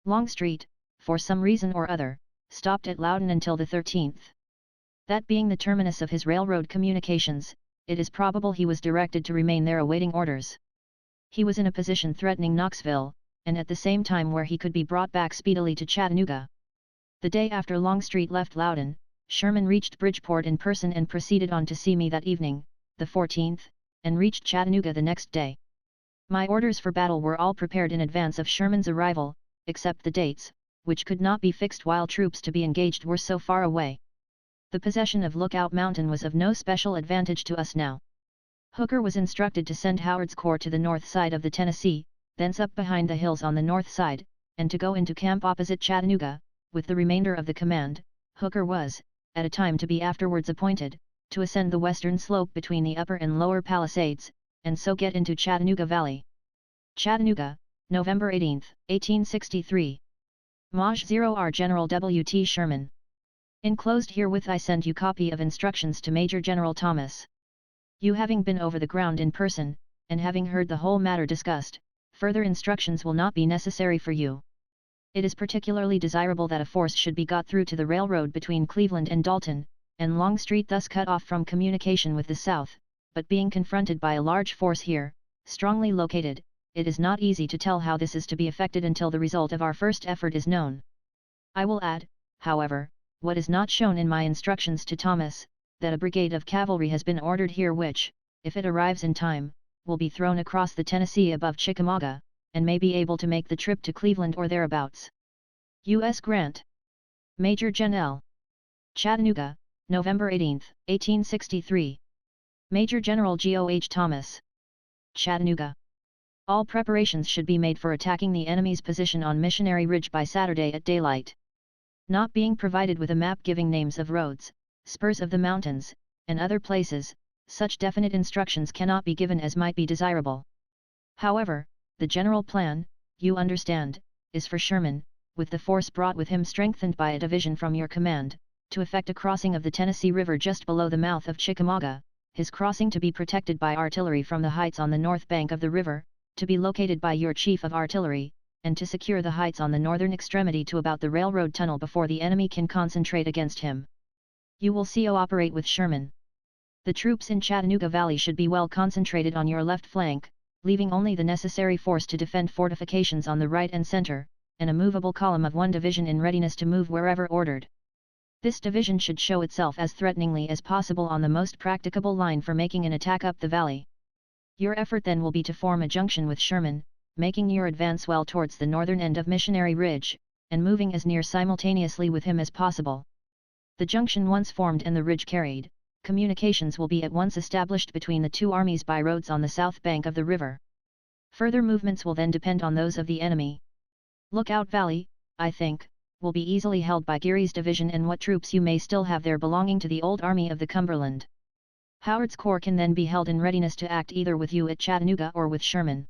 Longstreet, for some reason or other, stopped at Loudon until the 13th. That being the terminus of his railroad communications, it is probable he was directed to remain there awaiting orders. He was in a position threatening Knoxville, and at the same time where he could be brought back speedily to Chattanooga. The day after Longstreet left Loudon, Sherman reached Bridgeport in person and proceeded on to see me that evening, the 14th, and reached Chattanooga the next day. My orders for battle were all prepared in advance of Sherman's arrival, except the dates, which could not be fixed while troops to be engaged were so far away. The possession of Lookout Mountain was of no special advantage to us now. Hooker was instructed to send Howard's corps to the north side of the Tennessee, thence up behind the hills on the north side, and to go into camp opposite Chattanooga, with the remainder of the command. Hooker was, at a time to be afterwards appointed, to ascend the western slope between the upper and lower Palisades, and so get into Chattanooga Valley. Chattanooga, November 18, 1863. Maj. 0R General W. T. Sherman. Enclosed herewith I send you copy of instructions to Major General Thomas. You having been over the ground in person, and having heard the whole matter discussed, further instructions will not be necessary for you. It is particularly desirable that a force should be got through to the railroad between Cleveland and Dalton, and Longstreet thus cut off from communication with the South, but being confronted by a large force here, strongly located, it is not easy to tell how this is to be effected until the result of our first effort is known. I will add, however, what is not shown in my instructions to Thomas, that a brigade of cavalry has been ordered here which, if it arrives in time, will be thrown across the Tennessee above Chickamauga, and may be able to make the trip to Cleveland or thereabouts. U.S. Grant. Major Gen. L. Chattanooga, November 18, 1863. Major General G.O.H. Thomas. Chattanooga. All preparations should be made for attacking the enemy's position on Missionary Ridge by Saturday at daylight. Not being provided with a map giving names of roads, spurs of the mountains, and other places, such definite instructions cannot be given as might be desirable. However, the general plan, you understand, is for Sherman, with the force brought with him strengthened by a division from your command, to effect a crossing of the Tennessee River just below the mouth of Chickamauga, his crossing to be protected by artillery from the heights on the north bank of the river, to be located by your chief of artillery, and to secure the heights on the northern extremity to about the railroad tunnel before the enemy can concentrate against him. You will co-operate with Sherman. The troops in Chattanooga Valley should be well concentrated on your left flank, leaving only the necessary force to defend fortifications on the right and center, and a movable column of one division in readiness to move wherever ordered. This division should show itself as threateningly as possible on the most practicable line for making an attack up the valley. Your effort then will be to form a junction with Sherman, making your advance well towards the northern end of Missionary Ridge, and moving as near simultaneously with him as possible. The junction once formed and the ridge carried, communications will be at once established between the two armies by roads on the south bank of the river. Further movements will then depend on those of the enemy. Lookout Valley, I think, will be easily held by Geary's division and what troops you may still have there belonging to the old Army of the Cumberland. Howard's corps can then be held in readiness to act either with you at Chattanooga or with Sherman.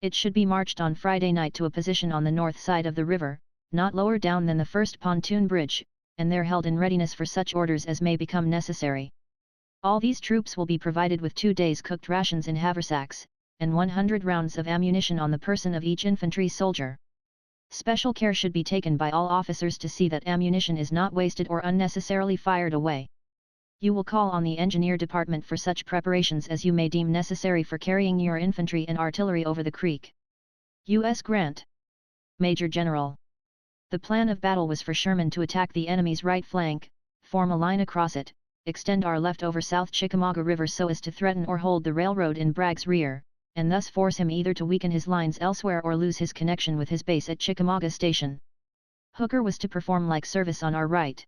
It should be marched on Friday night to a position on the north side of the river, not lower down than the first pontoon bridge, and there held in readiness for such orders as may become necessary. All these troops will be provided with 2 days' cooked rations in haversacks, and 100 rounds of ammunition on the person of each infantry soldier. Special care should be taken by all officers to see that ammunition is not wasted or unnecessarily fired away. You will call on the engineer department for such preparations as you may deem necessary for carrying your infantry and artillery over the creek. U.S. Grant. Major General. The plan of battle was for Sherman to attack the enemy's right flank, form a line across it, extend our left over South Chickamauga River so as to threaten or hold the railroad in Bragg's rear, and thus force him either to weaken his lines elsewhere or lose his connection with his base at Chickamauga Station. Hooker was to perform like service on our right.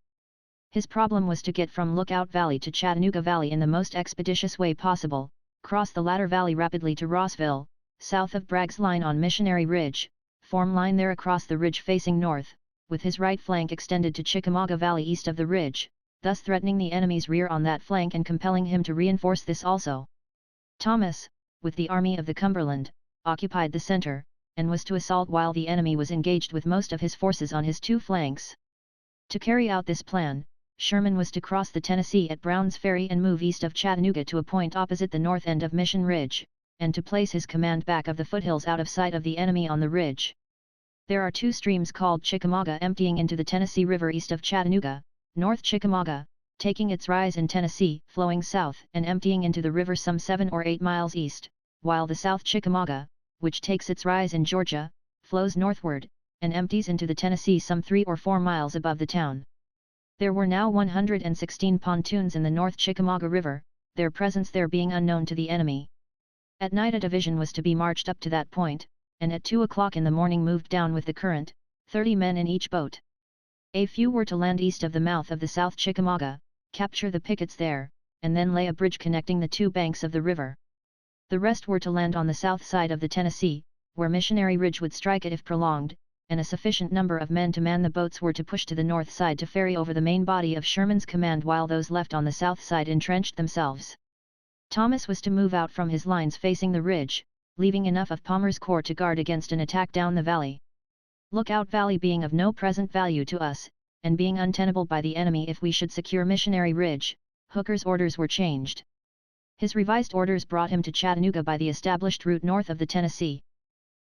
His problem was to get from Lookout Valley to Chattanooga Valley in the most expeditious way possible, cross the latter valley rapidly to Rossville, south of Bragg's line on Missionary Ridge, form line there across the ridge facing north, with his right flank extended to Chickamauga Valley east of the ridge, thus threatening the enemy's rear on that flank and compelling him to reinforce this also. Thomas, with the Army of the Cumberland, occupied the center, and was to assault while the enemy was engaged with most of his forces on his two flanks. To carry out this plan, Sherman was to cross the Tennessee at Brown's Ferry and move east of Chattanooga to a point opposite the north end of Mission Ridge, and to place his command back of the foothills out of sight of the enemy on the ridge. There are two streams called Chickamauga emptying into the Tennessee River east of Chattanooga, North Chickamauga, taking its rise in Tennessee, flowing south and emptying into the river some 7 or 8 miles east, while the South Chickamauga, which takes its rise in Georgia, flows northward, and empties into the Tennessee some 3 or 4 miles above the town. There were now 116 pontoons in the North Chickamauga River, their presence there being unknown to the enemy. At night a division was to be marched up to that point, and at 2 o'clock in the morning moved down with the current, 30 men in each boat. A few were to land east of the mouth of the South Chickamauga, capture the pickets there, and then lay a bridge connecting the two banks of the river. The rest were to land on the south side of the Tennessee, where Missionary Ridge would strike it if prolonged, and a sufficient number of men to man the boats were to push to the north side to ferry over the main body of Sherman's command while those left on the south side entrenched themselves. Thomas was to move out from his lines facing the ridge, leaving enough of Palmer's corps to guard against an attack down the valley. Lookout Valley being of no present value to us, and being untenable by the enemy if we should secure Missionary Ridge, Hooker's orders were changed. His revised orders brought him to Chattanooga by the established route north of the Tennessee.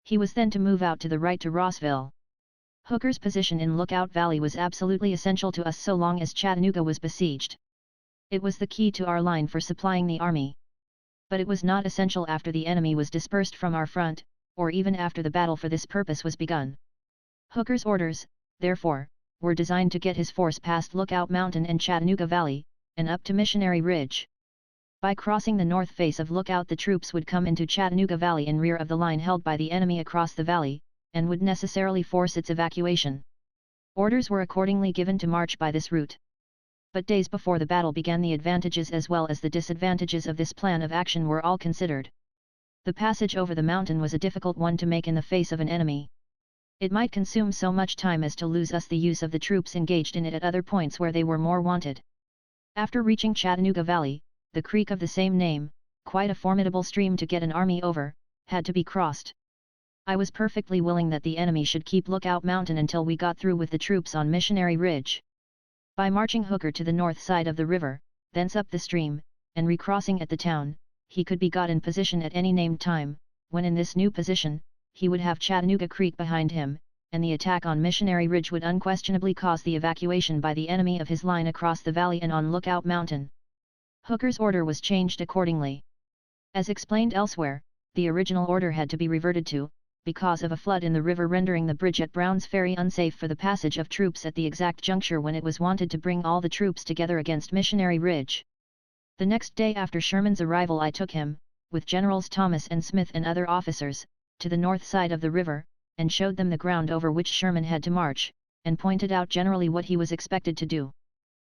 He was then to move out to the right to Rossville. Hooker's position in Lookout Valley was absolutely essential to us so long as Chattanooga was besieged. It was the key to our line for supplying the army. But it was not essential after the enemy was dispersed from our front, or even after the battle for this purpose was begun. Hooker's orders, therefore, were designed to get his force past Lookout Mountain and Chattanooga Valley, and up to Missionary Ridge. By crossing the north face of Lookout the troops would come into Chattanooga Valley in rear of the line held by the enemy across the valley, and would necessarily force its evacuation. Orders were accordingly given to march by this route. But days before the battle began the advantages as well as the disadvantages of this plan of action were all considered. The passage over the mountain was a difficult one to make in the face of an enemy. It might consume so much time as to lose us the use of the troops engaged in it at other points where they were more wanted. After reaching Chattanooga Valley, the creek of the same name, quite a formidable stream to get an army over, had to be crossed. I was perfectly willing that the enemy should keep Lookout Mountain until we got through with the troops on Missionary Ridge. By marching Hooker to the north side of the river, thence up the stream, and recrossing at the town, he could be got in position at any named time. When in this new position, he would have Chattanooga Creek behind him, and the attack on Missionary Ridge would unquestionably cause the evacuation by the enemy of his line across the valley and on Lookout Mountain. Hooker's order was changed accordingly. As explained elsewhere, the original order had to be reverted to, because of a flood in the river rendering the bridge at Brown's Ferry unsafe for the passage of troops at the exact juncture when it was wanted to bring all the troops together against Missionary Ridge. The next day after Sherman's arrival I took him, with Generals Thomas and Smith and other officers, to the north side of the river, and showed them the ground over which Sherman had to march, and pointed out generally what he was expected to do.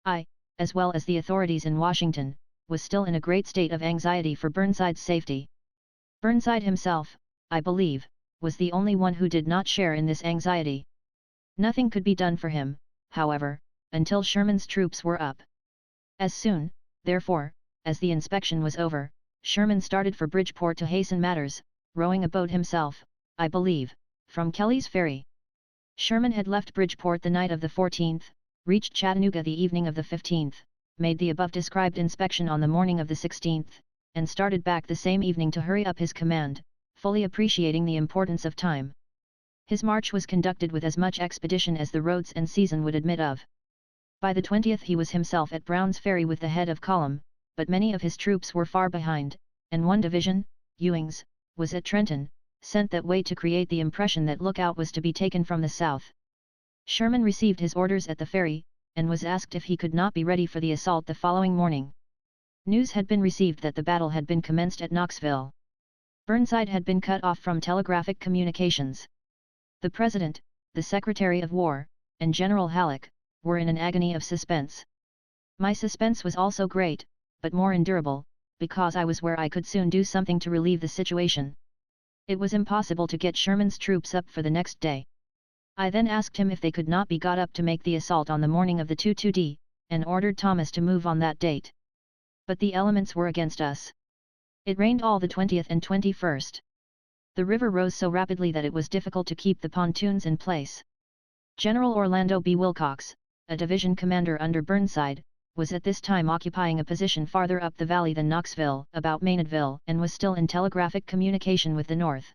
I, as well as the authorities in Washington, was still in a great state of anxiety for Burnside's safety. Burnside himself, I believe, was the only one who did not share in this anxiety. Nothing could be done for him, however, until Sherman's troops were up. As soon, therefore, as the inspection was over, Sherman started for Bridgeport to hasten matters, rowing a boat himself, I believe, from Kelly's Ferry. Sherman had left Bridgeport the night of the 14th, reached Chattanooga the evening of the 15th, made the above-described inspection on the morning of the 16th, and started back the same evening to hurry up his command, fully appreciating the importance of time. His march was conducted with as much expedition as the roads and season would admit of. By the 20th he was himself at Brown's Ferry with the head of column, but many of his troops were far behind, and one division, Ewing's, was at Trenton, sent that way to create the impression that Lookout was to be taken from the south. Sherman received his orders at the ferry, and was asked if he could not be ready for the assault the following morning. News had been received that the battle had been commenced at Knoxville. Burnside had been cut off from telegraphic communications. The President, the Secretary of War, and General Halleck, were in an agony of suspense. My suspense was also great, but more endurable, because I was where I could soon do something to relieve the situation. It was impossible to get Sherman's troops up for the next day. I then asked him if they could not be got up to make the assault on the morning of the 2-2d, and ordered Thomas to move on that date. But the elements were against us. It rained all the 20th and 21st. The river rose so rapidly that it was difficult to keep the pontoons in place. General Orlando B. Wilcox, a division commander under Burnside, was at this time occupying a position farther up the valley than Knoxville, about Maynardville, and was still in telegraphic communication with the north.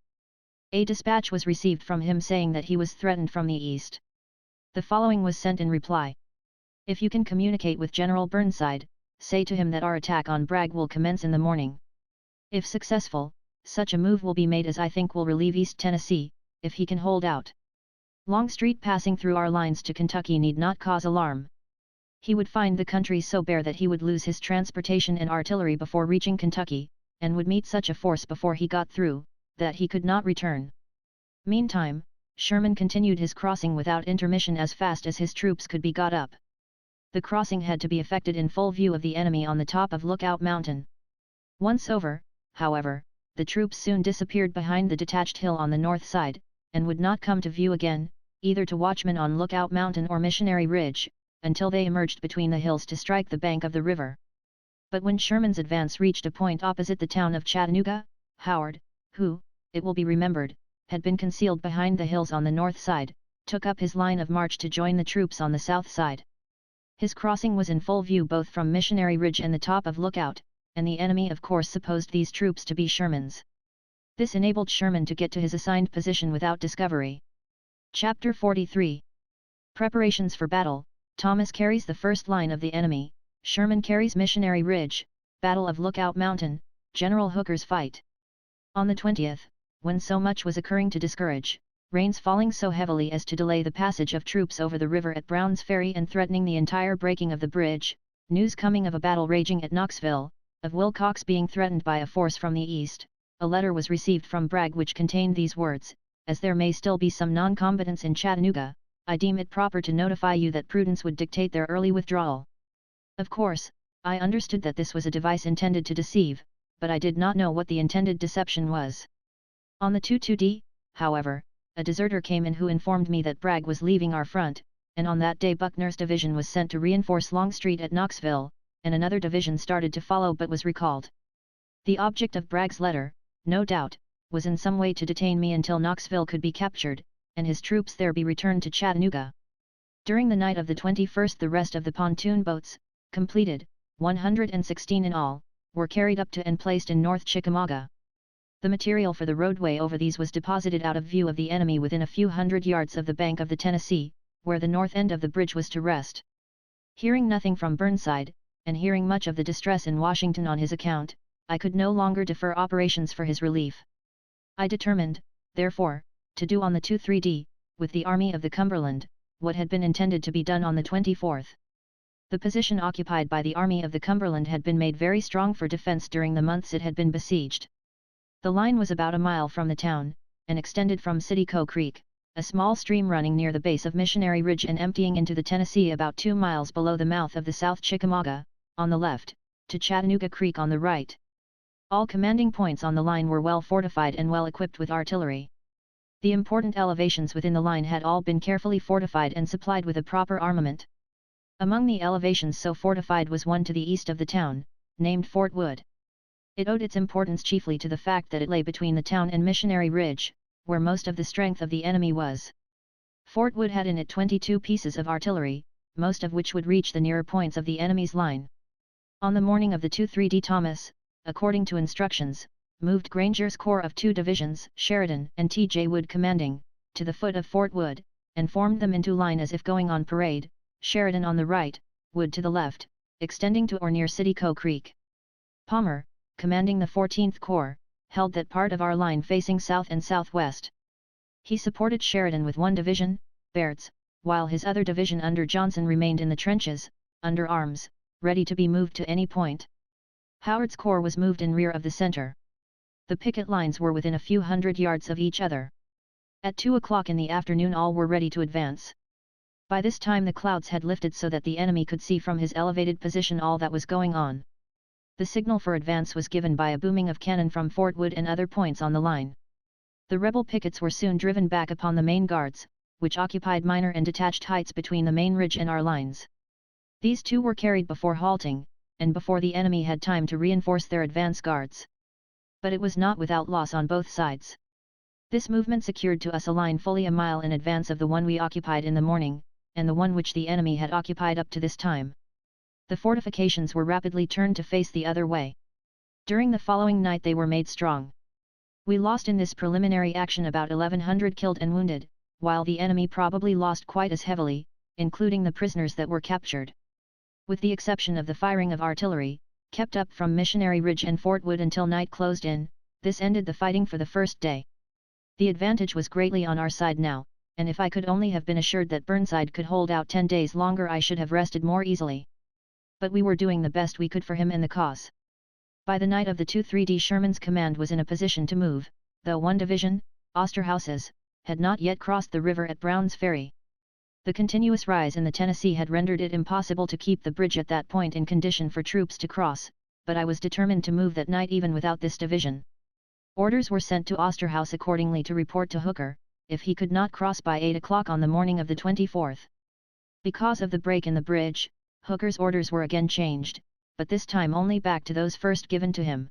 A dispatch was received from him saying that he was threatened from the east. The following was sent in reply. If you can communicate with General Burnside, say to him that our attack on Bragg will commence in the morning. If successful, such a move will be made as I think will relieve East Tennessee, if he can hold out. Longstreet passing through our lines to Kentucky need not cause alarm. He would find the country so bare that he would lose his transportation and artillery before reaching Kentucky, and would meet such a force before he got through, that he could not return. Meantime, Sherman continued his crossing without intermission as fast as his troops could be got up. The crossing had to be effected in full view of the enemy on the top of Lookout Mountain. Once over, however, the troops soon disappeared behind the detached hill on the north side, and would not come to view again, either to watchmen on Lookout Mountain or Missionary Ridge, until they emerged between the hills to strike the bank of the river. But when Sherman's advance reached a point opposite the town of Chattanooga, Howard, who, it will be remembered, had been concealed behind the hills on the north side, took up his line of march to join the troops on the south side. His crossing was in full view both from Missionary Ridge and the top of Lookout, and the enemy of course supposed these troops to be Sherman's. This enabled Sherman to get to his assigned position without discovery. Chapter 43. Preparations for battle. Thomas carries the first line of the enemy, Sherman carries Missionary Ridge, Battle of Lookout Mountain, General Hooker's fight. On the 20th, when so much was occurring to discourage, rains falling so heavily as to delay the passage of troops over the river at Brown's Ferry and threatening the entire breaking of the bridge, news coming of a battle raging at Knoxville, of Wilcox being threatened by a force from the east, a letter was received from Bragg which contained these words: as there may still be some non-combatants in Chattanooga, I deem it proper to notify you that prudence would dictate their early withdrawal. Of course, I understood that this was a device intended to deceive, but I did not know what the intended deception was. On the 2-2d, however, a deserter came in who informed me that Bragg was leaving our front, and on that day Buckner's division was sent to reinforce Longstreet at Knoxville, and another division started to follow but was recalled. The object of Bragg's letter, no doubt, was in some way to detain me until Knoxville could be captured, and his troops there be returned to Chattanooga. During the night of the 21st the rest of the pontoon boats, completed, 116 in all, were carried up to and placed in North Chickamauga. The material for the roadway over these was deposited out of view of the enemy within a few hundred yards of the bank of the Tennessee, where the north end of the bridge was to rest. Hearing nothing from Burnside, and hearing much of the distress in Washington on his account, I could no longer defer operations for his relief. I determined, therefore, to do on the 2-3d, with the Army of the Cumberland, what had been intended to be done on the 24th. The position occupied by the Army of the Cumberland had been made very strong for defense during the months it had been besieged. The line was about a mile from the town, and extended from City Cove Creek, a small stream running near the base of Missionary Ridge and emptying into the Tennessee about 2 miles below the mouth of the South Chickamauga, on the left, to Chattanooga Creek on the right. All commanding points on the line were well fortified and well equipped with artillery. The important elevations within the line had all been carefully fortified and supplied with a proper armament. Among the elevations so fortified was one to the east of the town, named Fort Wood. It owed its importance chiefly to the fact that it lay between the town and Missionary Ridge, where most of the strength of the enemy was. Fort Wood had in it 22 pieces of artillery, most of which would reach the nearer points of the enemy's line. On the morning of the 2-3d Thomas, according to instructions, moved Granger's corps of 2 divisions, Sheridan and T.J. Wood commanding, to the foot of Fort Wood, and formed them into line as if going on parade, Sheridan on the right, Wood to the left, extending to or near City Cove Creek. Palmer, commanding the 14th Corps, held that part of our line facing south and southwest. He supported Sheridan with one division, Baird's, while his other division under Johnson remained in the trenches, under arms, ready to be moved to any point. Howard's corps was moved in rear of the center. The picket lines were within a few hundred yards of each other. At 2 o'clock in the afternoon all were ready to advance. By this time the clouds had lifted so that the enemy could see from his elevated position all that was going on. The signal for advance was given by a booming of cannon from Fort Wood and other points on the line. The rebel pickets were soon driven back upon the main guards, which occupied minor and detached heights between the main ridge and our lines. These too were carried before halting, and before the enemy had time to reinforce their advance guards. But it was not without loss on both sides. This movement secured to us a line fully a mile in advance of the one we occupied in the morning, and the one which the enemy had occupied up to this time. The fortifications were rapidly turned to face the other way. During the following night they were made strong. We lost in this preliminary action about 1100 killed and wounded, while the enemy probably lost quite as heavily, including the prisoners that were captured. With the exception of the firing of artillery, kept up from Missionary Ridge and Fort Wood until night closed in, this ended the fighting for the first day. The advantage was greatly on our side now, and if I could only have been assured that Burnside could hold out 10 days longer I should have rested more easily. But we were doing the best we could for him and the cause. By the night of the 2-3d Sherman's command was in a position to move, though one division, Osterhaus's, had not yet crossed the river at Brown's Ferry. The continuous rise in the Tennessee had rendered it impossible to keep the bridge at that point in condition for troops to cross, but I was determined to move that night even without this division. Orders were sent to Osterhaus accordingly to report to Hooker, if he could not cross by 8 o'clock on the morning of the 24th. Because of the break in the bridge, Hooker's orders were again changed, but this time only back to those first given to him.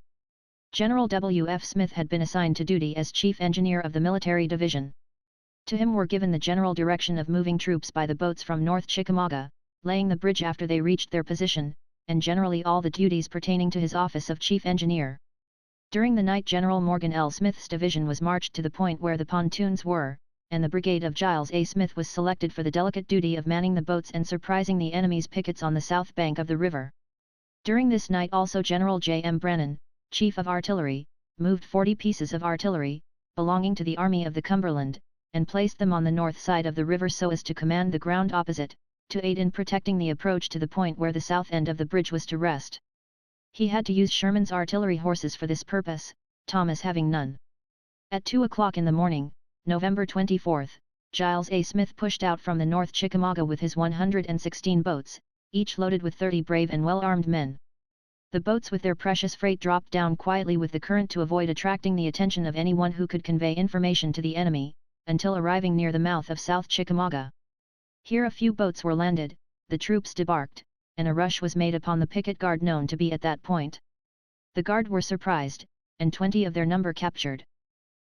General W. F. Smith had been assigned to duty as Chief Engineer of the Military Division. To him were given the general direction of moving troops by the boats from North Chickamauga, laying the bridge after they reached their position, and generally all the duties pertaining to his office of Chief Engineer. During the night General Morgan L. Smith's division was marched to the point where the pontoons were, and the brigade of Giles A. Smith was selected for the delicate duty of manning the boats and surprising the enemy's pickets on the south bank of the river. During this night also General J. M. Brannan, Chief of Artillery, moved 40 pieces of artillery, belonging to the Army of the Cumberland, and placed them on the north side of the river so as to command the ground opposite, to aid in protecting the approach to the point where the south end of the bridge was to rest. He had to use Sherman's artillery horses for this purpose, Thomas having none. At 2 o'clock in the morning, November 24, Giles A. Smith pushed out from the North Chickamauga with his 116 boats, each loaded with 30 brave and well-armed men. The boats with their precious freight dropped down quietly with the current to avoid attracting the attention of anyone who could convey information to the enemy, until arriving near the mouth of South Chickamauga. Here a few boats were landed, the troops debarked, and a rush was made upon the picket guard known to be at that point. The guard were surprised, and 20 of their number captured.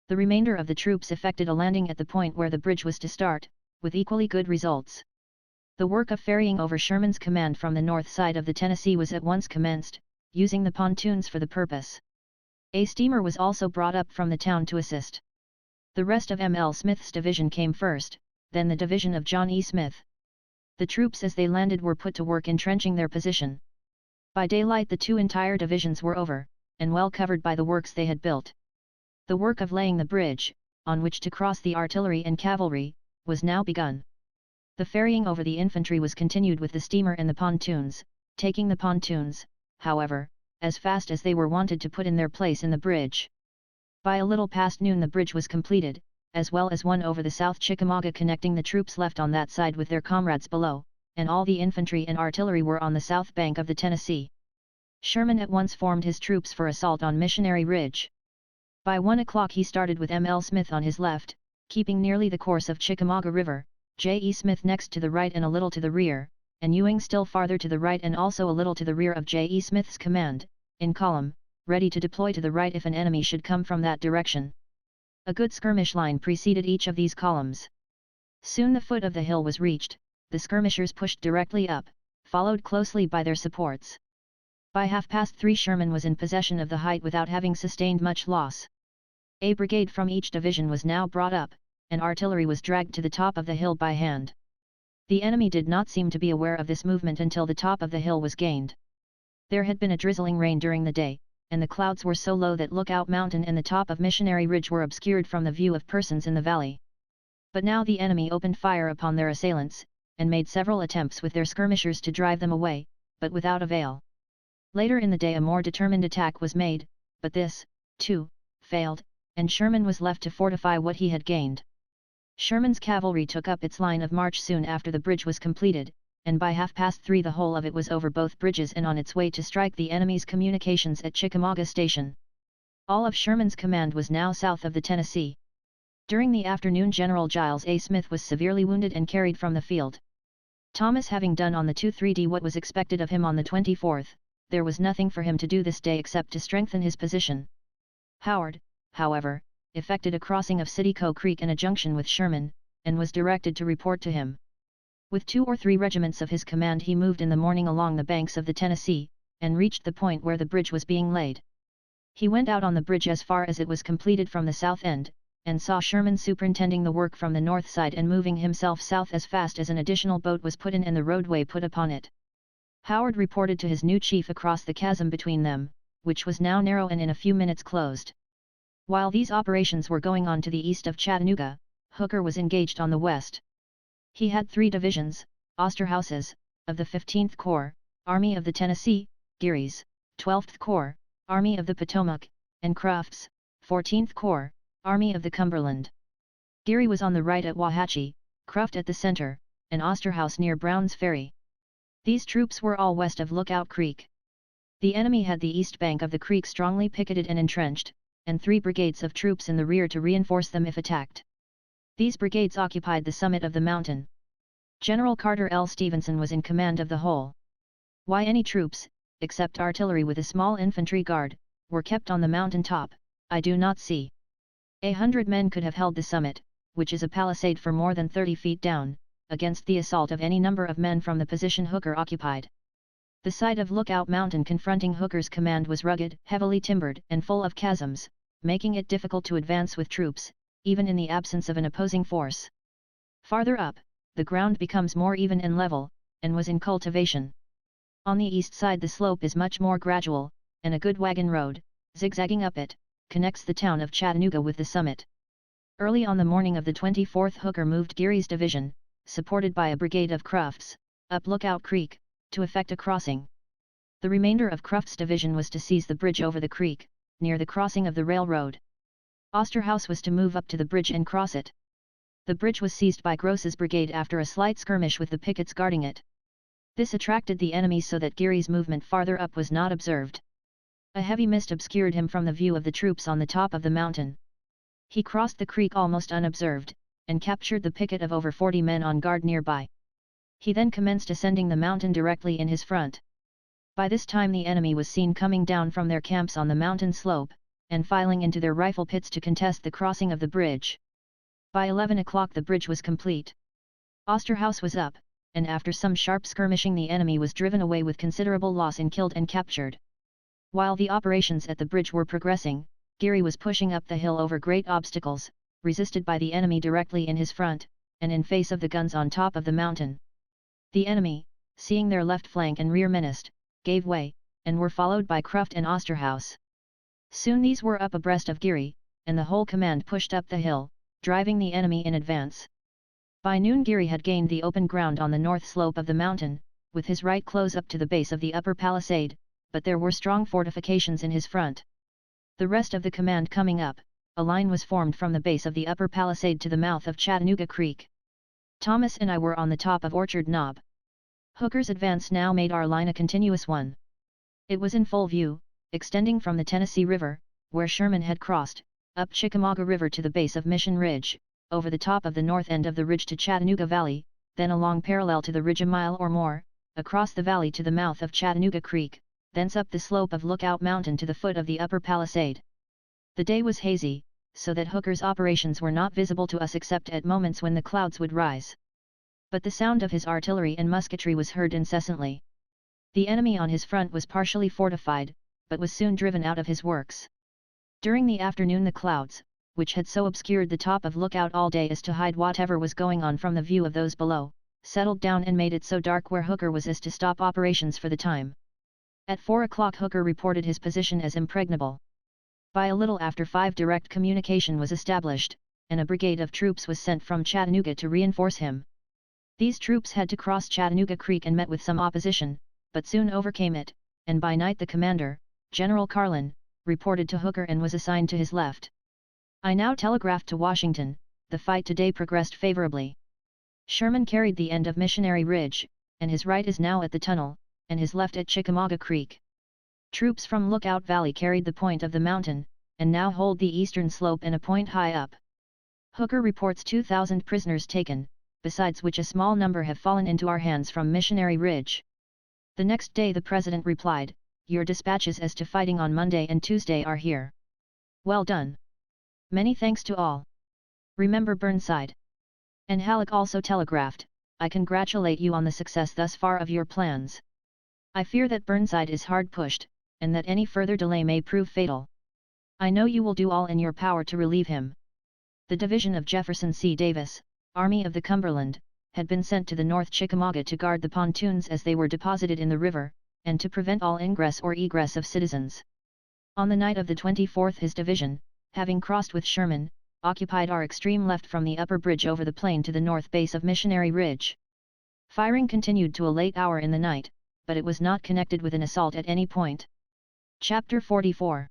The remainder of the troops effected a landing at the point where the bridge was to start, with equally good results. The work of ferrying over Sherman's command from the north side of the Tennessee was at once commenced, using the pontoons for the purpose. A steamer was also brought up from the town to assist. The rest of M. L. Smith's division came first, then the division of John E. Smith. The troops as they landed were put to work entrenching their position. By daylight the two entire divisions were over, and well covered by the works they had built. The work of laying the bridge, on which to cross the artillery and cavalry, was now begun. The ferrying over the infantry was continued with the steamer and the pontoons, taking the pontoons, however, as fast as they were wanted to put in their place in the bridge. By a little past noon the bridge was completed, as well as one over the South Chickamauga connecting the troops left on that side with their comrades below, and all the infantry and artillery were on the south bank of the Tennessee. Sherman at once formed his troops for assault on Missionary Ridge. By 1 o'clock he started with M. L. Smith on his left, keeping nearly the course of Chickamauga River, J. E. Smith next to the right and a little to the rear, and Ewing still farther to the right and also a little to the rear of J. E. Smith's command, in column, ready to deploy to the right if an enemy should come from that direction. A good skirmish line preceded each of these columns. Soon the foot of the hill was reached, the skirmishers pushed directly up, followed closely by their supports. By 3:30 Sherman was in possession of the height without having sustained much loss. A brigade from each division was now brought up, and artillery was dragged to the top of the hill by hand. The enemy did not seem to be aware of this movement until the top of the hill was gained. There had been a drizzling rain during the day, and the clouds were so low that Lookout Mountain and the top of Missionary Ridge were obscured from the view of persons in the valley. But now the enemy opened fire upon their assailants, and made several attempts with their skirmishers to drive them away, but without avail. Later in the day a more determined attack was made, but this, too, failed, and Sherman was left to fortify what he had gained. Sherman's cavalry took up its line of march soon after the bridge was completed, and by 3:30 the whole of it was over both bridges and on its way to strike the enemy's communications at Chickamauga Station. All of Sherman's command was now south of the Tennessee. During the afternoon General Giles A. Smith was severely wounded and carried from the field. Thomas having done on the 2-3d what was expected of him on the 24th, there was nothing for him to do this day except to strengthen his position. Howard, however, effected a crossing of Citico Creek and a junction with Sherman, and was directed to report to him. With 2 or 3 regiments of his command he moved in the morning along the banks of the Tennessee, and reached the point where the bridge was being laid. He went out on the bridge as far as it was completed from the south end, and saw Sherman superintending the work from the north side and moving himself south as fast as an additional boat was put in and the roadway put upon it. Howard reported to his new chief across the chasm between them, which was now narrow and in a few minutes closed. While these operations were going on to the east of Chattanooga, Hooker was engaged on the west. He had 3 divisions, Osterhaus's, of the 15th Corps, Army of the Tennessee, Geary's, 12th Corps, Army of the Potomac, and Cruft's, 14th Corps, Army of the Cumberland. Geary was on the right at Wauhatchie, Cruft at the center, and Osterhaus near Brown's Ferry. These troops were all west of Lookout Creek. The enemy had the east bank of the creek strongly picketed and entrenched, and 3 brigades of troops in the rear to reinforce them if attacked. These brigades occupied the summit of the mountain. General Carter L. Stevenson was in command of the whole. Why any troops, except artillery with a small infantry guard, were kept on the mountain top, I do not see. 100 men could have held the summit, which is a palisade for more than 30 feet down, against the assault of any number of men from the position Hooker occupied. The side of Lookout Mountain confronting Hooker's command was rugged, heavily timbered, and full of chasms, making it difficult to advance with troops, even in the absence of an opposing force. Farther up, the ground becomes more even and level, and was in cultivation. On the east side the slope is much more gradual, and a good wagon road, zigzagging up it, connects the town of Chattanooga with the summit. Early on the morning of the 24th Hooker moved Geary's division, supported by a brigade of Cruft's, up Lookout Creek, to effect a crossing. The remainder of Cruft's division was to seize the bridge over the creek, near the crossing of the railroad. Osterhaus was to move up to the bridge and cross it. The bridge was seized by Gross's brigade after a slight skirmish with the pickets guarding it. This attracted the enemy so that Geary's movement farther up was not observed. A heavy mist obscured him from the view of the troops on the top of the mountain. He crossed the creek almost unobserved, and captured the picket of over 40 men on guard nearby. He then commenced ascending the mountain directly in his front. By this time the enemy was seen coming down from their camps on the mountain slope, and filing into their rifle pits to contest the crossing of the bridge. By 11 o'clock the bridge was complete. Osterhaus was up, and after some sharp skirmishing the enemy was driven away with considerable loss in killed and captured. While the operations at the bridge were progressing, Geary was pushing up the hill over great obstacles, resisted by the enemy directly in his front, and in face of the guns on top of the mountain. The enemy, seeing their left flank and rear menaced, gave way, and were followed by Cruft and Osterhaus. Soon these were up abreast of Geary, and the whole command pushed up the hill, driving the enemy in advance. By noon Geary had gained the open ground on the north slope of the mountain, with his right close up to the base of the upper palisade, but there were strong fortifications in his front. The rest of the command coming up, a line was formed from the base of the upper palisade to the mouth of Chattanooga Creek. Thomas and I were on the top of Orchard Knob. Hooker's advance now made our line a continuous one. It was in full view, extending from the Tennessee River, where Sherman had crossed, up Chickamauga River to the base of Mission Ridge, over the top of the north end of the ridge to Chattanooga Valley, then along parallel to the ridge a mile or more, across the valley to the mouth of Chattanooga Creek, thence up the slope of Lookout Mountain to the foot of the upper palisade. The day was hazy, so that Hooker's operations were not visible to us except at moments when the clouds would rise. But the sound of his artillery and musketry was heard incessantly. The enemy on his front was partially fortified, but was soon driven out of his works. During the afternoon the clouds, which had so obscured the top of Lookout all day as to hide whatever was going on from the view of those below, settled down and made it so dark where Hooker was as to stop operations for the time. At 4 o'clock Hooker reported his position as impregnable. By a little after 5 direct communication was established, and a brigade of troops was sent from Chattanooga to reinforce him. These troops had to cross Chattanooga Creek and met with some opposition, but soon overcame it, and by night the commander, General Carlin, reported to Hooker and was assigned to his left. I now telegraphed to Washington, the fight today progressed favorably. Sherman carried the end of Missionary Ridge, and his right is now at the tunnel, and his left at Chickamauga Creek. Troops from Lookout Valley carried the point of the mountain, and now hold the eastern slope and a point high up. Hooker reports 2,000 prisoners taken, besides which a small number have fallen into our hands from Missionary Ridge. The next day the President replied, "Your dispatches as to fighting on Monday and Tuesday are here. Well done. Many thanks to all. Remember Burnside." And Halleck also telegraphed, "I congratulate you on the success thus far of your plans. I fear that Burnside is hard pushed, and that any further delay may prove fatal. I know you will do all in your power to relieve him. The division of Jefferson C. Davis, Army of the Cumberland, had been sent to the North Chickamauga to guard the pontoons as they were deposited in the river, and to prevent all ingress or egress of citizens. On the night of the 24th his division, having crossed with Sherman, occupied our extreme left from the upper bridge over the plain to the north base of Missionary Ridge. Firing continued to a late hour in the night, but it was not connected with an assault at any point. Chapter 44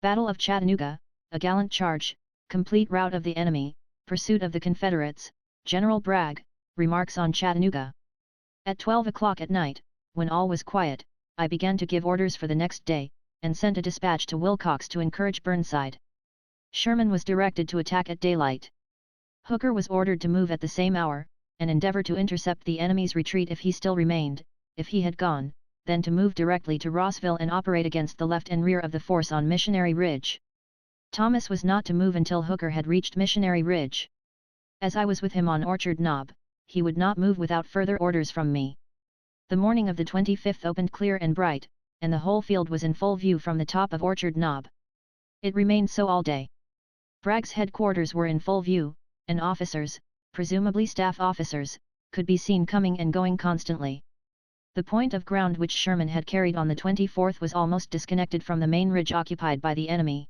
Battle of Chattanooga, a gallant charge, complete rout of the enemy, pursuit of the Confederates, General Bragg, remarks on Chattanooga. At 12 o'clock at night, when all was quiet, I began to give orders for the next day, and sent a dispatch to Wilcox to encourage Burnside. Sherman was directed to attack at daylight. Hooker was ordered to move at the same hour, and endeavor to intercept the enemy's retreat if he still remained. If he had gone, then to move directly to Rossville and operate against the left and rear of the force on Missionary Ridge. Thomas was not to move until Hooker had reached Missionary Ridge. As I was with him on Orchard Knob, he would not move without further orders from me. The morning of the 25th opened clear and bright, and the whole field was in full view from the top of Orchard Knob. It remained so all day. Bragg's headquarters were in full view, and officers, presumably staff officers, could be seen coming and going constantly. The point of ground which Sherman had carried on the 24th was almost disconnected from the main ridge occupied by the enemy.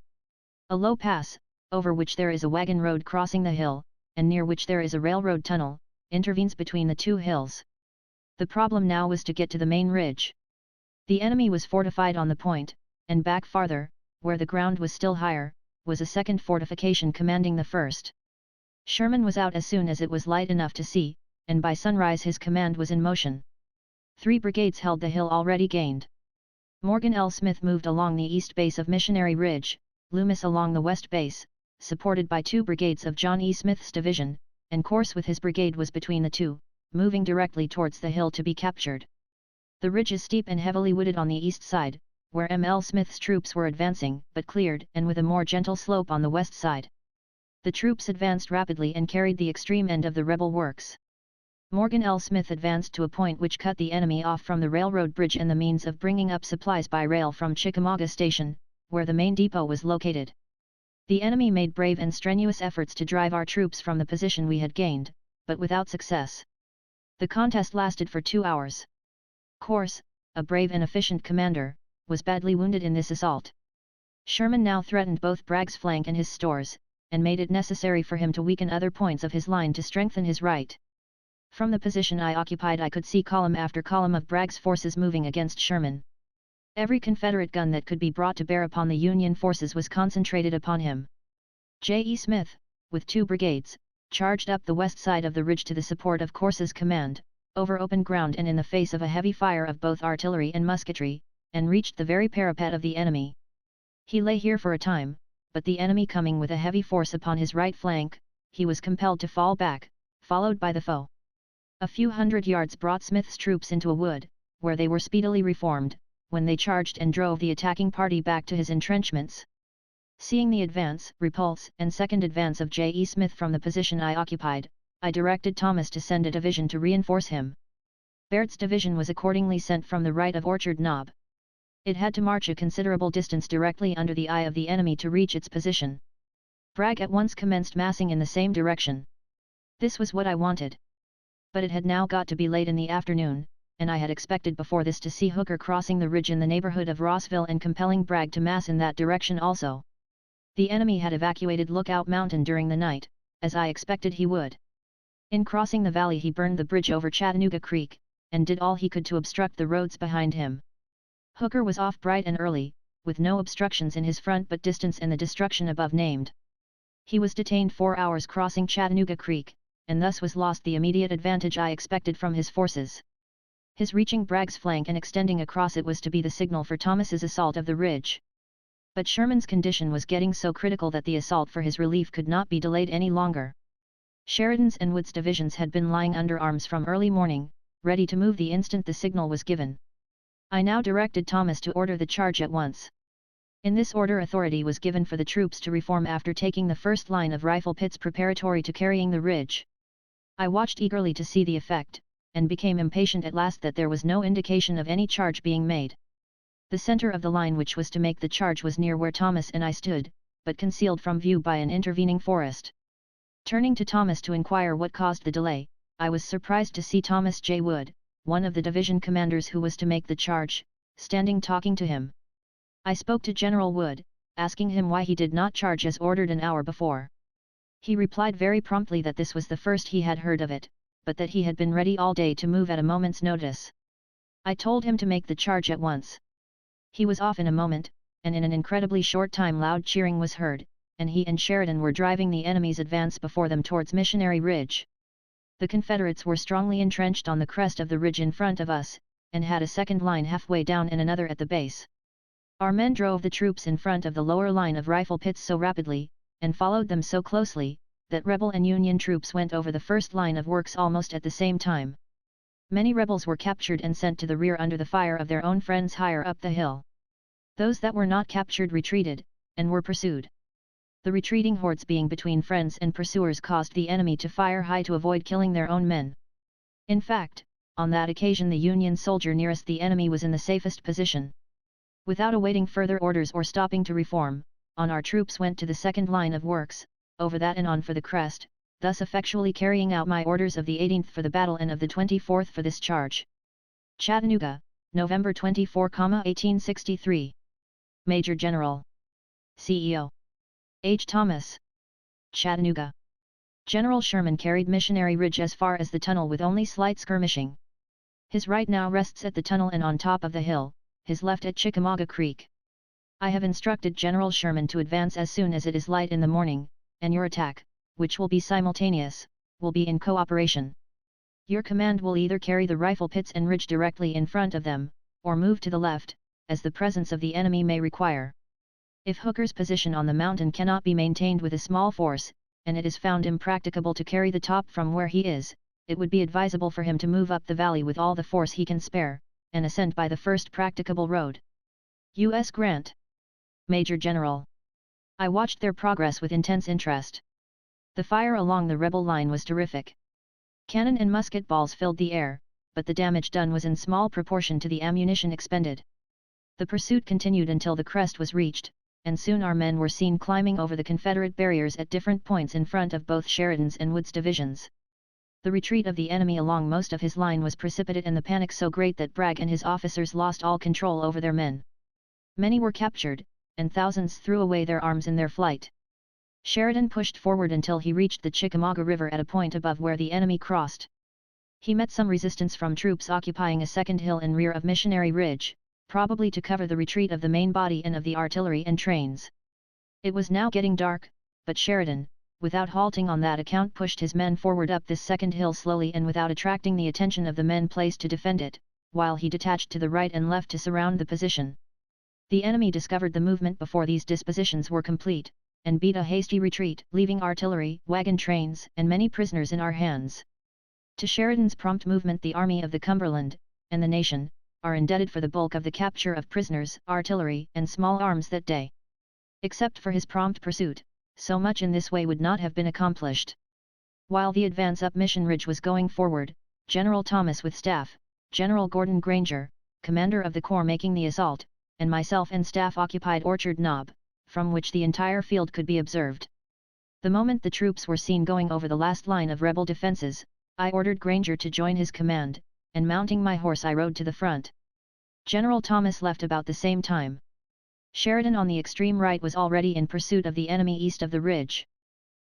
A low pass, over which there is a wagon road crossing the hill, and near which there is a railroad tunnel, intervenes between the two hills. The problem now was to get to the main ridge. The enemy was fortified on the point, and back farther, where the ground was still higher, was a second fortification commanding the first. Sherman was out as soon as it was light enough to see, and by sunrise his command was in motion. 3 brigades held the hill already gained. Morgan L. Smith moved along the east base of Missionary Ridge, Loomis along the west base, supported by 2 brigades of John E. Smith's division, and Corse with his brigade was between the two, moving directly towards the hill to be captured. The ridge is steep and heavily wooded on the east side, where M. L. Smith's troops were advancing, but cleared and with a more gentle slope on the west side. The troops advanced rapidly and carried the extreme end of the rebel works. Morgan L. Smith advanced to a point which cut the enemy off from the railroad bridge and the means of bringing up supplies by rail from Chickamauga Station, where the main depot was located. The enemy made brave and strenuous efforts to drive our troops from the position we had gained, but without success. The contest lasted for 2 hours. Corse, a brave and efficient commander, was badly wounded in this assault. Sherman now threatened both Bragg's flank and his stores, and made it necessary for him to weaken other points of his line to strengthen his right. From the position I occupied I could see column after column of Bragg's forces moving against Sherman. Every Confederate gun that could be brought to bear upon the Union forces was concentrated upon him. J. E. Smith, with 2 brigades, charged up the west side of the ridge to the support of Corse's command, over open ground and in the face of a heavy fire of both artillery and musketry, and reached the very parapet of the enemy. He lay here for a time, but the enemy coming with a heavy force upon his right flank, he was compelled to fall back, followed by the foe. A few hundred yards brought Smith's troops into a wood, where they were speedily reformed, when they charged and drove the attacking party back to his entrenchments. Seeing the advance, repulse, and second advance of J. E. Smith from the position I occupied, I directed Thomas to send a division to reinforce him. Baird's division was accordingly sent from the right of Orchard Knob. It had to march a considerable distance directly under the eye of the enemy to reach its position. Bragg at once commenced massing in the same direction. This was what I wanted. But it had now got to be late in the afternoon, and I had expected before this to see Hooker crossing the ridge in the neighborhood of Rossville and compelling Bragg to mass in that direction also. The enemy had evacuated Lookout Mountain during the night, as I expected he would. In crossing the valley he burned the bridge over Chattanooga Creek, and did all he could to obstruct the roads behind him. Hooker was off bright and early, with no obstructions in his front but distance and the destruction above named. He was detained 4 hours crossing Chattanooga Creek, and thus was lost the immediate advantage I expected from his forces. His reaching Bragg's flank and extending across it was to be the signal for Thomas's assault of the ridge. But Sherman's condition was getting so critical that the assault for his relief could not be delayed any longer. Sheridan's and Wood's divisions had been lying under arms from early morning, ready to move the instant the signal was given. I now directed Thomas to order the charge at once. In this order authority was given for the troops to reform after taking the first line of rifle pits preparatory to carrying the ridge. I watched eagerly to see the effect, and became impatient at last that there was no indication of any charge being made. The center of the line which was to make the charge was near where Thomas and I stood, but concealed from view by an intervening forest. Turning to Thomas to inquire what caused the delay, I was surprised to see Thomas J. Wood, one of the division commanders who was to make the charge, standing talking to him. I spoke to General Wood, asking him why he did not charge as ordered an hour before. He replied very promptly that this was the first he had heard of it, but that he had been ready all day to move at a moment's notice. I told him to make the charge at once. He was off in a moment, and in an incredibly short time loud cheering was heard, and he and Sheridan were driving the enemy's advance before them towards Missionary Ridge. The Confederates were strongly entrenched on the crest of the ridge in front of us, and had a second line halfway down and another at the base. Our men drove the troops in front of the lower line of rifle pits so rapidly, and followed them so closely, that rebel and Union troops went over the first line of works almost at the same time. Many rebels were captured and sent to the rear under the fire of their own friends higher up the hill. Those that were not captured retreated, and were pursued. The retreating hordes being between friends and pursuers caused the enemy to fire high to avoid killing their own men. In fact, on that occasion the Union soldier nearest the enemy was in the safest position. Without awaiting further orders or stopping to reform, on our troops went to the second line of works, over that and on for the crest, thus effectually carrying out my orders of the 18th for the battle and of the 24th for this charge. Chattanooga, November 24, 1863. Major General. CEO. H. Thomas. Chattanooga. General Sherman carried Missionary Ridge as far as the tunnel with only slight skirmishing. His right now rests at the tunnel and on top of the hill, his left at Chickamauga Creek. I have instructed General Sherman to advance as soon as it is light in the morning, and your attack, which will be simultaneous, will be in cooperation. Your command will either carry the rifle pits and ridge directly in front of them, or move to the left, as the presence of the enemy may require. If Hooker's position on the mountain cannot be maintained with a small force, and it is found impracticable to carry the top from where he is, it would be advisable for him to move up the valley with all the force he can spare, and ascend by the first practicable road. U.S. Grant. Major General. I watched their progress with intense interest. The fire along the rebel line was terrific. Cannon and musket balls filled the air, but the damage done was in small proportion to the ammunition expended. The pursuit continued until the crest was reached, and soon our men were seen climbing over the Confederate barriers at different points in front of both Sheridan's and Wood's divisions. The retreat of the enemy along most of his line was precipitate and the panic so great that Bragg and his officers lost all control over their men. Many were captured, and thousands threw away their arms in their flight. Sheridan pushed forward until he reached the Chickamauga River at a point above where the enemy crossed. He met some resistance from troops occupying a second hill in rear of Missionary Ridge, probably to cover the retreat of the main body and of the artillery and trains. It was now getting dark, but Sheridan, without halting on that account, pushed his men forward up this second hill slowly and without attracting the attention of the men placed to defend it, while he detached to the right and left to surround the position. The enemy discovered the movement before these dispositions were complete, and beat a hasty retreat, leaving artillery, wagon trains, and many prisoners in our hands. To Sheridan's prompt movement the Army of the Cumberland, and the nation, are indebted for the bulk of the capture of prisoners, artillery, and small arms that day. Except for his prompt pursuit, so much in this way would not have been accomplished. While the advance up Mission Ridge was going forward, General Thomas with staff, General Gordon Granger, commander of the corps making the assault, and myself and staff occupied Orchard Knob, from which the entire field could be observed. The moment the troops were seen going over the last line of rebel defenses, I ordered Granger to join his command, and mounting my horse I rode to the front. General Thomas left about the same time. Sheridan on the extreme right was already in pursuit of the enemy east of the ridge.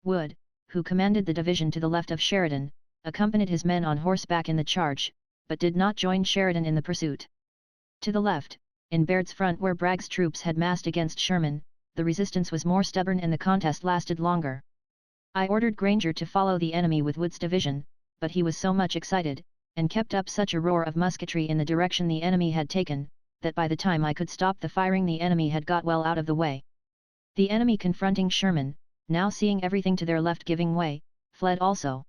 Wood, who commanded the division to the left of Sheridan, accompanied his men on horseback in the charge, but did not join Sheridan in the pursuit. To the left, in Baird's front where Bragg's troops had massed against Sherman, the resistance was more stubborn and the contest lasted longer. I ordered Granger to follow the enemy with Wood's division, but he was so much excited, and kept up such a roar of musketry in the direction the enemy had taken, that by the time I could stop the firing the enemy had got well out of the way. The enemy confronting Sherman, now seeing everything to their left giving way, fled also.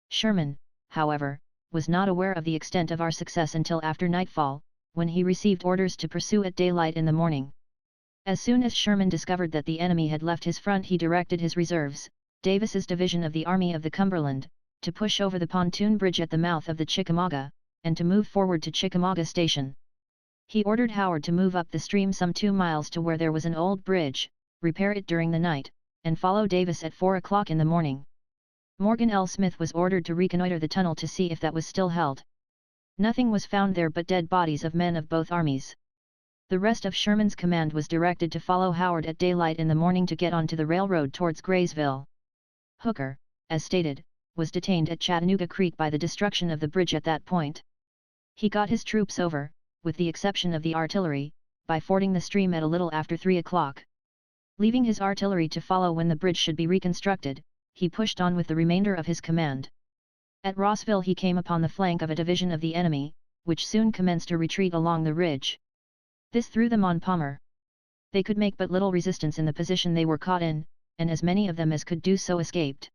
Sherman, however, was not aware of the extent of our success until after nightfall, when he received orders to pursue at daylight in the morning. As soon as Sherman discovered that the enemy had left his front he directed his reserves, Davis's division of the Army of the Cumberland, to push over the pontoon bridge at the mouth of the Chickamauga, and to move forward to Chickamauga Station. He ordered Howard to move up the stream some 2 miles to where there was an old bridge, repair it during the night, and follow Davis at 4 o'clock in the morning. Morgan L. Smith was ordered to reconnoiter the tunnel to see if that was still held. Nothing was found there but dead bodies of men of both armies. The rest of Sherman's command was directed to follow Howard at daylight in the morning to get onto the railroad towards Graysville. Hooker, as stated, was detained at Chattanooga Creek by the destruction of the bridge at that point. He got his troops over, with the exception of the artillery, by fording the stream at a little after 3 o'clock. Leaving his artillery to follow when the bridge should be reconstructed, he pushed on with the remainder of his command. At Rossville he came upon the flank of a division of the enemy, which soon commenced a retreat along the ridge. This threw them on Palmer. They could make but little resistance in the position they were caught in, and as many of them as could do so escaped.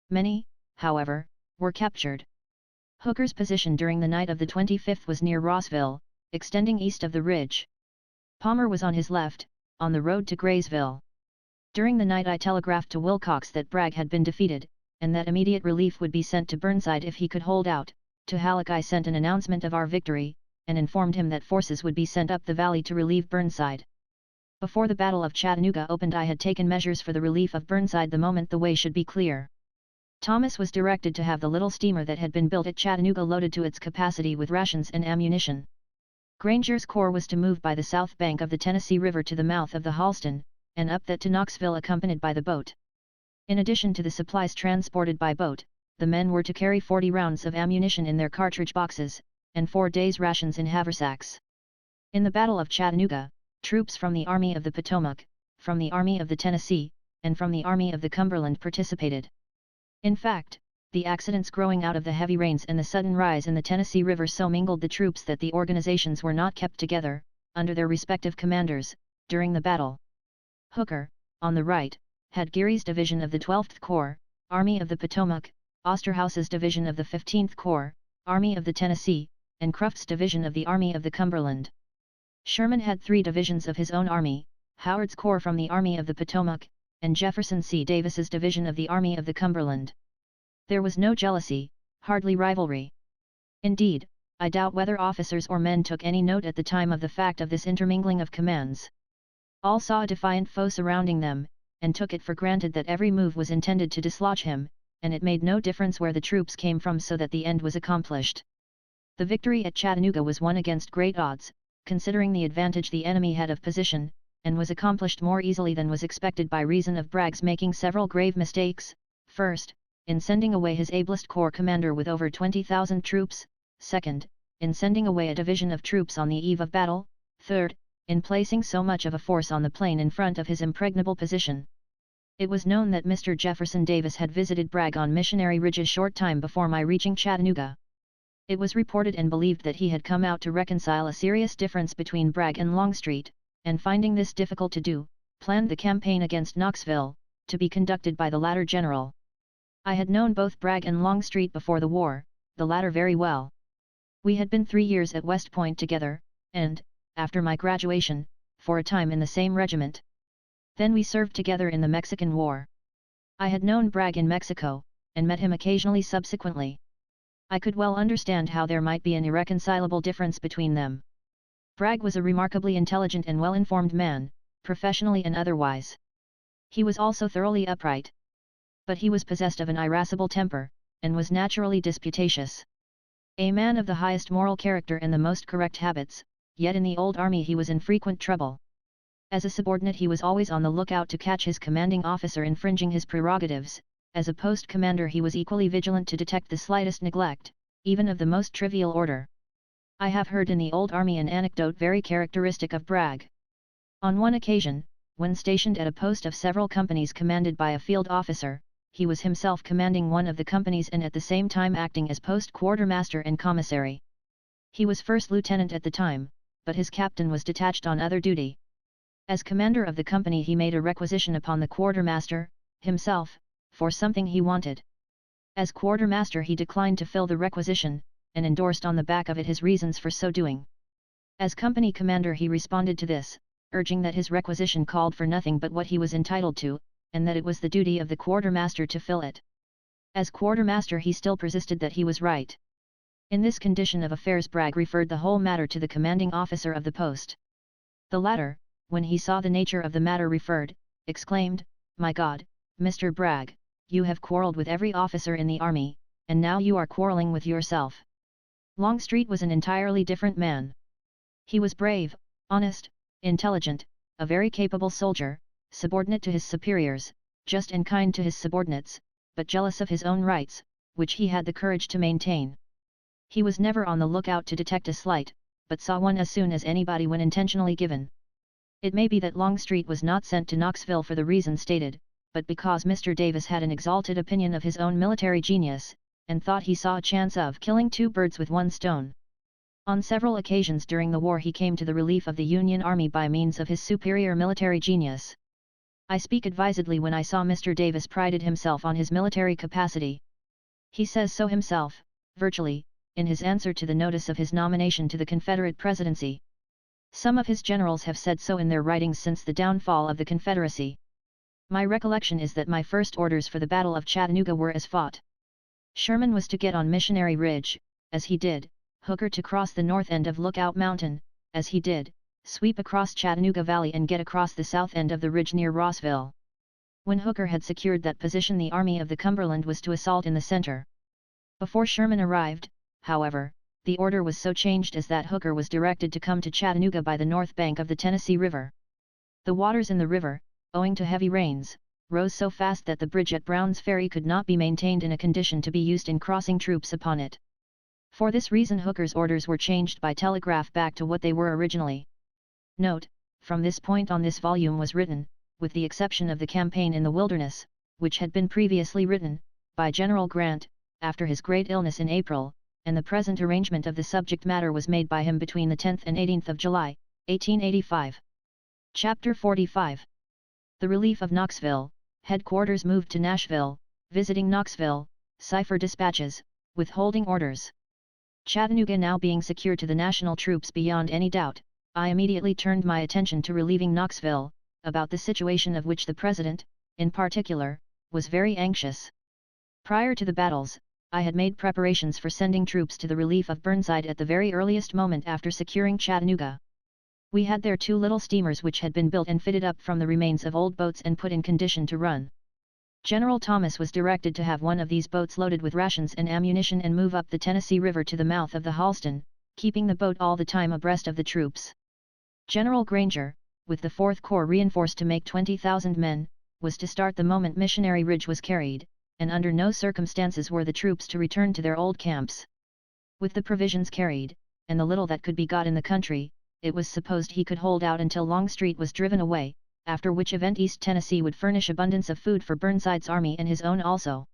Many, however, were captured. Hooker's position during the night of the 25th was near Rossville, extending east of the ridge. Palmer was on his left, on the road to Graysville. During the night I telegraphed to Wilcox that Bragg had been defeated, and that immediate relief would be sent to Burnside if he could hold out. To Halleck I sent an announcement of our victory, and informed him that forces would be sent up the valley to relieve Burnside. Before the Battle of Chattanooga opened I had taken measures for the relief of Burnside the moment the way should be clear. Thomas was directed to have the little steamer that had been built at Chattanooga loaded to its capacity with rations and ammunition. Granger's corps was to move by the south bank of the Tennessee River to the mouth of the Halston, and up that to Knoxville accompanied by the boat. In addition to the supplies transported by boat, the men were to carry 40 rounds of ammunition in their cartridge boxes, and 4 days' rations in haversacks. In the Battle of Chattanooga, troops from the Army of the Potomac, from the Army of the Tennessee, and from the Army of the Cumberland participated. In fact, the accidents growing out of the heavy rains and the sudden rise in the Tennessee River so mingled the troops that the organizations were not kept together, under their respective commanders, during the battle. Hooker, on the right, had Geary's division of the 12th Corps, Army of the Potomac, Osterhaus's division of the 15th Corps, Army of the Tennessee, and Cruft's division of the Army of the Cumberland. Sherman had 3 divisions of his own army, Howard's corps from the Army of the Potomac, and Jefferson C. Davis's division of the Army of the Cumberland. There was no jealousy, hardly rivalry. Indeed, I doubt whether officers or men took any note at the time of the fact of this intermingling of commands. All saw a defiant foe surrounding them, and took it for granted that every move was intended to dislodge him, and it made no difference where the troops came from so that the end was accomplished. The victory at Chattanooga was won against great odds, considering the advantage the enemy had of position, and was accomplished more easily than was expected by reason of Bragg's making several grave mistakes. First, in sending away his ablest corps commander with over 20,000 troops, second, in sending away a division of troops on the eve of battle, third, in placing so much of a force on the plain in front of his impregnable position. It was known that Mr. Jefferson Davis had visited Bragg on Missionary Ridge a short time before my reaching Chattanooga. It was reported and believed that he had come out to reconcile a serious difference between Bragg and Longstreet, and finding this difficult to do, planned the campaign against Knoxville, to be conducted by the latter general. I had known both Bragg and Longstreet before the war, the latter very well. We had been 3 years at West Point together, and, after my graduation, for a time in the same regiment. Then we served together in the Mexican War. I had known Bragg in Mexico, and met him occasionally subsequently. I could well understand how there might be an irreconcilable difference between them. Bragg was a remarkably intelligent and well-informed man, professionally and otherwise. He was also thoroughly upright. But he was possessed of an irascible temper, and was naturally disputatious. A man of the highest moral character and the most correct habits, yet in the old army he was in frequent trouble. As a subordinate he was always on the lookout to catch his commanding officer infringing his prerogatives. As a post commander he was equally vigilant to detect the slightest neglect, even of the most trivial order. I have heard in the old army an anecdote very characteristic of Bragg. On one occasion, when stationed at a post of several companies commanded by a field officer, he was himself commanding one of the companies and at the same time acting as post quartermaster and commissary. He was first lieutenant at the time, but his captain was detached on other duty. As commander of the company he made a requisition upon the quartermaster, himself, for something he wanted. As quartermaster he declined to fill the requisition, and endorsed on the back of it his reasons for so doing. As company commander he responded to this, urging that his requisition called for nothing but what he was entitled to, and that it was the duty of the quartermaster to fill it. As quartermaster he still persisted that he was right. In this condition of affairs Bragg referred the whole matter to the commanding officer of the post. The latter, when he saw the nature of the matter referred, exclaimed, "My God, Mr. Bragg, you have quarrelled with every officer in the army, and now you are quarrelling with yourself." Longstreet was an entirely different man. He was brave, honest, intelligent, a very capable soldier, subordinate to his superiors, just and kind to his subordinates, but jealous of his own rights, which he had the courage to maintain. He was never on the lookout to detect a slight, but saw one as soon as anybody when intentionally given. It may be that Longstreet was not sent to Knoxville for the reason stated, but because Mr. Davis had an exalted opinion of his own military genius, and thought he saw a chance of killing two birds with one stone. On several occasions during the war he came to the relief of the Union Army by means of his superior military genius. I speak advisedly when I saw Mr. Davis prided himself on his military capacity. He says so himself, virtually, in his answer to the notice of his nomination to the Confederate presidency. Some of his generals have said so in their writings since the downfall of the Confederacy. My recollection is that my first orders for the Battle of Chattanooga were as fought. Sherman was to get on Missionary Ridge, as he did, Hooker to cross the north end of Lookout Mountain, as he did, sweep across Chattanooga Valley and get across the south end of the ridge near Rossville. When Hooker had secured that position the Army of the Cumberland was to assault in the center. Before Sherman arrived, however, the order was so changed as that Hooker was directed to come to Chattanooga by the north bank of the Tennessee River. The waters in the river, owing to heavy rains, rose so fast that the bridge at Brown's Ferry could not be maintained in a condition to be used in crossing troops upon it. For this reason Hooker's orders were changed by telegraph back to what they were originally. Note, from this point on this volume was written, with the exception of the campaign in the Wilderness, which had been previously written, by General Grant, after his great illness in April, and the present arrangement of the subject matter was made by him between the 10th and 18th of July, 1885. Chapter 45. The Relief of Knoxville. Headquarters moved to Nashville, visiting Knoxville, cipher dispatches, withholding orders. Chattanooga now being secure to the national troops beyond any doubt, I immediately turned my attention to relieving Knoxville, about the situation of which the President, in particular, was very anxious. Prior to the battles, I had made preparations for sending troops to the relief of Burnside at the very earliest moment after securing Chattanooga. We had there two little steamers which had been built and fitted up from the remains of old boats and put in condition to run. General Thomas was directed to have one of these boats loaded with rations and ammunition and move up the Tennessee River to the mouth of the Halston, keeping the boat all the time abreast of the troops. General Granger, with the 4th Corps reinforced to make 20,000 men, was to start the moment Missionary Ridge was carried, and under no circumstances were the troops to return to their old camps. With the provisions carried, and the little that could be got in the country, it was supposed he could hold out until Longstreet was driven away, after which event East Tennessee would furnish abundance of food for Burnside's army and his own also.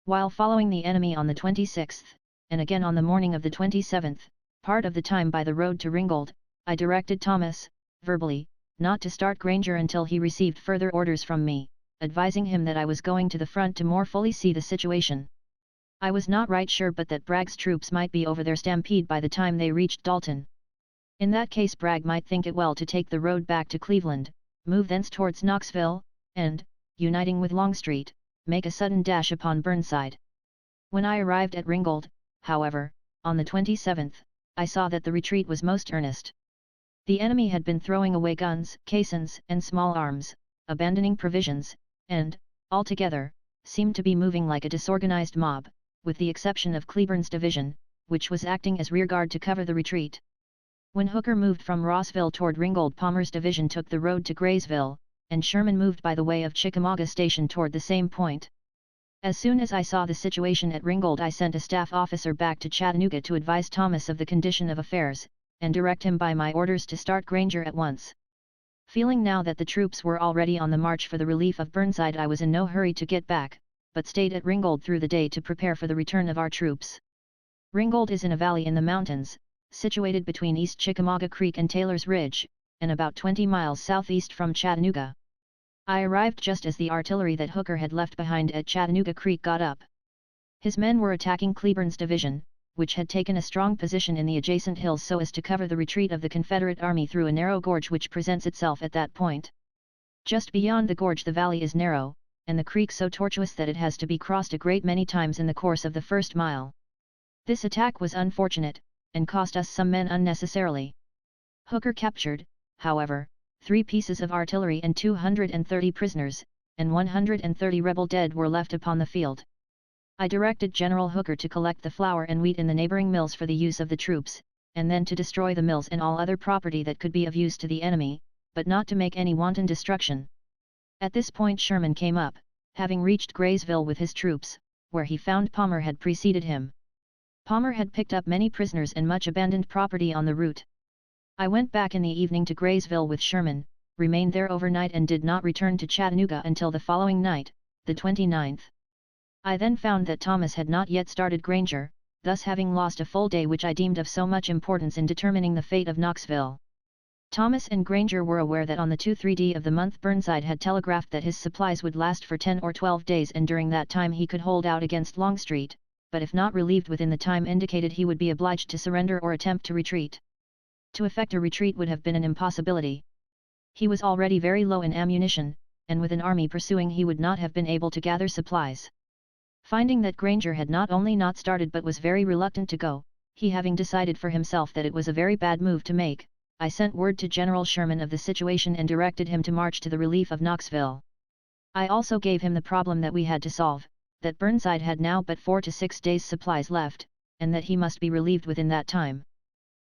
While following the enemy on the 26th, and again on the morning of the 27th, part of the time by the road to Ringgold, I directed Thomas, verbally, not to start Granger until he received further orders from me, advising him that I was going to the front to more fully see the situation. I was not right sure but that Bragg's troops might be over their stampede by the time they reached Dalton. In that case Bragg might think it well to take the road back to Cleveland, move thence towards Knoxville, and, uniting with Longstreet, make a sudden dash upon Burnside. When I arrived at Ringgold, however, on the 27th, I saw that the retreat was most earnest. The enemy had been throwing away guns, caissons, and small arms, abandoning provisions, and, altogether, seemed to be moving like a disorganized mob, with the exception of Cleburne's division, which was acting as rearguard to cover the retreat. When Hooker moved from Rossville toward Ringgold, Palmer's division took the road to Graysville, and Sherman moved by the way of Chickamauga Station toward the same point. As soon as I saw the situation at Ringgold I sent a staff officer back to Chattanooga to advise Thomas of the condition of affairs, and direct him by my orders to start Granger at once. Feeling now that the troops were already on the march for the relief of Burnside I was in no hurry to get back, but stayed at Ringgold through the day to prepare for the return of our troops. Ringgold is in a valley in the mountains, situated between East Chickamauga Creek and Taylor's Ridge, and about 20 miles southeast from Chattanooga. I arrived just as the artillery that Hooker had left behind at Chattanooga Creek got up. His men were attacking Cleburne's division, which had taken a strong position in the adjacent hills so as to cover the retreat of the Confederate army through a narrow gorge which presents itself at that point. Just beyond the gorge the valley is narrow, and the creek so tortuous that it has to be crossed a great many times in the course of the first mile. This attack was unfortunate, and cost us some men unnecessarily. Hooker captured, however, 3 pieces of artillery and 230 prisoners, and 130 rebel dead were left upon the field. I directed General Hooker to collect the flour and wheat in the neighboring mills for the use of the troops, and then to destroy the mills and all other property that could be of use to the enemy, but not to make any wanton destruction. At this point Sherman came up, having reached Graysville with his troops, where he found Palmer had preceded him. Palmer had picked up many prisoners and much abandoned property on the route. I went back in the evening to Graysville with Sherman, remained there overnight and did not return to Chattanooga until the following night, the 29th. I then found that Thomas had not yet started Granger, thus having lost a full day which I deemed of so much importance in determining the fate of Knoxville. Thomas and Granger were aware that on the 2-3d of the month Burnside had telegraphed that his supplies would last for 10 or 12 days and during that time he could hold out against Longstreet, but if not relieved within the time indicated he would be obliged to surrender or attempt to retreat. To effect a retreat would have been an impossibility. He was already very low in ammunition, and with an army pursuing he would not have been able to gather supplies. Finding that Granger had not only not started but was very reluctant to go, he having decided for himself that it was a very bad move to make, I sent word to General Sherman of the situation and directed him to march to the relief of Knoxville. I also gave him the problem that we had to solve, that Burnside had now but 4 to 6 days' supplies left, and that he must be relieved within that time.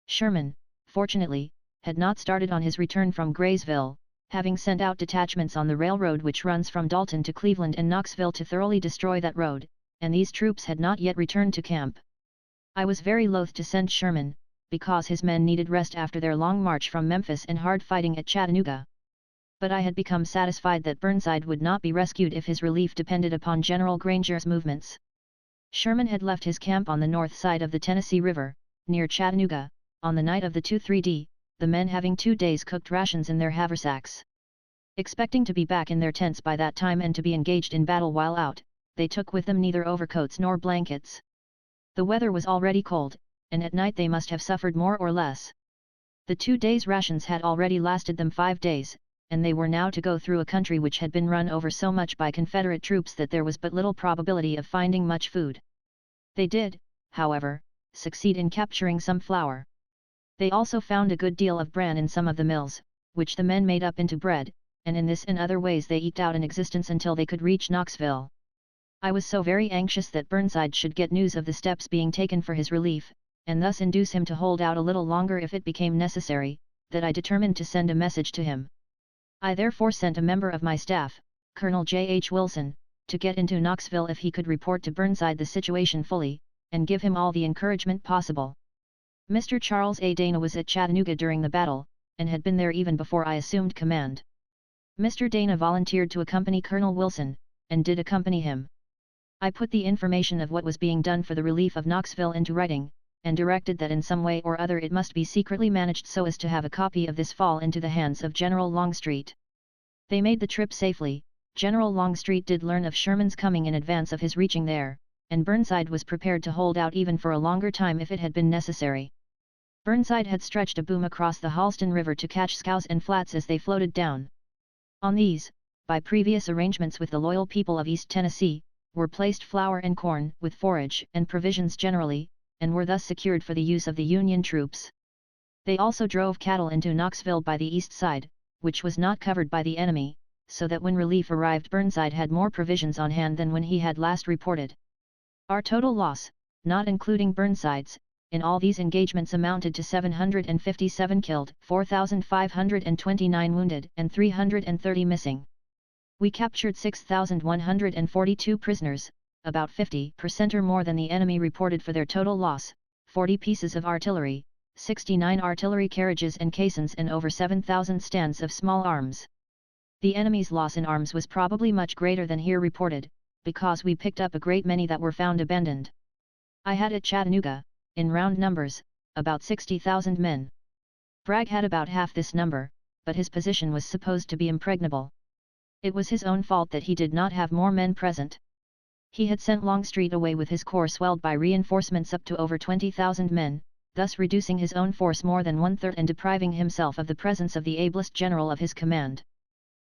Sherman, fortunately, had not started on his return from Graysville, having sent out detachments on the railroad which runs from Dalton to Cleveland and Knoxville to thoroughly destroy that road, and these troops had not yet returned to camp. I was very loath to send Sherman, because his men needed rest after their long march from Memphis and hard fighting at Chattanooga. But I had become satisfied that Burnside would not be rescued if his relief depended upon General Granger's movements. Sherman had left his camp on the north side of the Tennessee River, near Chattanooga, on the night of the 2-3d, the men having 2 days' cooked rations in their haversacks. Expecting to be back in their tents by that time and to be engaged in battle while out, they took with them neither overcoats nor blankets. The weather was already cold, and at night they must have suffered more or less. The 2 days' rations had already lasted them 5 days, and they were now to go through a country which had been run over so much by Confederate troops that there was but little probability of finding much food. They did, however, succeed in capturing some flour. They also found a good deal of bran in some of the mills, which the men made up into bread, and in this and other ways they eked out an existence until they could reach Knoxville. I was so very anxious that Burnside should get news of the steps being taken for his relief, and thus induce him to hold out a little longer if it became necessary, that I determined to send a message to him. I therefore sent a member of my staff, Colonel J. H. Wilson, to get into Knoxville if he could report to Burnside the situation fully, and give him all the encouragement possible. Mr. Charles A. Dana was at Chattanooga during the battle, and had been there even before I assumed command. Mr. Dana volunteered to accompany Colonel Wilson, and did accompany him. I put the information of what was being done for the relief of Knoxville into writing, and directed that in some way or other it must be secretly managed so as to have a copy of this fall into the hands of General Longstreet. They made the trip safely. General Longstreet did learn of Sherman's coming in advance of his reaching there, and Burnside was prepared to hold out even for a longer time if it had been necessary. Burnside had stretched a boom across the Halston River to catch scows and flats as they floated down. On these, by previous arrangements with the loyal people of East Tennessee, were placed flour and corn, with forage and provisions generally, and were thus secured for the use of the Union troops. They also drove cattle into Knoxville by the east side, which was not covered by the enemy, so that when relief arrived Burnside had more provisions on hand than when he had last reported. Our total loss, not including Burnside's, in all these engagements amounted to 757 killed, 4,529 wounded, and 330 missing. We captured 6,142 prisoners, about 50% or more than the enemy reported for their total loss, 40 pieces of artillery, 69 artillery carriages and caissons and over 7,000 stands of small arms. The enemy's loss in arms was probably much greater than here reported, because we picked up a great many that were found abandoned. I had at Chattanooga, in round numbers, about 60,000 men. Bragg had about half this number, but his position was supposed to be impregnable. It was his own fault that he did not have more men present. He had sent Longstreet away with his corps swelled by reinforcements up to over 20,000 men, thus reducing his own force more than one-third and depriving himself of the presence of the ablest general of his command.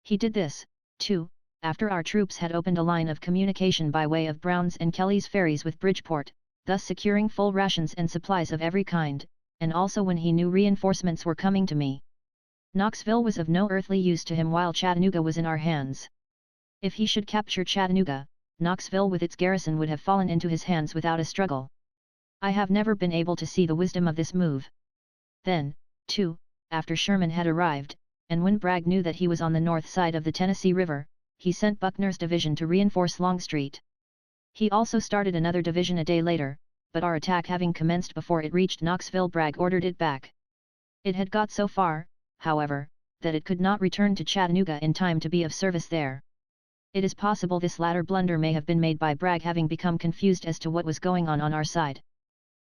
He did this, too, after our troops had opened a line of communication by way of Brown's and Kelly's ferries with Bridgeport, thus securing full rations and supplies of every kind, and also when he knew reinforcements were coming to me. Knoxville was of no earthly use to him while Chattanooga was in our hands. If he should capture Chattanooga, Knoxville with its garrison would have fallen into his hands without a struggle. I have never been able to see the wisdom of this move. Then, too, after Sherman had arrived, and when Bragg knew that he was on the north side of the Tennessee River, he sent Buckner's division to reinforce Longstreet. He also started another division a day later, but our attack having commenced before it reached Knoxville, Bragg ordered it back. It had got so far, however, that it could not return to Chattanooga in time to be of service there. It is possible this latter blunder may have been made by Bragg having become confused as to what was going on our side.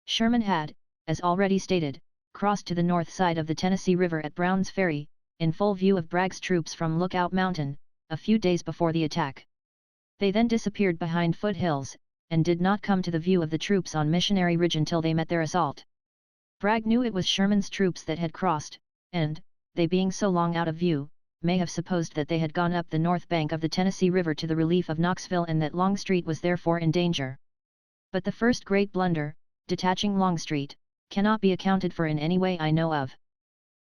Sherman had, as already stated, crossed to the north side of the Tennessee River at Brown's Ferry, in full view of Bragg's troops from Lookout Mountain, a few days before the attack. They then disappeared behind foothills, and did not come to the view of the troops on Missionary Ridge until they met their assault. Bragg knew it was Sherman's troops that had crossed, and, they being so long out of view, may have supposed that they had gone up the north bank of the Tennessee River to the relief of Knoxville and that Longstreet was therefore in danger. But the first great blunder, detaching Longstreet, cannot be accounted for in any way I know of.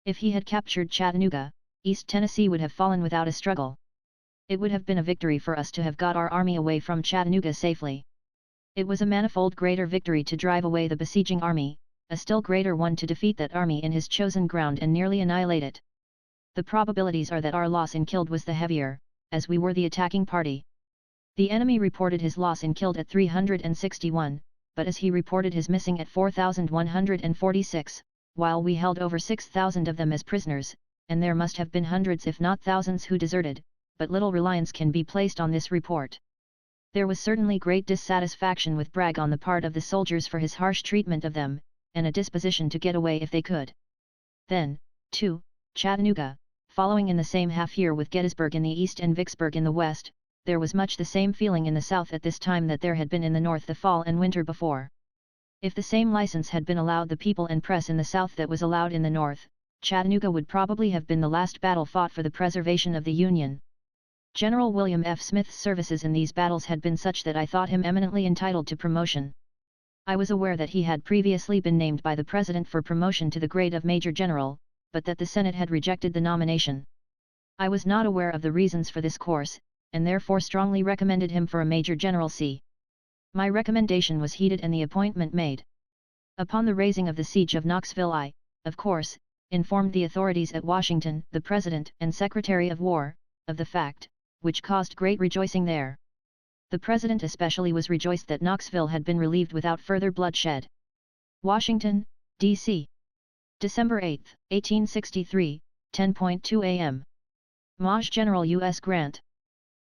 If he had captured Chattanooga, East Tennessee would have fallen without a struggle. It would have been a victory for us to have got our army away from Chattanooga safely. It was a manifold greater victory to drive away the besieging army, a still greater one to defeat that army in his chosen ground and nearly annihilate it. The probabilities are that our loss in killed was the heavier, as we were the attacking party. The enemy reported his loss in killed at 361, but as he reported his missing at 4,146, while we held over 6,000 of them as prisoners, and there must have been hundreds if not thousands who deserted, but little reliance can be placed on this report. There was certainly great dissatisfaction with Bragg on the part of the soldiers for his harsh treatment of them, and a disposition to get away if they could. Then, too, Chattanooga, following in the same half-year with Gettysburg in the east and Vicksburg in the west, there was much the same feeling in the south at this time that there had been in the north the fall and winter before. If the same license had been allowed the people and press in the south that was allowed in the north, Chattanooga would probably have been the last battle fought for the preservation of the Union. General William F. Smith's services in these battles had been such that I thought him eminently entitled to promotion. I was aware that he had previously been named by the President for promotion to the grade of Major General, but that the Senate had rejected the nomination. I was not aware of the reasons for this course, and therefore strongly recommended him for a Major Generalcy. My recommendation was heeded and the appointment made. Upon the raising of the siege of Knoxville I, of course, informed the authorities at Washington, the President and Secretary of War, of the fact, which caused great rejoicing there. The President especially was rejoiced that Knoxville had been relieved without further bloodshed. Washington, D.C. December 8, 1863, 10:2 a.m. Maj. General U.S. Grant.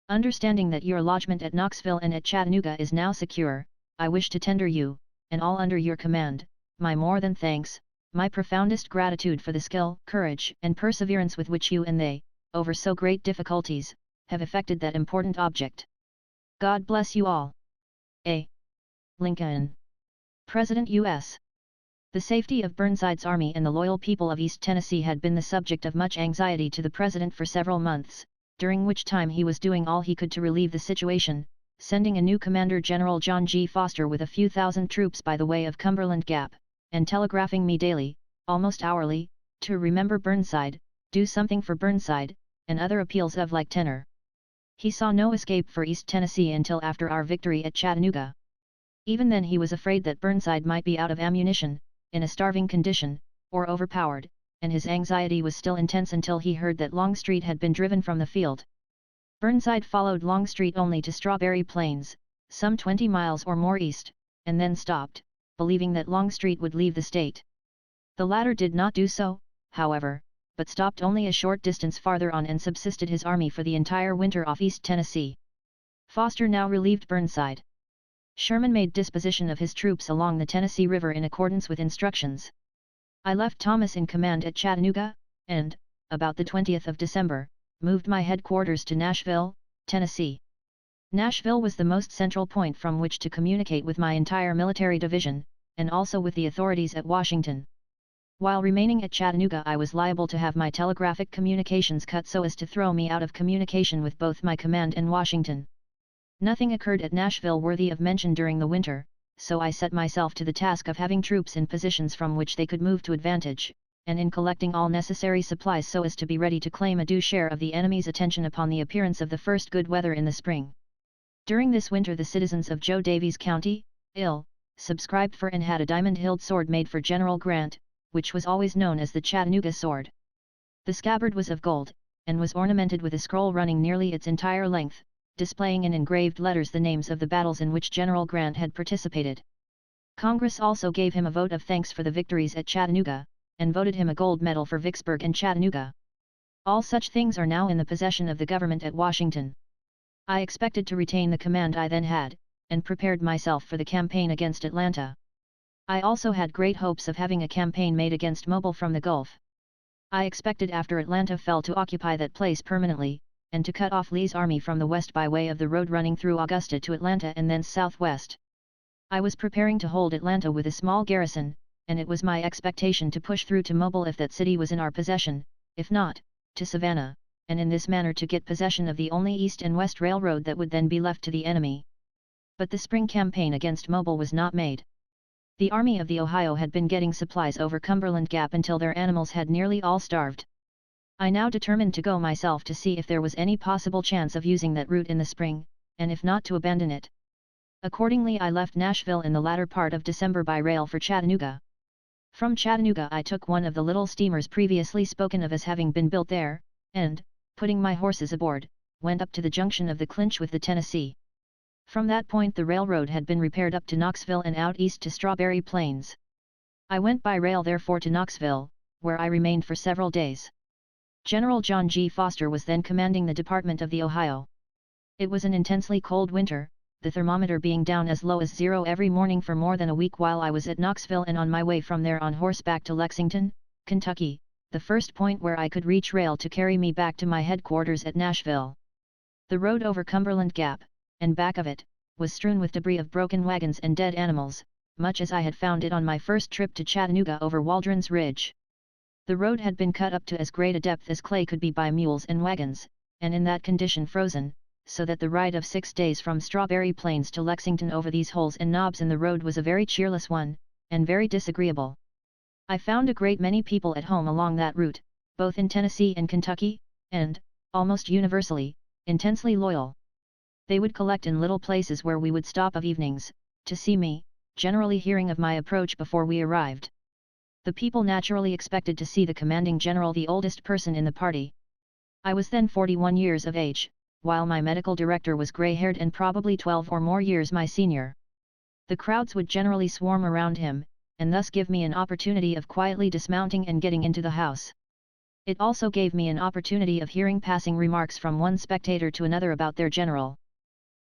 Understanding that your lodgment at Knoxville and at Chattanooga is now secure, I wish to tender you, and all under your command, my more than thanks, my profoundest gratitude for the skill, courage, and perseverance with which you and they, over so great difficulties, have effected that important object. God bless you all. A. Lincoln. President U.S. The safety of Burnside's army and the loyal people of East Tennessee had been the subject of much anxiety to the President for several months, during which time he was doing all he could to relieve the situation, sending a new Commander General John G. Foster with a few thousand troops by the way of Cumberland Gap, and telegraphing me daily, almost hourly, to remember Burnside, do something for Burnside, and other appeals of like tenor. He saw no escape for East Tennessee until after our victory at Chattanooga. Even then he was afraid that Burnside might be out of ammunition, in a starving condition, or overpowered, and his anxiety was still intense until he heard that Longstreet had been driven from the field. Burnside followed Longstreet only to Strawberry Plains, some 20 miles or more east, and then stopped, believing that Longstreet would leave the state. The latter did not do so, however, but stopped only a short distance farther on and subsisted his army for the entire winter off East Tennessee. Foster now relieved Burnside. Sherman made disposition of his troops along the Tennessee River in accordance with instructions. I left Thomas in command at Chattanooga, and, about the 20th of December, moved my headquarters to Nashville, Tennessee. Nashville was the most central point from which to communicate with my entire military division, and also with the authorities at Washington. While remaining at Chattanooga I was liable to have my telegraphic communications cut so as to throw me out of communication with both my command and Washington. Nothing occurred at Nashville worthy of mention during the winter, so I set myself to the task of having troops in positions from which they could move to advantage, and in collecting all necessary supplies so as to be ready to claim a due share of the enemy's attention upon the appearance of the first good weather in the spring. During this winter the citizens of Joe Daviess County, Ill., subscribed for and had a diamond-hilted sword made for General Grant, which was always known as the Chattanooga sword. The scabbard was of gold, and was ornamented with a scroll running nearly its entire length, displaying in engraved letters the names of the battles in which General Grant had participated. Congress also gave him a vote of thanks for the victories at Chattanooga, and voted him a gold medal for Vicksburg and Chattanooga. All such things are now in the possession of the government at Washington. I expected to retain the command I then had, and prepared myself for the campaign against Atlanta. I also had great hopes of having a campaign made against Mobile from the Gulf. I expected after Atlanta fell to occupy that place permanently, and to cut off Lee's army from the west by way of the road running through Augusta to Atlanta and thence southwest. I was preparing to hold Atlanta with a small garrison, and it was my expectation to push through to Mobile if that city was in our possession, if not, to Savannah, and in this manner to get possession of the only east and west railroad that would then be left to the enemy. But the spring campaign against Mobile was not made. The Army of the Ohio had been getting supplies over Cumberland Gap until their animals had nearly all starved. I now determined to go myself to see if there was any possible chance of using that route in the spring, and if not to abandon it. Accordingly I left Nashville in the latter part of December by rail for Chattanooga. From Chattanooga I took one of the little steamers previously spoken of as having been built there, and, putting my horses aboard, went up to the junction of the Clinch with the Tennessee. From that point the railroad had been repaired up to Knoxville and out east to Strawberry Plains. I went by rail therefore to Knoxville, where I remained for several days. General John G. Foster was then commanding the Department of the Ohio. It was an intensely cold winter, the thermometer being down as low as 0 every morning for more than a week while I was at Knoxville and on my way from there on horseback to Lexington, Kentucky, the first point where I could reach rail to carry me back to my headquarters at Nashville. The road over Cumberland Gap, and back of it, was strewn with debris of broken wagons and dead animals, much as I had found it on my first trip to Chattanooga over Waldron's Ridge. The road had been cut up to as great a depth as clay could be by mules and wagons, and in that condition frozen, so that the ride of 6 days from Strawberry Plains to Lexington over these holes and knobs in the road was a very cheerless one, and very disagreeable. I found a great many people at home along that route, both in Tennessee and Kentucky, and, almost universally, intensely loyal. They would collect in little places where we would stop of evenings, to see me, generally hearing of my approach before we arrived. The people naturally expected to see the commanding general, the oldest person in the party. I was then 41 years of age, while my medical director was gray-haired and probably 12 or more years my senior. The crowds would generally swarm around him, and thus give me an opportunity of quietly dismounting and getting into the house. It also gave me an opportunity of hearing passing remarks from one spectator to another about their general.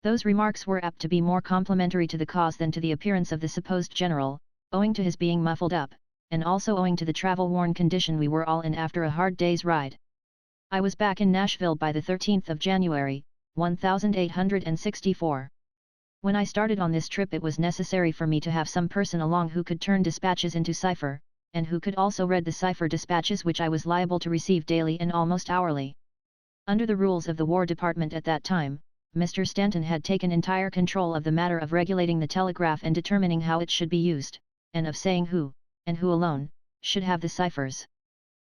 Those remarks were apt to be more complimentary to the cause than to the appearance of the supposed general, owing to his being muffled up, and also owing to the travel-worn condition we were all in after a hard day's ride. I was back in Nashville by the 13th of January, 1864. When I started on this trip it was necessary for me to have some person along who could turn dispatches into cipher, and who could also read the cipher dispatches which I was liable to receive daily and almost hourly. Under the rules of the War Department at that time, Mr. Stanton had taken entire control of the matter of regulating the telegraph and determining how it should be used, and of saying who, and who alone, should have the ciphers.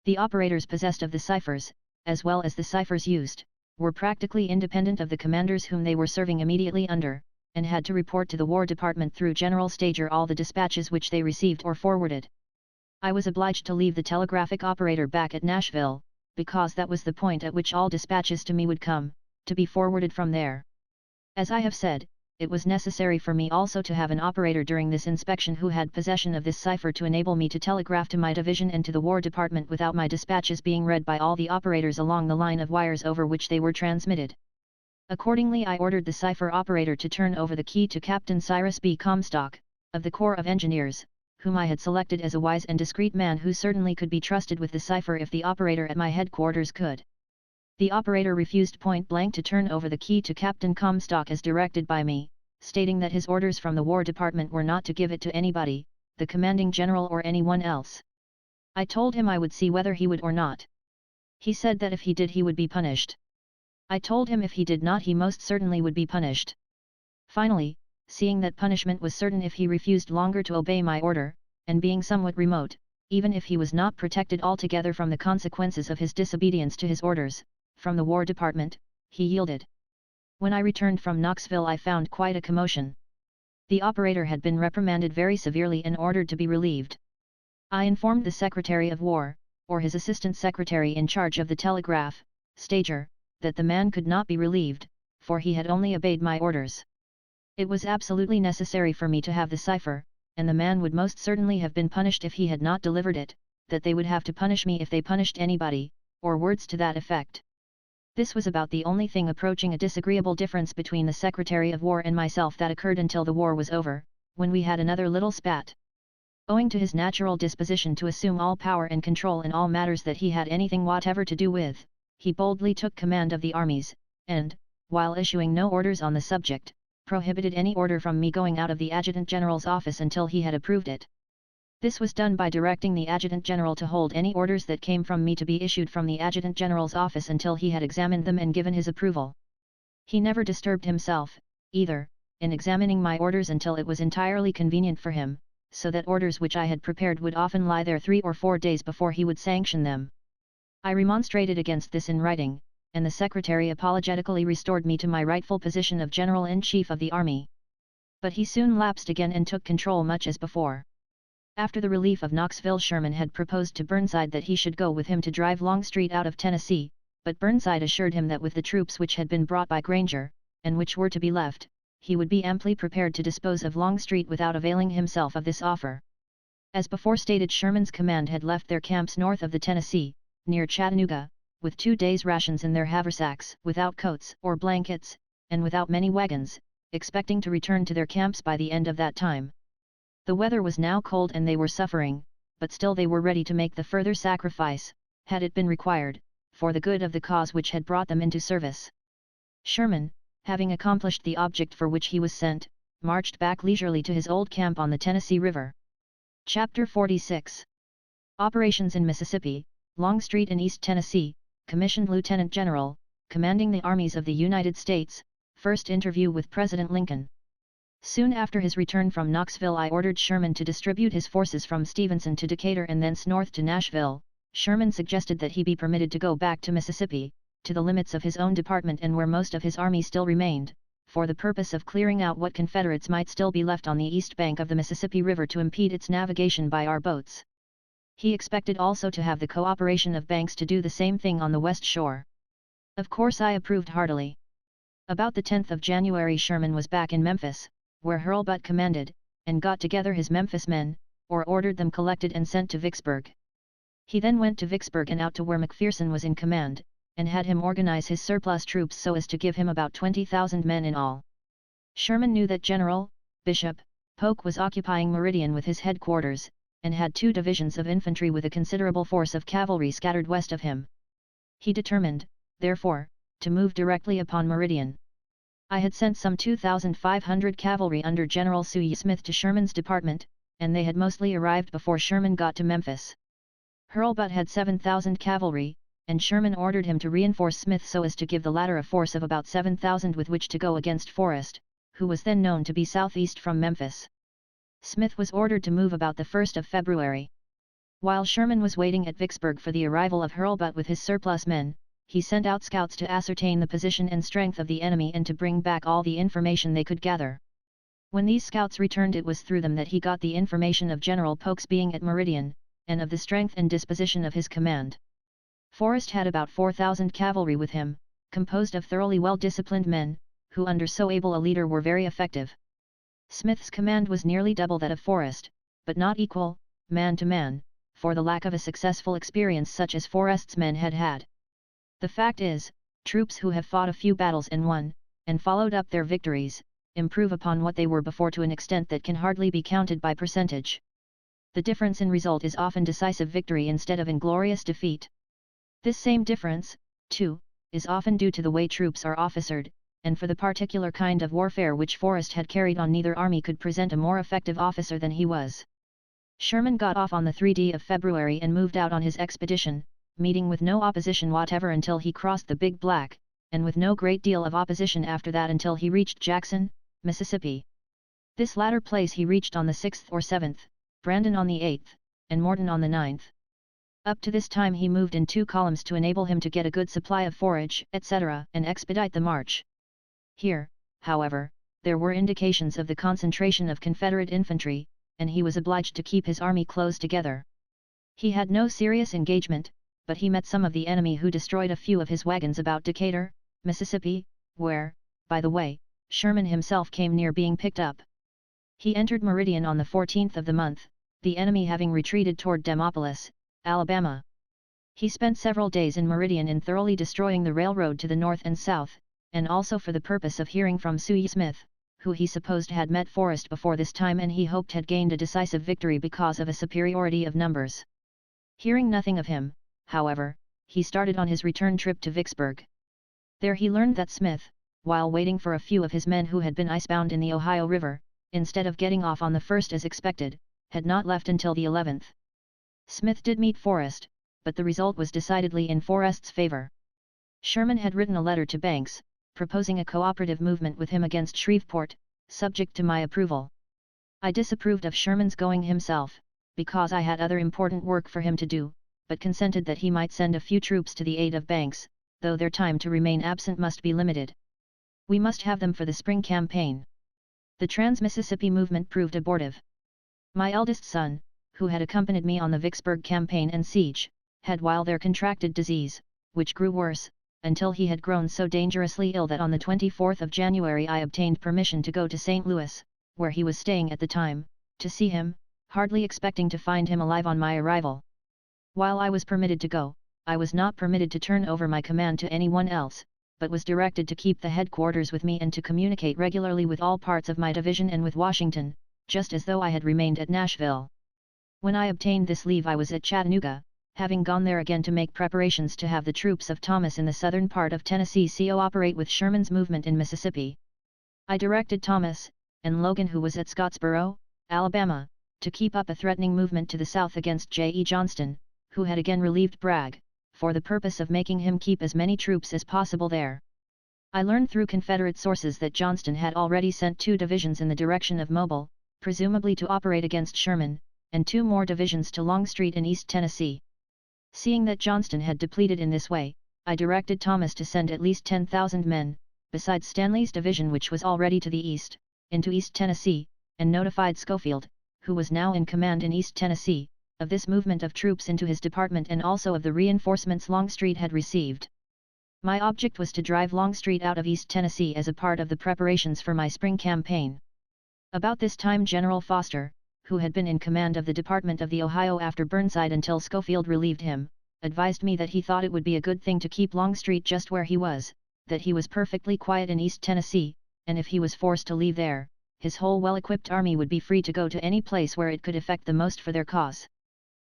The operators possessed of the ciphers, as well as the ciphers used, were practically independent of the commanders whom they were serving immediately under, and had to report to the War Department through General Stager all the dispatches which they received or forwarded. I was obliged to leave the telegraphic operator back at Nashville, because that was the point at which all dispatches to me would come, to be forwarded from there. As I have said, it was necessary for me also to have an operator during this inspection who had possession of this cipher to enable me to telegraph to my division and to the War Department without my dispatches being read by all the operators along the line of wires over which they were transmitted. Accordingly I ordered the cipher operator to turn over the key to Captain Cyrus B. Comstock, of the Corps of Engineers, whom I had selected as a wise and discreet man who certainly could be trusted with the cipher if the operator at my headquarters could. The operator refused point-blank to turn over the key to Captain Comstock as directed by me, stating that his orders from the War Department were not to give it to anybody, the commanding general or anyone else. I told him I would see whether he would or not. He said that if he did he would be punished. I told him if he did not he most certainly would be punished. Finally, seeing that punishment was certain if he refused longer to obey my order, and being somewhat remote, even if he was not protected altogether from the consequences of his disobedience to his orders, from the War Department, he yielded. When I returned from Knoxville I found quite a commotion. The operator had been reprimanded very severely and ordered to be relieved. I informed the Secretary of War, or his assistant secretary in charge of the telegraph, stager, that the man could not be relieved, for he had only obeyed my orders. It was absolutely necessary for me to have the cipher, and the man would most certainly have been punished if he had not delivered it, that they would have to punish me if they punished anybody, or words to that effect. This was about the only thing approaching a disagreeable difference between the Secretary of War and myself that occurred until the war was over, when we had another little spat. Owing to his natural disposition to assume all power and control in all matters that he had anything whatever to do with, he boldly took command of the armies, and, while issuing no orders on the subject, prohibited any order from me going out of the Adjutant General's office until he had approved it. This was done by directing the Adjutant General to hold any orders that came from me to be issued from the Adjutant General's office until he had examined them and given his approval. He never disturbed himself, either, in examining my orders until it was entirely convenient for him, so that orders which I had prepared would often lie there 3 or 4 days before he would sanction them. I remonstrated against this in writing, and the Secretary apologetically restored me to my rightful position of General-in-Chief of the Army. But he soon lapsed again and took control much as before. After the relief of Knoxville, Sherman had proposed to Burnside that he should go with him to drive Longstreet out of Tennessee, but Burnside assured him that with the troops which had been brought by Granger, and which were to be left, he would be amply prepared to dispose of Longstreet without availing himself of this offer. As before stated, Sherman's command had left their camps north of the Tennessee, near Chattanooga, with 2 days' rations in their haversacks, without coats or blankets, and without many wagons, expecting to return to their camps by the end of that time. The weather was now cold and they were suffering, but still they were ready to make the further sacrifice, had it been required, for the good of the cause which had brought them into service. Sherman, having accomplished the object for which he was sent, marched back leisurely to his old camp on the Tennessee River. Chapter 46. Operations in Mississippi. Longstreet in East Tennessee, commissioned Lieutenant General, commanding the armies of the United States, first interview with President Lincoln. Soon after his return from Knoxville I ordered Sherman to distribute his forces from Stevenson to Decatur and thence north to Nashville. Sherman suggested that he be permitted to go back to Mississippi, to the limits of his own department and where most of his army still remained, for the purpose of clearing out what Confederates might still be left on the east bank of the Mississippi River to impede its navigation by our boats. He expected also to have the cooperation of Banks to do the same thing on the west shore. Of course I approved heartily. About the 10th of January Sherman was back in Memphis, where Hurlbut commanded, and got together his Memphis men, or ordered them collected and sent to Vicksburg. He then went to Vicksburg and out to where McPherson was in command, and had him organize his surplus troops so as to give him about 20,000 men in all. Sherman knew that General Bishop Polk was occupying Meridian with his headquarters, and had 2 divisions of infantry with a considerable force of cavalry scattered west of him. He determined, therefore, to move directly upon Meridian. I had sent some 2,500 cavalry under General Sue Smith to Sherman's department, and they had mostly arrived before Sherman got to Memphis. Hurlbut had 7,000 cavalry, and Sherman ordered him to reinforce Smith so as to give the latter a force of about 7,000 with which to go against Forrest, who was then known to be southeast from Memphis. Smith was ordered to move about the 1st of February. While Sherman was waiting at Vicksburg for the arrival of Hurlbut with his surplus men, he sent out scouts to ascertain the position and strength of the enemy and to bring back all the information they could gather. When these scouts returned it was through them that he got the information of General Polk's being at Meridian, and of the strength and disposition of his command. Forrest had about 4,000 cavalry with him, composed of thoroughly well-disciplined men, who under so able a leader were very effective. Smith's command was nearly double that of Forrest, but not equal, man to man, for the lack of a successful experience such as Forrest's men had had. The fact is, troops who have fought a few battles and won, and followed up their victories, improve upon what they were before to an extent that can hardly be counted by percentage. The difference in result is often decisive victory instead of inglorious defeat. This same difference, too, is often due to the way troops are officered, and for the particular kind of warfare which Forrest had carried on neither army could present a more effective officer than he was. Sherman got off on the 3rd of February and moved out on his expedition, meeting with no opposition whatever until he crossed the Big Black, and with no great deal of opposition after that until he reached Jackson, Mississippi. This latter place he reached on the 6th or 7th, Brandon on the 8th, and Morton on the 9th. Up to this time he moved in 2 columns to enable him to get a good supply of forage, etc., and expedite the march. Here, however, there were indications of the concentration of Confederate infantry, and he was obliged to keep his army close together. He had no serious engagement, but he met some of the enemy who destroyed a few of his wagons about Decatur, Mississippi, where, by the way, Sherman himself came near being picked up. He entered Meridian on the 14th of the month, the enemy having retreated toward Demopolis, Alabama. He spent several days in Meridian in thoroughly destroying the railroad to the north and south, and also for the purpose of hearing from Sooy Smith, who he supposed had met Forrest before this time and he hoped had gained a decisive victory because of a superiority of numbers. Hearing nothing of him, however, he started on his return trip to Vicksburg. There he learned that Smith, while waiting for a few of his men who had been icebound in the Ohio River, instead of getting off on the 1st as expected, had not left until the 11th. Smith did meet Forrest, but the result was decidedly in Forrest's favor. Sherman had written a letter to Banks, proposing a cooperative movement with him against Shreveport, subject to my approval. I disapproved of Sherman's going himself, because I had other important work for him to do, but consented that he might send a few troops to the aid of Banks, though their time to remain absent must be limited. We must have them for the spring campaign. The Trans-Mississippi movement proved abortive. My eldest son, who had accompanied me on the Vicksburg campaign and siege, had while there contracted disease, which grew worse, until he had grown so dangerously ill that on the 24th of January I obtained permission to go to St. Louis, where he was staying at the time, to see him, hardly expecting to find him alive on my arrival. While I was permitted to go, I was not permitted to turn over my command to anyone else, but was directed to keep the headquarters with me and to communicate regularly with all parts of my division and with Washington, just as though I had remained at Nashville. When I obtained this leave I was at Chattanooga, having gone there again to make preparations to have the troops of Thomas in the southern part of Tennessee cooperate with Sherman's movement in Mississippi. I directed Thomas, and Logan who was at Scottsboro, Alabama, to keep up a threatening movement to the south against J.E. Johnston, who had again relieved Bragg, for the purpose of making him keep as many troops as possible there. I learned through Confederate sources that Johnston had already sent 2 divisions in the direction of Mobile, presumably to operate against Sherman, and 2 more divisions to Longstreet in East Tennessee. Seeing that Johnston had depleted in this way, I directed Thomas to send at least 10,000 men, besides Stanley's division which was already to the east, into East Tennessee, and notified Schofield, who was now in command in East Tennessee, of this movement of troops into his department and also of the reinforcements Longstreet had received. My object was to drive Longstreet out of East Tennessee as a part of the preparations for my spring campaign. About this time General Foster, who had been in command of the Department of the Ohio after Burnside until Schofield relieved him, advised me that he thought it would be a good thing to keep Longstreet just where he was, that he was perfectly quiet in East Tennessee, and if he was forced to leave there, his whole well-equipped army would be free to go to any place where it could effect the most for their cause.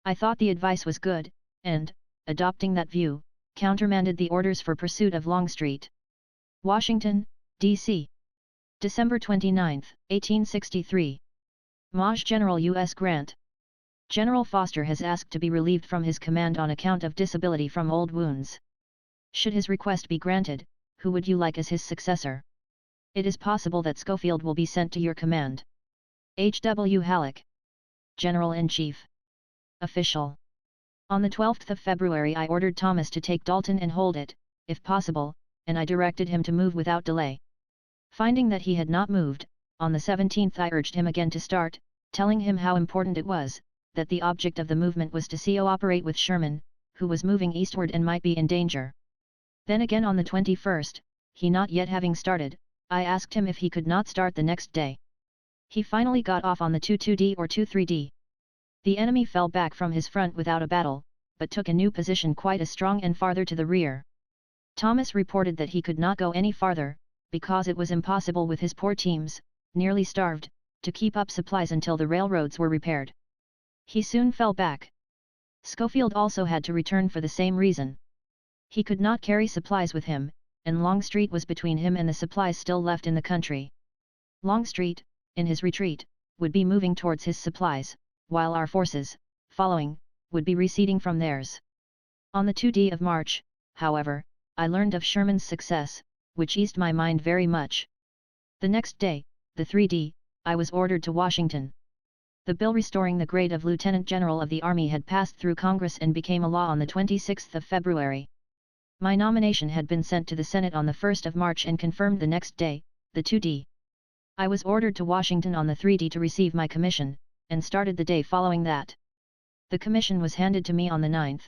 I thought the advice was good, and, adopting that view, countermanded the orders for pursuit of Longstreet. Washington, D.C. December 29, 1863. Maj. General U.S. Grant. General Foster has asked to be relieved from his command on account of disability from old wounds. Should his request be granted, who would you like as his successor? It is possible that Schofield will be sent to your command. H. W. Halleck, General-in-Chief. Official. On the 12th of February I ordered Thomas to take Dalton and hold it, if possible, and I directed him to move without delay. Finding that he had not moved, on the 17th I urged him again to start, telling him how important it was, that the object of the movement was to cooperate with Sherman, who was moving eastward and might be in danger. Then again on the 21st, he not yet having started, I asked him if he could not start the next day. He finally got off on the 22D or 23D. The enemy fell back from his front without a battle, but took a new position quite as strong and farther to the rear. Thomas reported that he could not go any farther, because it was impossible with his poor teams, nearly starved, to keep up supplies until the railroads were repaired. He soon fell back. Schofield also had to return for the same reason. He could not carry supplies with him, and Longstreet was between him and the supplies still left in the country. Longstreet, in his retreat, would be moving towards his supplies, while our forces, following, would be receding from theirs. On the 2d of March, however, I learned of Sherman's success, which eased my mind very much. The next day, the 3d, I was ordered to Washington. The bill restoring the grade of Lieutenant General of the Army had passed through Congress and became a law on the 26th of February. My nomination had been sent to the Senate on the 1st of March and confirmed the next day, the 2d. I was ordered to Washington on the 3d to receive my commission, and started the day following that. The commission was handed to me on the 9th.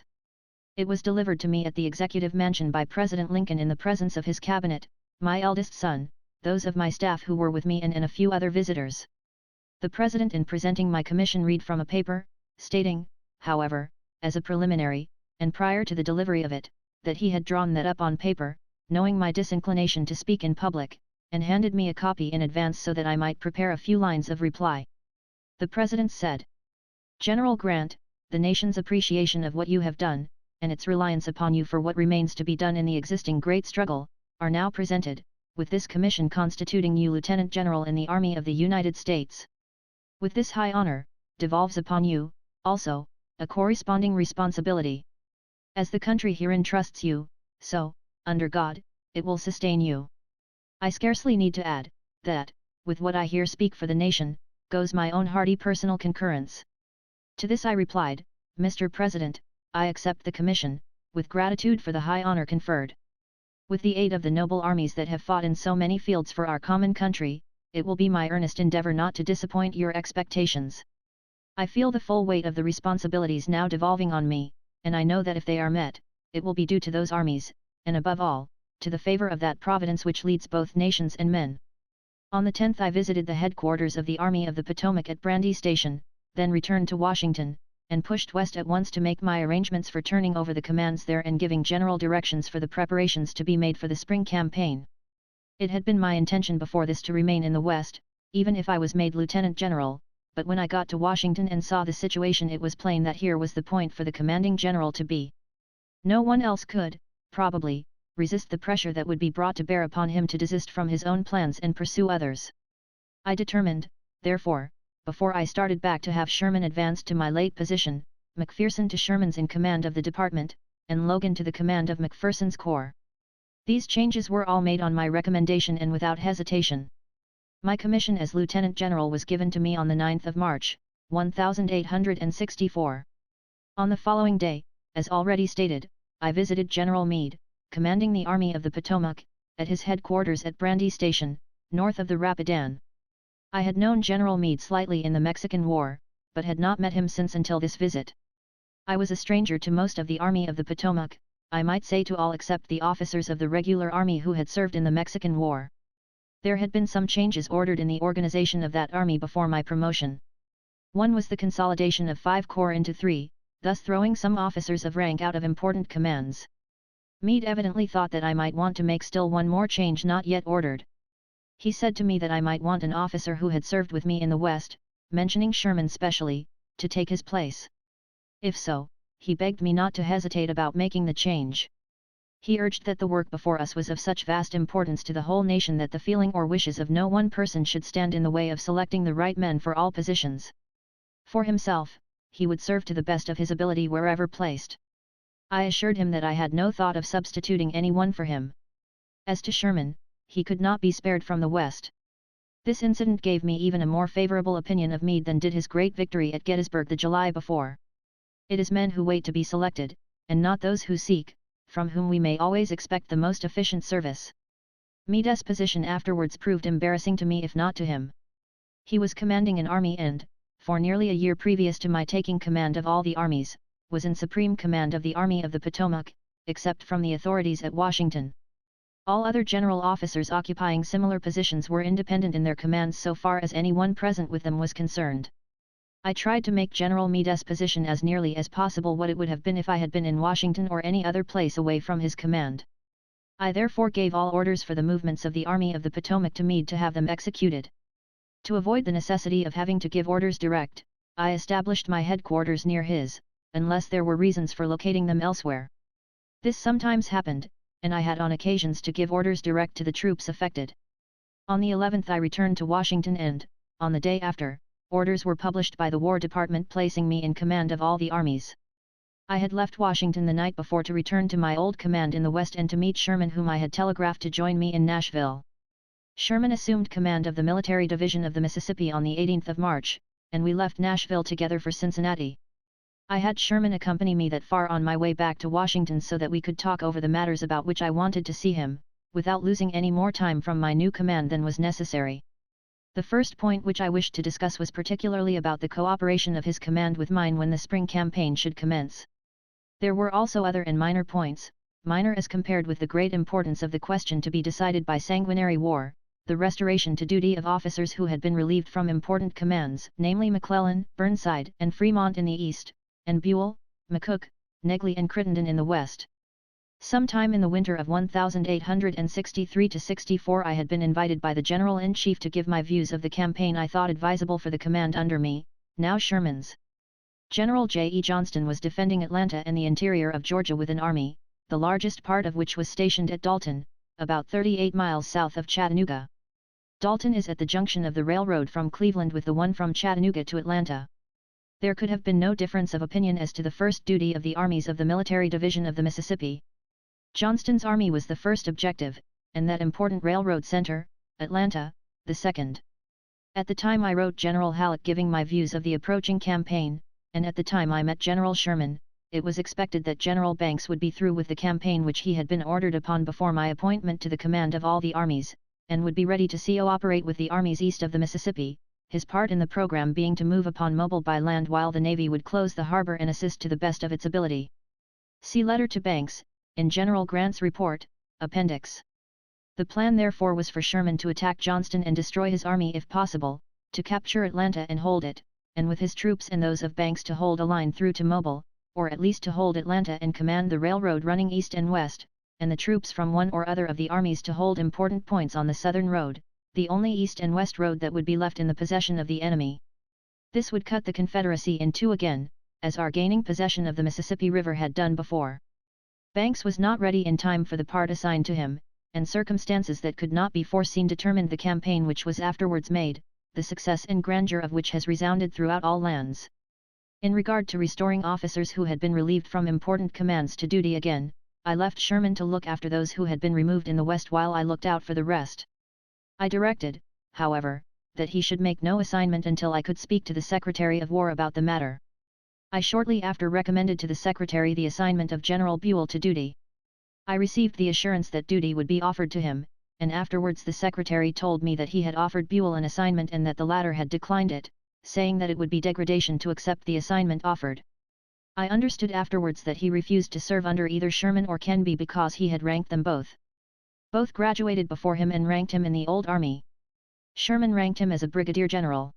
It was delivered to me at the Executive Mansion by President Lincoln in the presence of his cabinet, my eldest son, those of my staff who were with me and a few other visitors. The President in presenting my commission read from a paper, stating, however, as a preliminary, and prior to the delivery of it, that he had drawn that up on paper, knowing my disinclination to speak in public, and handed me a copy in advance so that I might prepare a few lines of reply. The President said, "General Grant, the nation's appreciation of what you have done, and its reliance upon you for what remains to be done in the existing great struggle, are now presented, with this commission constituting you Lieutenant General in the Army of the United States. With this high honor, devolves upon you, also, a corresponding responsibility. As the country herein trusts you, so, under God, it will sustain you. I scarcely need to add, that, with what I here speak for the nation, goes my own hearty personal concurrence." To this I replied, "Mr. President, I accept the commission, with gratitude for the high honor conferred. With the aid of the noble armies that have fought in so many fields for our common country, it will be my earnest endeavor not to disappoint your expectations. I feel the full weight of the responsibilities now devolving on me, and I know that if they are met, it will be due to those armies, and above all, to the favor of that providence which leads both nations and men." On the 10th I visited the headquarters of the Army of the Potomac at Brandy Station, then returned to Washington, and pushed west at once to make my arrangements for turning over the commands there and giving general directions for the preparations to be made for the spring campaign. It had been my intention before this to remain in the West, even if I was made Lieutenant General, but when I got to Washington and saw the situation it was plain that here was the point for the commanding general to be. No one else could, probably, resist the pressure that would be brought to bear upon him to desist from his own plans and pursue others. I determined, therefore, before I started back to have Sherman advanced to my late position, McPherson to Sherman's in command of the department, and Logan to the command of McPherson's corps. These changes were all made on my recommendation and without hesitation. My commission as Lieutenant General was given to me on the 9th of March, 1864. On the following day, as already stated, I visited General Meade, commanding the Army of the Potomac, at his headquarters at Brandy Station, north of the Rapidan. I had known General Meade slightly in the Mexican War, but had not met him since until this visit. I was a stranger to most of the Army of the Potomac, I might say to all except the officers of the regular army who had served in the Mexican War. There had been some changes ordered in the organization of that army before my promotion. One was the consolidation of 5 corps into 3, thus throwing some officers of rank out of important commands. Meade evidently thought that I might want to make still one more change not yet ordered. He said to me that I might want an officer who had served with me in the West, mentioning Sherman specially, to take his place. If so, he begged me not to hesitate about making the change. He urged that the work before us was of such vast importance to the whole nation that the feeling or wishes of no one person should stand in the way of selecting the right men for all positions. For himself, he would serve to the best of his ability wherever placed. I assured him that I had no thought of substituting anyone for him. As to Sherman, he could not be spared from the West. This incident gave me even a more favorable opinion of Meade than did his great victory at Gettysburg the July before. It is men who wait to be selected, and not those who seek, from whom we may always expect the most efficient service. Meade's position afterwards proved embarrassing to me if not to him. He was commanding an army and, for nearly a year previous to my taking command of all the armies, was in supreme command of the Army of the Potomac, except from the authorities at Washington. All other general officers occupying similar positions were independent in their commands so far as any one present with them was concerned. I tried to make General Meade's position as nearly as possible what it would have been if I had been in Washington or any other place away from his command. I therefore gave all orders for the movements of the Army of the Potomac to Meade to have them executed. To avoid the necessity of having to give orders direct, I established my headquarters near his, unless there were reasons for locating them elsewhere. This sometimes happened, and I had on occasions to give orders direct to the troops affected. On the 11th I returned to Washington and, on the day after, orders were published by the War Department placing me in command of all the armies. I had left Washington the night before to return to my old command in the West and to meet Sherman whom I had telegraphed to join me in Nashville. Sherman assumed command of the Military Division of the Mississippi on the 18th of March, and we left Nashville together for Cincinnati. I had Sherman accompany me that far on my way back to Washington so that we could talk over the matters about which I wanted to see him, without losing any more time from my new command than was necessary. The first point which I wished to discuss was particularly about the cooperation of his command with mine when the spring campaign should commence. There were also other and minor points, minor as compared with the great importance of the question to be decided by sanguinary war, the restoration to duty of officers who had been relieved from important commands, namely McClellan, Burnside, and Fremont in the east, and Buell, McCook, Negley and Crittenden in the west. Sometime in the winter of 1863-64 I had been invited by the General-in-Chief to give my views of the campaign I thought advisable for the command under me, now Sherman's. General J. E. Johnston was defending Atlanta and the interior of Georgia with an army, the largest part of which was stationed at Dalton, about 38 miles south of Chattanooga. Dalton is at the junction of the railroad from Cleveland with the one from Chattanooga to Atlanta. There could have been no difference of opinion as to the first duty of the armies of the Military Division of the Mississippi. Johnston's army was the first objective, and that important railroad center, Atlanta, the second. At the time I wrote General Halleck giving my views of the approaching campaign, and at the time I met General Sherman, it was expected that General Banks would be through with the campaign which he had been ordered upon before my appointment to the command of all the armies, and would be ready to cooperate with the armies east of the Mississippi, his part in the program being to move upon Mobile by land while the Navy would close the harbor and assist to the best of its ability. See Letter to Banks, in General Grant's report, Appendix. The plan therefore was for Sherman to attack Johnston and destroy his army if possible, to capture Atlanta and hold it, and with his troops and those of Banks to hold a line through to Mobile, or at least to hold Atlanta and command the railroad running east and west, and the troops from one or other of the armies to hold important points on the southern road, the only east and west road that would be left in the possession of the enemy. This would cut the Confederacy in two again, as our gaining possession of the Mississippi River had done before. Banks was not ready in time for the part assigned to him, and circumstances that could not be foreseen determined the campaign which was afterwards made, the success and grandeur of which has resounded throughout all lands. In regard to restoring officers who had been relieved from important commands to duty again, I left Sherman to look after those who had been removed in the West while I looked out for the rest. I directed, however, that he should make no assignment until I could speak to the Secretary of War about the matter. I shortly after recommended to the Secretary the assignment of General Buell to duty. I received the assurance that duty would be offered to him, and afterwards the Secretary told me that he had offered Buell an assignment and that the latter had declined it, saying that it would be degradation to accept the assignment offered. I understood afterwards that he refused to serve under either Sherman or Canby because he had ranked them both. Both graduated before him and ranked him in the old army. Sherman ranked him as a brigadier general.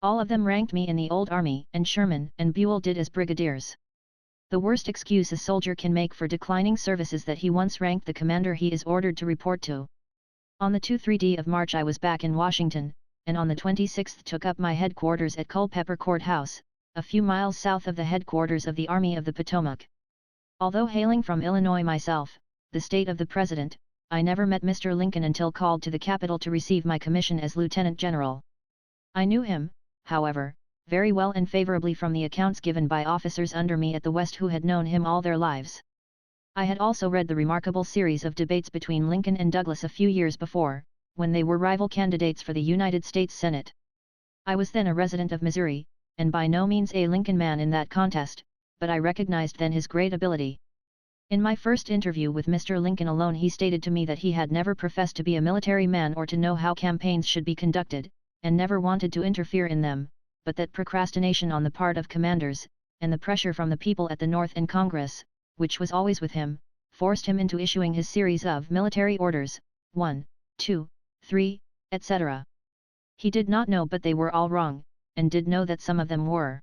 All of them ranked me in the old army, and Sherman and Buell did as brigadiers. The worst excuse a soldier can make for declining service is that he once ranked the commander he is ordered to report to. On the 2-3 of March I was back in Washington, and on the 26th took up my headquarters at Culpeper Courthouse, a few miles south of the headquarters of the Army of the Potomac. Although hailing from Illinois myself, the state of the President, I never met Mr. Lincoln until called to the Capitol to receive my commission as Lieutenant General. I knew him, however, very well and favorably from the accounts given by officers under me at the West who had known him all their lives. I had also read the remarkable series of debates between Lincoln and Douglas a few years before, when they were rival candidates for the United States Senate. I was then a resident of Missouri, and by no means a Lincoln man in that contest, but I recognized then his great ability. In my first interview with Mr. Lincoln alone he stated to me that he had never professed to be a military man or to know how campaigns should be conducted, and never wanted to interfere in them, but that procrastination on the part of commanders, and the pressure from the people at the North and Congress, which was always with him, forced him into issuing his series of military orders, 1, 2, 3, etc. He did not know but they were all wrong, and did know that some of them were.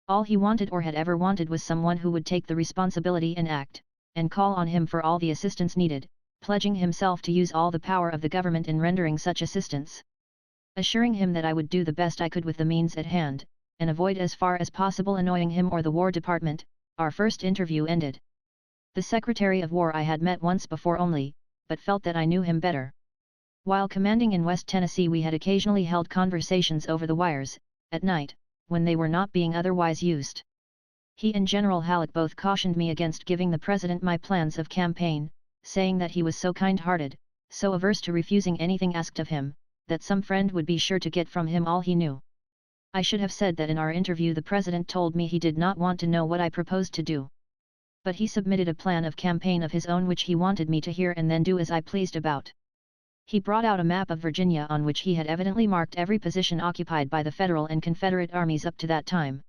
All he wanted or had ever wanted was someone who would take the responsibility and act, and call on him for all the assistance needed, pledging himself to use all the power of the government in rendering such assistance. Assuring him that I would do the best I could with the means at hand, and avoid as far as possible annoying him or the War Department, our first interview ended. The Secretary of War I had met once before only, but felt that I knew him better. While commanding in West Tennessee we had occasionally held conversations over the wires, at night, when they were not being otherwise used. He and General Halleck both cautioned me against giving the President my plans of campaign, saying that he was so kind-hearted, so averse to refusing anything asked of him, that some friend would be sure to get from him all he knew. I should have said that in our interview the President told me he did not want to know what I proposed to do. But he submitted a plan of campaign of his own which he wanted me to hear and then do as I pleased about. He brought out a map of Virginia on which he had evidently marked every position occupied by the Federal and Confederate armies up to that time.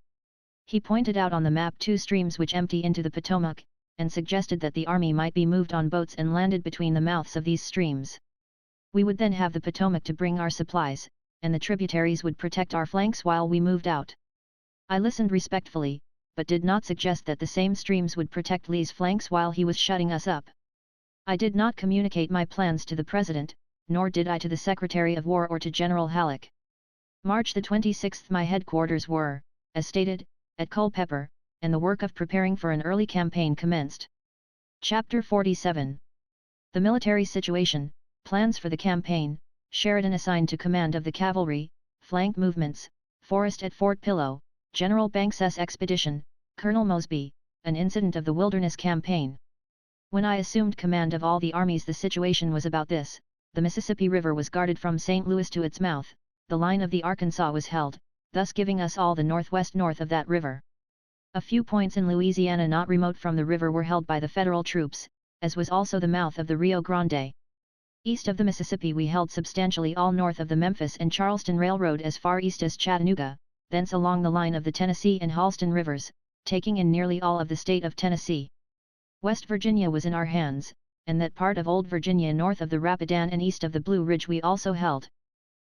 He pointed out on the map 2 streams which empty into the Potomac, and suggested that the army might be moved on boats and landed between the mouths of these streams. We would then have the Potomac to bring our supplies, and the tributaries would protect our flanks while we moved out. I listened respectfully, but did not suggest that the same streams would protect Lee's flanks while he was shutting us up. I did not communicate my plans to the President, nor did I to the Secretary of War or to General Halleck. March the 26th my headquarters were, as stated, at Culpeper, and the work of preparing for an early campaign commenced. Chapter 47. The military situation, plans for the campaign, Sheridan assigned to command of the cavalry, flank movements, Forrest at Fort Pillow, General Banks's expedition, Colonel Mosby, an incident of the Wilderness Campaign. When I assumed command of all the armies the situation was about this: the Mississippi River was guarded from St. Louis to its mouth, the line of the Arkansas was held, thus giving us all the northwest north of that river. A few points in Louisiana not remote from the river were held by the Federal troops, as was also the mouth of the Rio Grande. East of the Mississippi we held substantially all north of the Memphis and Charleston Railroad as far east as Chattanooga, thence along the line of the Tennessee and Halston rivers, taking in nearly all of the state of Tennessee. West Virginia was in our hands, and that part of Old Virginia north of the Rapidan and east of the Blue Ridge we also held.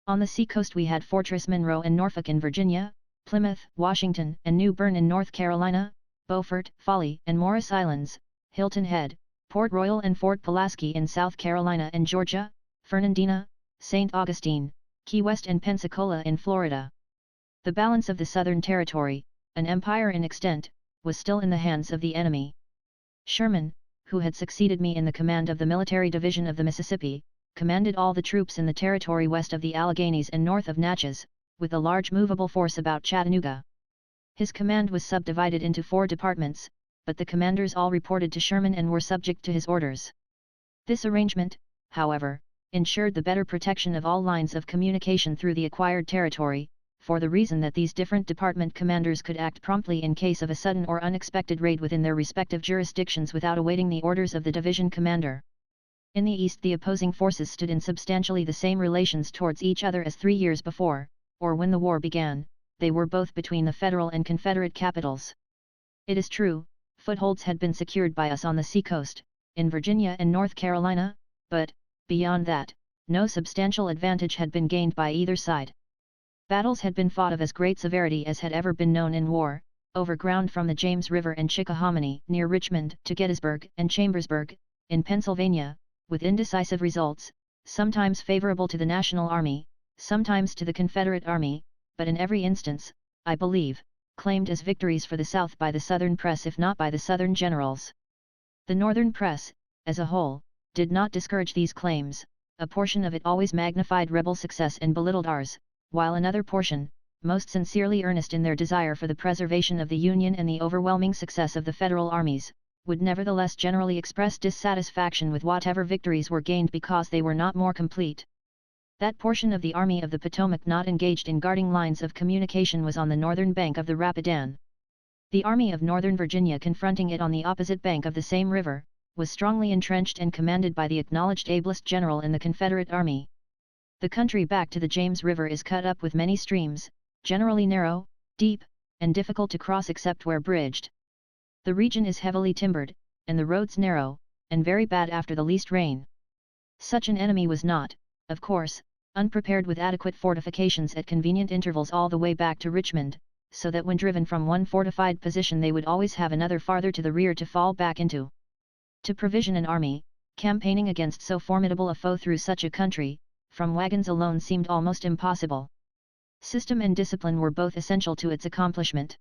On the seacoast we had Fortress Monroe and Norfolk in Virginia, Plymouth, Washington and New Bern in North Carolina, Beaufort, Folly and Morris Islands, Hilton Head, Port Royal and Fort Pulaski in South Carolina and Georgia, Fernandina, St. Augustine, Key West and Pensacola in Florida. The balance of the Southern Territory, an empire in extent, was still in the hands of the enemy. Sherman, who had succeeded me in the command of the Military Division of the Mississippi, commanded all the troops in the territory west of the Alleghanies and north of Natchez, with a large movable force about Chattanooga. His command was subdivided into 4 departments, but the commanders all reported to Sherman and were subject to his orders. This arrangement, however, ensured the better protection of all lines of communication through the acquired territory, for the reason that these different department commanders could act promptly in case of a sudden or unexpected raid within their respective jurisdictions without awaiting the orders of the division commander. In the east the opposing forces stood in substantially the same relations towards each other as 3 years before, or when the war began, they were both between the Federal and Confederate capitals. It is true, footholds had been secured by us on the seacoast, in Virginia and North Carolina, but, beyond that, no substantial advantage had been gained by either side. Battles had been fought of as great severity as had ever been known in war, over ground from the James River and Chickahominy near Richmond to Gettysburg and Chambersburg, in Pennsylvania, with indecisive results, sometimes favorable to the National Army, sometimes to the Confederate Army, but in every instance, I believe, claimed as victories for the South by the Southern press if not by the Southern generals. The Northern press, as a whole, did not discourage these claims, a portion of it always magnified rebel success and belittled ours, while another portion, most sincerely earnest in their desire for the preservation of the Union and the overwhelming success of the Federal armies, would nevertheless generally express dissatisfaction with whatever victories were gained because they were not more complete. That portion of the Army of the Potomac not engaged in guarding lines of communication was on the northern bank of the Rapidan. The Army of Northern Virginia confronting it on the opposite bank of the same river, was strongly entrenched and commanded by the acknowledged ablest general in the Confederate Army. The country back to the James River is cut up with many streams, generally narrow, deep, and difficult to cross except where bridged. The region is heavily timbered, and the roads narrow, and very bad after the least rain. Such an enemy was not, of course, unprepared with adequate fortifications at convenient intervals all the way back to Richmond, so that when driven from one fortified position they would always have another farther to the rear to fall back into. To provision an army, campaigning against so formidable a foe through such a country, from wagons alone seemed almost impossible. System and discipline were both essential to its accomplishment.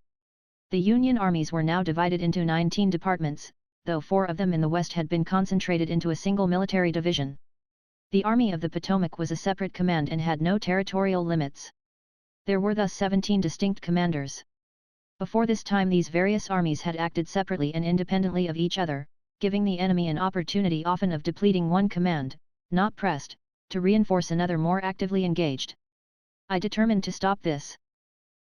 The Union armies were now divided into 19 departments, though 4 of them in the West had been concentrated into a single military division. The Army of the Potomac was a separate command and had no territorial limits. There were thus 17 distinct commanders. Before this time these various armies had acted separately and independently of each other, giving the enemy an opportunity often of depleting one command, not pressed, to reinforce another more actively engaged. I determined to stop this.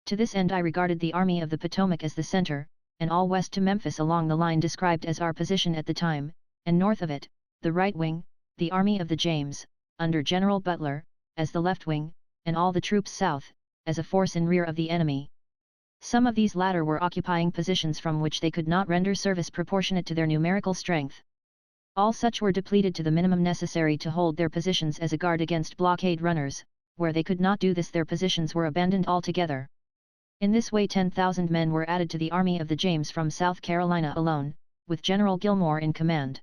To this end I regarded the Army of the Potomac as the center, and all west to Memphis along the line described as our position at the time, and north of it, the right wing, the Army of the James, under General Butler, as the left wing, and all the troops south, as a force in rear of the enemy. Some of these latter were occupying positions from which they could not render service proportionate to their numerical strength. All such were depleted to the minimum necessary to hold their positions as a guard against blockade runners. Where they could not do this, their positions were abandoned altogether. In this way 10,000 men were added to the Army of the James from South Carolina alone, with General Gillmore in command.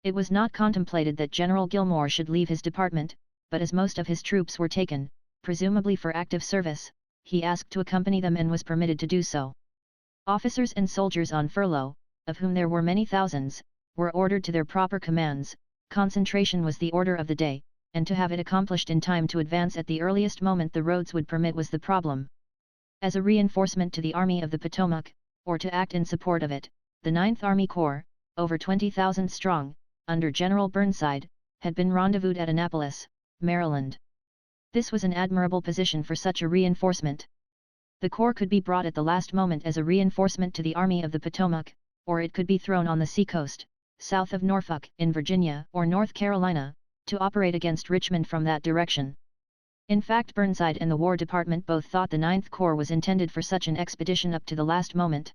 It was not contemplated that General Gillmore should leave his department, but as most of his troops were taken, presumably for active service, he asked to accompany them and was permitted to do so. Officers and soldiers on furlough, of whom there were many thousands, were ordered to their proper commands. Concentration was the order of the day, and to have it accomplished in time to advance at the earliest moment the roads would permit was the problem. As a reinforcement to the Army of the Potomac, or to act in support of it, the 9th Army Corps, over 20,000 strong, under General Burnside, had been rendezvoused at Annapolis, Maryland. This was an admirable position for such a reinforcement. The corps could be brought at the last moment as a reinforcement to the Army of the Potomac, or it could be thrown on the seacoast, south of Norfolk, in Virginia or North Carolina, to operate against Richmond from that direction. In fact, Burnside and the War Department both thought the 9th Corps was intended for such an expedition up to the last moment.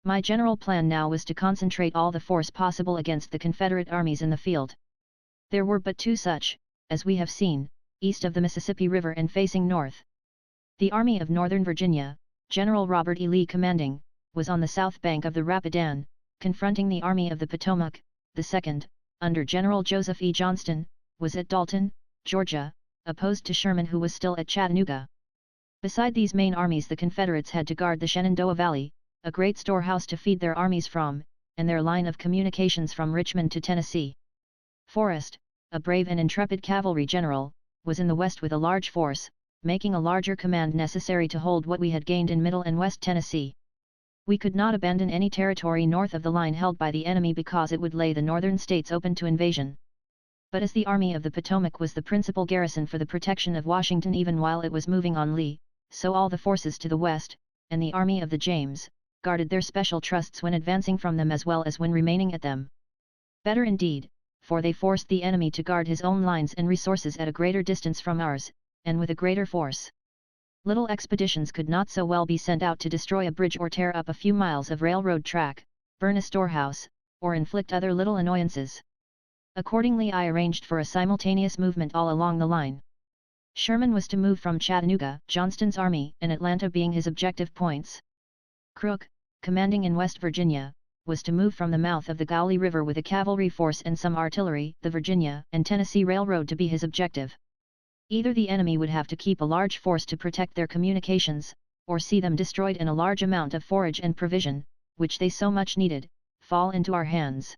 My general plan now was to concentrate all the force possible against the Confederate armies in the field. There were but two such, as we have seen, east of the Mississippi River and facing north. The Army of Northern Virginia, General Robert E. Lee commanding, was on the south bank of the Rapidan, confronting the Army of the Potomac. The second, under General Joseph E. Johnston, was at Dalton, Georgia, opposed to Sherman, who was still at Chattanooga. Beside these main armies the Confederates had to guard the Shenandoah Valley, a great storehouse to feed their armies from, and their line of communications from Richmond to Tennessee. Forrest, a brave and intrepid cavalry general, was in the west with a large force, making a larger command necessary to hold what we had gained in Middle and West Tennessee. We could not abandon any territory north of the line held by the enemy because it would lay the northern states open to invasion. But as the Army of the Potomac was the principal garrison for the protection of Washington even while it was moving on Lee, so all the forces to the west, and the Army of the James, guarded their special trusts when advancing from them as well as when remaining at them. Better indeed, for they forced the enemy to guard his own lines and resources at a greater distance from ours, and with a greater force. Little expeditions could not so well be sent out to destroy a bridge or tear up a few miles of railroad track, burn a storehouse, or inflict other little annoyances. Accordingly I arranged for a simultaneous movement all along the line. Sherman was to move from Chattanooga, Johnston's army and Atlanta being his objective points. Crook, commanding in West Virginia, was to move from the mouth of the Gauley River with a cavalry force and some artillery, the Virginia and Tennessee Railroad to be his objective. Either the enemy would have to keep a large force to protect their communications, or see them destroyed and a large amount of forage and provision, which they so much needed, fall into our hands.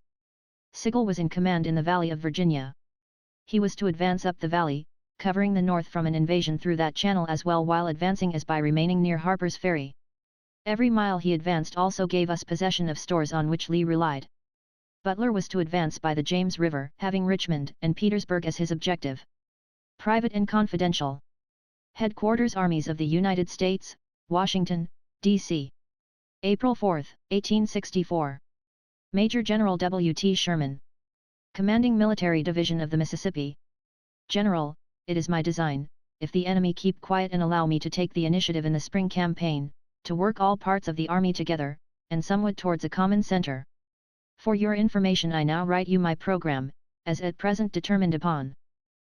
Sigel was in command in the Valley of Virginia. He was to advance up the valley, covering the north from an invasion through that channel as well while advancing as by remaining near Harper's Ferry. Every mile he advanced also gave us possession of stores on which Lee relied. Butler was to advance by the James River, having Richmond and Petersburg as his objective. Private and Confidential. Headquarters Armies of the United States, Washington, D.C. April 4, 1864. Major General W. T. Sherman. Commanding Military Division of the Mississippi. General, it is my design, if the enemy keep quiet and allow me to take the initiative in the spring campaign, to work all parts of the army together, and somewhat towards a common center. For your information I now write you my program, as at present determined upon.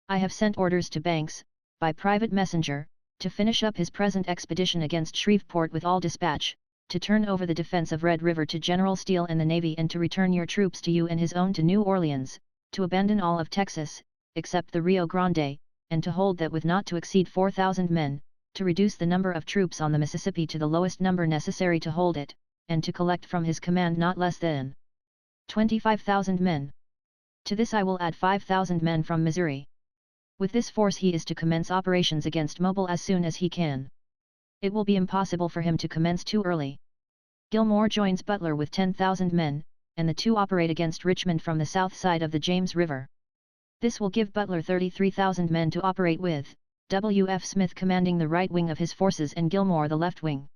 I have sent orders to Banks, by private messenger, to finish up his present expedition against Shreveport with all dispatch, to turn over the defense of Red River to General Steele and the Navy and to return your troops to you and his own to New Orleans, to abandon all of Texas, except the Rio Grande, and to hold that with not to exceed 4,000 men, to reduce the number of troops on the Mississippi to the lowest number necessary to hold it, and to collect from his command not less than 25,000 men. To this I will add 5,000 men from Missouri. With this force he is to commence operations against Mobile as soon as he can. It will be impossible for him to commence too early. Gillmore joins Butler with 10,000 men, and the two operate against Richmond from the south side of the James River. This will give Butler 33,000 men to operate with, W.F. Smith commanding the right wing of his forces and Gilmore the left wing.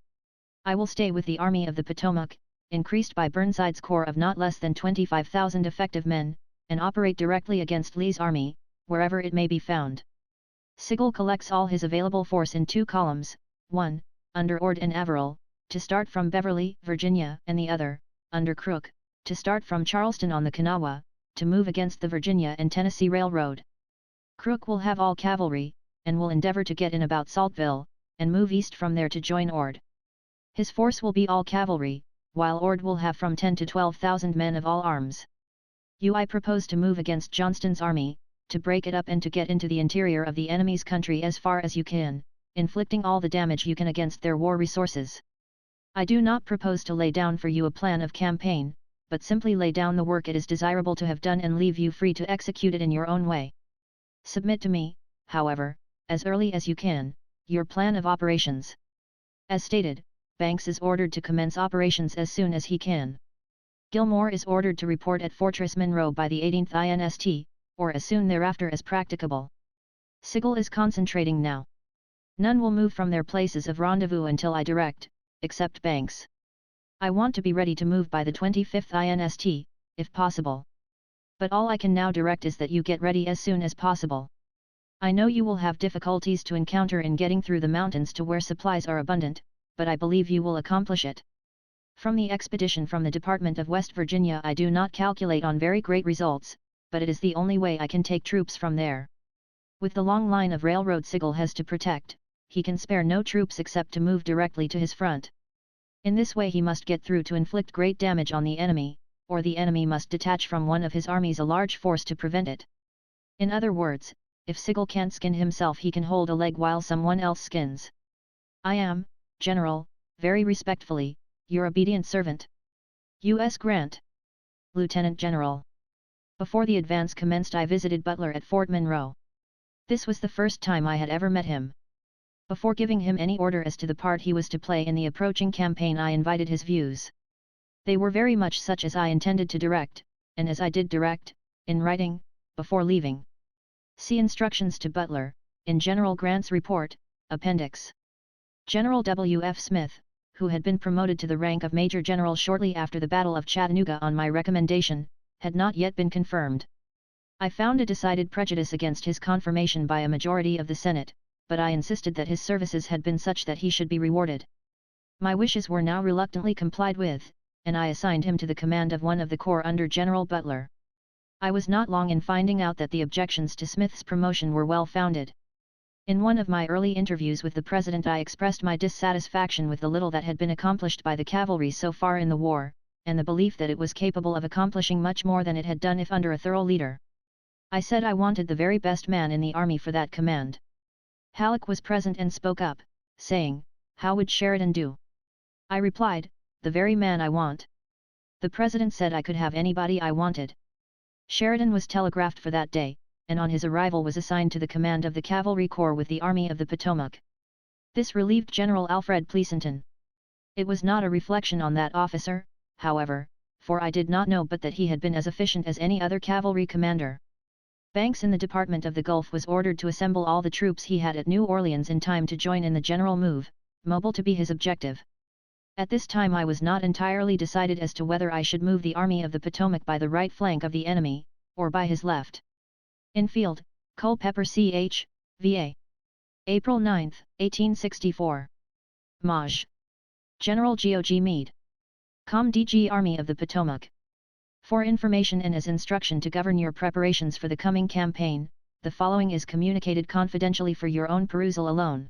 I will stay with the Army of the Potomac, increased by Burnside's corps of not less than 25,000 effective men, and operate directly against Lee's army, wherever it may be found. Sigel collects all his available force in 2 columns, one, under Ord and Averill, to start from Beverly, Virginia, and the other, under Crook, to start from Charleston on the Kanawha, to move against the Virginia and Tennessee Railroad. Crook will have all cavalry, and will endeavor to get in about Saltville, and move east from there to join Ord. His force will be all cavalry, while Ord will have from 10 to 12,000 men of all arms. I propose to move against Johnston's army, to break it up and to get into the interior of the enemy's country as far as you can, inflicting all the damage you can against their war resources. I do not propose to lay down for you a plan of campaign, but simply lay down the work it is desirable to have done and leave you free to execute it in your own way. Submit to me, however, as early as you can, your plan of operations. As stated, Banks is ordered to commence operations as soon as he can. Gilmore is ordered to report at Fortress Monroe by the 18th INST, or as soon thereafter as practicable. Sigel is concentrating now. None will move from their places of rendezvous until I direct, except Banks. I want to be ready to move by the 25th INST, if possible. But all I can now direct is that you get ready as soon as possible. I know you will have difficulties to encounter in getting through the mountains to where supplies are abundant, but I believe you will accomplish it. From the expedition from the Department of West Virginia I do not calculate on very great results, but it is the only way I can take troops from there. With the long line of railroad Sigel has to protect, he can spare no troops except to move directly to his front. In this way he must get through to inflict great damage on the enemy, or the enemy must detach from one of his armies a large force to prevent it. In other words, if Sigel can't skin himself he can hold a leg while someone else skins. I am, General, very respectfully, your obedient servant. U.S. Grant. Lieutenant General. Before the advance commenced I visited Butler at Fort Monroe. This was the first time I had ever met him. Before giving him any order as to the part he was to play in the approaching campaign I invited his views. They were very much such as I intended to direct, and as I did direct, in writing, before leaving. See Instructions to Butler, in General Grant's Report, Appendix. General W.F. Smith, who had been promoted to the rank of Major General shortly after the Battle of Chattanooga on my recommendation, had not yet been confirmed. I found a decided prejudice against his confirmation by a majority of the Senate, but I insisted that his services had been such that he should be rewarded. My wishes were now reluctantly complied with, and I assigned him to the command of one of the corps under General Butler. I was not long in finding out that the objections to Smith's promotion were well founded. In one of my early interviews with the President I expressed my dissatisfaction with the little that had been accomplished by the cavalry so far in the war, and the belief that it was capable of accomplishing much more than it had done if under a thorough leader. I said I wanted the very best man in the army for that command. Halleck was present and spoke up, saying, "How would Sheridan do?" I replied, "The very man I want." The President said I could have anybody I wanted. Sheridan was telegraphed for that day, and on his arrival was assigned to the command of the Cavalry Corps with the Army of the Potomac. This relieved General Alfred Pleasanton. It was not a reflection on that officer, however, for I did not know but that he had been as efficient as any other cavalry commander. Banks in the Department of the Gulf was ordered to assemble all the troops he had at New Orleans in time to join in the general move, Mobile to be his objective. At this time I was not entirely decided as to whether I should move the Army of the Potomac by the right flank of the enemy, or by his left. Infield, Culpeper Ch. Va. April 9, 1864. Maj. General Geo.G. Meade. Com. DG Army of the Potomac. For information and as instruction to govern your preparations for the coming campaign, the following is communicated confidentially for your own perusal alone.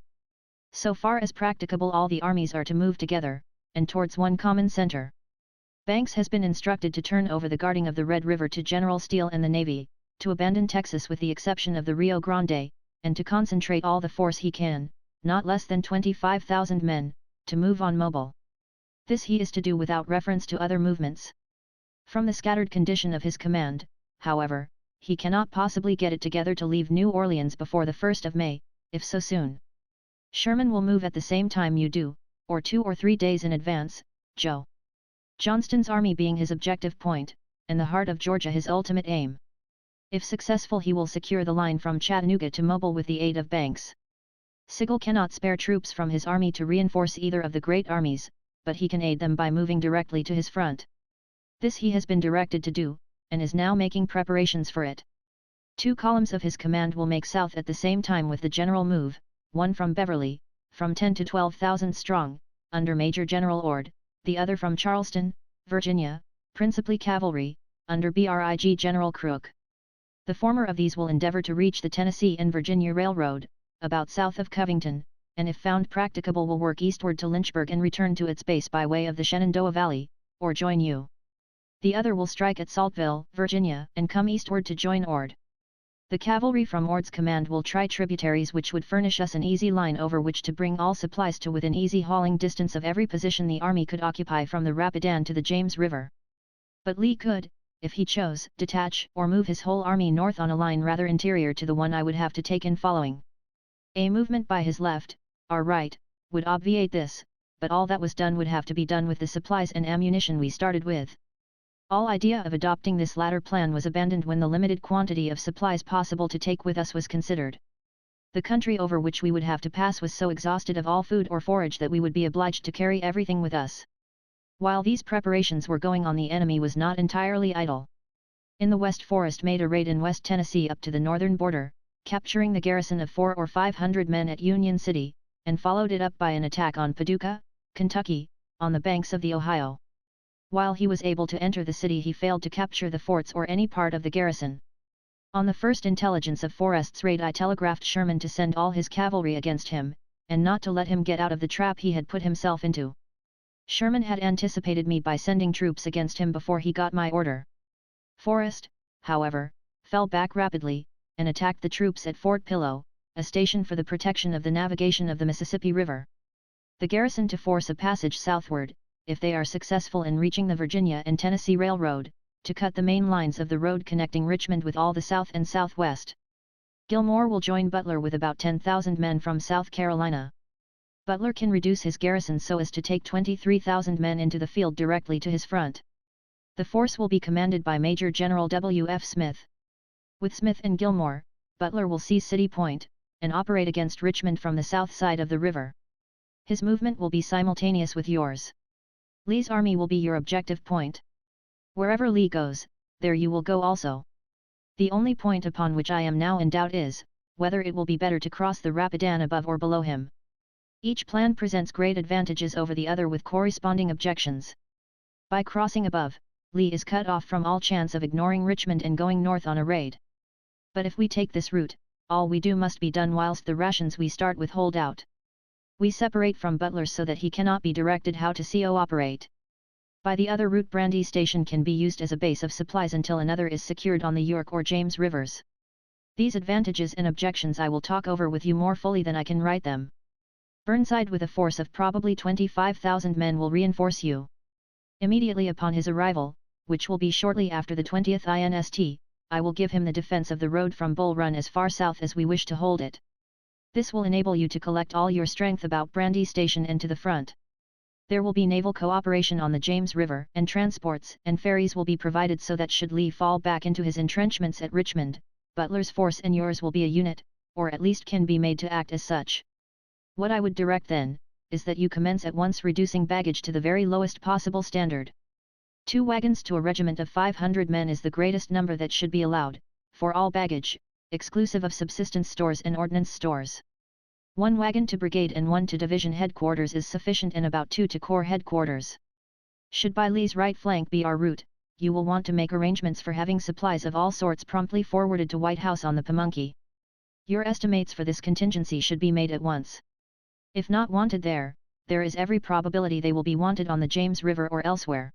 So far as practicable all the armies are to move together, and towards one common center. Banks has been instructed to turn over the guarding of the Red River to General Steele and the Navy, to abandon Texas with the exception of the Rio Grande, and to concentrate all the force he can, not less than 25,000 men, to move on Mobile. This he is to do without reference to other movements. From the scattered condition of his command, however, he cannot possibly get it together to leave New Orleans before the 1st of May, if so soon. Sherman will move at the same time you do, or 2 or 3 days in advance, Joe. Johnston's army being his objective point, and the heart of Georgia his ultimate aim. If successful, he will secure the line from Chattanooga to Mobile with the aid of Banks. Sigel cannot spare troops from his army to reinforce either of the great armies, but he can aid them by moving directly to his front. This he has been directed to do, and is now making preparations for it. 2 columns of his command will make south at the same time with the general move, one from Beverly, from 10 to 12,000 strong, under Major General Ord, the other from Charleston, Virginia, principally cavalry, under Brig General Crook. The former of these will endeavor to reach the Tennessee and Virginia Railroad, about south of Covington, and if found practicable will work eastward to Lynchburg and return to its base by way of the Shenandoah Valley, or join you. The other will strike at Saltville, Virginia, and come eastward to join Ord. The cavalry from Ord's command will try tributaries which would furnish us an easy line over which to bring all supplies to within easy hauling distance of every position the army could occupy from the Rapidan to the James River. But Lee could, if he chose, detach or move his whole army north on a line rather interior to the one I would have to take in following. A movement by his left, our right, would obviate this, but all that was done would have to be done with the supplies and ammunition we started with. All idea of adopting this latter plan was abandoned when the limited quantity of supplies possible to take with us was considered. The country over which we would have to pass was so exhausted of all food or forage that we would be obliged to carry everything with us. While these preparations were going on, the enemy was not entirely idle. In the West, Forrest made a raid in West Tennessee up to the northern border, capturing the garrison of 400 or 500 men at Union City, and followed it up by an attack on Paducah, Kentucky, on the banks of the Ohio. While he was able to enter the city, he failed to capture the forts or any part of the garrison. On the first intelligence of Forrest's raid, I telegraphed Sherman to send all his cavalry against him, and not to let him get out of the trap he had put himself into. Sherman had anticipated me by sending troops against him before he got my order. Forrest, however, fell back rapidly, and attacked the troops at Fort Pillow, a station for the protection of the navigation of the Mississippi River. The garrison to force a passage southward, if they are successful in reaching the Virginia and Tennessee Railroad, to cut the main lines of the road connecting Richmond with all the South and Southwest. Gilmore will join Butler with about 10,000 men from South Carolina. Butler can reduce his garrison so as to take 23,000 men into the field directly to his front. The force will be commanded by Major General W. F. Smith. With Smith and Gilmore, Butler will seize City Point, and operate against Richmond from the south side of the river. His movement will be simultaneous with yours. Lee's army will be your objective point. Wherever Lee goes, there you will go also. The only point upon which I am now in doubt is, whether it will be better to cross the Rapidan above or below him. Each plan presents great advantages over the other with corresponding objections. By crossing above, Lee is cut off from all chance of ignoring Richmond and going north on a raid. But if we take this route, all we do must be done whilst the rations we start with hold out. We separate from Butler so that he cannot be directed how to cooperate. By the other route, Brandy Station can be used as a base of supplies until another is secured on the York or James rivers. These advantages and objections I will talk over with you more fully than I can write them. Burnside with a force of probably 25,000 men will reinforce you. Immediately upon his arrival, which will be shortly after the 20th INST, I will give him the defense of the road from Bull Run as far south as we wish to hold it. This will enable you to collect all your strength about Brandy Station and to the front. There will be naval cooperation on the James River, and transports and ferries will be provided so that should Lee fall back into his entrenchments at Richmond, Butler's force and yours will be a unit, or at least can be made to act as such. What I would direct then, is that you commence at once reducing baggage to the very lowest possible standard. 2 wagons to a regiment of 500 men is the greatest number that should be allowed, for all baggage, exclusive of subsistence stores and ordnance stores. 1 wagon to brigade and 1 to division headquarters is sufficient, and about 2 to corps headquarters. Should by Lee's right flank be our route, you will want to make arrangements for having supplies of all sorts promptly forwarded to White House on the Pamunkey. Your estimates for this contingency should be made at once. If not wanted there is every probability they will be wanted on the James River or elsewhere.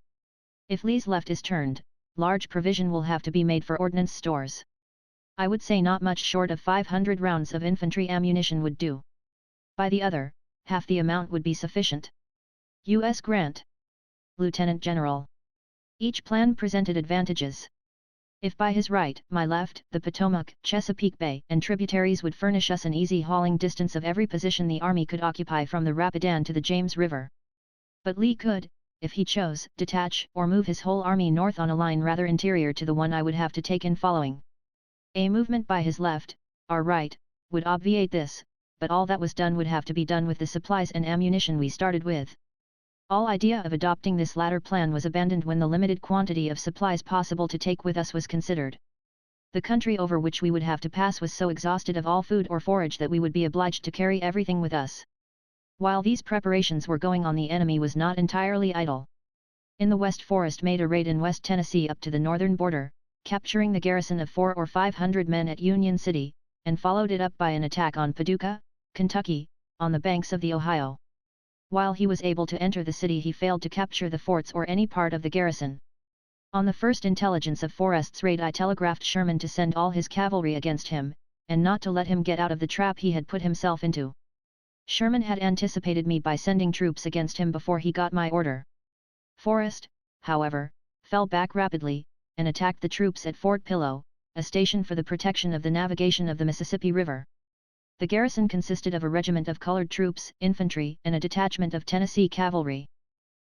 If Lee's left is turned, large provision will have to be made for ordnance stores. I would say not much short of 500 rounds of infantry ammunition would do. By the other, half the amount would be sufficient. U.S. Grant. Lieutenant General. Each plan presented advantages. If by his right, my left, the Potomac, Chesapeake Bay, and tributaries would furnish us an easy hauling distance of every position the army could occupy from the Rapidan to the James River. But Lee could, if he chose, detach or move his whole army north on a line rather interior to the one I would have to take in following. A movement by his left, our right, would obviate this, but all that was done would have to be done with the supplies and ammunition we started with. All idea of adopting this latter plan was abandoned when the limited quantity of supplies possible to take with us was considered. The country over which we would have to pass was so exhausted of all food or forage that we would be obliged to carry everything with us. While these preparations were going on, the enemy was not entirely idle. In the West Forest made a raid in West Tennessee up to the northern border, capturing the garrison of 400 or 500 men at Union City, and followed it up by an attack on Paducah, Kentucky, on the banks of the Ohio. While he was able to enter the city, he failed to capture the forts or any part of the garrison. On the first intelligence of Forrest's raid, I telegraphed Sherman to send all his cavalry against him, and not to let him get out of the trap he had put himself into. Sherman had anticipated me by sending troops against him before he got my order. Forrest, however, fell back rapidly, and attacked the troops at Fort Pillow, a station for the protection of the navigation of the Mississippi River. The garrison consisted of a regiment of colored troops, infantry, and a detachment of Tennessee cavalry.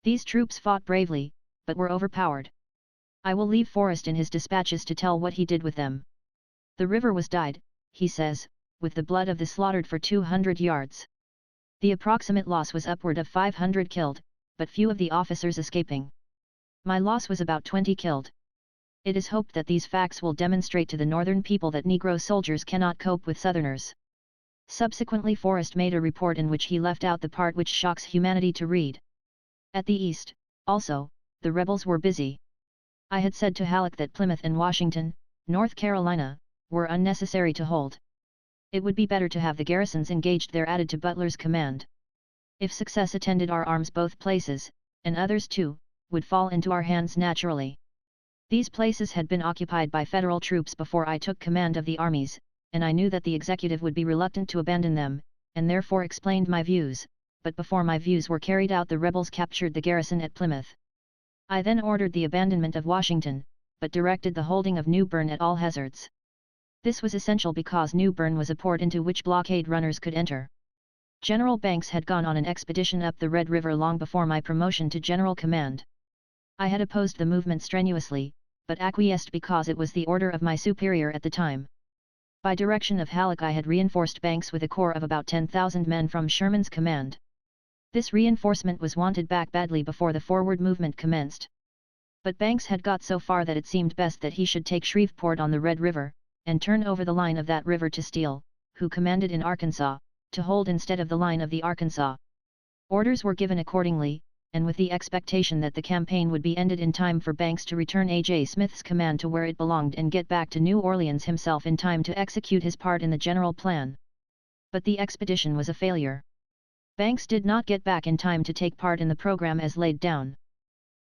These troops fought bravely, but were overpowered. I will leave Forrest in his dispatches to tell what he did with them. The river was dyed, he says, with the blood of the slaughtered for 200 yards. The approximate loss was upward of 500 killed, but few of the officers escaping. My loss was about 20 killed. It is hoped that these facts will demonstrate to the Northern people that Negro soldiers cannot cope with Southerners. Subsequently, Forrest made a report in which he left out the part which shocks humanity to read. At the East, also, the rebels were busy. I had said to Halleck that Plymouth and Washington, North Carolina, were unnecessary to hold. It would be better to have the garrisons engaged there added to Butler's command. If success attended our arms, both places, and others too, would fall into our hands naturally. These places had been occupied by federal troops before I took command of the armies, and I knew that the executive would be reluctant to abandon them, and therefore explained my views, but before my views were carried out, the rebels captured the garrison at Plymouth. I then ordered the abandonment of Washington, but directed the holding of New Bern at all hazards. This was essential because New Bern was a port into which blockade runners could enter. General Banks had gone on an expedition up the Red River long before my promotion to general command. I had opposed the movement strenuously, but acquiesced because it was the order of my superior at the time. By direction of Halleck, I had reinforced Banks with a corps of about 10,000 men from Sherman's command. This reinforcement was wanted back badly before the forward movement commenced. But Banks had got so far that it seemed best that he should take Shreveport on the Red River, and turn over the line of that river to Steele, who commanded in Arkansas, to hold instead of the line of the Arkansas. Orders were given accordingly, and with the expectation that the campaign would be ended in time for Banks to return A.J. Smith's command to where it belonged and get back to New Orleans himself in time to execute his part in the general plan. But the expedition was a failure. Banks did not get back in time to take part in the program as laid down.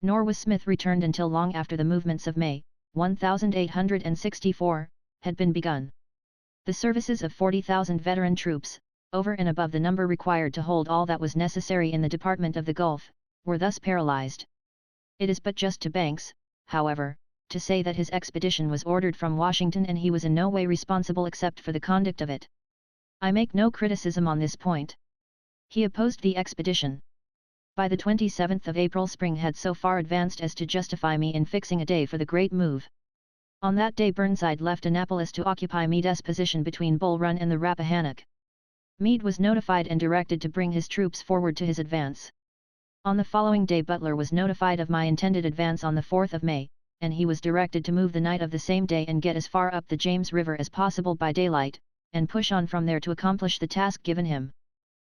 Nor was Smith returned until long after the movements of May, 1864, had been begun. The services of 40,000 veteran troops, over and above the number required to hold all that was necessary in the Department of the Gulf, were thus paralyzed. It is but just to Banks, however, to say that his expedition was ordered from Washington and he was in no way responsible except for the conduct of it. I make no criticism on this point. He opposed the expedition. By the 27th of April, spring had so far advanced as to justify me in fixing a day for the great move. On that day Burnside left Annapolis to occupy Meade's position between Bull Run and the Rappahannock. Meade was notified and directed to bring his troops forward to his advance. On the following day Butler was notified of my intended advance on the 4th of May, and he was directed to move the night of the same day and get as far up the James River as possible by daylight, and push on from there to accomplish the task given him.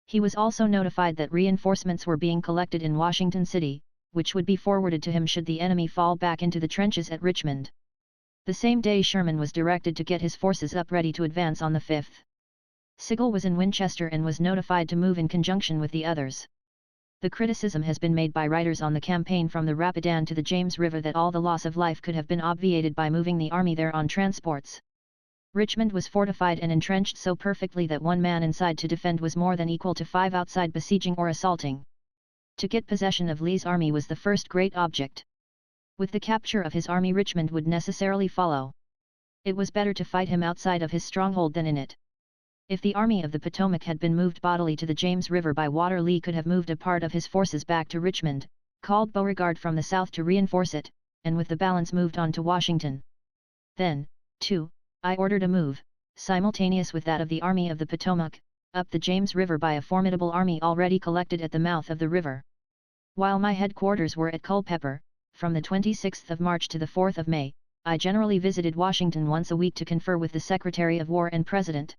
He was also notified that reinforcements were being collected in Washington City, which would be forwarded to him should the enemy fall back into the trenches at Richmond. The same day Sherman was directed to get his forces up ready to advance on the 5th. Sigel was in Winchester and was notified to move in conjunction with the others. The criticism has been made by writers on the campaign from the Rapidan to the James River that all the loss of life could have been obviated by moving the army there on transports. Richmond was fortified and entrenched so perfectly that one man inside to defend was more than equal to 5 outside besieging or assaulting. To get possession of Lee's army was the first great object. With the capture of his army, Richmond would necessarily follow. It was better to fight him outside of his stronghold than in it. If the Army of the Potomac had been moved bodily to the James River by water, Lee could have moved a part of his forces back to Richmond, called Beauregard from the south to reinforce it, and with the balance moved on to Washington. Then, too, I ordered a move, simultaneous with that of the Army of the Potomac, up the James River by a formidable army already collected at the mouth of the river. While my headquarters were at Culpeper, from the 26th of March to the 4th of May, I generally visited Washington once a week to confer with the Secretary of War and President.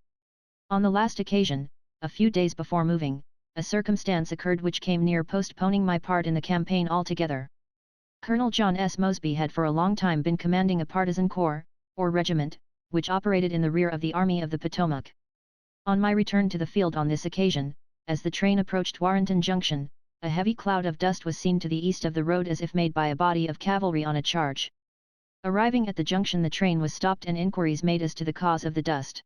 On the last occasion, a few days before moving, a circumstance occurred which came near postponing my part in the campaign altogether. Colonel John S. Mosby had for a long time been commanding a partisan corps, or regiment, which operated in the rear of the Army of the Potomac. On my return to the field on this occasion, as the train approached Warrenton Junction, a heavy cloud of dust was seen to the east of the road as if made by a body of cavalry on a charge. Arriving at the junction, the train was stopped and inquiries made as to the cause of the dust.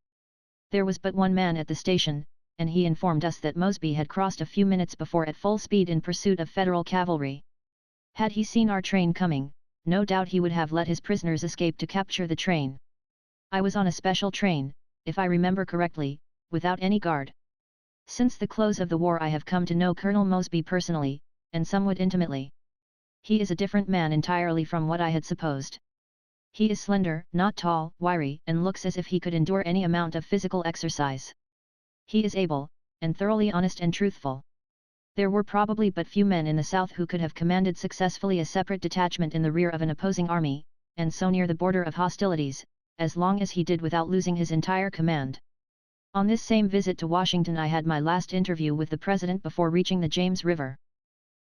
There was but one man at the station, and he informed us that Mosby had crossed a few minutes before at full speed in pursuit of Federal cavalry. Had he seen our train coming, no doubt he would have let his prisoners escape to capture the train. I was on a special train, if I remember correctly, without any guard. Since the close of the war I have come to know Colonel Mosby personally, and somewhat intimately. He is a different man entirely from what I had supposed. He is slender, not tall, wiry, and looks as if he could endure any amount of physical exercise. He is able, and thoroughly honest and truthful. There were probably but few men in the South who could have commanded successfully a separate detachment in the rear of an opposing army, and so near the border of hostilities, as long as he did without losing his entire command. On this same visit to Washington I had my last interview with the President before reaching the James River.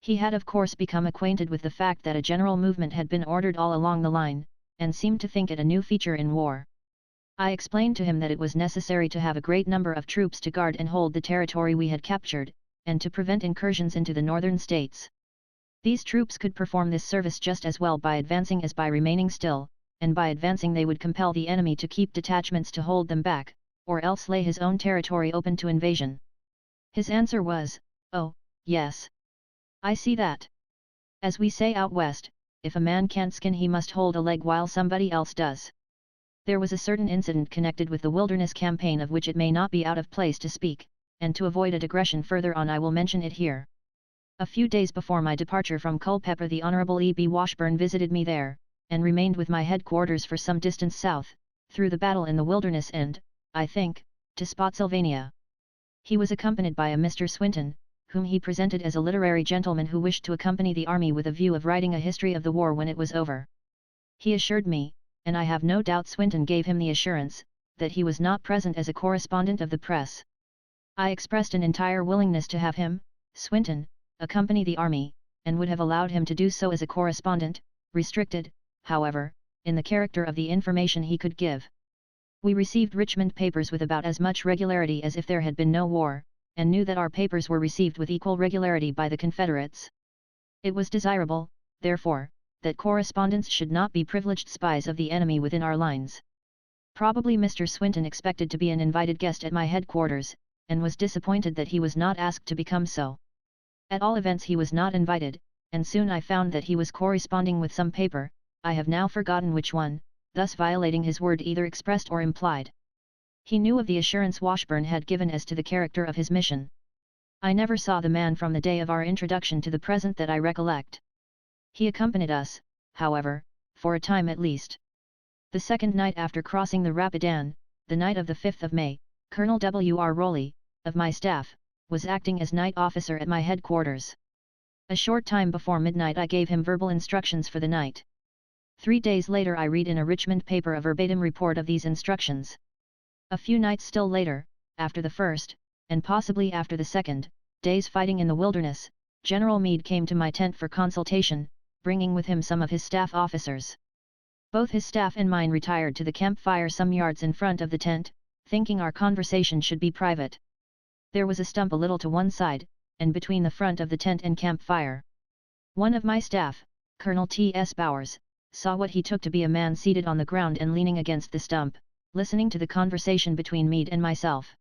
He had of course become acquainted with the fact that a general movement had been ordered all along the line, and seemed to think it a new feature in war. I explained to him that it was necessary to have a great number of troops to guard and hold the territory we had captured, and to prevent incursions into the northern states. These troops could perform this service just as well by advancing as by remaining still, and by advancing they would compel the enemy to keep detachments to hold them back, or else lay his own territory open to invasion. His answer was, "Oh, yes. I see that. As we say out west, if a man can't skin he must hold a leg while somebody else does." There was a certain incident connected with the Wilderness Campaign of which it may not be out of place to speak, and to avoid a digression further on I will mention it here. A few days before my departure from Culpeper the Honorable E. B. Washburn visited me there, and remained with my headquarters for some distance south, through the battle in the Wilderness and, I think, to Spotsylvania. He was accompanied by a Mr. Swinton, whom he presented as a literary gentleman who wished to accompany the army with a view of writing a history of the war when it was over. He assured me, and I have no doubt Swinton gave him the assurance, that he was not present as a correspondent of the press. I expressed an entire willingness to have him, Swinton, accompany the army, and would have allowed him to do so as a correspondent, restricted, however, in the character of the information he could give. We received Richmond papers with about as much regularity as if there had been no war, and knew that our papers were received with equal regularity by the Confederates. It was desirable, therefore, that correspondents should not be privileged spies of the enemy within our lines. Probably Mr. Swinton expected to be an invited guest at my headquarters, and was disappointed that he was not asked to become so. At all events he was not invited, and soon I found that he was corresponding with some paper, I have now forgotten which one, thus violating his word either expressed or implied. He knew of the assurance Washburn had given as to the character of his mission. I never saw the man from the day of our introduction to the present that I recollect. He accompanied us, however, for a time at least. The second night after crossing the Rapidan, the night of the 5th of May, Colonel W. R. Rowley, of my staff, was acting as night officer at my headquarters. A short time before midnight I gave him verbal instructions for the night. 3 days later I read in a Richmond paper a verbatim report of these instructions. A few nights still later, after the first, and possibly after the second, day's fighting in the Wilderness, General Meade came to my tent for consultation, bringing with him some of his staff officers. Both his staff and mine retired to the campfire some yards in front of the tent, thinking our conversation should be private. There was a stump a little to one side, and between the front of the tent and campfire. One of my staff, Colonel T.S. Bowers, saw what he took to be a man seated on the ground and leaning against the stump, listening to the conversation between Meade and myself.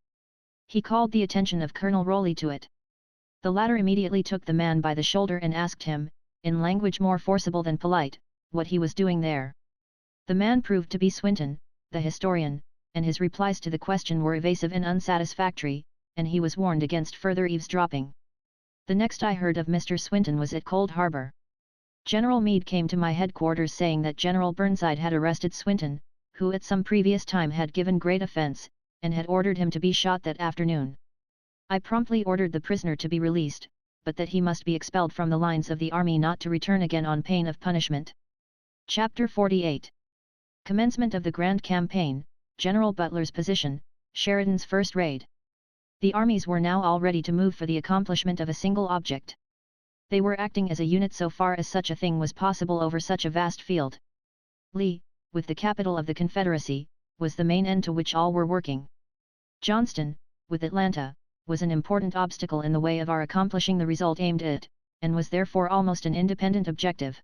He called the attention of Colonel Rowley to it. The latter immediately took the man by the shoulder and asked him, in language more forcible than polite, what he was doing there. The man proved to be Swinton, the historian, and his replies to the question were evasive and unsatisfactory, and he was warned against further eavesdropping. The next I heard of Mr. Swinton was at Cold Harbor. General Meade came to my headquarters saying that General Burnside had arrested Swinton, who at some previous time had given great offence, and had ordered him to be shot that afternoon. I promptly ordered the prisoner to be released, but that he must be expelled from the lines of the army, not to return again on pain of punishment. Chapter 48. Commencement of the Grand Campaign, General Butler's position, Sheridan's first raid. The armies were now all ready to move for the accomplishment of a single object. They were acting as a unit so far as such a thing was possible over such a vast field. Lee, with the capital of the Confederacy, was the main end to which all were working. Johnston, with Atlanta, was an important obstacle in the way of our accomplishing the result aimed at, and was therefore almost an independent objective.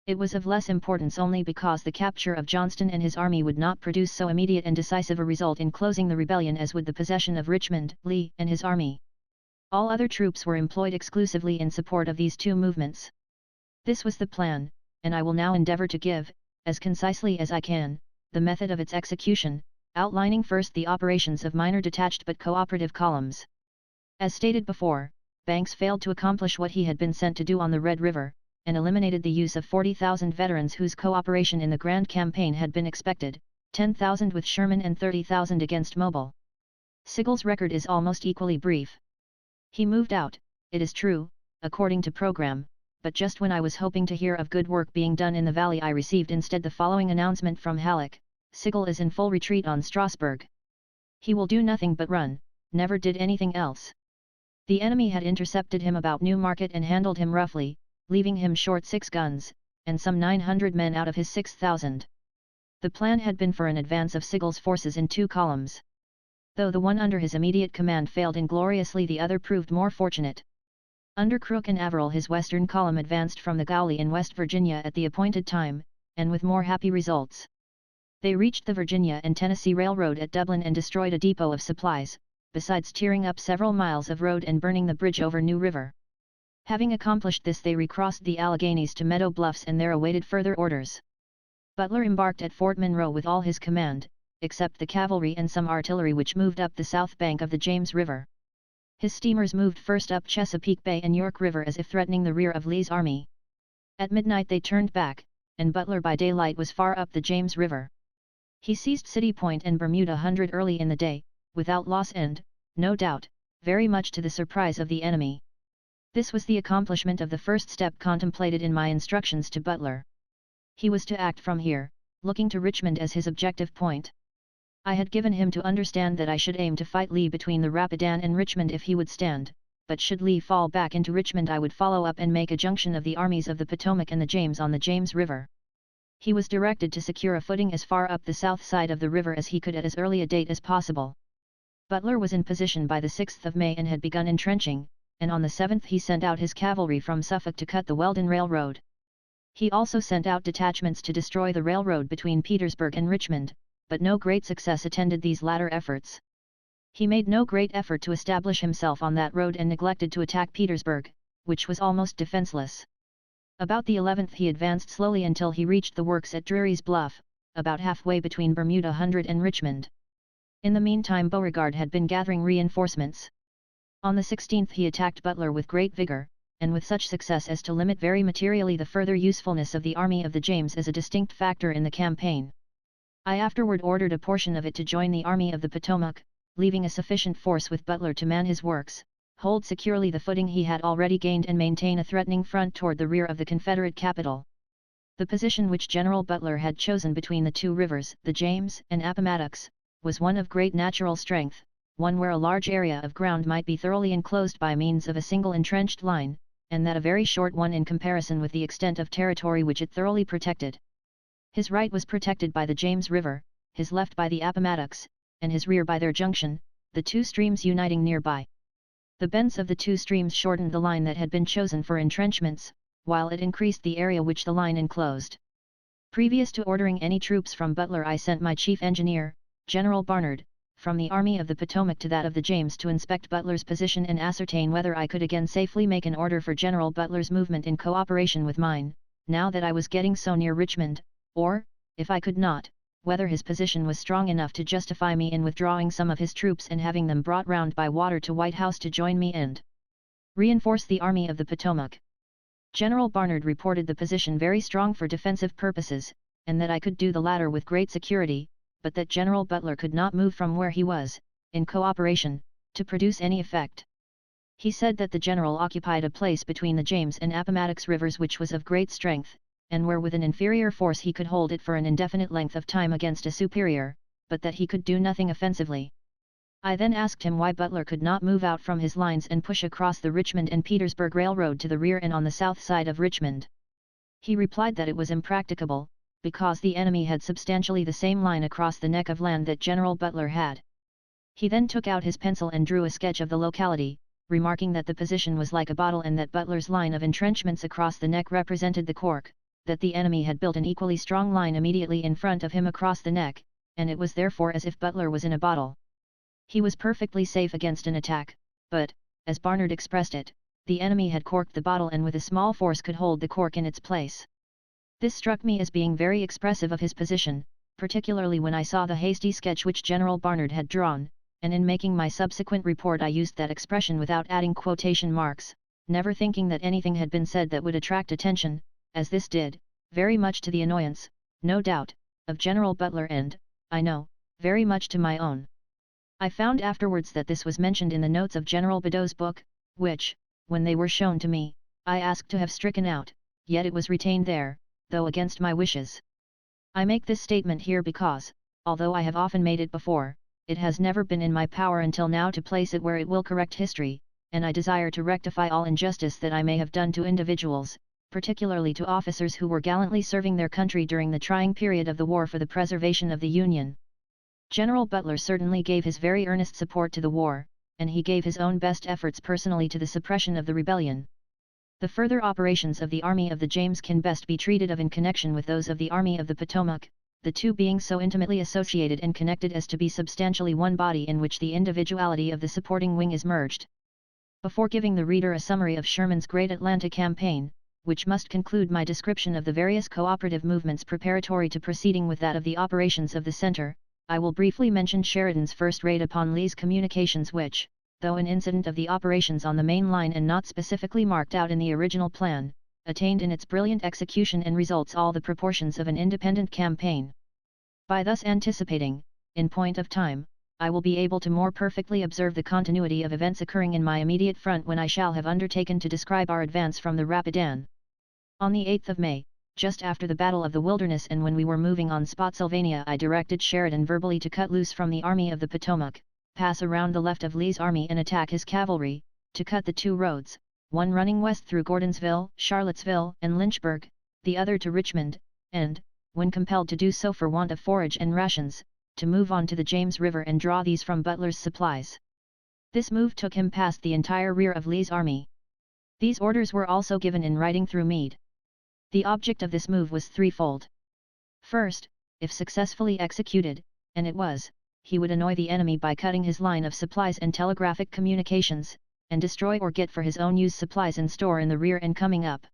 It was of less importance only because the capture of Johnston and his army would not produce so immediate and decisive a result in closing the rebellion as would the possession of Richmond, Lee and his army. All other troops were employed exclusively in support of these two movements. This was the plan, and I will now endeavor to give, as concisely as I can, the method of its execution, outlining first the operations of minor detached but cooperative columns. As stated before, Banks failed to accomplish what he had been sent to do on the Red River, and eliminated the use of 40,000 veterans whose cooperation in the Grand Campaign had been expected, 10,000 with Sherman and 30,000 against Mobile. Sigel's record is almost equally brief. He moved out, it is true, according to program, but just when I was hoping to hear of good work being done in the valley I received instead the following announcement from Halleck: Sigel is in full retreat on Strasburg. He will do nothing but run, never did anything else. The enemy had intercepted him about New Market and handled him roughly, leaving him short 6 guns, and some 900 men out of his 6,000. The plan had been for an advance of Sigel's forces in 2 columns. Though the one under his immediate command failed ingloriously, the other proved more fortunate. Under Crook and Averill his western column advanced from the Gauley in West Virginia at the appointed time, and with more happy results. They reached the Virginia and Tennessee Railroad at Dublin and destroyed a depot of supplies, besides tearing up several miles of road and burning the bridge over New River. Having accomplished this, they recrossed the Alleghanies to Meadow Bluffs and there awaited further orders. Butler embarked at Fort Monroe with all his command, except the cavalry and some artillery which moved up the south bank of the James River. His steamers moved first up Chesapeake Bay and York River as if threatening the rear of Lee's army. At midnight they turned back, and Butler by daylight was far up the James River. He seized City Point and Bermuda Hundred early in the day, without loss and, no doubt, very much to the surprise of the enemy. This was the accomplishment of the first step contemplated in my instructions to Butler. He was to act from here, looking to Richmond as his objective point. I had given him to understand that I should aim to fight Lee between the Rapidan and Richmond if he would stand, but should Lee fall back into Richmond I would follow up and make a junction of the armies of the Potomac and the James on the James River. He was directed to secure a footing as far up the south side of the river as he could at as early a date as possible. Butler was in position by the 6th of May and had begun entrenching, and on the 7th he sent out his cavalry from Suffolk to cut the Weldon Railroad. He also sent out detachments to destroy the railroad between Petersburg and Richmond, but no great success attended these latter efforts. He made no great effort to establish himself on that road and neglected to attack Petersburg, which was almost defenseless. About the 11th he advanced slowly until he reached the works at Drury's Bluff, about halfway between Bermuda Hundred and Richmond. In the meantime Beauregard had been gathering reinforcements. On the 16th he attacked Butler with great vigor, and with such success as to limit very materially the further usefulness of the Army of the James as a distinct factor in the campaign. I afterward ordered a portion of it to join the Army of the Potomac, leaving a sufficient force with Butler to man his works, hold securely the footing he had already gained and maintain a threatening front toward the rear of the Confederate capital. The position which General Butler had chosen between the 2 rivers, the James and Appomattox, was one of great natural strength, one where a large area of ground might be thoroughly enclosed by means of a single entrenched line, and that a very short one in comparison with the extent of territory which it thoroughly protected. His right was protected by the James River, his left by the Appomattox, and his rear by their junction, the 2 streams uniting nearby. The bends of the 2 streams shortened the line that had been chosen for entrenchments, while it increased the area which the line enclosed. Previous to ordering any troops from Butler I sent my chief engineer, General Barnard, from the Army of the Potomac to that of the James to inspect Butler's position and ascertain whether I could again safely make an order for General Butler's movement in cooperation with mine, now that I was getting so near Richmond, or, if I could not, whether his position was strong enough to justify me in withdrawing some of his troops and having them brought round by water to White House to join me and reinforce the Army of the Potomac. General Barnard reported the position very strong for defensive purposes, and that I could do the latter with great security, but that General Butler could not move from where he was, in cooperation, to produce any effect. He said that the general occupied a place between the James and Appomattox rivers which was of great strength, and where with an inferior force he could hold it for an indefinite length of time against a superior, but that he could do nothing offensively. I then asked him why Butler could not move out from his lines and push across the Richmond and Petersburg Railroad to the rear and on the south side of Richmond. He replied that it was impracticable, because the enemy had substantially the same line across the neck of land that General Butler had. He then took out his pencil and drew a sketch of the locality, remarking that the position was like a bottle and that Butler's line of entrenchments across the neck represented the cork, that the enemy had built an equally strong line immediately in front of him across the neck, and it was therefore as if Butler was in a bottle. He was perfectly safe against an attack, but, as Barnard expressed it, the enemy had corked the bottle and with a small force could hold the cork in its place. This struck me as being very expressive of his position, particularly when I saw the hasty sketch which General Barnard had drawn, and in making my subsequent report I used that expression without adding quotation marks, never thinking that anything had been said that would attract attention, as this did, very much to the annoyance, no doubt, of General Butler and, I know, very much to my own. I found afterwards that this was mentioned in the notes of General Badeau's book, which, when they were shown to me, I asked to have stricken out, yet it was retained there, though against my wishes. I make this statement here because, although I have often made it before, it has never been in my power until now to place it where it will correct history, and I desire to rectify all injustice that I may have done to individuals, particularly to officers who were gallantly serving their country during the trying period of the war for the preservation of the Union. General Butler certainly gave his very earnest support to the war, and he gave his own best efforts personally to the suppression of the rebellion. The further operations of the Army of the James can best be treated of in connection with those of the Army of the Potomac, the two being so intimately associated and connected as to be substantially one body in which the individuality of the supporting wing is merged. Before giving the reader a summary of Sherman's great Atlanta campaign, which must conclude my description of the various cooperative movements preparatory to proceeding with that of the operations of the center, I will briefly mention Sheridan's first raid upon Lee's communications which, though an incident of the operations on the main line and not specifically marked out in the original plan, attained in its brilliant execution and results all the proportions of an independent campaign. By thus anticipating, in point of time, I will be able to more perfectly observe the continuity of events occurring in my immediate front when I shall have undertaken to describe our advance from the Rapidan. On the 8th of May, just after the Battle of the Wilderness and when we were moving on Spotsylvania, I directed Sheridan verbally to cut loose from the Army of the Potomac, pass around the left of Lee's army and attack his cavalry, to cut the two roads, one running west through Gordonsville, Charlottesville, and Lynchburg, the other to Richmond, and, when compelled to do so for want of forage and rations, to move on to the James River and draw these from Butler's supplies. This move took him past the entire rear of Lee's army. These orders were also given in writing through Meade. The object of this move was threefold. First, if successfully executed, and it was, he would annoy the enemy by cutting his line of supplies and telegraphic communications, and destroy or get for his own use supplies in store in the rear and coming up.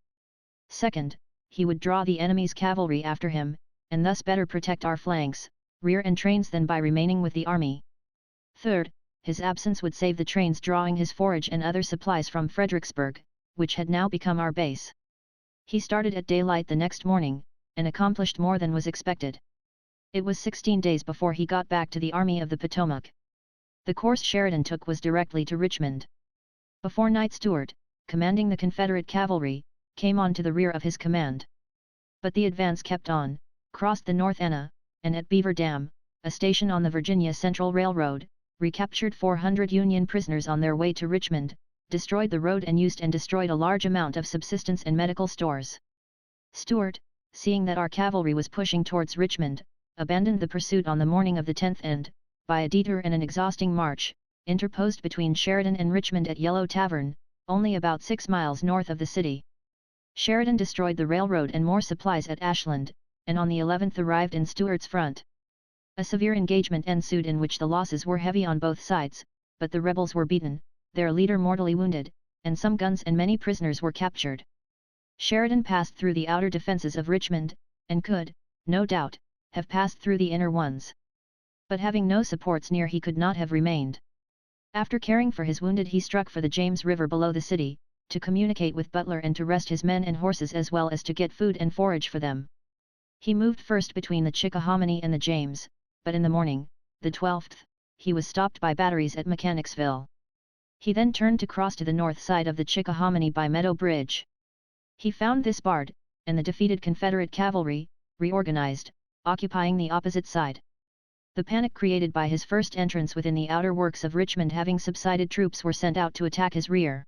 Second, he would draw the enemy's cavalry after him, and thus better protect our flanks, rear and trains than by remaining with the army. Third, his absence would save the trains drawing his forage and other supplies from Fredericksburg, which had now become our base. He started at daylight the next morning, and accomplished more than was expected. It was 16 days before he got back to the Army of the Potomac. The course Sheridan took was directly to Richmond. Before night Stuart, commanding the Confederate cavalry, came on to the rear of his command. But the advance kept on, crossed the North Anna, and at Beaver Dam, a station on the Virginia Central Railroad, recaptured 400 Union prisoners on their way to Richmond, destroyed the road and used and destroyed a large amount of subsistence and medical stores. Stuart, seeing that our cavalry was pushing towards Richmond, abandoned the pursuit on the morning of the 10th and, by a detour and an exhausting march, interposed between Sheridan and Richmond at Yellow Tavern, only about 6 miles north of the city. Sheridan destroyed the railroad and more supplies at Ashland, and on the 11th arrived in Stuart's front. A severe engagement ensued in which the losses were heavy on both sides, but the rebels were beaten, their leader mortally wounded, and some guns and many prisoners were captured. Sheridan passed through the outer defences of Richmond, and could, no doubt, have passed through the inner ones. But having no supports near he could not have remained. After caring for his wounded he struck for the James River below the city, to communicate with Butler and to rest his men and horses as well as to get food and forage for them. He moved first between the Chickahominy and the James, but in the morning, the 12th, he was stopped by batteries at Mechanicsville. He then turned to cross to the north side of the Chickahominy by Meadow Bridge. He found this barred, and the defeated Confederate cavalry, reorganized, occupying the opposite side. The panic created by his first entrance within the outer works of Richmond having subsided, troops were sent out to attack his rear.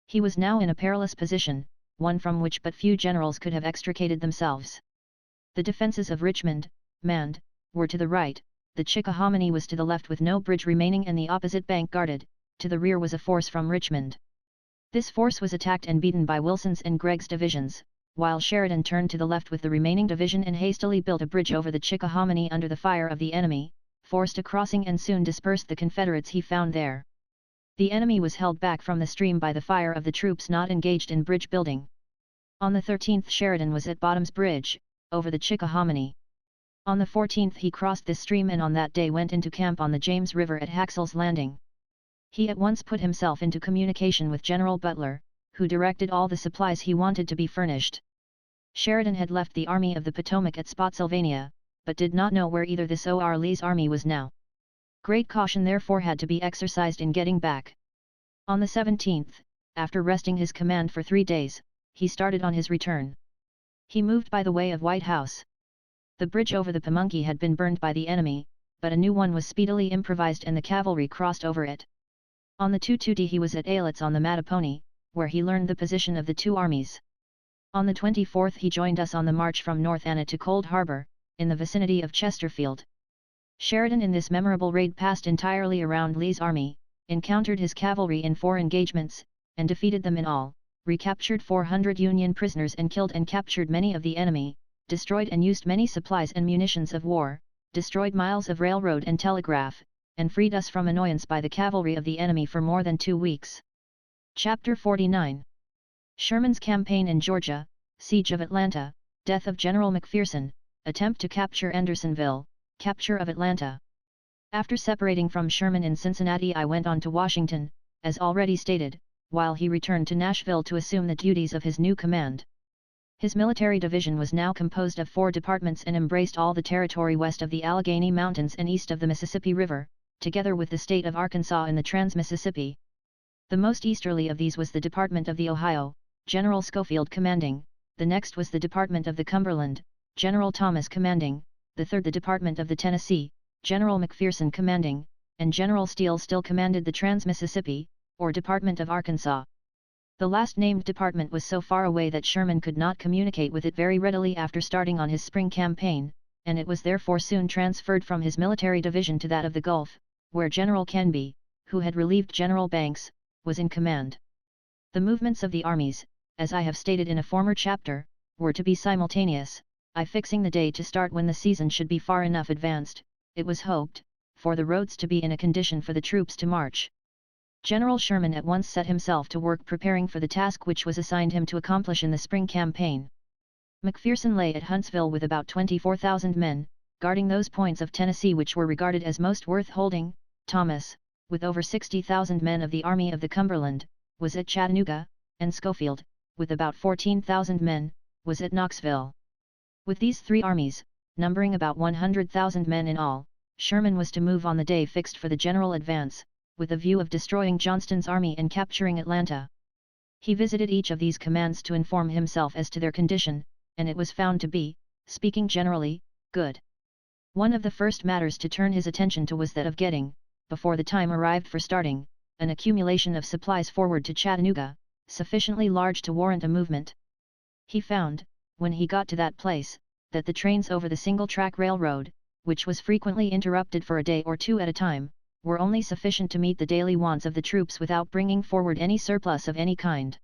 He was now in a perilous position, one from which but few generals could have extricated themselves. The defenses of Richmond, manned, were to the right, the Chickahominy was to the left with no bridge remaining and the opposite bank guarded, to the rear was a force from Richmond. This force was attacked and beaten by Wilson's and Gregg's divisions, while Sheridan turned to the left with the remaining division and hastily built a bridge over the Chickahominy under the fire of the enemy, forced a crossing and soon dispersed the Confederates he found there. The enemy was held back from the stream by the fire of the troops not engaged in bridge building. On the 13th Sheridan was at Bottom's Bridge, over the Chickahominy. On the 14th he crossed this stream and on that day went into camp on the James River at Haxall's Landing. He at once put himself into communication with General Butler, who directed all the supplies he wanted to be furnished. Sheridan had left the Army of the Potomac at Spotsylvania, but did not know where either this or Lee's army was now. Great caution therefore had to be exercised in getting back. On the 17th, after resting his command for 3 days, he started on his return. He moved by the way of White House. The bridge over the Pamunkey had been burned by the enemy, but a new one was speedily improvised and the cavalry crossed over it. On the 2-2d he was at Aylitz on the Mattapony, where he learned the position of the two armies. On the 24th he joined us on the march from North Anna to Cold Harbor, in the vicinity of Chesterfield. Sheridan in this memorable raid passed entirely around Lee's army, encountered his cavalry in 4 engagements, and defeated them in all, recaptured 400 Union prisoners and killed and captured many of the enemy, destroyed and used many supplies and munitions of war, destroyed miles of railroad and telegraph, and freed us from annoyance by the cavalry of the enemy for more than 2 weeks. Chapter 49 Sherman's Campaign in Georgia, Siege of Atlanta, Death of General McPherson, Attempt to capture Andersonville, Capture of Atlanta. After separating from Sherman in Cincinnati I went on to Washington, as already stated, while he returned to Nashville to assume the duties of his new command. His military division was now composed of 4 departments and embraced all the territory west of the Allegheny Mountains and east of the Mississippi River, together with the state of Arkansas and the Trans-Mississippi. The most easterly of these was the Department of the Ohio, General Schofield commanding, the next was the Department of the Cumberland, General Thomas commanding, the third the Department of the Tennessee, General McPherson commanding, and General Steele still commanded the Trans-Mississippi, or Department of Arkansas. The last named department was so far away that Sherman could not communicate with it very readily after starting on his spring campaign, and it was therefore soon transferred from his military division to that of the Gulf, where General Canby, who had relieved General Banks, was in command. The movements of the armies, as I have stated in a former chapter, were to be simultaneous, I fixing the day to start when the season should be far enough advanced, it was hoped, for the roads to be in a condition for the troops to march. General Sherman at once set himself to work preparing for the task which was assigned him to accomplish in the spring campaign. McPherson lay at Huntsville with about 24,000 men, guarding those points of Tennessee which were regarded as most worth holding. Thomas, with over 60,000 men of the Army of the Cumberland, was at Chattanooga, and Schofield, with about 14,000 men, was at Knoxville. With these 3 armies, numbering about 100,000 men in all, Sherman was to move on the day fixed for the general advance, with a view of destroying Johnston's army and capturing Atlanta. He visited each of these commands to inform himself as to their condition, and it was found to be, speaking generally, good. One of the first matters to turn his attention to was that of getting, before the time arrived for starting, an accumulation of supplies forward to Chattanooga, sufficiently large to warrant a movement. He found, when he got to that place, that the trains over the single-track railroad, which was frequently interrupted for a day or 2 at a time, were only sufficient to meet the daily wants of the troops without bringing forward any surplus of any kind.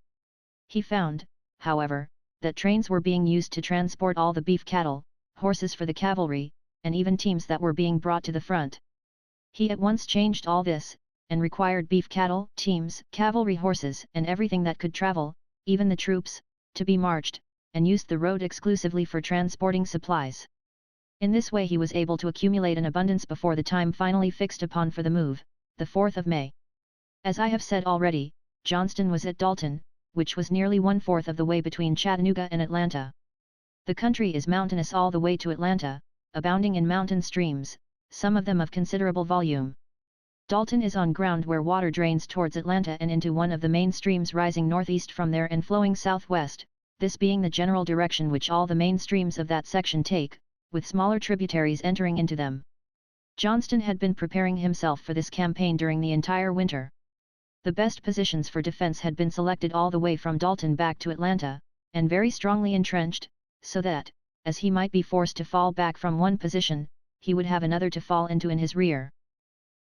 He found, however, that trains were being used to transport all the beef cattle, horses for the cavalry, and even teams that were being brought to the front. He at once changed all this, and required beef cattle, teams, cavalry horses, and everything that could travel, even the troops, to be marched, and used the road exclusively for transporting supplies. In this way he was able to accumulate an abundance before the time finally fixed upon for the move, the 4th of May. As I have said already, Johnston was at Dalton, which was nearly 1/4 of the way between Chattanooga and Atlanta. The country is mountainous all the way to Atlanta, abounding in mountain streams, some of them of considerable volume. Dalton is on ground where water drains towards Atlanta and into one of the main streams rising northeast from there and flowing southwest, this being the general direction which all the main streams of that section take, with smaller tributaries entering into them. Johnston had been preparing himself for this campaign during the entire winter. The best positions for defense had been selected all the way from Dalton back to Atlanta, and very strongly entrenched, so that, as he might be forced to fall back from one position, he would have another to fall into in his rear.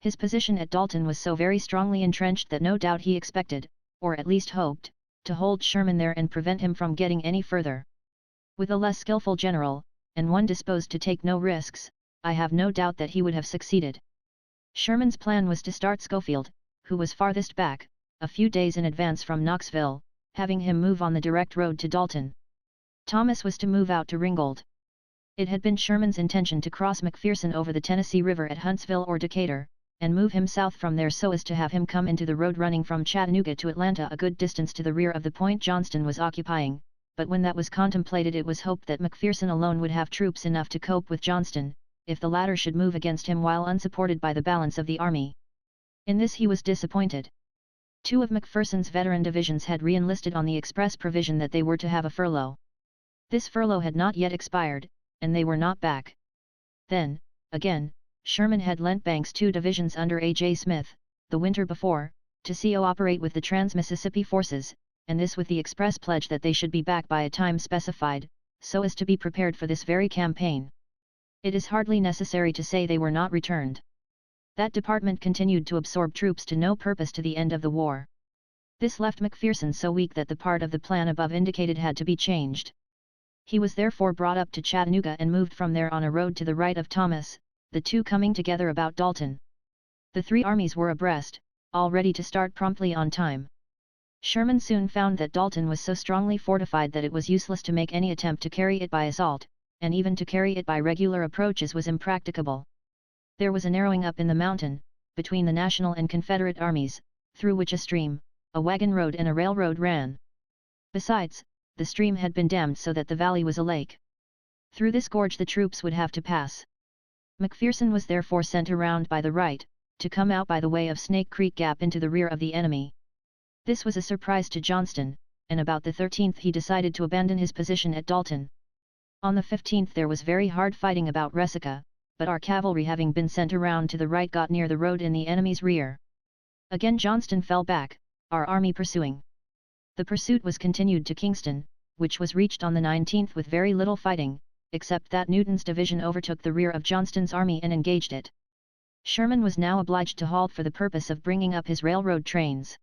His position at Dalton was so very strongly entrenched that no doubt he expected, or at least hoped, to hold Sherman there and prevent him from getting any further. With a less skillful general, and one disposed to take no risks, I have no doubt that he would have succeeded. Sherman's plan was to start Schofield, who was farthest back, a few days in advance from Knoxville, having him move on the direct road to Dalton. Thomas was to move out to Ringgold. It had been Sherman's intention to cross McPherson over the Tennessee River at Huntsville or Decatur, and move him south from there so as to have him come into the road running from Chattanooga to Atlanta a good distance to the rear of the point Johnston was occupying, but when that was contemplated it was hoped that McPherson alone would have troops enough to cope with Johnston, if the latter should move against him while unsupported by the balance of the army. In this he was disappointed. Two of McPherson's veteran divisions had re-enlisted on the express provision that they were to have a furlough. This furlough had not yet expired, and they were not back. Then, again, Sherman had lent Banks 2 divisions under A.J. Smith, the winter before, to co-operate with the Trans-Mississippi forces, and this with the express pledge that they should be back by a time specified, so as to be prepared for this very campaign. It is hardly necessary to say they were not returned. That department continued to absorb troops to no purpose to the end of the war. This left McPherson so weak that the part of the plan above indicated had to be changed. He was therefore brought up to Chattanooga and moved from there on a road to the right of Thomas, the two coming together about Dalton. The three armies were abreast, all ready to start promptly on time. Sherman soon found that Dalton was so strongly fortified that it was useless to make any attempt to carry it by assault, and even to carry it by regular approaches was impracticable. There was a narrowing up in the mountain, between the National and Confederate armies, through which a stream, a wagon road and a railroad ran. Besides, the stream had been dammed so that the valley was a lake. Through this gorge the troops would have to pass. McPherson was therefore sent around by the right, to come out by the way of Snake Creek Gap into the rear of the enemy. This was a surprise to Johnston, and about the 13th he decided to abandon his position at Dalton. On the 15th there was very hard fighting about Resaca, but our cavalry having been sent around to the right got near the road in the enemy's rear. Again Johnston fell back, our army pursuing. The pursuit was continued to Kingston, which was reached on the 19th with very little fighting, except that Newton's division overtook the rear of Johnston's army and engaged it. Sherman was now obliged to halt for the purpose of bringing up his railroad trains.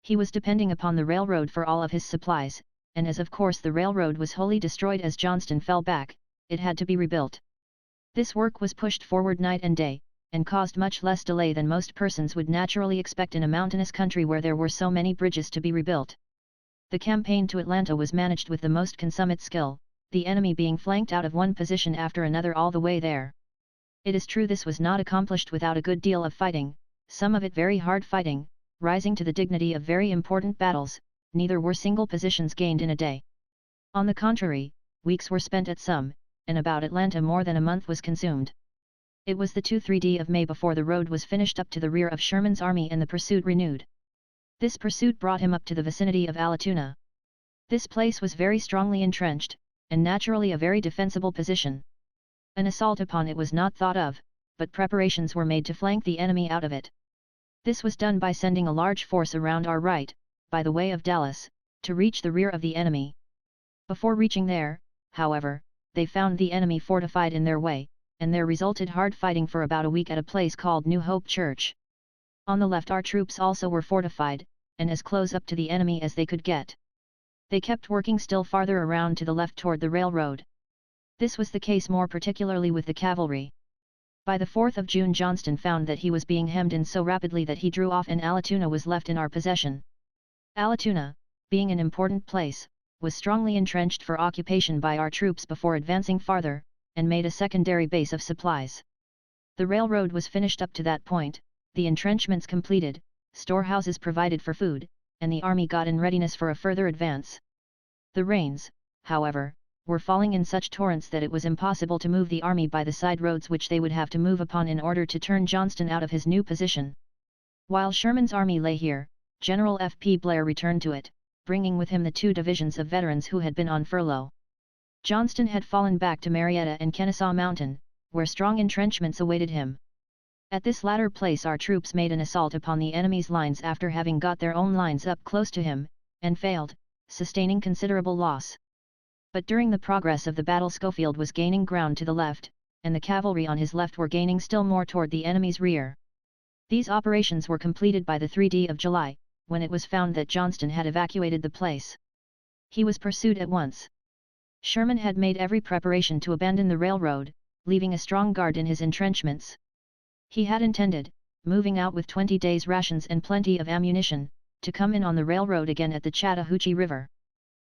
He was depending upon the railroad for all of his supplies, and as of course the railroad was wholly destroyed as Johnston fell back, it had to be rebuilt. This work was pushed forward night and day, and caused much less delay than most persons would naturally expect in a mountainous country where there were so many bridges to be rebuilt. The campaign to Atlanta was managed with the most consummate skill, the enemy being flanked out of one position after another all the way there. It is true this was not accomplished without a good deal of fighting, some of it very hard fighting, rising to the dignity of very important battles, neither were single positions gained in a day. On the contrary, weeks were spent at some, and about Atlanta more than a month was consumed. It was the 2-3d of May before the road was finished up to the rear of Sherman's army and the pursuit renewed. This pursuit brought him up to the vicinity of Allatoona. This place was very strongly entrenched, and naturally a very defensible position. An assault upon it was not thought of, but preparations were made to flank the enemy out of it. This was done by sending a large force around our right, by the way of Dallas, to reach the rear of the enemy. Before reaching there, however, they found the enemy fortified in their way, and there resulted hard fighting for about a week at a place called New Hope Church. On the left our troops also were fortified, and as close up to the enemy as they could get. They kept working still farther around to the left toward the railroad. This was the case more particularly with the cavalry. By the 4th of June Johnston found that he was being hemmed in so rapidly that he drew off and Allatoona was left in our possession. Allatoona, being an important place, was strongly entrenched for occupation by our troops before advancing farther, and made a secondary base of supplies. The railroad was finished up to that point, the entrenchments completed, storehouses provided for food, and the army got in readiness for a further advance. The rains, however, were falling in such torrents that it was impossible to move the army by the side roads which they would have to move upon in order to turn Johnston out of his new position. While Sherman's army lay here, General F. P. Blair returned to it, bringing with him the 2 divisions of veterans who had been on furlough. Johnston had fallen back to Marietta and Kennesaw Mountain, where strong entrenchments awaited him. At this latter place our troops made an assault upon the enemy's lines after having got their own lines up close to him, and failed, sustaining considerable loss. But during the progress of the battle Schofield was gaining ground to the left, and the cavalry on his left were gaining still more toward the enemy's rear. These operations were completed by the 3d of July, when it was found that Johnston had evacuated the place. He was pursued at once. Sherman had made every preparation to abandon the railroad, leaving a strong guard in his entrenchments. He had intended, moving out with 20 days' rations and plenty of ammunition, to come in on the railroad again at the Chattahoochee River.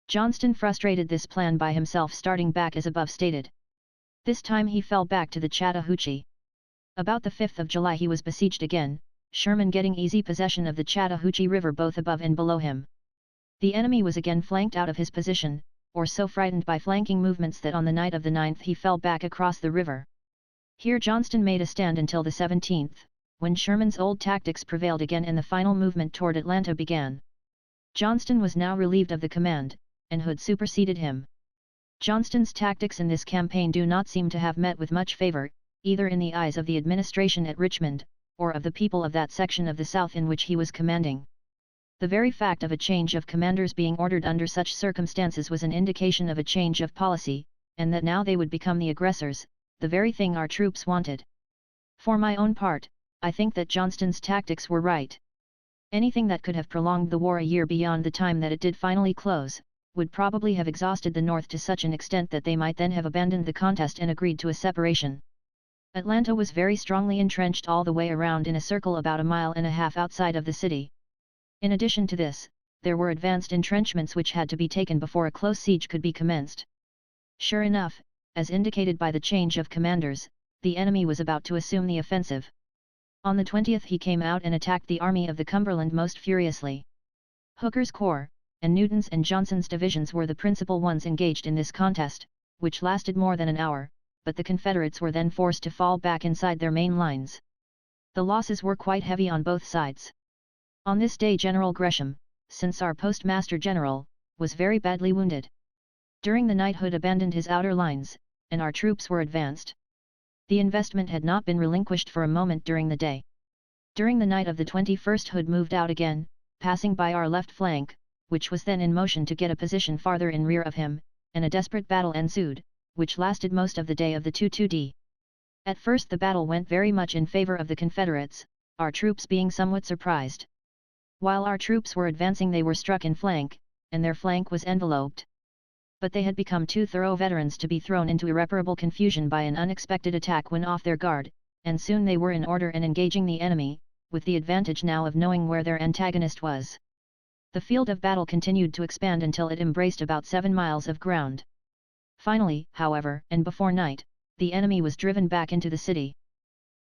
Johnston frustrated this plan by himself starting back as above stated. This time he fell back to the Chattahoochee. About the 5th of July he was besieged again, Sherman getting easy possession of the Chattahoochee River both above and below him. The enemy was again flanked out of his position, or so frightened by flanking movements that on the night of the 9th he fell back across the river. Here Johnston made a stand until the 17th, when Sherman's old tactics prevailed again and the final movement toward Atlanta began. Johnston was now relieved of the command, and Hood superseded him. Johnston's tactics in this campaign do not seem to have met with much favor, either in the eyes of the administration at Richmond, or of the people of that section of the South in which he was commanding. The very fact of a change of commanders being ordered under such circumstances was an indication of a change of policy, and that now they would become the aggressors, the very thing our troops wanted. For my own part, I think that Johnston's tactics were right. Anything that could have prolonged the war a year beyond the time that it did finally close, would probably have exhausted the North to such an extent that they might then have abandoned the contest and agreed to a separation. Atlanta was very strongly entrenched all the way around in a circle about a mile and a half outside of the city. In addition to this, there were advanced entrenchments which had to be taken before a close siege could be commenced. Sure enough, as indicated by the change of commanders, the enemy was about to assume the offensive. On the 20th he came out and attacked the Army of the Cumberland most furiously. Hooker's corps, and Newton's and Johnson's divisions were the principal ones engaged in this contest, which lasted more than an hour, but the Confederates were then forced to fall back inside their main lines. The losses were quite heavy on both sides. On this day General Gresham, since our postmaster general, was very badly wounded. During the night Hood abandoned his outer lines, and our troops were advanced. The investment had not been relinquished for a moment during the day. During the night of the 21st Hood moved out again, passing by our left flank, which was then in motion to get a position farther in rear of him, and a desperate battle ensued, which lasted most of the day of the 2-2d. At first the battle went very much in favor of the Confederates, our troops being somewhat surprised. While our troops were advancing they were struck in flank, and their flank was enveloped. But they had become too thorough veterans to be thrown into irreparable confusion by an unexpected attack when off their guard, and soon they were in order and engaging the enemy, with the advantage now of knowing where their antagonist was. The field of battle continued to expand until it embraced about 7 miles of ground. Finally, however, and before night, the enemy was driven back into the city.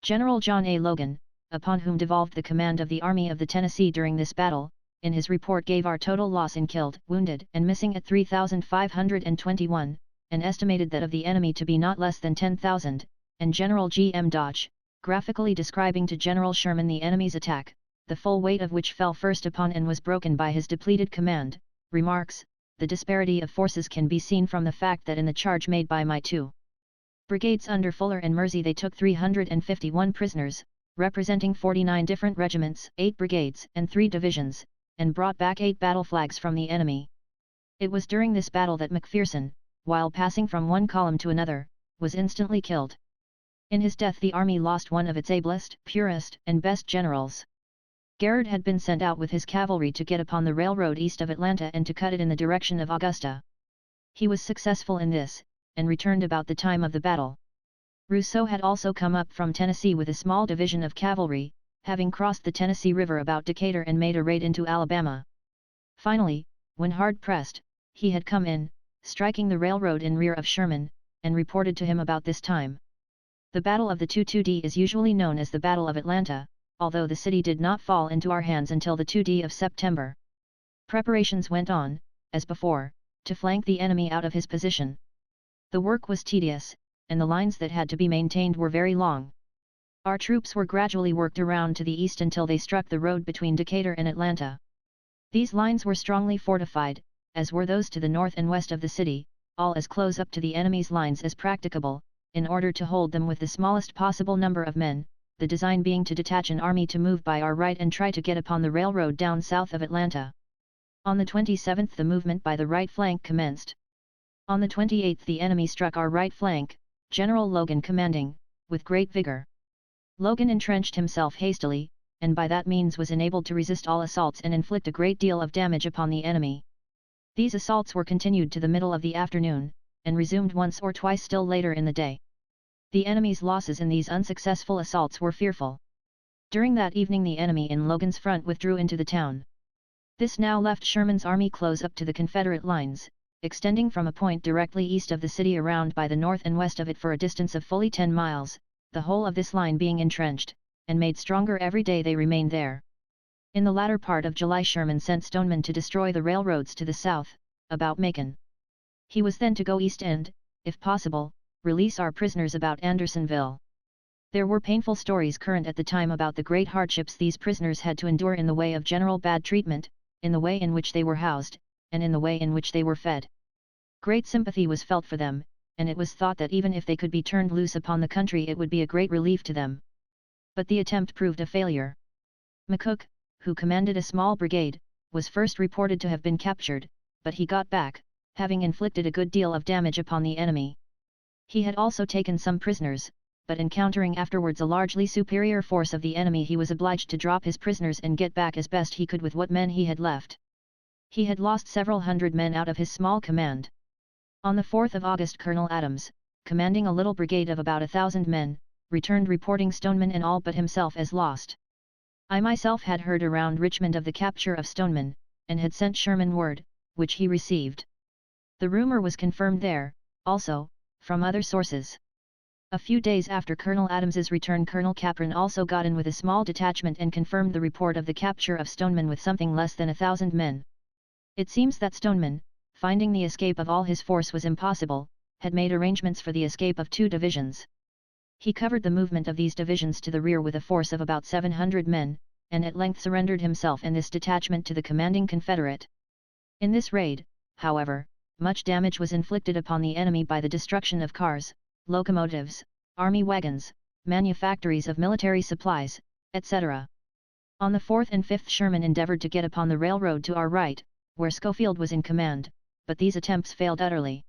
General John A. Logan, upon whom devolved the command of the Army of the Tennessee during this battle, in his report gave our total loss in killed, wounded, and missing at 3,521, and estimated that of the enemy to be not less than 10,000, and General G. M. Dodge, graphically describing to General Sherman the enemy's attack, the full weight of which fell first upon and was broken by his depleted command, remarks, the disparity of forces can be seen from the fact that in the charge made by my 2 brigades under Fuller and Mersey they took 351 prisoners, representing 49 different regiments, 8 brigades, and 3 divisions, and brought back 8 battle flags from the enemy. It was during this battle that McPherson, while passing from one column to another, was instantly killed. In his death the army lost one of its ablest, purest, and best generals. Garrard had been sent out with his cavalry to get upon the railroad east of Atlanta and to cut it in the direction of Augusta. He was successful in this, and returned about the time of the battle. Rousseau had also come up from Tennessee with a small division of cavalry, having crossed the Tennessee River about Decatur and made a raid into Alabama. Finally, when hard pressed, he had come in, striking the railroad in rear of Sherman, and reported to him about this time. The Battle of the 2-2d is usually known as the Battle of Atlanta, although the city did not fall into our hands until the 2d of September. Preparations went on, as before, to flank the enemy out of his position, The work was tedious, and the lines that had to be maintained were very long. Our troops were gradually worked around to the east until they struck the road between Decatur and Atlanta. These lines were strongly fortified, as were those to the north and west of the city, all as close up to the enemy's lines as practicable, in order to hold them with the smallest possible number of men, the design being to detach an army to move by our right and try to get upon the railroad down south of Atlanta. On the 27th the movement by the right flank commenced. On the 28th the enemy struck our right flank, General Logan commanding, with great vigor. Logan entrenched himself hastily, and by that means was enabled to resist all assaults and inflict a great deal of damage upon the enemy. These assaults were continued to the middle of the afternoon, and resumed once or twice still later in the day. The enemy's losses in these unsuccessful assaults were fearful. During that evening the enemy in Logan's front withdrew into the town. This now left Sherman's army close up to the Confederate lines, extending from a point directly east of the city around by the north and west of it for a distance of fully 10 miles, the whole of this line being entrenched, and made stronger every day they remained there. In the latter part of July Sherman sent Stoneman to destroy the railroads to the south, about Macon. He was then to go east and, if possible, release our prisoners about Andersonville. There were painful stories current at the time about the great hardships these prisoners had to endure in the way of general bad treatment, in the way in which they were housed, and in the way in which they were fed. Great sympathy was felt for them, and it was thought that even if they could be turned loose upon the country it would be a great relief to them. But the attempt proved a failure. McCook, who commanded a small brigade, was first reported to have been captured, but he got back, having inflicted a good deal of damage upon the enemy. He had also taken some prisoners, but encountering afterwards a largely superior force of the enemy he was obliged to drop his prisoners and get back as best he could with what men he had left. He had lost several hundred men out of his small command. On the 4th of August Colonel Adams, commanding a little brigade of about 1,000 men, returned reporting Stoneman and all but himself as lost. I myself had heard around Richmond of the capture of Stoneman, and had sent Sherman word, which he received. The rumor was confirmed there, also, from other sources. A few days after Colonel Adams's return Colonel Capron also got in with a small detachment and confirmed the report of the capture of Stoneman with something less than 1,000 men. It seems that Stoneman, finding the escape of all his force was impossible, had made arrangements for the escape of 2 divisions. He covered the movement of these divisions to the rear with a force of about 700 men, and at length surrendered himself and this detachment to the commanding Confederate. In this raid, however, much damage was inflicted upon the enemy by the destruction of cars, locomotives, army wagons, manufactories of military supplies, etc. On the 4th and 5th Sherman endeavored to get upon the railroad to our right, where Schofield was in command, but these attempts failed utterly.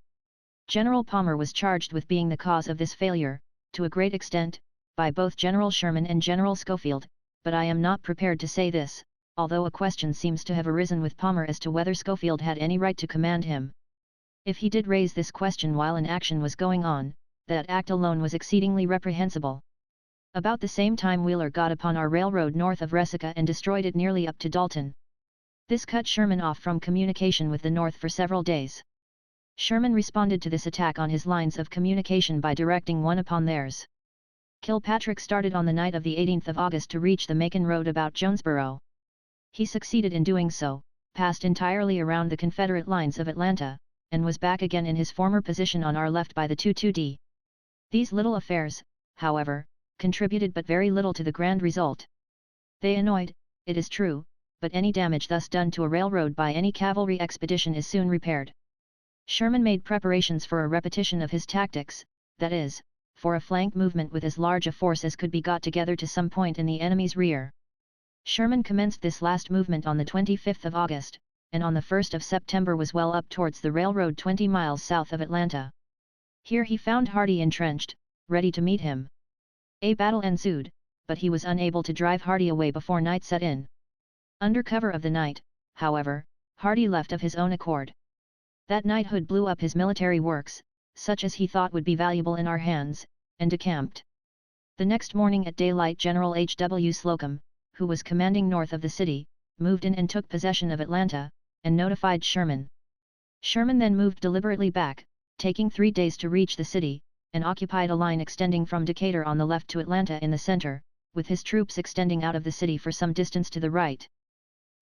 General Palmer was charged with being the cause of this failure, to a great extent, by both General Sherman and General Schofield, but I am not prepared to say this, although a question seems to have arisen with Palmer as to whether Schofield had any right to command him. If he did raise this question while an action was going on, that act alone was exceedingly reprehensible. About the same time Wheeler got upon our railroad north of Resaca and destroyed it nearly up to Dalton. This cut Sherman off from communication with the North for several days. Sherman responded to this attack on his lines of communication by directing one upon theirs. Kilpatrick started on the night of the 18th of August to reach the Macon Road about Jonesboro. He succeeded in doing so, passed entirely around the Confederate lines of Atlanta, and was back again in his former position on our left by the 22d. These little affairs, however, contributed but very little to the grand result. They annoyed, it is true, but any damage thus done to a railroad by any cavalry expedition is soon repaired. Sherman made preparations for a repetition of his tactics, that is, for a flank movement with as large a force as could be got together to some point in the enemy's rear. Sherman commenced this last movement on the 25th of August, and on the 1st of September was well up towards the railroad 20 miles south of Atlanta. Here he found Hardee entrenched, ready to meet him. A battle ensued, but he was unable to drive Hardee away before night set in. Under cover of the night, however, Hardee left of his own accord. That night Hood blew up his military works, such as he thought would be valuable in our hands, and decamped. The next morning at daylight General H. W. Slocum, who was commanding north of the city, moved in and took possession of Atlanta, and notified Sherman. Sherman then moved deliberately back, taking 3 days to reach the city, and occupied a line extending from Decatur on the left to Atlanta in the center, with his troops extending out of the city for some distance to the right.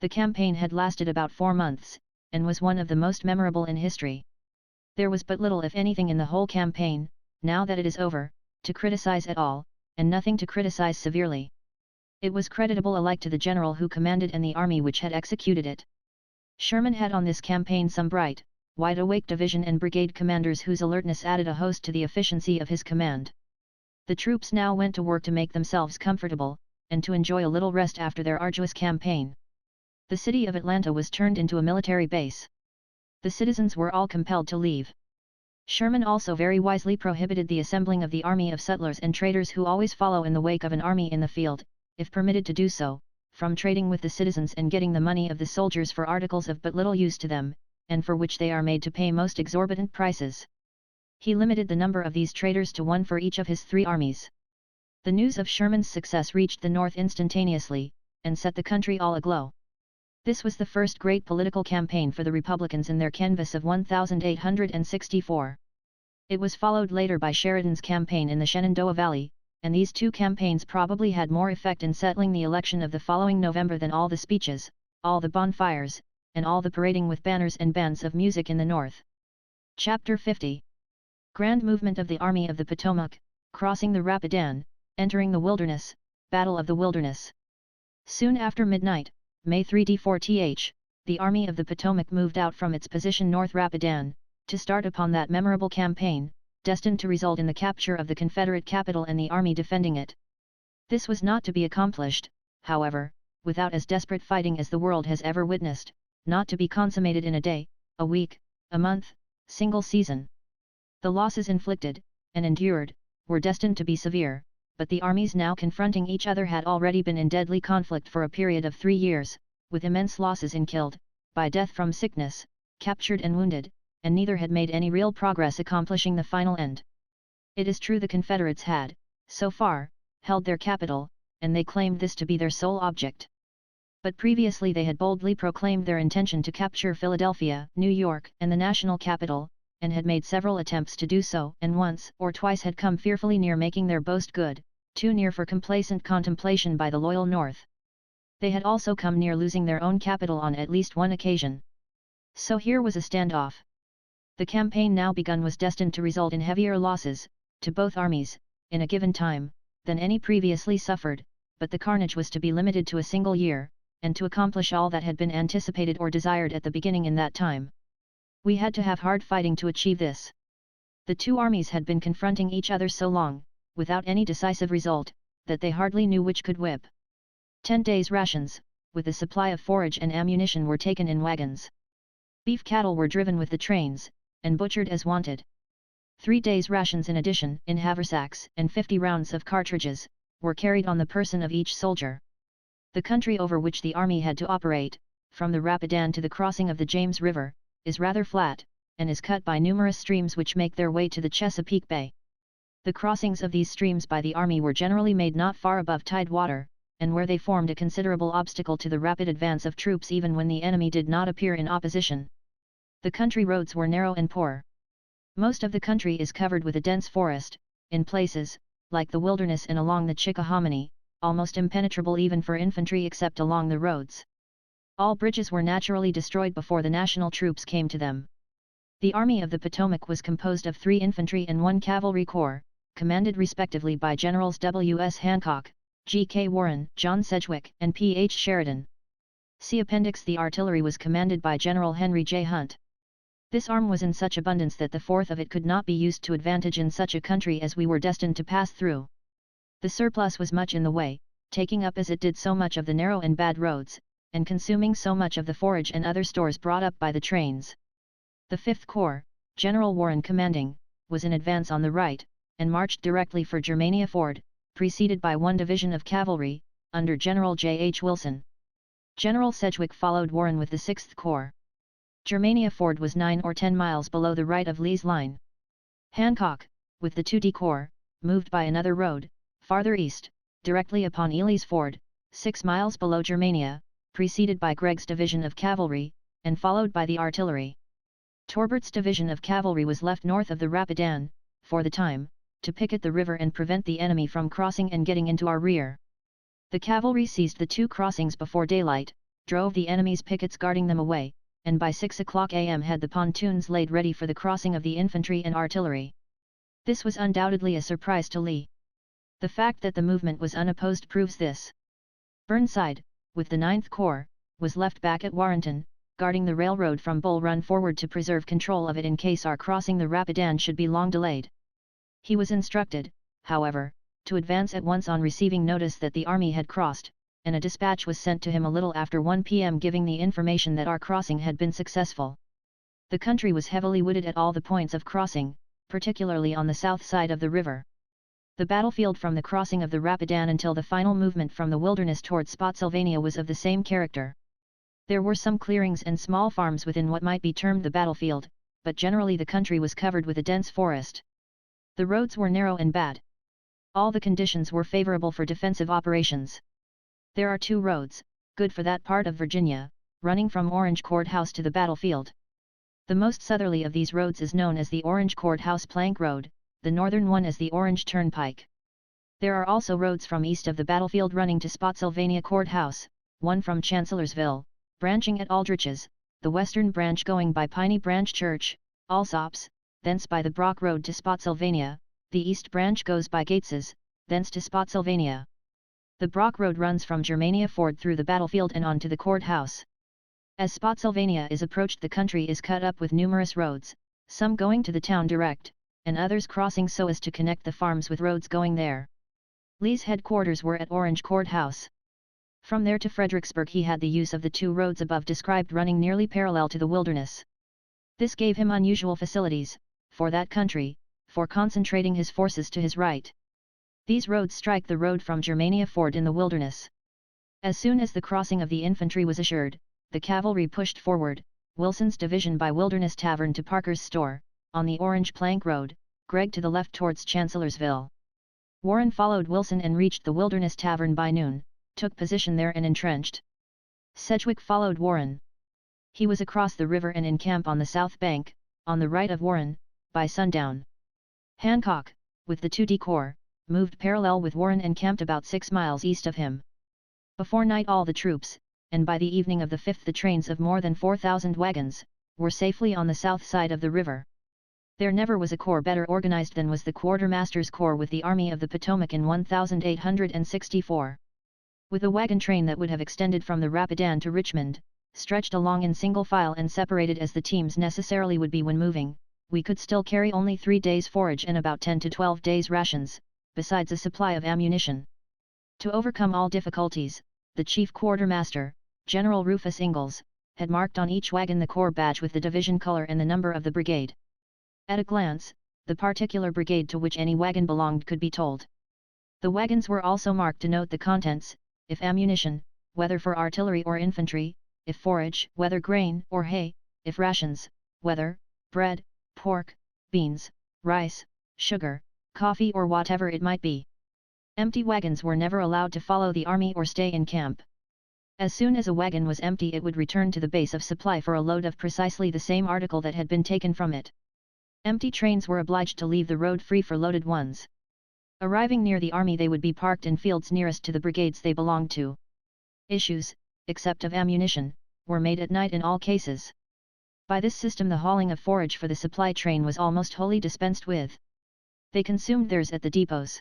The campaign had lasted about 4 months, and was one of the most memorable in history. There was but little if anything in the whole campaign, now that it is over, to criticize at all, and nothing to criticize severely. It was creditable alike to the general who commanded and the army which had executed it. Sherman had on this campaign some bright, wide-awake division and brigade commanders whose alertness added a host to the efficiency of his command. The troops now went to work to make themselves comfortable, and to enjoy a little rest after their arduous campaign. The city of Atlanta was turned into a military base. The citizens were all compelled to leave. Sherman also very wisely prohibited the assembling of the army of sutlers and traders who always follow in the wake of an army in the field, if permitted to do so, from trading with the citizens and getting the money of the soldiers for articles of but little use to them, and for which they are made to pay most exorbitant prices. He limited the number of these traders to one for each of his 3 armies. The news of Sherman's success reached the North instantaneously, and set the country all aglow. This was the first great political campaign for the Republicans in their canvass of 1864. It was followed later by Sheridan's campaign in the Shenandoah Valley, and these 2 campaigns probably had more effect in settling the election of the following November than all the speeches, all the bonfires, and all the parading with banners and bands of music in the North. Chapter 50. Grand Movement of the Army of the Potomac, crossing the Rapidan, entering the Wilderness, Battle of the Wilderness. Soon after midnight, May 3-4th, the Army of the Potomac moved out from its position north Rapidan, to start upon that memorable campaign, destined to result in the capture of the Confederate capital and the army defending it. This was not to be accomplished, however, without as desperate fighting as the world has ever witnessed, not to be consummated in a day, a week, a month, single season. The losses inflicted, and endured, were destined to be severe, but the armies now confronting each other had already been in deadly conflict for a period of 3 years, with immense losses in killed, by death from sickness, captured and wounded, and neither had made any real progress accomplishing the final end. It is true the Confederates had, so far, held their capital, and they claimed this to be their sole object. But previously they had boldly proclaimed their intention to capture Philadelphia, New York, and the national capital, and had made several attempts to do so, and once or twice had come fearfully near making their boast good, too near for complacent contemplation by the loyal North. They had also come near losing their own capital on at least one occasion. So here was a standoff. The campaign now begun was destined to result in heavier losses, to both armies, in a given time, than any previously suffered, but the carnage was to be limited to a single year, and to accomplish all that had been anticipated or desired at the beginning in that time. We had to have hard fighting to achieve this. The 2 armies had been confronting each other so long, without any decisive result, that they hardly knew which could whip. 10 days' rations, with a supply of forage and ammunition were taken in wagons. Beef cattle were driven with the trains, and butchered as wanted. 3 days' rations in addition, in haversacks, and 50 rounds of cartridges, were carried on the person of each soldier. The country over which the army had to operate, from the Rapidan to the crossing of the James River, is rather flat, and is cut by numerous streams which make their way to the Chesapeake Bay. The crossings of these streams by the army were generally made not far above tide water, and where they formed a considerable obstacle to the rapid advance of troops even when the enemy did not appear in opposition. The country roads were narrow and poor. Most of the country is covered with a dense forest, in places, like the Wilderness and along the Chickahominy, almost impenetrable even for infantry except along the roads. All bridges were naturally destroyed before the national troops came to them. The Army of the Potomac was composed of 3 infantry and 1 cavalry corps, commanded respectively by Generals W. S. Hancock, G. K. Warren, John Sedgwick, and P. H. Sheridan. See Appendix. The artillery was commanded by General Henry J. Hunt. This arm was in such abundance that the fourth of it could not be used to advantage in such a country as we were destined to pass through. The surplus was much in the way, taking up as it did so much of the narrow and bad roads, and consuming so much of the forage and other stores brought up by the trains. The 5th Corps, General Warren commanding, was in advance on the right, and marched directly for Germania Ford, preceded by 1 division of cavalry, under General J. H. Wilson. General Sedgwick followed Warren with the 6th Corps. Germania Ford was 9 or 10 miles below the right of Lee's line. Hancock, with the 2D Corps, moved by another road, farther east, directly upon Ely's Ford, 6 miles below Germania, preceded by Gregg's division of cavalry, and followed by the artillery. Torbert's division of cavalry was left north of the Rapidan, for the time, to picket the river and prevent the enemy from crossing and getting into our rear. The cavalry seized the 2 crossings before daylight, drove the enemy's pickets guarding them away, and by 6 o'clock am had the pontoons laid ready for the crossing of the infantry and artillery. This was undoubtedly a surprise to Lee. The fact that the movement was unopposed proves this. Burnside, with the 9th Corps, was left back at Warrenton, guarding the railroad from Bull Run forward to preserve control of it in case our crossing the Rapidan should be long delayed. He was instructed, however, to advance at once on receiving notice that the army had crossed, and a dispatch was sent to him a little after 1 p.m. giving the information that our crossing had been successful. The country was heavily wooded at all the points of crossing, particularly on the south side of the river. The battlefield from the crossing of the Rapidan until the final movement from the wilderness towards Spotsylvania was of the same character. There were some clearings and small farms within what might be termed the battlefield, but generally the country was covered with a dense forest. The roads were narrow and bad. All the conditions were favorable for defensive operations. There are 2 roads, good for that part of Virginia, running from Orange Courthouse to the battlefield. The most southerly of these roads is known as the Orange Courthouse Plank Road, the northern one as the Orange Turnpike. There are also roads from east of the battlefield running to Spotsylvania Courthouse, one from Chancellorsville, branching at Aldrich's, the western branch going by Piney Branch Church, Allsops, thence by the Brock Road to Spotsylvania, the east branch goes by Gates's, thence to Spotsylvania. The Brock Road runs from Germania Ford through the battlefield and on to the courthouse. As Spotsylvania is approached, the country is cut up with numerous roads, some going to the town direct, and others crossing so as to connect the farms with roads going there. Lee's headquarters were at Orange Courthouse. From there to Fredericksburg he had the use of the 2 roads above described running nearly parallel to the wilderness. This gave him unusual facilities, for that country, for concentrating his forces to his right. These roads strike the road from Germania Ford in the wilderness. As soon as the crossing of the infantry was assured, the cavalry pushed forward, Wilson's division by Wilderness Tavern to Parker's Store, on the Orange Plank Road, Gregg to the left towards Chancellorsville. Warren followed Wilson and reached the Wilderness Tavern by noon, took position there and entrenched. Sedgwick followed Warren. He was across the river and in camp on the south bank, on the right of Warren, by sundown. Hancock, with the 2D Corps, moved parallel with Warren and camped about 6 miles east of him. Before night all the troops, and by the evening of the 5th the trains of more than 4,000 wagons, were safely on the south side of the river. There never was a corps better organized than was the Quartermaster's Corps with the Army of the Potomac in 1864. With a wagon train that would have extended from the Rapidan to Richmond, stretched along in single file and separated as the teams necessarily would be when moving, we could still carry only 3 days' forage and about 10 to 12 days' rations, besides a supply of ammunition. To overcome all difficulties, the chief quartermaster, General Rufus Ingalls, had marked on each wagon the corps badge with the division color and the number of the brigade. At a glance, the particular brigade to which any wagon belonged could be told. The wagons were also marked to note the contents, if ammunition, whether for artillery or infantry, if forage, whether grain or hay, if rations, whether bread, pork, beans, rice, sugar, coffee or whatever it might be. Empty wagons were never allowed to follow the army or stay in camp. As soon as a wagon was empty it would return to the base of supply for a load of precisely the same article that had been taken from it. Empty trains were obliged to leave the road free for loaded ones. Arriving near the army they would be parked in fields nearest to the brigades they belonged to. Issues, except of ammunition, were made at night in all cases. By this system the hauling of forage for the supply train was almost wholly dispensed with. They consumed theirs at the depots.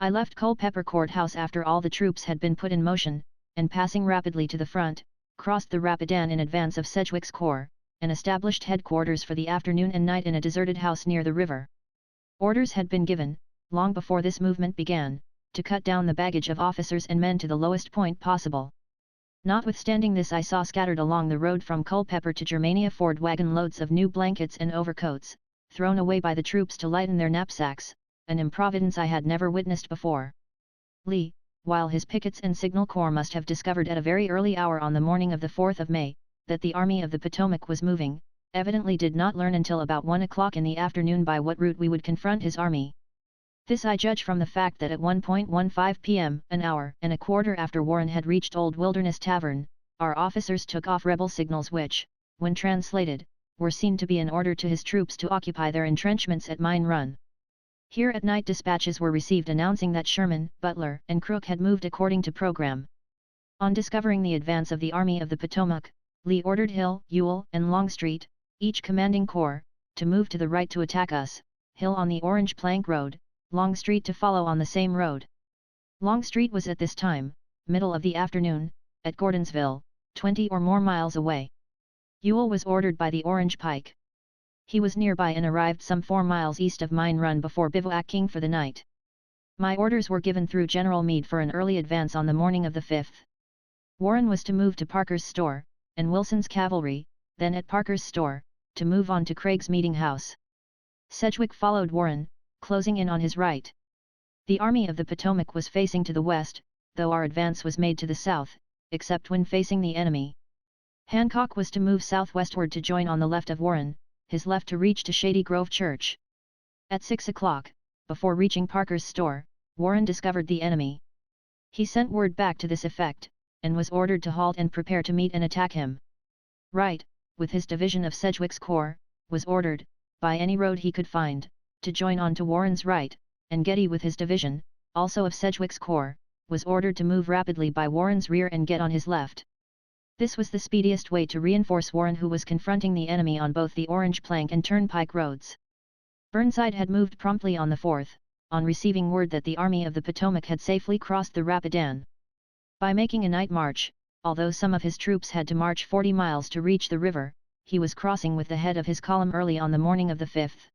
I left Culpeper Courthouse after all the troops had been put in motion, and passing rapidly to the front, crossed the Rapidan in advance of Sedgwick's corps, and established headquarters for the afternoon and night in a deserted house near the river. Orders had been given, long before this movement began, to cut down the baggage of officers and men to the lowest point possible. Notwithstanding this I saw scattered along the road from Culpeper to Germania Ford wagon loads of new blankets and overcoats, thrown away by the troops to lighten their knapsacks, an improvidence I had never witnessed before. Lee, while his pickets and signal corps must have discovered at a very early hour on the morning of the 4th of May, that the Army of the Potomac was moving, evidently did not learn until about 1 o'clock in the afternoon by what route we would confront his army. This I judge from the fact that at 1:15 p.m., an hour and a quarter after Warren had reached Old Wilderness Tavern, our officers took off rebel signals which, when translated, were seen to be an order to his troops to occupy their entrenchments at Mine Run. Here at night dispatches were received announcing that Sherman, Butler, and Crook had moved according to program. On discovering the advance of the Army of the Potomac, Lee ordered Hill, Ewell, and Longstreet, each commanding corps, to move to the right to attack us, Hill on the Orange Plank Road, Longstreet to follow on the same road. Longstreet was at this time, middle of the afternoon, at Gordonsville, 20 or more miles away. Ewell was ordered by the Orange Pike. He was nearby and arrived some 4 miles east of Mine Run before bivouacking for the night. My orders were given through General Meade for an early advance on the morning of the 5th. Warren was to move to Parker's Store, and Wilson's cavalry, then at Parker's Store, to move on to Craig's Meeting House. Sedgwick followed Warren, closing in on his right. The Army of the Potomac was facing to the west, though our advance was made to the south, except when facing the enemy. Hancock was to move southwestward to join on the left of Warren, his left to reach to Shady Grove Church. At 6 o'clock, before reaching Parker's Store, Warren discovered the enemy. He sent word back to this effect, and was ordered to halt and prepare to meet and attack him. Wright, with his division of Sedgwick's corps, was ordered, by any road he could find, to join on to Warren's right, and Getty with his division, also of Sedgwick's corps, was ordered to move rapidly by Warren's rear and get on his left. This was the speediest way to reinforce Warren, who was confronting the enemy on both the Orange Plank and Turnpike roads. Burnside had moved promptly on the 4th, on receiving word that the Army of the Potomac had safely crossed the Rapidan. By making a night march, although some of his troops had to march 40 miles to reach the river, he was crossing with the head of his column early on the morning of the 5th.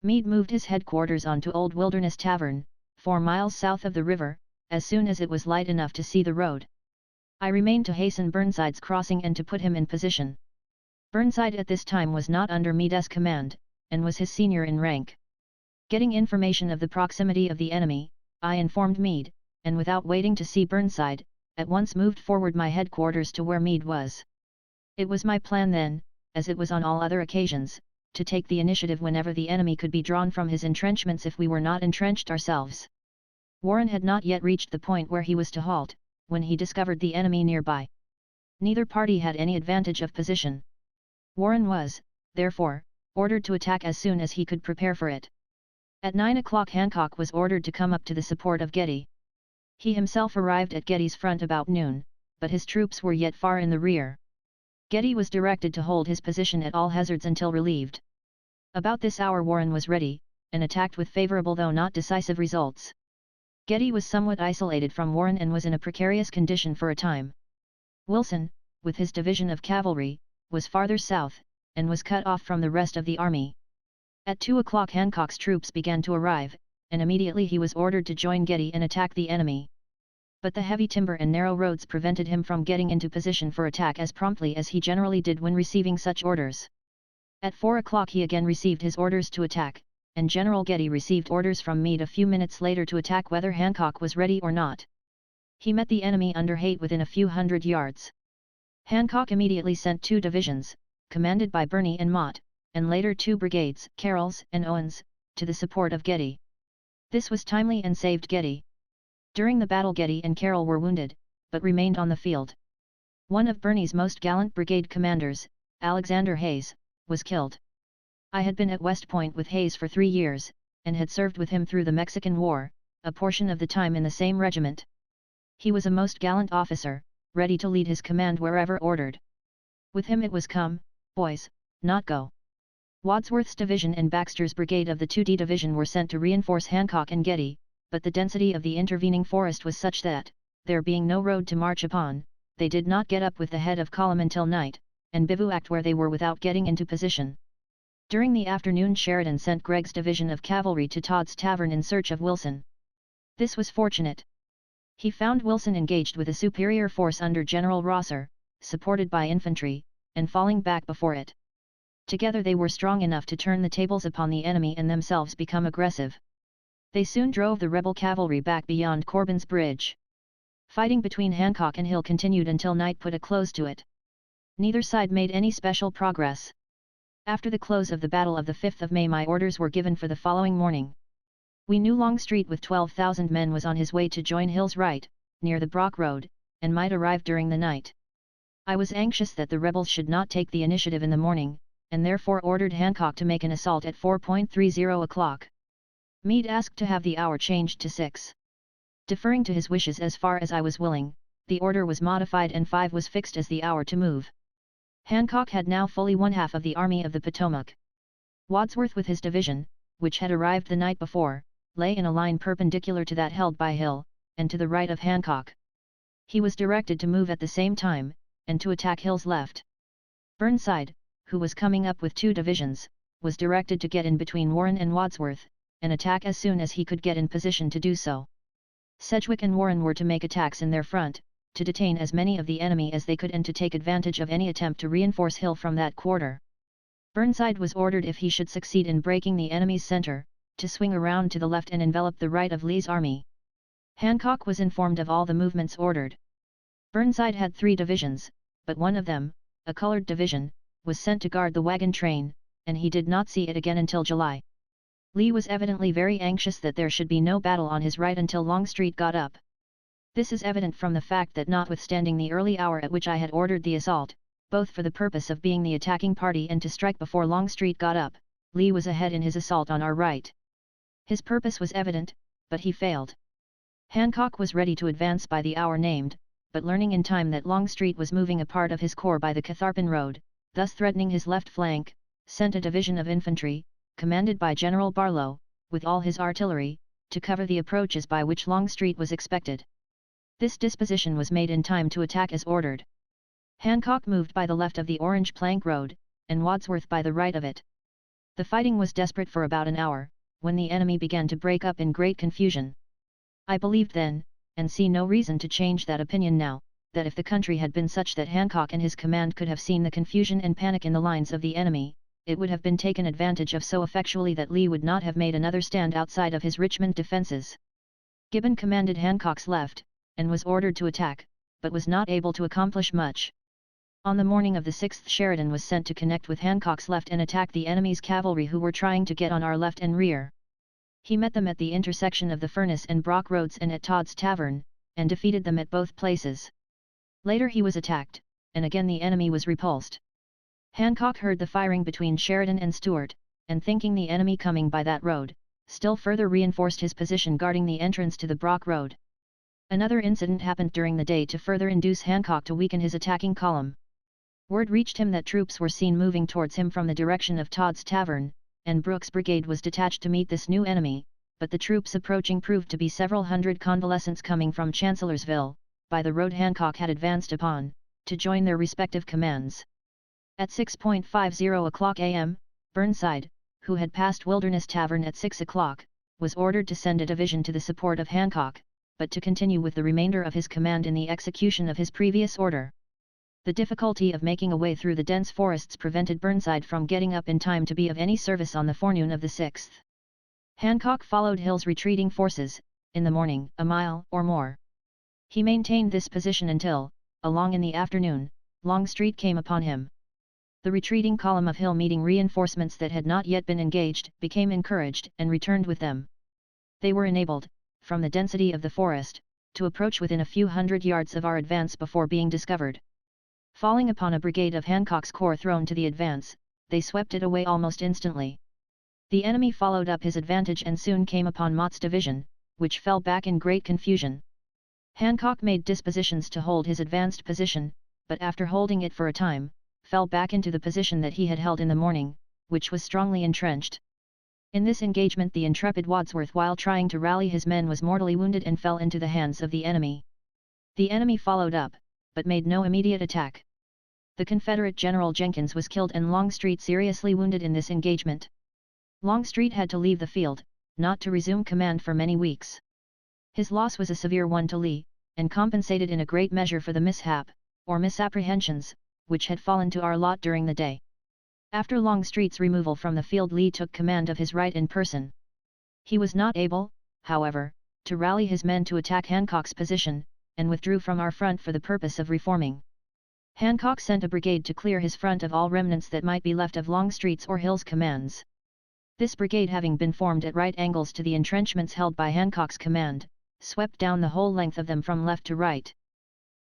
Meade moved his headquarters on to Old Wilderness Tavern, 4 miles south of the river, as soon as it was light enough to see the road. I remained to hasten Burnside's crossing and to put him in position. Burnside at this time was not under Meade's command, and was his senior in rank. Getting information of the proximity of the enemy, I informed Meade, and without waiting to see Burnside, at once moved forward my headquarters to where Meade was. It was my plan then, as it was on all other occasions, to take the initiative whenever the enemy could be drawn from his entrenchments if we were not entrenched ourselves. Warren had not yet reached the point where he was to halt, when he discovered the enemy nearby. Neither party had any advantage of position. Warren was, therefore, ordered to attack as soon as he could prepare for it. At 9 o'clock Hancock was ordered to come up to the support of Getty. He himself arrived at Getty's front about noon, but his troops were yet far in the rear. Getty was directed to hold his position at all hazards until relieved. About this hour Warren was ready, and attacked with favorable though not decisive results. Getty was somewhat isolated from Warren and was in a precarious condition for a time. Wilson, with his division of cavalry, was farther south, and was cut off from the rest of the army. At 2 o'clock Hancock's troops began to arrive, and immediately he was ordered to join Getty and attack the enemy. But the heavy timber and narrow roads prevented him from getting into position for attack as promptly as he generally did when receiving such orders. At 4 o'clock he again received his orders to attack, and General Getty received orders from Meade a few minutes later to attack whether Hancock was ready or not. He met the enemy under Haight within a few hundred yards. Hancock immediately sent 2 divisions, commanded by Birney and Mott, and later 2 brigades, Carroll's and Owens, to the support of Getty. This was timely and saved Getty. During the battle Getty and Carroll were wounded, but remained on the field. One of Birney's most gallant brigade commanders, Alexander Hayes, was killed. I had been at West Point with Hayes for 3 years, and had served with him through the Mexican War, a portion of the time in the same regiment. He was a most gallant officer, ready to lead his command wherever ordered. With him it was come, boys, not go. Wadsworth's division and Baxter's brigade of the 2D Division were sent to reinforce Hancock and Getty, but the density of the intervening forest was such that, there being no road to march upon, they did not get up with the head of column until night, and bivouacked where they were without getting into position. During the afternoon Sheridan sent Gregg's division of cavalry to Todd's Tavern in search of Wilson. This was fortunate. He found Wilson engaged with a superior force under General Rosser, supported by infantry, and falling back before it. Together they were strong enough to turn the tables upon the enemy and themselves become aggressive. They soon drove the rebel cavalry back beyond Corbin's Bridge. Fighting between Hancock and Hill continued until night put a close to it. Neither side made any special progress. After the close of the battle of the 5th of May my orders were given for the following morning. We knew Longstreet with 12,000 men was on his way to join Hill's right, near the Brock Road, and might arrive during the night. I was anxious that the rebels should not take the initiative in the morning, and therefore ordered Hancock to make an assault at 4:30 o'clock. Meade asked to have the hour changed to 6. Deferring to his wishes as far as I was willing, the order was modified and 5 was fixed as the hour to move. Hancock had now fully one half of the Army of the Potomac. Wadsworth with his division, which had arrived the night before, lay in a line perpendicular to that held by Hill, and to the right of Hancock. He was directed to move at the same time, and to attack Hill's left. Burnside, who was coming up with 2 divisions, was directed to get in between Warren and Wadsworth, and attack as soon as he could get in position to do so. Sedgwick and Warren were to make attacks in their front, to detain as many of the enemy as they could and to take advantage of any attempt to reinforce Hill from that quarter. Burnside was ordered, if he should succeed in breaking the enemy's center, to swing around to the left and envelop the right of Lee's army. Hancock was informed of all the movements ordered. Burnside had 3 divisions, but one of them, a colored division, was sent to guard the wagon train, and he did not see it again until July. Lee was evidently very anxious that there should be no battle on his right until Longstreet got up. This is evident from the fact that notwithstanding the early hour at which I had ordered the assault, both for the purpose of being the attacking party and to strike before Longstreet got up, Lee was ahead in his assault on our right. His purpose was evident, but he failed. Hancock was ready to advance by the hour named, but learning in time that Longstreet was moving a part of his corps by the Catharpin Road, thus threatening his left flank, sent a division of infantry, commanded by General Barlow, with all his artillery, to cover the approaches by which Longstreet was expected. This disposition was made in time to attack as ordered. Hancock moved by the left of the Orange Plank Road, and Wadsworth by the right of it. The fighting was desperate for about an hour, when the enemy began to break up in great confusion. I believed then, and see no reason to change that opinion now, that if the country had been such that Hancock and his command could have seen the confusion and panic in the lines of the enemy, it would have been taken advantage of so effectually that Lee would not have made another stand outside of his Richmond defenses. Gibbon commanded Hancock's left, and was ordered to attack, but was not able to accomplish much. On the morning of the 6th, Sheridan was sent to connect with Hancock's left and attack the enemy's cavalry who were trying to get on our left and rear. He met them at the intersection of the Furnace and Brock roads and at Todd's Tavern, and defeated them at both places. Later he was attacked, and again the enemy was repulsed. Hancock heard the firing between Sheridan and Stuart, and thinking the enemy coming by that road, still further reinforced his position guarding the entrance to the Brock road. Another incident happened during the day to further induce Hancock to weaken his attacking column. Word reached him that troops were seen moving towards him from the direction of Todd's Tavern, and Brooks' brigade was detached to meet this new enemy, but the troops approaching proved to be several hundred convalescents coming from Chancellorsville, by the road Hancock had advanced upon, to join their respective commands. At 6:50 o'clock a.m., Burnside, who had passed Wilderness Tavern at 6 o'clock, was ordered to send a division to the support of Hancock, but to continue with the remainder of his command in the execution of his previous order. The difficulty of making a way through the dense forests prevented Burnside from getting up in time to be of any service on the forenoon of the 6th. Hancock followed Hill's retreating forces, in the morning, a mile or more. He maintained this position until, along in the afternoon, Longstreet came upon him. The retreating column of Hill, meeting reinforcements that had not yet been engaged, became encouraged and returned with them. They were enabled, from the density of the forest, to approach within a few hundred yards of our advance before being discovered. Falling upon a brigade of Hancock's corps thrown to the advance, they swept it away almost instantly. The enemy followed up his advantage and soon came upon Mott's division, which fell back in great confusion. Hancock made dispositions to hold his advanced position, but after holding it for a time, fell back into the position that he had held in the morning, which was strongly entrenched. In this engagement the intrepid Wadsworth, while trying to rally his men, was mortally wounded and fell into the hands of the enemy. The enemy followed up, but made no immediate attack. The Confederate General Jenkins was killed and Longstreet seriously wounded in this engagement. Longstreet had to leave the field, not to resume command for many weeks. His loss was a severe one to Lee, and compensated in a great measure for the mishap, or misapprehensions, which had fallen to our lot during the day. After Longstreet's removal from the field, Lee took command of his right in person. He was not able, however, to rally his men to attack Hancock's position, and withdrew from our front for the purpose of reforming. Hancock sent a brigade to clear his front of all remnants that might be left of Longstreet's or Hill's commands. This brigade, having been formed at right angles to the entrenchments held by Hancock's command, swept down the whole length of them from left to right.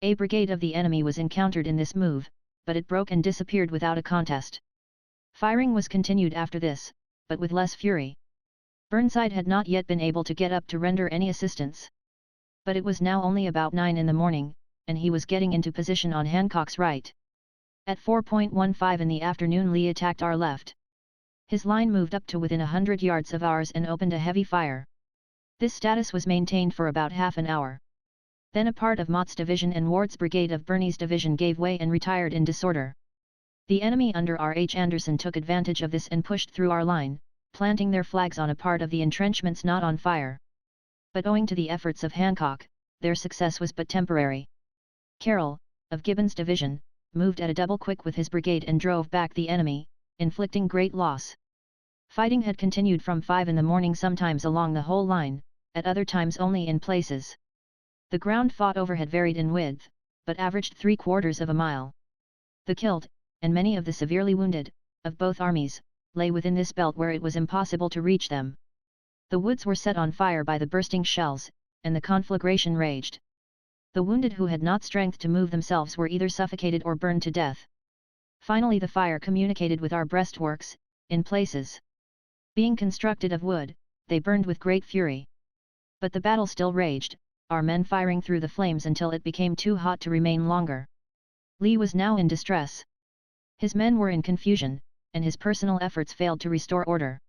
A brigade of the enemy was encountered in this move, but it broke and disappeared without a contest. Firing was continued after this, but with less fury. Burnside had not yet been able to get up to render any assistance. But it was now only about 9 in the morning, and he was getting into position on Hancock's right. At 4:15 in the afternoon Lee attacked our left. His line moved up to within 100 yards of ours and opened a heavy fire. This status was maintained for about half an hour. Then a part of Mott's division and Ward's brigade of Birney's division gave way and retired in disorder. The enemy under R. H. Anderson took advantage of this and pushed through our line, planting their flags on a part of the entrenchments not on fire. But owing to the efforts of Hancock, their success was but temporary. Carroll, of Gibbon's division, moved at a double quick with his brigade and drove back the enemy, inflicting great loss. Fighting had continued from 5 in the morning, sometimes along the whole line, at other times only in places. The ground fought over had varied in width, but averaged 3/4 of a mile. The killed, and many of the severely wounded, of both armies, lay within this belt where it was impossible to reach them. The woods were set on fire by the bursting shells, and the conflagration raged. The wounded who had not strength to move themselves were either suffocated or burned to death. Finally the fire communicated with our breastworks, in places. Being constructed of wood, they burned with great fury. But the battle still raged, our men firing through the flames until it became too hot to remain longer. Lee was now in distress. His men were in confusion, and his personal efforts failed to restore order.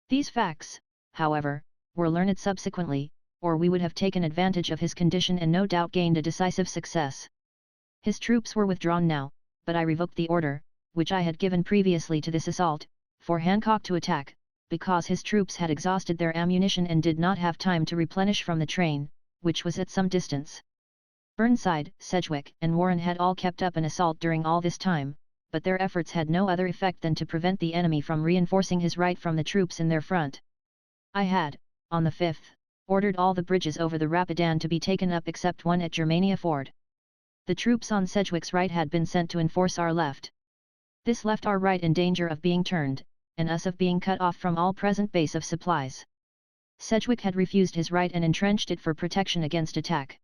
These facts, however, were learned subsequently, or we would have taken advantage of his condition and no doubt gained a decisive success. His troops were withdrawn now, but I revoked the order, which I had given previously to this assault, for Hancock to attack, because his troops had exhausted their ammunition and did not have time to replenish from the train, which was at some distance. Burnside, Sedgwick, and Warren had all kept up an assault during all this time, but their efforts had no other effect than to prevent the enemy from reinforcing his right from the troops in their front. I had, on the 5th, ordered all the bridges over the Rapidan to be taken up except one at Germania Ford. The troops on Sedgwick's right had been sent to enforce our left. This left our right in danger of being turned, and us of being cut off from all present base of supplies. Sedgwick had refused his right and entrenched it for protection against attack.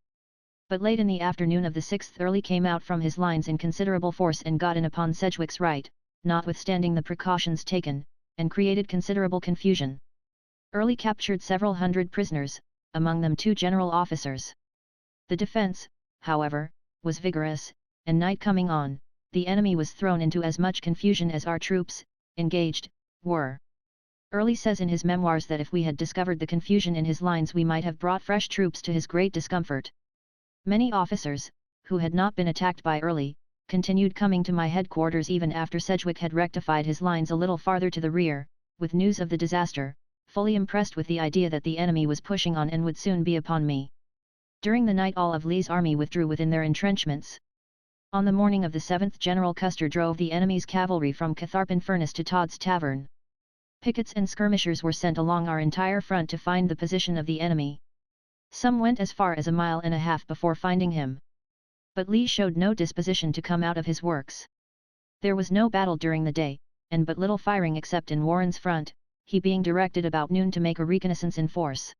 But late in the afternoon of the 6th Early came out from his lines in considerable force and got in upon Sedgwick's right, notwithstanding the precautions taken, and created considerable confusion. Early captured several hundred prisoners, among them 2 general officers. The defense, however, was vigorous, and night coming on, the enemy was thrown into as much confusion as our troops, engaged, were. Early says in his memoirs that if we had discovered the confusion in his lines we might have brought fresh troops to his great discomfort. Many officers, who had not been attacked by Early, continued coming to my headquarters even after Sedgwick had rectified his lines a little farther to the rear, with news of the disaster, fully impressed with the idea that the enemy was pushing on and would soon be upon me. During the night all of Lee's army withdrew within their entrenchments. On the morning of the 7th General Custer drove the enemy's cavalry from Catharpin Furnace to Todd's Tavern. Pickets and skirmishers were sent along our entire front to find the position of the enemy. Some went as far as 1.5 miles before finding him. But Lee showed no disposition to come out of his works. There was no battle during the day, and but little firing except in Warren's front, he being directed about noon to make a reconnaissance in force.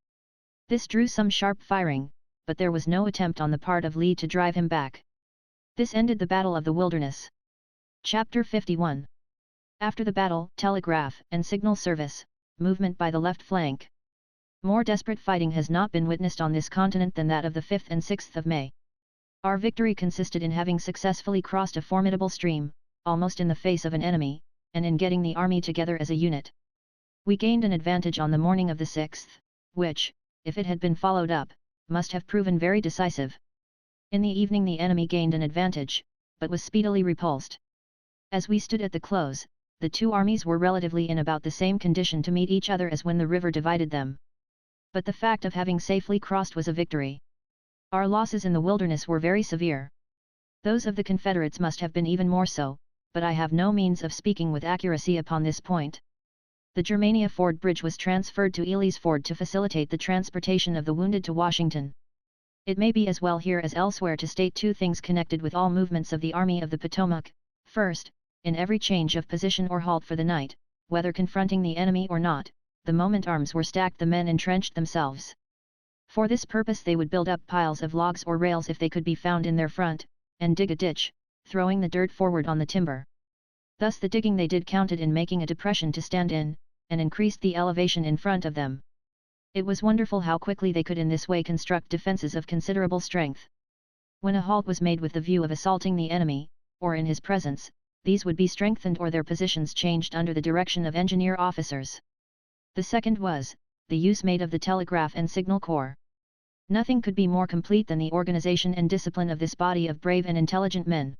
This drew some sharp firing, but there was no attempt on the part of Lee to drive him back. This ended the Battle of the Wilderness. Chapter 51. After the battle, telegraph and signal service, movement by the left flank. More desperate fighting has not been witnessed on this continent than that of the 5th and 6th of May. Our victory consisted in having successfully crossed a formidable stream, almost in the face of an enemy, and in getting the army together as a unit. We gained an advantage on the morning of the 6th, which, if it had been followed up, must have proven very decisive. In the evening the enemy gained an advantage, but was speedily repulsed. As we stood at the close, the two armies were relatively in about the same condition to meet each other as when the river divided them. But the fact of having safely crossed was a victory. Our losses in the Wilderness were very severe. Those of the Confederates must have been even more so, but I have no means of speaking with accuracy upon this point. The Germania Ford Bridge was transferred to Ely's Ford to facilitate the transportation of the wounded to Washington. It may be as well here as elsewhere to state 2 things connected with all movements of the Army of the Potomac. First, in every change of position or halt for the night, whether confronting the enemy or not, the moment arms were stacked the men entrenched themselves. For this purpose they would build up piles of logs or rails if they could be found in their front, and dig a ditch, throwing the dirt forward on the timber. Thus the digging they did counted in making a depression to stand in, and increased the elevation in front of them. It was wonderful how quickly they could in this way construct defenses of considerable strength. When a halt was made with the view of assaulting the enemy, or in his presence, these would be strengthened or their positions changed under the direction of engineer officers. The second was, the use made of the telegraph and signal corps. Nothing could be more complete than the organization and discipline of this body of brave and intelligent men.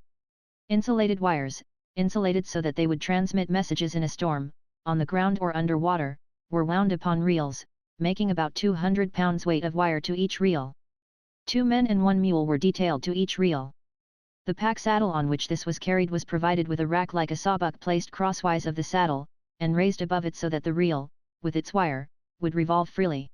Insulated wires, insulated so that they would transmit messages in a storm, on the ground or under water, were wound upon reels, making about 200 pounds weight of wire to each reel. 2 men and 1 mule were detailed to each reel. The pack saddle on which this was carried was provided with a rack like a sawbuck placed crosswise of the saddle, and raised above it so that the reel, with its wire, would revolve freely.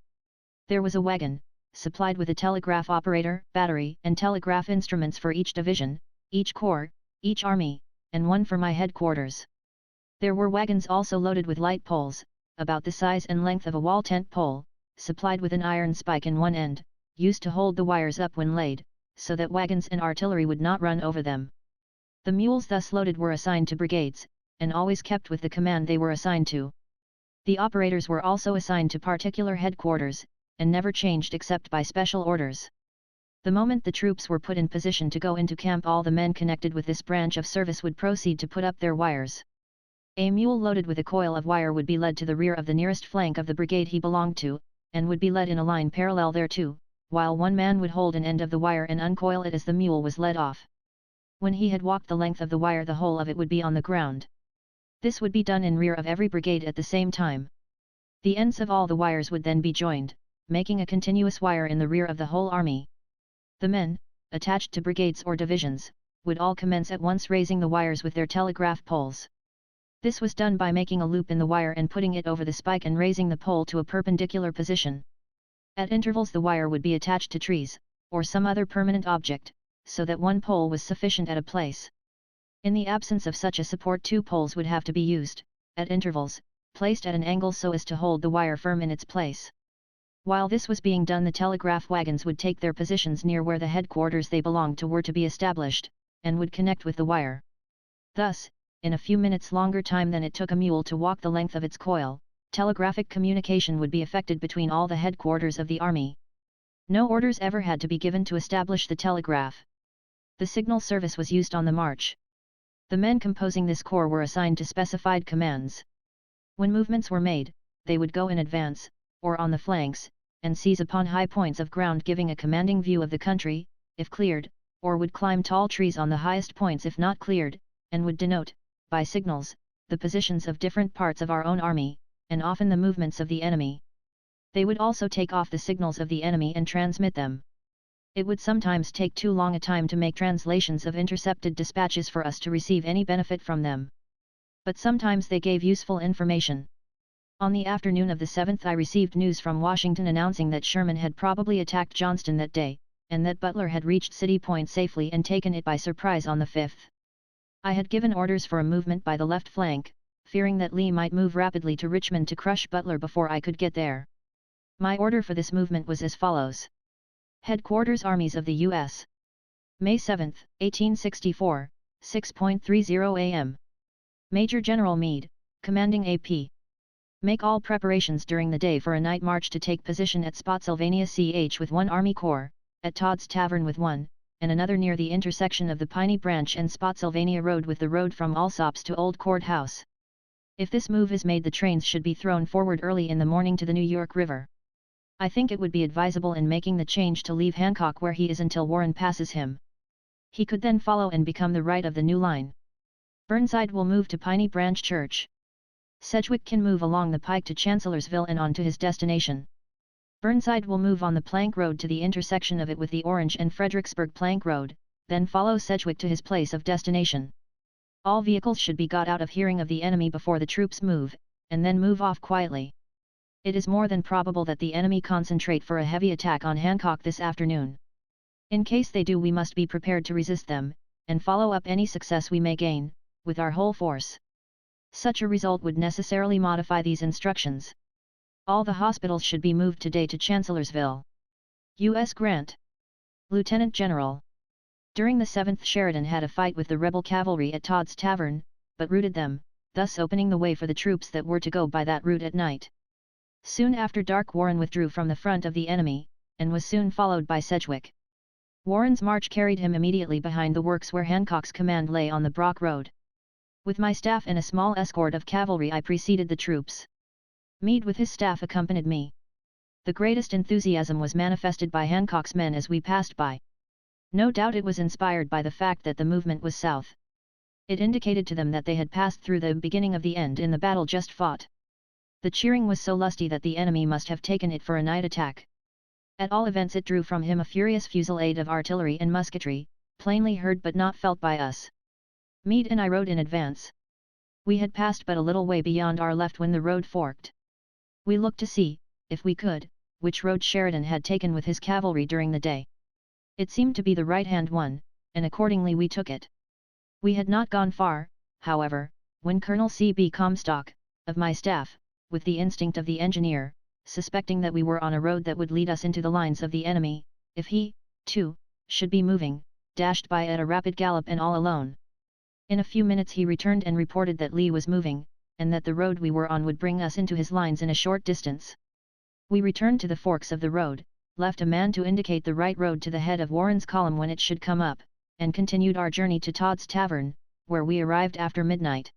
There was a wagon, supplied with a telegraph operator, battery, and telegraph instruments for each division, each corps, each army, and one for my headquarters. There were wagons also loaded with light poles, about the size and length of a wall tent pole, supplied with an iron spike in one end, used to hold the wires up when laid, so that wagons and artillery would not run over them. The mules thus loaded were assigned to brigades, and always kept with the command they were assigned to. The operators were also assigned to particular headquarters, and never changed except by special orders. The moment the troops were put in position to go into camp, all the men connected with this branch of service would proceed to put up their wires. A mule loaded with a coil of wire would be led to the rear of the nearest flank of the brigade he belonged to, and would be led in a line parallel thereto, while one man would hold an end of the wire and uncoil it as the mule was led off. When he had walked the length of the wire, the whole of it would be on the ground. This would be done in rear of every brigade at the same time. The ends of all the wires would then be joined, making a continuous wire in the rear of the whole army. The men, attached to brigades or divisions, would all commence at once raising the wires with their telegraph poles. This was done by making a loop in the wire and putting it over the spike and raising the pole to a perpendicular position. At intervals the wire would be attached to trees, or some other permanent object, so that one pole was sufficient at a place. In the absence of such a support, 2 poles would have to be used, at intervals, placed at an angle so as to hold the wire firm in its place. While this was being done, the telegraph wagons would take their positions near where the headquarters they belonged to were to be established, and would connect with the wire. Thus, in a few minutes longer time than it took a mule to walk the length of its coil, telegraphic communication would be effected between all the headquarters of the army. No orders ever had to be given to establish the telegraph. The signal service was used on the march. The men composing this corps were assigned to specified commands. When movements were made, they would go in advance, or on the flanks, and seize upon high points of ground giving a commanding view of the country, if cleared, or would climb tall trees on the highest points if not cleared, and would denote, by signals, the positions of different parts of our own army, and often the movements of the enemy. They would also take off the signals of the enemy and transmit them. It would sometimes take too long a time to make translations of intercepted dispatches for us to receive any benefit from them. But sometimes they gave useful information. On the afternoon of the 7th I received news from Washington announcing that Sherman had probably attacked Johnston that day, and that Butler had reached City Point safely and taken it by surprise on the 5th. I had given orders for a movement by the left flank, fearing that Lee might move rapidly to Richmond to crush Butler before I could get there. My order for this movement was as follows. Headquarters Armies of the U.S. May 7, 1864, 6:30 a.m. Major General Meade, commanding AP. Make all preparations during the day for a night march to take position at Spotsylvania Ch with 1 Army Corps, at Todd's Tavern with 1, and another near the intersection of the Piney Branch and Spotsylvania Road with the road from Allsops to Old Court House. If this move is made, the trains should be thrown forward early in the morning to the New York River. I think it would be advisable in making the change to leave Hancock where he is until Warren passes him. He could then follow and become the right of the new line. Burnside will move to Piney Branch Church. Sedgwick can move along the pike to Chancellorsville and on to his destination. Burnside will move on the Plank Road to the intersection of it with the Orange and Fredericksburg Plank Road, then follow Sedgwick to his place of destination. All vehicles should be got out of hearing of the enemy before the troops move, and then move off quietly. It is more than probable that the enemy concentrate for a heavy attack on Hancock this afternoon. In case they do, we must be prepared to resist them, and follow up any success we may gain, with our whole force. Such a result would necessarily modify these instructions. All the hospitals should be moved today to Chancellorsville. U.S. Grant. Lieutenant General. During the 7th, Sheridan had a fight with the rebel cavalry at Todd's Tavern, but routed them, thus opening the way for the troops that were to go by that route at night. Soon after dark, Warren withdrew from the front of the enemy, and was soon followed by Sedgwick. Warren's march carried him immediately behind the works where Hancock's command lay on the Brock Road. With my staff and a small escort of cavalry I preceded the troops. Meade with his staff accompanied me. The greatest enthusiasm was manifested by Hancock's men as we passed by. No doubt it was inspired by the fact that the movement was south. It indicated to them that they had passed through the beginning of the end in the battle just fought. The cheering was so lusty that the enemy must have taken it for a night attack. At all events it drew from him a furious fusillade of artillery and musketry, plainly heard but not felt by us. Meade and I rode in advance. We had passed but a little way beyond our left when the road forked. We looked to see, if we could, which road Sheridan had taken with his cavalry during the day. It seemed to be the right-hand one, and accordingly we took it. We had not gone far, however, when Colonel C.B. Comstock, of my staff, with the instinct of the engineer, suspecting that we were on a road that would lead us into the lines of the enemy, if he, too, should be moving, dashed by at a rapid gallop and all alone. In a few minutes he returned and reported that Lee was moving, and that the road we were on would bring us into his lines in a short distance. We returned to the forks of the road, left a man to indicate the right road to the head of Warren's column when it should come up, and continued our journey to Todd's Tavern, where we arrived after midnight.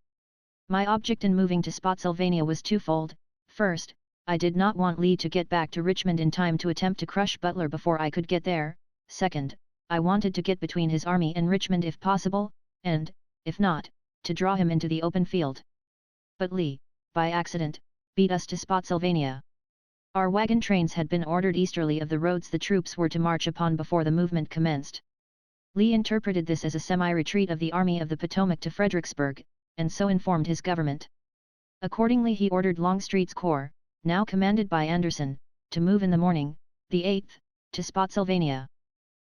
My object in moving to Spotsylvania was twofold. First, I did not want Lee to get back to Richmond in time to attempt to crush Butler before I could get there. Second, I wanted to get between his army and Richmond if possible, and, if not, to draw him into the open field. But Lee, by accident, beat us to Spotsylvania. Our wagon trains had been ordered easterly of the roads the troops were to march upon before the movement commenced. Lee interpreted this as a semi-retreat of the Army of the Potomac to Fredericksburg, and so informed his government. Accordingly he ordered Longstreet's corps, now commanded by Anderson, to move in the morning, the 8th, to Spotsylvania.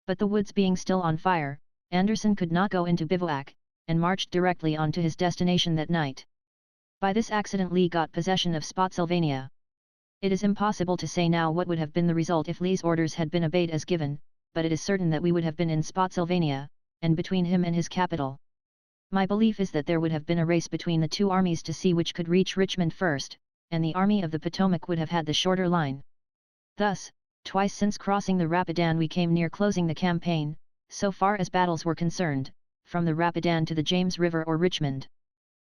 But the woods being still on fire, Anderson could not go into bivouac, and marched directly on to his destination that night. By this accident Lee got possession of Spotsylvania. It is impossible to say now what would have been the result if Lee's orders had been obeyed as given, but it is certain that we would have been in Spotsylvania, and between him and his capital. My belief is that there would have been a race between the two armies to see which could reach Richmond first, and the Army of the Potomac would have had the shorter line. Thus, twice since crossing the Rapidan we came near closing the campaign, so far as battles were concerned, from the Rapidan to the James River or Richmond.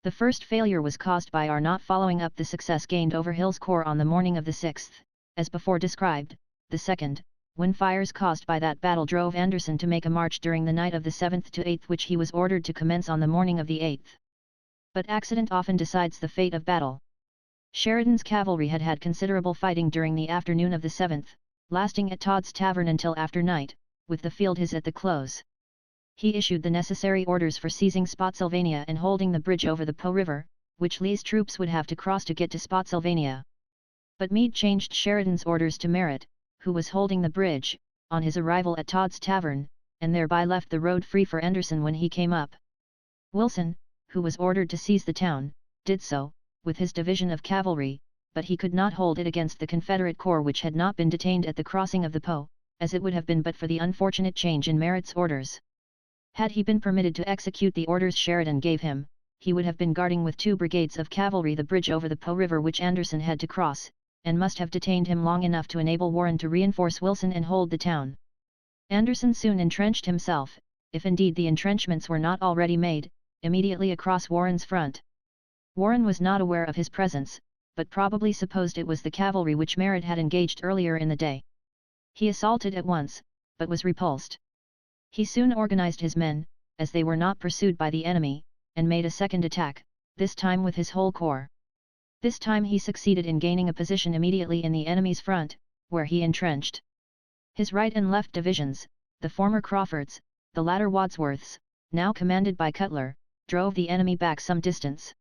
The first failure was caused by our not following up the success gained over Hill's corps on the morning of the 6th, as before described. The second, when fires caused by that battle drove Anderson to make a march during the night of the 7th to 8th which he was ordered to commence on the morning of the 8th. But accident often decides the fate of battle. Sheridan's cavalry had had considerable fighting during the afternoon of the 7th, lasting at Todd's Tavern until after night, with the field his at the close. He issued the necessary orders for seizing Spotsylvania and holding the bridge over the Po River, which Lee's troops would have to cross to get to Spotsylvania. But Meade changed Sheridan's orders to Merritt, who was holding the bridge, on his arrival at Todd's Tavern, and thereby left the road free for Anderson when he came up. Wilson, who was ordered to seize the town, did so, with his division of cavalry, but he could not hold it against the Confederate corps which had not been detained at the crossing of the Po, as it would have been but for the unfortunate change in Merritt's orders. Had he been permitted to execute the orders Sheridan gave him, he would have been guarding with 2 brigades of cavalry the bridge over the Po River which Anderson had to cross, and must have detained him long enough to enable Warren to reinforce Wilson and hold the town. Anderson soon entrenched himself, if indeed the entrenchments were not already made, immediately across Warren's front. Warren was not aware of his presence, but probably supposed it was the cavalry which Merritt had engaged earlier in the day. He assaulted at once, but was repulsed. He soon organized his men, as they were not pursued by the enemy, and made a second attack, this time with his whole corps. This time he succeeded in gaining a position immediately in the enemy's front, where he entrenched. His right and left divisions, the former Crawford's, the latter Wadsworth's, now commanded by Cutler, drove the enemy back some distance.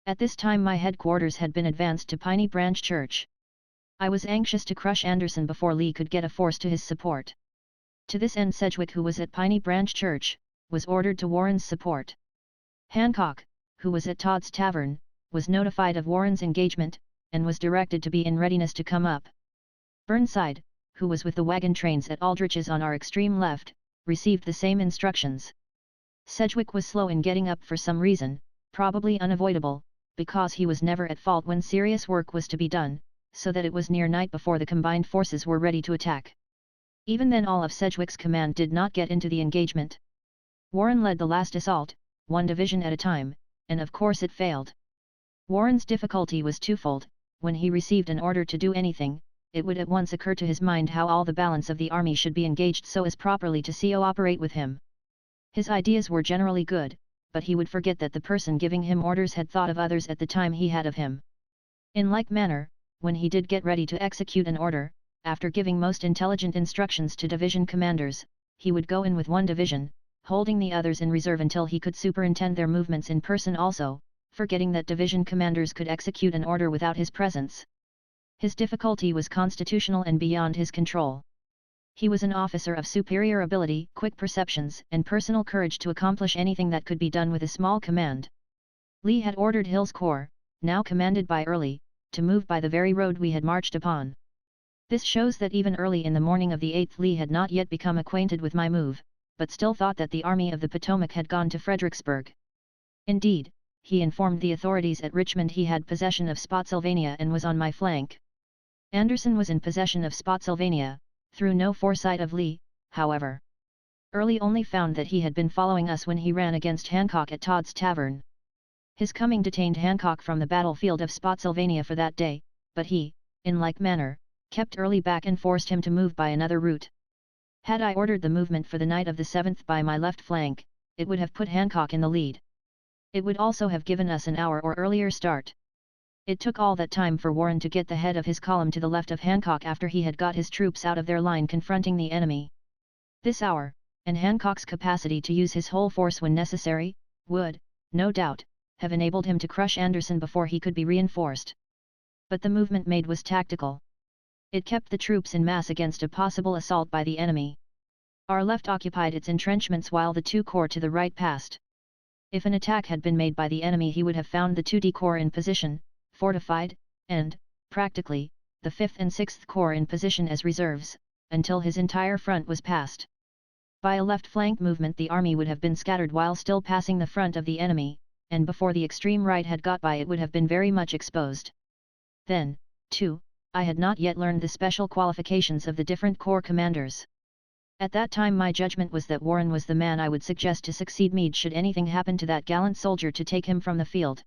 At this time my headquarters had been advanced to Piney Branch Church. I was anxious to crush Anderson before Lee could get a force to his support. To this end Sedgwick, who was at Piney Branch Church, was ordered to Warren's support. Hancock, who was at Todd's Tavern, was notified of Warren's engagement, and was directed to be in readiness to come up. Burnside, who was with the wagon trains at Aldrich's on our extreme left, received the same instructions. Sedgwick was slow in getting up for some reason, probably unavoidable, because he was never at fault when serious work was to be done, so that it was near night before the combined forces were ready to attack. Even then all of Sedgwick's command did not get into the engagement. Warren led the last assault, one division at a time, and of course it failed. Warren's difficulty was twofold. When he received an order to do anything, it would at once occur to his mind how all the balance of the army should be engaged so as properly to cooperate with him. His ideas were generally good, but he would forget that the person giving him orders had thought of others at the time he had of him. In like manner, when he did get ready to execute an order, after giving most intelligent instructions to division commanders, he would go in with one division, holding the others in reserve until he could superintend their movements in person also, forgetting that division commanders could execute an order without his presence. His difficulty was constitutional and beyond his control. He was an officer of superior ability, quick perceptions, and personal courage to accomplish anything that could be done with a small command. Lee had ordered Hill's corps, now commanded by Early, to move by the very road we had marched upon. This shows that even early in the morning of the 8th Lee had not yet become acquainted with my move, but still thought that the Army of the Potomac had gone to Fredericksburg. Indeed, he informed the authorities at Richmond he had possession of Spotsylvania and was on my flank. Anderson was in possession of Spotsylvania, through no foresight of Lee, however. Early only found that he had been following us when he ran against Hancock at Todd's Tavern. His coming detained Hancock from the battlefield of Spotsylvania for that day, but he, in like manner, kept Early back and forced him to move by another route. Had I ordered the movement for the night of the 7th by my left flank, it would have put Hancock in the lead. It would also have given us an hour or earlier start. It took all that time for Warren to get the head of his column to the left of Hancock after he had got his troops out of their line confronting the enemy. This hour, and Hancock's capacity to use his whole force when necessary, would, no doubt, have enabled him to crush Anderson before he could be reinforced. But the movement made was tactical. It kept the troops in mass against a possible assault by the enemy. Our left occupied its entrenchments while the two corps to the right passed. If an attack had been made by the enemy he would have found the 2D Corps in position, fortified, and, practically, the 5th and 6th Corps in position as reserves, until his entire front was passed. By a left flank movement the army would have been scattered while still passing the front of the enemy, and before the extreme right had got by it would have been very much exposed. Then, too, I had not yet learned the special qualifications of the different corps commanders. At that time my judgment was that Warren was the man I would suggest to succeed Meade should anything happen to that gallant soldier to take him from the field.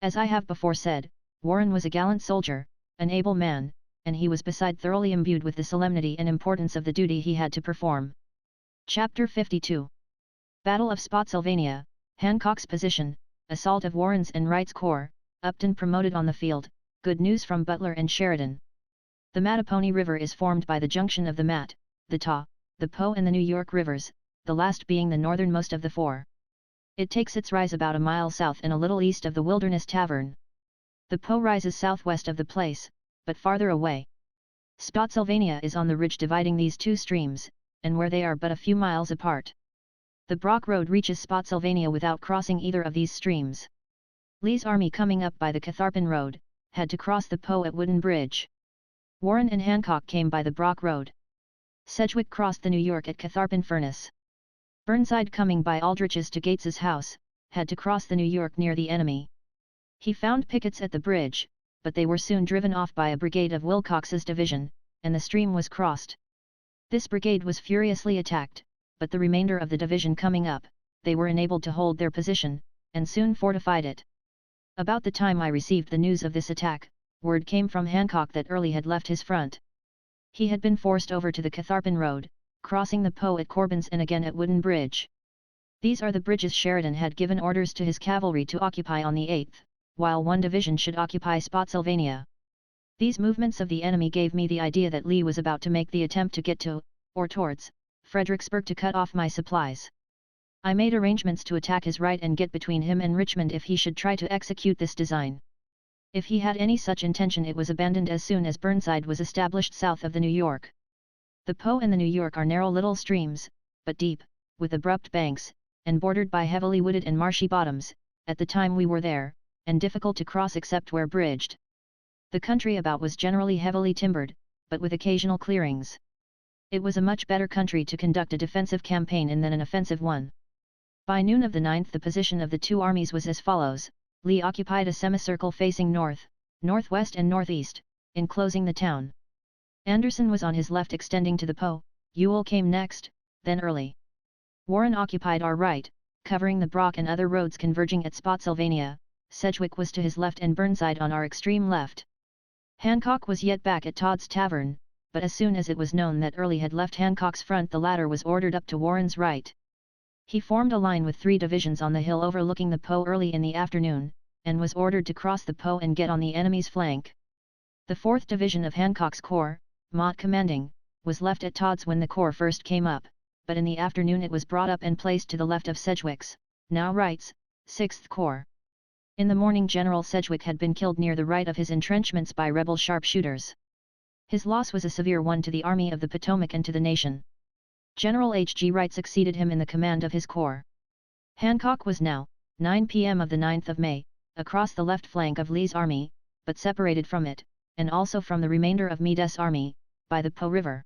As I have before said, Warren was a gallant soldier, an able man, and he was beside thoroughly imbued with the solemnity and importance of the duty he had to perform. Chapter 52 Battle of Spotsylvania, Hancock's position, assault of Warren's and Wright's corps, Upton promoted on the field, good news from Butler and Sheridan. The Mattapony River is formed by the junction of the Mat, the Ta, the Po and the New York rivers, the last being the northernmost of the four. It takes its rise about a mile south and a little east of the Wilderness Tavern. The Po rises southwest of the place, but farther away. Spotsylvania is on the ridge dividing these two streams, and where they are but a few miles apart. The Brock Road reaches Spotsylvania without crossing either of these streams. Lee's army coming up by the Catharpin Road, had to cross the Po at Wooden Bridge. Warren and Hancock came by the Brock Road. Sedgwick crossed the New York at Catharpin Furnace. Burnside coming by Aldrich's to Gates's house, had to cross the New York near the enemy. He found pickets at the bridge, but they were soon driven off by a brigade of Wilcox's division, and the stream was crossed. This brigade was furiously attacked, but the remainder of the division coming up, they were enabled to hold their position, and soon fortified it. About the time I received the news of this attack, word came from Hancock that Early had left his front. He had been forced over to the Catharpin Road, crossing the Po at Corbin's and again at Wooden Bridge. These are the bridges Sheridan had given orders to his cavalry to occupy on the 8th, while one division should occupy Spotsylvania. These movements of the enemy gave me the idea that Lee was about to make the attempt to get to, or towards, Fredericksburg to cut off my supplies. I made arrangements to attack his right and get between him and Richmond if he should try to execute this design. If he had any such intention it was abandoned as soon as Burnside was established south of the New York. The Po and the New York are narrow little streams, but deep, with abrupt banks, and bordered by heavily wooded and marshy bottoms, at the time we were there, and difficult to cross except where bridged. The country about was generally heavily timbered, but with occasional clearings. It was a much better country to conduct a defensive campaign in than an offensive one. By noon of the 9th the position of the two armies was as follows: Lee occupied a semicircle facing north, northwest and northeast, enclosing the town. Anderson was on his left extending to the Po, Ewell came next, then Early. Warren occupied our right, covering the Brock and other roads converging at Spotsylvania. Sedgwick was to his left and Burnside on our extreme left. Hancock was yet back at Todd's Tavern, but as soon as it was known that Early had left Hancock's front, the latter was ordered up to Warren's right. He formed a line with 3 divisions on the hill overlooking the Po early in the afternoon, and was ordered to cross the Po and get on the enemy's flank. The 4th Division of Hancock's Corps, Mott commanding, was left at Todd's when the corps first came up, but in the afternoon it was brought up and placed to the left of Sedgwick's, now Wright's, 6th Corps. In the morning General Sedgwick had been killed near the right of his entrenchments by rebel sharpshooters. His loss was a severe one to the Army of the Potomac and to the nation. General H. G. Wright succeeded him in the command of his corps. Hancock was now, 9 p.m. of the 9th of May, across the left flank of Lee's army, but separated from it, and also from the remainder of Meade's army, by the Po River.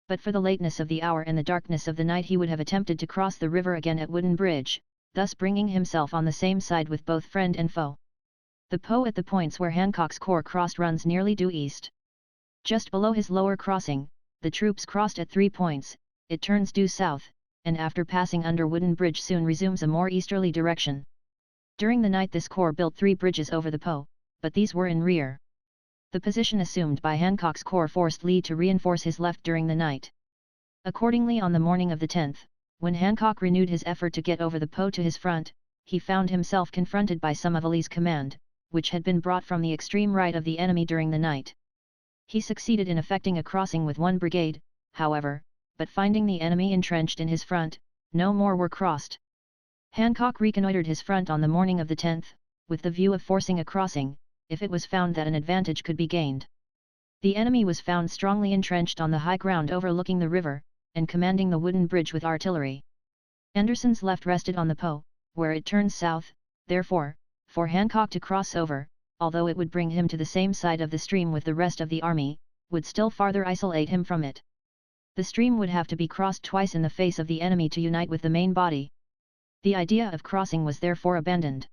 But for the lateness of the hour and the darkness of the night he would have attempted to cross the river again at Wooden Bridge, thus bringing himself on the same side with both friend and foe. The Po at the points where Hancock's corps crossed runs nearly due east. Just below his lower crossing, the troops crossed at 3 points, it turns due south, and after passing under Wooden Bridge soon resumes a more easterly direction. During the night this corps built 3 bridges over the Po, but these were in rear. The position assumed by Hancock's corps forced Lee to reinforce his left during the night. Accordingly on the morning of the 10th, when Hancock renewed his effort to get over the Po to his front, he found himself confronted by some of Lee's command, which had been brought from the extreme right of the enemy during the night. He succeeded in effecting a crossing with 1 brigade, however, but finding the enemy entrenched in his front, no more were crossed. Hancock reconnoitred his front on the morning of the 10th, with the view of forcing a crossing, if it was found that an advantage could be gained. The enemy was found strongly entrenched on the high ground overlooking the river, and commanding the Wooden Bridge with artillery. Anderson's left rested on the Po, where it turns south, therefore, for Hancock to cross over, although it would bring him to the same side of the stream with the rest of the army, would still farther isolate him from it. The stream would have to be crossed twice in the face of the enemy to unite with the main body. The idea of crossing was therefore abandoned.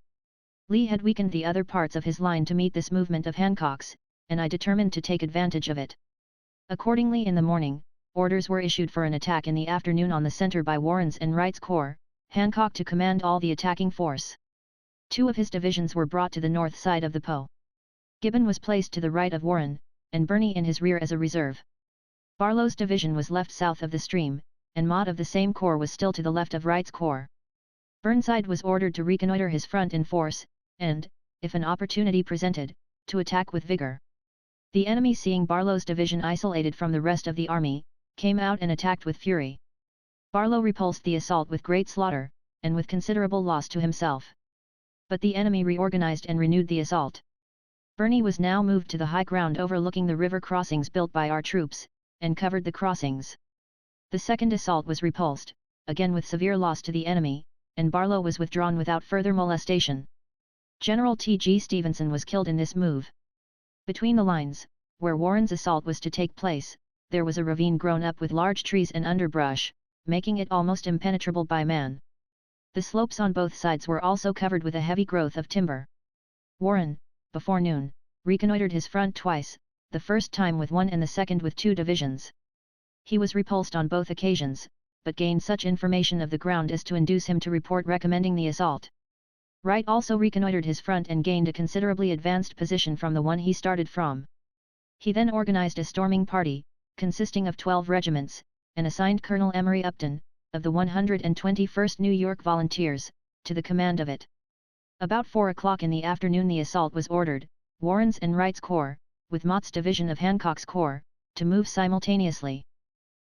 Lee had weakened the other parts of his line to meet this movement of Hancock's, and I determined to take advantage of it. Accordingly in the morning, orders were issued for an attack in the afternoon on the center by Warren's and Wright's corps, Hancock to command all the attacking force. 2 of his divisions were brought to the north side of the Po. Gibbon was placed to the right of Warren, and Birney in his rear as a reserve. Barlow's division was left south of the stream, and Mott of the same corps was still to the left of Wright's corps. Burnside was ordered to reconnoiter his front in force, and, if an opportunity presented, to attack with vigor. The enemy, seeing Barlow's division isolated from the rest of the army, came out and attacked with fury. Barlow repulsed the assault with great slaughter, and with considerable loss to himself. But the enemy reorganized and renewed the assault. Birney was now moved to the high ground overlooking the river crossings built by our troops, and covered the crossings. The second assault was repulsed, again with severe loss to the enemy, and Barlow was withdrawn without further molestation. General T. G. Stevenson was killed in this move. Between the lines, where Warren's assault was to take place, there was a ravine grown up with large trees and underbrush, making it almost impenetrable by man. The slopes on both sides were also covered with a heavy growth of timber. Warren, before noon, reconnoitered his front twice, the first time with 1 and the second with 2 divisions. He was repulsed on both occasions, but gained such information of the ground as to induce him to report recommending the assault. Wright also reconnoitered his front and gained a considerably advanced position from the one he started from. He then organized a storming party, consisting of 12 regiments, and assigned Colonel Emory Upton, of the 121st New York Volunteers, to the command of it. About 4 o'clock in the afternoon the assault was ordered, Warren's and Wright's corps, with Mott's division of Hancock's corps, to move simultaneously.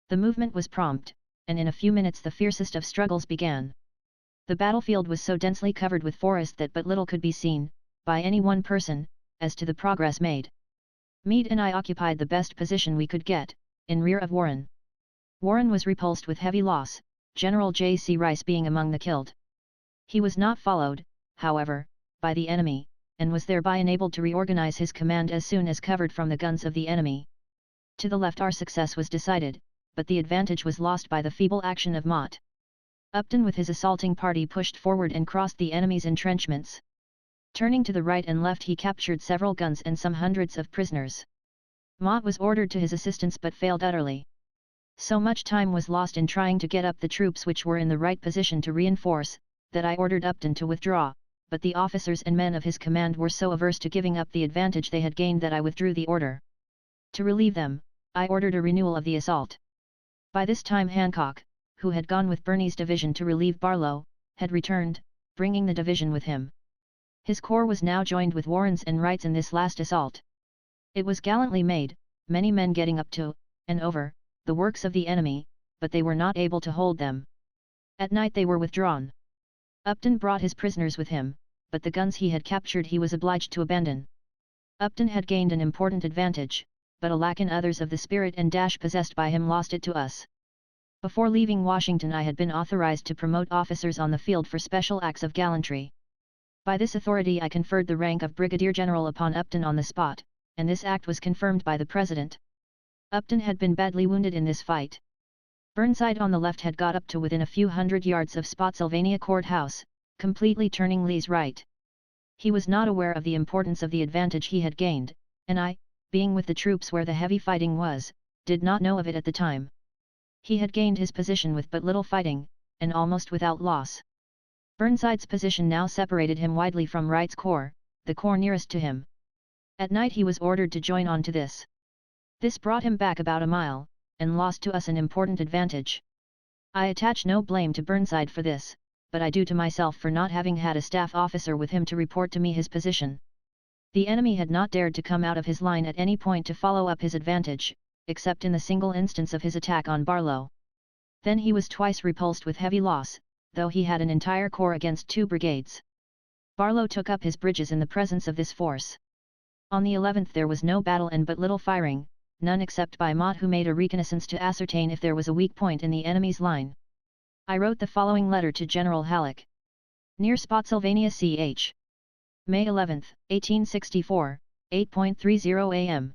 The movement was prompt, and in a few minutes the fiercest of struggles began. The battlefield was so densely covered with forest that but little could be seen, by any one person, as to the progress made. Meade and I occupied the best position we could get, in rear of Warren. Warren was repulsed with heavy loss, General J. C. Rice being among the killed. He was not followed, however, by the enemy, and was thereby enabled to reorganize his command as soon as covered from the guns of the enemy. To the left our success was decided, but the advantage was lost by the feeble action of Mott. Upton with his assaulting party pushed forward and crossed the enemy's entrenchments. Turning to the right and left he captured several guns and some hundreds of prisoners. Mott was ordered to his assistance but failed utterly. So much time was lost in trying to get up the troops which were in the right position to reinforce, that I ordered Upton to withdraw, but the officers and men of his command were so averse to giving up the advantage they had gained that I withdrew the order. To relieve them, I ordered a renewal of the assault. By this time Hancock, who had gone with Birney's division to relieve Barlow, had returned, bringing the division with him. His corps was now joined with Warren's and Wright's in this last assault. It was gallantly made, many men getting up to, and over, the works of the enemy, but they were not able to hold them. At night they were withdrawn. Upton brought his prisoners with him, but the guns he had captured he was obliged to abandon. Upton had gained an important advantage, but alack in others of the spirit and dash possessed by him lost it to us. Before leaving Washington I had been authorized to promote officers on the field for special acts of gallantry. By this authority I conferred the rank of Brigadier General upon Upton on the spot, and this act was confirmed by the President. Upton had been badly wounded in this fight. Burnside on the left had got up to within a few hundred yards of Spotsylvania Courthouse, completely turning Lee's right. He was not aware of the importance of the advantage he had gained, and I, being with the troops where the heavy fighting was, did not know of it at the time. He had gained his position with but little fighting, and almost without loss. Burnside's position now separated him widely from Wright's corps, the corps nearest to him. At night he was ordered to join on to this. This brought him back about a mile, and lost to us an important advantage. I attach no blame to Burnside for this, but I do to myself for not having had a staff officer with him to report to me his position. The enemy had not dared to come out of his line at any point to follow up his advantage, except in the single instance of his attack on Barlow. Then he was twice repulsed with heavy loss, though he had an entire corps against 2 brigades. Barlow took up his bridges in the presence of this force. On the 11th there was no battle and but little firing, none except by Mott, who made a reconnaissance to ascertain if there was a weak point in the enemy's line. I wrote the following letter to General Halleck. Near Spotsylvania Ch. May 11, 1864, 8:30 a.m.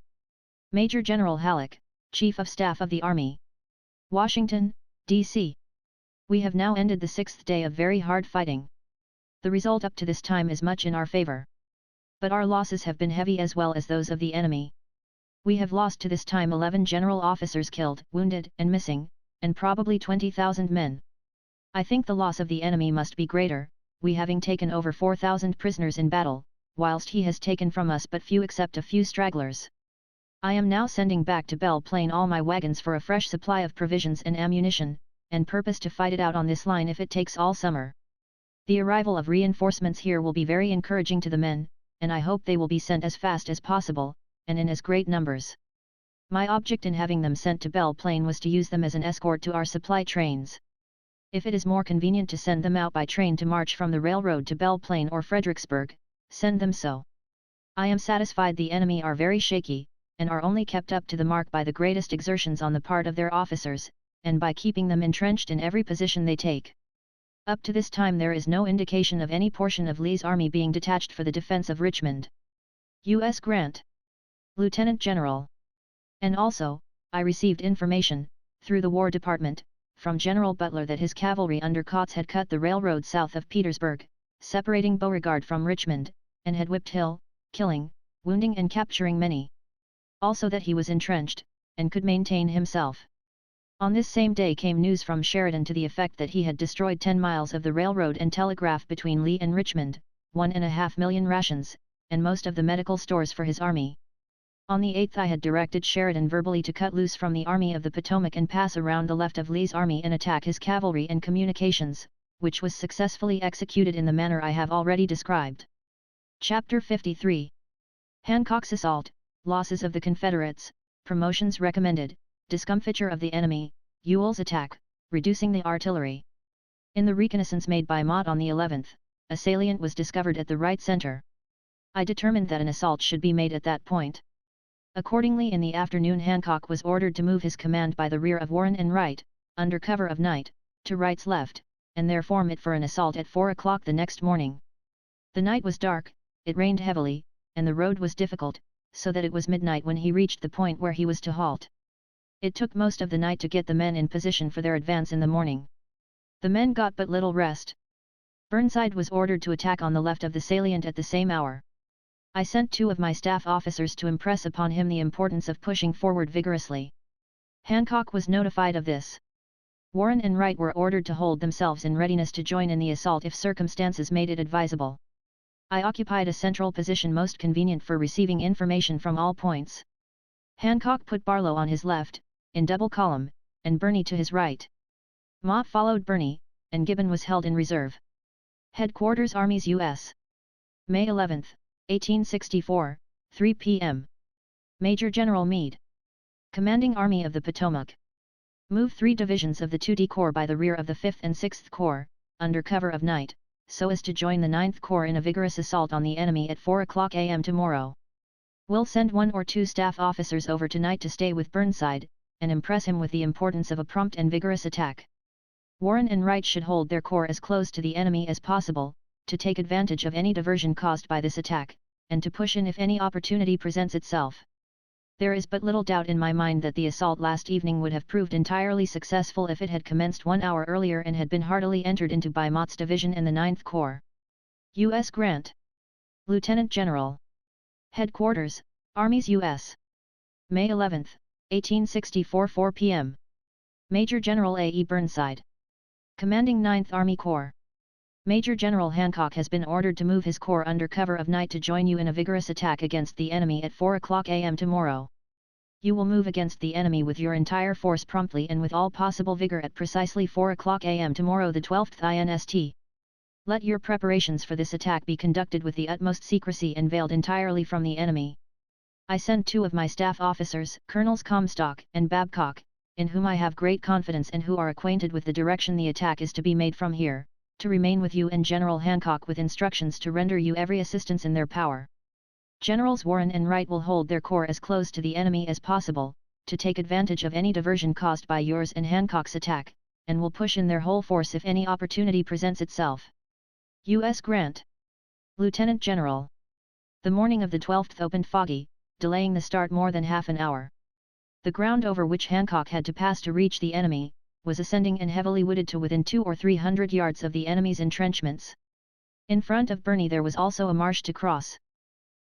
Major General Halleck, Chief of Staff of the Army. Washington, D.C. We have now ended the 6th day of very hard fighting. The result up to this time is much in our favor. But our losses have been heavy as well as those of the enemy. We have lost to this time 11 general officers killed, wounded, and missing, and probably 20,000 men. I think the loss of the enemy must be greater, we having taken over 4,000 prisoners in battle, whilst he has taken from us but few except a few stragglers. I am now sending back to Belle Plaine all my wagons for a fresh supply of provisions and ammunition, and purpose to fight it out on this line if it takes all summer. The arrival of reinforcements here will be very encouraging to the men, and I hope they will be sent as fast as possible, and in as great numbers. My object in having them sent to Belle Plaine was to use them as an escort to our supply trains. If it is more convenient to send them out by train to march from the railroad to Belle Plaine or Fredericksburg, send them so. I am satisfied the enemy are very shaky, and are only kept up to the mark by the greatest exertions on the part of their officers, and by keeping them entrenched in every position they take. Up to this time there is no indication of any portion of Lee's army being detached for the defense of Richmond. U.S. Grant, Lieutenant General. And also, I received information, through the War Department, from General Butler that his cavalry under Kautz had cut the railroad south of Petersburg, separating Beauregard from Richmond, and had whipped Hill, killing, wounding and capturing many. Also that he was entrenched, and could maintain himself. On this same day came news from Sheridan to the effect that he had destroyed 10 miles of the railroad and telegraph between Lee and Richmond, 1.5 million rations, and most of the medical stores for his army. On the 8th I had directed Sheridan verbally to cut loose from the Army of the Potomac and pass around the left of Lee's army and attack his cavalry and communications, which was successfully executed in the manner I have already described. Chapter 53. Hancock's Assault, Losses of the Confederates, Promotions Recommended, Discomfiture of the Enemy, Ewell's Attack, Reducing the Artillery. In the reconnaissance made by Mott on the 11th, a salient was discovered at the right center. I determined that an assault should be made at that point. Accordingly in the afternoon Hancock was ordered to move his command by the rear of Warren and Wright, under cover of night, to Wright's left, and there form it for an assault at 4 o'clock the next morning. The night was dark, it rained heavily, and the road was difficult, so that it was midnight when he reached the point where he was to halt. It took most of the night to get the men in position for their advance in the morning. The men got but little rest. Burnside was ordered to attack on the left of the salient at the same hour. I sent 2 of my staff officers to impress upon him the importance of pushing forward vigorously. Hancock was notified of this. Warren and Wright were ordered to hold themselves in readiness to join in the assault if circumstances made it advisable. I occupied a central position most convenient for receiving information from all points. Hancock put Barlow on his left, in double column, and Birney to his right. Mott followed Birney, and Gibbon was held in reserve. Headquarters Armies U.S. May 11, 1864, 3 p.m. Major General Meade. Commanding Army of the Potomac. Move 3 divisions of the 2D Corps by the rear of the 5th and 6th Corps, under cover of night, so as to join the 9th Corps in a vigorous assault on the enemy at 4 o'clock a.m. tomorrow. Will send 1 or 2 staff officers over tonight to stay with Burnside, and impress him with the importance of a prompt and vigorous attack. Warren and Wright should hold their corps as close to the enemy as possible, to take advantage of any diversion caused by this attack, and to push in if any opportunity presents itself. There is but little doubt in my mind that the assault last evening would have proved entirely successful if it had commenced 1 hour earlier and had been heartily entered into by Mott's division and the 9th Corps. U.S. Grant. Lieutenant General. Headquarters, Armies U.S. May 11, 1864 4 p.m. Major General A. E. Burnside. Commanding 9th Army Corps. Major General Hancock has been ordered to move his corps under cover of night to join you in a vigorous attack against the enemy at 4 o'clock a.m. tomorrow. You will move against the enemy with your entire force promptly and with all possible vigor at precisely 4 o'clock a.m. tomorrow the 12th INST. Let your preparations for this attack be conducted with the utmost secrecy and veiled entirely from the enemy. I send 2 of my staff officers, Colonels Comstock and Babcock, in whom I have great confidence and who are acquainted with the direction the attack is to be made from here, to remain with you and General Hancock with instructions to render you every assistance in their power. Generals Warren and Wright will hold their corps as close to the enemy as possible, to take advantage of any diversion caused by yours and Hancock's attack, and will push in their whole force if any opportunity presents itself. U.S. Grant. Lieutenant General. The morning of the 12th opened foggy, delaying the start more than half an hour. The ground over which Hancock had to pass to reach the enemy, was ascending and heavily wooded to within 200 or 300 yards of the enemy's entrenchments. In front of Birney there was also a marsh to cross.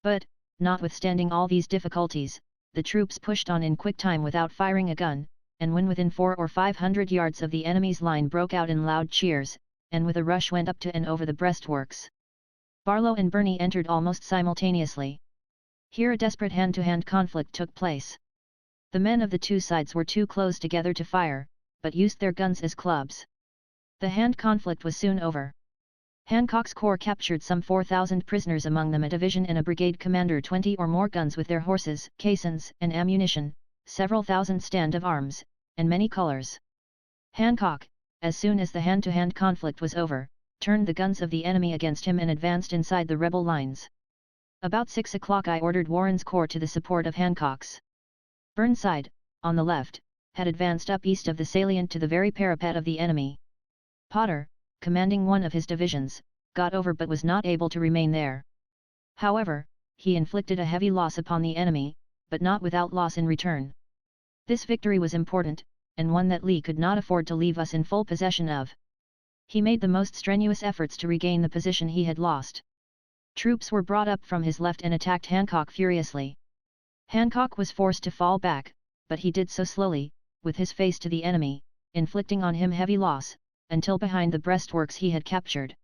But, notwithstanding all these difficulties, the troops pushed on in quick time without firing a gun, and when within 400 or 500 yards of the enemy's line broke out in loud cheers, and with a rush went up to and over the breastworks. Barlow and Birney entered almost simultaneously. Here a desperate hand-to-hand conflict took place. The men of the 2 sides were too close together to fire, but used their guns as clubs. The hand conflict was soon over. Hancock's corps captured some 4,000 prisoners, among them a division and a brigade commander, 20 or more guns with their horses, caissons, and ammunition, several thousand stand of arms, and many colors. Hancock, as soon as the hand-to-hand conflict was over, turned the guns of the enemy against him and advanced inside the rebel lines. About 6 o'clock I ordered Warren's corps to the support of Hancock's. Burnside, on the left, had advanced up east of the salient to the very parapet of the enemy. Potter, commanding one of his divisions, got over but was not able to remain there. However, he inflicted a heavy loss upon the enemy, but not without loss in return. This victory was important, and one that Lee could not afford to leave us in full possession of. He made the most strenuous efforts to regain the position he had lost. Troops were brought up from his left and attacked Hancock furiously. Hancock was forced to fall back, but he did so slowly, with his face to the enemy, inflicting on him heavy loss, until behind the breastworks he had captured.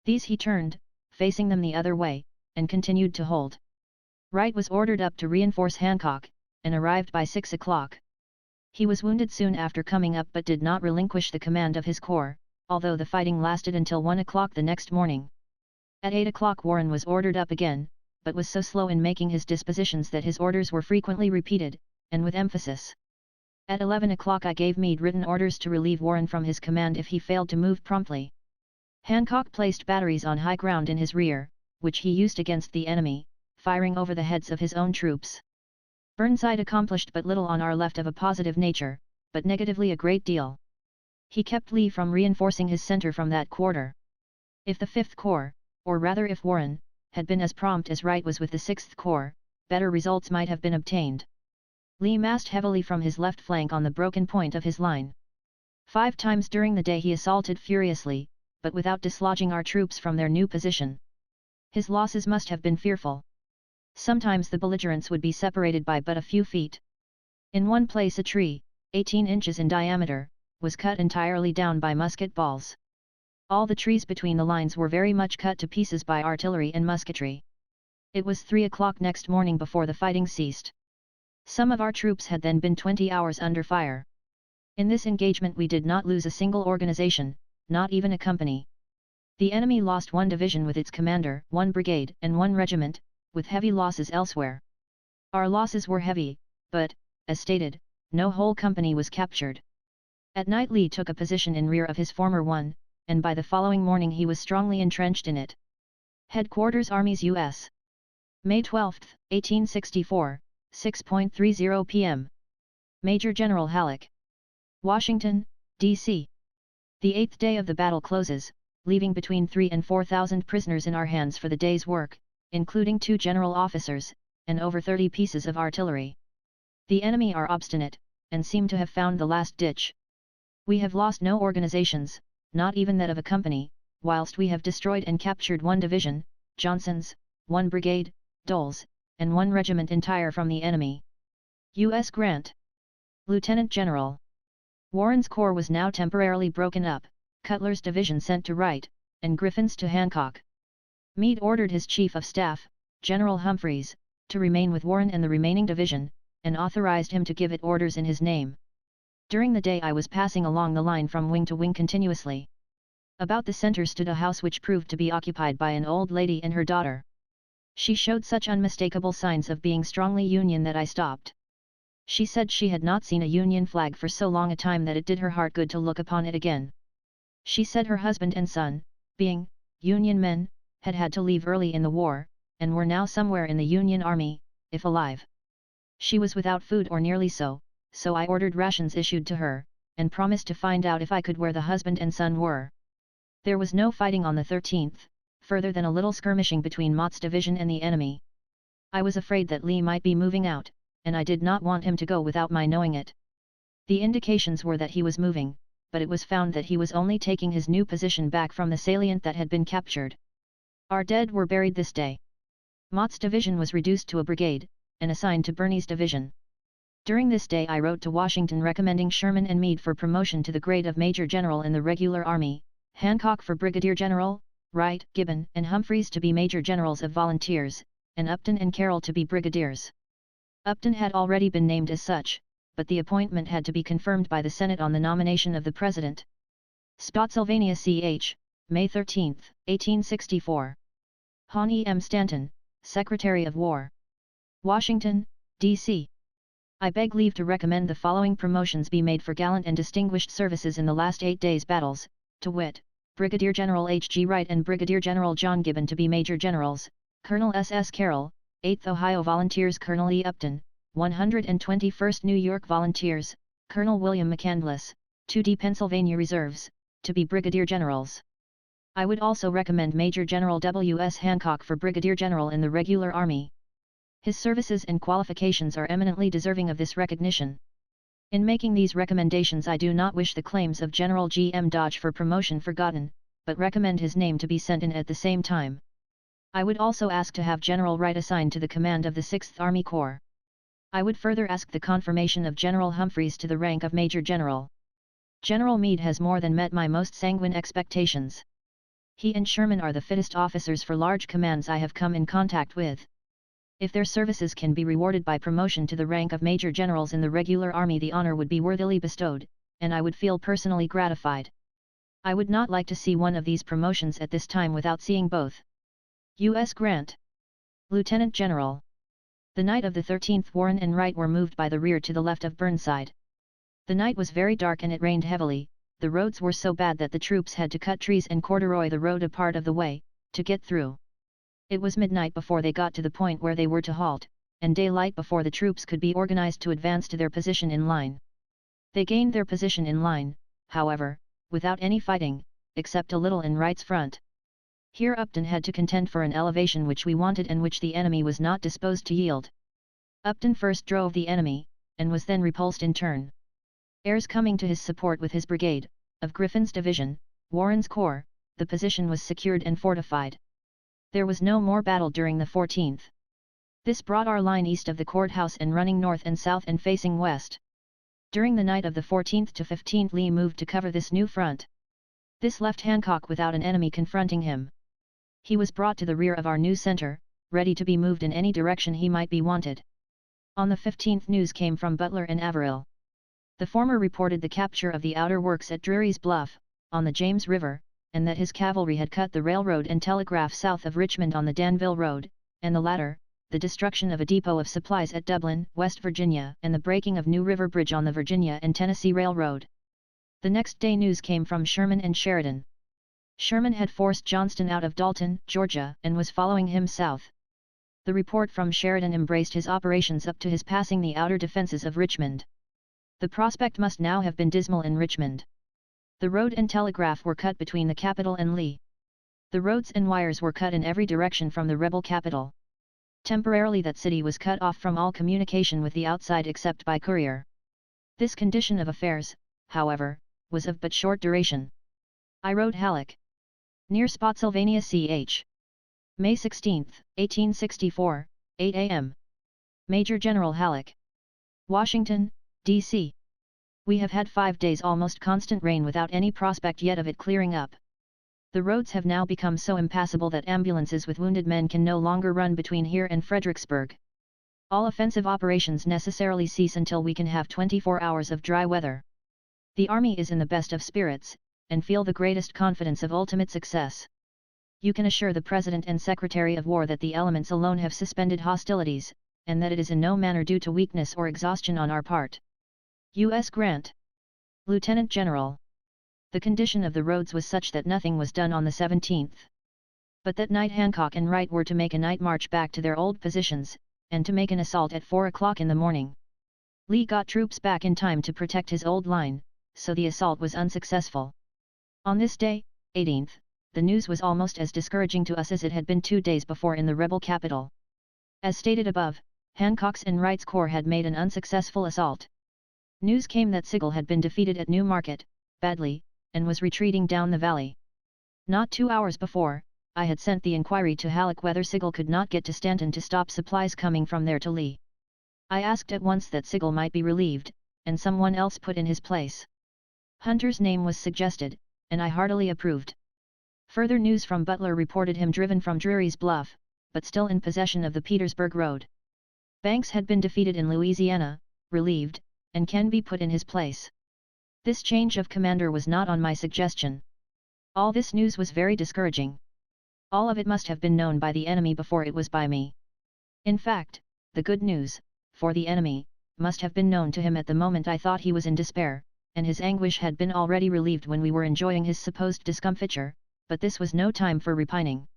These he turned, facing them the other way, and continued to hold. Wright was ordered up to reinforce Hancock, and arrived by 6 o'clock. He was wounded soon after coming up but did not relinquish the command of his corps, although the fighting lasted until 1 o'clock the next morning. At 8 o'clock Warren was ordered up again, but was so slow in making his dispositions that his orders were frequently repeated, and with emphasis. At 11 o'clock I gave Meade written orders to relieve Warren from his command if he failed to move promptly. Hancock placed batteries on high ground in his rear, which he used against the enemy, firing over the heads of his own troops. Burnside accomplished but little on our left of a positive nature, but negatively a great deal. He kept Lee from reinforcing his center from that quarter. If the 5th Corps, or rather if Warren, had been as prompt as Wright was with the 6th Corps, better results might have been obtained. Lee massed heavily from his left flank on the broken point of his line. 5 times during the day he assaulted furiously, but without dislodging our troops from their new position. His losses must have been fearful. Sometimes the belligerents would be separated by but a few feet. In one place a tree, 18 inches in diameter, was cut entirely down by musket balls. All the trees between the lines were very much cut to pieces by artillery and musketry. It was 3 o'clock next morning before the fighting ceased. Some of our troops had then been 20 hours under fire. In this engagement we did not lose a single organization, not even a company. The enemy lost 1 division with its commander, 1 brigade, and 1 regiment, with heavy losses elsewhere. Our losses were heavy, but, as stated, no whole company was captured. At night Lee took a position in rear of his former one, and by the following morning he was strongly entrenched in it. Headquarters Armies U.S. May 12, 1864, 6:30 p.m. Major General Halleck. Washington, D.C. The 8th day of the battle closes, leaving between 3,000 and 4,000 prisoners in our hands for the day's work, including 2 general officers, and over 30 pieces of artillery. The enemy are obstinate, and seem to have found the last ditch. We have lost no organizations, not even that of a company, whilst we have destroyed and captured 1 division, Johnson's, 1 brigade, Dole's, and 1 regiment entire from the enemy. U.S. Grant. Lieutenant General. Warren's corps was now temporarily broken up, Cutler's division sent to Wright, and Griffin's to Hancock. Meade ordered his Chief of Staff, General Humphreys, to remain with Warren and the remaining division, and authorized him to give it orders in his name. During the day I was passing along the line from wing to wing continuously. About the center stood a house which proved to be occupied by an old lady and her daughter. She showed such unmistakable signs of being strongly Union that I stopped. She said she had not seen a Union flag for so long a time that it did her heart good to look upon it again. She said her husband and son, being Union men, had had to leave early in the war, and were now somewhere in the Union Army, if alive. She was without food or nearly so, so I ordered rations issued to her, and promised to find out if I could where the husband and son were. There was no fighting on the 13th, further than a little skirmishing between Mott's division and the enemy. I was afraid that Lee might be moving out, and I did not want him to go without my knowing it. The indications were that he was moving, but it was found that he was only taking his new position back from the salient that had been captured. Our dead were buried this day. Mott's division was reduced to a brigade, and assigned to Birney's division. During this day I wrote to Washington recommending Sherman and Meade for promotion to the grade of Major General in the regular army, Hancock for Brigadier General, Wright, Gibbon, and Humphreys to be Major Generals of Volunteers, and Upton and Carroll to be Brigadiers. Upton had already been named as such, but the appointment had to be confirmed by the Senate on the nomination of the President. Spotsylvania Ch. May 13, 1864. Hon. E. M. Stanton, Secretary of War. Washington, D.C. I beg leave to recommend the following promotions be made for gallant and distinguished services in the last 8 days' battles, to wit, Brigadier General H. G. Wright and Brigadier General John Gibbon to be Major Generals, Colonel S. S. Carroll, 8th Ohio Volunteers, Colonel E. Upton, 121st New York Volunteers, Colonel William McCandless, 2d Pennsylvania Reserves, to be Brigadier Generals. I would also recommend Major General W. S. Hancock for Brigadier General in the regular Army. His services and qualifications are eminently deserving of this recognition. In making these recommendations I do not wish the claims of General G. M. Dodge for promotion forgotten, but recommend his name to be sent in at the same time. I would also ask to have General Wright assigned to the command of the 6th Army Corps. I would further ask the confirmation of General Humphreys to the rank of Major General. General Meade has more than met my most sanguine expectations. He and Sherman are the fittest officers for large commands I have come in contact with. If their services can be rewarded by promotion to the rank of Major Generals in the regular Army, the honor would be worthily bestowed, and I would feel personally gratified. I would not like to see one of these promotions at this time without seeing both. U.S. Grant. Lieutenant General. The night of the 13th Warren and Wright were moved by the rear to the left of Burnside. The night was very dark and it rained heavily. The roads were so bad that the troops had to cut trees and corduroy the road a part of the way, to get through. It was midnight before they got to the point where they were to halt, and daylight before the troops could be organized to advance to their position in line. They gained their position in line, however, without any fighting, except a little in Wright's front. Here Upton had to contend for an elevation which we wanted and which the enemy was not disposed to yield. Upton first drove the enemy, and was then repulsed in turn. Ayres coming to his support with his brigade, of Griffin's division, Warren's corps, the position was secured and fortified. There was no more battle during the 14th. This brought our line east of the courthouse and running north and south and facing west. During the night of the 14th to 15th, Lee moved to cover this new front. This left Hancock without an enemy confronting him. He was brought to the rear of our new center, ready to be moved in any direction he might be wanted. On the 15th, news came from Butler and Averill. The former reported the capture of the outer works at Drury's Bluff, on the James River, and that his cavalry had cut the railroad and telegraph south of Richmond on the Danville Road, and the latter, the destruction of a depot of supplies at Dublin, West Virginia, and the breaking of New River Bridge on the Virginia and Tennessee Railroad. The next day, news came from Sherman and Sheridan. Sherman had forced Johnston out of Dalton, Georgia, and was following him south. The report from Sheridan embraced his operations up to his passing the outer defenses of Richmond. The prospect must now have been dismal in Richmond. The road and telegraph were cut between the capital and Lee. The roads and wires were cut in every direction from the rebel capital. Temporarily that city was cut off from all communication with the outside except by courier. This condition of affairs, however, was of but short duration. I wrote Halleck. Near Spotsylvania, Ch. May 16, 1864, 8 a.m. Major General Halleck. Washington, D.C. We have had 5 days almost constant rain without any prospect yet of it clearing up. The roads have now become so impassable that ambulances with wounded men can no longer run between here and Fredericksburg. All offensive operations necessarily cease until we can have 24 hours of dry weather. The Army is in the best of spirits, and feel the greatest confidence of ultimate success. You can assure the President and Secretary of War that the elements alone have suspended hostilities, and that it is in no manner due to weakness or exhaustion on our part. U.S. Grant. Lieutenant General. The condition of the roads was such that nothing was done on the 17th. But that night Hancock and Wright were to make a night march back to their old positions, and to make an assault at 4 o'clock in the morning. Lee got troops back in time to protect his old line, so the assault was unsuccessful. On this day, 18th, the news was almost as discouraging to us as it had been 2 days before in the rebel capital. As stated above, Hancock's and Wright's corps had made an unsuccessful assault. News came that Sigel had been defeated at New Market, badly, and was retreating down the valley. Not 2 hours before, I had sent the inquiry to Halleck whether Sigel could not get to Stanton to stop supplies coming from there to Lee. I asked at once that Sigel might be relieved, and someone else put in his place. Hunter's name was suggested, and I heartily approved. Further news from Butler reported him driven from Drury's Bluff, but still in possession of the Petersburg Road. Banks had been defeated in Louisiana, relieved, and can be put in his place. This change of commander was not on my suggestion. All this news was very discouraging. All of it must have been known by the enemy before it was by me. In fact, the good news, for the enemy, must have been known to him at the moment I thought he was in despair, and his anguish had been already relieved when we were enjoying his supposed discomfiture, but this was no time for repining.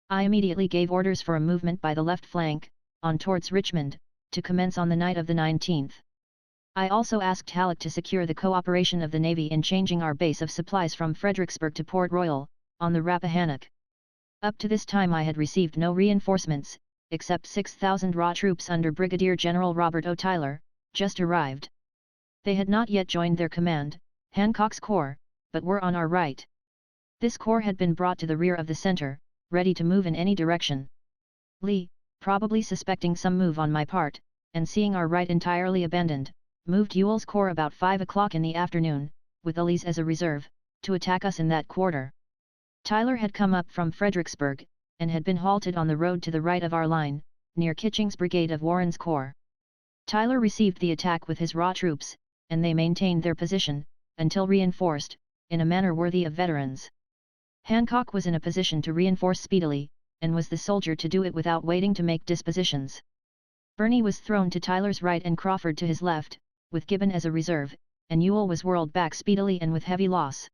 I immediately gave orders for a movement by the left flank, on towards Richmond, to commence on the night of the 19th. I also asked Halleck to secure the cooperation of the Navy in changing our base of supplies from Fredericksburg to Port Royal, on the Rappahannock. Up to this time I had received no reinforcements, except 6,000 raw troops under Brigadier General Robert O. Tyler, just arrived. They had not yet joined their command, Hancock's corps, but were on our right. This corps had been brought to the rear of the center, ready to move in any direction. Lee, probably suspecting some move on my part, and seeing our right entirely abandoned, moved Ewell's corps about 5 o'clock in the afternoon, with Ulysses as a reserve, to attack us in that quarter. Tyler had come up from Fredericksburg, and had been halted on the road to the right of our line, near Kitching's brigade of Warren's corps. Tyler received the attack with his raw troops, and they maintained their position, until reinforced, in a manner worthy of veterans. Hancock was in a position to reinforce speedily, and was the soldier to do it without waiting to make dispositions. Birney was thrown to Tyler's right and Crawford to his left, with Gibbon as a reserve, and Ewell was whirled back speedily and with heavy loss.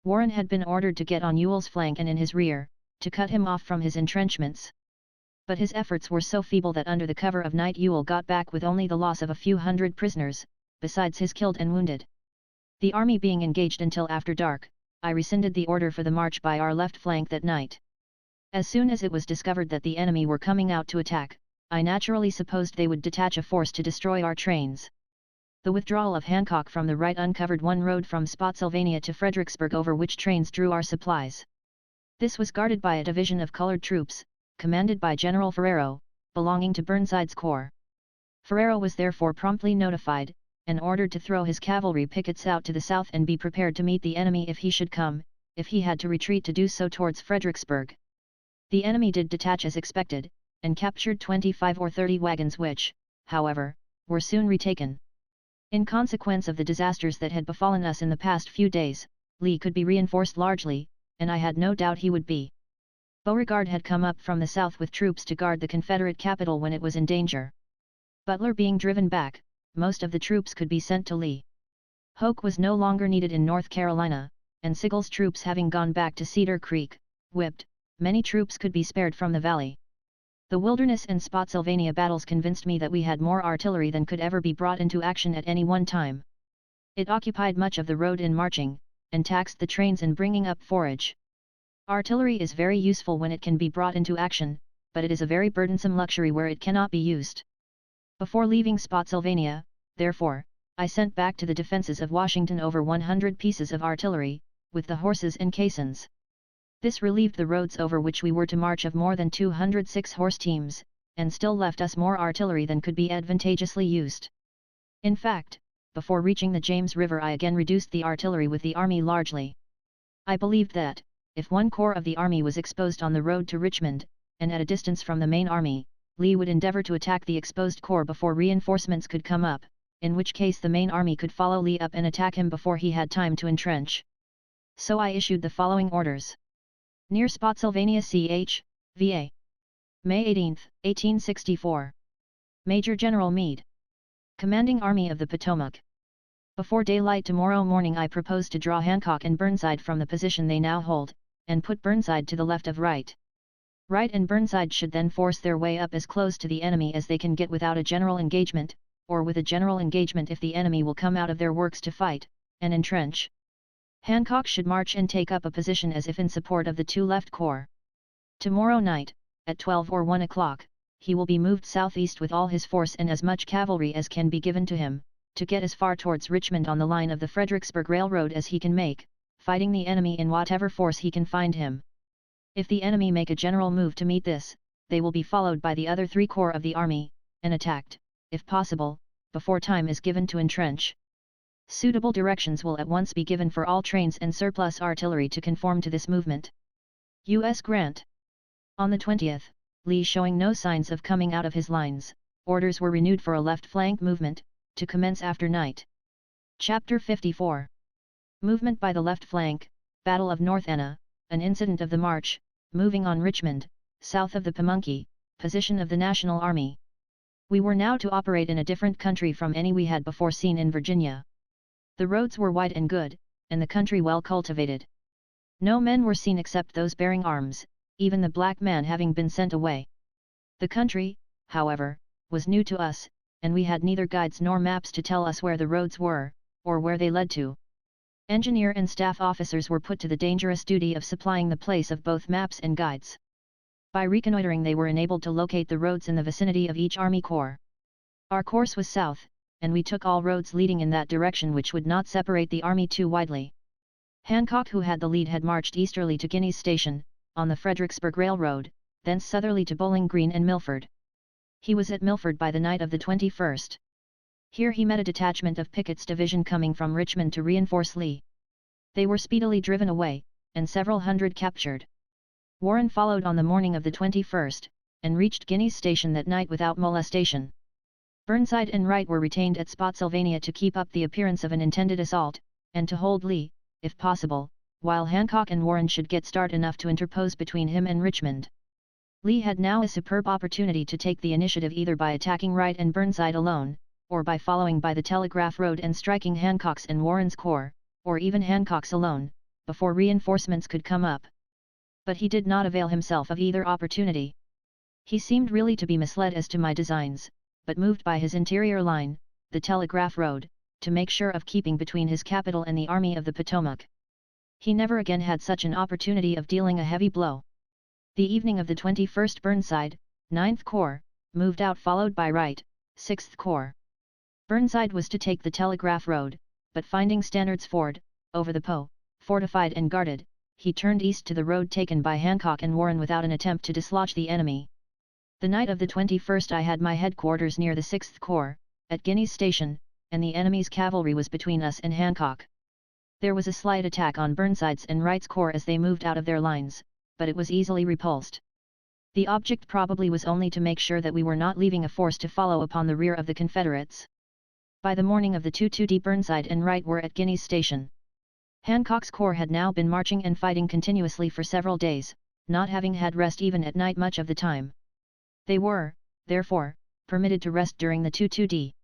Warren had been ordered to get on Ewell's flank and in his rear, to cut him off from his entrenchments. But his efforts were so feeble that under the cover of night Ewell got back with only the loss of a few hundred prisoners, besides his killed and wounded. The army being engaged until after dark, I rescinded the order for the march by our left flank that night. As soon as it was discovered that the enemy were coming out to attack, I naturally supposed they would detach a force to destroy our trains. The withdrawal of Hancock from the right uncovered one road from Spotsylvania to Fredericksburg over which trains drew our supplies. This was guarded by a division of colored troops, commanded by General Ferrero, belonging to Burnside's corps. Ferrero was therefore promptly notified, and ordered to throw his cavalry pickets out to the south and be prepared to meet the enemy if he should come, if he had to retreat to do so towards Fredericksburg. The enemy did detach as expected, and captured 25 or 30 wagons which, however, were soon retaken. In consequence of the disasters that had befallen us in the past few days, Lee could be reinforced largely, and I had no doubt he would be. Beauregard had come up from the south with troops to guard the Confederate capital when it was in danger. Butler being driven back, most of the troops could be sent to Lee. Hoke was no longer needed in North Carolina, and Sigel's troops having gone back to Cedar Creek, whipped, many troops could be spared from the valley. The Wilderness and Spotsylvania battles convinced me that we had more artillery than could ever be brought into action at any one time. It occupied much of the road in marching, and taxed the trains in bringing up forage. Artillery is very useful when it can be brought into action, but it is a very burdensome luxury where it cannot be used. Before leaving Spotsylvania, therefore, I sent back to the defenses of Washington over 100 pieces of artillery, with the horses and caissons. This relieved the roads over which we were to march of more than 206 horse teams, and still left us more artillery than could be advantageously used. In fact, before reaching the James River I again reduced the artillery with the army largely. I believed that, if one corps of the army was exposed on the road to Richmond, and at a distance from the main army, Lee would endeavor to attack the exposed corps before reinforcements could come up, in which case the main army could follow Lee up and attack him before he had time to entrench. So I issued the following orders. Near Spotsylvania Ch. Va. May 18, 1864. Major General Meade. Commanding Army of the Potomac. Before daylight tomorrow morning I propose to draw Hancock and Burnside from the position they now hold, and put Burnside to the left of Wright. Wright and Burnside should then force their way up as close to the enemy as they can get without a general engagement, or with a general engagement if the enemy will come out of their works to fight, and entrench. Hancock should march and take up a position as if in support of the two left corps. Tomorrow night, at 12 or 1 o'clock, he will be moved southeast with all his force and as much cavalry as can be given to him, to get as far towards Richmond on the line of the Fredericksburg Railroad as he can make, fighting the enemy in whatever force he can find him. If the enemy make a general move to meet this, they will be followed by the other three corps of the army, and attacked, if possible, before time is given to entrench. Suitable directions will at once be given for all trains and surplus artillery to conform to this movement. U.S. Grant. On the 20th, Lee showing no signs of coming out of his lines, orders were renewed for a left flank movement, to commence after night. Chapter 54. Movement by the left flank, Battle of North Anna, an incident of the march, moving on Richmond, south of the Pamunkey, position of the National Army. We were now to operate in a different country from any we had before seen in Virginia. The roads were wide and good, and the country well cultivated. No men were seen except those bearing arms, even the black man having been sent away. The country, however, was new to us, and we had neither guides nor maps to tell us where the roads were, or where they led to. Engineer and staff officers were put to the dangerous duty of supplying the place of both maps and guides. By reconnoitering they were enabled to locate the roads in the vicinity of each army corps. Our course was south, and we took all roads leading in that direction which would not separate the army too widely. Hancock, who had the lead, had marched easterly to Guiney's Station, on the Fredericksburg Railroad, thence southerly to Bowling Green and Milford. He was at Milford by the night of the 21st. Here he met a detachment of Pickett's division coming from Richmond to reinforce Lee. They were speedily driven away, and several hundred captured. Warren followed on the morning of the 21st, and reached Guiney's Station that night without molestation. Burnside and Wright were retained at Spotsylvania to keep up the appearance of an intended assault, and to hold Lee, if possible, while Hancock and Warren should get start enough to interpose between him and Richmond. Lee had now a superb opportunity to take the initiative either by attacking Wright and Burnside alone, or by following by the Telegraph Road and striking Hancock's and Warren's corps, or even Hancock's alone, before reinforcements could come up. But he did not avail himself of either opportunity. He seemed really to be misled as to my designs, but moved by his interior line, the Telegraph Road, to make sure of keeping between his capital and the Army of the Potomac. He never again had such an opportunity of dealing a heavy blow. The evening of the 21st Burnside, 9th Corps, moved out followed by Wright, 6th Corps. Burnside was to take the Telegraph Road, but finding Stannard's Ford, over the Po, fortified and guarded, he turned east to the road taken by Hancock and Warren without an attempt to dislodge the enemy. The night of the 21st I had my headquarters near the 6th Corps, at Guiney's Station, and the enemy's cavalry was between us and Hancock. There was a slight attack on Burnside's and Wright's corps as they moved out of their lines, but it was easily repulsed. The object probably was only to make sure that we were not leaving a force to follow upon the rear of the Confederates. By the morning of the 2-2d Burnside and Wright were at Guiney's Station. Hancock's corps had now been marching and fighting continuously for several days, not having had rest even at night much of the time. They were, therefore, permitted to rest during the 2-2d.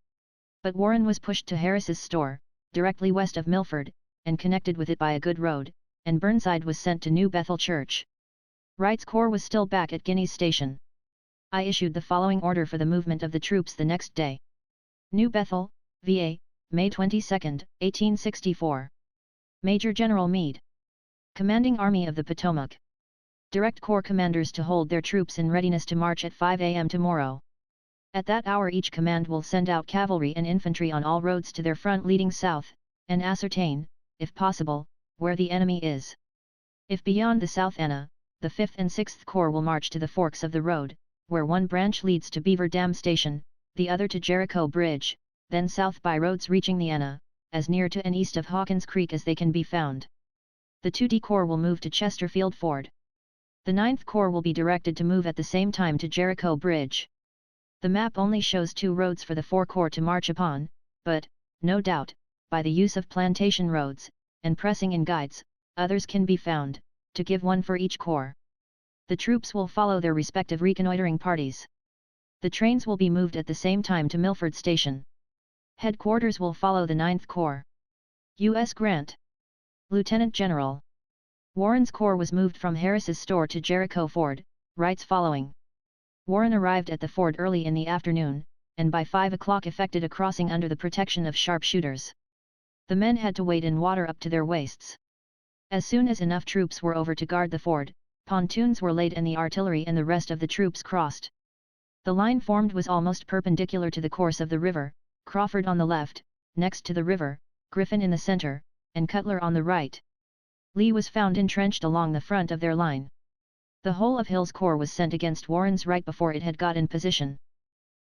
But Warren was pushed to Harris's Store, directly west of Milford, and connected with it by a good road, and Burnside was sent to New Bethel Church. Wright's corps was still back at Guiney's Station. I issued the following order for the movement of the troops the next day. New Bethel, VA, May 22, 1864. Major General Meade. Commanding Army of the Potomac. Direct corps commanders to hold their troops in readiness to march at 5 a.m. tomorrow. At that hour each command will send out cavalry and infantry on all roads to their front leading south, and ascertain, if possible, where the enemy is. If beyond the South Anna, the 5th and 6th Corps will march to the forks of the road, where one branch leads to Beaver Dam Station, the other to Jericho Bridge, then south by roads reaching the Anna, as near to and east of Hawkins Creek as they can be found. The 2D Corps will move to Chesterfield Ford. The 9th Corps will be directed to move at the same time to Jericho Bridge. The map only shows 2 roads for the 4 Corps to march upon, but, no doubt, by the use of plantation roads, and pressing in guides, others can be found, to give one for each corps. The troops will follow their respective reconnoitering parties. The trains will be moved at the same time to Milford Station. Headquarters will follow the 9th Corps. U.S. Grant. Lieutenant General. Warren's corps was moved from Harris's Store to Jericho Ford, Wright's following. Warren arrived at the ford early in the afternoon, and by 5 o'clock effected a crossing under the protection of sharpshooters. The men had to wade in water up to their waists. As soon as enough troops were over to guard the ford, pontoons were laid and the artillery and the rest of the troops crossed. The line formed was almost perpendicular to the course of the river, Crawford on the left, next to the river, Griffin in the center, and Cutler on the right. Lee was found entrenched along the front of their line. The whole of Hill's corps was sent against Warren's right before it had got in position.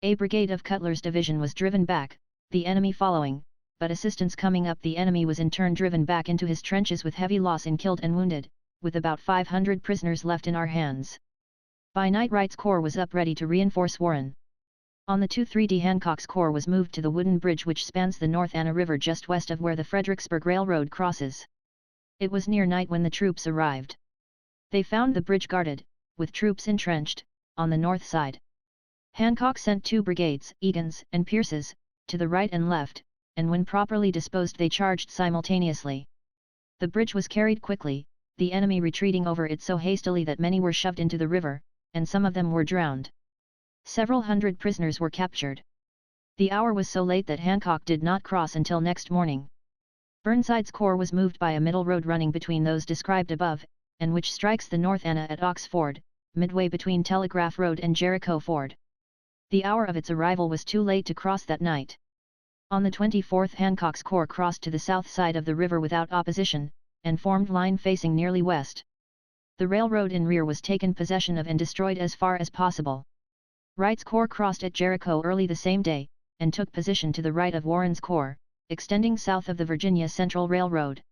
A brigade of Cutler's division was driven back, the enemy following, but assistance coming up the enemy was in turn driven back into his trenches with heavy loss in killed and wounded, with about 500 prisoners left in our hands. By night Wright's corps was up ready to reinforce Warren. On the 2-3d Hancock's corps was moved to the wooden bridge which spans the North Anna River just west of where the Fredericksburg Railroad crosses. It was near night when the troops arrived. They found the bridge guarded, with troops entrenched, on the north side. Hancock sent 2 brigades, Egan's and Pierce's, to the right and left, and when properly disposed they charged simultaneously. The bridge was carried quickly, the enemy retreating over it so hastily that many were shoved into the river, and some of them were drowned. Several hundred prisoners were captured. The hour was so late that Hancock did not cross until next morning. Burnside's corps was moved by a middle road running between those described above, and which strikes the North Anna at Oxford, midway between Telegraph Road and Jericho Ford. The hour of its arrival was too late to cross that night. On the 24th Hancock's corps crossed to the south side of the river without opposition, and formed line facing nearly west. The railroad in rear was taken possession of and destroyed as far as possible. Wright's corps crossed at Jericho early the same day, and took position to the right of Warren's corps, extending south of the Virginia Central Railroad.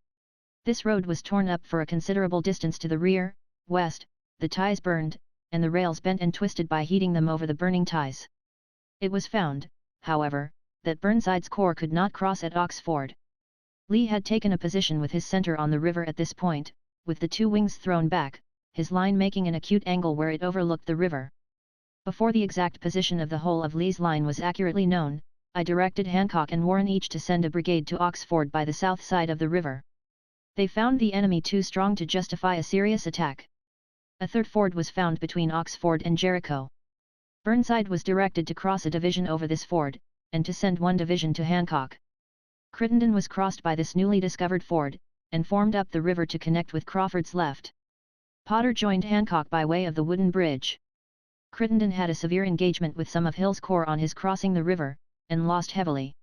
This road was torn up for a considerable distance to the rear, west, the ties burned, and the rails bent and twisted by heating them over the burning ties. It was found, however, that Burnside's corps could not cross at Oxford. Lee had taken a position with his center on the river at this point, with the 2 wings thrown back, his line making an acute angle where it overlooked the river. Before the exact position of the whole of Lee's line was accurately known, I directed Hancock and Warren each to send a brigade to Oxford by the south side of the river. They found the enemy too strong to justify a serious attack. A 3rd ford was found between Oxford and Jericho. Burnside was directed to cross a division over this ford, and to send 1 division to Hancock. Crittenden was crossed by this newly discovered ford, and formed up the river to connect with Crawford's left. Potter joined Hancock by way of the wooden bridge. Crittenden had a severe engagement with some of Hill's corps on his crossing the river, and lost heavily.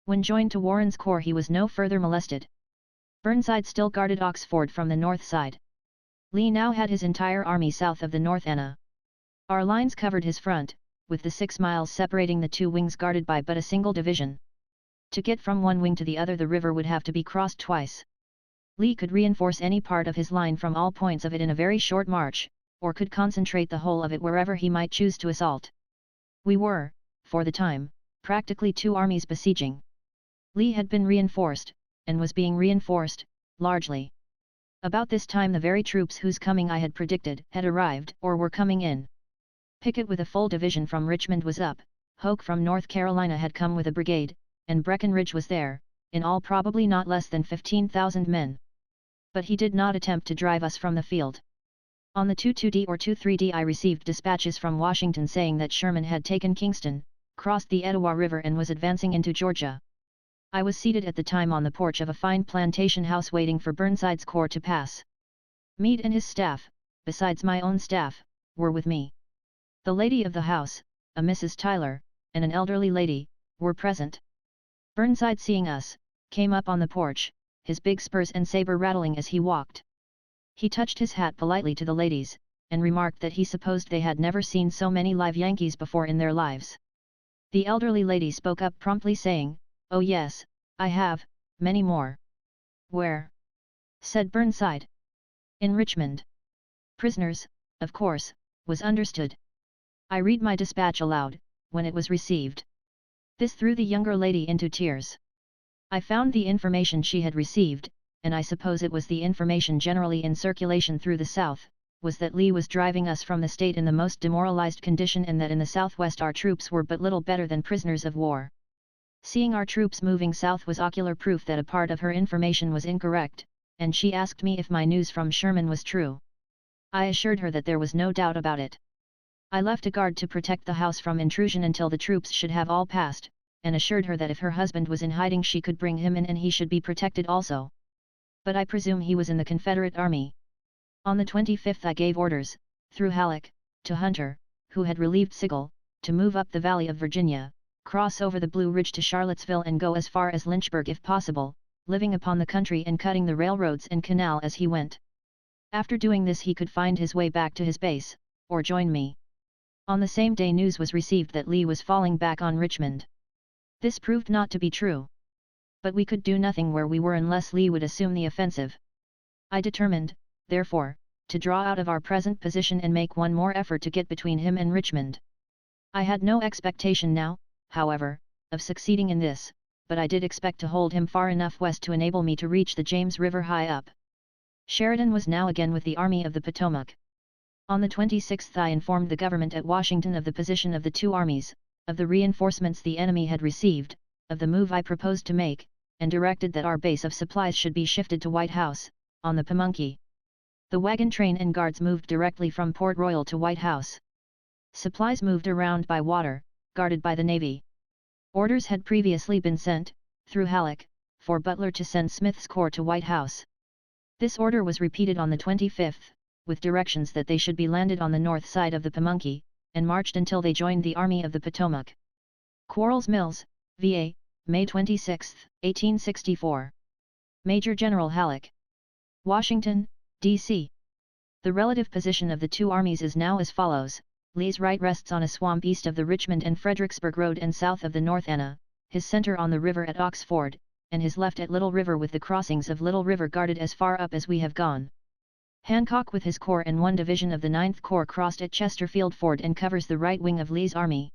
When joined to Warren's corps he was no further molested. Burnside still guarded Oxford from the north side. Lee now had his entire army south of the North Anna. Our lines covered his front, with the 6 miles separating the 2 wings guarded by but a single division. To get from one wing to the other the river would have to be crossed twice. Lee could reinforce any part of his line from all points of it in a very short march, or could concentrate the whole of it wherever he might choose to assault. We were, for the time, practically two armies besieging. Lee had been reinforced, and was being reinforced, largely. About this time the very troops whose coming I had predicted had arrived or were coming in. Pickett with a full division from Richmond was up, Hoke from North Carolina had come with a brigade, and Breckinridge was there, in all probably not less than 15,000 men. But he did not attempt to drive us from the field. On the 22D or 23D I received dispatches from Washington saying that Sherman had taken Kingston, crossed the Etowah River and was advancing into Georgia. I was seated at the time on the porch of a fine plantation house waiting for Burnside's corps to pass. Meade and his staff, besides my own staff, were with me. The lady of the house, a Mrs. Tyler, and an elderly lady, were present. Burnside seeing us, came up on the porch, his big spurs and saber rattling as he walked. He touched his hat politely to the ladies, and remarked that he supposed they had never seen so many live Yankees before in their lives. The elderly lady spoke up promptly saying, "Oh yes, I have, many more." "Where?" said Burnside. "In Richmond." "Prisoners, of course," was understood. I read my dispatch aloud, when it was received. This threw the younger lady into tears. I found the information she had received, and I suppose it was the information generally in circulation through the South, was that Lee was driving us from the state in the most demoralized condition and that in the Southwest our troops were but little better than prisoners of war. Seeing our troops moving south was ocular proof that a part of her information was incorrect, and she asked me if my news from Sherman was true. I assured her that there was no doubt about it. I left a guard to protect the house from intrusion until the troops should have all passed, and assured her that if her husband was in hiding she could bring him in and he should be protected also. But I presume he was in the Confederate Army. On the 25th I gave orders, through Halleck, to Hunter, who had relieved Sigel, to move up the Valley of Virginia, cross over the Blue Ridge to Charlottesville and go as far as Lynchburg if possible, living upon the country and cutting the railroads and canal as he went. After doing this he could find his way back to his base, or join me. On the same day news was received that Lee was falling back on Richmond. This proved not to be true. But we could do nothing where we were unless Lee would assume the offensive. I determined, therefore, to draw out of our present position and make one more effort to get between him and Richmond. I had no expectation now, however, of succeeding in this, but I did expect to hold him far enough west to enable me to reach the James River high up. Sheridan was now again with the Army of the Potomac. On the 26th I informed the government at Washington of the position of the two armies, of the reinforcements the enemy had received, of the move I proposed to make, and directed that our base of supplies should be shifted to White House, on the Pamunkey. The wagon train and guards moved directly from Port Royal to White House. Supplies moved around by water, guarded by the Navy. Orders had previously been sent, through Halleck, for Butler to send Smith's corps to White House. This order was repeated on the 25th, with directions that they should be landed on the north side of the Pamunkey, and marched until they joined the Army of the Potomac. Quarles Mills, VA, May 26, 1864. Major General Halleck. Washington, D.C. The relative position of the two armies is now as follows: Lee's right rests on a swamp east of the Richmond and Fredericksburg Road and south of the North Anna, his center on the river at Oxford, and his left at Little River with the crossings of Little River guarded as far up as we have gone. Hancock with his corps and one division of the 9th Corps crossed at Chesterfield Ford and covers the right wing of Lee's army.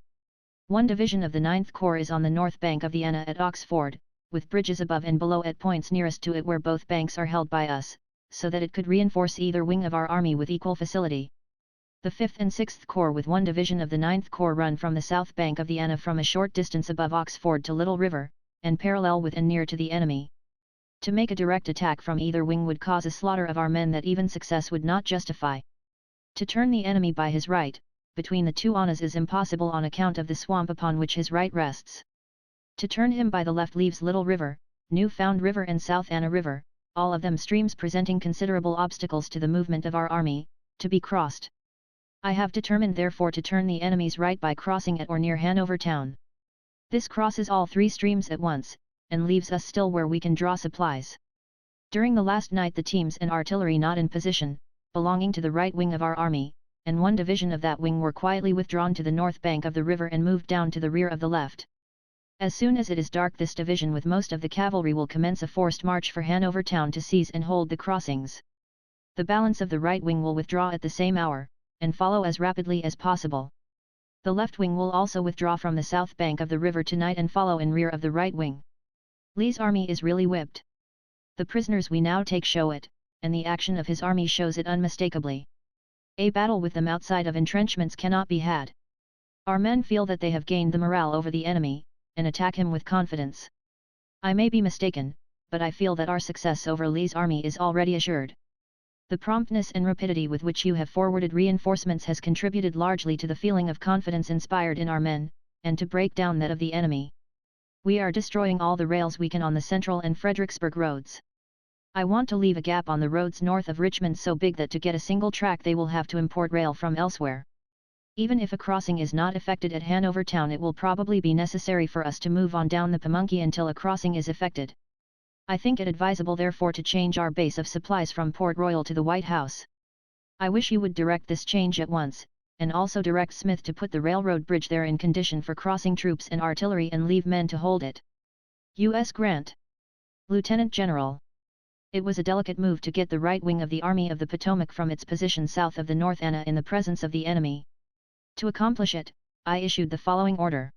One division of the 9th Corps is on the north bank of the Anna at Oxford, with bridges above and below at points nearest to it where both banks are held by us, so that it could reinforce either wing of our army with equal facility. The 5th and 6th Corps with one division of the 9th Corps run from the south bank of the Anna from a short distance above Oxford to Little River, and parallel with and near to the enemy. To make a direct attack from either wing would cause a slaughter of our men that even success would not justify. To turn the enemy by his right, between the two Annas is impossible on account of the swamp upon which his right rests. To turn him by the left leaves Little River, New Found River and South Anna River, all of them streams presenting considerable obstacles to the movement of our army, to be crossed. I have determined therefore to turn the enemy's right by crossing at or near Hanover Town. This crosses all three streams at once, and leaves us still where we can draw supplies. During the last night the teams and artillery not in position, belonging to the right wing of our army, and one division of that wing were quietly withdrawn to the north bank of the river and moved down to the rear of the left. As soon as it is dark, this division with most of the cavalry will commence a forced march for Hanover Town to seize and hold the crossings. The balance of the right wing will withdraw at the same hour, and follow as rapidly as possible. The left wing will also withdraw from the south bank of the river tonight and follow in rear of the right wing. Lee's army is really whipped. The prisoners we now take show it, and the action of his army shows it unmistakably. A battle with them outside of entrenchments cannot be had. Our men feel that they have gained the morale over the enemy, and attack him with confidence. I may be mistaken, but I feel that our success over Lee's army is already assured. The promptness and rapidity with which you have forwarded reinforcements has contributed largely to the feeling of confidence inspired in our men, and to break down that of the enemy. We are destroying all the rails we can on the Central and Fredericksburg roads. I want to leave a gap on the roads north of Richmond so big that to get a single track they will have to import rail from elsewhere. Even if a crossing is not effected at Hanover Town, it will probably be necessary for us to move on down the Pamunkey until a crossing is effected. I think it advisable therefore to change our base of supplies from Port Royal to the White House. I wish you would direct this change at once, and also direct Smith to put the railroad bridge there in condition for crossing troops and artillery and leave men to hold it. U.S. Grant. Lieutenant General. It was a delicate move to get the right wing of the Army of the Potomac from its position south of the North Anna in the presence of the enemy. To accomplish it, I issued the following order.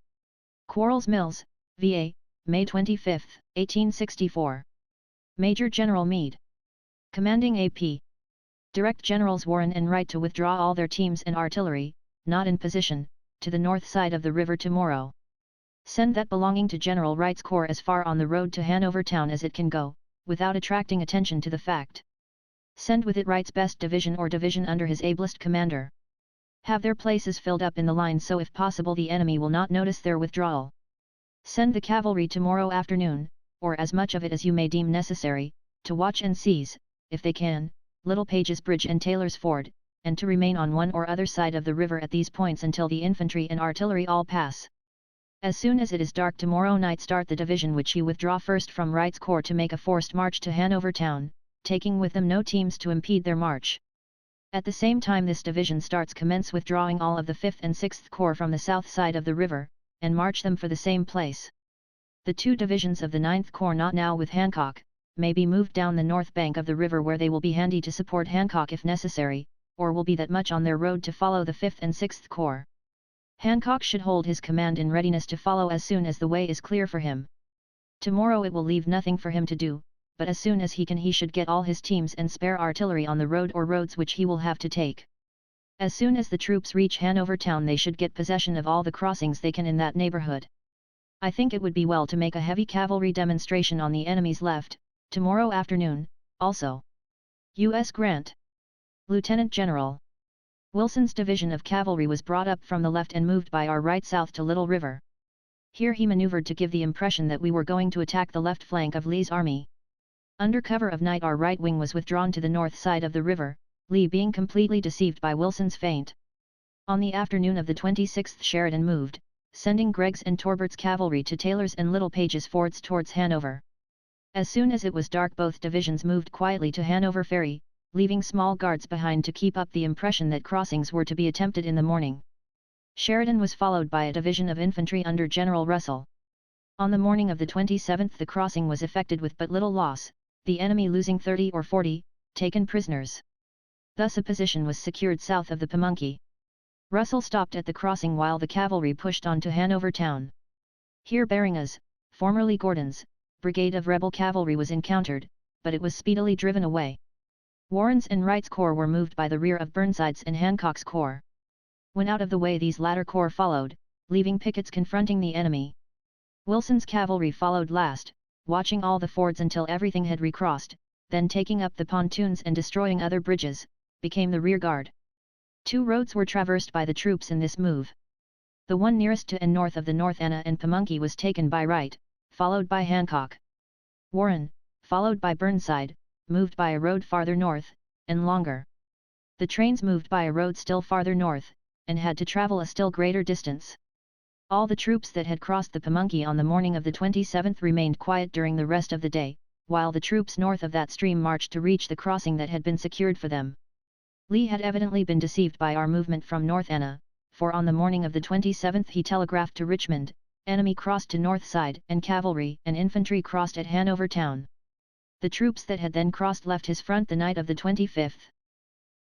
Quarles Mills, VA, May 25, 1864. Major General Meade. Commanding AP. Direct Generals Warren and Wright to withdraw all their teams and artillery, not in position, to the north side of the river tomorrow. Send that belonging to General Wright's corps as far on the road to Hanover Town as it can go, without attracting attention to the fact. Send with it Wright's best division or division under his ablest commander. Have their places filled up in the line so if possible the enemy will not notice their withdrawal. Send the cavalry tomorrow afternoon, or as much of it as you may deem necessary, to watch and seize, if they can, Little Page's Bridge and Taylor's Ford, and to remain on one or other side of the river at these points until the infantry and artillery all pass. As soon as it is dark tomorrow night start the division which you withdraw first from Wright's corps to make a forced march to Hanover Town, taking with them no teams to impede their march. At the same time this division starts commence withdrawing all of the 5th and 6th Corps from the south side of the river, and march them for the same place. The two divisions of the 9th Corps not now with Hancock, may be moved down the north bank of the river where they will be handy to support Hancock if necessary, or will be that much on their road to follow the 5th and 6th Corps. Hancock should hold his command in readiness to follow as soon as the way is clear for him. Tomorrow it will leave nothing for him to do, but as soon as he can he should get all his teams and spare artillery on the road or roads which he will have to take. As soon as the troops reach Hanover Town they should get possession of all the crossings they can in that neighborhood. I think it would be well to make a heavy cavalry demonstration on the enemy's left, tomorrow afternoon, also. U.S. Grant. Lieutenant General. Wilson's division of cavalry was brought up from the left and moved by our right south to Little River. Here he maneuvered to give the impression that we were going to attack the left flank of Lee's army. Under cover of night our right wing was withdrawn to the north side of the river, Lee being completely deceived by Wilson's feint. On the afternoon of the 26th Sheridan moved, sending Gregg's and Torbert's cavalry to Taylor's and Little Page's fords towards Hanover. As soon as it was dark both divisions moved quietly to Hanover Ferry, leaving small guards behind to keep up the impression that crossings were to be attempted in the morning. Sheridan was followed by a division of infantry under General Russell. On the morning of the 27th the crossing was effected with but little loss, the enemy losing 30 or 40, taken prisoners. Thus a position was secured south of the Pamunkey. Russell stopped at the crossing while the cavalry pushed on to Hanover Town. Here Beringa's, formerly Gordon's, brigade of rebel cavalry was encountered, but it was speedily driven away. Warren's and Wright's corps were moved by the rear of Burnside's and Hancock's corps. When out of the way these latter corps followed, leaving pickets confronting the enemy. Wilson's cavalry followed last, watching all the fords until everything had recrossed, then taking up the pontoons and destroying other bridges, became the rear guard. Two roads were traversed by the troops in this move. The one nearest to and north of the North Anna and Pamunkey was taken by Wright, followed by Hancock. Warren, followed by Burnside, moved by a road farther north, and longer. The trains moved by a road still farther north, and had to travel a still greater distance. All the troops that had crossed the Pamunkey on the morning of the 27th remained quiet during the rest of the day, while the troops north of that stream marched to reach the crossing that had been secured for them. Lee had evidently been deceived by our movement from North Anna, for on the morning of the 27th he telegraphed to Richmond, Enemy crossed to north side, and cavalry and infantry crossed at Hanover Town. The troops that had then crossed left his front the night of the 25th.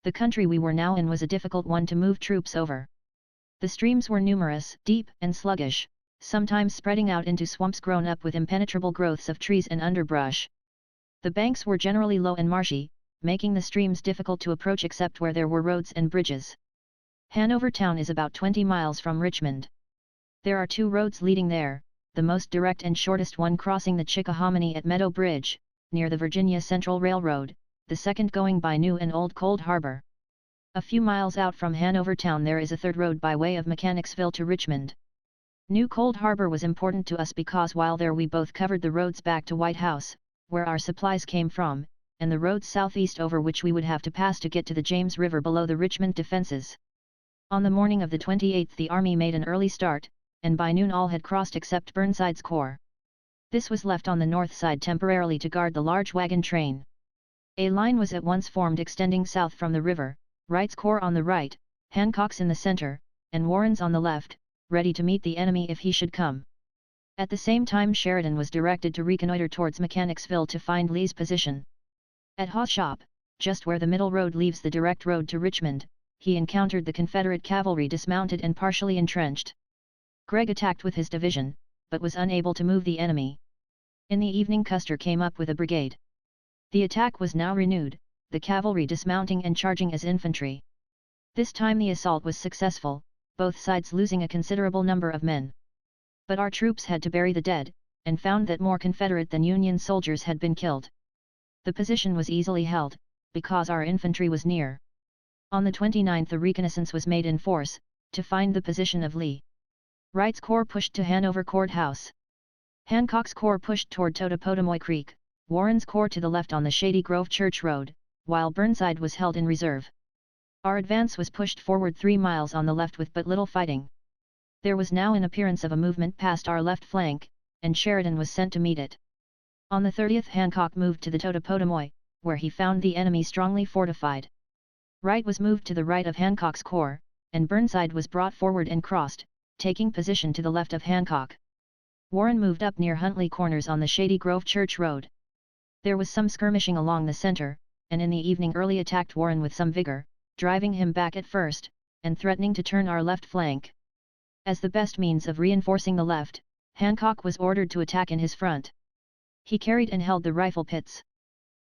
The country we were now in was a difficult one to move troops over. The streams were numerous, deep and sluggish, sometimes spreading out into swamps grown up with impenetrable growths of trees and underbrush. The banks were generally low and marshy, making the streams difficult to approach except where there were roads and bridges. Hanover Town is about 20 miles from Richmond. There are 2 roads leading there, the most direct and shortest one crossing the Chickahominy at Meadow Bridge, near the Virginia Central Railroad, the second going by New and Old Cold Harbor. A few miles out from Hanover Town there is a third road by way of Mechanicsville to Richmond. New Cold Harbor was important to us because while there we both covered the roads back to White House, where our supplies came from, and the roads southeast over which we would have to pass to get to the James River below the Richmond defenses. On the morning of the 28th the Army made an early start, and by noon all had crossed except Burnside's corps. This was left on the north side temporarily to guard the large wagon train. A line was at once formed extending south from the river, Wright's corps on the right, Hancock's in the center, and Warren's on the left, ready to meet the enemy if he should come. At the same time Sheridan was directed to reconnoiter towards Mechanicsville to find Lee's position. At Haw's Shop, just where the middle road leaves the direct road to Richmond, he encountered the Confederate cavalry dismounted and partially entrenched. Gregg attacked with his division, but was unable to move the enemy. In the evening Custer came up with a brigade. The attack was now renewed, the cavalry dismounting and charging as infantry. This time the assault was successful, both sides losing a considerable number of men. But our troops had to bury the dead, and found that more Confederate than Union soldiers had been killed. The position was easily held, because our infantry was near. On the 29th a reconnaissance was made in force, to find the position of Lee. Wright's corps pushed to Hanover Courthouse. Hancock's corps pushed toward Totopotomoy Creek, Warren's corps to the left on the Shady Grove Church Road, while Burnside was held in reserve. Our advance was pushed forward 3 miles on the left with but little fighting. There was now an appearance of a movement past our left flank, and Sheridan was sent to meet it. On the 30th Hancock moved to the Totopotomoy, where he found the enemy strongly fortified. Wright was moved to the right of Hancock's corps, and Burnside was brought forward and crossed, taking position to the left of Hancock. Warren moved up near Huntley Corners on the Shady Grove Church Road. There was some skirmishing along the center, and in the evening Early attacked Warren with some vigor, driving him back at first, and threatening to turn our left flank. As the best means of reinforcing the left, Hancock was ordered to attack in his front. He carried and held the rifle pits.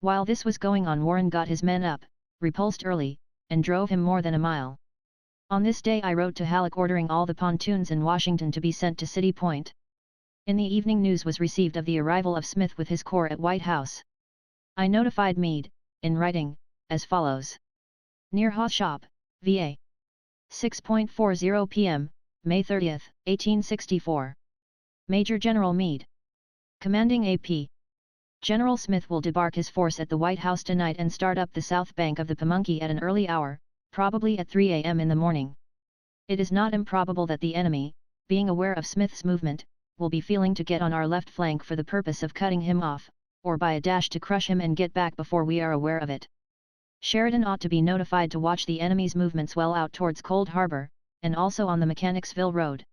While this was going on Warren got his men up, repulsed Early, and drove him more than a mile. On this day I wrote to Halleck ordering all the pontoons in Washington to be sent to City Point. In the evening news was received of the arrival of Smith with his corps at White House. I notified Meade, in writing, as follows. Near Haw's Shop, VA. 6:40 p.m., May 30, 1864. Major General Meade. Commanding AP. General Smith will debark his force at the White House tonight and start up the south bank of the Pamunkey at an early hour, probably at 3 a.m. in the morning. It is not improbable that the enemy, being aware of Smith's movement, will be feeling to get on our left flank for the purpose of cutting him off, or by a dash to crush him and get back before we are aware of it. Sheridan ought to be notified to watch the enemy's movements well out towards Cold Harbor, and also on the Mechanicsville Road.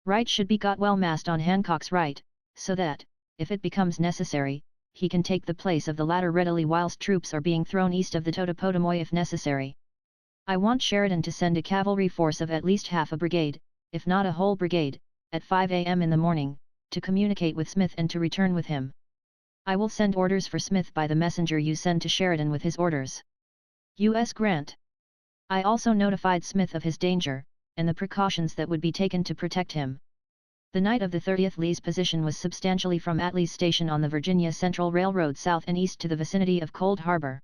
Wright should be got well massed on Hancock's right, so that, if it becomes necessary, he can take the place of the latter readily whilst troops are being thrown east of the Totopotomoy if necessary. I want Sheridan to send a cavalry force of at least half a brigade, if not a whole brigade, at 5 a.m. in the morning, to communicate with Smith and to return with him. I will send orders for Smith by the messenger you send to Sheridan with his orders. U.S. Grant. I also notified Smith of his danger, and the precautions that would be taken to protect him. The night of the 30th Lee's position was substantially from Atlee's Station on the Virginia Central Railroad south and east to the vicinity of Cold Harbor.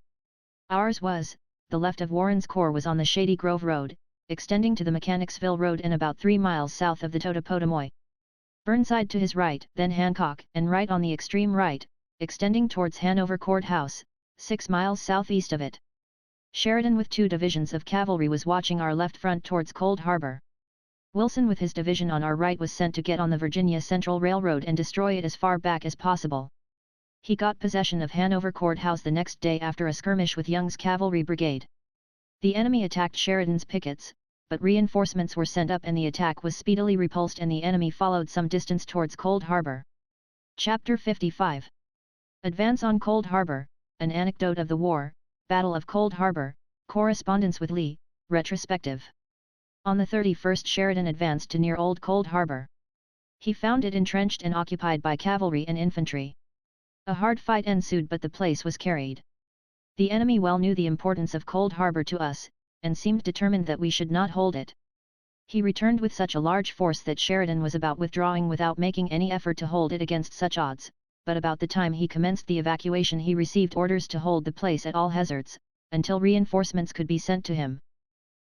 Ours was, the left of Warren's corps was on the Shady Grove Road, extending to the Mechanicsville Road and about 3 miles south of the Totopotomoy. Burnside to his right, then Hancock, and Wright on the extreme right, extending towards Hanover Courthouse, 6 miles southeast of it. Sheridan with 2 divisions of cavalry was watching our left front towards Cold Harbor. Wilson with his division on our right was sent to get on the Virginia Central Railroad and destroy it as far back as possible. He got possession of Hanover Courthouse the next day after a skirmish with Young's cavalry brigade. The enemy attacked Sheridan's pickets, but reinforcements were sent up and the attack was speedily repulsed and the enemy followed some distance towards Cold Harbor. Chapter 55. Advance on Cold Harbor, an anecdote of the war, Battle of Cold Harbor, correspondence with Lee, retrospective. On the 31st Sheridan advanced to near Old Cold Harbor. He found it entrenched and occupied by cavalry and infantry. A hard fight ensued but the place was carried. The enemy well knew the importance of Cold Harbor to us, and seemed determined that we should not hold it. He returned with such a large force that Sheridan was about withdrawing without making any effort to hold it against such odds, but about the time he commenced the evacuation he received orders to hold the place at all hazards, until reinforcements could be sent to him.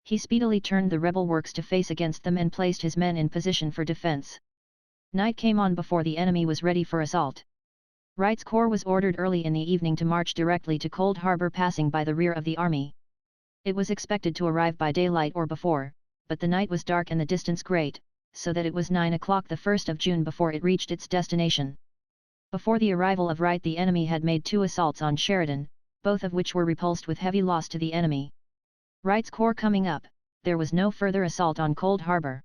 He speedily turned the rebel works to face against them and placed his men in position for defense. Night came on before the enemy was ready for assault. Wright's corps was ordered early in the evening to march directly to Cold Harbor, passing by the rear of the army. It was expected to arrive by daylight or before, but the night was dark and the distance great, so that it was 9 o'clock the 1st of June before it reached its destination. Before the arrival of Wright the enemy had made 2 assaults on Sheridan, both of which were repulsed with heavy loss to the enemy. Wright's corps coming up, there was no further assault on Cold Harbor.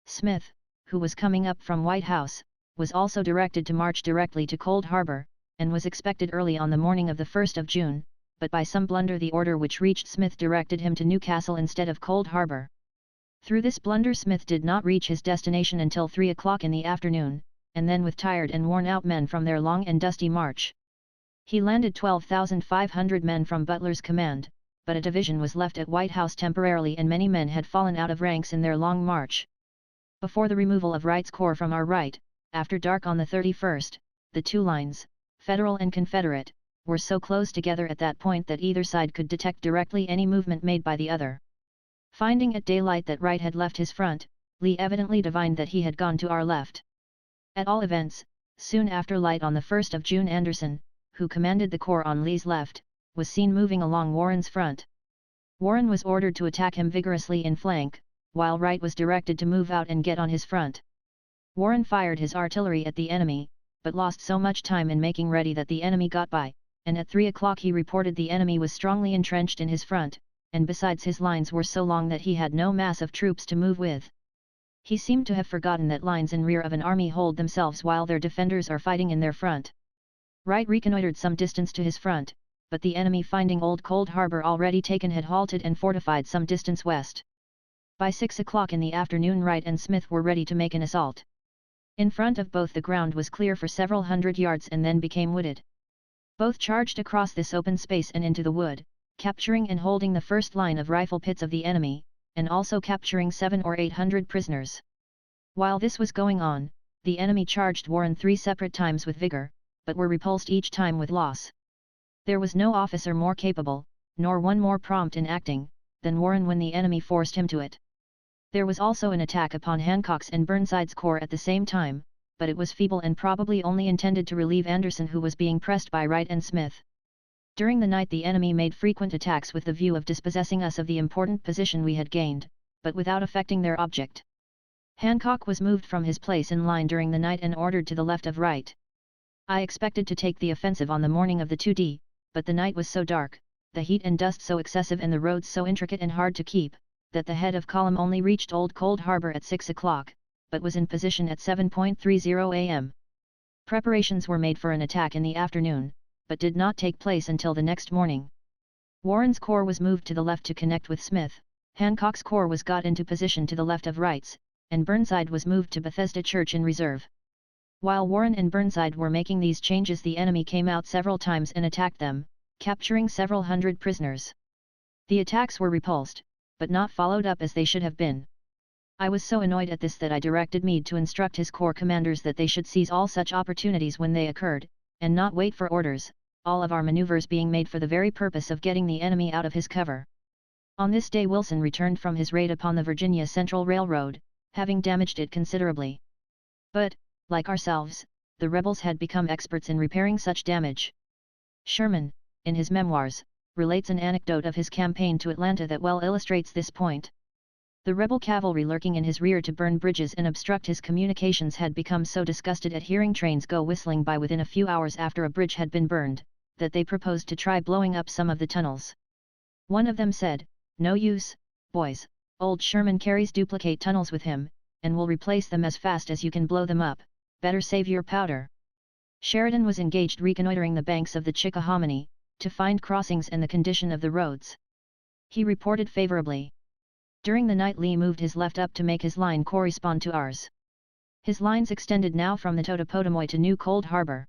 Smith, who was coming up from White House, was also directed to march directly to Cold Harbor, and was expected early on the morning of the 1st of June, but by some blunder the order which reached Smith directed him to Newcastle instead of Cold Harbor. Through this blunder Smith did not reach his destination until 3 o'clock in the afternoon, and then with tired and worn-out men from their long and dusty march. He landed 12,500 men from Butler's command, but a division was left at White House temporarily and many men had fallen out of ranks in their long march. Before the removal of Wright's corps from our right, after dark on the 31st, the 2 lines, Federal and Confederate, were so close together at that point that either side could detect directly any movement made by the other. Finding at daylight that Wright had left his front, Lee evidently divined that he had gone to our left. At all events, soon after light on the 1st of June Anderson, who commanded the corps on Lee's left, was seen moving along Warren's front. Warren was ordered to attack him vigorously in flank, while Wright was directed to move out and get on his front. Warren fired his artillery at the enemy, but lost so much time in making ready that the enemy got by, and at 3 o'clock he reported the enemy was strongly entrenched in his front, and besides his lines were so long that he had no mass of troops to move with. He seemed to have forgotten that lines in rear of an army hold themselves while their defenders are fighting in their front. Wright reconnoitered some distance to his front, but the enemy, finding Old Cold Harbor already taken, had halted and fortified some distance west. By 6 o'clock in the afternoon Wright and Smith were ready to make an assault. In front of both the ground was clear for several hundred yards and then became wooded. Both charged across this open space and into the wood, capturing and holding the first line of rifle pits of the enemy, and also capturing 700 or 800 prisoners. While this was going on, the enemy charged Warren 3 separate times with vigor, but were repulsed each time with loss. There was no officer more capable, nor one more prompt in acting, than Warren when the enemy forced him to it. There was also an attack upon Hancock's and Burnside's corps at the same time, but it was feeble and probably only intended to relieve Anderson, who was being pressed by Wright and Smith. During the night the enemy made frequent attacks with the view of dispossessing us of the important position we had gained, but without affecting their object. Hancock was moved from his place in line during the night and ordered to the left of Wright. I expected to take the offensive on the morning of the 2d, but the night was so dark, the heat and dust so excessive and the roads so intricate and hard to keep, that the head of column only reached Old Cold Harbor at 6 o'clock, but was in position at 7:30 a.m. Preparations were made for an attack in the afternoon, but did not take place until the next morning. Warren's corps was moved to the left to connect with Smith, Hancock's corps was got into position to the left of Wright's, and Burnside was moved to Bethesda Church in reserve. While Warren and Burnside were making these changes the enemy came out several times and attacked them, capturing several hundred prisoners. The attacks were repulsed, but not followed up as they should have been. I was so annoyed at this that I directed Meade to instruct his corps commanders that they should seize all such opportunities when they occurred, and not wait for orders, all of our maneuvers being made for the very purpose of getting the enemy out of his cover. On this day Wilson returned from his raid upon the Virginia Central Railroad, having damaged it considerably. But, like ourselves, the rebels had become experts in repairing such damage. Sherman, in his Memoirs, relates an anecdote of his campaign to Atlanta that well illustrates this point. The rebel cavalry lurking in his rear to burn bridges and obstruct his communications had become so disgusted at hearing trains go whistling by within a few hours after a bridge had been burned, that they proposed to try blowing up some of the tunnels. One of them said, "No use, boys, Old Sherman carries duplicate tunnels with him, and will replace them as fast as you can blow them up, better save your powder. Sheridan was engaged reconnoitering the banks of the Chickahominy, to find crossings and the condition of the roads. He reported favorably. During the night Lee moved his left up to make his line correspond to ours. His lines extended now from the Totopotomoy to New Cold Harbor.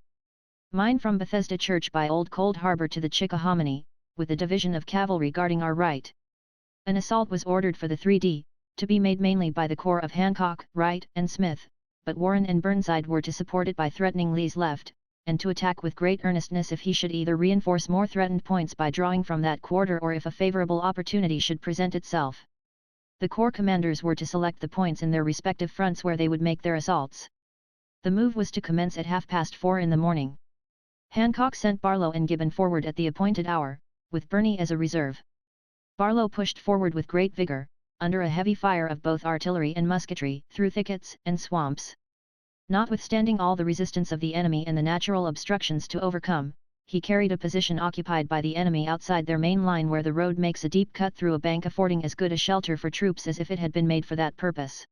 Mine from Bethesda Church by Old Cold Harbor to the Chickahominy, with a division of cavalry guarding our right. An assault was ordered for the 3D, to be made mainly by the corps of Hancock, Wright, and Smith, but Warren and Burnside were to support it by threatening Lee's left, and to attack with great earnestness if he should either reinforce more threatened points by drawing from that quarter or if a favorable opportunity should present itself. The corps commanders were to select the points in their respective fronts where they would make their assaults. The move was to commence at 4:30 in the morning. Hancock sent Barlow and Gibbon forward at the appointed hour, with Birney as a reserve. Barlow pushed forward with great vigor, under a heavy fire of both artillery and musketry, through thickets and swamps. Notwithstanding all the resistance of the enemy and the natural obstructions to overcome, he carried a position occupied by the enemy outside their main line where the road makes a deep cut through a bank affording as good a shelter for troops as if it had been made for that purpose.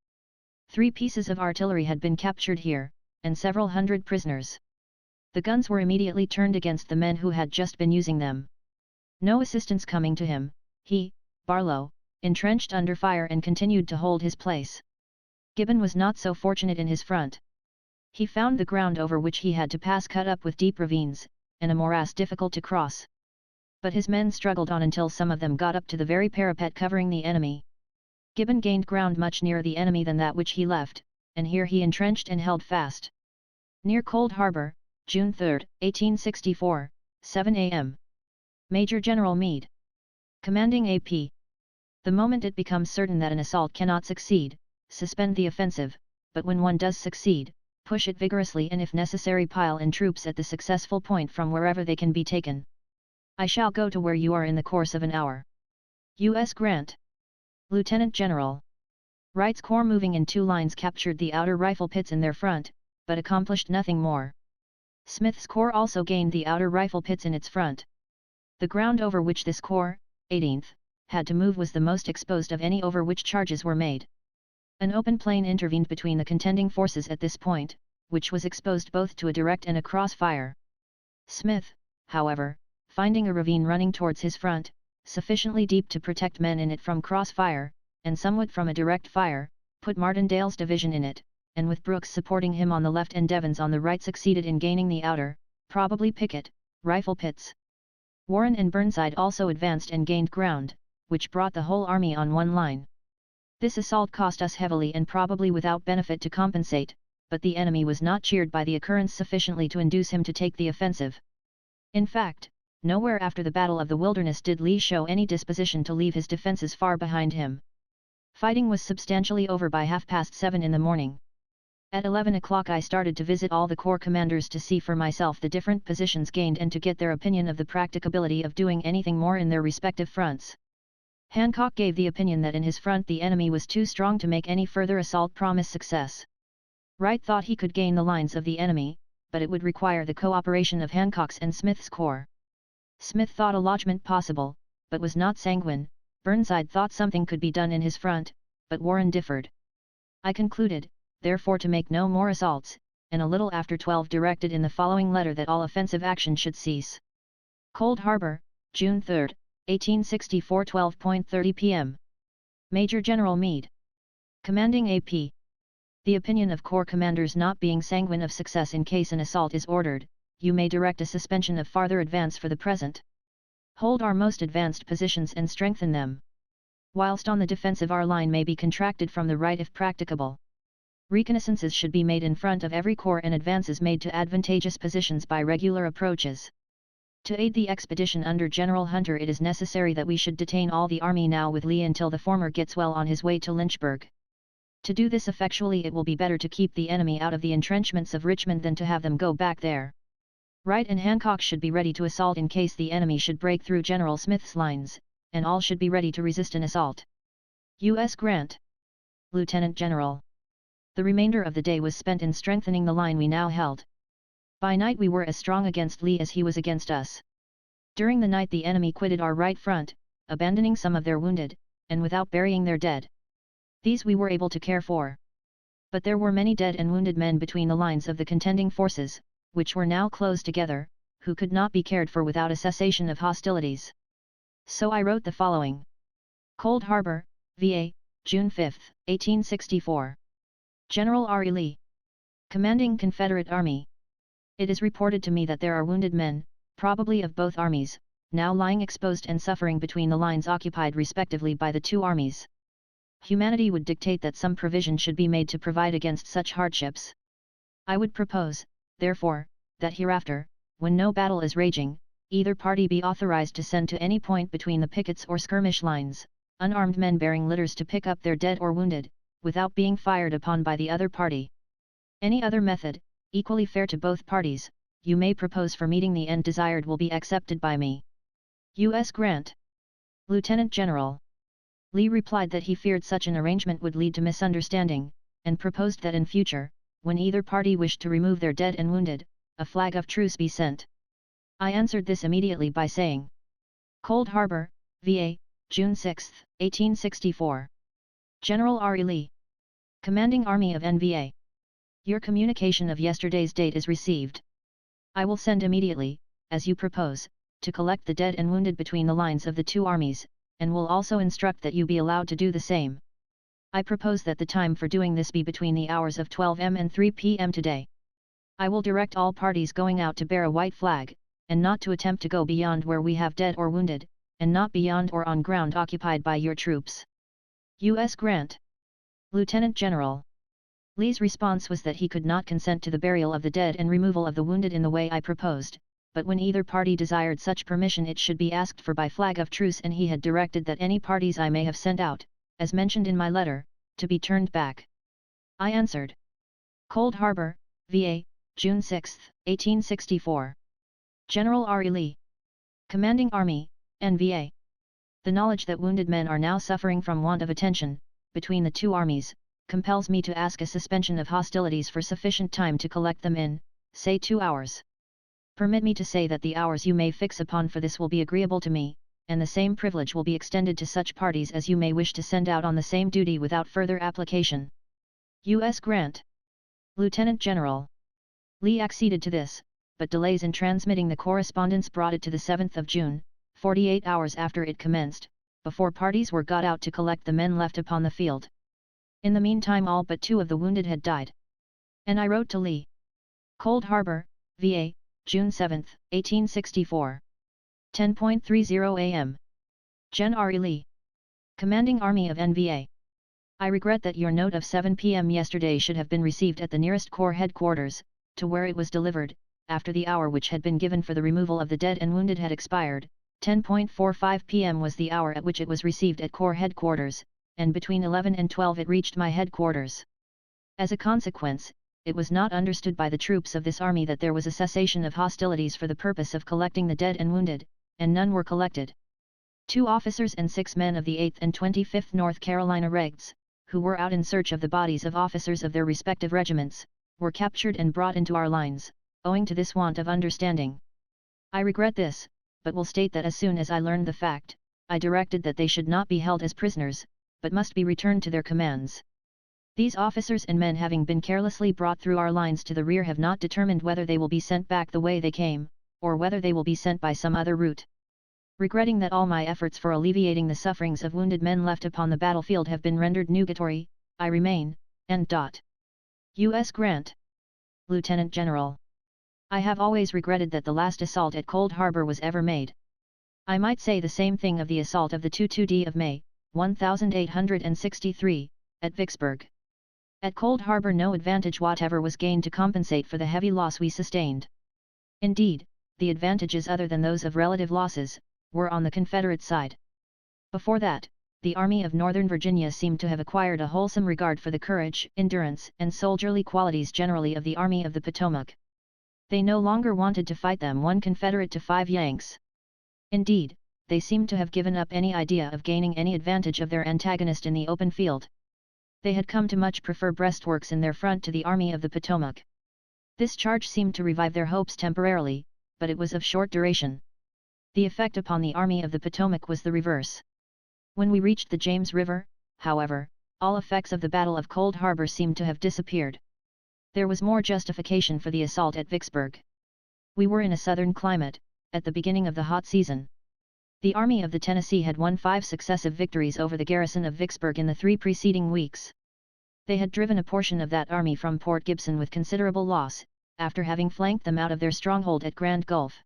3 pieces of artillery had been captured here, and several hundred prisoners. The guns were immediately turned against the men who had just been using them. No assistance coming to him, he, Barlow, entrenched under fire and continued to hold his place. Gibbon was not so fortunate in his front. He found the ground over which he had to pass cut up with deep ravines, and a morass difficult to cross. But his men struggled on until some of them got up to the very parapet covering the enemy. Gibbon gained ground much nearer the enemy than that which he left, and here he entrenched and held fast. Near Cold Harbor, June 3, 1864, 7 a.m. Major General Meade. Commanding AP. The moment it becomes certain that an assault cannot succeed, suspend the offensive, but when one does succeed, push it vigorously and if necessary pile in troops at the successful point from wherever they can be taken. I shall go to where you are in the course of an hour. U.S. Grant. Lieutenant General. Wright's corps moving in 2 lines captured the outer rifle pits in their front, but accomplished nothing more. Smith's corps also gained the outer rifle pits in its front. The ground over which this corps, 18th, had to move was the most exposed of any over which charges were made. An open plain intervened between the contending forces at this point, which was exposed both to a direct and a cross fire. Smith, however, finding a ravine running towards his front, sufficiently deep to protect men in it from cross fire, and somewhat from a direct fire, put Martindale's division in it, and with Brooks supporting him on the left and Devens on the right succeeded in gaining the outer, probably picket, rifle pits. Warren and Burnside also advanced and gained ground, which brought the whole army on one line. This assault cost us heavily and probably without benefit to compensate, but the enemy was not cheered by the occurrence sufficiently to induce him to take the offensive. In fact, nowhere after the Battle of the Wilderness did Lee show any disposition to leave his defenses far behind him. Fighting was substantially over by 7:30 in the morning. At 11 o'clock I started to visit all the corps commanders to see for myself the different positions gained and to get their opinion of the practicability of doing anything more in their respective fronts. Hancock gave the opinion that in his front the enemy was too strong to make any further assault promise success. Wright thought he could gain the lines of the enemy, but it would require the cooperation of Hancock's and Smith's corps. Smith thought a lodgment possible, but was not sanguine. Burnside thought something could be done in his front, but Warren differed. I concluded, therefore, to make no more assaults, and a little after 12 directed in the following letter that all offensive action should cease. Cold Harbor, June 3, 1864, 12:30 p.m. Major General Meade. Commanding AP. The opinion of corps commanders not being sanguine of success in case an assault is ordered, you may direct a suspension of farther advance for the present. Hold our most advanced positions and strengthen them. Whilst on the defensive our line may be contracted from the right if practicable. Reconnaissances should be made in front of every corps and advances made to advantageous positions by regular approaches. To aid the expedition under General Hunter it is necessary that we should detain all the army now with Lee until the former gets well on his way to Lynchburg. To do this effectually it will be better to keep the enemy out of the entrenchments of Richmond than to have them go back there. Wright and Hancock should be ready to assault in case the enemy should break through General Smith's lines, and all should be ready to resist an assault. U.S. Grant. Lieutenant General. The remainder of the day was spent in strengthening the line we now held. By night we were as strong against Lee as he was against us. During the night the enemy quitted our right front, abandoning some of their wounded, and without burying their dead. These we were able to care for. But there were many dead and wounded men between the lines of the contending forces, which were now close together, who could not be cared for without a cessation of hostilities. So I wrote the following. Cold Harbor, VA, June 5, 1864. General R. E. Lee, commanding Confederate Army. It is reported to me that there are wounded men, probably of both armies, now lying exposed and suffering between the lines occupied respectively by the two armies. Humanity would dictate that some provision should be made to provide against such hardships. I would propose, therefore, that hereafter, when no battle is raging, either party be authorized to send to any point between the pickets or skirmish lines, unarmed men bearing litters to pick up their dead or wounded, without being fired upon by the other party. Any other method, equally fair to both parties, you may propose for meeting the end desired will be accepted by me. U.S. Grant. Lieutenant General. Lee replied that he feared such an arrangement would lead to misunderstanding, and proposed that in future, when either party wished to remove their dead and wounded, a flag of truce be sent. I answered this immediately by saying. Cold Harbor, VA, June 6, 1864. General R. E. Lee, commanding Army of NVA. Your communication of yesterday's date is received. I will send immediately, as you propose, to collect the dead and wounded between the lines of the two armies, and will also instruct that you be allowed to do the same. I propose that the time for doing this be between the hours of 12 am and 3 pm today. I will direct all parties going out to bear a white flag, and not to attempt to go beyond where we have dead or wounded, and not beyond or on ground occupied by your troops. U.S. Grant. Lieutenant General. Lee's response was that he could not consent to the burial of the dead and removal of the wounded in the way I proposed, but when either party desired such permission it should be asked for by flag of truce, and he had directed that any parties I may have sent out, as mentioned in my letter, to be turned back. I answered. Cold Harbor, VA, June 6, 1864. General R. E. Lee, commanding Army, NVA. The knowledge that wounded men are now suffering from want of attention, between the two armies, compels me to ask a suspension of hostilities for sufficient time to collect them in, say 2 hours. Permit me to say that the hours you may fix upon for this will be agreeable to me, and the same privilege will be extended to such parties as you may wish to send out on the same duty without further application. U.S. Grant. Lieutenant General. Lee acceded to this, but delays in transmitting the correspondence brought it to the 7th of June, 48 hours after it commenced, before parties were got out to collect the men left upon the field. In the meantime all but 2 of the wounded had died. And I wrote to Lee. Cold Harbor, VA, June 7, 1864. 10:30 am. Gen. R. E. Lee, commanding Army of NVA. I regret that your note of 7 p.m. yesterday should have been received at the nearest Corps headquarters, to where it was delivered, after the hour which had been given for the removal of the dead and wounded had expired. 10:45 p.m. was the hour at which it was received at Corps headquarters, and between 11 and 12 it reached my headquarters. As a consequence, it was not understood by the troops of this army that there was a cessation of hostilities for the purpose of collecting the dead and wounded, and none were collected. 2 officers and 6 men of the 8th and 25th North Carolina Regs, who were out in search of the bodies of officers of their respective regiments, were captured and brought into our lines, owing to this want of understanding. I regret this, but will state that as soon as I learned the fact, I directed that they should not be held as prisoners, but must be returned to their commands. These officers and men having been carelessly brought through our lines to the rear have not determined whether they will be sent back the way they came, or whether they will be sent by some other route. Regretting that all my efforts for alleviating the sufferings of wounded men left upon the battlefield have been rendered nugatory, I remain, N. U.S. Grant. Lieutenant General. I have always regretted that the last assault at Cold Harbor was ever made. I might say the same thing of the assault of the 2-2d of May, 1863, at Vicksburg. At Cold Harbor no advantage whatever was gained to compensate for the heavy loss we sustained. Indeed, the advantages other than those of relative losses, were on the Confederate side. Before that, the Army of Northern Virginia seemed to have acquired a wholesome regard for the courage, endurance, and soldierly qualities generally of the Army of the Potomac. They no longer wanted to fight them 1 Confederate to 5 Yanks. Indeed, they seemed to have given up any idea of gaining any advantage of their antagonist in the open field. They had come to much prefer breastworks in their front to the Army of the Potomac. This charge seemed to revive their hopes temporarily, but it was of short duration. The effect upon the Army of the Potomac was the reverse. When we reached the James River, however, all effects of the Battle of Cold Harbor seemed to have disappeared. There was more justification for the assault at Vicksburg. We were in a southern climate, at the beginning of the hot season. The Army of the Tennessee had won 5 successive victories over the garrison of Vicksburg in the 3 preceding weeks. They had driven a portion of that army from Port Gibson with considerable loss, after having flanked them out of their stronghold at Grand Gulf.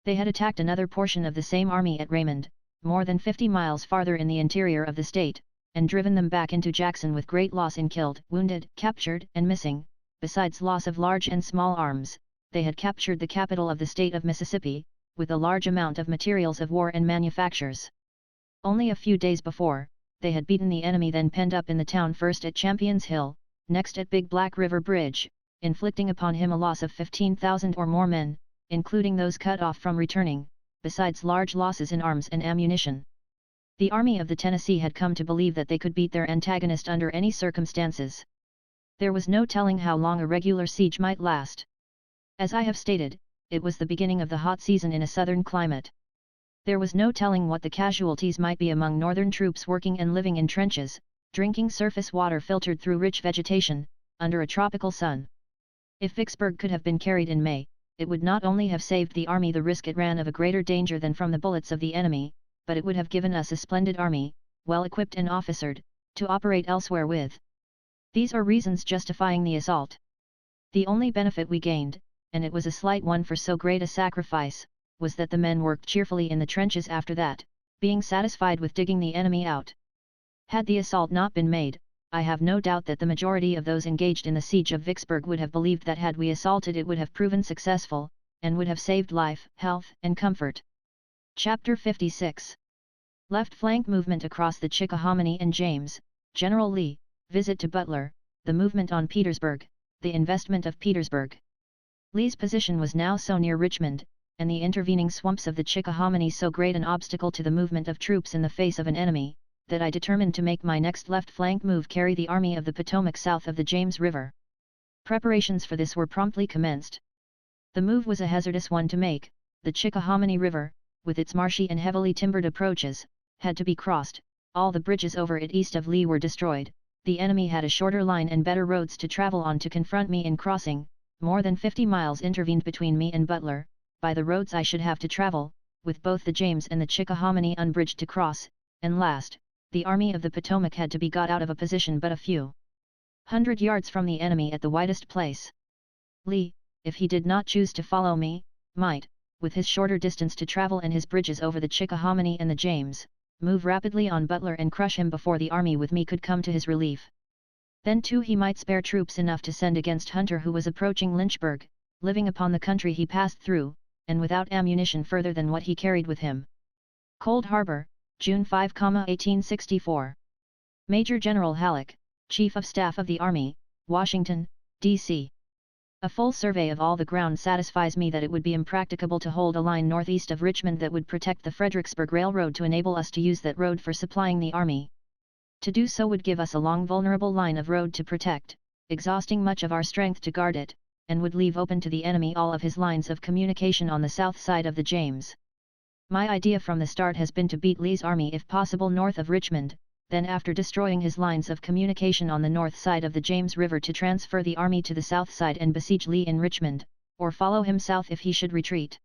They had attacked another portion of the same army at Raymond, more than 50 miles farther in the interior of the state, and driven them back into Jackson with great loss in killed, wounded, captured, and missing. Besides loss of large and small arms, they had captured the capital of the state of Mississippi, with a large amount of materials of war and manufactures. Only a few days before, they had beaten the enemy then penned up in the town, first at Champion's Hill, next at Big Black River Bridge, inflicting upon him a loss of 15,000 or more men, including those cut off from returning, besides large losses in arms and ammunition. The Army of the Tennessee had come to believe that they could beat their antagonist under any circumstances. There was no telling how long a regular siege might last. As I have stated, it was the beginning of the hot season in a southern climate. There was no telling what the casualties might be among northern troops working and living in trenches, drinking surface water filtered through rich vegetation, under a tropical sun. If Vicksburg could have been carried in May, it would not only have saved the army the risk it ran of a greater danger than from the bullets of the enemy, but it would have given us a splendid army, well equipped and officered, to operate elsewhere with. These are reasons justifying the assault. The only benefit we gained, and it was a slight one for so great a sacrifice, was that the men worked cheerfully in the trenches after that, being satisfied with digging the enemy out. Had the assault not been made, I have no doubt that the majority of those engaged in the siege of Vicksburg would have believed that had we assaulted it would have proven successful, and would have saved life, health, and comfort. Chapter 56. Left flank movement across the Chickahominy and James, General Lee, visit to Butler, the movement on Petersburg, the investment of Petersburg. Lee's position was now so near Richmond, and the intervening swamps of the Chickahominy so great an obstacle to the movement of troops in the face of an enemy, that I determined to make my next left flank move carry the Army of the Potomac south of the James River. Preparations for this were promptly commenced. The move was a hazardous one to make. The Chickahominy River, with its marshy and heavily timbered approaches, had to be crossed. All the bridges over it east of Lee were destroyed. The enemy had a shorter line and better roads to travel on to confront me in crossing. More than 50 miles intervened between me and Butler, by the roads I should have to travel, with both the James and the Chickahominy unbridged to cross, and last, the Army of the Potomac had to be got out of a position but a few hundred yards from the enemy at the widest place. Lee, if he did not choose to follow me, might, with his shorter distance to travel and his bridges over the Chickahominy and the James, move rapidly on Butler and crush him before the army with me could come to his relief. Then too he might spare troops enough to send against Hunter, who was approaching Lynchburg, living upon the country he passed through, and without ammunition further than what he carried with him. Cold Harbor, June 5, 1864. Major General Halleck, Chief of Staff of the Army, Washington, D.C. A full survey of all the ground satisfies me that it would be impracticable to hold a line northeast of Richmond that would protect the Fredericksburg Railroad to enable us to use that road for supplying the army. To do so would give us a long vulnerable line of road to protect, exhausting much of our strength to guard it, and would leave open to the enemy all of his lines of communication on the south side of the James. My idea from the start has been to beat Lee's army if possible north of Richmond, then after destroying his lines of communication on the north side of the James River to transfer the army to the south side and besiege Lee in Richmond, or follow him south if he should retreat.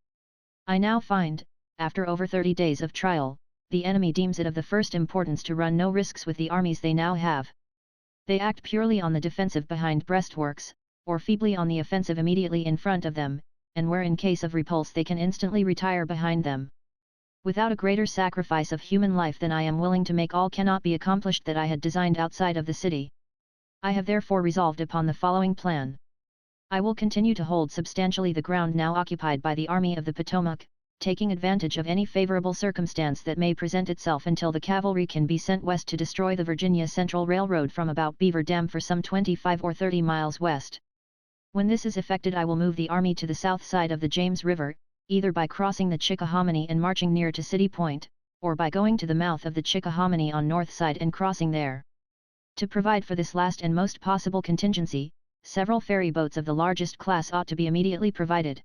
I now find, after over 30 days of trial, the enemy deems it of the first importance to run no risks with the armies they now have. They act purely on the defensive behind breastworks, or feebly on the offensive immediately in front of them, and where in case of repulse they can instantly retire behind them. Without a greater sacrifice of human life than I am willing to make, all cannot be accomplished that I had designed outside of the city. I have therefore resolved upon the following plan. I will continue to hold substantially the ground now occupied by the Army of the Potomac, taking advantage of any favorable circumstance that may present itself until the cavalry can be sent west to destroy the Virginia Central Railroad from about Beaver Dam for some 25 or 30 miles west. When this is effected, I will move the army to the south side of the James River, either by crossing the Chickahominy and marching near to City Point, or by going to the mouth of the Chickahominy on north side and crossing there. To provide for this last and most possible contingency, several ferry boats of the largest class ought to be immediately provided.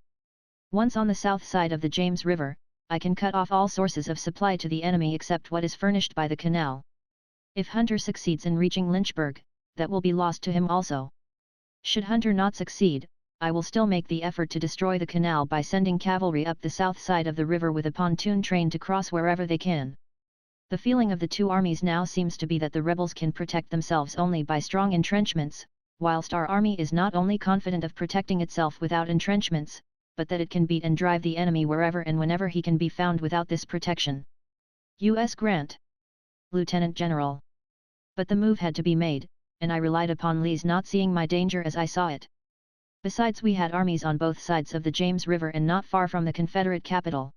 Once on the south side of the James River, I can cut off all sources of supply to the enemy except what is furnished by the canal. If Hunter succeeds in reaching Lynchburg, that will be lost to him also. Should Hunter not succeed, I will still make the effort to destroy the canal by sending cavalry up the south side of the river with a pontoon train to cross wherever they can. The feeling of the two armies now seems to be that the rebels can protect themselves only by strong entrenchments, whilst our army is not only confident of protecting itself without entrenchments, but that it can beat and drive the enemy wherever and whenever he can be found without this protection. U.S. Grant. Lieutenant General. But the move had to be made, and I relied upon Lee's not seeing my danger as I saw it. Besides, we had armies on both sides of the James River and not far from the Confederate capital.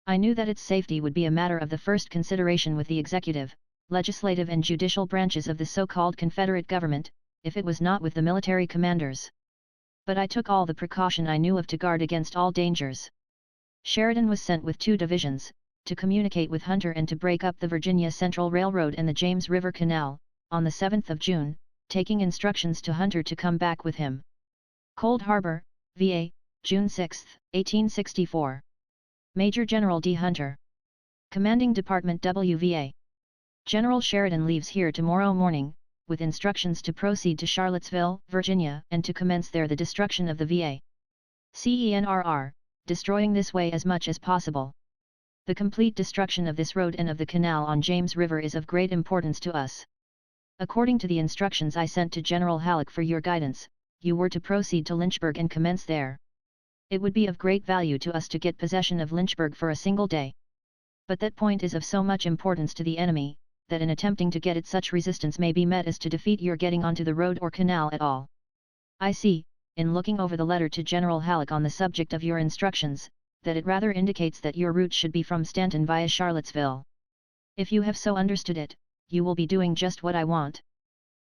I knew that its safety would be a matter of the first consideration with the executive, legislative and judicial branches of the so-called Confederate government, if it was not with the military commanders. But I took all the precaution I knew of to guard against all dangers. Sheridan was sent with 2 divisions, to communicate with Hunter and to break up the Virginia Central Railroad and the James River Canal, on the 7th of June, taking instructions to Hunter to come back with him. Cold Harbor, VA, June 6, 1864. Major General D. Hunter. Commanding Department WVA. General Sheridan leaves here tomorrow morning, with instructions to proceed to Charlottesville, Virginia, and to commence there the destruction of the VA. CENRR, destroying this way as much as possible. The complete destruction of this road and of the canal on James River is of great importance to us. According to the instructions I sent to General Halleck for your guidance, you were to proceed to Lynchburg and commence there. It would be of great value to us to get possession of Lynchburg for a single day. But that point is of so much importance to the enemy, that in attempting to get it such resistance may be met as to defeat your getting onto the road or canal at all. I see, in looking over the letter to General Halleck on the subject of your instructions, that it rather indicates that your route should be from Stanton via Charlottesville. If you have so understood it, you will be doing just what I want.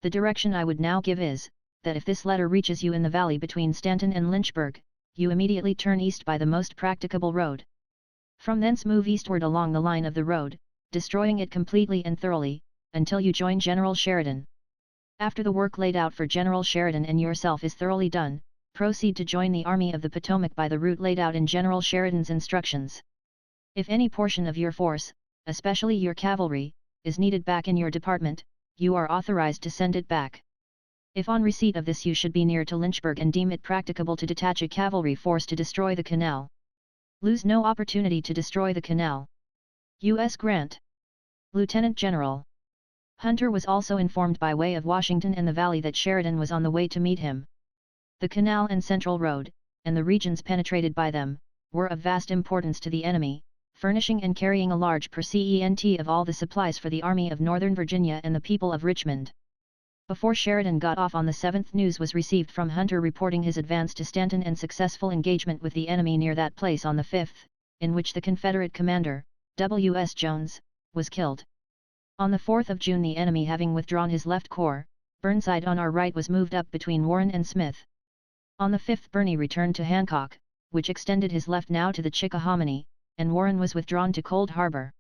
The direction I would now give is, that if this letter reaches you in the valley between Stanton and Lynchburg, you immediately turn east by the most practicable road. From thence move eastward along the line of the road, destroying it completely and thoroughly, until you join General Sheridan. After the work laid out for General Sheridan and yourself is thoroughly done, proceed to join the Army of the Potomac by the route laid out in General Sheridan's instructions. If any portion of your force, especially your cavalry, is needed back in your department, you are authorized to send it back. If on receipt of this you should be near to Lynchburg and deem it practicable to detach a cavalry force to destroy the canal, lose no opportunity to destroy the canal. U.S. Grant. Lieutenant General. Hunter was also informed by way of Washington and the Valley that Sheridan was on the way to meet him. The canal and Central Road, and the regions penetrated by them, were of vast importance to the enemy, furnishing and carrying a large percent of all the supplies for the Army of Northern Virginia and the people of Richmond. Before Sheridan got off on the 7th, news was received from Hunter reporting his advance to Stanton and successful engagement with the enemy near that place on the 5th, in which the Confederate commander, W.S. Jones, was killed. On the 4th of June, the enemy having withdrawn his left corps, Burnside on our right was moved up between Warren and Smith. On the 5th, Birney returned to Hancock, which extended his left now to the Chickahominy, and Warren was withdrawn to Cold Harbor.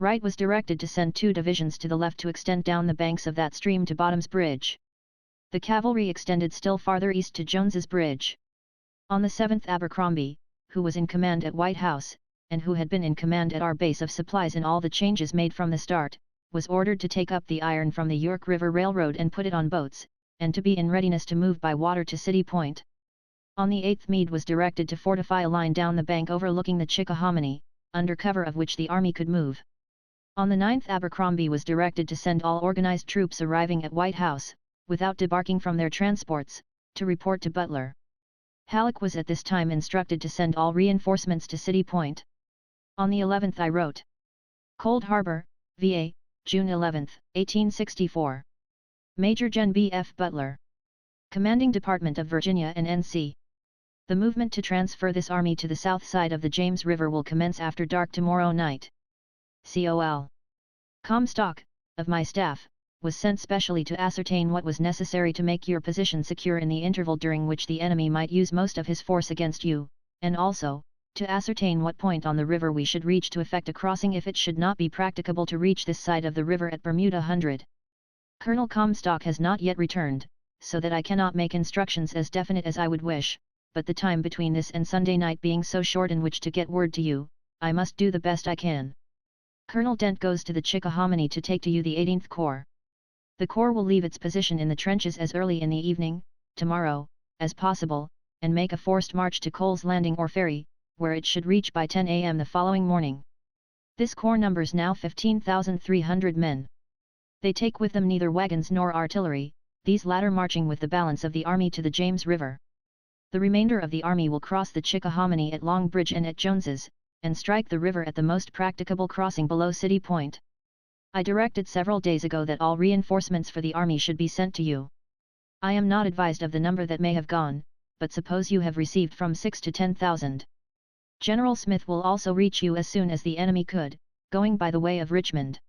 Wright was directed to send 2 divisions to the left to extend down the banks of that stream to Bottom's Bridge. The cavalry extended still farther east to Jones's Bridge. On the 7th, Abercrombie, who was in command at White House, and who had been in command at our base of supplies in all the changes made from the start, was ordered to take up the iron from the York River Railroad and put it on boats, and to be in readiness to move by water to City Point. On the 8th, Meade was directed to fortify a line down the bank overlooking the Chickahominy, under cover of which the army could move. On the 9th, Abercrombie was directed to send all organized troops arriving at White House, without debarking from their transports, to report to Butler. Halleck was at this time instructed to send all reinforcements to City Point. On the 11th, I wrote. Cold Harbor, VA, June 11, 1864. Major Gen. B. F. Butler. Commanding Department of Virginia and N.C. The movement to transfer this army to the south side of the James River will commence after dark tomorrow night. Col. Comstock, of my staff, was sent specially to ascertain what was necessary to make your position secure in the interval during which the enemy might use most of his force against you, and also, to ascertain what point on the river we should reach to effect a crossing if it should not be practicable to reach this side of the river at Bermuda Hundred. Colonel Comstock has not yet returned, so that I cannot make instructions as definite as I would wish, but the time between this and Sunday night being so short in which to get word to you, I must do the best I can. Colonel Dent goes to the Chickahominy to take to you the 18th Corps. The Corps will leave its position in the trenches as early in the evening, tomorrow, as possible, and make a forced march to Cole's Landing or Ferry, where it should reach by 10 a.m. the following morning. This corps numbers now 15,300 men. They take with them neither wagons nor artillery, these latter marching with the balance of the army to the James River. The remainder of the army will cross the Chickahominy at Long Bridge and at Jones's, and strike the river at the most practicable crossing below City Point. I directed several days ago that all reinforcements for the army should be sent to you. I am not advised of the number that may have gone, but suppose you have received from 6 to 10,000. General Smith will also reach you as soon as the enemy could, going by the way of Richmond.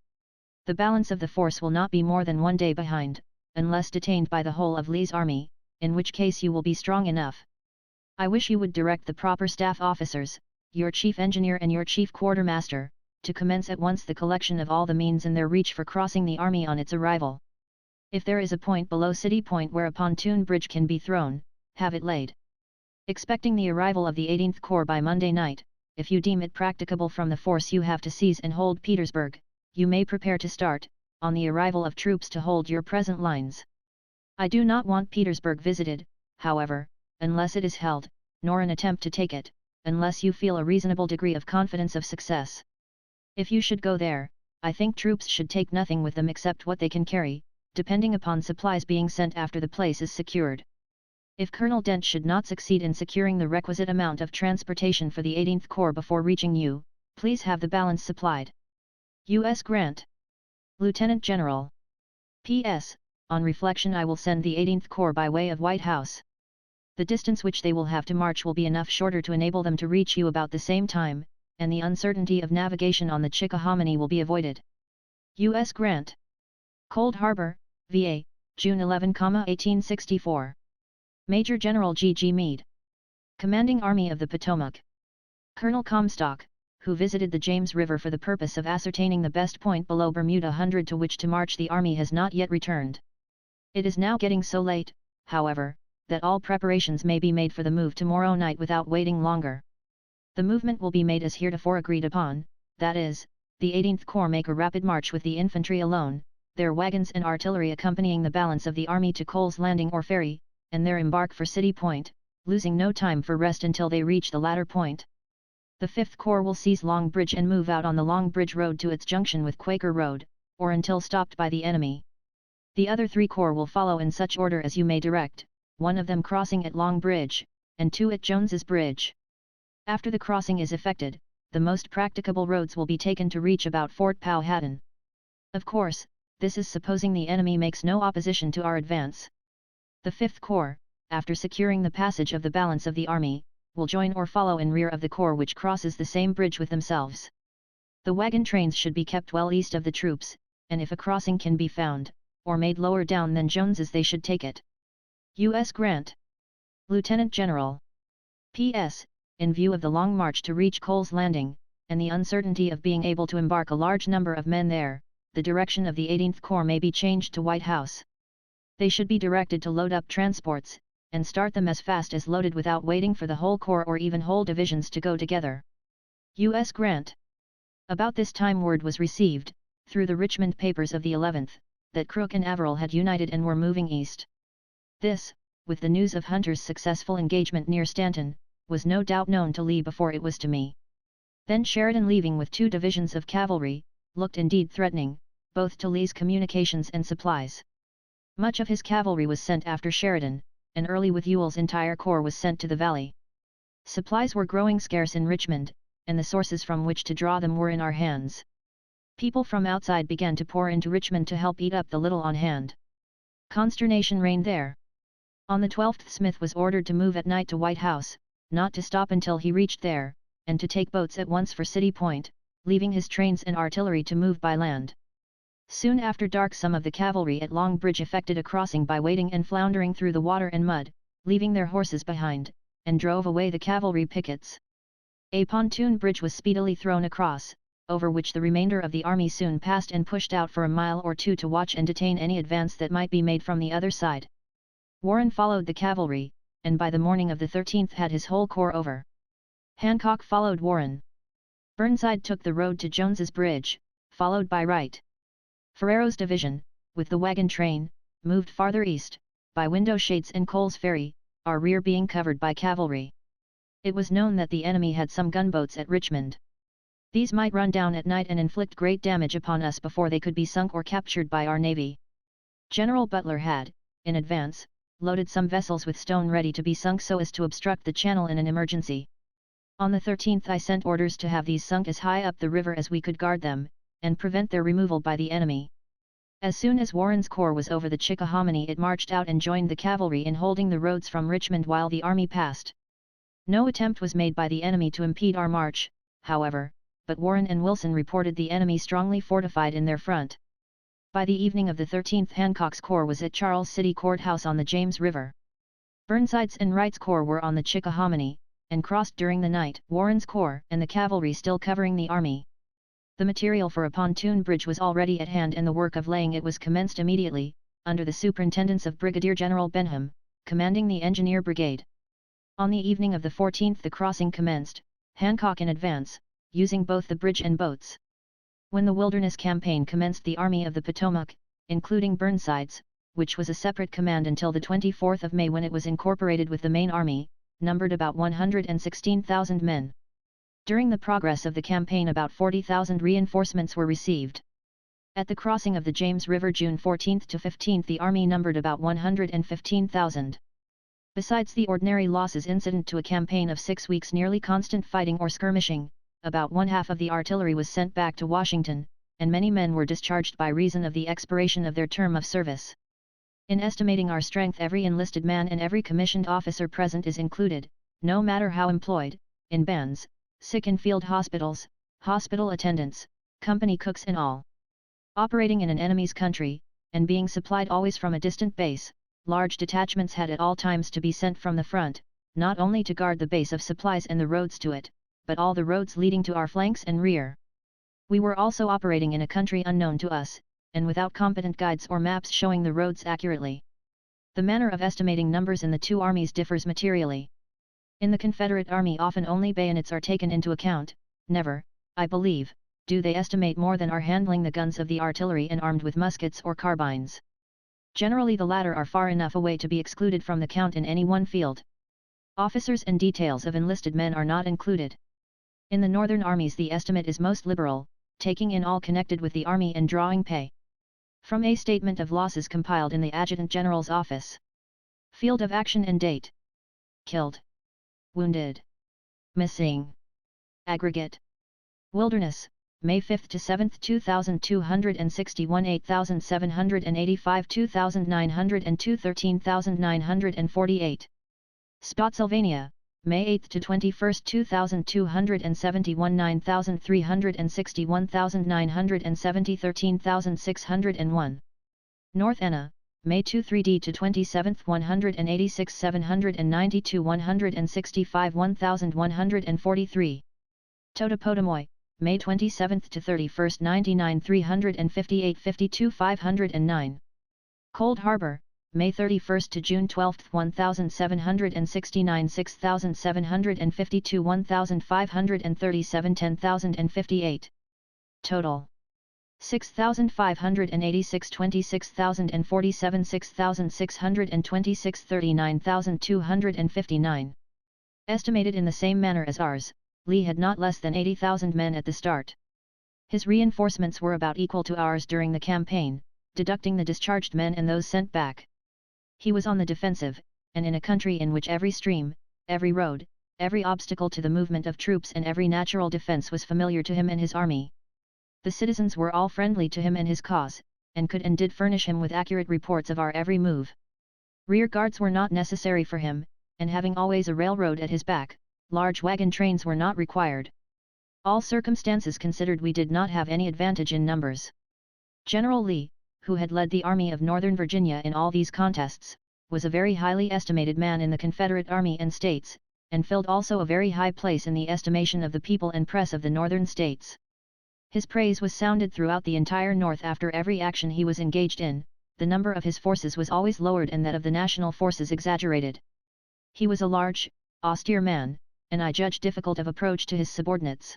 The balance of the force will not be more than 1 day behind, unless detained by the whole of Lee's army, in which case you will be strong enough. I wish you would direct the proper staff officers, your chief engineer and your chief quartermaster, to commence at once the collection of all the means in their reach for crossing the army on its arrival. If there is a point below City Point where a pontoon bridge can be thrown, have it laid. Expecting the arrival of the 18th Corps by Monday night, if you deem it practicable from the force you have to seize and hold Petersburg, you may prepare to start, on the arrival of troops to hold your present lines. I do not want Petersburg visited, however, unless it is held, nor an attempt to take it, unless you feel a reasonable degree of confidence of success. If you should go there, I think troops should take nothing with them except what they can carry, depending upon supplies being sent after the place is secured. If Colonel Dent should not succeed in securing the requisite amount of transportation for the 18th Corps before reaching you, please have the balance supplied. U.S. Grant. Lieutenant General. P.S. On reflection I will send the 18th Corps by way of White House. The distance which they will have to march will be enough shorter to enable them to reach you about the same time, and the uncertainty of navigation on the Chickahominy will be avoided. U.S. Grant. Cold Harbor, VA, June 11, 1864. Major General G. G. Meade. Commanding Army of the Potomac. Colonel Comstock, who visited the James River for the purpose of ascertaining the best point below Bermuda 100 to which to march the army, has not yet returned. It is now getting so late, however, that all preparations may be made for the move tomorrow night without waiting longer. The movement will be made as heretofore agreed upon, that is, the 18th Corps make a rapid march with the infantry alone, their wagons and artillery accompanying the balance of the army to Cole's Landing or Ferry, and there embark for City Point, losing no time for rest until they reach the latter point. The 5th Corps will seize Long Bridge and move out on the Long Bridge Road to its junction with Quaker Road, or until stopped by the enemy. The other 3 corps will follow in such order as you may direct, one of them crossing at Long Bridge, and 2 at Jones's Bridge. After the crossing is effected, the most practicable roads will be taken to reach about Fort Powhatan. Of course, this is supposing the enemy makes no opposition to our advance. The 5th Corps, after securing the passage of the balance of the army, will join or follow in rear of the corps which crosses the same bridge with themselves. The wagon trains should be kept well east of the troops, and if a crossing can be found, or made lower down than Jones's, they should take it. U.S. Grant. Lieutenant General. P.S. In view of the long march to reach Cole's Landing, and the uncertainty of being able to embark a large number of men there, the direction of the 18th Corps may be changed to White House. They should be directed to load up transports, and start them as fast as loaded without waiting for the whole corps or even whole divisions to go together. U.S. Grant. About this time word was received, through the Richmond papers of the 11th, that Crook and Averill had united and were moving east. This, with the news of Hunter's successful engagement near Stanton, was no doubt known to Lee before it was to me. Then Sheridan, leaving with 2 divisions of cavalry, looked indeed threatening, both to Lee's communications and supplies. Much of his cavalry was sent after Sheridan, and Early with Ewell's entire corps was sent to the valley. Supplies were growing scarce in Richmond, and the sources from which to draw them were in our hands. People from outside began to pour into Richmond to help eat up the little on hand. Consternation reigned there. On the 12th Smith was ordered to move at night to White House, not to stop until he reached there, and to take boats at once for City Point, leaving his trains and artillery to move by land. Soon after dark some of the cavalry at Long Bridge effected a crossing by wading and floundering through the water and mud, leaving their horses behind, and drove away the cavalry pickets. A pontoon bridge was speedily thrown across, over which the remainder of the army soon passed and pushed out for a mile or 2 to watch and detain any advance that might be made from the other side. Warren followed the cavalry, and by the morning of the 13th had his whole corps over. Hancock followed Warren. Burnside took the road to Jones's Bridge, followed by Wright. Ferrero's division, with the wagon train, moved farther east, by Window Shades and Cole's Ferry, our rear being covered by cavalry. It was known that the enemy had some gunboats at Richmond. These might run down at night and inflict great damage upon us before they could be sunk or captured by our navy. General Butler had, in advance, loaded some vessels with stone ready to be sunk so as to obstruct the channel in an emergency. On the 13th I sent orders to have these sunk as high up the river as we could guard them, and prevent their removal by the enemy. As soon as Warren's corps was over the Chickahominy it marched out and joined the cavalry in holding the roads from Richmond while the army passed. No attempt was made by the enemy to impede our march, however, but Warren and Wilson reported the enemy strongly fortified in their front. By the evening of the 13th Hancock's corps was at Charles City Courthouse on the James River. Burnside's and Wright's corps were on the Chickahominy, and crossed during the night, Warren's corps and the cavalry still covering the army. The material for a pontoon bridge was already at hand and the work of laying it was commenced immediately, under the superintendence of Brigadier General Benham, commanding the Engineer Brigade. On the evening of the 14th the crossing commenced, Hancock in advance, using both the bridge and boats. When the Wilderness Campaign commenced the Army of the Potomac, including Burnside's, which was a separate command until the 24th of May when it was incorporated with the main army, numbered about 116,000 men. During the progress of the campaign about 40,000 reinforcements were received. At the crossing of the James River June 14 to 15 the army numbered about 115,000. Besides the ordinary losses incident to a campaign of 6 weeks nearly constant fighting or skirmishing, about one half of the artillery was sent back to Washington, and many men were discharged by reason of the expiration of their term of service. In estimating our strength every enlisted man and every commissioned officer present is included, no matter how employed, in bands, sick in field hospitals, hospital attendants, company cooks and all. Operating in an enemy's country, and being supplied always from a distant base, large detachments had at all times to be sent from the front, not only to guard the base of supplies and the roads to it, but all the roads leading to our flanks and rear. We were also operating in a country unknown to us, and without competent guides or maps showing the roads accurately. The manner of estimating numbers in the two armies differs materially. In the Confederate Army often only bayonets are taken into account, never, I believe, do they estimate more than are handling the guns of the artillery and armed with muskets or carbines. Generally the latter are far enough away to be excluded from the count in any one field. Officers and details of enlisted men are not included. In the northern armies the estimate is most liberal, taking in all connected with the army and drawing pay from a statement of losses compiled in the Adjutant General's office. Field of action and date. Killed. Wounded. Missing. Aggregate. Wilderness, May 5 to 7, 2261, 8785, 2902, 13948. Spotsylvania, May 8 to 21, 2271, 9360, 1970, 13601. North Anna, May 2 3d to 27, 186 792, 165, 1143. Totopotomoy, May 27 to 31, 99 358, 52 509. Cold Harbor, May 31 to June 12, 1769, 6752, 1537, 10,058. Total. 6,586, 26,047, 6,626, 39,259. Estimated in the same manner as ours, Lee had not less than 80,000 men at the start. His reinforcements were about equal to ours during the campaign, deducting the discharged men and those sent back. He was on the defensive, and in a country in which every stream, every road, every obstacle to the movement of troops and every natural defense was familiar to him and his army. The citizens were all friendly to him and his cause, and could and did furnish him with accurate reports of our every move. Rear guards were not necessary for him, and having always a railroad at his back, large wagon trains were not required. All circumstances considered, we did not have any advantage in numbers. General Lee, who had led the Army of Northern Virginia in all these contests, was a very highly estimated man in the Confederate Army and States, and filled also a very high place in the estimation of the people and press of the Northern States. His praise was sounded throughout the entire North after every action he was engaged in. The number of his forces was always lowered and that of the national forces exaggerated. He was a large, austere man, and I judge difficult of approach to his subordinates.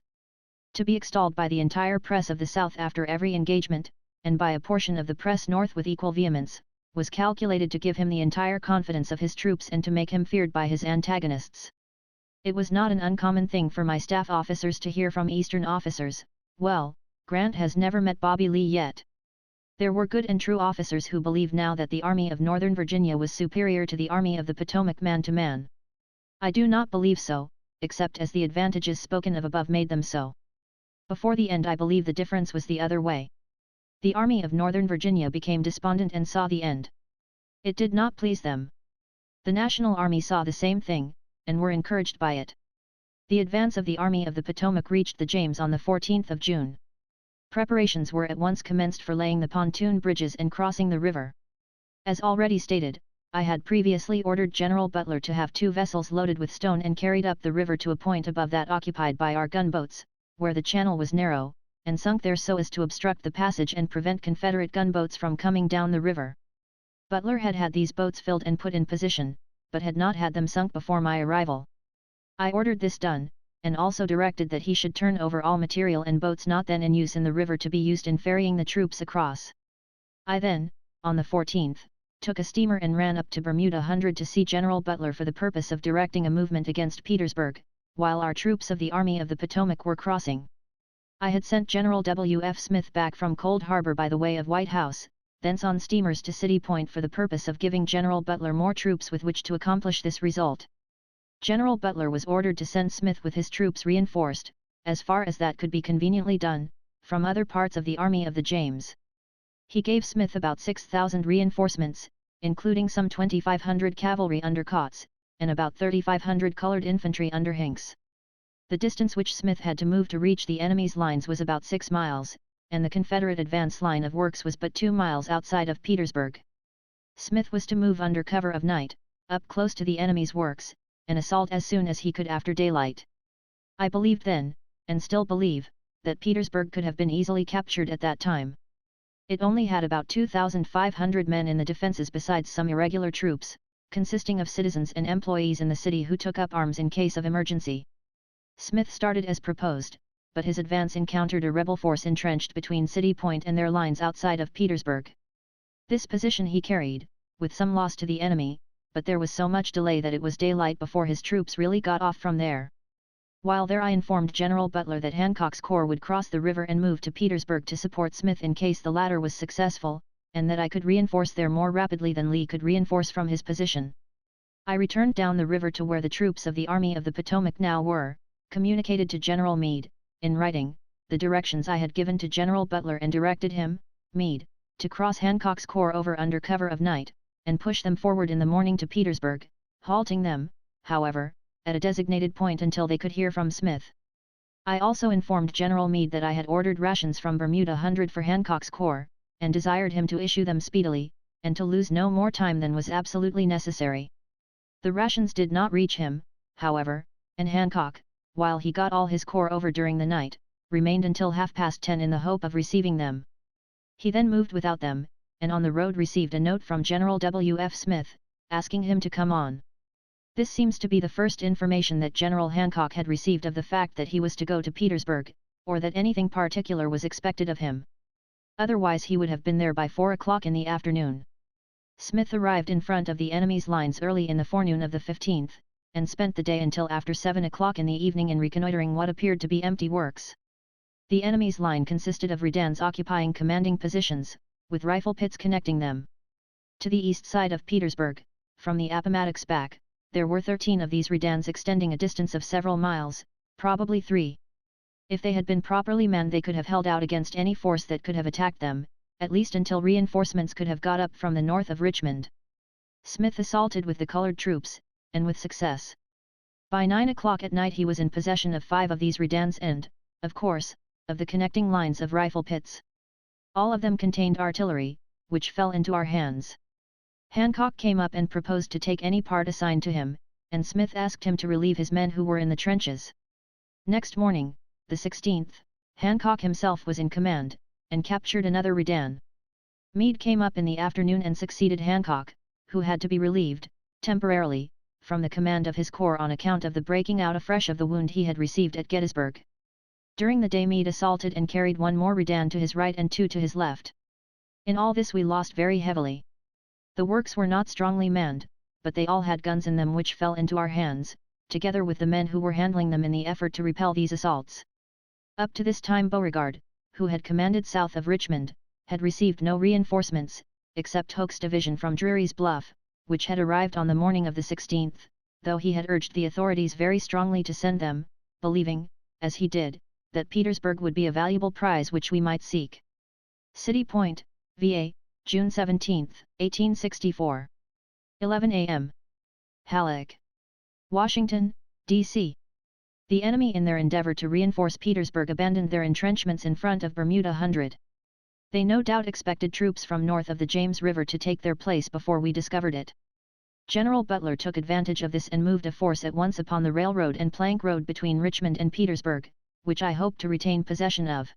To be extolled by the entire press of the South after every engagement, and by a portion of the press North with equal vehemence, was calculated to give him the entire confidence of his troops and to make him feared by his antagonists. It was not an uncommon thing for my staff officers to hear from Eastern officers, "Well, Grant has never met Bobby Lee yet." There were good and true officers who believed now that the Army of Northern Virginia was superior to the Army of the Potomac man to man. I do not believe so, except as the advantages spoken of above made them so. Before the end I believe the difference was the other way. The Army of Northern Virginia became despondent and saw the end. It did not please them. The National Army saw the same thing, and were encouraged by it. The advance of the Army of the Potomac reached the James on the 14th of June. Preparations were at once commenced for laying the pontoon bridges and crossing the river. As already stated, I had previously ordered General Butler to have 2 vessels loaded with stone and carried up the river to a point above that occupied by our gunboats, where the channel was narrow, and sunk there so as to obstruct the passage and prevent Confederate gunboats from coming down the river. Butler had had these boats filled and put in position, but had not had them sunk before my arrival. I ordered this done, and also directed that he should turn over all material and boats not then in use in the river to be used in ferrying the troops across. I then, on the 14th, took a steamer and ran up to Bermuda Hundred to see General Butler for the purpose of directing a movement against Petersburg, while our troops of the Army of the Potomac were crossing. I had sent General W. F. Smith back from Cold Harbor by the way of White House, thence on steamers to City Point for the purpose of giving General Butler more troops with which to accomplish this result. General Butler was ordered to send Smith with his troops reinforced, as far as that could be conveniently done, from other parts of the Army of the James. He gave Smith about 6,000 reinforcements, including some 2,500 cavalry under Kautz, and about 3,500 colored infantry under Hinks. The distance which Smith had to move to reach the enemy's lines was about 6 miles, and the Confederate advance line of works was but 2 miles outside of Petersburg. Smith was to move under cover of night, up close to the enemy's works, and assault as soon as he could after daylight. I believed then, and still believe, that Petersburg could have been easily captured at that time. It only had about 2,500 men in the defenses besides some irregular troops, consisting of citizens and employees in the city who took up arms in case of emergency. Smith started as proposed, but his advance encountered a rebel force entrenched between City Point and their lines outside of Petersburg. This position he carried, with some loss to the enemy, but there was so much delay that it was daylight before his troops really got off from there. While there I informed General Butler that Hancock's corps would cross the river and move to Petersburg to support Smith in case the latter was successful, and that I could reinforce there more rapidly than Lee could reinforce from his position. I returned down the river to where the troops of the Army of the Potomac now were, communicated to General Meade, in writing, the directions I had given to General Butler and directed him, Meade, to cross Hancock's corps over under cover of night, and push them forward in the morning to Petersburg, halting them, however, at a designated point until they could hear from Smith. I also informed General Meade that I had ordered rations from Bermuda Hundred for Hancock's corps, and desired him to issue them speedily, and to lose no more time than was absolutely necessary. The rations did not reach him, however, and Hancock, while he got all his corps over during the night, remained until 10:30 in the hope of receiving them. He then moved without them, and on the road received a note from General W. F. Smith, asking him to come on. This seems to be the first information that General Hancock had received of the fact that he was to go to Petersburg, or that anything particular was expected of him. Otherwise he would have been there by 4 o'clock in the afternoon. Smith arrived in front of the enemy's lines early in the forenoon of the 15th, and spent the day until after 7 o'clock in the evening in reconnoitering what appeared to be empty works. The enemy's line consisted of redans occupying commanding positions, with rifle pits connecting them. To the east side of Petersburg, from the Appomattox back, there were 13 of these redans extending a distance of several miles, probably 3. If they had been properly manned they could have held out against any force that could have attacked them, at least until reinforcements could have got up from the north of Richmond. Smith assaulted with the colored troops, and with success. By 9 o'clock at night he was in possession of 5 of these redans and, of course, of the connecting lines of rifle pits. All of them contained artillery, which fell into our hands. Hancock came up and proposed to take any part assigned to him, and Smith asked him to relieve his men who were in the trenches. Next morning, the 16th, Hancock himself was in command, and captured another redan. Meade came up in the afternoon and succeeded Hancock, who had to be relieved, temporarily, from the command of his corps on account of the breaking out afresh of the wound he had received at Gettysburg. During the day Meade assaulted and carried one more redan to his right and two to his left. In all this we lost very heavily. The works were not strongly manned, but they all had guns in them which fell into our hands, together with the men who were handling them in the effort to repel these assaults. Up to this time Beauregard, who had commanded south of Richmond, had received no reinforcements, except Hoke's division from Drury's Bluff, which had arrived on the morning of the 16th, though he had urged the authorities very strongly to send them, believing, as he did, that Petersburg would be a valuable prize which we might seek. City Point, VA, June 17, 1864. 11 a.m. Halleck, Washington, D.C. The enemy in their endeavor to reinforce Petersburg abandoned their entrenchments in front of Bermuda Hundred. They no doubt expected troops from north of the James River to take their place before we discovered it. General Butler took advantage of this and moved a force at once upon the railroad and plank road between Richmond and Petersburg, which I hope to retain possession of.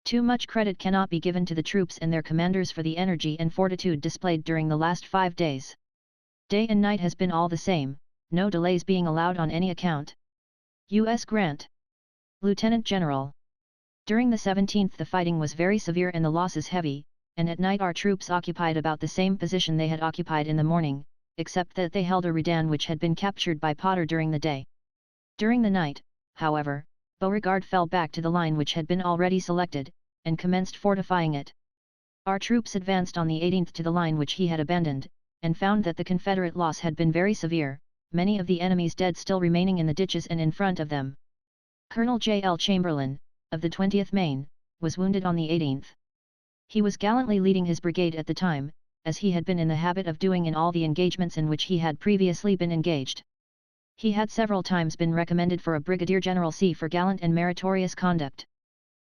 Too much credit cannot be given to the troops and their commanders for the energy and fortitude displayed during the last 5 days. Day and night has been all the same, no delays being allowed on any account. U.S. Grant. Lieutenant General. During the 17th the fighting was very severe and the losses heavy, and at night our troops occupied about the same position they had occupied in the morning, except that they held a redan which had been captured by Potter during the day. During the night, however, Beauregard fell back to the line which had been already selected, and commenced fortifying it. Our troops advanced on the 18th to the line which he had abandoned, and found that the Confederate loss had been very severe, many of the enemy's dead still remaining in the ditches and in front of them. Colonel J. L. Chamberlain, of the 20th Maine, was wounded on the 18th. He was gallantly leading his brigade at the time, as he had been in the habit of doing in all the engagements in which he had previously been engaged. He had several times been recommended for a brigadier generalcy for gallant and meritorious conduct.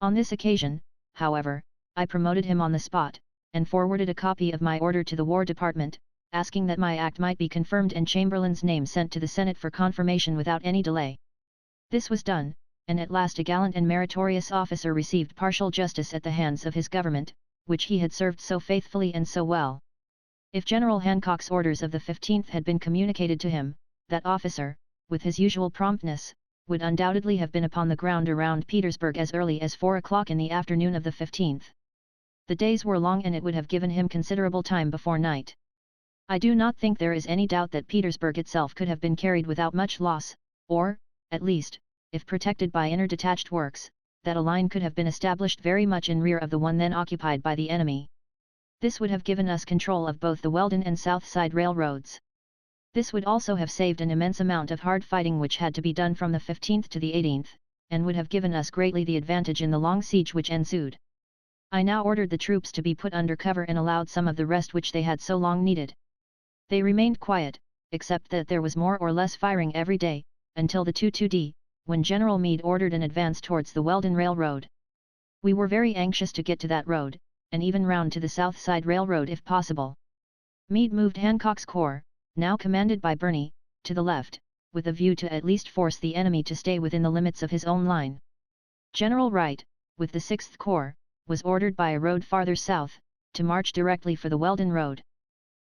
On this occasion, however, I promoted him on the spot, and forwarded a copy of my order to the War Department, asking that my act might be confirmed and Chamberlain's name sent to the Senate for confirmation without any delay. This was done, and at last a gallant and meritorious officer received partial justice at the hands of his government, which he had served so faithfully and so well. If General Hancock's orders of the 15th had been communicated to him, that officer, with his usual promptness, would undoubtedly have been upon the ground around Petersburg as early as 4 o'clock in the afternoon of the 15th. The days were long and it would have given him considerable time before night. I do not think there is any doubt that Petersburg itself could have been carried without much loss, or, at least, if protected by inner detached works, that a line could have been established very much in rear of the one then occupied by the enemy. This would have given us control of both the Weldon and South Side railroads. This would also have saved an immense amount of hard fighting which had to be done from the 15th to the 18th, and would have given us greatly the advantage in the long siege which ensued. I now ordered the troops to be put under cover and allowed some of the rest which they had so long needed. They remained quiet, except that there was more or less firing every day, until the 2-2d, when General Meade ordered an advance towards the Weldon Railroad. We were very anxious to get to that road, and even round to the South Side Railroad if possible. Meade moved Hancock's corps, now commanded by Birney, to the left, with a view to at least force the enemy to stay within the limits of his own line. General Wright, with the 6th Corps, was ordered by a road farther south, to march directly for the Weldon Road.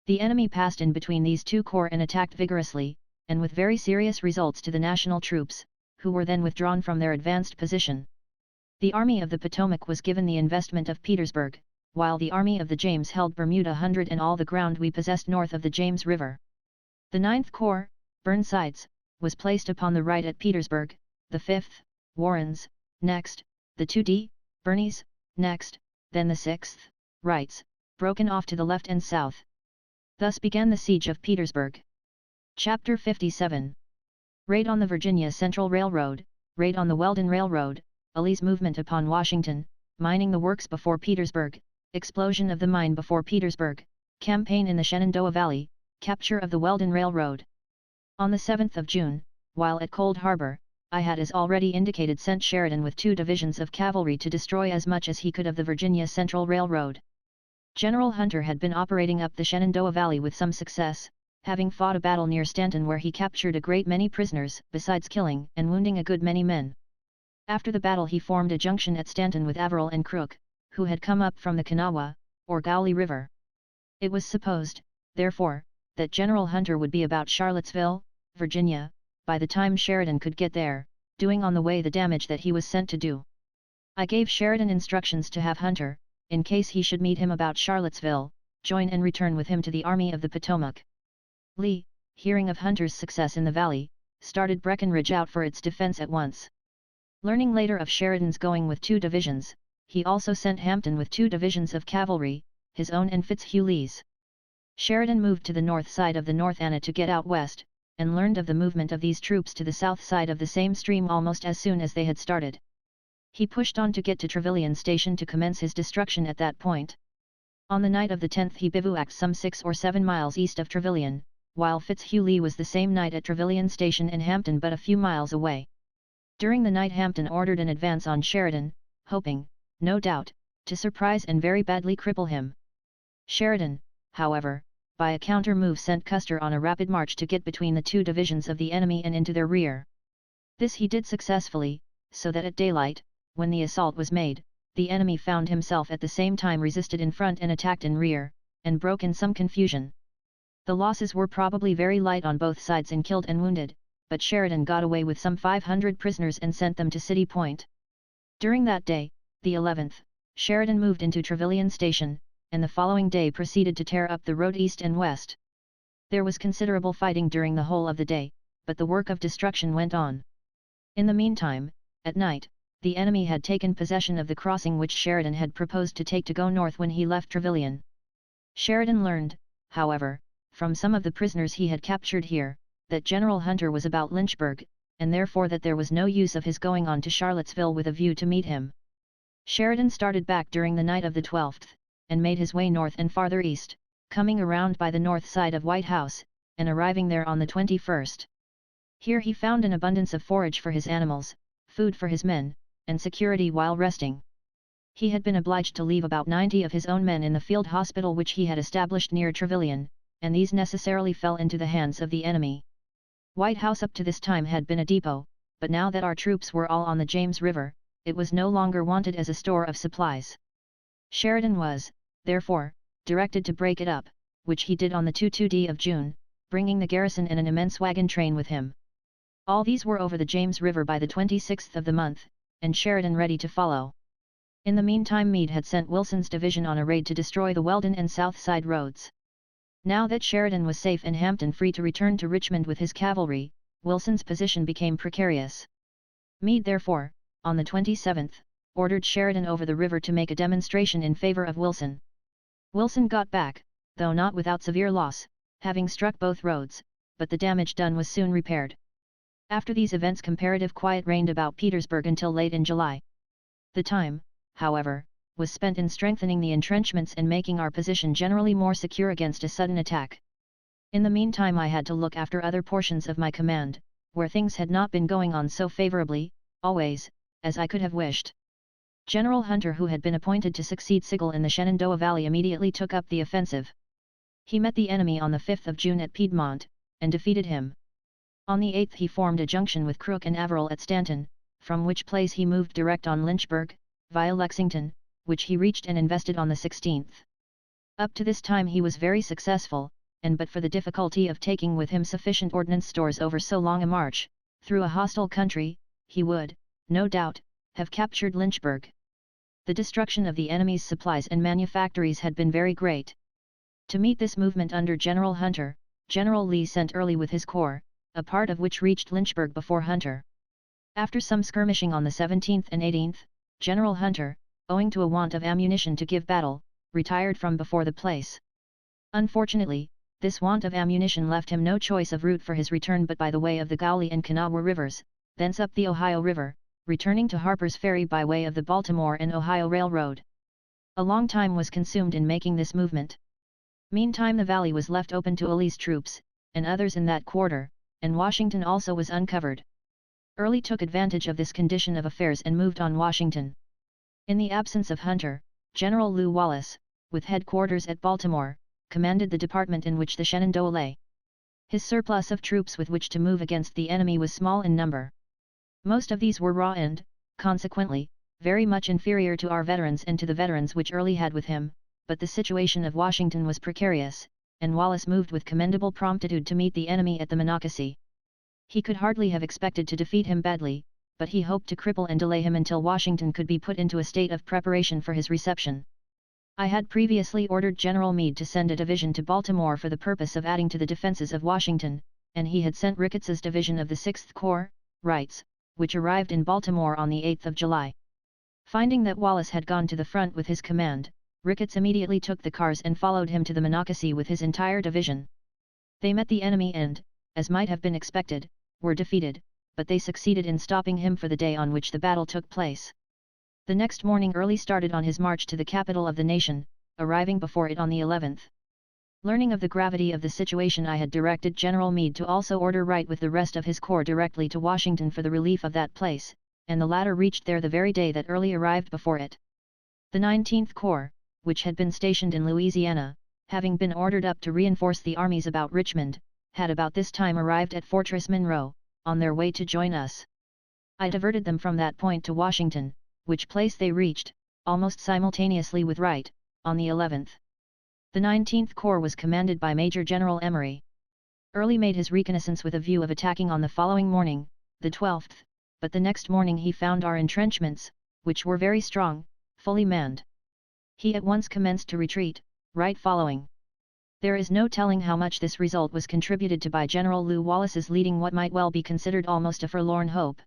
The enemy passed in between these two corps and attacked vigorously, and with very serious results to the national troops, who were then withdrawn from their advanced position. The Army of the Potomac was given the investment of Petersburg, while the Army of the James held Bermuda Hundred and all the ground we possessed north of the James River. The 9th Corps, Burnside's, was placed upon the right at Petersburg, the 5th, Warren's, next, the 2d, Birney's, next, then the 6th, Wright's, broken off to the left and south. Thus began the siege of Petersburg. Chapter 57. Raid on the Virginia Central Railroad, raid on the Weldon Railroad, Lee's movement upon Washington, mining the works before Petersburg, explosion of the mine before Petersburg, campaign in the Shenandoah Valley, capture of the Weldon Railroad. On the 7th of June, while at Cold Harbor, I had as already indicated sent Sheridan with 2 divisions of cavalry to destroy as much as he could of the Virginia Central Railroad. General Hunter had been operating up the Shenandoah Valley with some success, having fought a battle near Stanton where he captured a great many prisoners, besides killing and wounding a good many men. After the battle he formed a junction at Stanton with Averill and Crook, who had come up from the Kanawha, or Gauley River. It was supposed, therefore, that General Hunter would be about Charlottesville, Virginia, by the time Sheridan could get there, doing on the way the damage that he was sent to do. I gave Sheridan instructions to have Hunter, in case he should meet him about Charlottesville, join and return with him to the Army of the Potomac. Lee, hearing of Hunter's success in the valley, started Breckinridge out for its defense at once. Learning later of Sheridan's going with 2 divisions, he also sent Hampton with 2 divisions of cavalry, his own and Fitzhugh Lee's. Sheridan moved to the north side of the North Anna to get out west, and learned of the movement of these troops to the south side of the same stream almost as soon as they had started. He pushed on to get to Trevilian Station to commence his destruction at that point. On the night of the 10th he bivouacked some 6 or 7 miles east of Trevilian, while Fitzhugh Lee was the same night at Trevilian Station and Hampton but a few miles away. During the night Hampton ordered an advance on Sheridan, hoping, no doubt, to surprise and very badly cripple him. Sheridan, however, by a counter-move sent Custer on a rapid march to get between the 2 divisions of the enemy and into their rear. This he did successfully, so that at daylight, when the assault was made, the enemy found himself at the same time resisted in front and attacked in rear, and broke in some confusion. The losses were probably very light on both sides in killed and wounded, but Sheridan got away with some 500 prisoners and sent them to City Point. During that day, the 11th, Sheridan moved into Trevilian Station, and the following day proceeded to tear up the road east and west. There was considerable fighting during the whole of the day, but the work of destruction went on. In the meantime, at night, the enemy had taken possession of the crossing which Sheridan had proposed to take to go north when he left Trevilian. Sheridan learned, however, from some of the prisoners he had captured here, that General Hunter was about Lynchburg, and therefore that there was no use of his going on to Charlottesville with a view to meet him. Sheridan started back during the night of the 12th, and made his way north and farther east, coming around by the north side of White House, and arriving there on the 21st. Here he found an abundance of forage for his animals, food for his men, and security while resting. He had been obliged to leave about 90 of his own men in the field hospital which he had established near Trevilian, and these necessarily fell into the hands of the enemy. White House up to this time had been a depot, but now that our troops were all on the James River, it was no longer wanted as a store of supplies. Sheridan was, therefore, directed to break it up, which he did on the 2-2d of June, bringing the garrison and an immense wagon train with him. All these were over the James River by the 26th of the month, and Sheridan ready to follow. In the meantime Meade had sent Wilson's division on a raid to destroy the Weldon and South Side roads. Now that Sheridan was safe and Hampton free to return to Richmond with his cavalry, Wilson's position became precarious. Meade therefore, on the 27th, ordered Sheridan over the river to make a demonstration in favor of Wilson. Wilson got back, though not without severe loss, having struck both roads, but the damage done was soon repaired. After these events comparative quiet reigned about Petersburg until late in July. The time, however, was spent in strengthening the entrenchments and making our position generally more secure against a sudden attack. In the meantime I had to look after other portions of my command, where things had not been going on so favorably, always, as I could have wished. General Hunter, who had been appointed to succeed Sigel in the Shenandoah Valley, immediately took up the offensive. He met the enemy on the 5th of June at Piedmont, and defeated him. On the 8th he formed a junction with Crook and Averill at Stanton, from which place he moved direct on Lynchburg, via Lexington, which he reached and invested on the 16th. Up to this time he was very successful, and but for the difficulty of taking with him sufficient ordnance stores over so long a march, through a hostile country, he would, no doubt, have captured Lynchburg. The destruction of the enemy's supplies and manufactories had been very great. To meet this movement under General Hunter, General Lee sent Early with his corps, a part of which reached Lynchburg before Hunter. After some skirmishing on the 17th and 18th, General Hunter, owing to a want of ammunition to give battle, retired from before the place. Unfortunately, this want of ammunition left him no choice of route for his return but by the way of the Gauley and Kanawha rivers, thence up the Ohio River, returning to Harper's Ferry by way of the Baltimore and Ohio Railroad. A long time was consumed in making this movement. Meantime the valley was left open to Early's troops, and others in that quarter, and Washington also was uncovered. Early took advantage of this condition of affairs and moved on Washington. In the absence of Hunter, General Lew Wallace, with headquarters at Baltimore, commanded the department in which the Shenandoah lay. His surplus of troops with which to move against the enemy was small in number. Most of these were raw and, consequently, very much inferior to our veterans and to the veterans which Early had with him, but the situation of Washington was precarious, and Wallace moved with commendable promptitude to meet the enemy at the Monocacy. He could hardly have expected to defeat him badly, but he hoped to cripple and delay him until Washington could be put into a state of preparation for his reception. I had previously ordered General Meade to send a division to Baltimore for the purpose of adding to the defenses of Washington, and he had sent Ricketts's division of the 6th Corps, Wright's, which arrived in Baltimore on the 8th of July. Finding that Wallace had gone to the front with his command, Ricketts immediately took the cars and followed him to the Monocacy with his entire division. They met the enemy and, as might have been expected, were defeated, but they succeeded in stopping him for the day on which the battle took place. The next morning Early started on his march to the capital of the nation, arriving before it on the 11th. Learning of the gravity of the situation, I had directed General Meade to also order Wright with the rest of his corps directly to Washington for the relief of that place, and the latter reached there the very day that Early arrived before it. The 19th Corps, which had been stationed in Louisiana, having been ordered up to reinforce the armies about Richmond, had about this time arrived at Fortress Monroe, on their way to join us. I diverted them from that point to Washington, which place they reached, almost simultaneously with Wright, on the 11th. The 19th Corps was commanded by Major General Emory. Early made his reconnaissance with a view of attacking on the following morning, the 12th, but the next morning he found our entrenchments, which were very strong, fully manned. He at once commenced to retreat, Wright following. There is no telling how much this result was contributed to by General Lew Wallace's leading what might well be considered almost a forlorn hope.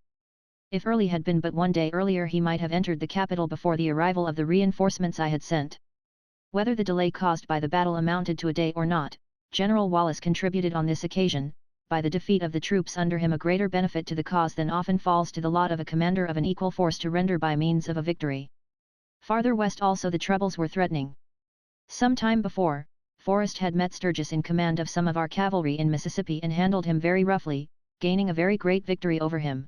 If Early had been but one day earlier he might have entered the capital before the arrival of the reinforcements I had sent. Whether the delay caused by the battle amounted to a day or not, General Wallace contributed on this occasion, by the defeat of the troops under him, a greater benefit to the cause than often falls to the lot of a commander of an equal force to render by means of a victory. Farther west also the troubles were threatening. Some time before, Forrest had met Sturgis in command of some of our cavalry in Mississippi and handled him very roughly, gaining a very great victory over him.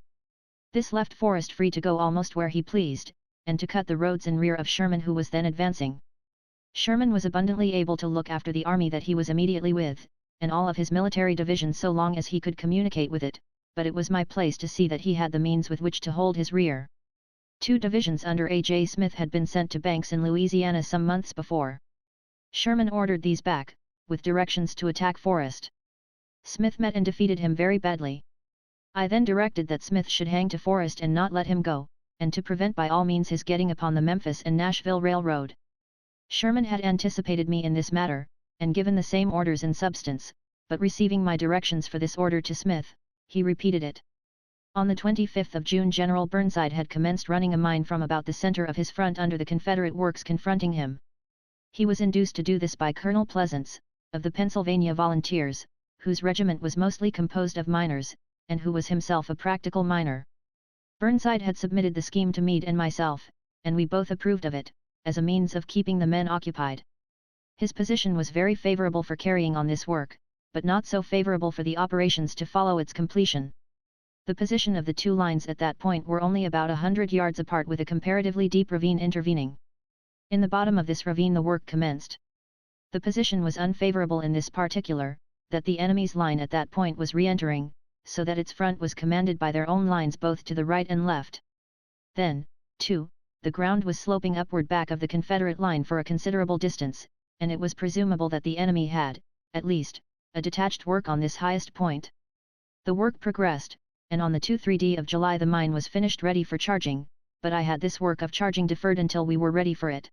This left Forrest free to go almost where he pleased, and to cut the roads in rear of Sherman, who was then advancing. Sherman was abundantly able to look after the army that he was immediately with, and all of his military divisions so long as he could communicate with it, but it was my place to see that he had the means with which to hold his rear. 2 divisions under A.J. Smith had been sent to Banks in Louisiana some months before. Sherman ordered these back, with directions to attack Forrest. Smith met and defeated him very badly. I then directed that Smith should hang to Forrest and not let him go, and to prevent by all means his getting upon the Memphis and Nashville Railroad. Sherman had anticipated me in this matter, and given the same orders in substance, but receiving my directions for this order to Smith, he repeated it. On the 25th of June General Burnside had commenced running a mine from about the center of his front under the Confederate works confronting him. He was induced to do this by Colonel Pleasants, of the Pennsylvania Volunteers, whose regiment was mostly composed of miners, and who was himself a practical miner. Burnside had submitted the scheme to Meade and myself, and we both approved of it, as a means of keeping the men occupied. His position was very favorable for carrying on this work, but not so favorable for the operations to follow its completion. The position of the 2 lines at that point were only about 100 yards apart, with a comparatively deep ravine intervening. In the bottom of this ravine the work commenced. The position was unfavorable in this particular, that the enemy's line at that point was re-entering, so that its front was commanded by their own lines both to the right and left. Then, too, the ground was sloping upward back of the Confederate line for a considerable distance, and it was presumable that the enemy had, at least, a detached work on this highest point. The work progressed, and on the 2-3 of July the mine was finished ready for charging, but I had this work of charging deferred until we were ready for it.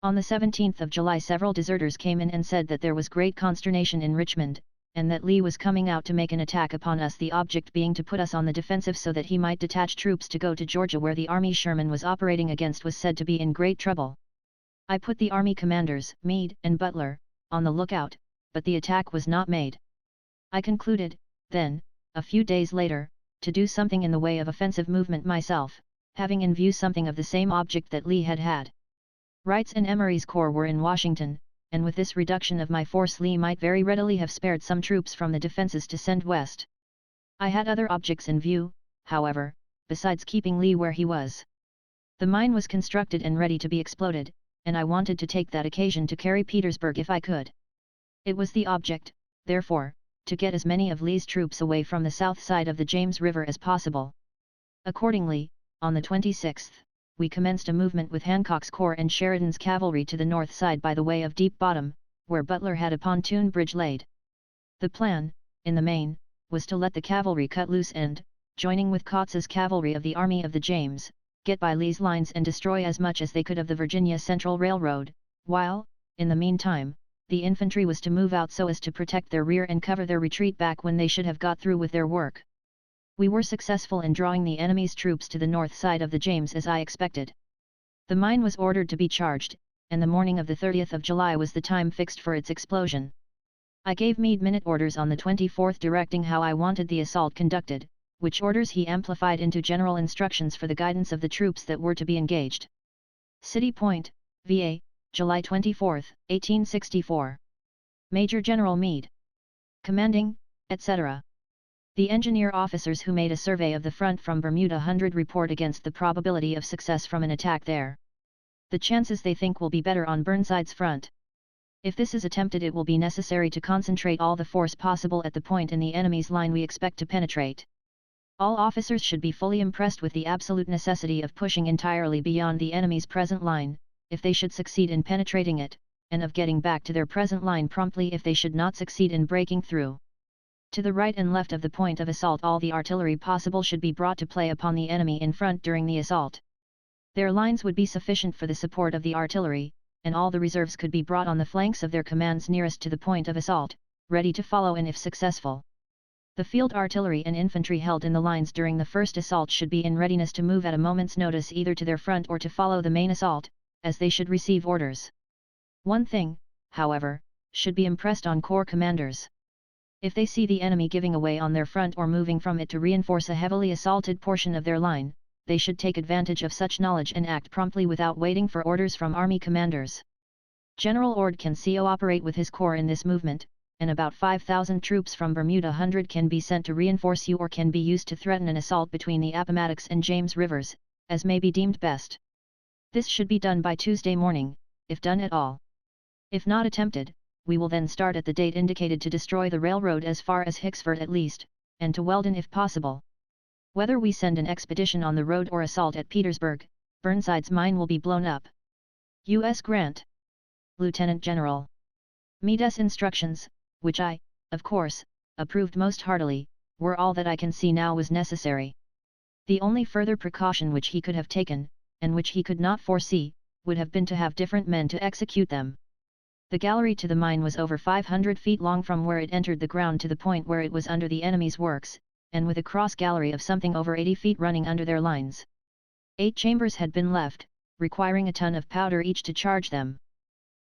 On the 17th of July several deserters came in and said that there was great consternation in Richmond, and that Lee was coming out to make an attack upon us, the object being to put us on the defensive so that he might detach troops to go to Georgia, where the army Sherman was operating against was said to be in great trouble. I put the army commanders, Meade and Butler, on the lookout, but the attack was not made. I concluded, then, a few days later, to do something in the way of offensive movement myself, having in view something of the same object that Lee had had. Wright's and Emory's corps were in Washington, and with this reduction of my force Lee might very readily have spared some troops from the defenses to send west. I had other objects in view, however, besides keeping Lee where he was. The mine was constructed and ready to be exploded, and I wanted to take that occasion to carry Petersburg if I could. It was the object, therefore, to get as many of Lee's troops away from the south side of the James River as possible. Accordingly, on the 26th, we commenced a movement with Hancock's corps and Sheridan's cavalry to the north side by the way of Deep Bottom, where Butler had a pontoon bridge laid. The plan, in the main, was to let the cavalry cut loose and, joining with Kautz's cavalry of the Army of the James, get by Lee's lines and destroy as much as they could of the Virginia Central Railroad, while, in the meantime, the infantry was to move out so as to protect their rear and cover their retreat back when they should have got through with their work. We were successful in drawing the enemy's troops to the north side of the James as I expected. The mine was ordered to be charged, and the morning of the 30th of July was the time fixed for its explosion. I gave Meade minute orders on the 24th directing how I wanted the assault conducted, which orders he amplified into general instructions for the guidance of the troops that were to be engaged. City Point, VA, July 24, 1864. Major General Meade. Commanding, etc. The engineer officers who made a survey of the front from Bermuda Hundred report against the probability of success from an attack there. The chances they think will be better on Burnside's front. If this is attempted, it will be necessary to concentrate all the force possible at the point in the enemy's line we expect to penetrate. All officers should be fully impressed with the absolute necessity of pushing entirely beyond the enemy's present line, if they should succeed in penetrating it, and of getting back to their present line promptly if they should not succeed in breaking through. To the right and left of the point of assault all the artillery possible should be brought to play upon the enemy in front during the assault. Their lines would be sufficient for the support of the artillery, and all the reserves could be brought on the flanks of their commands nearest to the point of assault, ready to follow in if successful. The field artillery and infantry held in the lines during the first assault should be in readiness to move at a moment's notice either to their front or to follow the main assault, as they should receive orders. One thing, however, should be impressed on corps commanders. If they see the enemy giving away on their front or moving from it to reinforce a heavily assaulted portion of their line, they should take advantage of such knowledge and act promptly without waiting for orders from army commanders. General Ord can co-operate with his corps in this movement, and about 5,000 troops from Bermuda Hundred can be sent to reinforce you or can be used to threaten an assault between the Appomattox and James rivers, as may be deemed best. This should be done by Tuesday morning, if done at all. If not attempted, we will then start at the date indicated to destroy the railroad as far as Hicksford at least, and to Weldon if possible. Whether we send an expedition on the road or assault at Petersburg, Burnside's mine will be blown up. U.S. Grant. Lieutenant General. Meade's instructions, which I, of course, approved most heartily, were all that I can see now was necessary. The only further precaution which he could have taken, and which he could not foresee, would have been to have different men to execute them. The gallery to the mine was over 500 feet long from where it entered the ground to the point where it was under the enemy's works, and with a cross gallery of something over 80 feet running under their lines. 8 chambers had been left, requiring a ton of powder each to charge them.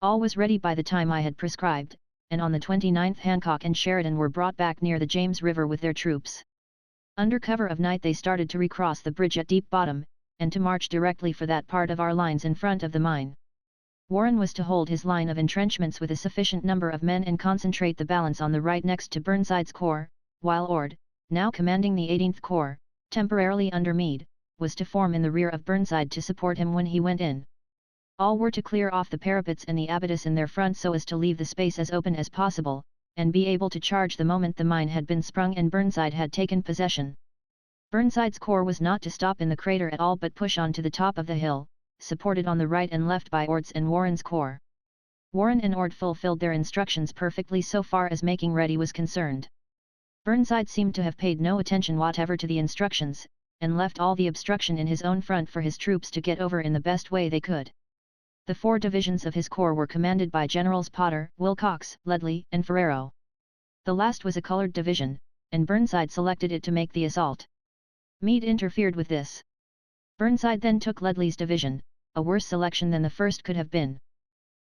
All was ready by the time I had prescribed, and on the 29th Hancock and Sheridan were brought back near the James River with their troops. Under cover of night they started to recross the bridge at Deep Bottom, and to march directly for that part of our lines in front of the mine. Warren was to hold his line of entrenchments with a sufficient number of men and concentrate the balance on the right next to Burnside's corps, while Ord, now commanding the 18th Corps, temporarily under Meade, was to form in the rear of Burnside to support him when he went in. All were to clear off the parapets and the abatis in their front so as to leave the space as open as possible, and be able to charge the moment the mine had been sprung and Burnside had taken possession. Burnside's corps was not to stop in the crater at all but push on to the top of the hill, supported on the right and left by Ord's and Warren's corps. Warren and Ord fulfilled their instructions perfectly so far as making ready was concerned. Burnside seemed to have paid no attention whatever to the instructions, and left all the obstruction in his own front for his troops to get over in the best way they could. The 4 divisions of his corps were commanded by Generals Potter, Wilcox, Ledlie, and Ferrero. The last was a colored division, and Burnside selected it to make the assault. Meade interfered with this. Burnside then took Ledlie's division, a worse selection than the first could have been.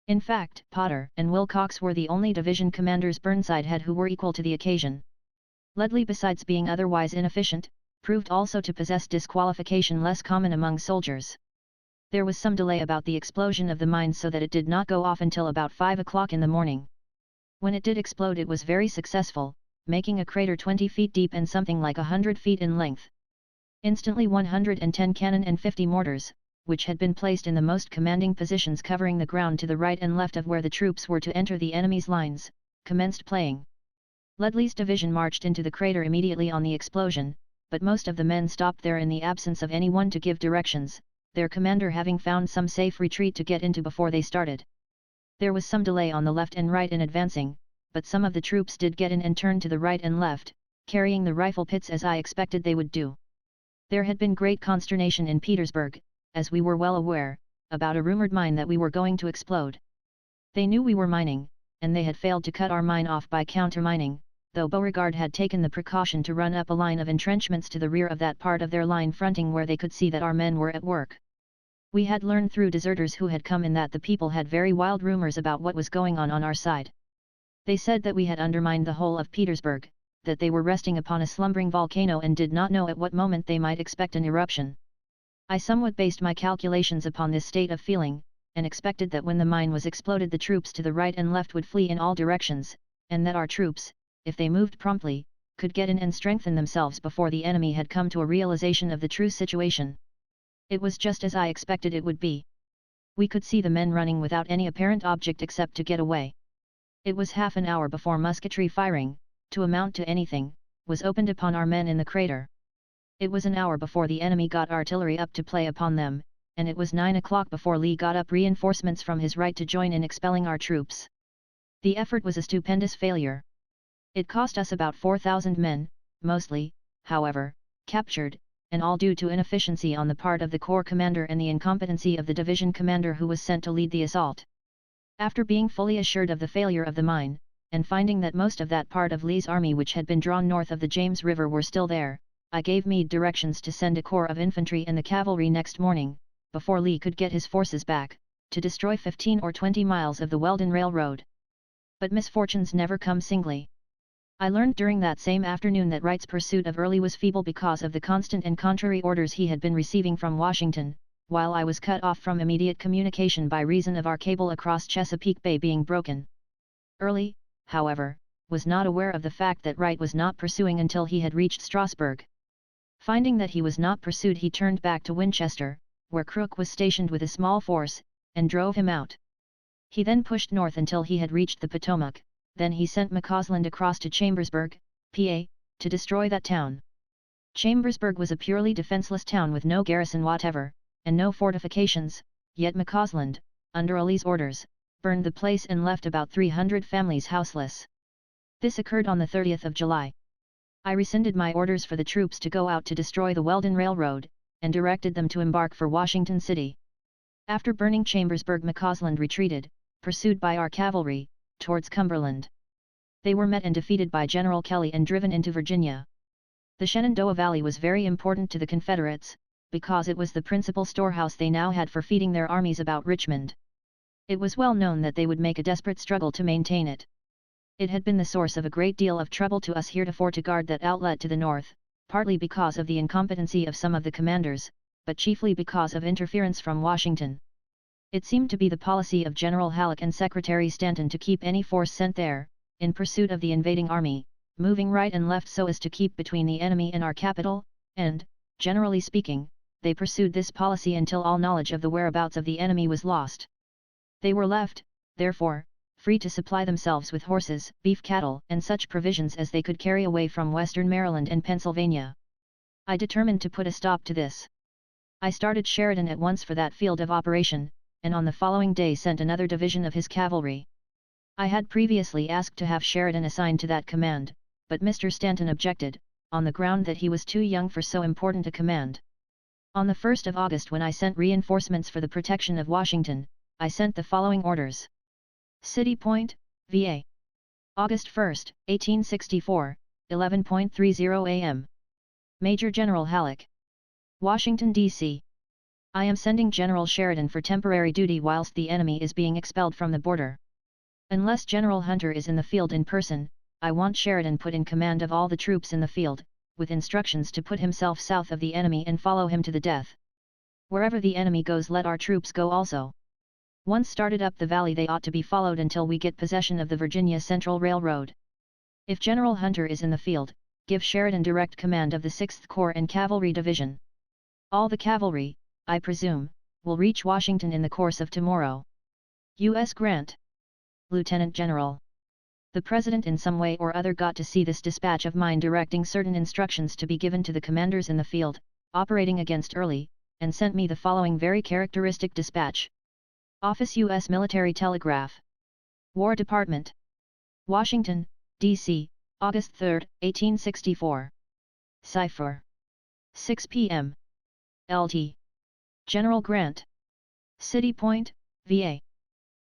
In fact, Potter and Wilcox were the only division commanders Burnside had who were equal to the occasion. Ledlie, besides being otherwise inefficient, proved also to possess disqualification less common among soldiers. There was some delay about the explosion of the mine so that it did not go off until about 5 o'clock in the morning. When it did explode it was very successful, making a crater 20 feet deep and something like 100 feet in length. Instantly 110 cannon and 50 mortars, which had been placed in the most commanding positions covering the ground to the right and left of where the troops were to enter the enemy's lines, commenced playing. Ledlie's division marched into the crater immediately on the explosion, but most of the men stopped there in the absence of anyone to give directions, their commander having found some safe retreat to get into before they started. There was some delay on the left and right in advancing, but some of the troops did get in and turn to the right and left, carrying the rifle pits as I expected they would do. There had been great consternation in Petersburg, as we were well aware, about a rumored mine that we were going to explode. They knew we were mining, and they had failed to cut our mine off by countermining, though Beauregard had taken the precaution to run up a line of entrenchments to the rear of that part of their line fronting where they could see that our men were at work. We had learned through deserters who had come in that the people had very wild rumors about what was going on our side. They said that we had undermined the whole of Petersburg, that they were resting upon a slumbering volcano and did not know at what moment they might expect an eruption. I somewhat based my calculations upon this state of feeling, and expected that when the mine was exploded the troops to the right and left would flee in all directions, and that our troops, if they moved promptly, could get in and strengthen themselves before the enemy had come to a realization of the true situation. It was just as I expected it would be. We could see the men running without any apparent object except to get away. It was half an hour before musketry firing, to amount to anything, was opened upon our men in the crater. It was an hour before the enemy got artillery up to play upon them, and it was 9 o'clock before Lee got up reinforcements from his right to join in expelling our troops. The effort was a stupendous failure. It cost us about 4,000 men, mostly, however, captured, and all due to inefficiency on the part of the corps commander and the incompetency of the division commander who was sent to lead the assault. After being fully assured of the failure of the mine, and finding that most of that part of Lee's army which had been drawn north of the James River were still there, I gave Meade directions to send a corps of infantry and the cavalry next morning, before Lee could get his forces back, to destroy 15 or 20 miles of the Weldon Railroad. But misfortunes never come singly. I learned during that same afternoon that Wright's pursuit of Early was feeble because of the constant and contrary orders he had been receiving from Washington, while I was cut off from immediate communication by reason of our cable across Chesapeake Bay being broken. Early, however, was not aware of the fact that Wright was not pursuing until he had reached Strasburg. Finding that he was not pursued, he turned back to Winchester, where Crook was stationed with a small force, and drove him out. He then pushed north until he had reached the Potomac, then he sent McCausland across to Chambersburg, PA, to destroy that town. Chambersburg was a purely defenseless town with no garrison whatever, and no fortifications, yet McCausland, under Lee's orders, burned the place and left about 300 families houseless. This occurred on the 30th of July. I rescinded my orders for the troops to go out to destroy the Weldon Railroad, and directed them to embark for Washington City. After burning Chambersburg, McCausland retreated, pursued by our cavalry, towards Cumberland. They were met and defeated by General Kelly and driven into Virginia. The Shenandoah Valley was very important to the Confederates, because it was the principal storehouse they now had for feeding their armies about Richmond. It was well known that they would make a desperate struggle to maintain it. It had been the source of a great deal of trouble to us heretofore to guard that outlet to the north, partly because of the incompetency of some of the commanders, but chiefly because of interference from Washington. It seemed to be the policy of General Halleck and Secretary Stanton to keep any force sent there, in pursuit of the invading army, moving right and left so as to keep between the enemy and our capital, and, generally speaking, they pursued this policy until all knowledge of the whereabouts of the enemy was lost. They were left, therefore, free to supply themselves with horses, beef cattle, and such provisions as they could carry away from western Maryland and Pennsylvania. I determined to put a stop to this. I started Sheridan at once for that field of operation, and on the following day sent another division of his cavalry. I had previously asked to have Sheridan assigned to that command, but Mr. Stanton objected, on the ground that he was too young for so important a command. On the 1st of August, when I sent reinforcements for the protection of Washington, I sent the following orders. City Point, VA. August 1, 1864, 11:30 a.m. Major General Halleck. Washington, D.C. I am sending General Sheridan for temporary duty whilst the enemy is being expelled from the border. Unless General Hunter is in the field in person, I want Sheridan put in command of all the troops in the field, with instructions to put himself south of the enemy and follow him to the death. Wherever the enemy goes, let our troops go also. Once started up the valley, they ought to be followed until we get possession of the Virginia Central Railroad. If General Hunter is in the field, give Sheridan direct command of the 6th Corps and Cavalry Division. All the cavalry, I presume, will reach Washington in the course of tomorrow. U.S. Grant. Lieutenant General. The President in some way or other got to see this dispatch of mine directing certain instructions to be given to the commanders in the field, operating against Early, and sent me the following very characteristic dispatch. Office U.S. Military Telegraph. War Department. Washington, D.C., August 3, 1864. Cipher. 6 p.m. LT. General Grant. City Point, VA.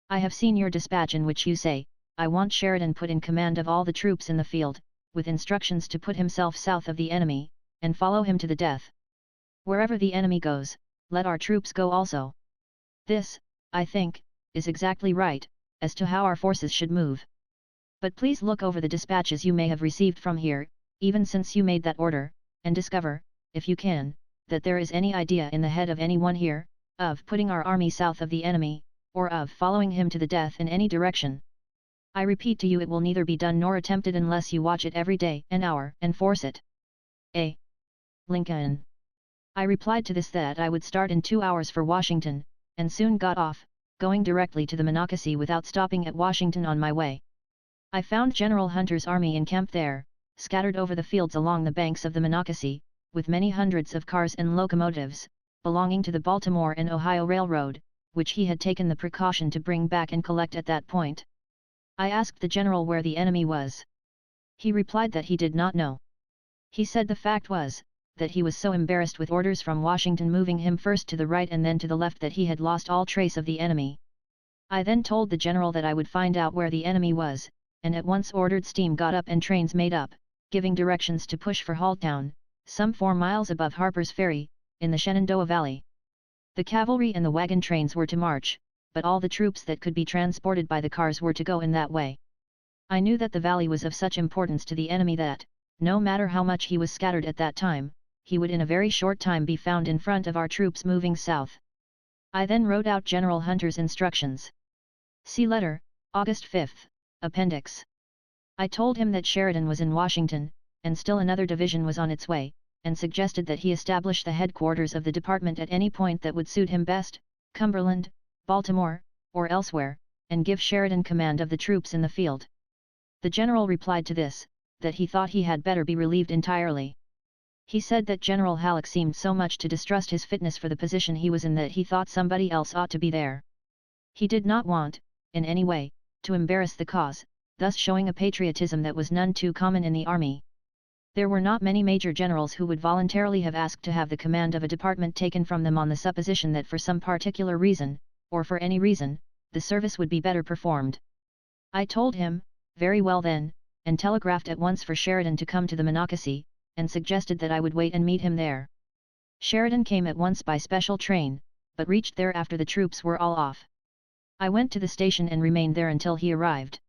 I have seen your dispatch in which you say, I want Sheridan put in command of all the troops in the field, with instructions to put himself south of the enemy, and follow him to the death. Wherever the enemy goes, let our troops go also. This, I think, is exactly right, as to how our forces should move. But please look over the dispatches you may have received from here, even since you made that order, and discover, if you can, that there is any idea in the head of anyone here, of putting our army south of the enemy, or of following him to the death in any direction. I repeat to you, it will neither be done nor attempted unless you watch it every day and hour and force it. A. Lincoln. I replied to this that I would start in 2 hours for Washington, and soon got off, going directly to the Monocacy without stopping at Washington on my way. I found General Hunter's army in camp there, scattered over the fields along the banks of the Monocacy, with many hundreds of cars and locomotives, belonging to the Baltimore and Ohio Railroad, which he had taken the precaution to bring back and collect at that point. I asked the general where the enemy was. He replied that he did not know. He said the fact was, that he was so embarrassed with orders from Washington moving him first to the right and then to the left that he had lost all trace of the enemy. I then told the general that I would find out where the enemy was, and at once ordered steam got up and trains made up, giving directions to push for Halltown, some 4 miles above Harper's Ferry, in the Shenandoah Valley. The cavalry and the wagon trains were to march, but all the troops that could be transported by the cars were to go in that way. I knew that the valley was of such importance to the enemy that, no matter how much he was scattered at that time, he would in a very short time be found in front of our troops moving south. I then wrote out General Hunter's instructions. See letter, August 5, Appendix. I told him that Sheridan was in Washington, and still another division was on its way, and suggested that he establish the headquarters of the department at any point that would suit him best, Cumberland, Baltimore, or elsewhere, and give Sheridan command of the troops in the field. The general replied to this, that he thought he had better be relieved entirely. He said that General Halleck seemed so much to distrust his fitness for the position he was in that he thought somebody else ought to be there. He did not want, in any way, to embarrass the cause, thus showing a patriotism that was none too common in the army. There were not many major generals who would voluntarily have asked to have the command of a department taken from them on the supposition that for some particular reason, or for any reason, the service would be better performed. I told him, very well then, and telegraphed at once for Sheridan to come to the Monocacy, and suggested that I would wait and meet him there. Sheridan came at once by special train, but reached there after the troops were all off. I went to the station and remained there until he arrived.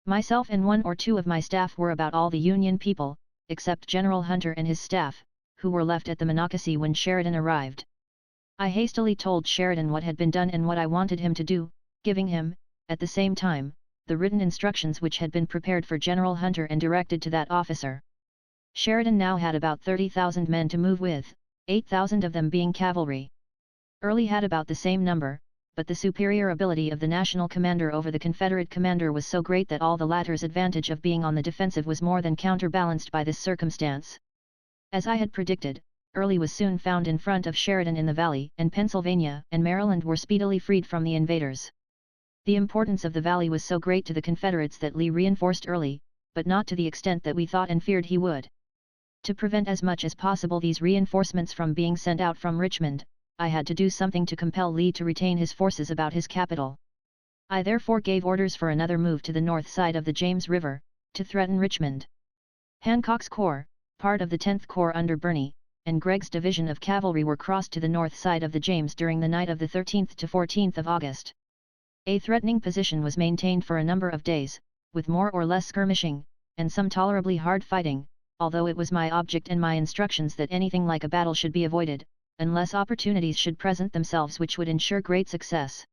Myself and 1 or 2 of my staff were about all the Union people, except General Hunter and his staff, who were left at the Monocacy when Sheridan arrived. I hastily told Sheridan what had been done and what I wanted him to do, giving him, at the same time, the written instructions which had been prepared for General Hunter and directed to that officer. Sheridan now had about 30,000 men to move with, 8,000 of them being cavalry. Early had about the same number, but the superior ability of the national commander over the Confederate commander was so great that all the latter's advantage of being on the defensive was more than counterbalanced by this circumstance. As I had predicted, Early was soon found in front of Sheridan in the valley, and Pennsylvania and Maryland were speedily freed from the invaders. The importance of the valley was so great to the Confederates that Lee reinforced Early, but not to the extent that we thought and feared he would. To prevent as much as possible these reinforcements from being sent out from Richmond, I had to do something to compel Lee to retain his forces about his capital. I therefore gave orders for another move to the north side of the James River, to threaten Richmond. Hancock's corps, part of the 10th Corps under Birney, and Gregg's division of cavalry were crossed to the north side of the James during the night of the 13th to 14th of August. A threatening position was maintained for a number of days, with more or less skirmishing, and some tolerably hard fighting, although it was my object and my instructions that anything like a battle should be avoided, unless opportunities should present themselves which would ensure great success.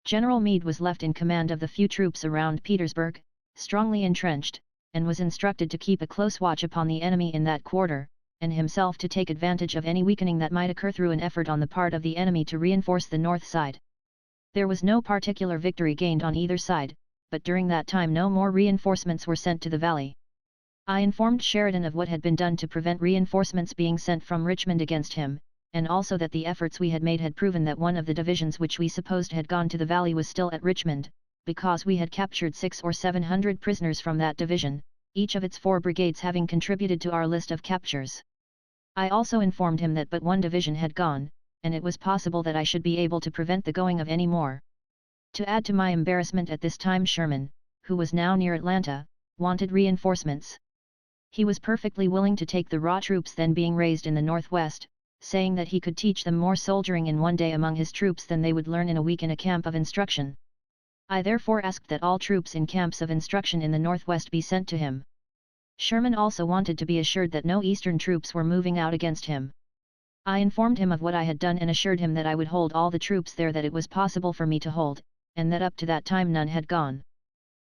General Meade was left in command of the few troops around Petersburg, strongly entrenched, and was instructed to keep a close watch upon the enemy in that quarter, and himself to take advantage of any weakening that might occur through an effort on the part of the enemy to reinforce the north side. There was no particular victory gained on either side, but during that time no more reinforcements were sent to the valley. I informed Sheridan of what had been done to prevent reinforcements being sent from Richmond against him, and also that the efforts we had made had proven that one of the divisions which we supposed had gone to the valley was still at Richmond, because we had captured 600 or 700 prisoners from that division, each of its 4 brigades having contributed to our list of captures. I also informed him that but one division had gone, and it was possible that I should be able to prevent the going of any more. To add to my embarrassment at this time, Sherman, who was now near Atlanta, wanted reinforcements. He was perfectly willing to take the raw troops then being raised in the Northwest, saying that he could teach them more soldiering in one day among his troops than they would learn in a week in a camp of instruction. I therefore asked that all troops in camps of instruction in the Northwest be sent to him. Sherman also wanted to be assured that no Eastern troops were moving out against him. I informed him of what I had done and assured him that I would hold all the troops there that it was possible for me to hold, and that up to that time none had gone.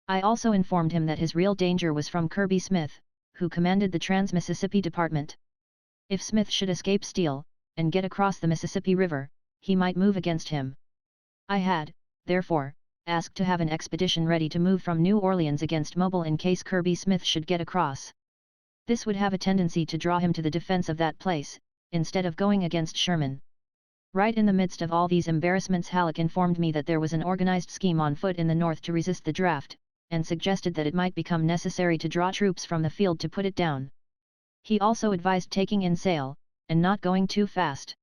I also informed him that his real danger was from Kirby Smith, who commanded the Trans-Mississippi Department. If Smith should escape Steele, and get across the Mississippi River, he might move against him. I had, therefore, asked to have an expedition ready to move from New Orleans against Mobile in case Kirby Smith should get across. This would have a tendency to draw him to the defense of that place, instead of going against Sherman. Right in the midst of all these embarrassments, Halleck informed me that there was an organized scheme on foot in the North to resist the draft, and suggested that it might become necessary to draw troops from the field to put it down. He also advised taking in sail, and not going too fast.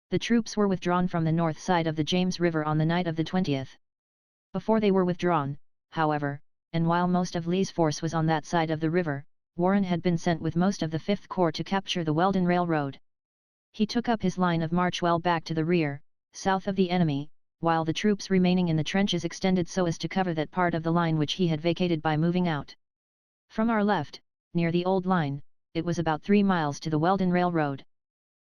The troops were withdrawn from the north side of the James River on the night of the 20th. Before they were withdrawn, however, and while most of Lee's force was on that side of the river, Warren had been sent with most of the 5th Corps to capture the Weldon Railroad. He took up his line of march well back to the rear, south of the enemy, while the troops remaining in the trenches extended so as to cover that part of the line which he had vacated by moving out. From our left, near the old line, it was about 3 miles to the Weldon Railroad.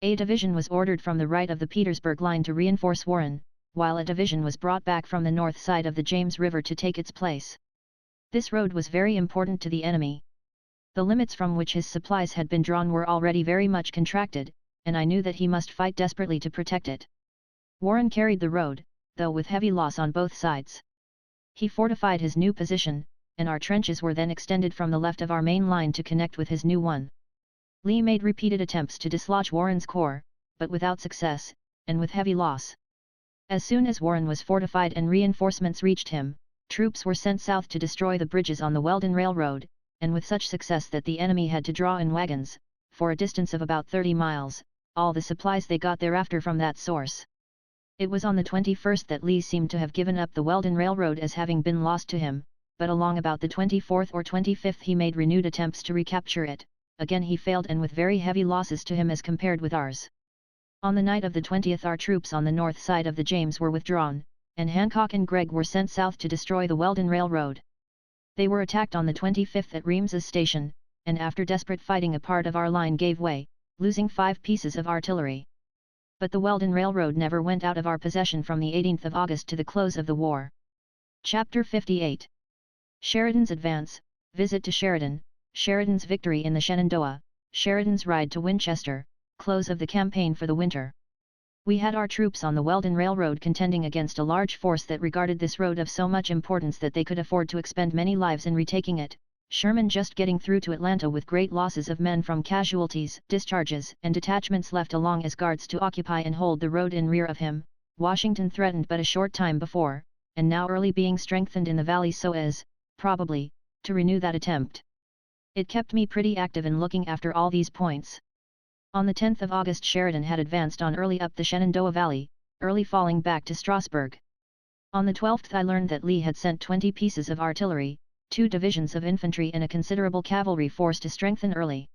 A division was ordered from the right of the Petersburg line to reinforce Warren, while a division was brought back from the north side of the James River to take its place. This road was very important to the enemy. The limits from which his supplies had been drawn were already very much contracted, and I knew that he must fight desperately to protect it. Warren carried the road, though with heavy loss on both sides. He fortified his new position, and our trenches were then extended from the left of our main line to connect with his new one. Lee made repeated attempts to dislodge Warren's corps, but without success, and with heavy loss. As soon as Warren was fortified and reinforcements reached him, troops were sent south to destroy the bridges on the Weldon Railroad, and with such success that the enemy had to draw in wagons, for a distance of about 30 miles, all the supplies they got thereafter from that source. It was on the 21st that Lee seemed to have given up the Weldon Railroad as having been lost to him, but along about the 24th or 25th he made renewed attempts to recapture it. Again he failed, and with very heavy losses to him as compared with ours. On the night of the 20th our troops on the north side of the James were withdrawn, and Hancock and Gregg were sent south to destroy the Weldon Railroad. They were attacked on the 25th at Reams's Station, and after desperate fighting a part of our line gave way, losing 5 pieces of artillery. But the Weldon Railroad never went out of our possession from the 18th of August to the close of the war. Chapter 58. Sheridan's Advance, Visit to Sheridan, Sheridan's Victory in the Shenandoah, Sheridan's Ride to Winchester, Close of the Campaign for the Winter. We had our troops on the Weldon Railroad contending against a large force that regarded this road of so much importance that they could afford to expend many lives in retaking it, Sherman just getting through to Atlanta with great losses of men from casualties, discharges, and detachments left along as guards to occupy and hold the road in rear of him, Washington threatened but a short time before, and now early being strengthened in the valley so as, probably, to renew that attempt. It kept me pretty active in looking after all these points. On the 10th of August Sheridan had advanced on Early up the Shenandoah Valley, Early falling back to Strasburg. On the 12th I learned that Lee had sent 20 pieces of artillery, 2 divisions of infantry and a considerable cavalry force to strengthen Early.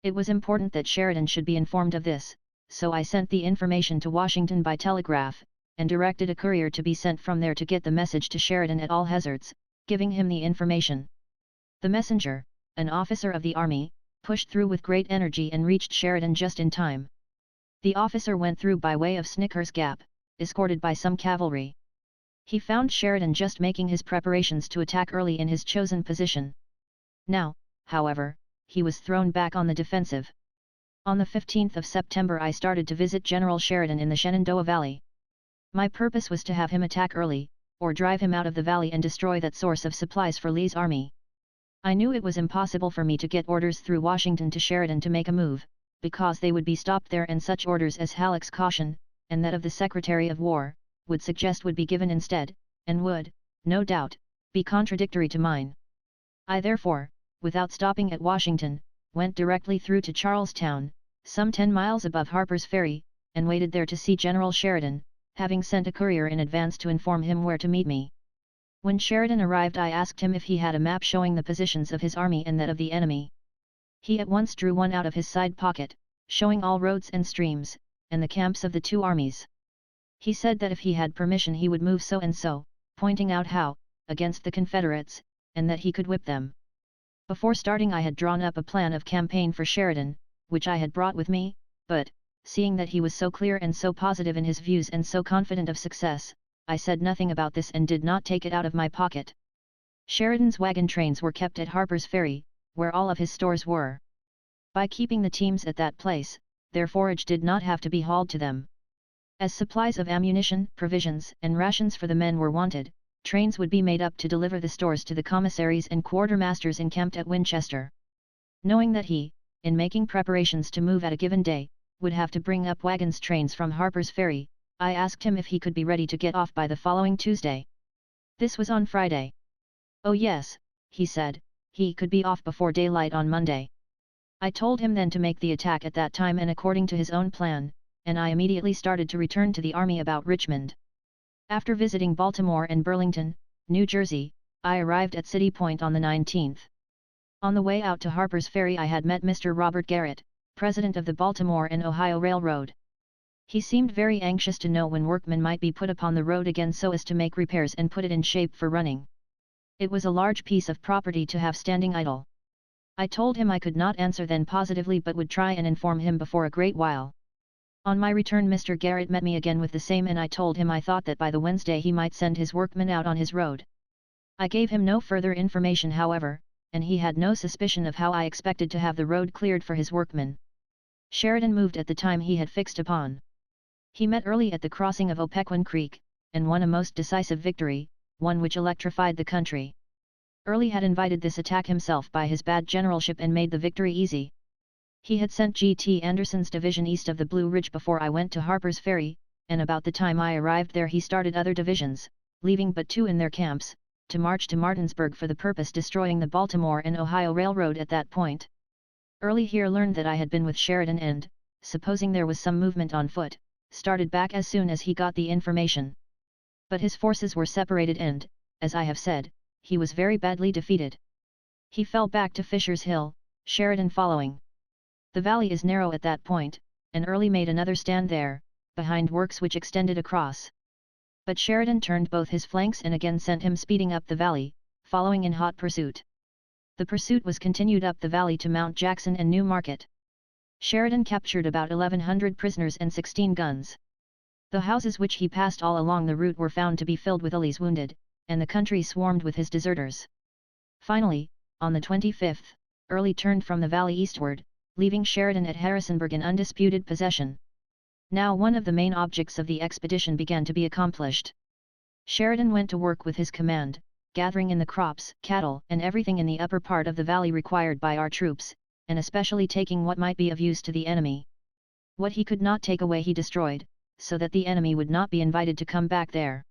It was important that Sheridan should be informed of this, so I sent the information to Washington by telegraph, and directed a courier to be sent from there to get the message to Sheridan at all hazards, giving him the information. The messenger, an officer of the army, pushed through with great energy and reached Sheridan just in time. The officer went through by way of Snicker's Gap, escorted by some cavalry. He found Sheridan just making his preparations to attack Early in his chosen position. Now, however, he was thrown back on the defensive. On the 15th of September I started to visit General Sheridan in the Shenandoah Valley. My purpose was to have him attack Early, or drive him out of the valley and destroy that source of supplies for Lee's army. I knew it was impossible for me to get orders through Washington to Sheridan to make a move, because they would be stopped there, and such orders as Halleck's caution, and that of the Secretary of War, would suggest would be given instead, and would, no doubt, be contradictory to mine. I therefore, without stopping at Washington, went directly through to Charlestown, some 10 miles above Harper's Ferry, and waited there to see General Sheridan, having sent a courier in advance to inform him where to meet me. When Sheridan arrived, I asked him if he had a map showing the positions of his army and that of the enemy. He at once drew one out of his side pocket, showing all roads and streams, and the camps of the two armies. He said that if he had permission he would move so and so, pointing out how, against the Confederates, and that he could whip them. Before starting I had drawn up a plan of campaign for Sheridan, which I had brought with me, but, seeing that he was so clear and so positive in his views and so confident of success, I said nothing about this and did not take it out of my pocket. Sheridan's wagon trains were kept at Harper's Ferry, where all of his stores were. By keeping the teams at that place, their forage did not have to be hauled to them. As supplies of ammunition, provisions, and rations for the men were wanted, trains would be made up to deliver the stores to the commissaries and quartermasters encamped at Winchester. Knowing that he, in making preparations to move at a given day, would have to bring up wagons trains from Harper's Ferry, I asked him if he could be ready to get off by the following Tuesday. This was on Friday. Oh yes, he said, he could be off before daylight on Monday. I told him then to make the attack at that time and according to his own plan, and I immediately started to return to the army about Richmond. After visiting Baltimore and Burlington, New Jersey, I arrived at City Point on the 19th. On the way out to Harper's Ferry I had met Mr. Robert Garrett, president of the Baltimore and Ohio Railroad. He seemed very anxious to know when workmen might be put upon the road again so as to make repairs and put it in shape for running. It was a large piece of property to have standing idle. I told him I could not answer then positively but would try and inform him before a great while. On my return Mr. Garrett met me again with the same and I told him I thought that by the Wednesday he might send his workmen out on his road. I gave him no further information however, and he had no suspicion of how I expected to have the road cleared for his workmen. Sheridan moved at the time he had fixed upon. He met Early at the crossing of Opequon Creek, and won a most decisive victory, one which electrified the country. Early had invited this attack himself by his bad generalship and made the victory easy. He had sent G.T. Anderson's division east of the Blue Ridge before I went to Harper's Ferry, and about the time I arrived there he started other divisions, leaving but two in their camps, to march to Martinsburg for the purpose destroying the Baltimore and Ohio Railroad at that point. Early here learned that I had been with Sheridan and, supposing there was some movement on foot, started back as soon as he got the information. But his forces were separated and, as I have said, he was very badly defeated. He fell back to Fisher's Hill, Sheridan following. The valley is narrow at that point, and Early made another stand there, behind works which extended across. But Sheridan turned both his flanks and again sent him speeding up the valley, following in hot pursuit. The pursuit was continued up the valley to Mount Jackson and New Market. Sheridan captured about 1,100 prisoners and 16 guns. The houses which he passed all along the route were found to be filled with Early's wounded, and the country swarmed with his deserters. Finally, on the 25th, Early turned from the valley eastward, leaving Sheridan at Harrisonburg in undisputed possession. Now one of the main objects of the expedition began to be accomplished. Sheridan went to work with his command, gathering in the crops, cattle, and everything in the upper part of the valley required by our troops, and especially taking what might be of use to the enemy. What he could not take away he destroyed, so that the enemy would not be invited to come back there.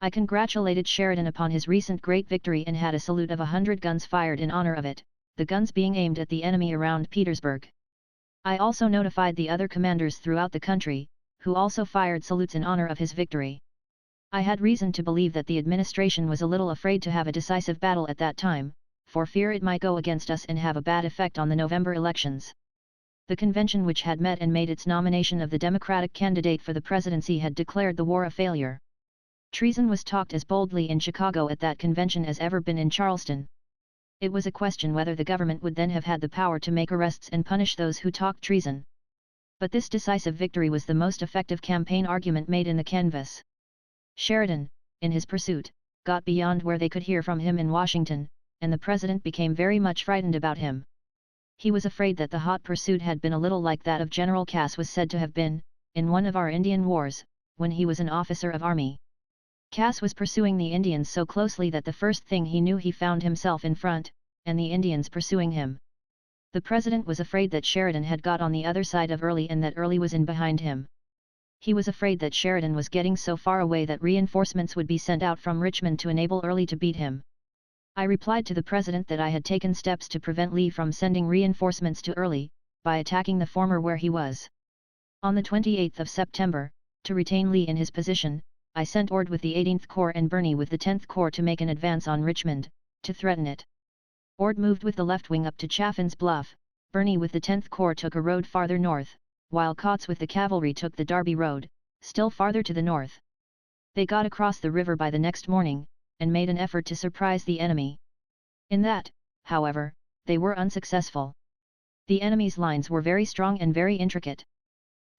I congratulated Sheridan upon his recent great victory and had a salute of 100 guns fired in honor of it, the guns being aimed at the enemy around Petersburg. I also notified the other commanders throughout the country, who also fired salutes in honor of his victory. I had reason to believe that the administration was a little afraid to have a decisive battle at that time, for fear it might go against us and have a bad effect on the November elections. The convention which had met and made its nomination of the Democratic candidate for the presidency had declared the war a failure. Treason was talked as boldly in Chicago at that convention as ever been in Charleston. It was a question whether the government would then have had the power to make arrests and punish those who talked treason. But this decisive victory was the most effective campaign argument made in the canvass. Sheridan, in his pursuit, got beyond where they could hear from him in Washington, and the president became very much frightened about him. He was afraid that the hot pursuit had been a little like that of General Cass was said to have been, in one of our Indian wars, when he was an officer of army. Cass was pursuing the Indians so closely that the first thing he knew he found himself in front, and the Indians pursuing him. The president was afraid that Sheridan had got on the other side of Early and that Early was in behind him. He was afraid that Sheridan was getting so far away that reinforcements would be sent out from Richmond to enable Early to beat him. I replied to the President that I had taken steps to prevent Lee from sending reinforcements to Early, by attacking the former where he was. On the 28th of September, to retain Lee in his position, I sent Ord with the 18th Corps and Birney with the 10th Corps to make an advance on Richmond, to threaten it. Ord moved with the left wing up to Chaffin's Bluff, Birney with the 10th Corps took a road farther north, while Kautz with the cavalry took the Derby Road, still farther to the north. They got across the river by the next morning, and made an effort to surprise the enemy. In that, however, they were unsuccessful. The enemy's lines were very strong and very intricate.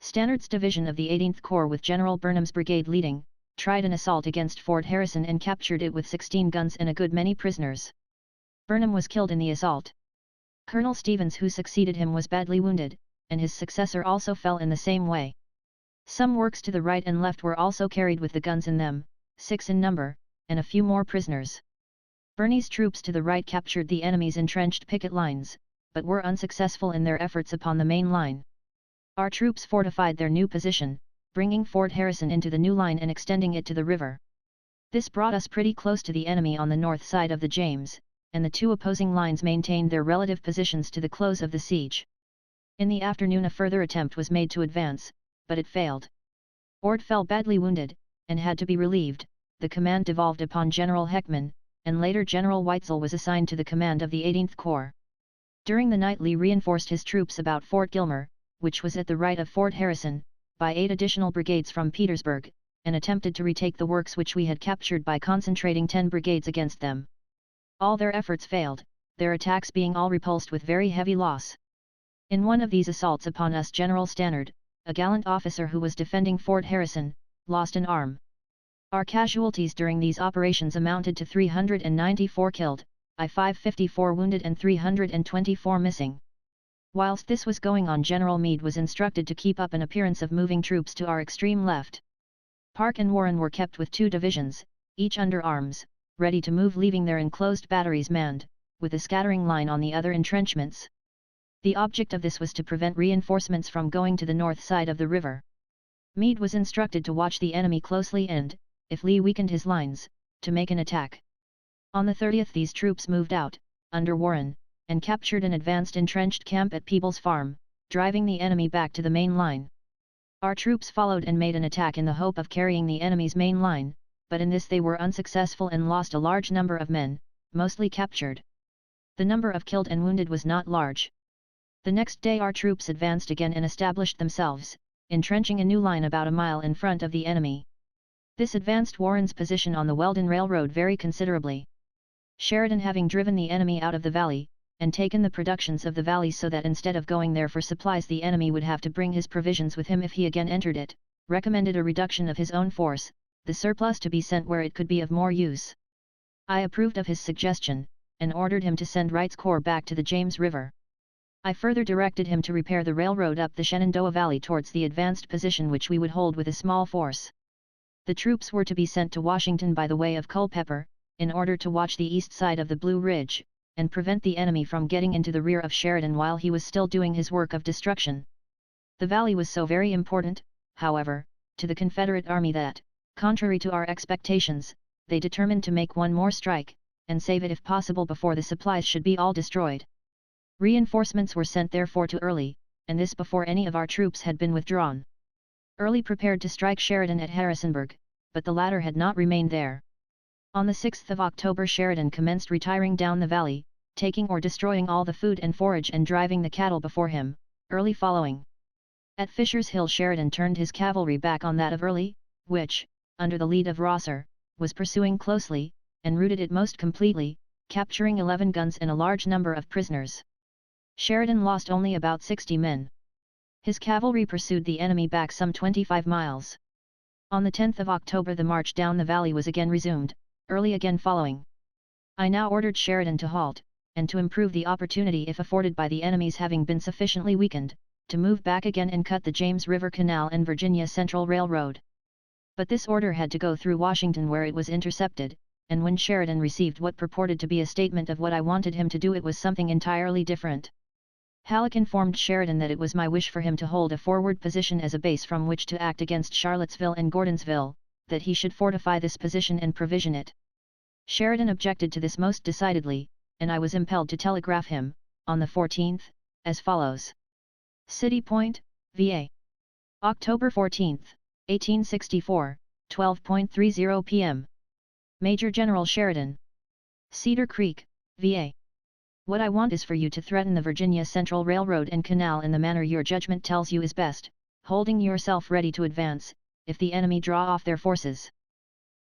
Stannard's division of the 18th Corps with General Burnham's brigade leading, tried an assault against Fort Harrison and captured it with 16 guns and a good many prisoners. Burnham was killed in the assault. Colonel Stevens, who succeeded him, was badly wounded, and his successor also fell in the same way. Some works to the right and left were also carried with the guns in them, 6 in number, and a few more prisoners. Birney's troops to the right captured the enemy's entrenched picket lines, but were unsuccessful in their efforts upon the main line. Our troops fortified their new position, bringing Fort Harrison into the new line and extending it to the river. This brought us pretty close to the enemy on the north side of the James, and the two opposing lines maintained their relative positions to the close of the siege. In the afternoon a further attempt was made to advance, but it failed. Ord fell badly wounded, and had to be relieved. The command devolved upon General Heckman, and later General Weitzel was assigned to the command of the 18th Corps. During the night Lee reinforced his troops about Fort Gilmer, which was at the right of Fort Harrison, by 8 additional brigades from Petersburg, and attempted to retake the works which we had captured by concentrating 10 brigades against them. All their efforts failed, their attacks being all repulsed with very heavy loss. In one of these assaults upon us General Stannard, a gallant officer who was defending Fort Harrison, lost an arm. Our casualties during these operations amounted to 394 killed, 554 wounded and 324 missing. Whilst this was going on, General Meade was instructed to keep up an appearance of moving troops to our extreme left. Park and Warren were kept with 2 divisions, each under arms, ready to move, leaving their enclosed batteries manned, with a scattering line on the other entrenchments. The object of this was to prevent reinforcements from going to the north side of the river. Meade was instructed to watch the enemy closely and, if Lee weakened his lines, to make an attack. On the 30th these troops moved out, under Warren, and captured an advanced entrenched camp at Peebles Farm, driving the enemy back to the main line. Our troops followed and made an attack in the hope of carrying the enemy's main line, but in this they were unsuccessful and lost a large number of men, mostly captured. The number of killed and wounded was not large. The next day our troops advanced again and established themselves, entrenching a new line about a mile in front of the enemy. This advanced Warren's position on the Weldon Railroad very considerably. Sheridan, having driven the enemy out of the valley, and taken the productions of the valley so that instead of going there for supplies the enemy would have to bring his provisions with him if he again entered it, recommended a reduction of his own force, the surplus to be sent where it could be of more use. I approved of his suggestion, and ordered him to send Wright's corps back to the James River. I further directed him to repair the railroad up the Shenandoah Valley towards the advanced position which we would hold with a small force. The troops were to be sent to Washington by the way of Culpeper, in order to watch the east side of the Blue Ridge, and prevent the enemy from getting into the rear of Sheridan while he was still doing his work of destruction. The valley was so very important, however, to the Confederate army that, contrary to our expectations, they determined to make one more strike, and save it if possible before the supplies should be all destroyed. Reinforcements were sent therefore to Early, and this before any of our troops had been withdrawn. Early prepared to strike Sheridan at Harrisonburg, but the latter had not remained there. On the 6th of October Sheridan commenced retiring down the valley, taking or destroying all the food and forage and driving the cattle before him, Early following. At Fisher's Hill Sheridan turned his cavalry back on that of Early, which, under the lead of Rosser, was pursuing closely, and routed it most completely, capturing 11 guns and a large number of prisoners. Sheridan lost only about 60 men. His cavalry pursued the enemy back some 25 miles. On the 10th of October the march down the valley was again resumed, Early again following. I now ordered Sheridan to halt, and to improve the opportunity if afforded by the enemy's having been sufficiently weakened, to move back again and cut the James River Canal and Virginia Central Railroad. But this order had to go through Washington where it was intercepted, and when Sheridan received what purported to be a statement of what I wanted him to do it was something entirely different. Halleck informed Sheridan that it was my wish for him to hold a forward position as a base from which to act against Charlottesville and Gordonsville, that he should fortify this position and provision it. Sheridan objected to this most decidedly, and I was impelled to telegraph him, on the 14th, as follows. City Point, VA. October 14, 1864, 12:30 p.m. Major General Sheridan. Cedar Creek, VA. What I want is for you to threaten the Virginia Central Railroad and Canal in the manner your judgment tells you is best, holding yourself ready to advance, if the enemy draw off their forces.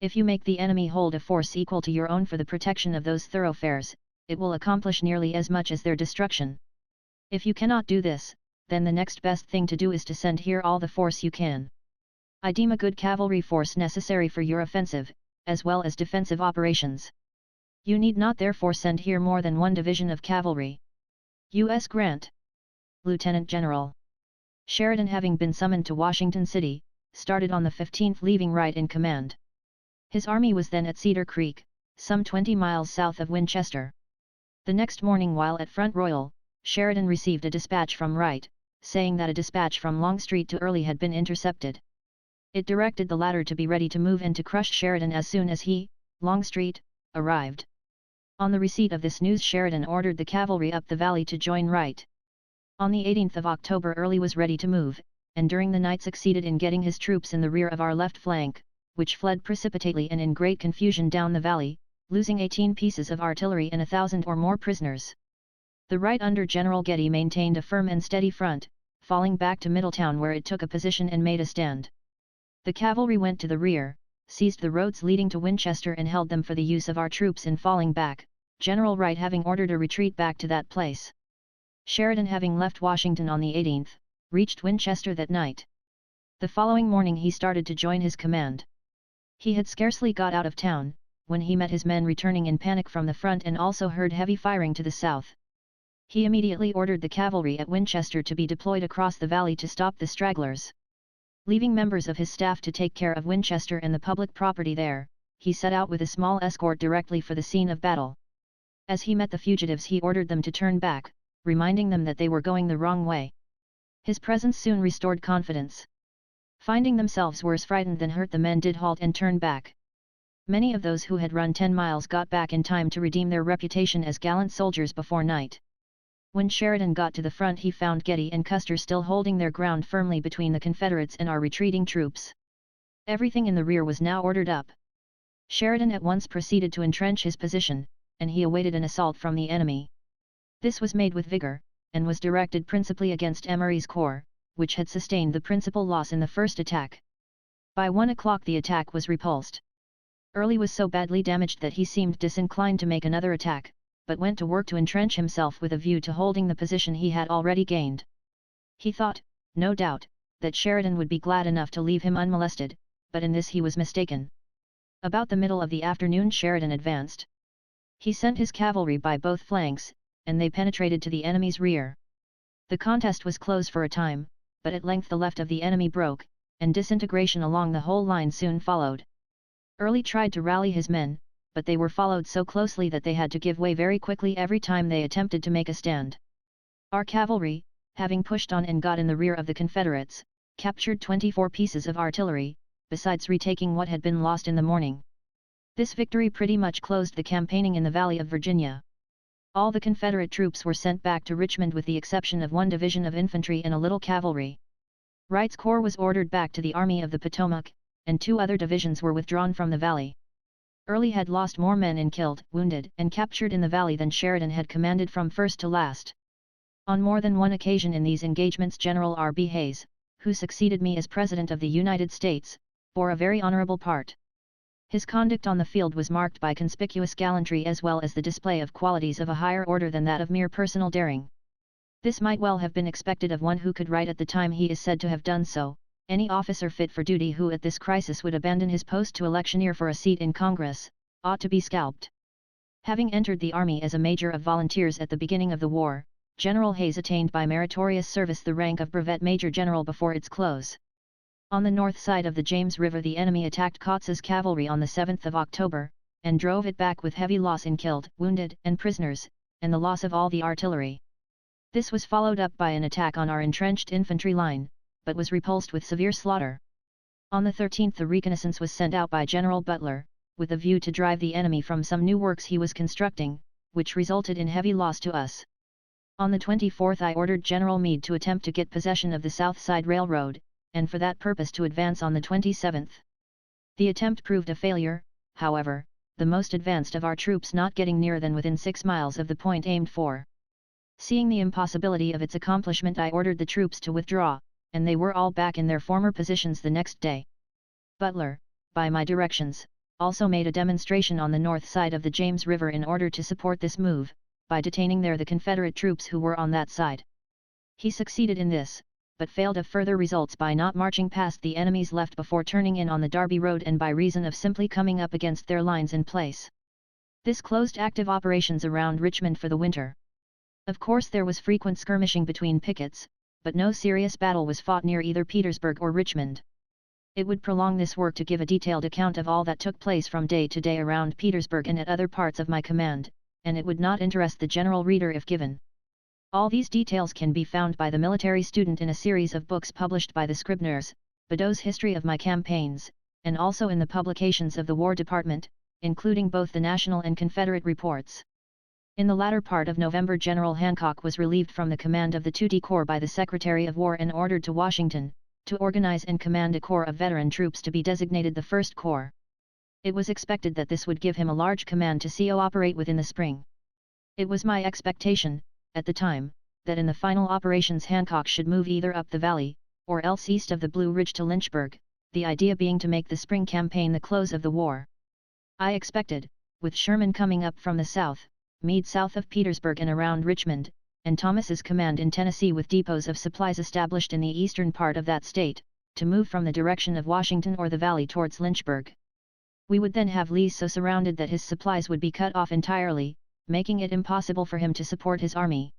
If you make the enemy hold a force equal to your own for the protection of those thoroughfares, it will accomplish nearly as much as their destruction. If you cannot do this, then the next best thing to do is to send here all the force you can. I deem a good cavalry force necessary for your offensive, as well as defensive operations. You need not therefore send here more than one division of cavalry. U.S. Grant. Lieutenant General. Sheridan, having been summoned to Washington City, started on the 15th, leaving Wright in command. His army was then at Cedar Creek, some 20 miles south of Winchester. The next morning, while at Front Royal, Sheridan received a dispatch from Wright, saying that a dispatch from Longstreet to Early had been intercepted. It directed the latter to be ready to move and to crush Sheridan as soon as he, Longstreet, arrived. On the receipt of this news, Sheridan ordered the cavalry up the valley to join Wright. On the 18th of October, Early was ready to move, and during the night succeeded in getting his troops in the rear of our left flank, which fled precipitately and in great confusion down the valley, losing 18 pieces of artillery and 1,000 or more prisoners. The right under General Getty maintained a firm and steady front, falling back to Middletown, where it took a position and made a stand. The cavalry went to the rear, seized the roads leading to Winchester and held them for the use of our troops in falling back, General Wright having ordered a retreat back to that place. Sheridan, having left Washington on the 18th, reached Winchester that night. The following morning he started to join his command. He had scarcely got out of town, when he met his men returning in panic from the front and also heard heavy firing to the south. He immediately ordered the cavalry at Winchester to be deployed across the valley to stop the stragglers. Leaving members of his staff to take care of Winchester and the public property there, he set out with a small escort directly for the scene of battle. As he met the fugitives, he ordered them to turn back, reminding them that they were going the wrong way. His presence soon restored confidence. Finding themselves worse frightened than hurt, the men did halt and turn back. Many of those who had run 10 miles got back in time to redeem their reputation as gallant soldiers before night. When Sheridan got to the front, he found Getty and Custer still holding their ground firmly between the Confederates and our retreating troops. Everything in the rear was now ordered up. Sheridan at once proceeded to entrench his position, and he awaited an assault from the enemy. This was made with vigor, and was directed principally against Emory's corps, which had sustained the principal loss in the first attack. By 1 o'clock the attack was repulsed. Early was so badly damaged that he seemed disinclined to make another attack, but went to work to entrench himself with a view to holding the position he had already gained. He thought, no doubt, that Sheridan would be glad enough to leave him unmolested, but in this he was mistaken. About the middle of the afternoon Sheridan advanced. He sent his cavalry by both flanks, and they penetrated to the enemy's rear. The contest was close for a time, but at length the left of the enemy broke, and disintegration along the whole line soon followed. Early tried to rally his men, but they were followed so closely that they had to give way very quickly every time they attempted to make a stand. Our cavalry, having pushed on and got in the rear of the Confederates, captured 24 pieces of artillery, besides retaking what had been lost in the morning. This victory pretty much closed the campaigning in the Valley of Virginia. All the Confederate troops were sent back to Richmond with the exception of one division of infantry and a little cavalry. Wright's corps was ordered back to the Army of the Potomac, and 2 other divisions were withdrawn from the valley. Early had lost more men in killed, wounded, and captured in the valley than Sheridan had commanded from first to last. On more than one occasion in these engagements General R.B. Hayes, who succeeded me as President of the United States, bore a very honorable part. His conduct on the field was marked by conspicuous gallantry as well as the display of qualities of a higher order than that of mere personal daring. This might well have been expected of one who could write at the time he is said to have done so, any officer fit for duty who at this crisis would abandon his post to electioneer for a seat in Congress, ought to be scalped. Having entered the army as a major of volunteers at the beginning of the war, General Hayes attained by meritorious service the rank of brevet major general before its close. On the north side of the James River the enemy attacked Kautz's cavalry on the 7th of October, and drove it back with heavy loss in killed, wounded, and prisoners, and the loss of all the artillery. This was followed up by an attack on our entrenched infantry line, but was repulsed with severe slaughter. On the 13th the reconnaissance was sent out by General Butler, with a view to drive the enemy from some new works he was constructing, which resulted in heavy loss to us. On the 24th I ordered General Meade to attempt to get possession of the South Side Railroad, and for that purpose to advance on the 27th. The attempt proved a failure, however, the most advanced of our troops not getting nearer than within 6 miles of the point aimed for. Seeing the impossibility of its accomplishment, I ordered the troops to withdraw, and they were all back in their former positions the next day. Butler, by my directions, also made a demonstration on the north side of the James River in order to support this move, by detaining there the Confederate troops who were on that side. He succeeded in this, but failed of further results by not marching past the enemy's left before turning in on the Darby Road and by reason of simply coming up against their lines in place. This closed active operations around Richmond for the winter. Of course there was frequent skirmishing between pickets, but no serious battle was fought near either Petersburg or Richmond. It would prolong this work to give a detailed account of all that took place from day to day around Petersburg and at other parts of my command, and it would not interest the general reader if given. All these details can be found by the military student in a series of books published by the Scribners, Badeau's History of My Campaigns, and also in the publications of the War Department, including both the National and Confederate reports. In the latter part of November, General Hancock was relieved from the command of the 2D Corps by the Secretary of War and ordered to Washington, to organize and command a corps of veteran troops to be designated the 1st Corps. It was expected that this would give him a large command to operate within the spring. It was my expectation, at the time, that in the final operations Hancock should move either up the valley, or else east of the Blue Ridge to Lynchburg, the idea being to make the spring campaign the close of the war. I expected, with Sherman coming up from the south, Meade south of Petersburg and around Richmond, and Thomas's command in Tennessee with depots of supplies established in the eastern part of that state, to move from the direction of Washington or the valley towards Lynchburg. We would then have Lee so surrounded that his supplies would be cut off entirely, making it impossible for him to support his army.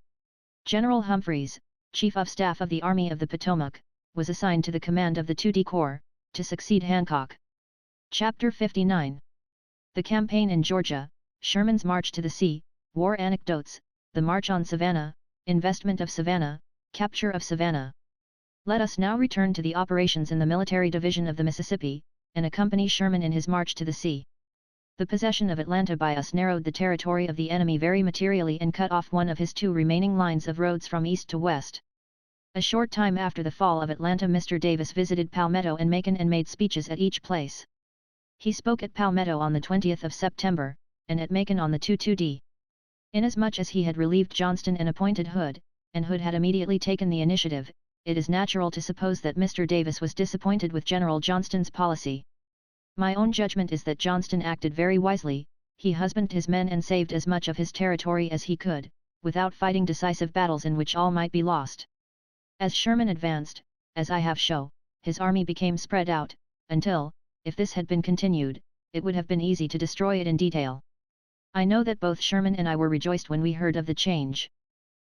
General Humphreys, Chief of Staff of the Army of the Potomac, was assigned to the command of the 2D Corps, to succeed Hancock. Chapter 59. The Campaign in Georgia, Sherman's March to the Sea, War Anecdotes, the March on Savannah, Investment of Savannah, Capture of Savannah. Let us now return to the operations in the Military Division of the Mississippi, and accompany Sherman in his march to the sea. The possession of Atlanta by us narrowed the territory of the enemy very materially and cut off one of his 2 remaining lines of roads from east to west. A short time after the fall of Atlanta, Mr. Davis visited Palmetto and Macon and made speeches at each place. He spoke at Palmetto on the 20th of September, and at Macon on the 2-2d. Inasmuch as he had relieved Johnston and appointed Hood, and Hood had immediately taken the initiative, it is natural to suppose that Mr. Davis was disappointed with General Johnston's policy. My own judgment is that Johnston acted very wisely. He husbanded his men and saved as much of his territory as he could, without fighting decisive battles in which all might be lost. As Sherman advanced, as I have shown, his army became spread out, until, if this had been continued, it would have been easy to destroy it in detail. I know that both Sherman and I were rejoiced when we heard of the change.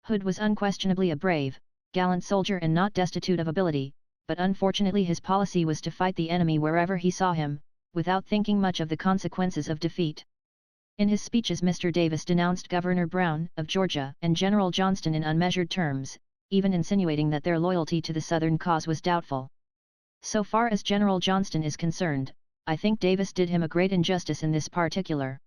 Hood was unquestionably a brave, gallant soldier and not destitute of ability, but unfortunately his policy was to fight the enemy wherever he saw him, without thinking much of the consequences of defeat. In his speeches Mr. Davis denounced Governor Brown, of Georgia, and General Johnston in unmeasured terms, even insinuating that their loyalty to the Southern cause was doubtful. So far as General Johnston is concerned, I think Davis did him a great injustice in this particular.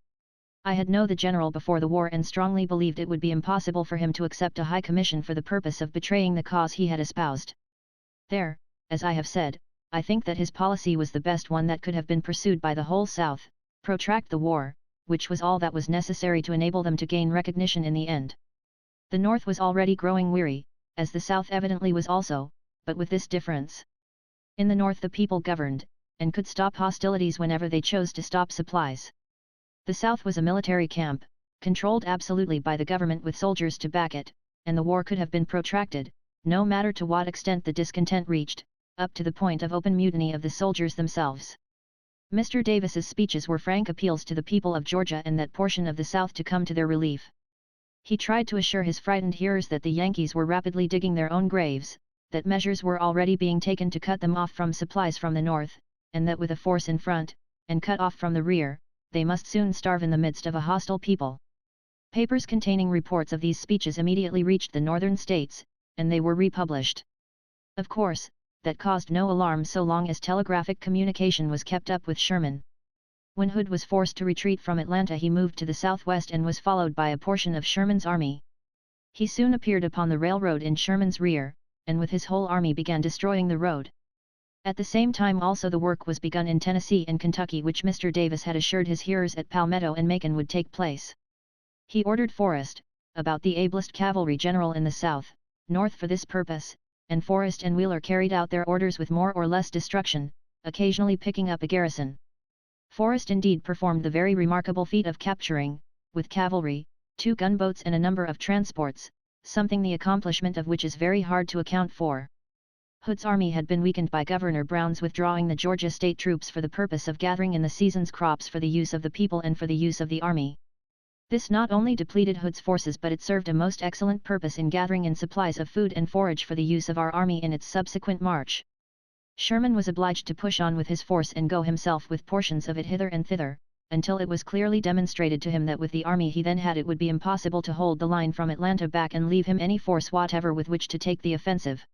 I had known the general before the war and strongly believed it would be impossible for him to accept a high commission for the purpose of betraying the cause he had espoused. There, as I have said, I think that his policy was the best one that could have been pursued by the whole South, protract the war, which was all that was necessary to enable them to gain recognition in the end. The North was already growing weary, as the South evidently was also, but with this difference. In the North the people governed, and could stop hostilities whenever they chose to stop supplies. The South was a military camp, controlled absolutely by the government with soldiers to back it, and the war could have been protracted, no matter to what extent the discontent reached, up to the point of open mutiny of the soldiers themselves. Mr. Davis's speeches were frank appeals to the people of Georgia and that portion of the South to come to their relief. He tried to assure his frightened hearers that the Yankees were rapidly digging their own graves, that measures were already being taken to cut them off from supplies from the north, and that with a force in front, and cut off from the rear, they must soon starve in the midst of a hostile people. Papers containing reports of these speeches immediately reached the northern states, and they were republished. Of course, that caused no alarm so long as telegraphic communication was kept up with Sherman. When Hood was forced to retreat from Atlanta, he moved to the southwest and was followed by a portion of Sherman's army. He soon appeared upon the railroad in Sherman's rear, and with his whole army began destroying the road. At the same time also the work was begun in Tennessee and Kentucky, which Mr. Davis had assured his hearers at Palmetto and Macon would take place. He ordered Forrest, about the ablest cavalry general in the South, North for this purpose, and Forrest and Wheeler carried out their orders with more or less destruction, occasionally picking up a garrison. Forrest indeed performed the very remarkable feat of capturing, with cavalry, 2 gunboats and a number of transports, something the accomplishment of which is very hard to account for. Hood's army had been weakened by Governor Brown's withdrawing the Georgia state troops for the purpose of gathering in the season's crops for the use of the people and for the use of the army. This not only depleted Hood's forces, but it served a most excellent purpose in gathering in supplies of food and forage for the use of our army in its subsequent march. Sherman was obliged to push on with his force and go himself with portions of it hither and thither, until it was clearly demonstrated to him that with the army he then had it would be impossible to hold the line from Atlanta back and leave him any force whatever with which to take the offensive.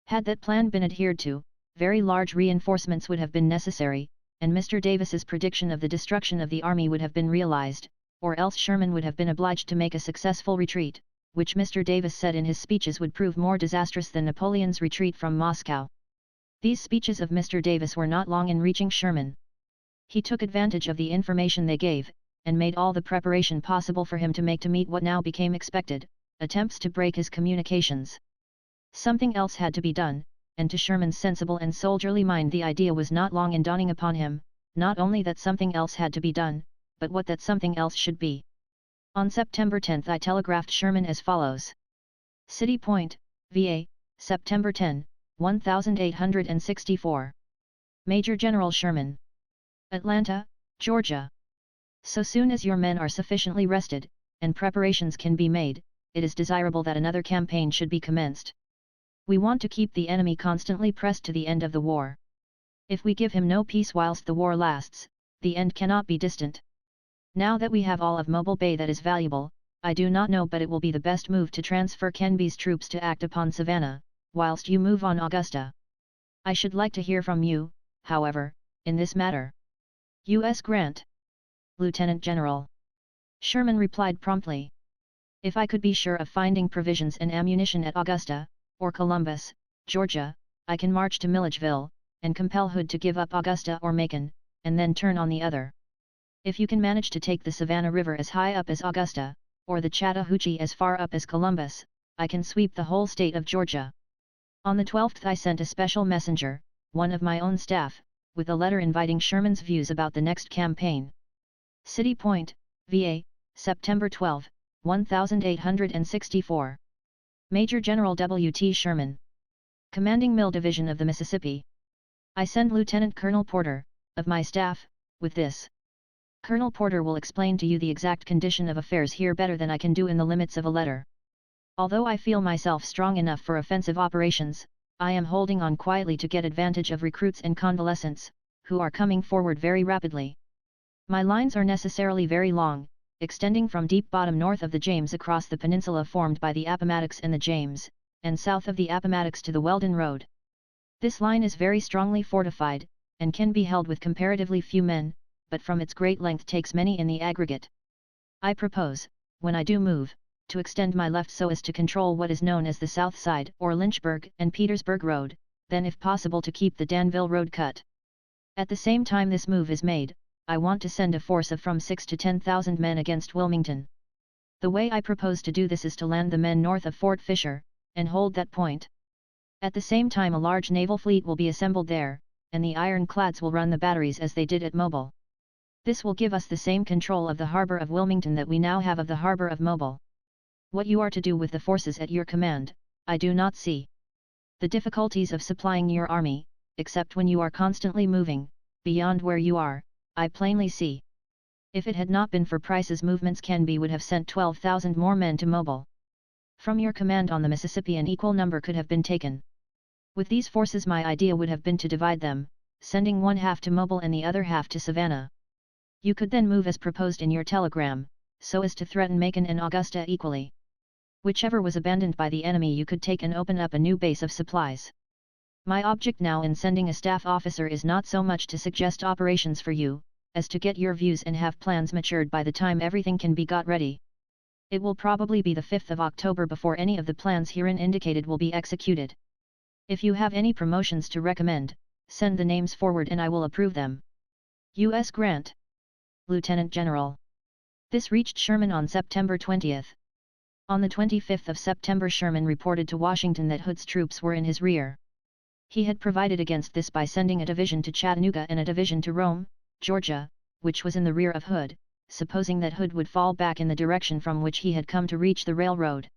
Had that plan been adhered to, very large reinforcements would have been necessary, and Mr. Davis's prediction of the destruction of the army would have been realized, or else Sherman would have been obliged to make a successful retreat, which Mr. Davis said in his speeches would prove more disastrous than Napoleon's retreat from Moscow. These speeches of Mr. Davis were not long in reaching Sherman. He took advantage of the information they gave, and made all the preparation possible for him to meet what now became expected, attempts to break his communications. Something else had to be done, and to Sherman's sensible and soldierly mind the idea was not long in dawning upon him, not only that something else had to be done, but what that something else should be. On September 10 I telegraphed Sherman as follows. City Point, VA, September 10, 1864. Major General Sherman. Atlanta, Georgia. So soon as your men are sufficiently rested, and preparations can be made, it is desirable that another campaign should be commenced. We want to keep the enemy constantly pressed to the end of the war. If we give him no peace whilst the war lasts, the end cannot be distant. Now that we have all of Mobile Bay that is valuable, I do not know but it will be the best move to transfer Kenby's troops to act upon Savannah, whilst you move on Augusta. I should like to hear from you, however, in this matter. U.S. Grant. Lieutenant General. Sherman replied promptly. If I could be sure of finding provisions and ammunition at Augusta, or Columbus, Georgia, I can march to Milledgeville, and compel Hood to give up Augusta or Macon, and then turn on the other. If you can manage to take the Savannah River as high up as Augusta, or the Chattahoochee as far up as Columbus, I can sweep the whole state of Georgia. On the 12th I sent a special messenger, one of my own staff, with a letter inviting Sherman's views about the next campaign. City Point, VA, September 12, 1864. Major General W. T. Sherman. Commanding Mill Division of the Mississippi. I send Lieutenant Colonel Porter, of my staff, with this. Colonel Porter will explain to you the exact condition of affairs here better than I can do in the limits of a letter. Although I feel myself strong enough for offensive operations, I am holding on quietly to get advantage of recruits and convalescents, who are coming forward very rapidly. My lines are necessarily very long, extending from Deep Bottom north of the James across the peninsula formed by the Appomattox and the James, and south of the Appomattox to the Weldon Road. This line is very strongly fortified, and can be held with comparatively few men, but from its great length takes many in the aggregate. I propose, when I do move, to extend my left so as to control what is known as the South Side or Lynchburg and Petersburg Road, then if possible to keep the Danville Road cut. At the same time this move is made, I want to send a force of from 6 to 10,000 men against Wilmington. The way I propose to do this is to land the men north of Fort Fisher, and hold that point. At the same time a large naval fleet will be assembled there, and the ironclads will run the batteries as they did at Mobile. This will give us the same control of the harbor of Wilmington that we now have of the harbor of Mobile. What you are to do with the forces at your command, I do not see. The difficulties of supplying your army, except when you are constantly moving, beyond where you are, I plainly see. If it had not been for Price's movements Canby would have sent 12,000 more men to Mobile. From your command on the Mississippi an equal number could have been taken. With these forces my idea would have been to divide them, sending one half to Mobile and the other half to Savannah. You could then move as proposed in your telegram, so as to threaten Macon and Augusta equally. Whichever was abandoned by the enemy you could take and open up a new base of supplies. My object now in sending a staff officer is not so much to suggest operations for you, as to get your views and have plans matured by the time everything can be got ready. It will probably be the 5th of October before any of the plans herein indicated will be executed. If you have any promotions to recommend, send the names forward and I will approve them. U.S. Grant. Lieutenant General. This reached Sherman on September 20. On the 25th of September, Sherman reported to Washington that Hood's troops were in his rear. He had provided against this by sending a division to Chattanooga and a division to Rome, Georgia, which was in the rear of Hood, supposing that Hood would fall back in the direction from which he had come to reach the railroad.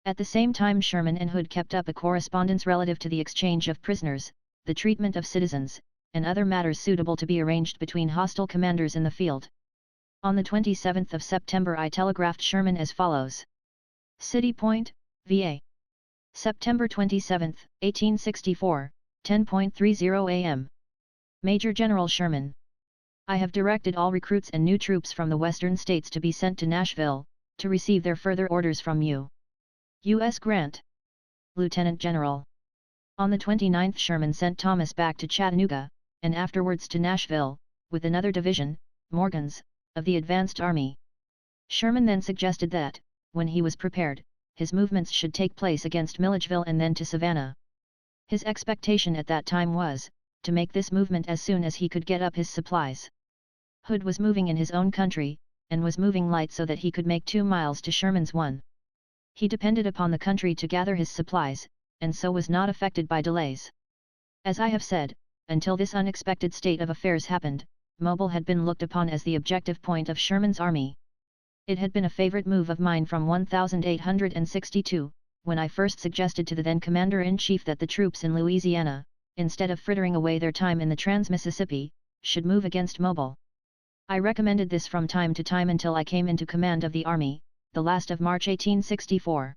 At the same time, Sherman and Hood kept up a correspondence relative to the exchange of prisoners, the treatment of citizens, and other matters suitable to be arranged between hostile commanders in the field. On the 27th of September, I telegraphed Sherman as follows. City Point, VA. September 27, 1864, 10:30 a.m. Major General Sherman. I have directed all recruits and new troops from the western states to be sent to Nashville, to receive their further orders from you. U.S. Grant. Lieutenant General. On the 29th, Sherman sent Thomas back to Chattanooga, and afterwards to Nashville, with another division, Morgan's, of the advanced army. Sherman then suggested that, when he was prepared, his movements should take place against Milledgeville and then to Savannah. His expectation at that time was, to make this movement as soon as he could get up his supplies. Hood was moving in his own country, and was moving light so that he could make 2 miles to Sherman's 1. He depended upon the country to gather his supplies, and so was not affected by delays. As I have said, until this unexpected state of affairs happened, Mobile had been looked upon as the objective point of Sherman's army. It had been a favorite move of mine from 1862, when I first suggested to the then Commander-in-Chief that the troops in Louisiana, instead of frittering away their time in the Trans-Mississippi, should move against Mobile. I recommended this from time to time until I came into command of the army, the last of March 1864.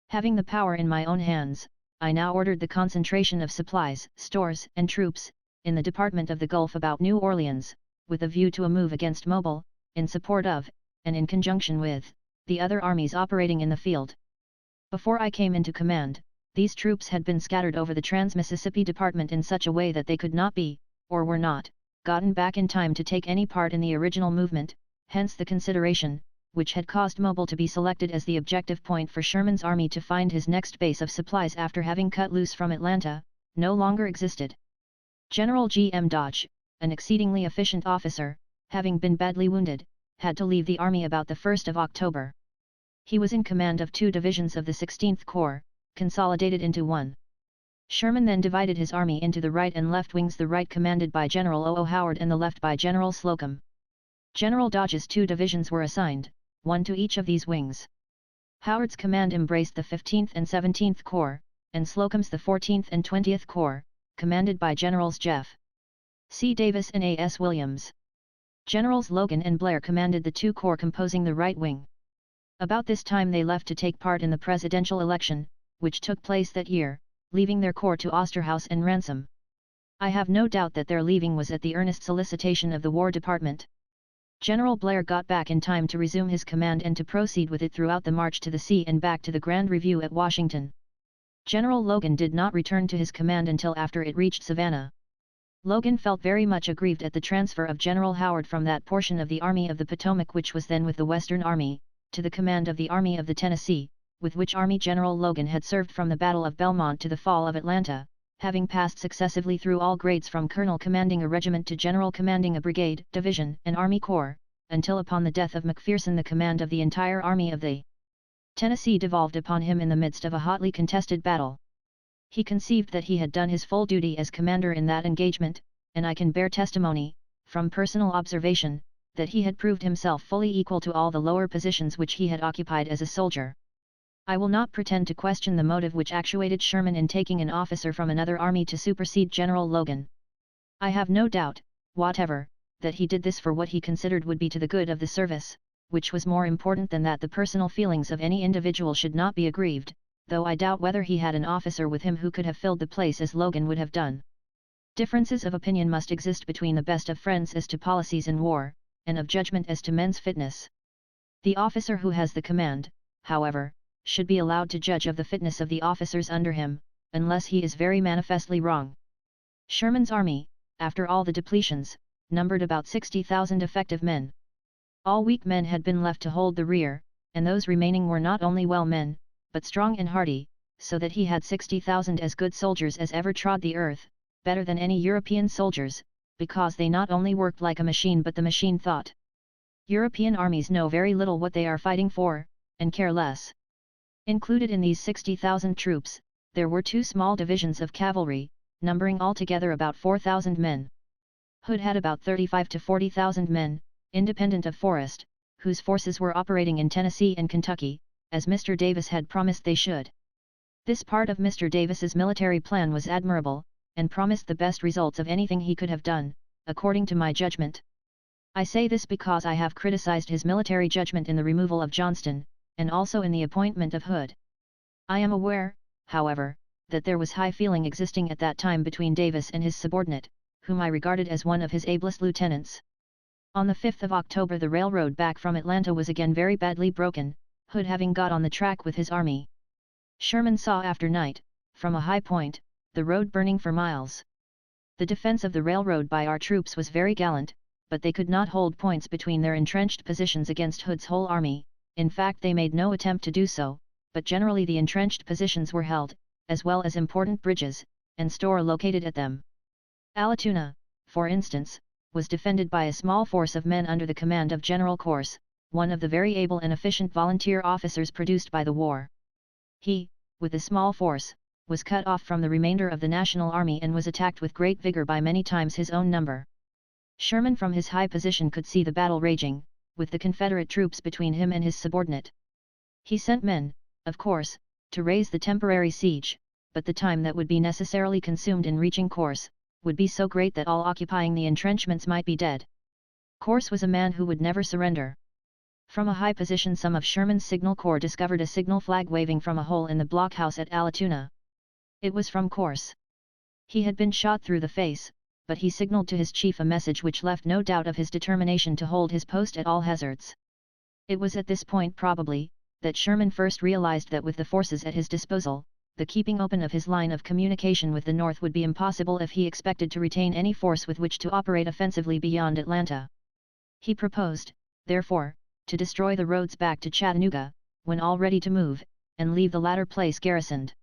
Having the power in my own hands, I now ordered the concentration of supplies, stores, and troops, in the Department of the Gulf about New Orleans, with a view to a move against Mobile, in support of, and in conjunction with, the other armies operating in the field. Before I came into command, these troops had been scattered over the Trans-Mississippi Department in such a way that they could not be, or were not, gotten back in time to take any part in the original movement, hence the consideration, which had caused Mobile to be selected as the objective point for Sherman's army to find his next base of supplies after having cut loose from Atlanta, no longer existed. General G. M. Dodge, an exceedingly efficient officer, having been badly wounded, had to leave the army about the 1st of October. He was in command of 2 divisions of the 16th Corps, consolidated into 1. Sherman then divided his army into the right and left wings, the right commanded by General O. Howard and the left by General Slocum. General Dodge's 2 divisions were assigned, 1 to each of these wings. Howard's command embraced the 15th and 17th Corps, and Slocum's the 14th and 20th Corps, commanded by Generals Jeff C. Davis and A. S. Williams. Generals Logan and Blair commanded the 2 corps composing the right wing. About this time they left to take part in the presidential election, which took place that year, leaving their corps to Osterhaus and Ransom. I have no doubt that their leaving was at the earnest solicitation of the War Department. General Blair got back in time to resume his command and to proceed with it throughout the march to the sea and back to the Grand Review at Washington. General Logan did not return to his command until after it reached Savannah. Logan felt very much aggrieved at the transfer of General Howard from that portion of the Army of the Potomac which was then with the Western Army, to the command of the Army of the Tennessee, with which army General Logan had served from the Battle of Belmont to the fall of Atlanta, having passed successively through all grades from colonel commanding a regiment to general commanding a brigade, division, and army corps, until upon the death of McPherson the command of the entire Army of the Tennessee devolved upon him in the midst of a hotly contested battle. He conceived that he had done his full duty as commander in that engagement, and I can bear testimony, from personal observation, that he had proved himself fully equal to all the lower positions which he had occupied as a soldier. I will not pretend to question the motive which actuated Sherman in taking an officer from another army to supersede General Logan. I have no doubt, whatever, that he did this for what he considered would be to the good of the service, which was more important than that the personal feelings of any individual should not be aggrieved, though I doubt whether he had an officer with him who could have filled the place as Logan would have done. Differences of opinion must exist between the best of friends as to policies in war, and of judgment as to men's fitness. The officer who has the command, however, should be allowed to judge of the fitness of the officers under him, unless he is very manifestly wrong. Sherman's army, after all the depletions, numbered about 60,000 effective men. All weak men had been left to hold the rear, and those remaining were not only well men, but strong and hardy, so that he had 60,000 as good soldiers as ever trod the earth, better than any European soldiers, because they not only worked like a machine but the machine thought. European armies know very little what they are fighting for, and care less. Included in these 60,000 troops, there were 2 small divisions of cavalry, numbering altogether about 4,000 men. Hood had about 35 to 40,000 men, independent of Forrest, whose forces were operating in Tennessee and Kentucky, as Mr. Davis had promised they should. This part of Mr. Davis's military plan was admirable, and promised the best results of anything he could have done, according to my judgment. I say this because I have criticized his military judgment in the removal of Johnston, and also in the appointment of Hood. I am aware, however, that there was high feeling existing at that time between Davis and his subordinate, whom I regarded as one of his ablest lieutenants. On the 5th of October the railroad back from Atlanta was again very badly broken, Hood having got on the track with his army. Sherman saw after night, from a high point, the road burning for miles. The defense of the railroad by our troops was very gallant, but they could not hold points between their entrenched positions against Hood's whole army. In fact they made no attempt to do so, but generally the entrenched positions were held, as well as important bridges, and store located at them. Allatoona, for instance, was defended by a small force of men under the command of General Corse, one of the very able and efficient volunteer officers produced by the war. He, with a small force, was cut off from the remainder of the National Army and was attacked with great vigor by many times his own number. Sherman from his high position could see the battle raging, with the Confederate troops between him and his subordinate. He sent men, of course, to raise the temporary siege, but the time that would be necessarily consumed in reaching Corse, would be so great that all occupying the entrenchments might be dead. Corse was a man who would never surrender. From a high position some of Sherman's signal corps discovered a signal flag waving from a hole in the blockhouse at Allatoona. It was from Corse. He had been shot through the face, but he signaled to his chief a message which left no doubt of his determination to hold his post at all hazards. It was at this point probably, that Sherman first realized that with the forces at his disposal, the keeping open of his line of communication with the North would be impossible if he expected to retain any force with which to operate offensively beyond Atlanta. He proposed, therefore, to destroy the roads back to Chattanooga, when all ready to move, and leave the latter place garrisoned.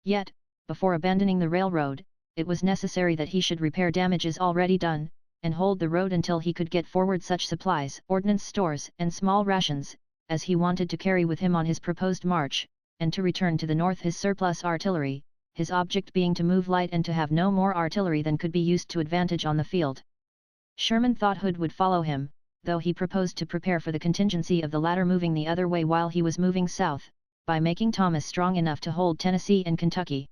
Yet, before abandoning the railroad, it was necessary that he should repair damages already done, and hold the road until he could get forward such supplies, ordnance stores, and small rations, as he wanted to carry with him on his proposed march, and to return to the north his surplus artillery, his object being to move light and to have no more artillery than could be used to advantage on the field. Sherman thought Hood would follow him, though he proposed to prepare for the contingency of the latter moving the other way while he was moving south, by making Thomas strong enough to hold Tennessee and Kentucky.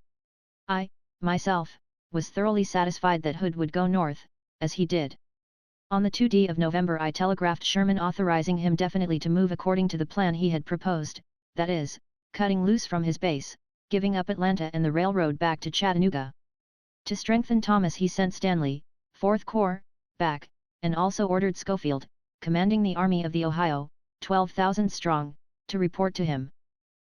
I, myself, was thoroughly satisfied that Hood would go north, as he did. On the 2nd of November I telegraphed Sherman authorizing him definitely to move according to the plan he had proposed, that is, cutting loose from his base, giving up Atlanta and the railroad back to Chattanooga. To strengthen Thomas he sent Stanley, 4th Corps, back, and also ordered Schofield, commanding the Army of the Ohio, 12,000 strong, to report to him.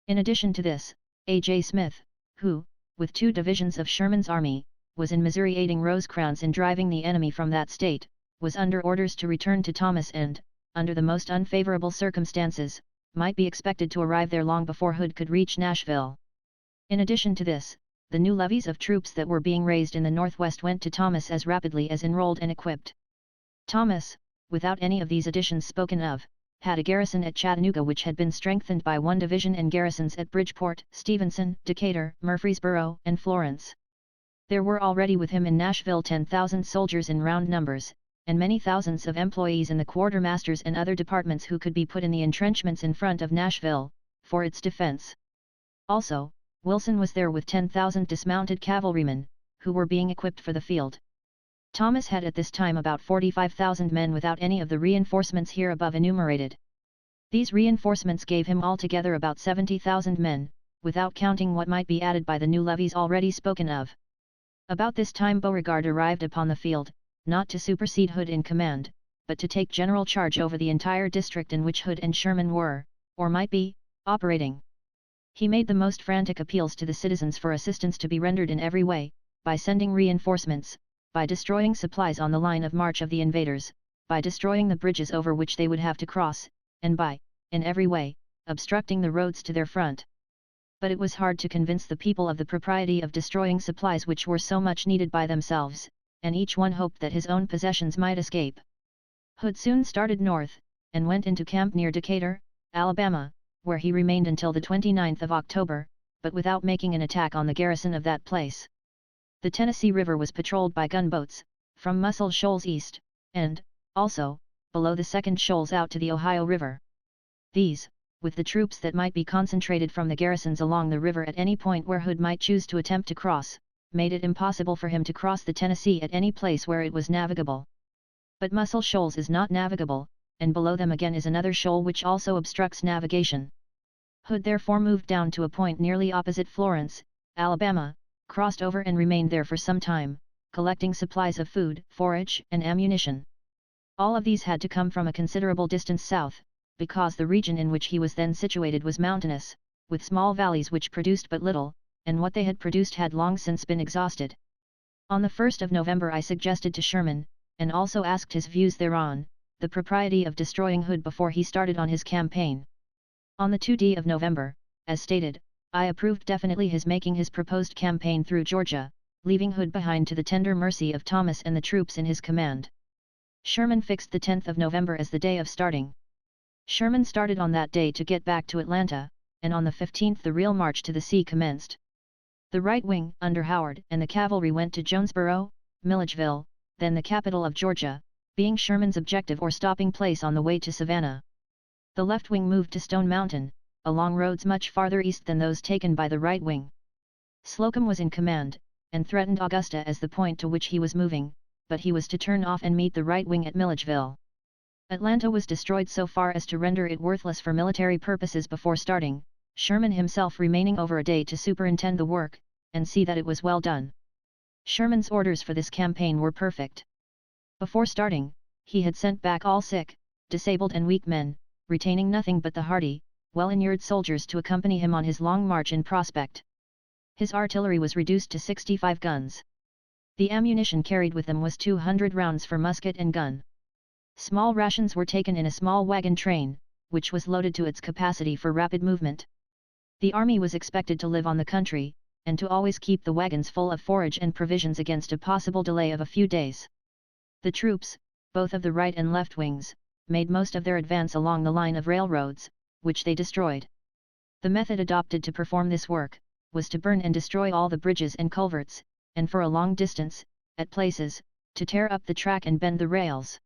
In addition to this, A.J. Smith, who, with 2 divisions of Sherman's army, was in Missouri aiding Rosecrans in driving the enemy from that state, was under orders to return to Thomas and, under the most unfavorable circumstances, might be expected to arrive there long before Hood could reach Nashville. In addition to this, the new levies of troops that were being raised in the Northwest went to Thomas as rapidly as enrolled and equipped. Thomas, without any of these additions spoken of, had a garrison at Chattanooga which had been strengthened by 1 division and garrisons at Bridgeport, Stevenson, Decatur, Murfreesboro, and Florence. There were already with him in Nashville 10,000 soldiers in round numbers, and many thousands of employees in the quartermasters and other departments who could be put in the entrenchments in front of Nashville, for its defense. Also, Wilson was there with 10,000 dismounted cavalrymen, who were being equipped for the field. Thomas had at this time about 45,000 men without any of the reinforcements here above enumerated. These reinforcements gave him altogether about 70,000 men, without counting what might be added by the new levies already spoken of. About this time Beauregard arrived upon the field, not to supersede Hood in command, but to take general charge over the entire district in which Hood and Sherman were, or might be, operating. He made the most frantic appeals to the citizens for assistance to be rendered in every way, by sending reinforcements, by destroying supplies on the line of march of the invaders, by destroying the bridges over which they would have to cross, and by, in every way, obstructing the roads to their front. But it was hard to convince the people of the propriety of destroying supplies which were so much needed by themselves, and each one hoped that his own possessions might escape. Hood soon started north, and went into camp near Decatur, Alabama, where he remained until the 29th of October, but without making an attack on the garrison of that place. The Tennessee River was patrolled by gunboats, from Muscle Shoals east, and, also, below the Second Shoals out to the Ohio River. These, with the troops that might be concentrated from the garrisons along the river at any point where Hood might choose to attempt to cross, made it impossible for him to cross the Tennessee at any place where it was navigable. But Muscle Shoals is not navigable, and below them again is another shoal which also obstructs navigation. Hood therefore moved down to a point nearly opposite Florence, Alabama, crossed over and remained there for some time, collecting supplies of food, forage, and ammunition. All of these had to come from a considerable distance south, because the region in which he was then situated was mountainous, with small valleys which produced but little, and what they had produced had long since been exhausted. On the 1st of November I suggested to Sherman, and also asked his views thereon, the propriety of destroying Hood before he started on his campaign. On the 2d of November, as stated, I approved definitely his making his proposed campaign through Georgia, leaving Hood behind to the tender mercy of Thomas and the troops in his command. Sherman fixed the 10th of November as the day of starting. Sherman started on that day to get back to Atlanta, and on the 15th the real march to the sea commenced. The right wing, under Howard, and the cavalry went to Jonesboro, Milledgeville, then the capital of Georgia, being Sherman's objective or stopping place on the way to Savannah. The left wing moved to Stone Mountain, along roads much farther east than those taken by the right wing. Slocum was in command, and threatened Augusta as the point to which he was moving, but he was to turn off and meet the right wing at Milledgeville. Atlanta was destroyed so far as to render it worthless for military purposes before starting, Sherman himself remaining over a day to superintend the work, and see that it was well done. Sherman's orders for this campaign were perfect. Before starting, he had sent back all sick, disabled and weak men, retaining nothing but the hardy, well-inured soldiers to accompany him on his long march in prospect. His artillery was reduced to 65 guns. The ammunition carried with them was 200 rounds for musket and gun. Small rations were taken in a small wagon train, which was loaded to its capacity for rapid movement. The army was expected to live on the country, and to always keep the wagons full of forage and provisions against a possible delay of a few days. The troops, both of the right and left wings, made most of their advance along the line of railroads, which they destroyed. The method adopted to perform this work, was to burn and destroy all the bridges and culverts, and for a long distance, at places, to tear up the track and bend the rails.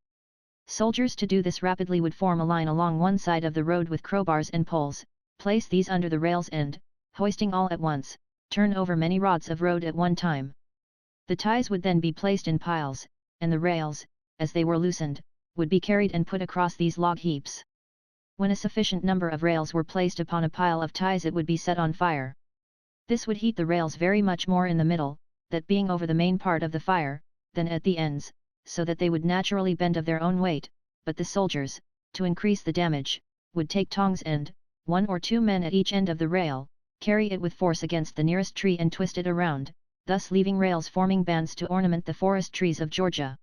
Soldiers to do this rapidly would form a line along one side of the road with crowbars and poles, place these under the rails and, hoisting all at once, turn over many rods of road at one time. The ties would then be placed in piles, and the rails, as they were loosened, would be carried and put across these log heaps. When a sufficient number of rails were placed upon a pile of ties it would be set on fire. This would heat the rails very much more in the middle, that being over the main part of the fire, than at the ends, so that they would naturally bend of their own weight, but the soldiers, to increase the damage, would take tongs and, 1 or 2 men at each end of the rail, carry it with force against the nearest tree and twist it around, thus leaving rails forming bands to ornament the forest trees of Georgia.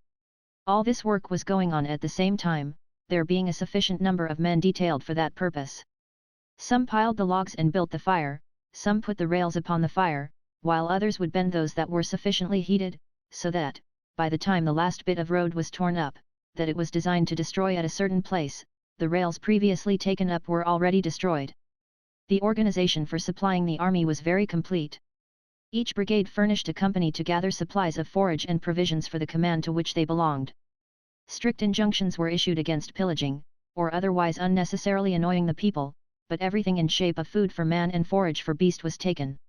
All this work was going on at the same time, there being a sufficient number of men detailed for that purpose. Some piled the logs and built the fire, some put the rails upon the fire, while others would bend those that were sufficiently heated, so that, by the time the last bit of road was torn up, that it was designed to destroy at a certain place, the rails previously taken up were already destroyed. The organization for supplying the army was very complete. Each brigade furnished a company to gather supplies of forage and provisions for the command to which they belonged. Strict injunctions were issued against pillaging, or otherwise unnecessarily annoying the people, but everything in shape of food for man and forage for beast was taken.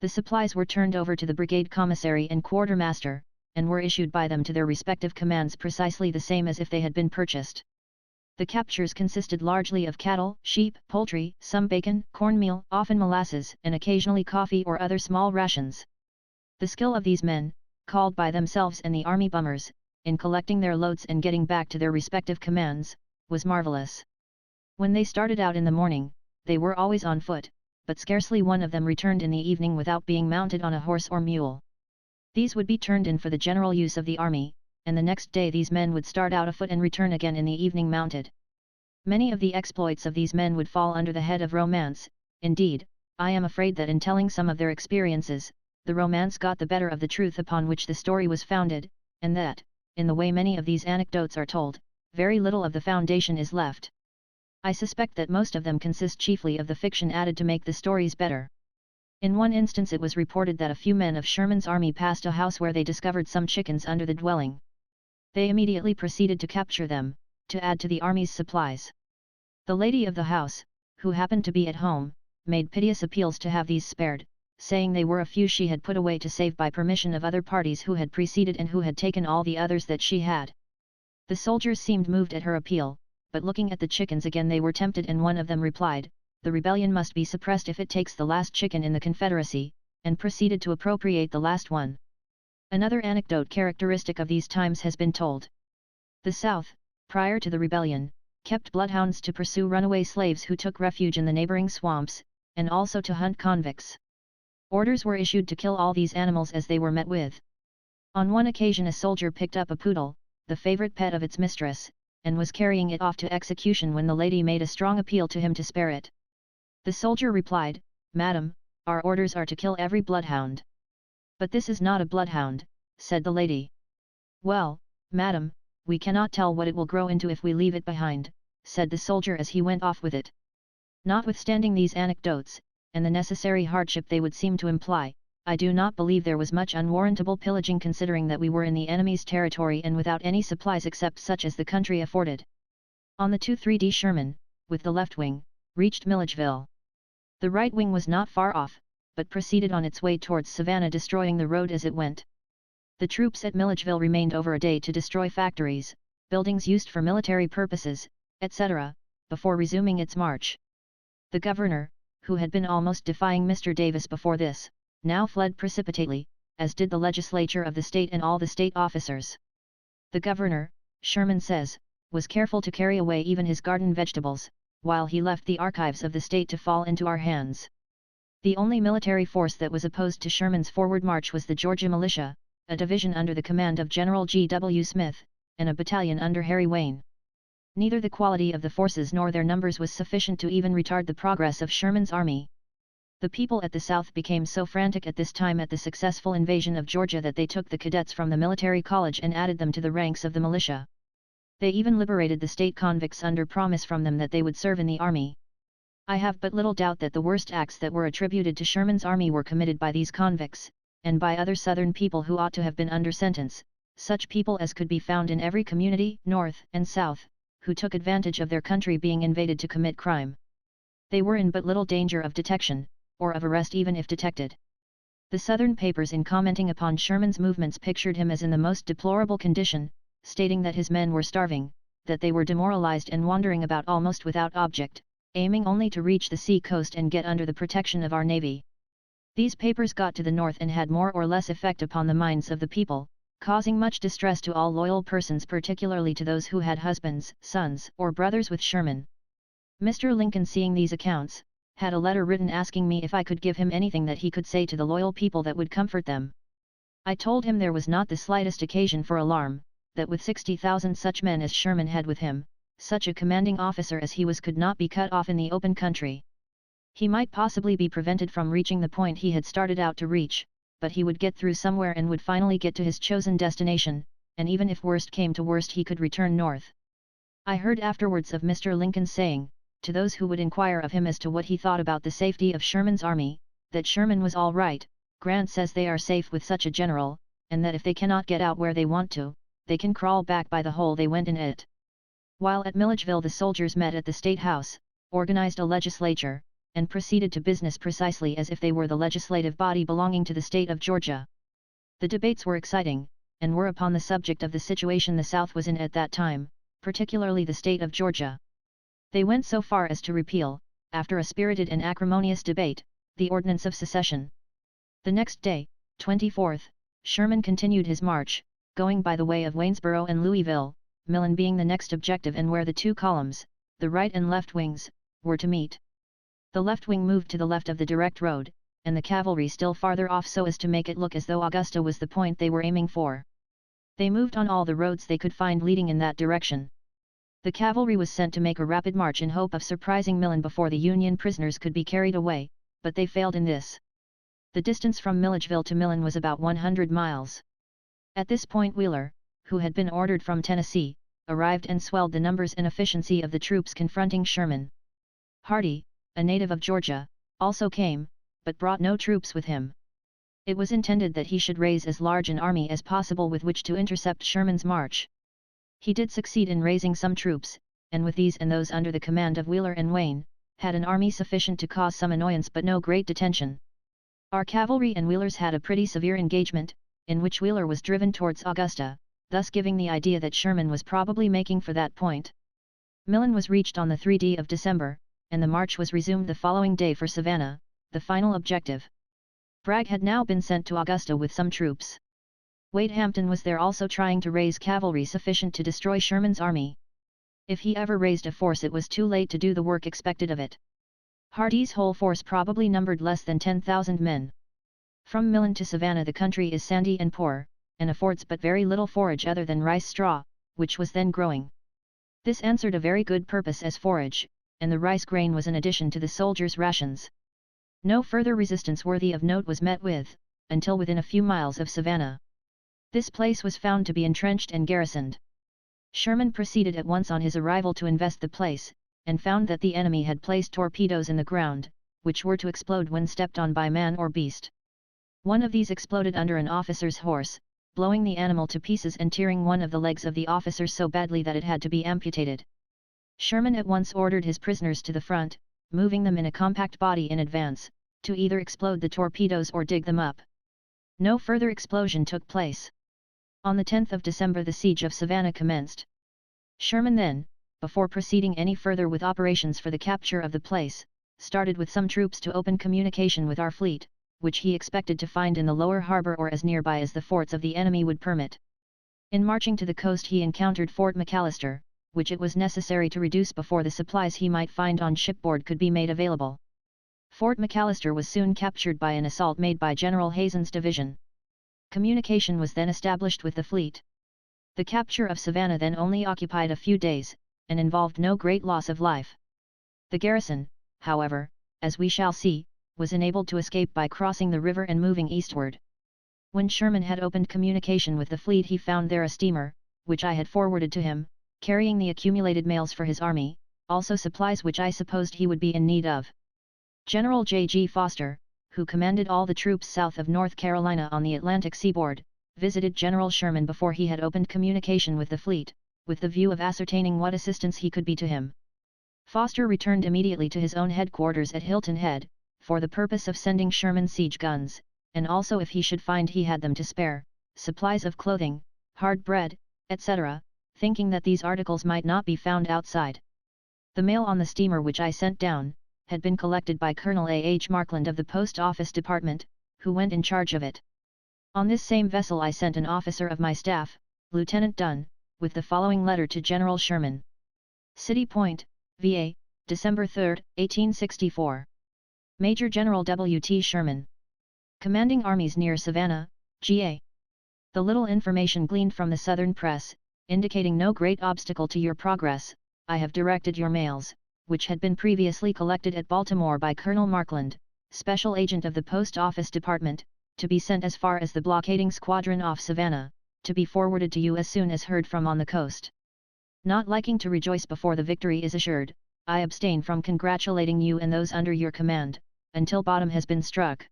The supplies were turned over to the brigade commissary and quartermaster, and were issued by them to their respective commands precisely the same as if they had been purchased. The captures consisted largely of cattle, sheep, poultry, some bacon, cornmeal, often molasses, and occasionally coffee or other small rations. The skill of these men, called by themselves and the army bummers, in collecting their loads and getting back to their respective commands, was marvelous. When they started out in the morning, they were always on foot, but scarcely one of them returned in the evening without being mounted on a horse or mule. These would be turned in for the general use of the army, and the next day these men would start out afoot and return again in the evening mounted. Many of the exploits of these men would fall under the head of romance. Indeed, I am afraid that in telling some of their experiences, the romance got the better of the truth upon which the story was founded, and that, in the way many of these anecdotes are told, very little of the foundation is left. I suspect that most of them consist chiefly of the fiction added to make the stories better. In one instance it was reported that a few men of Sherman's army passed a house where they discovered some chickens under the dwelling. They immediately proceeded to capture them, to add to the army's supplies. The lady of the house, who happened to be at home, made piteous appeals to have these spared, saying they were a few she had put away to save by permission of other parties who had preceded and who had taken all the others that she had. The soldiers seemed moved at her appeal, but looking at the chickens again they were tempted, and one of them replied, "The rebellion must be suppressed if it takes the last chicken in the Confederacy," and proceeded to appropriate the last one. Another anecdote characteristic of these times has been told. The South, prior to the rebellion, kept bloodhounds to pursue runaway slaves who took refuge in the neighboring swamps, and also to hunt convicts. Orders were issued to kill all these animals as they were met with. On one occasion a soldier picked up a poodle, the favorite pet of its mistress, and was carrying it off to execution when the lady made a strong appeal to him to spare it. The soldier replied, "Madam, our orders are to kill every bloodhound." "But this is not a bloodhound," said the lady. "Well, madam, we cannot tell what it will grow into if we leave it behind," said the soldier as he went off with it. Notwithstanding these anecdotes, and the necessary hardship they would seem to imply, I do not believe there was much unwarrantable pillaging, considering that we were in the enemy's territory and without any supplies except such as the country afforded. On the 2-3d Sherman, with the left wing, reached Milledgeville. The right wing was not far off, but proceeded on its way towards Savannah, destroying the road as it went. The troops at Milledgeville remained over a day to destroy factories, buildings used for military purposes, etc., before resuming its march. The governor, who had been almost defying Mr. Davis before this, now fled precipitately, as did the legislature of the state and all the state officers. The governor, Sherman says, was careful to carry away even his garden vegetables, while he left the archives of the state to fall into our hands. The only military force that was opposed to Sherman's forward march was the Georgia Militia, a division under the command of General G. W. Smith, and a battalion under Harry Wayne. Neither the quality of the forces nor their numbers was sufficient to even retard the progress of Sherman's army. The people at the South became so frantic at this time at the successful invasion of Georgia that they took the cadets from the military college and added them to the ranks of the militia. They even liberated the state convicts under promise from them that they would serve in the army. I have but little doubt that the worst acts that were attributed to Sherman's army were committed by these convicts, and by other Southern people who ought to have been under sentence, such people as could be found in every community, North and South, who took advantage of their country being invaded to commit crime. They were in but little danger of detection, or of arrest even if detected. The Southern papers, in commenting upon Sherman's movements, pictured him as in the most deplorable condition, stating that his men were starving, that they were demoralized and wandering about almost without object, aiming only to reach the sea coast and get under the protection of our navy. These papers got to the North and had more or less effect upon the minds of the people, causing much distress to all loyal persons, particularly to those who had husbands, sons, or brothers with Sherman. Mr. Lincoln, seeing these accounts, had a letter written asking me if I could give him anything that he could say to the loyal people that would comfort them. I told him there was not the slightest occasion for alarm, that with 60,000 such men as Sherman had with him, such a commanding officer as he was could not be cut off in the open country. He might possibly be prevented from reaching the point he had started out to reach, but he would get through somewhere and would finally get to his chosen destination, and even if worst came to worst he could return north. I heard afterwards of Mr. Lincoln saying, to those who would inquire of him as to what he thought about the safety of Sherman's army, that Sherman was all right. Grant says they are safe with such a general, and that if they cannot get out where they want to, they can crawl back by the hole they went in it. While at Milledgeville the soldiers met at the State House, organized a legislature, and proceeded to business precisely as if they were the legislative body belonging to the state of Georgia. The debates were exciting, and were upon the subject of the situation the South was in at that time, particularly the state of Georgia. They went so far as to repeal, after a spirited and acrimonious debate, the ordinance of secession. The next day, 24th, Sherman continued his march, going by the way of Waynesboro and Louisville, Millen being the next objective and where the two columns, the right and left wings, were to meet. The left wing moved to the left of the direct road, and the cavalry still farther off so as to make it look as though Augusta was the point they were aiming for. They moved on all the roads they could find leading in that direction. The cavalry was sent to make a rapid march in hope of surprising Milan before the Union prisoners could be carried away, but they failed in this. The distance from Milledgeville to Milan was about 100 miles. At this point Wheeler, who had been ordered from Tennessee, arrived and swelled the numbers and efficiency of the troops confronting Sherman. Hardee, a native of Georgia, also came, but brought no troops with him. It was intended that he should raise as large an army as possible with which to intercept Sherman's march. He did succeed in raising some troops, and with these and those under the command of Wheeler and Wayne, had an army sufficient to cause some annoyance but no great detention. Our cavalry and Wheeler's had a pretty severe engagement, in which Wheeler was driven towards Augusta, thus giving the idea that Sherman was probably making for that point. Milan was reached on the 3d of December, and the march was resumed the following day for Savannah, the final objective. Bragg had now been sent to Augusta with some troops. Wade Hampton was there also trying to raise cavalry sufficient to destroy Sherman's army. If he ever raised a force it was too late to do the work expected of it. Hardee's whole force probably numbered less than 10,000 men. From Milan to Savannah the country is sandy and poor, and affords but very little forage other than rice straw, which was then growing. This answered a very good purpose as forage, and the rice grain was an addition to the soldiers' rations. No further resistance worthy of note was met with, until within a few miles of Savannah. This place was found to be entrenched and garrisoned. Sherman proceeded at once on his arrival to invest the place, and found that the enemy had placed torpedoes in the ground, which were to explode when stepped on by man or beast. One of these exploded under an officer's horse, blowing the animal to pieces and tearing one of the legs of the officer so badly that it had to be amputated. Sherman at once ordered his prisoners to the front, moving them in a compact body in advance, to either explode the torpedoes or dig them up. No further explosion took place. On the 10th of December the siege of Savannah commenced. Sherman then, before proceeding any further with operations for the capture of the place, started with some troops to open communication with our fleet, which he expected to find in the lower harbor or as nearby as the forts of the enemy would permit. In marching to the coast he encountered Fort McAllister, which it was necessary to reduce before the supplies he might find on shipboard could be made available. Fort McAllister was soon captured by an assault made by General Hazen's division. Communication was then established with the fleet. The capture of Savannah then only occupied a few days, and involved no great loss of life. The garrison, however, as we shall see, was enabled to escape by crossing the river and moving eastward. When Sherman had opened communication with the fleet he found there a steamer, which I had forwarded to him, carrying the accumulated mails for his army, also supplies which I supposed he would be in need of. General J. G. Foster, who commanded all the troops south of North Carolina on the Atlantic seaboard, visited General Sherman before he had opened communication with the fleet, with the view of ascertaining what assistance he could be to him. Foster returned immediately to his own headquarters at Hilton Head, for the purpose of sending Sherman siege guns, and also if he should find he had them to spare, supplies of clothing, hard bread, etc., thinking that these articles might not be found outside. The mail on the steamer which I sent down, had been collected by Colonel A. H. Markland of the Post Office Department, who went in charge of it. On this same vessel I sent an officer of my staff, Lieutenant Dunn, with the following letter to General Sherman. City Point, VA, December 3, 1864. Major General W. T. Sherman. Commanding Armies near Savannah, GA. The little information gleaned from the Southern press, indicating no great obstacle to your progress, I have directed your mails, which had been previously collected at Baltimore by Colonel Markland, Special Agent of the Post Office Department, to be sent as far as the blockading squadron off Savannah, to be forwarded to you as soon as heard from on the coast. Not liking to rejoice before the victory is assured, I abstain from congratulating you and those under your command, until bottom has been struck.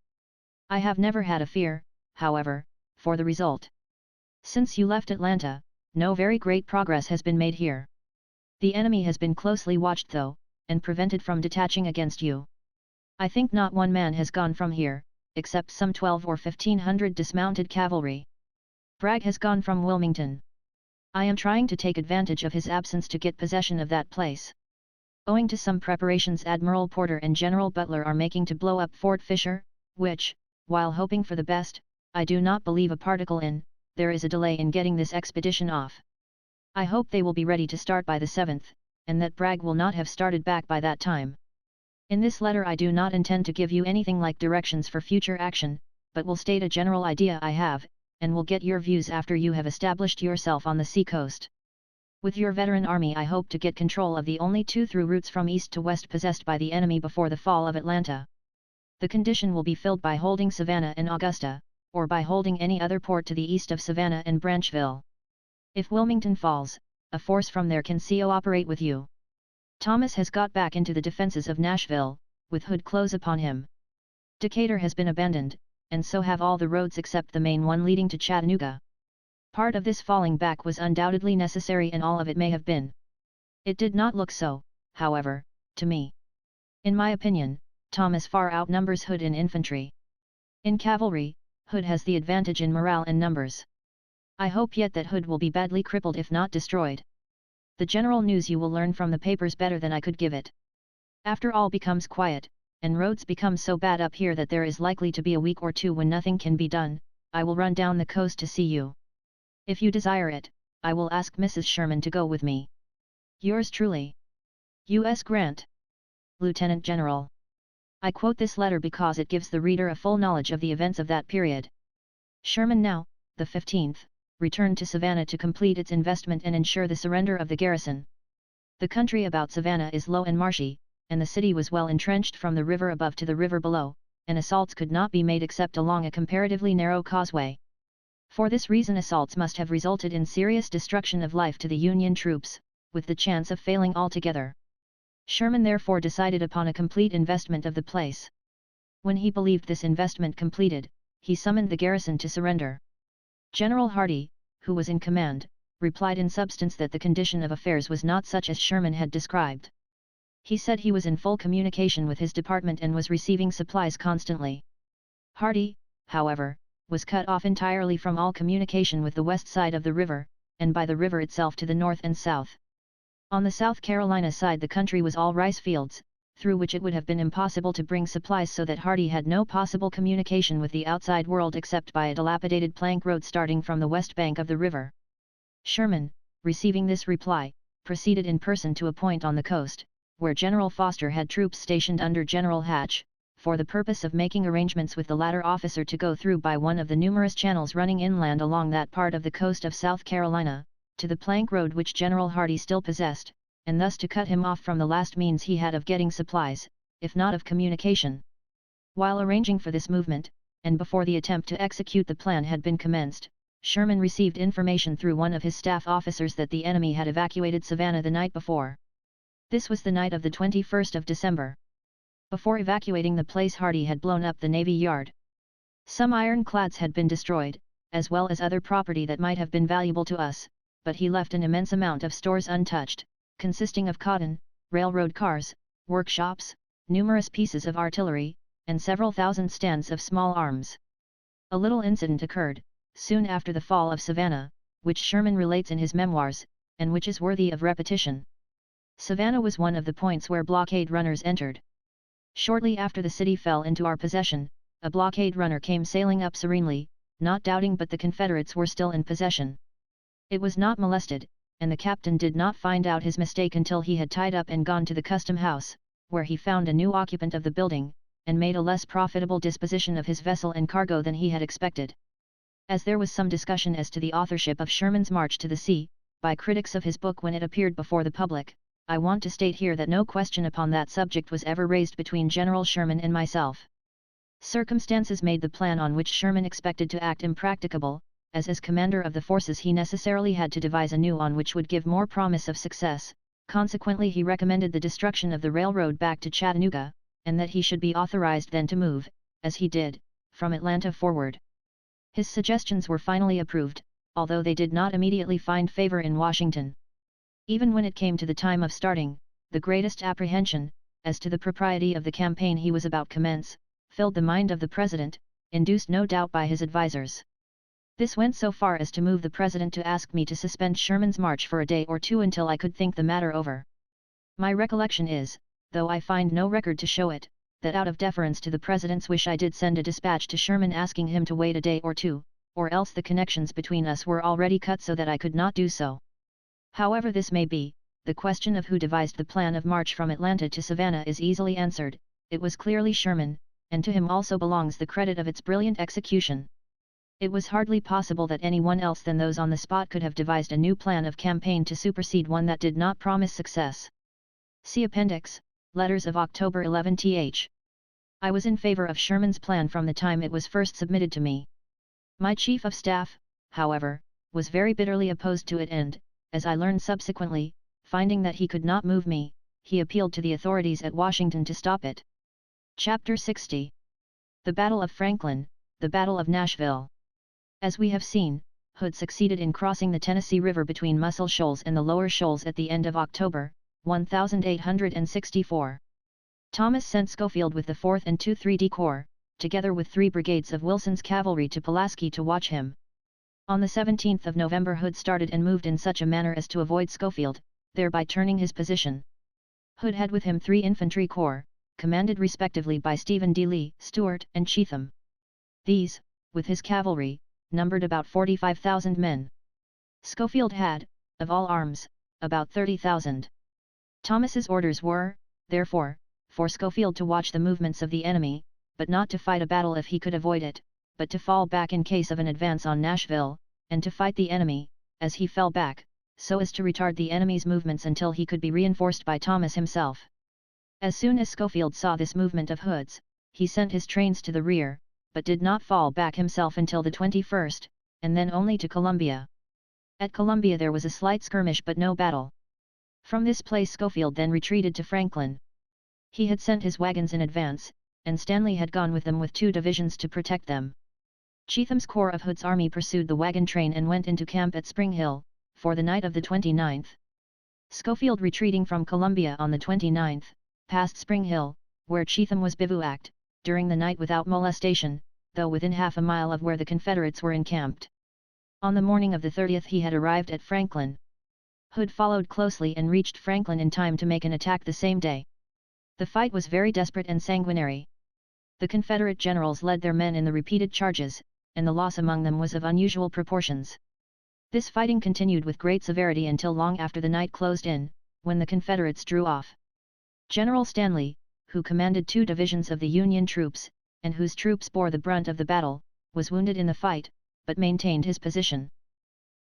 I have never had a fear, however, for the result. Since you left Atlanta, no very great progress has been made here. The enemy has been closely watched though, and prevented from detaching against you. I think not one man has gone from here, except some 12 or 1500 dismounted cavalry. Bragg has gone from Wilmington. I am trying to take advantage of his absence to get possession of that place. Owing to some preparations Admiral Porter and General Butler are making to blow up Fort Fisher, which, while hoping for the best, I do not believe a particle in, there is a delay in getting this expedition off. I hope they will be ready to start by the 7th, and that Bragg will not have started back by that time. In this letter I do not intend to give you anything like directions for future action, but will state a general idea I have, and will get your views after you have established yourself on the sea coast. With your veteran army I hope to get control of the only two through routes from east to west possessed by the enemy before the fall of Atlanta. The condition will be filled by holding Savannah and Augusta, or by holding any other port to the east of Savannah and Branchville. If Wilmington falls, a force from there can co-operate with you. Thomas has got back into the defenses of Nashville, with Hood close upon him. Decatur has been abandoned, and so have all the roads except the main one leading to Chattanooga. Part of this falling back was undoubtedly necessary and all of it may have been. It did not look so, however, to me. In my opinion, Thomas far outnumbers Hood in infantry. In cavalry, Hood has the advantage in morale and numbers. I hope yet that Hood will be badly crippled if not destroyed. The general news you will learn from the papers better than I could give it. After all becomes quiet, and roads become so bad up here that there is likely to be a week or two when nothing can be done, I will run down the coast to see you. If you desire it, I will ask Mrs. Sherman to go with me. Yours truly, U.S. Grant, Lieutenant General. I quote this letter because it gives the reader a full knowledge of the events of that period. Sherman now, the 15th, returned to Savannah to complete its investment and ensure the surrender of the garrison. The country about Savannah is low and marshy, and the city was well entrenched from the river above to the river below, and assaults could not be made except along a comparatively narrow causeway. For this reason assaults must have resulted in serious destruction of life to the Union troops, with the chance of failing altogether. Sherman therefore decided upon a complete investment of the place. When he believed this investment completed, he summoned the garrison to surrender. General Hardee, who was in command, replied in substance that the condition of affairs was not such as Sherman had described. He said he was in full communication with his department and was receiving supplies constantly. Hardee, however, was cut off entirely from all communication with the west side of the river, and by the river itself to the north and south. On the South Carolina side the country was all rice fields, through which it would have been impossible to bring supplies, so that Hardee had no possible communication with the outside world except by a dilapidated plank road starting from the west bank of the river. Sherman, receiving this reply, proceeded in person to a point on the coast, where General Foster had troops stationed under General Hatch, for the purpose of making arrangements with the latter officer to go through by one of the numerous channels running inland along that part of the coast of South Carolina, to the plank road which General Hardee still possessed, and thus to cut him off from the last means he had of getting supplies, if not of communication. While arranging for this movement, and before the attempt to execute the plan had been commenced, Sherman received information through one of his staff officers that the enemy had evacuated Savannah the night before. This was the night of the 21st of December. Before evacuating the place Hardee had blown up the Navy Yard. Some ironclads had been destroyed, as well as other property that might have been valuable to us, but he left an immense amount of stores untouched, consisting of cotton, railroad cars, workshops, numerous pieces of artillery, and several thousand stands of small arms. A little incident occurred, soon after the fall of Savannah, which Sherman relates in his memoirs, and which is worthy of repetition. Savannah was one of the points where blockade runners entered. Shortly after the city fell into our possession, a blockade runner came sailing up serenely, not doubting but the Confederates were still in possession. It was not molested, and the captain did not find out his mistake until he had tied up and gone to the custom house, where he found a new occupant of the building, and made a less profitable disposition of his vessel and cargo than he had expected. As there was some discussion as to the authorship of Sherman's March to the Sea, by critics of his book when it appeared before the public, I want to state here that no question upon that subject was ever raised between General Sherman and myself. Circumstances made the plan on which Sherman expected to act impracticable, as commander of the forces he necessarily had to devise a new on which would give more promise of success. Consequently he recommended the destruction of the railroad back to Chattanooga, and that he should be authorized then to move, as he did, from Atlanta forward. His suggestions were finally approved, although they did not immediately find favor in Washington. Even when it came to the time of starting, the greatest apprehension, as to the propriety of the campaign he was about commence, filled the mind of the President, induced no doubt by his advisers. This went so far as to move the President to ask me to suspend Sherman's march for a day or two until I could think the matter over. My recollection is, though I find no record to show it, that out of deference to the President's wish I did send a dispatch to Sherman asking him to wait a day or two, or else the connections between us were already cut so that I could not do so. However this may be, the question of who devised the plan of march from Atlanta to Savannah is easily answered. It was clearly Sherman, and to him also belongs the credit of its brilliant execution. It was hardly possible that anyone else than those on the spot could have devised a new plan of campaign to supersede one that did not promise success. See Appendix, Letters of October 11 th. I was in favor of Sherman's plan from the time it was first submitted to me. My Chief of Staff, however, was very bitterly opposed to it and, as I learned subsequently, finding that he could not move me, he appealed to the authorities at Washington to stop it. Chapter 60. The Battle of Franklin, the Battle of Nashville. As we have seen, Hood succeeded in crossing the Tennessee River between Muscle Shoals and the Lower Shoals at the end of October, 1864. Thomas sent Schofield with the 4th and 2-3d Corps, together with 3 brigades of Wilson's cavalry to Pulaski to watch him. On the 17th of November Hood started and moved in such a manner as to avoid Schofield, thereby turning his position. Hood had with him 3 infantry corps, commanded respectively by Stephen D. Lee, Stuart, and Cheatham. These, with his cavalry, numbered about 45,000 men. Schofield had, of all arms, about 30,000. Thomas's orders were, therefore, for Schofield to watch the movements of the enemy, but not to fight a battle if he could avoid it, but to fall back in case of an advance on Nashville, and to fight the enemy, as he fell back, so as to retard the enemy's movements until he could be reinforced by Thomas himself. As soon as Schofield saw this movement of Hood's, he sent his trains to the rear, but did not fall back himself until the 21st, and then only to Columbia. At Columbia there was a slight skirmish but no battle. From this place Schofield then retreated to Franklin. He had sent his wagons in advance, and Stanley had gone with them with 2 divisions to protect them. Cheatham's corps of Hood's army pursued the wagon train and went into camp at Spring Hill, for the night of the 29th. Schofield retreating from Columbia on the 29th, passed Spring Hill, where Cheatham was bivouacked, during the night without molestation, though within half a mile of where the Confederates were encamped. On the morning of the 30th he had arrived at Franklin. Hood followed closely and reached Franklin in time to make an attack the same day. The fight was very desperate and sanguinary. The Confederate generals led their men in the repeated charges, and the loss among them was of unusual proportions. This fighting continued with great severity until long after the night closed in, when the Confederates drew off. General Stanley, who commanded 2 divisions of the Union troops, and whose troops bore the brunt of the battle, was wounded in the fight, but maintained his position.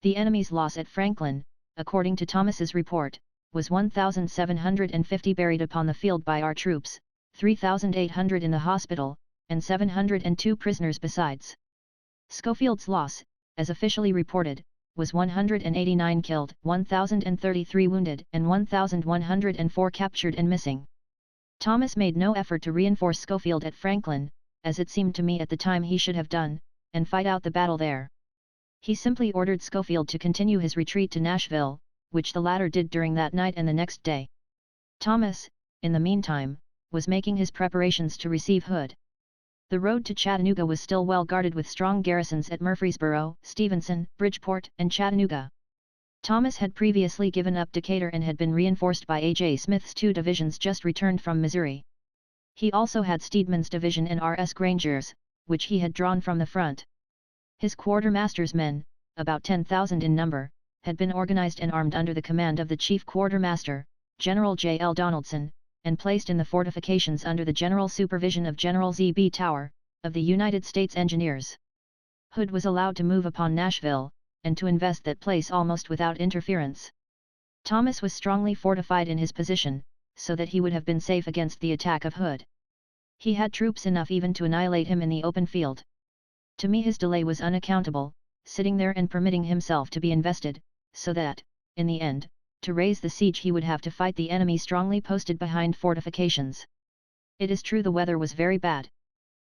The enemy's loss at Franklin, according to Thomas's report, was 1,750 buried upon the field by our troops, 3,800 in the hospital, and 702 prisoners besides. Schofield's loss, as officially reported, was 189 killed, 1,033 wounded, and 1,104 captured and missing. Thomas made no effort to reinforce Schofield at Franklin, as it seemed to me at the time he should have done, and fight out the battle there. He simply ordered Schofield to continue his retreat to Nashville, which the latter did during that night and the next day. Thomas, in the meantime, was making his preparations to receive Hood. The road to Chattanooga was still well guarded with strong garrisons at Murfreesboro, Stevenson, Bridgeport, and Chattanooga. Thomas had previously given up Decatur and had been reinforced by A.J. Smith's 2 divisions just returned from Missouri. He also had Steedman's division and R.S. Granger's, which he had drawn from the front. His quartermaster's men, about 10,000 in number, had been organized and armed under the command of the chief quartermaster, General J. L. Donaldson, and placed in the fortifications under the general supervision of General Z. B. Tower, of the United States Engineers. Hood was allowed to move upon Nashville, and to invest that place almost without interference. Thomas was strongly fortified in his position, so that he would have been safe against the attack of Hood. He had troops enough even to annihilate him in the open field. To me his delay was unaccountable, sitting there and permitting himself to be invested, so that, in the end, to raise the siege he would have to fight the enemy strongly posted behind fortifications. It is true the weather was very bad.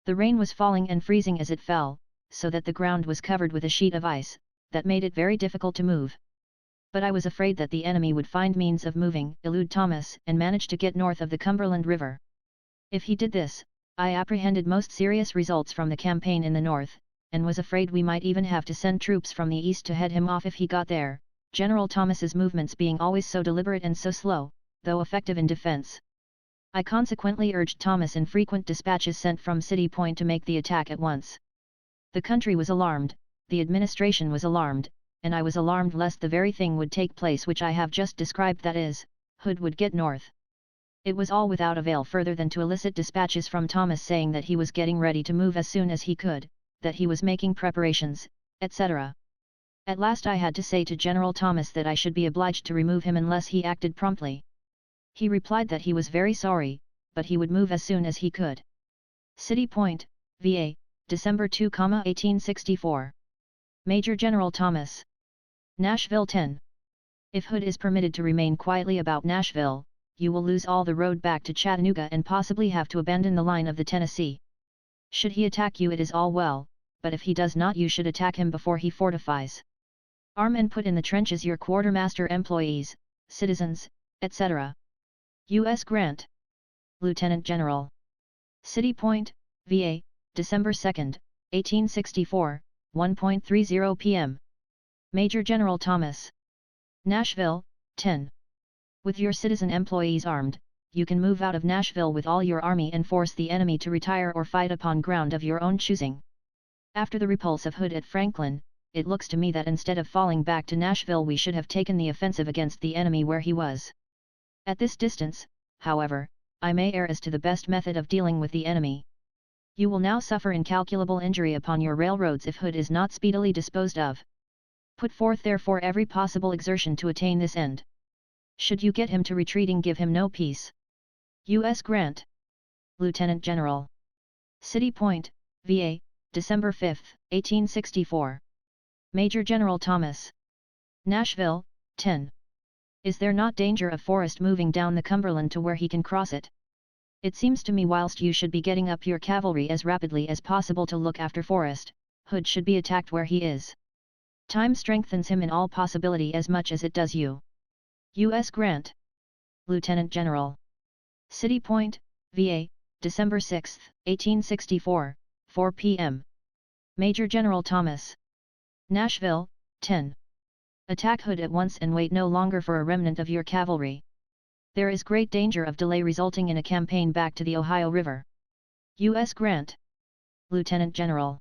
The rain was falling and freezing as it fell, so that the ground was covered with a sheet of ice, that made it very difficult to move. But I was afraid that the enemy would find means of moving, elude Thomas, and manage to get north of the Cumberland River. If he did this, I apprehended most serious results from the campaign in the north, and was afraid we might even have to send troops from the east to head him off if he got there, General Thomas's movements being always so deliberate and so slow, though effective in defense. I consequently urged Thomas in frequent dispatches sent from City Point to make the attack at once. The country was alarmed, the administration was alarmed, and I was alarmed lest the very thing would take place which I have just described, that is, Hood would get north. It was all without avail further than to elicit dispatches from Thomas saying that he was getting ready to move as soon as he could, that he was making preparations, etc. At last I had to say to General Thomas that I should be obliged to remove him unless he acted promptly. He replied that he was very sorry, but he would move as soon as he could. City Point, VA, December 2, 1864. Major General Thomas. Nashville 10. If Hood is permitted to remain quietly about Nashville, you will lose all the road back to Chattanooga and possibly have to abandon the line of the Tennessee. Should he attack you, it is all well, but if he does not, you should attack him before he fortifies. Arm and put in the trenches your quartermaster employees, citizens, etc. U.S. Grant. Lieutenant General. City Point, VA, December 2, 1864, 1:30 p.m. Major General Thomas. Nashville, 10. With your citizen employees armed, you can move out of Nashville with all your army and force the enemy to retire or fight upon ground of your own choosing. After the repulse of Hood at Franklin, it looks to me that instead of falling back to Nashville we should have taken the offensive against the enemy where he was. At this distance, however, I may err as to the best method of dealing with the enemy. You will now suffer incalculable injury upon your railroads if Hood is not speedily disposed of. Put forth therefore every possible exertion to attain this end. Should you get him to retreating, give him no peace. U.S. Grant. Lieutenant General. City Point, VA, December 5, 1864. Major General Thomas. Nashville, 10. Is there not danger of Forrest moving down the Cumberland to where he can cross it? It seems to me whilst you should be getting up your cavalry as rapidly as possible to look after Forrest, Hood should be attacked where he is. Time strengthens him in all possibility as much as it does you. U.S. Grant. Lieutenant General. City Point, VA, December 6, 1864, 4 p.m. Major General Thomas. Nashville, 10. Attack Hood at once and wait no longer for a remnant of your cavalry. There is great danger of delay resulting in a campaign back to the Ohio River. U.S. Grant. Lieutenant General.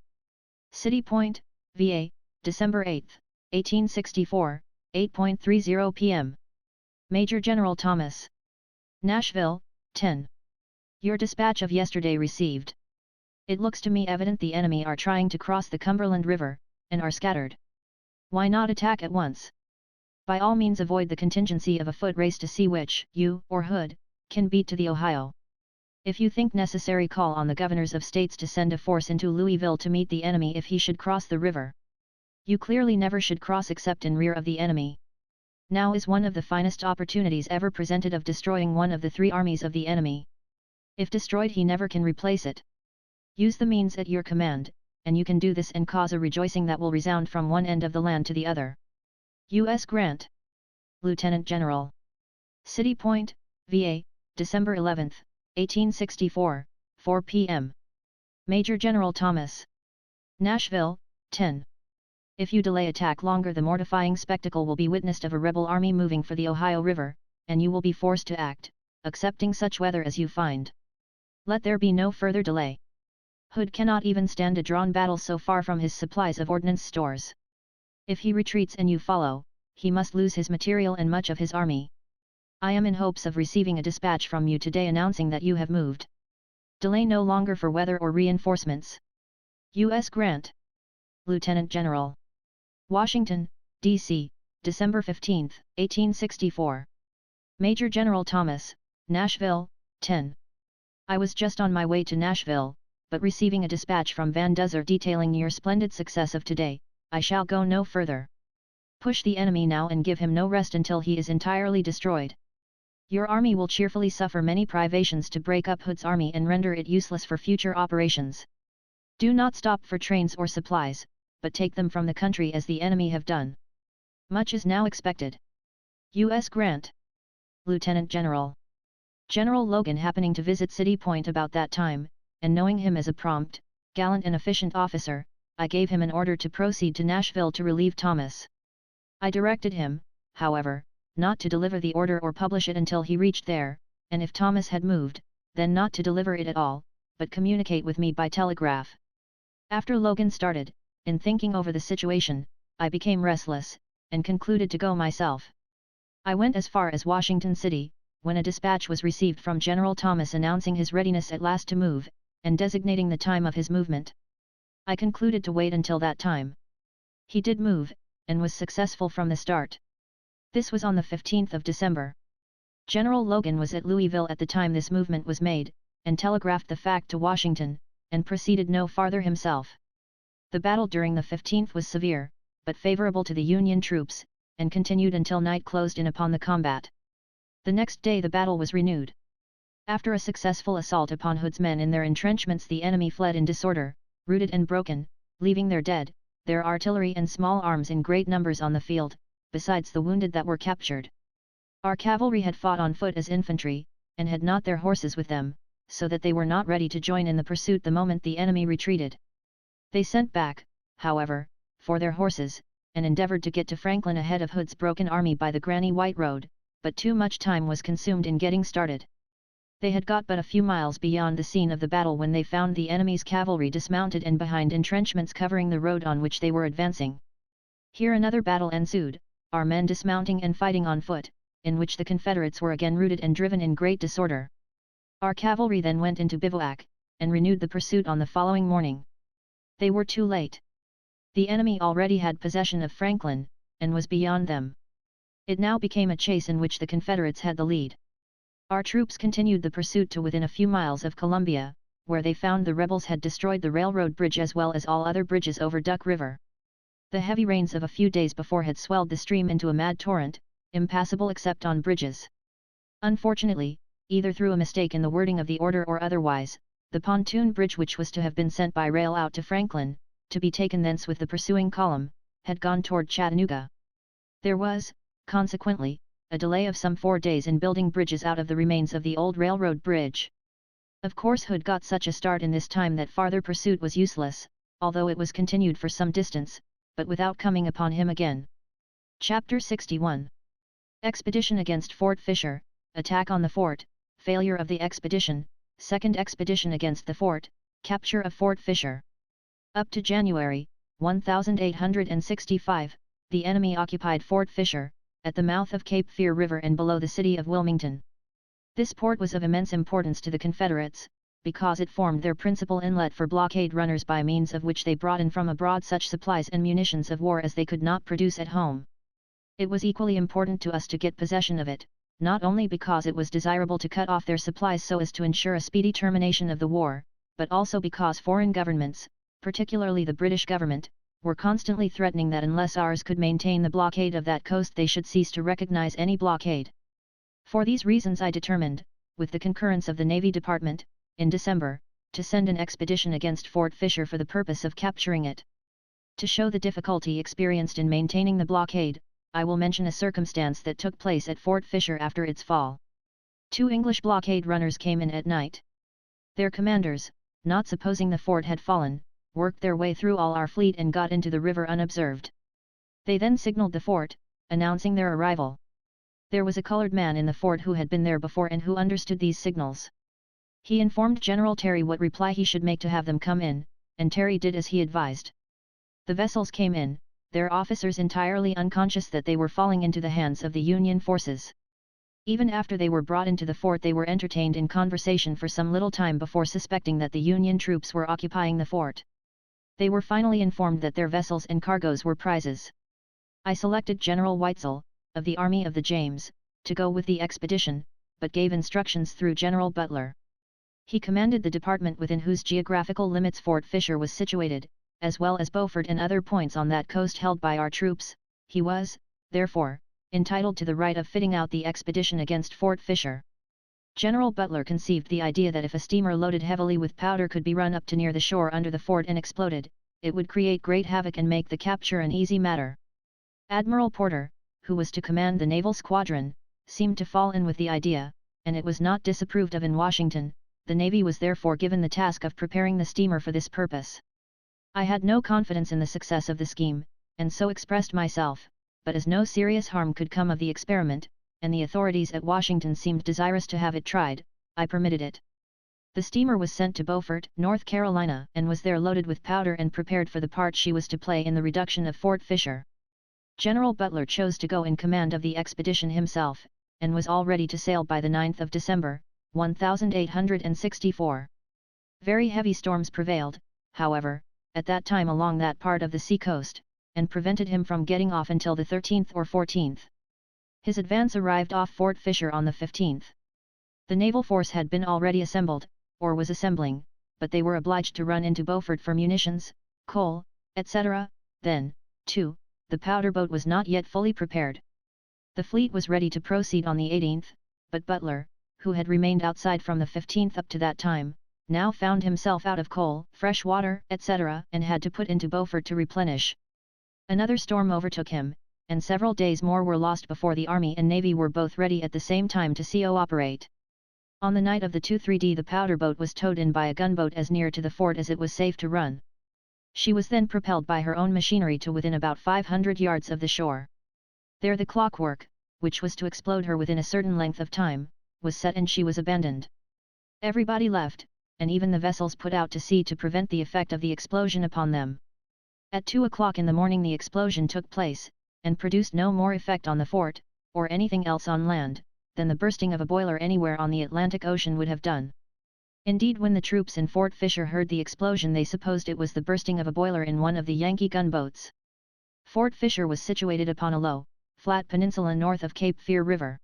City Point, VA, December 8, 1864, 8:30 p.m. Major General Thomas. Nashville, 10. Your dispatch of yesterday received. It looks to me evident the enemy are trying to cross the Cumberland River, and are scattered. Why not attack at once? By all means avoid the contingency of a foot race to see which, you, or Hood, can beat to the Ohio. If you think necessary, call on the governors of states to send a force into Louisville to meet the enemy if he should cross the river. You clearly never should cross except in rear of the enemy. Now is one of the finest opportunities ever presented of destroying one of the three armies of the enemy. If destroyed, he never can replace it. Use the means at your command, and you can do this and cause a rejoicing that will resound from one end of the land to the other. U.S. Grant. Lieutenant General. City Point, VA, December 11, 1864, 4 p.m. Major General Thomas. Nashville, 10. If you delay attack longer, the mortifying spectacle will be witnessed of a rebel army moving for the Ohio River, and you will be forced to act, accepting such weather as you find. Let there be no further delay. Hood cannot even stand a drawn battle so far from his supplies of ordnance stores. If he retreats and you follow, he must lose his material and much of his army. I am in hopes of receiving a dispatch from you today announcing that you have moved. Delay no longer for weather or reinforcements. U.S. Grant. Lieutenant General. Washington, D.C., December 15, 1864. Major General Thomas, Nashville, 10. I was just on my way to Nashville, but receiving a dispatch from Van Duzer detailing your splendid success of today, I shall go no further. Push the enemy now and give him no rest until he is entirely destroyed. Your army will cheerfully suffer many privations to break up Hood's army and render it useless for future operations. Do not stop for trains or supplies, but take them from the country as the enemy have done. Much is now expected. U.S. Grant. Lieutenant General. General Logan happening to visit City Point about that time, and knowing him as a prompt, gallant and efficient officer, I gave him an order to proceed to Nashville to relieve Thomas. I directed him, however, not to deliver the order or publish it until he reached there, and if Thomas had moved, then not to deliver it at all, but communicate with me by telegraph. After Logan started, in thinking over the situation, I became restless, and concluded to go myself. I went as far as Washington City, when a dispatch was received from General Thomas announcing his readiness at last to move, and designating the time of his movement. I concluded to wait until that time. He did move, and was successful from the start. This was on the 15th of December. General Logan was at Louisville at the time this movement was made, and telegraphed the fact to Washington, and proceeded no farther himself. The battle during the 15th was severe, but favorable to the Union troops, and continued until night closed in upon the combat. The next day the battle was renewed. After a successful assault upon Hood's men in their entrenchments, the enemy fled in disorder, routed and broken, leaving their dead, their artillery and small arms in great numbers on the field, besides the wounded that were captured. Our cavalry had fought on foot as infantry, and had not their horses with them, so that they were not ready to join in the pursuit the moment the enemy retreated. They sent back, however, for their horses, and endeavored to get to Franklin ahead of Hood's broken army by the Granny White Road, but too much time was consumed in getting started. They had got but a few miles beyond the scene of the battle when they found the enemy's cavalry dismounted and behind entrenchments covering the road on which they were advancing. Here another battle ensued, our men dismounting and fighting on foot, in which the Confederates were again routed and driven in great disorder. Our cavalry then went into bivouac, and renewed the pursuit on the following morning. They were too late. The enemy already had possession of Franklin, and was beyond them. It now became a chase in which the Confederates had the lead. Our troops continued the pursuit to within a few miles of Columbia, where they found the rebels had destroyed the railroad bridge as well as all other bridges over Duck River. The heavy rains of a few days before had swelled the stream into a mad torrent, impassable except on bridges. Unfortunately, either through a mistake in the wording of the order or otherwise, the pontoon bridge which was to have been sent by rail out to Franklin, to be taken thence with the pursuing column, had gone toward Chattanooga. There was, consequently, a delay of some 4 days in building bridges out of the remains of the old railroad bridge. Of course Hood got such a start in this time that farther pursuit was useless, although it was continued for some distance, but without coming upon him again. Chapter 61. Expedition against Fort Fisher, attack on the fort, failure of the expedition, second expedition against the fort, capture of Fort Fisher. Up to January 1865, the enemy occupied Fort Fisher, at the mouth of Cape Fear River and below the city of Wilmington. This port was of immense importance to the Confederates, because it formed their principal inlet for blockade runners by means of which they brought in from abroad such supplies and munitions of war as they could not produce at home. It was equally important to us to get possession of it, not only because it was desirable to cut off their supplies so as to ensure a speedy termination of the war, but also because foreign governments, particularly the British government, were constantly threatening that unless ours could maintain the blockade of that coast they should cease to recognize any blockade. For these reasons I determined, with the concurrence of the Navy Department, in December, to send an expedition against Fort Fisher for the purpose of capturing it. To show the difficulty experienced in maintaining the blockade, I will mention a circumstance that took place at Fort Fisher after its fall. 2 English blockade runners came in at night. Their commanders, not supposing the fort had fallen, worked their way through all our fleet and got into the river unobserved. They then signaled the fort, announcing their arrival. There was a colored man in the fort who had been there before and who understood these signals. He informed General Terry what reply he should make to have them come in, and Terry did as he advised. The vessels came in, their officers entirely unconscious that they were falling into the hands of the Union forces. Even after they were brought into the fort they were entertained in conversation for some little time before suspecting that the Union troops were occupying the fort. They were finally informed that their vessels and cargoes were prizes. I selected General Weitzel, of the Army of the James, to go with the expedition, but gave instructions through General Butler. He commanded the department within whose geographical limits Fort Fisher was situated, as well as Beaufort and other points on that coast held by our troops. He was, therefore, entitled to the right of fitting out the expedition against Fort Fisher. General Butler conceived the idea that if a steamer loaded heavily with powder could be run up to near the shore under the fort and exploded, it would create great havoc and make the capture an easy matter. Admiral Porter, who was to command the naval squadron, seemed to fall in with the idea, and it was not disapproved of in Washington. The Navy was therefore given the task of preparing the steamer for this purpose. I had no confidence in the success of the scheme, and so expressed myself, but as no serious harm could come of the experiment, and the authorities at Washington seemed desirous to have it tried, I permitted it. The steamer was sent to Beaufort, North Carolina, and was there loaded with powder and prepared for the part she was to play in the reduction of Fort Fisher. General Butler chose to go in command of the expedition himself, and was all ready to sail by the 9th of December, 1864. Very heavy storms prevailed, however, at that time along that part of the sea coast, and prevented him from getting off until the 13th or 14th. His advance arrived off Fort Fisher on the 15th. The naval force had been already assembled, or was assembling, but they were obliged to run into Beaufort for munitions, coal, etc. Then, too, the powder boat was not yet fully prepared. The fleet was ready to proceed on the 18th, but Butler, who had remained outside from the 15th up to that time, now found himself out of coal, fresh water, etc., and had to put into Beaufort to replenish. Another storm overtook him, and several days more were lost before the Army and Navy were both ready at the same time to cooperate. On the night of the 2-3d the powder boat was towed in by a gunboat as near to the fort as it was safe to run. She was then propelled by her own machinery to within about 500 yards of the shore. There the clockwork, which was to explode her within a certain length of time, was set and she was abandoned. Everybody left, and even the vessels put out to sea to prevent the effect of the explosion upon them. At 2 o'clock in the morning the explosion took place, and produced no more effect on the fort, or anything else on land, than the bursting of a boiler anywhere on the Atlantic Ocean would have done. Indeed, when the troops in Fort Fisher heard the explosion they supposed it was the bursting of a boiler in one of the Yankee gunboats. Fort Fisher was situated upon a low, flat peninsula north of Cape Fear River.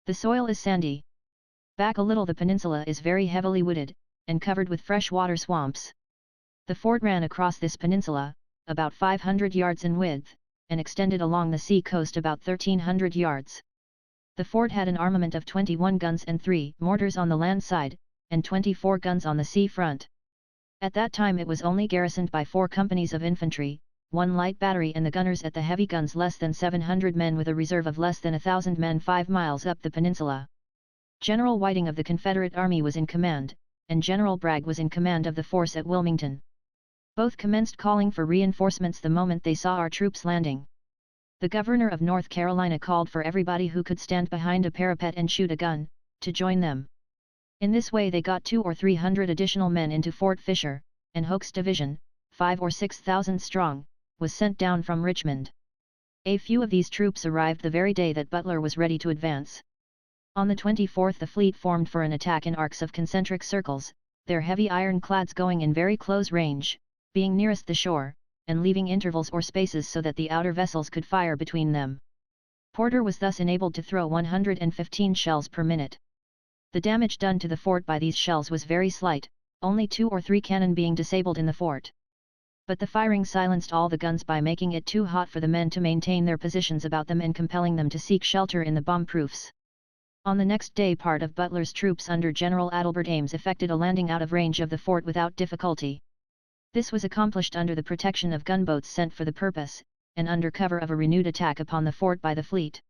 The soil is sandy. Back a little the peninsula is very heavily wooded, and covered with freshwater swamps. The fort ran across this peninsula, about 500 yards in width, and extended along the sea coast about 1,300 yards. The fort had an armament of 21 guns and 3 mortars on the land side, and 24 guns on the sea front. At that time it was only garrisoned by 4 companies of infantry, 1 light battery and the gunners at the heavy guns less than 700 men with a reserve of less than 1,000 men 5 miles up the peninsula. General Whiting of the Confederate Army was in command, and General Bragg was in command of the force at Wilmington. Both commenced calling for reinforcements the moment they saw our troops landing. The governor of North Carolina called for everybody who could stand behind a parapet and shoot a gun, to join them. In this way they got 200 or 300 additional men into Fort Fisher, and Hoke's division, 5,000 or 6,000 strong, was sent down from Richmond. A few of these troops arrived the very day that Butler was ready to advance. On the 24th the fleet formed for an attack in arcs of concentric circles, their heavy ironclads going in very close range, being nearest the shore, and leaving intervals or spaces so that the outer vessels could fire between them. Porter was thus enabled to throw 115 shells per minute. The damage done to the fort by these shells was very slight, only 2 or 3 cannon being disabled in the fort. But the firing silenced all the guns by making it too hot for the men to maintain their positions about them and compelling them to seek shelter in the bomb-proofs. On the next day part of Butler's troops under General Adelbert Ames effected a landing out of range of the fort without difficulty. This was accomplished under the protection of gunboats sent for the purpose, and under cover of a renewed attack upon the fort by the fleet.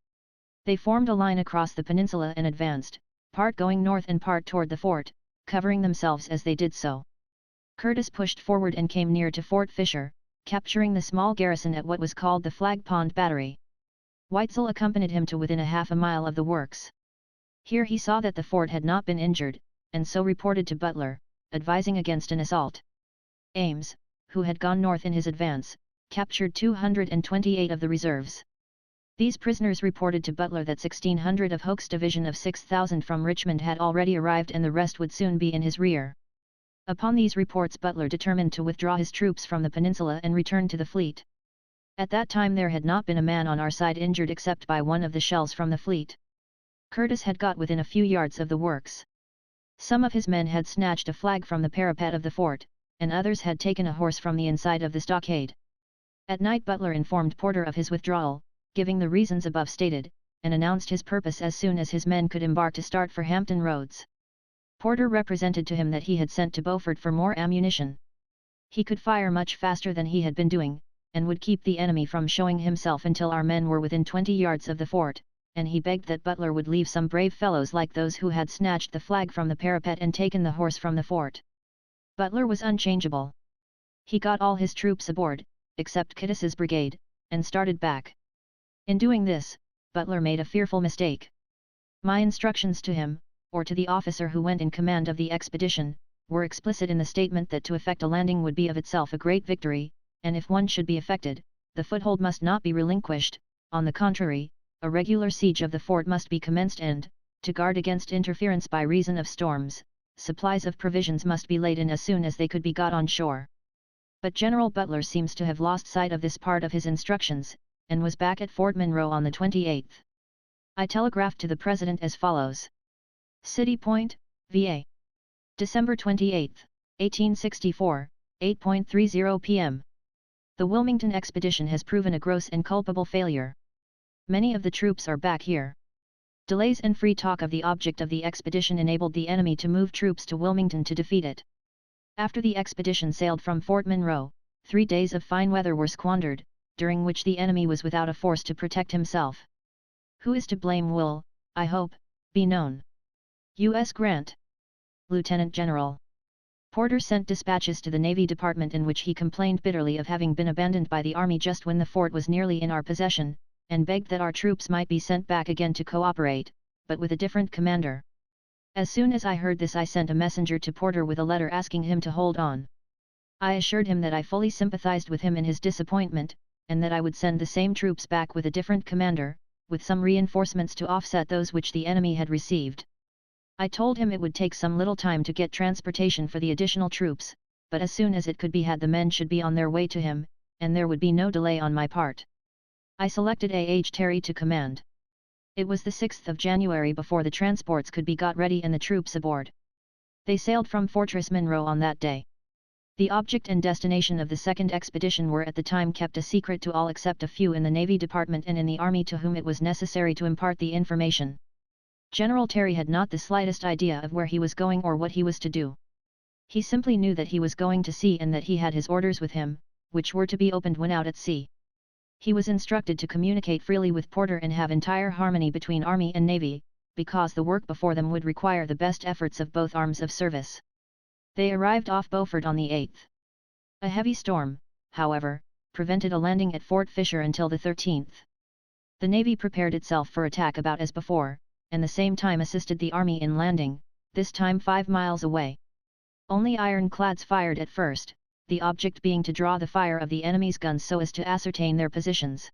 They formed a line across the peninsula and advanced, part going north and part toward the fort, covering themselves as they did so. Curtis pushed forward and came near to Fort Fisher, capturing the small garrison at what was called the Flag Pond Battery. Weitzel accompanied him to within a half a mile of the works. Here he saw that the fort had not been injured, and so reported to Butler, advising against an assault. Ames, who had gone north in his advance, captured 228 of the reserves. These prisoners reported to Butler that 1,600 of Hoke's division of 6,000 from Richmond had already arrived and the rest would soon be in his rear. Upon these reports Butler determined to withdraw his troops from the peninsula and return to the fleet. At that time there had not been a man on our side injured except by one of the shells from the fleet. Curtis had got within a few yards of the works. Some of his men had snatched a flag from the parapet of the fort, and others had taken a horse from the inside of the stockade. At night Butler informed Porter of his withdrawal, giving the reasons above stated, and announced his purpose as soon as his men could embark to start for Hampton Roads. Porter represented to him that he had sent to Beaufort for more ammunition. He could fire much faster than he had been doing, and would keep the enemy from showing himself until our men were within 20 yards of the fort, and he begged that Butler would leave some brave fellows like those who had snatched the flag from the parapet and taken the horse from the fort. Butler was unchangeable. He got all his troops aboard, except Kittis's brigade, and started back. In doing this, Butler made a fearful mistake. My instructions to him, or to the officer who went in command of the expedition, were explicit in the statement that to effect a landing would be of itself a great victory, and if one should be effected, the foothold must not be relinquished. On the contrary, a regular siege of the fort must be commenced and, to guard against interference by reason of storms, supplies of provisions must be laid in as soon as they could be got on shore. But General Butler seems to have lost sight of this part of his instructions, and was back at Fort Monroe on the 28th. I telegraphed to the President as follows. City Point, VA. December 28, 1864, 8:30 p.m. The Wilmington expedition has proven a gross and culpable failure. Many of the troops are back here. Delays and free talk of the object of the expedition enabled the enemy to move troops to Wilmington to defeat it. After the expedition sailed from Fort Monroe, 3 days of fine weather were squandered, during which the enemy was without a force to protect himself. Who is to blame will, I hope, be known. U.S. Grant. Lieutenant General. Porter sent dispatches to the Navy Department in which he complained bitterly of having been abandoned by the Army just when the fort was nearly in our possession, and begged that our troops might be sent back again to cooperate, but with a different commander. As soon as I heard this, I sent a messenger to Porter with a letter asking him to hold on. I assured him that I fully sympathized with him in his disappointment, and that I would send the same troops back with a different commander, with some reinforcements to offset those which the enemy had received. I told him it would take some little time to get transportation for the additional troops, but as soon as it could be had the men should be on their way to him, and there would be no delay on my part. I selected A. H. Terry to command. It was the 6th of January before the transports could be got ready and the troops aboard. They sailed from Fortress Monroe on that day. The object and destination of the second expedition were at the time kept a secret to all except a few in the Navy Department and in the Army to whom it was necessary to impart the information. General Terry had not the slightest idea of where he was going or what he was to do. He simply knew that he was going to sea and that he had his orders with him, which were to be opened when out at sea. He was instructed to communicate freely with Porter and have entire harmony between Army and Navy, because the work before them would require the best efforts of both arms of service. They arrived off Beaufort on the 8th. A heavy storm, however, prevented a landing at Fort Fisher until the 13th. The Navy prepared itself for attack about as before, and the same time assisted the Army in landing, this time 5 miles away. Only ironclads fired at first, the object being to draw the fire of the enemy's guns so as to ascertain their positions.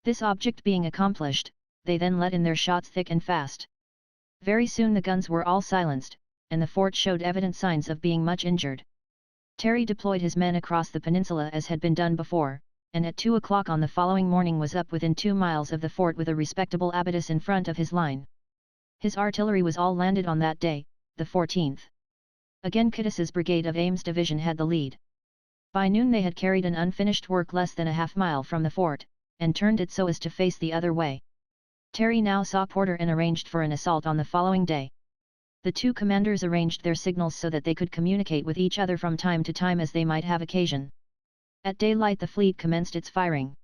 This object being accomplished, they then let in their shots thick and fast. Very soon the guns were all silenced, and the fort showed evident signs of being much injured. Terry deployed his men across the peninsula as had been done before, and at 2 o'clock on the following morning was up within 2 miles of the fort with a respectable abatis in front of his line. His artillery was all landed on that day, the 14th. Again Kittis's brigade of Ames Division had the lead. By noon they had carried an unfinished work less than a half-mile from the fort, and turned it so as to face the other way. Terry now saw Porter and arranged for an assault on the following day. The two commanders arranged their signals so that they could communicate with each other from time to time as they might have occasion. At daylight the fleet commenced its firing.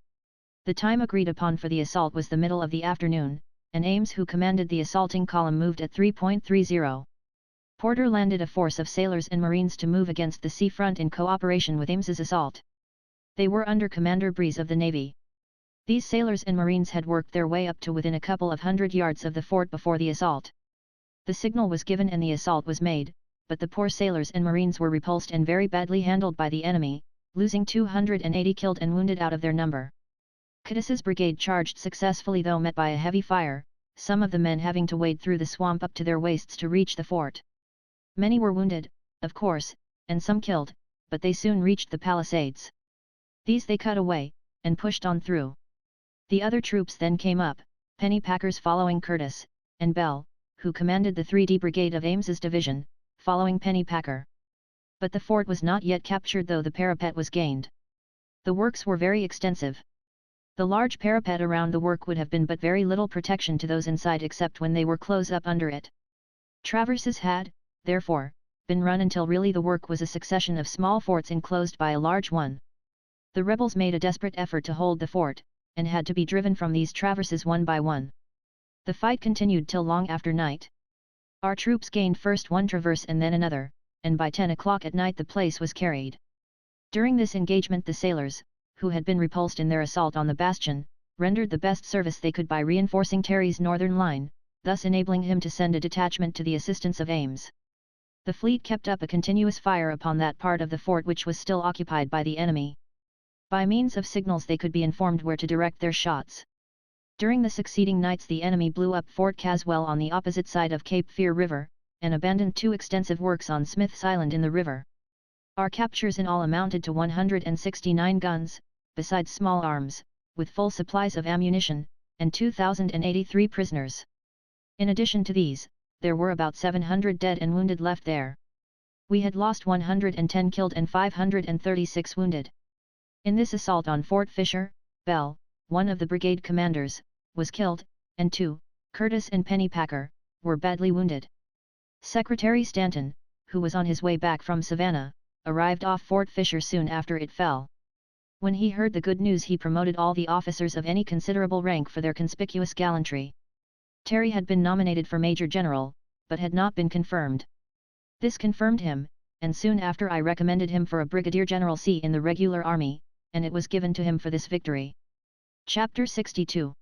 The time agreed upon for the assault was the middle of the afternoon, and Ames, who commanded the assaulting column, moved at 3:30. Porter landed a force of sailors and marines to move against the sea front in cooperation with Ames's assault. They were under Commander Breeze of the Navy. These sailors and marines had worked their way up to within a couple of 100 yards of the fort before the assault. The signal was given and the assault was made, but the poor sailors and marines were repulsed and very badly handled by the enemy, losing 280 killed and wounded out of their number. Kittis's brigade charged successfully though met by a heavy fire, some of the men having to wade through the swamp up to their waists to reach the fort. Many were wounded, of course, and some killed, but they soon reached the palisades. These they cut away, and pushed on through. The other troops then came up, Pennypackers following Curtis, and Bell, who commanded the 3D Brigade of Ames's division, following Pennypacker. But the fort was not yet captured though the parapet was gained. The works were very extensive. The large parapet around the work would have been but very little protection to those inside except when they were close up under it. Traverses had, therefore, been run until really the work was a succession of small forts enclosed by a large one. The rebels made a desperate effort to hold the fort, and had to be driven from these traverses one by one. The fight continued till long after night. Our troops gained first one traverse and then another, and by 10 o'clock at night the place was carried. During this engagement the sailors, who had been repulsed in their assault on the bastion, rendered the best service they could by reinforcing Terry's northern line, thus enabling him to send a detachment to the assistance of Ames. The fleet kept up a continuous fire upon that part of the fort which was still occupied by the enemy. By means of signals they could be informed where to direct their shots. During the succeeding nights the enemy blew up Fort Caswell on the opposite side of Cape Fear River, and abandoned 2 extensive works on Smith's Island in the river. Our captures in all amounted to 169 guns, besides small arms, with full supplies of ammunition, and 2,083 prisoners. In addition to these, there were about 700 dead and wounded left there. We had lost 110 killed and 536 wounded. In this assault on Fort Fisher, Bell, one of the brigade commanders, was killed, and 2, Curtis and Pennypacker, were badly wounded. Secretary Stanton, who was on his way back from Savannah, arrived off Fort Fisher soon after it fell. When he heard the good news he promoted all the officers of any considerable rank for their conspicuous gallantry. Terry had been nominated for Major General, but had not been confirmed. This confirmed him, and soon after I recommended him for a Brigadier Generalcy in the regular army, and it was given to him for this victory. Chapter 62.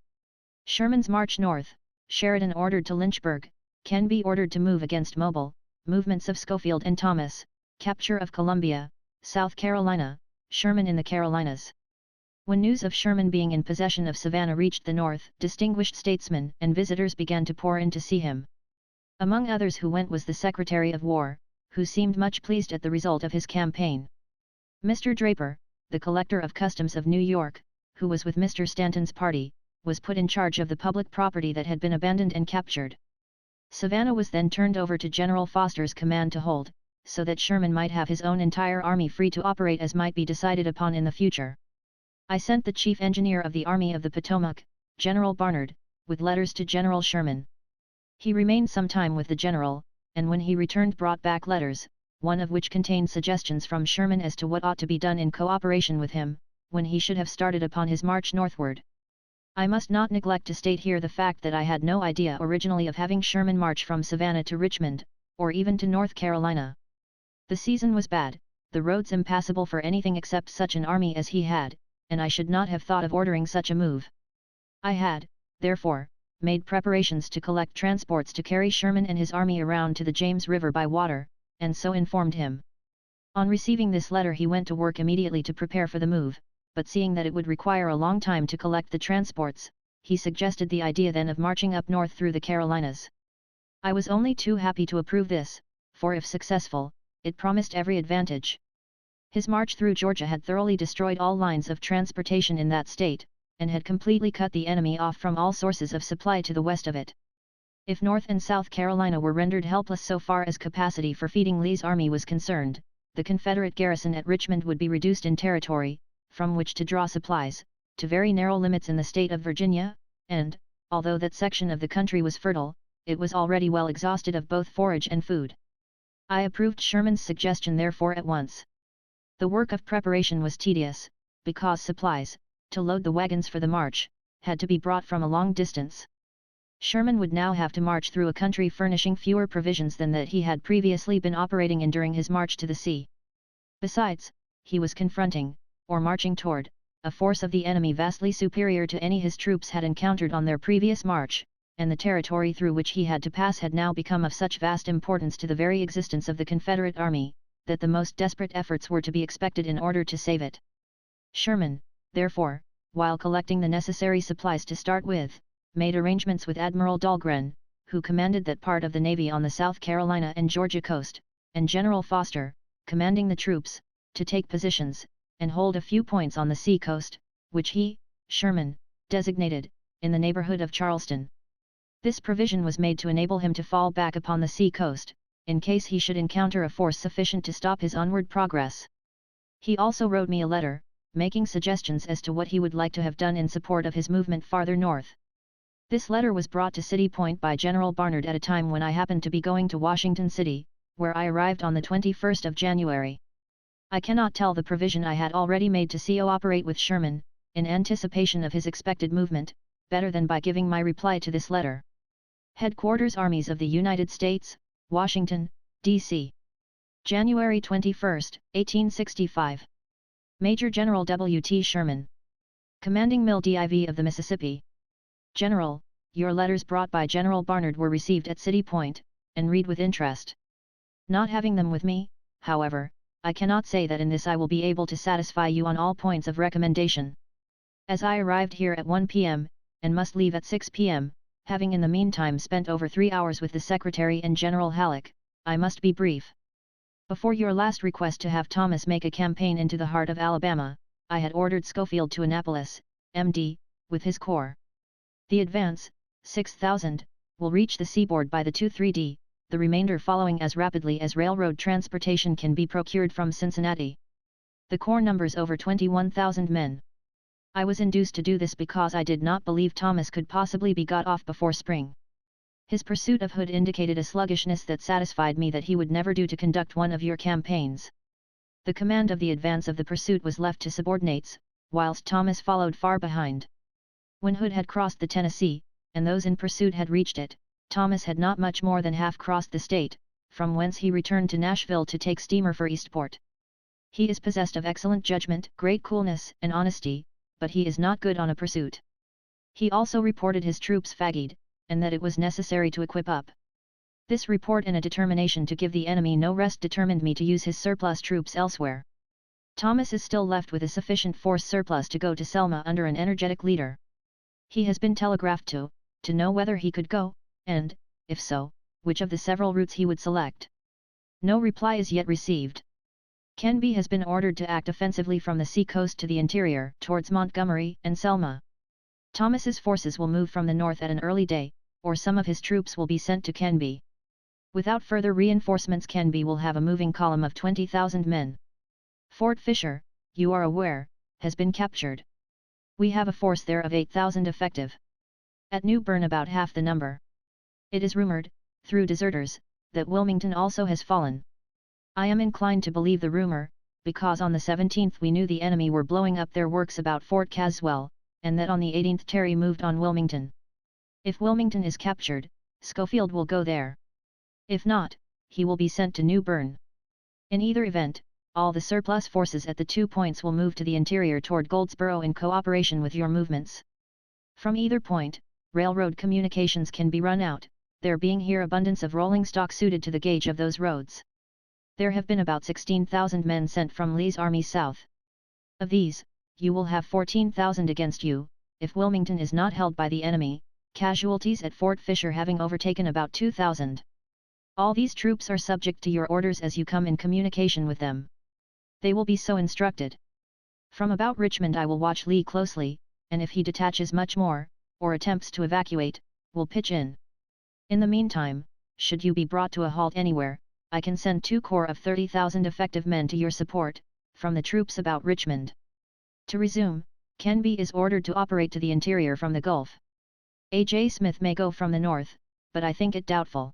Sherman's March North, Sheridan ordered to Lynchburg, Canby ordered to move against Mobile, movements of Schofield and Thomas, capture of Columbia, South Carolina, Sherman in the Carolinas. When news of Sherman being in possession of Savannah reached the North, distinguished statesmen and visitors began to pour in to see him. Among others who went was the Secretary of War, who seemed much pleased at the result of his campaign. Mr. Draper, the Collector of Customs of New York, who was with Mr. Stanton's party, was put in charge of the public property that had been abandoned and captured. Savannah was then turned over to General Foster's command to hold, so that Sherman might have his own entire army free to operate as might be decided upon in the future. I sent the Chief Engineer of the Army of the Potomac, General Barnard, with letters to General Sherman. He remained some time with the General, and when he returned brought back letters, one of which contained suggestions from Sherman as to what ought to be done in cooperation with him, when he should have started upon his march northward. I must not neglect to state here the fact that I had no idea originally of having Sherman march from Savannah to Richmond, or even to North Carolina. The season was bad, the roads impassable for anything except such an army as he had, and I should not have thought of ordering such a move. I had, therefore, made preparations to collect transports to carry Sherman and his army around to the James River by water, and so informed him. On receiving this letter he went to work immediately to prepare for the move, but seeing that it would require a long time to collect the transports, he suggested the idea then of marching up north through the Carolinas. I was only too happy to approve this, for if successful, it promised every advantage. His march through Georgia had thoroughly destroyed all lines of transportation in that state, and had completely cut the enemy off from all sources of supply to the west of it. If North and South Carolina were rendered helpless so far as capacity for feeding Lee's army was concerned, the Confederate garrison at Richmond would be reduced in territory, from which to draw supplies, to very narrow limits in the state of Virginia, and, although that section of the country was fertile, it was already well exhausted of both forage and food. I approved Sherman's suggestion therefore at once. The work of preparation was tedious, because supplies, to load the wagons for the march, had to be brought from a long distance. Sherman would now have to march through a country furnishing fewer provisions than that he had previously been operating in during his march to the sea. Besides, he was confronting, or marching toward, a force of the enemy vastly superior to any his troops had encountered on their previous march, and the territory through which he had to pass had now become of such vast importance to the very existence of the Confederate army, that the most desperate efforts were to be expected in order to save it. Sherman, therefore, while collecting the necessary supplies to start with, made arrangements with Admiral Dahlgren, who commanded that part of the navy on the South Carolina and Georgia coast, and General Foster, commanding the troops, to take positions, and hold a few points on the sea coast, which he, Sherman, designated, in the neighborhood of Charleston. This provision was made to enable him to fall back upon the sea coast, in case he should encounter a force sufficient to stop his onward progress. He also wrote me a letter, making suggestions as to what he would like to have done in support of his movement farther north. This letter was brought to City Point by General Barnard at a time when I happened to be going to Washington City, where I arrived on the 21st of January. I cannot tell the provision I had already made to co-operate with Sherman, in anticipation of his expected movement, better than by giving my reply to this letter. Headquarters Armies of the United States, Washington, D.C. January 21, 1865. Major General W. T. Sherman. Commanding Mill Div of the Mississippi. General, your letters brought by General Barnard were received at City Point, and read with interest. Not having them with me, however, I cannot say that in this I will be able to satisfy you on all points of recommendation. As I arrived here at 1 p.m., and must leave at 6 p.m., having in the meantime spent over 3 hours with the Secretary and General Halleck, I must be brief. Before your last request to have Thomas make a campaign into the heart of Alabama, I had ordered Schofield to Annapolis, MD, with his corps. The advance, 6,000, will reach the seaboard by the 2-3D, the remainder following as rapidly as railroad transportation can be procured from Cincinnati. The corps numbers over 21,000 men. I was induced to do this because I did not believe Thomas could possibly be got off before spring. His pursuit of Hood indicated a sluggishness that satisfied me that he would never do to conduct one of your campaigns. The command of the advance of the pursuit was left to subordinates, whilst Thomas followed far behind. When Hood had crossed the Tennessee, and those in pursuit had reached it, Thomas had not much more than half crossed the state, from whence he returned to Nashville to take steamer for Eastport. He is possessed of excellent judgment, great coolness and honesty, but he is not good on a pursuit. He also reported his troops fagged, and that it was necessary to equip up. This report and a determination to give the enemy no rest determined me to use his surplus troops elsewhere. Thomas is still left with a sufficient force surplus to go to Selma under an energetic leader. He has been telegraphed to know whether he could go, and, if so, which of the several routes he would select. No reply is yet received. Canby has been ordered to act offensively from the sea-coast to the interior, towards Montgomery and Selma. Thomas's forces will move from the north at an early day, or some of his troops will be sent to Canby. Without further reinforcements, Canby will have a moving column of 20,000 men. Fort Fisher, you are aware, has been captured. We have a force there of 8,000 effective. At New Bern about half the number. It is rumored, through deserters, that Wilmington also has fallen. I am inclined to believe the rumor, because on the 17th we knew the enemy were blowing up their works about Fort Caswell, and that on the 18th Terry moved on Wilmington. If Wilmington is captured, Schofield will go there. If not, he will be sent to New Bern. In either event, all the surplus forces at the 2 points will move to the interior toward Goldsboro in cooperation with your movements. From either point, railroad communications can be run out, there being here abundance of rolling stock suited to the gauge of those roads. There have been about 16,000 men sent from Lee's army south. Of these, you will have 14,000 against you, if Wilmington is not held by the enemy, casualties at Fort Fisher having overtaken about 2,000. All these troops are subject to your orders as you come in communication with them. They will be so instructed. From about Richmond I will watch Lee closely, and if he detaches much more, or attempts to evacuate, will pitch in. In the meantime, should you be brought to a halt anywhere, I can send 2 corps of 30,000 effective men to your support, from the troops about Richmond. To resume, Canby is ordered to operate to the interior from the Gulf. A.J. Smith may go from the north, but I think it doubtful.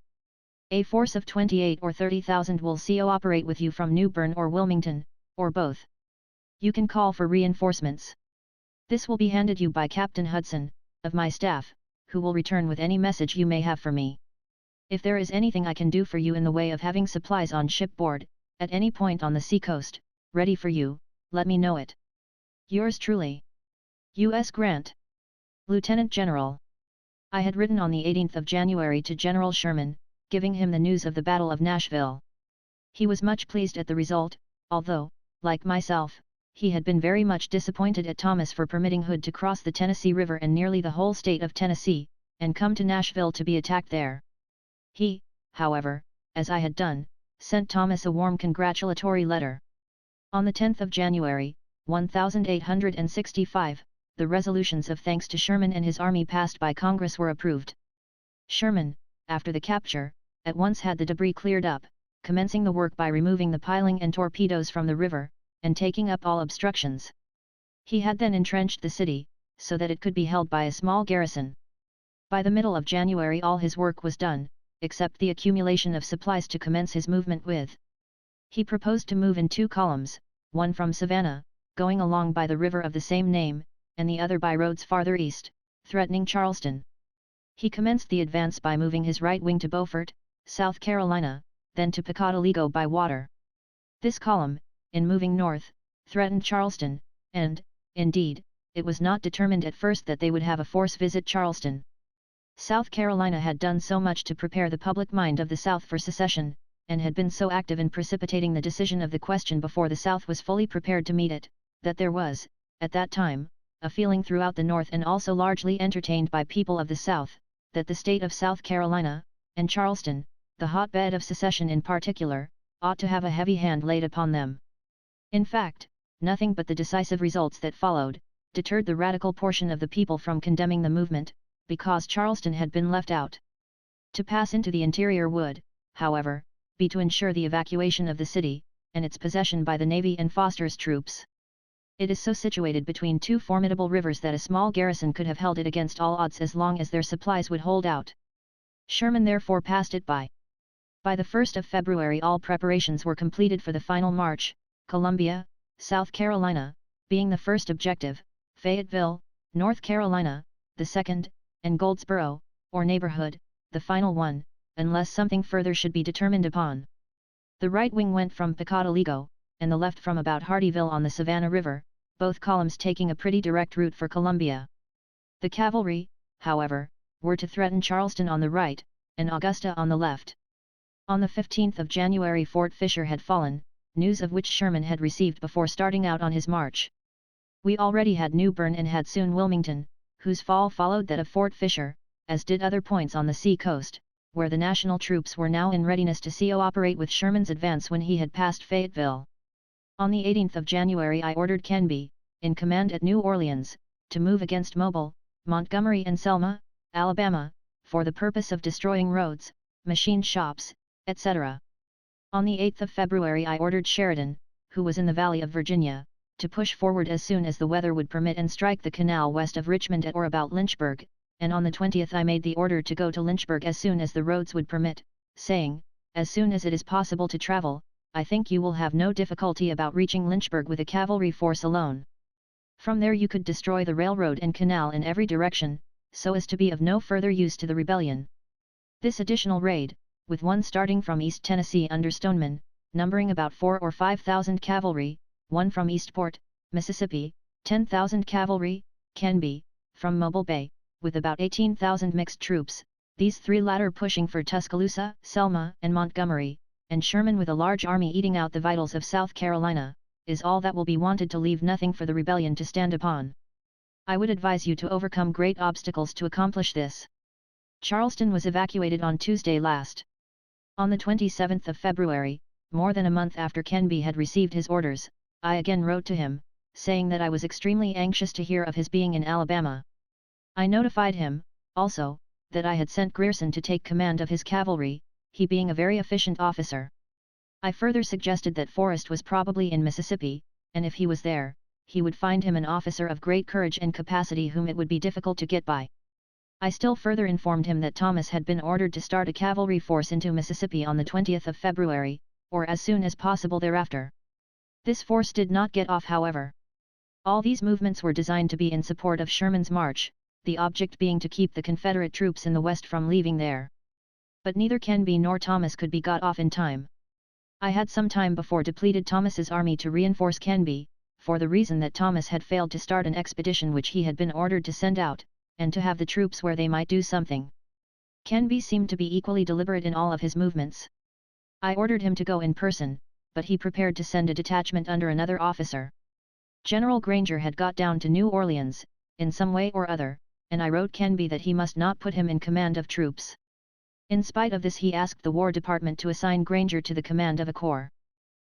A force of 28 or 30,000 will co-operate with you from New Bern or Wilmington, or both. You can call for reinforcements. This will be handed you by Captain Hudson, of my staff, who will return with any message you may have for me. If there is anything I can do for you in the way of having supplies on shipboard, at any point on the seacoast, ready for you, let me know it. Yours truly, U.S. Grant. Lieutenant General. I had written on the 18th of January to General Sherman, giving him the news of the Battle of Nashville. He was much pleased at the result, although, like myself, he had been very much disappointed at Thomas for permitting Hood to cross the Tennessee River and nearly the whole state of Tennessee, and come to Nashville to be attacked there. He, however, as I had done, sent Thomas a warm congratulatory letter. On the 10th of January, 1865, the resolutions of thanks to Sherman and his army passed by Congress were approved. Sherman, after the capture, at once had the debris cleared up, commencing the work by removing the piling and torpedoes from the river, and taking up all obstructions. He had then entrenched the city, so that it could be held by a small garrison. By the middle of January all his work was done, except the accumulation of supplies to commence his movement with. He proposed to move in 2 columns, one from Savannah, going along by the river of the same name, and the other by roads farther east, threatening Charleston. He commenced the advance by moving his right wing to Beaufort, South Carolina, then to Pocataligo by water. This column, in moving north, threatened Charleston, and, indeed, it was not determined at first that they would have a force visit Charleston. South Carolina had done so much to prepare the public mind of the South for secession, and had been so active in precipitating the decision of the question before the South was fully prepared to meet it, that there was, at that time, a feeling throughout the North and also largely entertained by people of the South, that the state of South Carolina, and Charleston, the hotbed of secession in particular, ought to have a heavy hand laid upon them. In fact, nothing but the decisive results that followed, deterred the radical portion of the people from condemning the movement, because Charleston had been left out. To pass into the interior would, however, be to ensure the evacuation of the city, and its possession by the Navy and Foster's troops. It is so situated between two formidable rivers that a small garrison could have held it against all odds as long as their supplies would hold out. Sherman therefore passed it by. By the 1st of February all preparations were completed for the final march, Columbia, South Carolina, being the first objective, Fayetteville, North Carolina, the second, and Goldsboro, or neighborhood, the final one, unless something further should be determined upon. The right wing went from Pocataligo, and the left from about Hardeeville on the Savannah River, both columns taking a pretty direct route for Columbia. The cavalry, however, were to threaten Charleston on the right, and Augusta on the left. On the 15th of January Fort Fisher had fallen, news of which Sherman had received before starting out on his march. We already had New Bern and had soon Wilmington, whose fall followed that of Fort Fisher, as did other points on the sea coast, where the national troops were now in readiness to co-operate with Sherman's advance when he had passed Fayetteville. On the 18th of January I ordered Canby, in command at New Orleans, to move against Mobile, Montgomery and Selma, Alabama, for the purpose of destroying roads, machine shops, etc. On the 8th of February I ordered Sheridan, who was in the Valley of Virginia, to push forward as soon as the weather would permit and strike the canal west of Richmond at or about Lynchburg, and on the 20th I made the order to go to Lynchburg as soon as the roads would permit, saying, as soon as it is possible to travel, I think you will have no difficulty about reaching Lynchburg with a cavalry force alone. From there you could destroy the railroad and canal in every direction, so as to be of no further use to the rebellion. This additional raid, with one starting from East Tennessee under Stoneman, numbering about 4,000 or 5,000 cavalry, one from Eastport, Mississippi, 10,000 cavalry, Canby, from Mobile Bay, with about 18,000 mixed troops, these three latter pushing for Tuscaloosa, Selma, and Montgomery, and Sherman with a large army eating out the vitals of South Carolina, is all that will be wanted to leave nothing for the rebellion to stand upon. I would advise you to overcome great obstacles to accomplish this. Charleston was evacuated on Tuesday last. On the 27th of February, more than a month after Canby had received his orders, I again wrote to him, saying that I was extremely anxious to hear of his being in Alabama. I notified him, also, that I had sent Grierson to take command of his cavalry, he being a very efficient officer. I further suggested that Forrest was probably in Mississippi, and if he was there, he would find him an officer of great courage and capacity whom it would be difficult to get by. I still further informed him that Thomas had been ordered to start a cavalry force into Mississippi on the 20th of February, or as soon as possible thereafter. This force did not get off however. All these movements were designed to be in support of Sherman's march, the object being to keep the Confederate troops in the West from leaving there. But neither Canby nor Thomas could be got off in time. I had some time before depleted Thomas's army to reinforce Canby, for the reason that Thomas had failed to start an expedition which he had been ordered to send out, and to have the troops where they might do something. Canby seemed to be equally deliberate in all of his movements. I ordered him to go in person, but he prepared to send a detachment under another officer. General Granger had got down to New Orleans, in some way or other, and I wrote Canby that he must not put him in command of troops. In spite of this he asked the War Department to assign Granger to the command of a corps.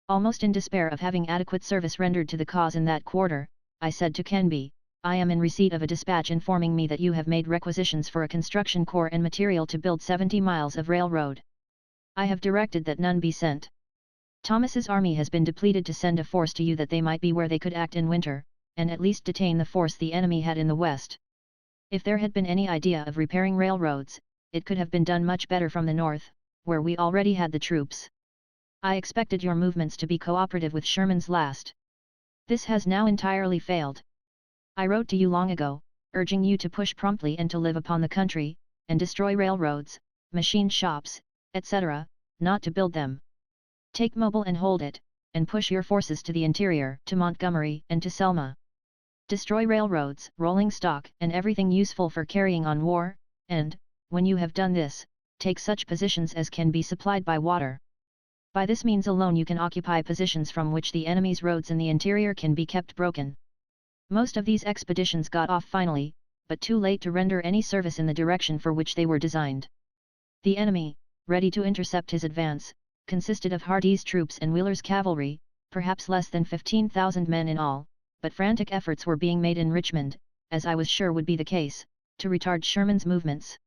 Almost in despair of having adequate service rendered to the cause in that quarter, I said to Canby, I am in receipt of a dispatch informing me that you have made requisitions for a construction corps and material to build 70 miles of railroad. I have directed that none be sent. Thomas's army has been depleted to send a force to you that they might be where they could act in winter, and at least detain the force the enemy had in the West. If there had been any idea of repairing railroads, it could have been done much better from the north, where we already had the troops. I expected your movements to be cooperative with Sherman's last. This has now entirely failed. I wrote to you long ago, urging you to push promptly and to live upon the country, and destroy railroads, machine shops, etc., not to build them. Take Mobile and hold it, and push your forces to the interior, to Montgomery and to Selma. Destroy railroads, rolling stock, and everything useful for carrying on war, and, when you have done this, take such positions as can be supplied by water. By this means alone you can occupy positions from which the enemy's roads in the interior can be kept broken. Most of these expeditions got off finally, but too late to render any service in the direction for which they were designed. The enemy, ready to intercept his advance, consisted of Hardee's troops and Wheeler's cavalry, perhaps less than 15,000 men in all, but frantic efforts were being made in Richmond, as I was sure would be the case, to retard Sherman's movements.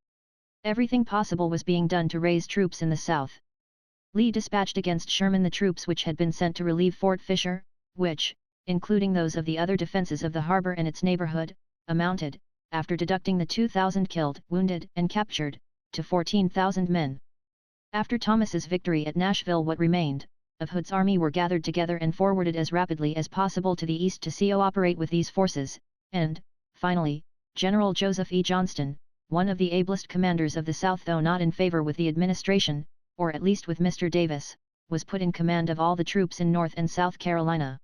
Everything possible was being done to raise troops in the south. Lee dispatched against Sherman the troops which had been sent to relieve Fort Fisher, which, including those of the other defenses of the harbor and its neighborhood, amounted, after deducting the 2,000 killed, wounded, and captured, to 14,000 men. After Thomas's victory at Nashville, what remained of Hood's army were gathered together and forwarded as rapidly as possible to the east to co-operate with these forces, and, finally, General Joseph E. Johnston, one of the ablest commanders of the South though not in favor with the administration, or at least with Mr. Davis, was put in command of all the troops in North and South Carolina.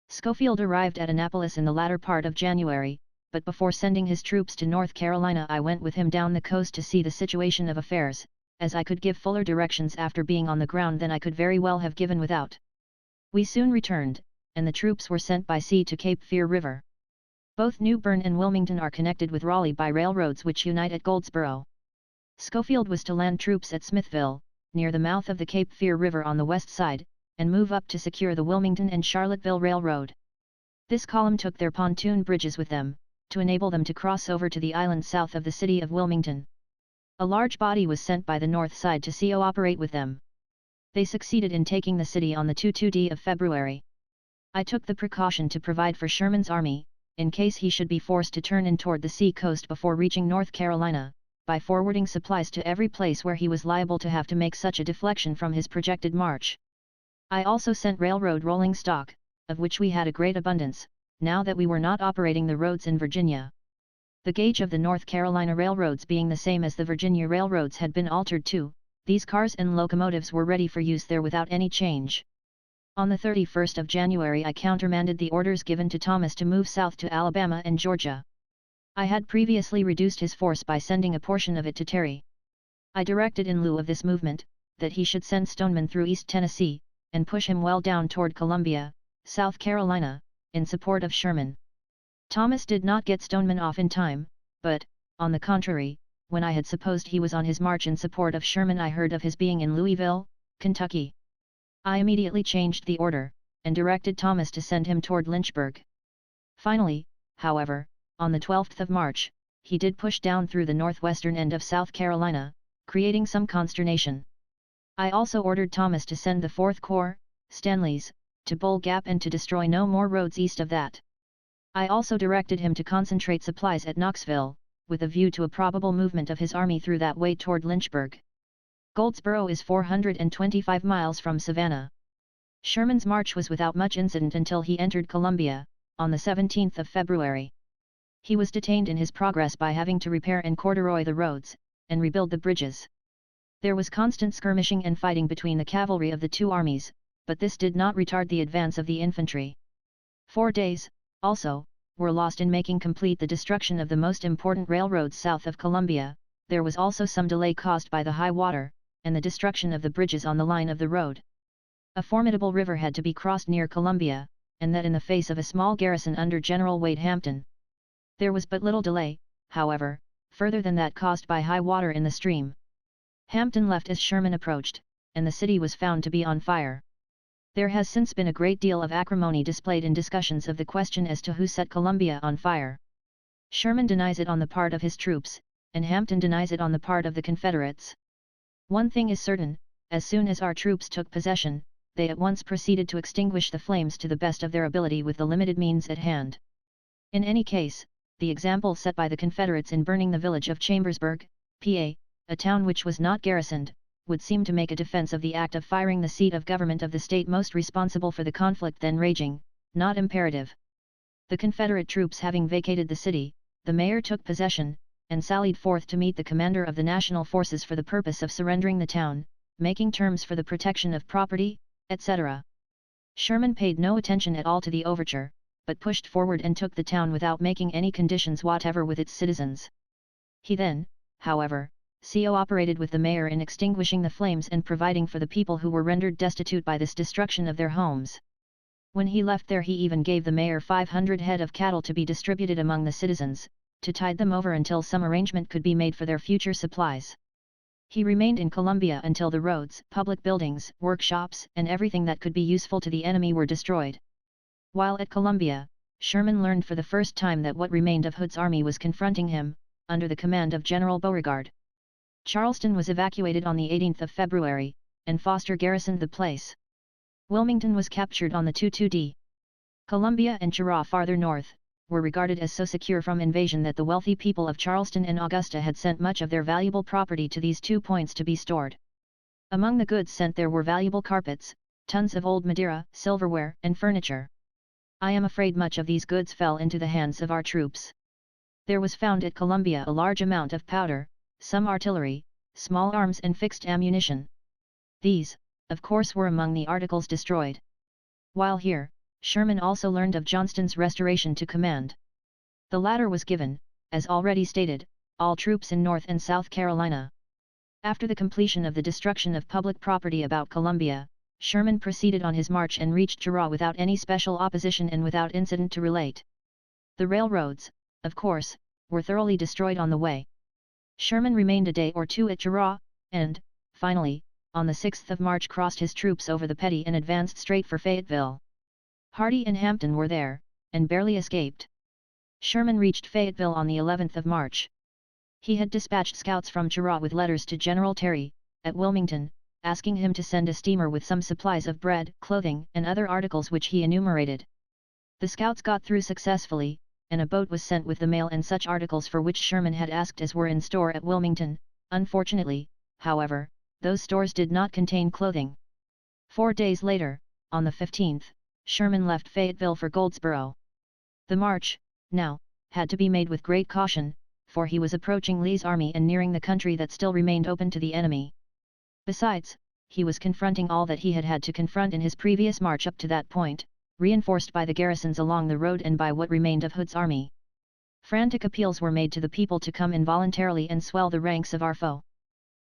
Schofield arrived at Annapolis in the latter part of January, but before sending his troops to North Carolina I went with him down the coast to see the situation of affairs, as I could give fuller directions after being on the ground than I could very well have given without. We soon returned, and the troops were sent by sea to Cape Fear River. Both New Bern and Wilmington are connected with Raleigh by railroads which unite at Goldsboro. Schofield was to land troops at Smithville, near the mouth of the Cape Fear River on the west side, and move up to secure the Wilmington and Charlottesville Railroad. This column took their pontoon bridges with them, to enable them to cross over to the island south of the city of Wilmington. A large body was sent by the north side to co-operate with them. They succeeded in taking the city on the 2 of February. I took the precaution to provide for Sherman's army, in case he should be forced to turn in toward the sea coast before reaching North Carolina, by forwarding supplies to every place where he was liable to have to make such a deflection from his projected march. I also sent railroad rolling stock, of which we had a great abundance, now that we were not operating the roads in Virginia. The gauge of the North Carolina railroads being the same as the Virginia railroads had been altered too, these cars and locomotives were ready for use there without any change. On the 31st of January I countermanded the orders given to Thomas to move south to Alabama and Georgia. I had previously reduced his force by sending a portion of it to Terry. I directed in lieu of this movement, that he should send Stoneman through East Tennessee, and push him well down toward Columbia, South Carolina, in support of Sherman. Thomas did not get Stoneman off in time, but, on the contrary, when I had supposed he was on his march in support of Sherman I heard of his being in Louisville, Kentucky. I immediately changed the order, and directed Thomas to send him toward Lynchburg. Finally, however, on the 12th of March, he did push down through the northwestern end of South Carolina, creating some consternation. I also ordered Thomas to send the 4th Corps, Stanley's, to Bull Gap and to destroy no more roads east of that. I also directed him to concentrate supplies at Knoxville, with a view to a probable movement of his army through that way toward Lynchburg. Goldsboro is 425 miles from Savannah. Sherman's march was without much incident until he entered Columbia, on the 17th of February. He was detained in his progress by having to repair and corduroy the roads, and rebuild the bridges. There was constant skirmishing and fighting between the cavalry of the two armies, but this did not retard the advance of the infantry. 4 days, also, were lost in making complete the destruction of the most important railroads south of Columbia. There was also some delay caused by the high water, and the destruction of the bridges on the line of the road. A formidable river had to be crossed near Columbia, and that in the face of a small garrison under General Wade Hampton. There was but little delay, however, further than that caused by high water in the stream. Hampton left as Sherman approached, and the city was found to be on fire. There has since been a great deal of acrimony displayed in discussions of the question as to who set Columbia on fire. Sherman denies it on the part of his troops, and Hampton denies it on the part of the Confederates. One thing is certain, as soon as our troops took possession, they at once proceeded to extinguish the flames to the best of their ability with the limited means at hand. In any case, the example set by the Confederates in burning the village of Chambersburg, PA, a town which was not garrisoned, would seem to make a defense of the act of firing the seat of government of the state most responsible for the conflict then raging, not imperative. The Confederate troops having vacated the city, the mayor took possession, and sallied forth to meet the commander of the national forces for the purpose of surrendering the town, making terms for the protection of property, etc. Sherman paid no attention at all to the overture, but pushed forward and took the town without making any conditions whatever with its citizens. He then, however, cooperated with the mayor in extinguishing the flames and providing for the people who were rendered destitute by this destruction of their homes. When he left there, he even gave the mayor 500 head of cattle to be distributed among the citizens, to tide them over until some arrangement could be made for their future supplies. He remained in Colombia until the roads, public buildings, workshops, and everything that could be useful to the enemy were destroyed. While at Colombia, Sherman learned for the first time that what remained of Hood's army was confronting him, under the command of General Beauregard. Charleston was evacuated on the 18th of February, and Foster garrisoned the place. Wilmington was captured on the 22d. Columbia and Cheraw farther north, were regarded as so secure from invasion that the wealthy people of Charleston and Augusta had sent much of their valuable property to these 2 points to be stored. Among the goods sent there were valuable carpets, tons of old Madeira, silverware, and furniture. I am afraid much of these goods fell into the hands of our troops. There was found at Columbia a large amount of powder, some artillery, small arms and fixed ammunition. These, of course, were among the articles destroyed. While here, Sherman also learned of Johnston's restoration to command. The latter was given, as already stated, all troops in North and South Carolina. After the completion of the destruction of public property about Columbia, Sherman proceeded on his march and reached Cheraw without any special opposition and without incident to relate. The railroads, of course, were thoroughly destroyed on the way. Sherman remained a day or two at Cheraw, and, finally, on the 6th of March crossed his troops over the Petty and advanced straight for Fayetteville. Hardee and Hampton were there, and barely escaped. Sherman reached Fayetteville on the 11th of March. He had dispatched scouts from Cheraw with letters to General Terry, at Wilmington, asking him to send a steamer with some supplies of bread, clothing, and other articles which he enumerated. The scouts got through successfully, and a boat was sent with the mail and such articles for which Sherman had asked as were in store at Wilmington. Unfortunately, however, those stores did not contain clothing. 4 days later, on the 15th, Sherman left Fayetteville for Goldsboro. The march, now, had to be made with great caution, for he was approaching Lee's army and nearing the country that still remained open to the enemy. Besides, he was confronting all that he had had to confront in his previous march up to that point, reinforced by the garrisons along the road and by what remained of Hood's army. Frantic appeals were made to the people to come involuntarily and swell the ranks of our foe.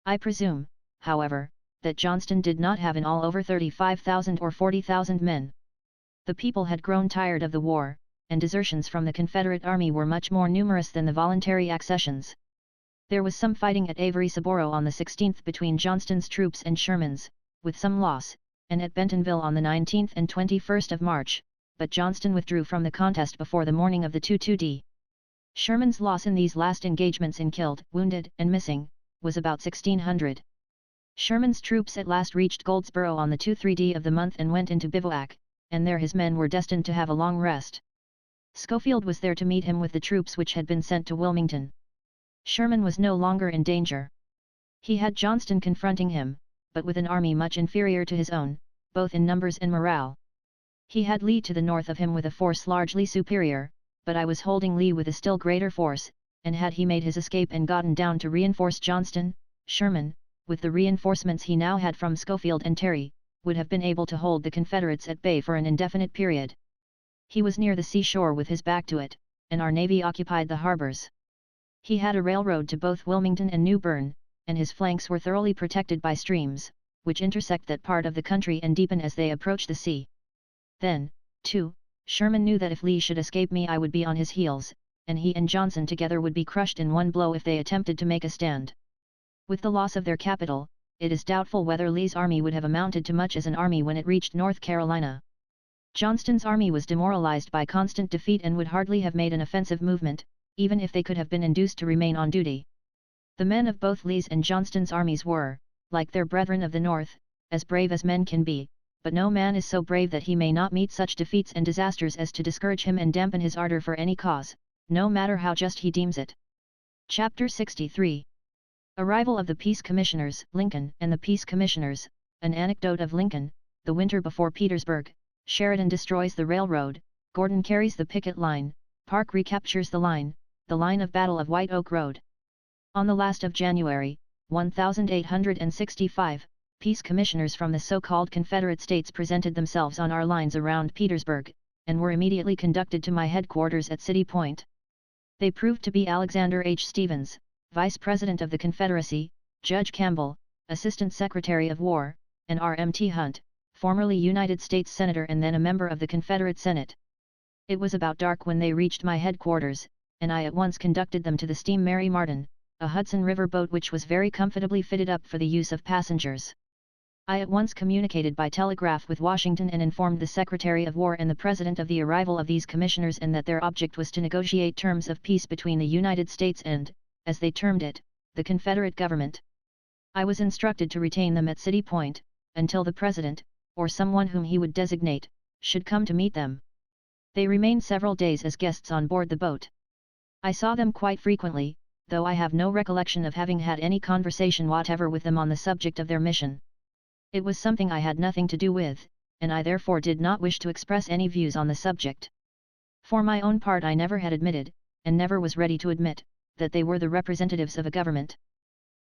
I presume, however, that Johnston did not have in all over 35,000 or 40,000 men. The people had grown tired of the war, and desertions from the Confederate army were much more numerous than the voluntary accessions. There was some fighting at Avery-Saboro on the 16th between Johnston's troops and Sherman's, with some loss, and at Bentonville on the 19th and 21st of March, but Johnston withdrew from the contest before the morning of the 22d. Sherman's loss in these last engagements in killed, wounded, and missing, was about 1,600. Sherman's troops at last reached Goldsboro on the 2-3d of the month and went into bivouac, and there his men were destined to have a long rest. Schofield was there to meet him with the troops which had been sent to Wilmington. Sherman was no longer in danger. He had Johnston confronting him, but with an army much inferior to his own, both in numbers and morale. He had Lee to the north of him with a force largely superior, but I was holding Lee with a still greater force, and had he made his escape and gotten down to reinforce Johnston, Sherman, with the reinforcements he now had from Schofield and Terry, would have been able to hold the Confederates at bay for an indefinite period. He was near the seashore with his back to it, and our navy occupied the harbors. He had a railroad to both Wilmington and New Bern, and his flanks were thoroughly protected by streams, which intersect that part of the country and deepen as they approach the sea. Then, too, Sherman knew that if Lee should escape me I would be on his heels, and he and Johnson together would be crushed in one blow if they attempted to make a stand. With the loss of their capital, it is doubtful whether Lee's army would have amounted to much as an army when it reached North Carolina. Johnston's army was demoralized by constant defeat and would hardly have made an offensive movement, even if they could have been induced to remain on duty. The men of both Lee's and Johnston's armies were, like their brethren of the North, as brave as men can be, but no man is so brave that he may not meet such defeats and disasters as to discourage him and dampen his ardor for any cause, no matter how just he deems it. Chapter 63. Arrival of the Peace Commissioners, Lincoln and the Peace Commissioners, an anecdote of Lincoln, the winter before Petersburg, Sheridan destroys the railroad, Gordon carries the picket line, Parke recaptures the line of battle of White Oak Road. On the last of January, 1865, peace commissioners from the so-called Confederate States presented themselves on our lines around Petersburg, and were immediately conducted to my headquarters at City Point. They proved to be Alexander H. Stevens, Vice President of the Confederacy, Judge Campbell, Assistant Secretary of War, and R.M.T. Hunt, formerly United States Senator and then a member of the Confederate Senate. It was about dark when they reached my headquarters, and I at once conducted them to the steam Mary Martin, a Hudson River boat which was very comfortably fitted up for the use of passengers. I at once communicated by telegraph with Washington and informed the Secretary of War and the President of the arrival of these commissioners and that their object was to negotiate terms of peace between the United States and, as they termed it, the Confederate government. I was instructed to retain them at City Point, until the President, or someone whom he would designate, should come to meet them. They remained several days as guests on board the boat. I saw them quite frequently, though I have no recollection of having had any conversation whatever with them on the subject of their mission. It was something I had nothing to do with, and I therefore did not wish to express any views on the subject. For my own part I never had admitted, and never was ready to admit, that they were the representatives of a government.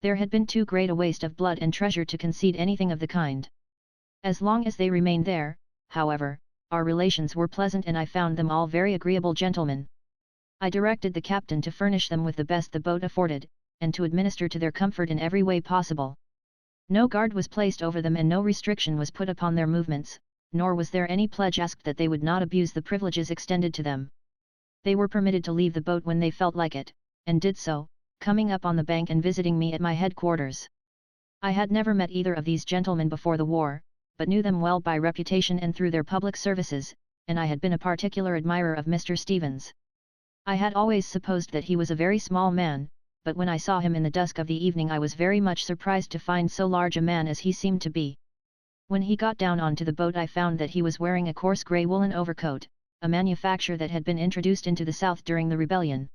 There had been too great a waste of blood and treasure to concede anything of the kind. As long as they remained there, however, our relations were pleasant and I found them all very agreeable gentlemen. I directed the captain to furnish them with the best the boat afforded, and to administer to their comfort in every way possible. No guard was placed over them and no restriction was put upon their movements, nor was there any pledge asked that they would not abuse the privileges extended to them. They were permitted to leave the boat when they felt like it, and did so, coming up on the bank and visiting me at my headquarters. I had never met either of these gentlemen before the war, but knew them well by reputation and through their public services, and I had been a particular admirer of Mr. Stevens. I had always supposed that he was a very small man, but when I saw him in the dusk of the evening I was very much surprised to find so large a man as he seemed to be. When he got down onto the boat I found that he was wearing a coarse grey woolen overcoat, a manufacture that had been introduced into the South during the rebellion.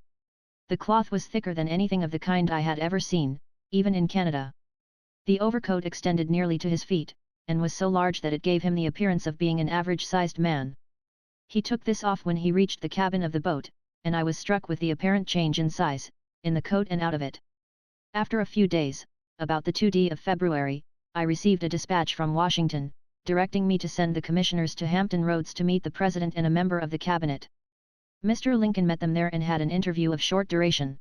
The cloth was thicker than anything of the kind I had ever seen, even in Canada. The overcoat extended nearly to his feet, and was so large that it gave him the appearance of being an average-sized man. He took this off when he reached the cabin of the boat, and I was struck with the apparent change in size, in the coat and out of it. After a few days, about the 2nd of February, I received a dispatch from Washington, directing me to send the commissioners to Hampton Roads to meet the President and a member of the Cabinet. Mr. Lincoln met them there and had an interview of short duration.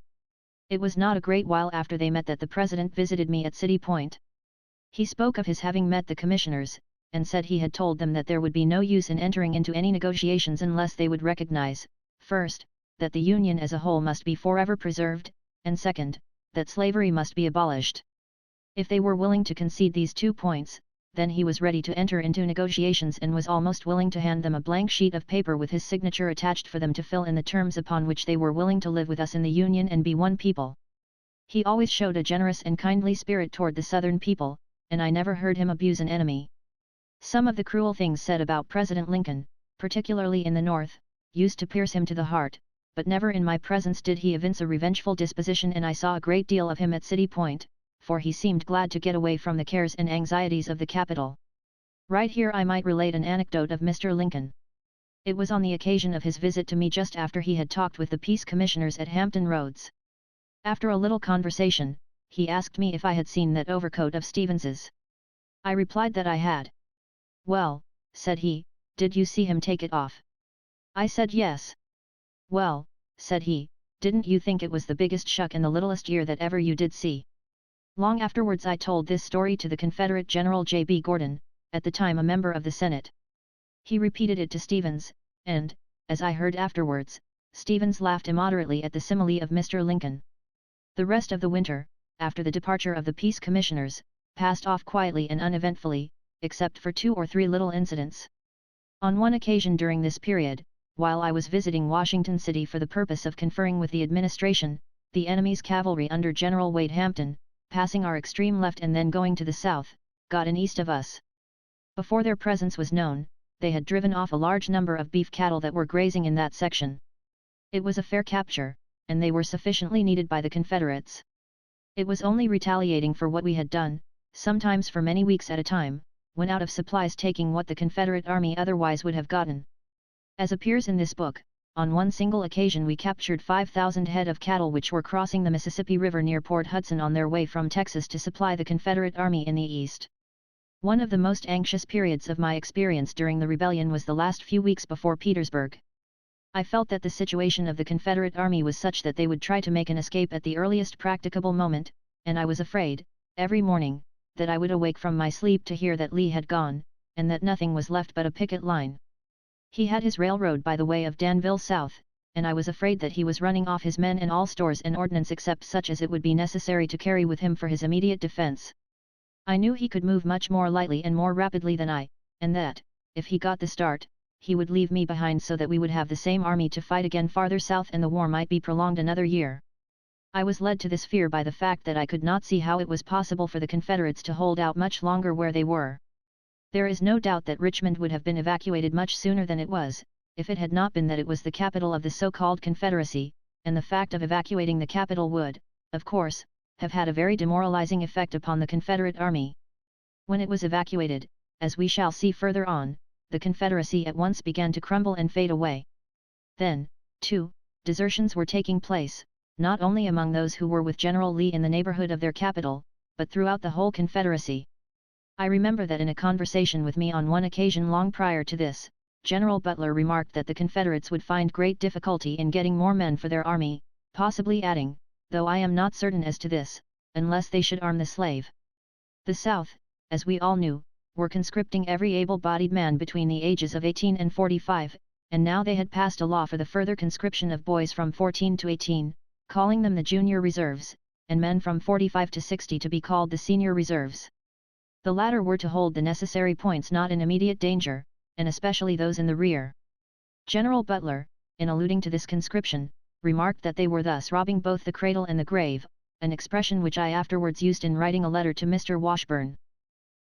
It was not a great while after they met that the President visited me at City Point. He spoke of his having met the commissioners, and said he had told them that there would be no use in entering into any negotiations unless they would recognize, first, that the Union as a whole must be forever preserved, and second, that slavery must be abolished. If they were willing to concede these 2 points, then he was ready to enter into negotiations and was almost willing to hand them a blank sheet of paper with his signature attached for them to fill in the terms upon which they were willing to live with us in the Union and be one people. He always showed a generous and kindly spirit toward the Southern people, and I never heard him abuse an enemy. Some of the cruel things said about President Lincoln, particularly in the North, used to pierce him to the heart, but never in my presence did he evince a revengeful disposition, and I saw a great deal of him at City Point, for he seemed glad to get away from the cares and anxieties of the capital. Right here I might relate an anecdote of Mr. Lincoln. It was on the occasion of his visit to me just after he had talked with the peace commissioners at Hampton Roads. After a little conversation, he asked me if I had seen that overcoat of Stevens's. I replied that I had. "Well," said he, "did you see him take it off?" I said yes. "Well," said he, "didn't you think it was the biggest shuck and the littlest ear that ever you did see?" Long afterwards I told this story to the Confederate General J.B. Gordon, at the time a member of the Senate. He repeated it to Stevens, and, as I heard afterwards, Stevens laughed immoderately at the simile of Mr. Lincoln. The rest of the winter, after the departure of the peace commissioners, passed off quietly and uneventfully, except for 2 or 3 little incidents. On one occasion during this period, while I was visiting Washington City for the purpose of conferring with the administration, the enemy's cavalry under General Wade Hampton, passing our extreme left and then going to the south, got in east of us. Before their presence was known, they had driven off a large number of beef cattle that were grazing in that section. It was a fair capture, and they were sufficiently needed by the Confederates. It was only retaliating for what we had done, sometimes for many weeks at a time, when out of supplies taking what the Confederate army otherwise would have gotten. As appears in this book, on one single occasion we captured 5,000 head of cattle which were crossing the Mississippi River near Port Hudson on their way from Texas to supply the Confederate army in the East. One of the most anxious periods of my experience during the rebellion was the last few weeks before Petersburg. I felt that the situation of the Confederate Army was such that they would try to make an escape at the earliest practicable moment, and I was afraid, every morning, that I would awake from my sleep to hear that Lee had gone, and that nothing was left but a picket line. He had his railroad by the way of Danville South, and I was afraid that he was running off his men and all stores and ordnance except such as it would be necessary to carry with him for his immediate defense. I knew he could move much more lightly and more rapidly than I, and that, if he got the start, he would leave me behind so that we would have the same army to fight again farther south and the war might be prolonged another year. I was led to this fear by the fact that I could not see how it was possible for the Confederates to hold out much longer where they were. There is no doubt that Richmond would have been evacuated much sooner than it was, if it had not been that it was the capital of the so-called Confederacy, and the fact of evacuating the capital would, of course, have had a very demoralizing effect upon the Confederate Army. When it was evacuated, as we shall see further on, the Confederacy at once began to crumble and fade away. Then, too, desertions were taking place, not only among those who were with General Lee in the neighborhood of their capital, but throughout the whole Confederacy. I remember that in a conversation with me on one occasion long prior to this, General Butler remarked that the Confederates would find great difficulty in getting more men for their army, possibly adding, though I am not certain as to this, unless they should arm the slave. The South, as we all knew, were conscripting every able-bodied man between the ages of 18 and 45, and now they had passed a law for the further conscription of boys from 14 to 18, calling them the junior reserves, and men from 45 to 60 to be called the senior reserves. The latter were to hold the necessary points not in immediate danger, and especially those in the rear. General Butler, in alluding to this conscription, remarked that they were thus robbing both the cradle and the grave, an expression which I afterwards used in writing a letter to Mr. Washburne.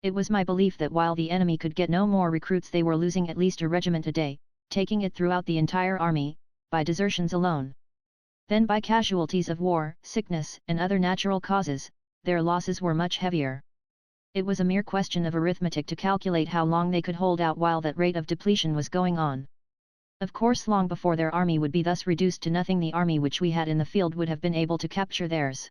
It was my belief that while the enemy could get no more recruits they were losing at least a regiment a day, taking it throughout the entire army, by desertions alone. Then by casualties of war, sickness, and other natural causes, their losses were much heavier. It was a mere question of arithmetic to calculate how long they could hold out while that rate of depletion was going on. Of course, long before their army would be thus reduced to nothing, the army which we had in the field would have been able to capture theirs.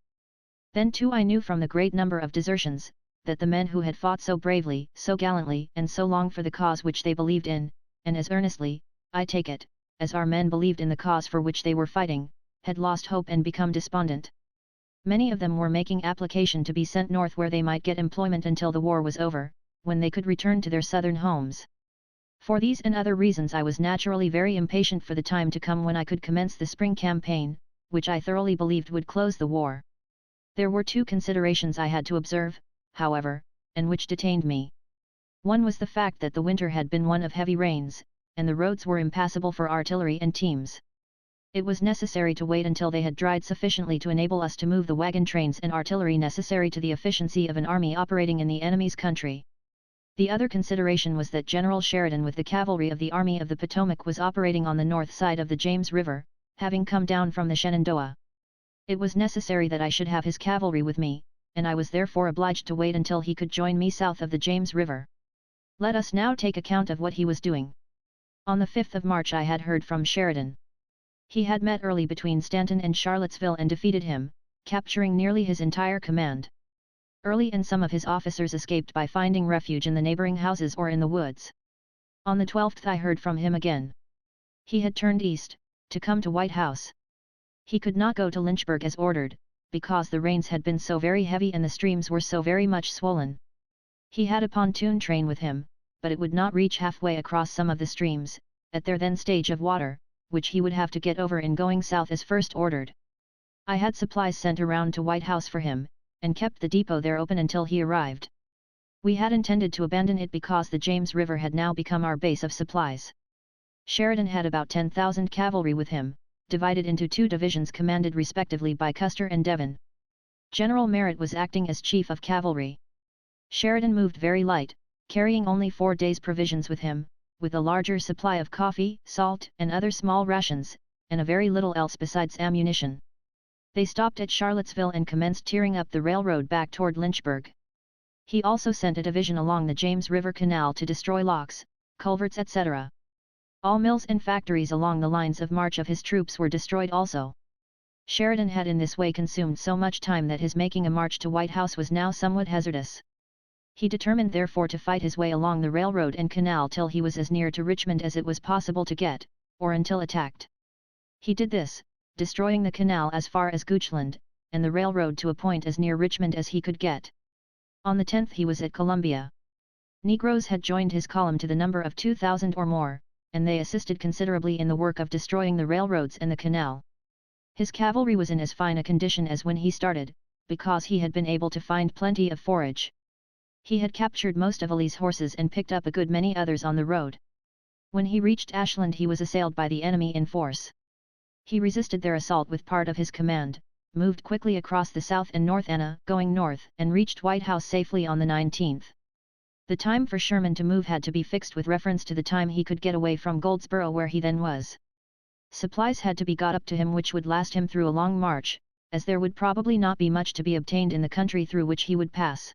Then too I knew from the great number of desertions, that the men who had fought so bravely, so gallantly, and so long for the cause which they believed in, and as earnestly, I take it, as our men believed in the cause for which they were fighting, had lost hope and become despondent. Many of them were making application to be sent north where they might get employment until the war was over, when they could return to their southern homes. For these and other reasons I was naturally very impatient for the time to come when I could commence the spring campaign, which I thoroughly believed would close the war. There were two considerations I had to observe, however, and which detained me. One was the fact that the winter had been one of heavy rains, and the roads were impassable for artillery and teams. It was necessary to wait until they had dried sufficiently to enable us to move the wagon trains and artillery necessary to the efficiency of an army operating in the enemy's country. The other consideration was that General Sheridan with the cavalry of the Army of the Potomac was operating on the north side of the James River, having come down from the Shenandoah. It was necessary that I should have his cavalry with me, and I was therefore obliged to wait until he could join me south of the James River. Let us now take account of what he was doing. On the 5th of March I had heard from Sheridan. He had met Early between Stanton and Charlottesville and defeated him, capturing nearly his entire command. Early and some of his officers escaped by finding refuge in the neighboring houses or in the woods. On the 12th I heard from him again. He had turned east, to come to White House. He could not go to Lynchburg as ordered, because the rains had been so very heavy and the streams were so very much swollen. He had a pontoon train with him, but it would not reach halfway across some of the streams, at their then stage of water, which he would have to get over in going south as first ordered. I had supplies sent around to White House for him, and kept the depot there open until he arrived. We had intended to abandon it because the James River had now become our base of supplies. Sheridan had about 10,000 cavalry with him, divided into two divisions commanded respectively by Custer and Devon. General Merritt was acting as chief of cavalry. Sheridan moved very light, carrying only 4 days' provisions with him, with a larger supply of coffee, salt, and other small rations, and a very little else besides ammunition. They stopped at Charlottesville and commenced tearing up the railroad back toward Lynchburg. He also sent a division along the James River Canal to destroy locks, culverts, etc. All mills and factories along the lines of march of his troops were destroyed also. Sheridan had in this way consumed so much time that his making a march to White House was now somewhat hazardous. He determined therefore to fight his way along the railroad and canal till he was as near to Richmond as it was possible to get, or until attacked. He did this, destroying the canal as far as Goochland, and the railroad to a point as near Richmond as he could get. On the 10th he was at Columbia. Negroes had joined his column to the number of 2,000 or more, and they assisted considerably in the work of destroying the railroads and the canal. His cavalry was in as fine a condition as when he started, because he had been able to find plenty of forage. He had captured most of Lee's horses and picked up a good many others on the road. When he reached Ashland he was assailed by the enemy in force. He resisted their assault with part of his command, moved quickly across the South and North Anna, going north, and reached White House safely on the 19th. The time for Sherman to move had to be fixed with reference to the time he could get away from Goldsboro where he then was. Supplies had to be got up to him which would last him through a long march, as there would probably not be much to be obtained in the country through which he would pass.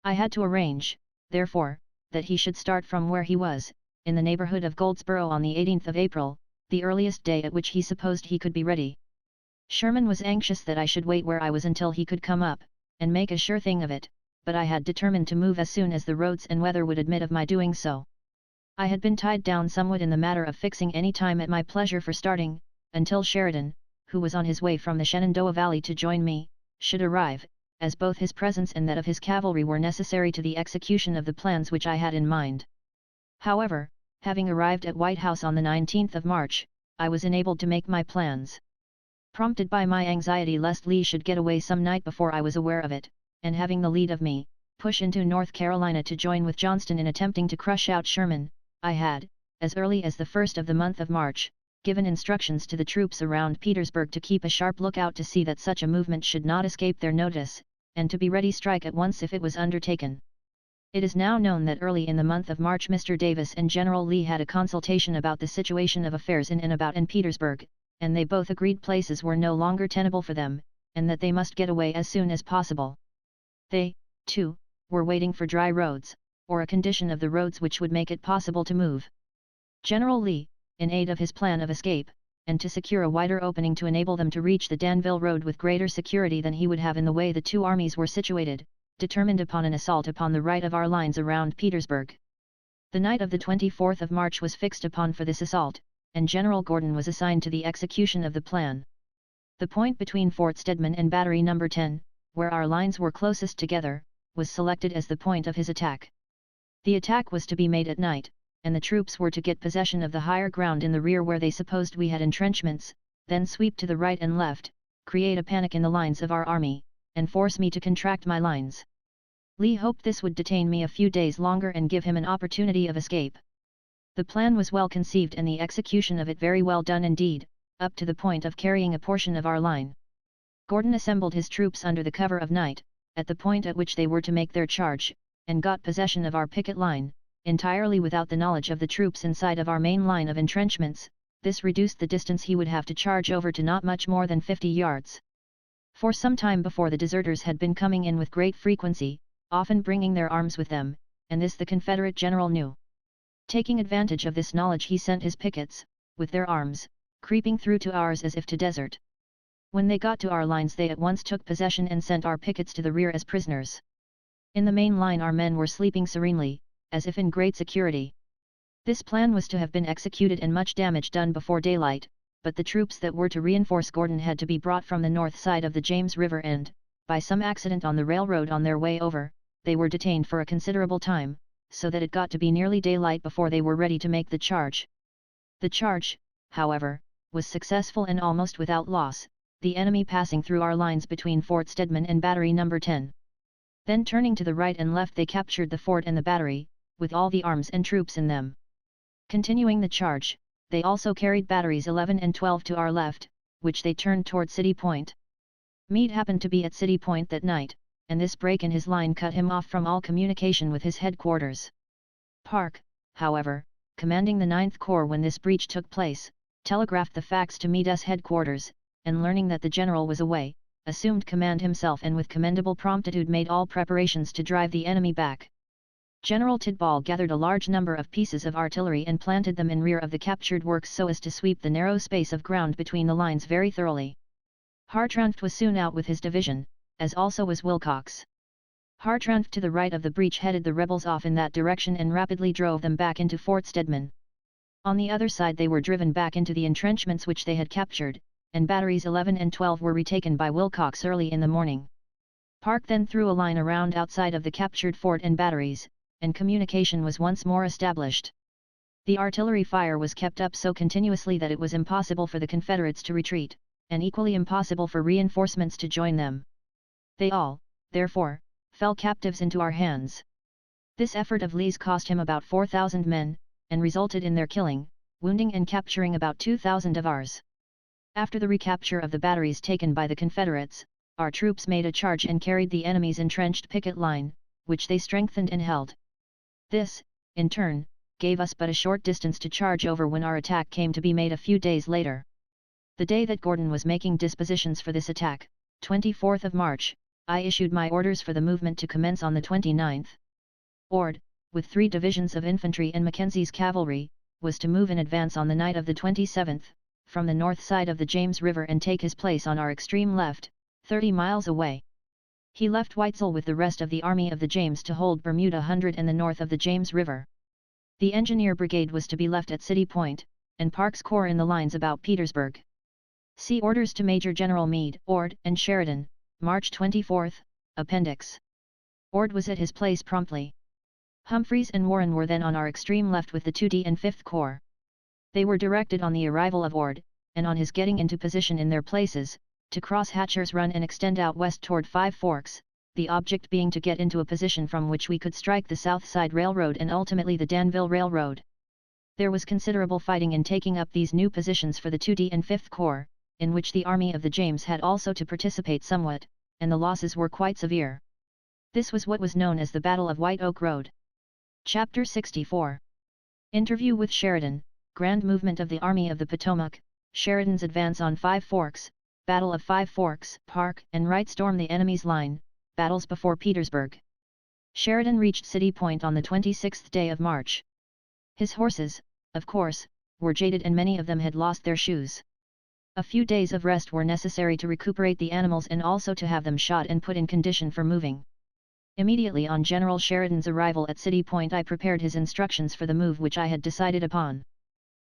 I had to arrange, therefore, that he should start from where he was, in the neighborhood of Goldsboro on the 18th of April, the earliest day at which he supposed he could be ready. Sherman was anxious that I should wait where I was until he could come up, and make a sure thing of it, but I had determined to move as soon as the roads and weather would admit of my doing so. I had been tied down somewhat in the matter of fixing any time at my pleasure for starting, until Sheridan, who was on his way from the Shenandoah Valley to join me, should arrive, as both his presence and that of his cavalry were necessary to the execution of the plans which I had in mind. However, having arrived at White House on the 19th of March, I was enabled to make my plans. Prompted by my anxiety lest Lee should get away some night before I was aware of it, and having the lead of me, push into North Carolina to join with Johnston in attempting to crush out Sherman, I had, as early as the 1st of the month of March, given instructions to the troops around Petersburg to keep a sharp lookout to see that such a movement should not escape their notice, and to be ready strike at once if it was undertaken. It is now known that early in the month of March Mr. Davis and General Lee had a consultation about the situation of affairs in and about Petersburg, and they both agreed places were no longer tenable for them, and that they must get away as soon as possible. They, too, were waiting for dry roads, or a condition of the roads which would make it possible to move. General Lee, in aid of his plan of escape, and to secure a wider opening to enable them to reach the Danville Road with greater security than he would have in the way the two armies were situated, determined upon an assault upon the right of our lines around Petersburg. The night of the 24th of March was fixed upon for this assault, and General Gordon was assigned to the execution of the plan. The point between Fort Stedman and Battery No. 10, where our lines were closest together, was selected as the point of his attack. The attack was to be made at night, and the troops were to get possession of the higher ground in the rear where they supposed we had entrenchments, then sweep to the right and left, create a panic in the lines of our army, and force me to contract my lines. Lee hoped this would detain me a few days longer and give him an opportunity of escape. The plan was well conceived and the execution of it very well done indeed, up to the point of carrying a portion of our line. Gordon assembled his troops under the cover of night, at the point at which they were to make their charge, and got possession of our picket line, entirely without the knowledge of the troops inside of our main line of entrenchments. This reduced the distance he would have to charge over to not much more than 50 yards. For some time before the deserters had been coming in with great frequency, often bringing their arms with them, and this the Confederate general knew. Taking advantage of this knowledge he sent his pickets, with their arms, creeping through to ours as if to desert. When they got to our lines they at once took possession and sent our pickets to the rear as prisoners. In the main line our men were sleeping serenely, as if in great security. This plan was to have been executed and much damage done before daylight, but the troops that were to reinforce Gordon had to be brought from the north side of the James River and, by some accident on the railroad on their way over, they were detained for a considerable time, so that it got to be nearly daylight before they were ready to make the charge. The charge, however, was successful and almost without loss, the enemy passing through our lines between Fort Stedman and Battery No. 10. Then turning to the right and left they captured the fort and the battery, with all the arms and troops in them. Continuing the charge, they also carried batteries 11 and 12 to our left, which they turned toward City Point. Meade happened to be at City Point that night, and this break in his line cut him off from all communication with his headquarters. Parke, however, commanding the 9th Corps when this breach took place, telegraphed the facts to Meade's headquarters, and learning that the general was away, assumed command himself and with commendable promptitude made all preparations to drive the enemy back. General Tidball gathered a large number of pieces of artillery and planted them in rear of the captured works so as to sweep the narrow space of ground between the lines very thoroughly. Hartranft was soon out with his division, as also was Wilcox. Hartranft to the right of the breach headed the rebels off in that direction and rapidly drove them back into Fort Stedman. On the other side they were driven back into the entrenchments which they had captured, and batteries 11 and 12 were retaken by Wilcox early in the morning. Parke then threw a line around outside of the captured fort and batteries, and communication was once more established. The artillery fire was kept up so continuously that it was impossible for the Confederates to retreat, and equally impossible for reinforcements to join them. They all, therefore, fell captives into our hands. This effort of Lee's cost him about 4,000 men, and resulted in their killing, wounding and capturing about 2,000 of ours. After the recapture of the batteries taken by the Confederates, our troops made a charge and carried the enemy's entrenched picket line, which they strengthened and held. This, in turn, gave us but a short distance to charge over when our attack came to be made a few days later. The day that Gordon was making dispositions for this attack, 24th of March, I issued my orders for the movement to commence on the 29th. Ord, with 3 divisions of infantry and Mackenzie's cavalry, was to move in advance on the night of the 27th, from the north side of the James River and take his place on our extreme left, 30 miles away. He left Weitzel with the rest of the Army of the James to hold Bermuda Hundred and the north of the James River. The Engineer Brigade was to be left at City Point, and Parke's Corps in the lines about Petersburg. See Orders to Major General Meade, Ord, and Sheridan, March 24, Appendix. Ord was at his place promptly. Humphreys and Warren were then on our extreme left with the 2D and 5th Corps. They were directed on the arrival of Ord, and on his getting into position in their places, to cross Hatcher's Run and extend out west toward Five Forks, the object being to get into a position from which we could strike the South Side Railroad and ultimately the Danville Railroad. There was considerable fighting in taking up these new positions for the 2D and 5th Corps, in which the Army of the James had also to participate somewhat, and the losses were quite severe. This was what was known as the Battle of White Oak Road. Chapter 64. Interview with Sheridan, Grand Movement of the Army of the Potomac, Sheridan's Advance on Five Forks, Battle of Five Forks, Parke and Wright storm the enemy's line, battles before Petersburg. Sheridan reached City Point on the 26th day of March. His horses, of course, were jaded and many of them had lost their shoes. A few days of rest were necessary to recuperate the animals and also to have them shod and put in condition for moving. Immediately on General Sheridan's arrival at City Point I prepared his instructions for the move which I had decided upon.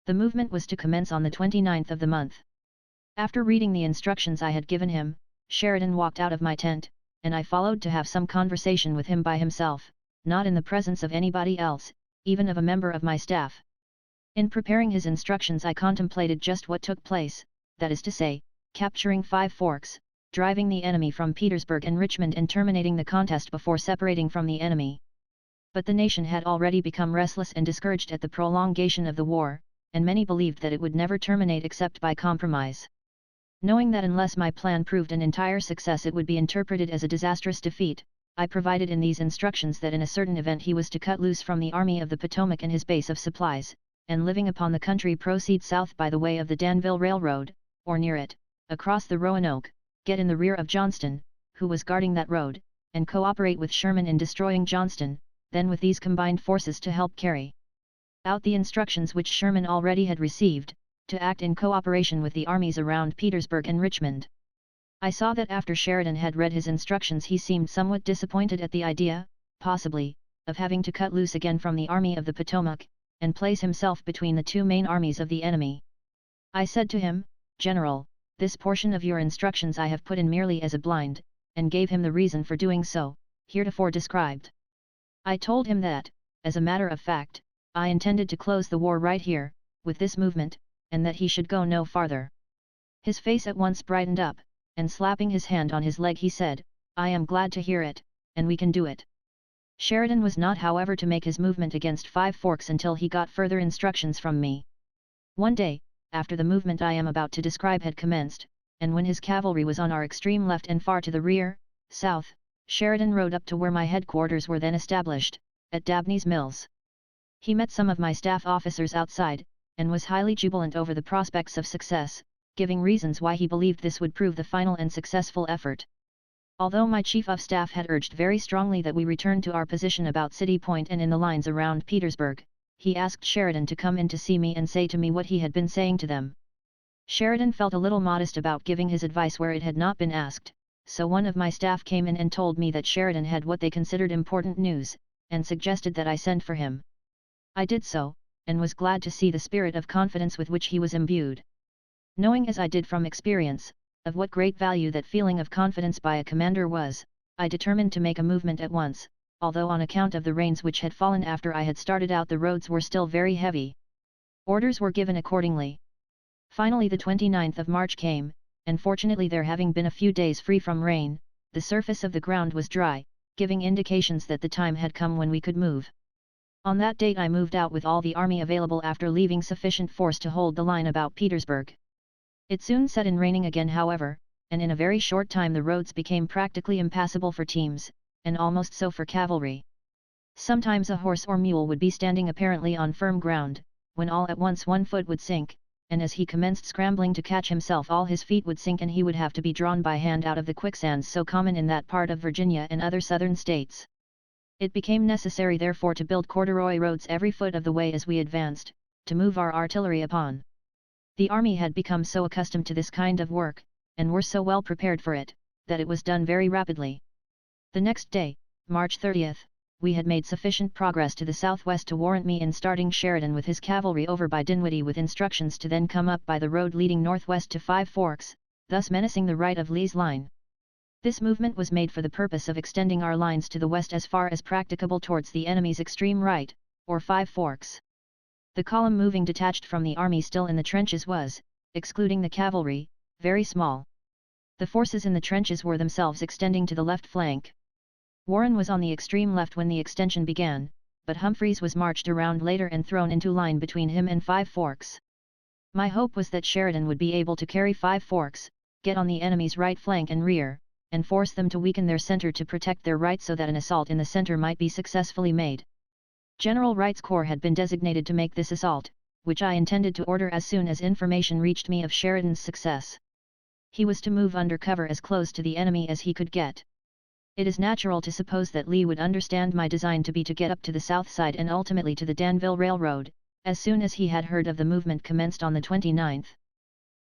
The movement was to commence on the 29th of the month. After reading the instructions I had given him, Sheridan walked out of my tent, and I followed to have some conversation with him by himself, not in the presence of anybody else, even of a member of my staff. In preparing his instructions I contemplated just what took place, that is to say, capturing Five Forks, driving the enemy from Petersburg and Richmond and terminating the contest before separating from the enemy. But the nation had already become restless and discouraged at the prolongation of the war, and many believed that it would never terminate except by compromise. Knowing that unless my plan proved an entire success it would be interpreted as a disastrous defeat, I provided in these instructions that in a certain event he was to cut loose from the Army of the Potomac and his base of supplies, and living upon the country proceed south by the way of the Danville Railroad, or near it, across the Roanoke, get in the rear of Johnston, who was guarding that road, and cooperate with Sherman in destroying Johnston, then with these combined forces to help carry out the instructions which Sherman already had received, to act in cooperation with the armies around Petersburg and Richmond. I saw that after Sheridan had read his instructions he seemed somewhat disappointed at the idea, possibly, of having to cut loose again from the Army of the Potomac, and place himself between the two main armies of the enemy. I said to him, "General, this portion of your instructions I have put in merely as a blind," and gave him the reason for doing so, heretofore described. I told him that, as a matter of fact, I intended to close the war right here, with this movement, and that he should go no farther. His face at once brightened up, and slapping his hand on his leg he said, "I am glad to hear it, and we can do it." Sheridan was not however to make his movement against Five Forks until he got further instructions from me. One day, after the movement I am about to describe had commenced, and when his cavalry was on our extreme left and far to the rear, south, Sheridan rode up to where my headquarters were then established, at Dabney's Mills. He met some of my staff officers outside, and was highly jubilant over the prospects of success, giving reasons why he believed this would prove the final and successful effort. Although my chief of staff had urged very strongly that we return to our position about City Point and in the lines around Petersburg, he asked Sheridan to come in to see me and say to me what he had been saying to them. Sheridan felt a little modest about giving his advice where it had not been asked, so one of my staff came in and told me that Sheridan had what they considered important news, and suggested that I send for him. I did so, and was glad to see the spirit of confidence with which he was imbued. Knowing as I did from experience, of what great value that feeling of confidence by a commander was, I determined to make a movement at once, although on account of the rains which had fallen after I had started out the roads were still very heavy. Orders were given accordingly. Finally the 29th of March came, and fortunately there having been a few days free from rain, the surface of the ground was dry, giving indications that the time had come when we could move. On that date I moved out with all the army available after leaving sufficient force to hold the line about Petersburg. It soon set in raining again however, and in a very short time the roads became practically impassable for teams, and almost so for cavalry. Sometimes a horse or mule would be standing apparently on firm ground, when all at once one foot would sink, and as he commenced scrambling to catch himself all his feet would sink and he would have to be drawn by hand out of the quicksands so common in that part of Virginia and other southern states. It became necessary therefore to build corduroy roads every foot of the way as we advanced, to move our artillery upon. The army had become so accustomed to this kind of work, and were so well prepared for it, that it was done very rapidly. The next day, March 30th, we had made sufficient progress to the southwest to warrant me in starting Sheridan with his cavalry over by Dinwiddie with instructions to then come up by the road leading northwest to Five Forks, thus menacing the right of Lee's line. This movement was made for the purpose of extending our lines to the west as far as practicable towards the enemy's extreme right, or Five Forks. The column moving detached from the army still in the trenches was, excluding the cavalry, very small. The forces in the trenches were themselves extending to the left flank. Warren was on the extreme left when the extension began, but Humphreys was marched around later and thrown into line between him and Five Forks. My hope was that Sheridan would be able to carry Five Forks, get on the enemy's right flank and rear, and force them to weaken their center to protect their right so that an assault in the center might be successfully made. General Wright's corps had been designated to make this assault, which I intended to order as soon as information reached me of Sheridan's success. He was to move under cover as close to the enemy as he could get. It is natural to suppose that Lee would understand my design to be to get up to the south side and ultimately to the Danville Railroad, as soon as he had heard of the movement commenced on the 29th.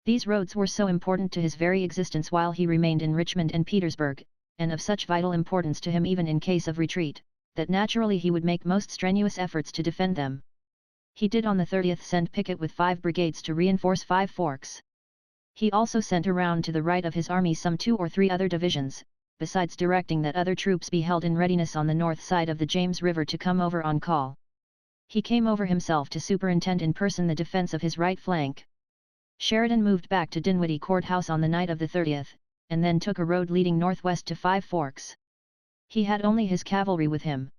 These roads were so important to his very existence while he remained in Richmond and Petersburg, and of such vital importance to him even in case of retreat, that naturally he would make most strenuous efforts to defend them. He did on the 30th send Pickett with 5 brigades to reinforce Five Forks. He also sent around to the right of his army some 2 or 3 other divisions, besides directing that other troops be held in readiness on the north side of the James River to come over on call. He came over himself to superintend in person the defense of his right flank. Sheridan moved back to Dinwiddie Courthouse on the night of the 30th, and then took a road leading northwest to Five Forks. He had only his cavalry with him.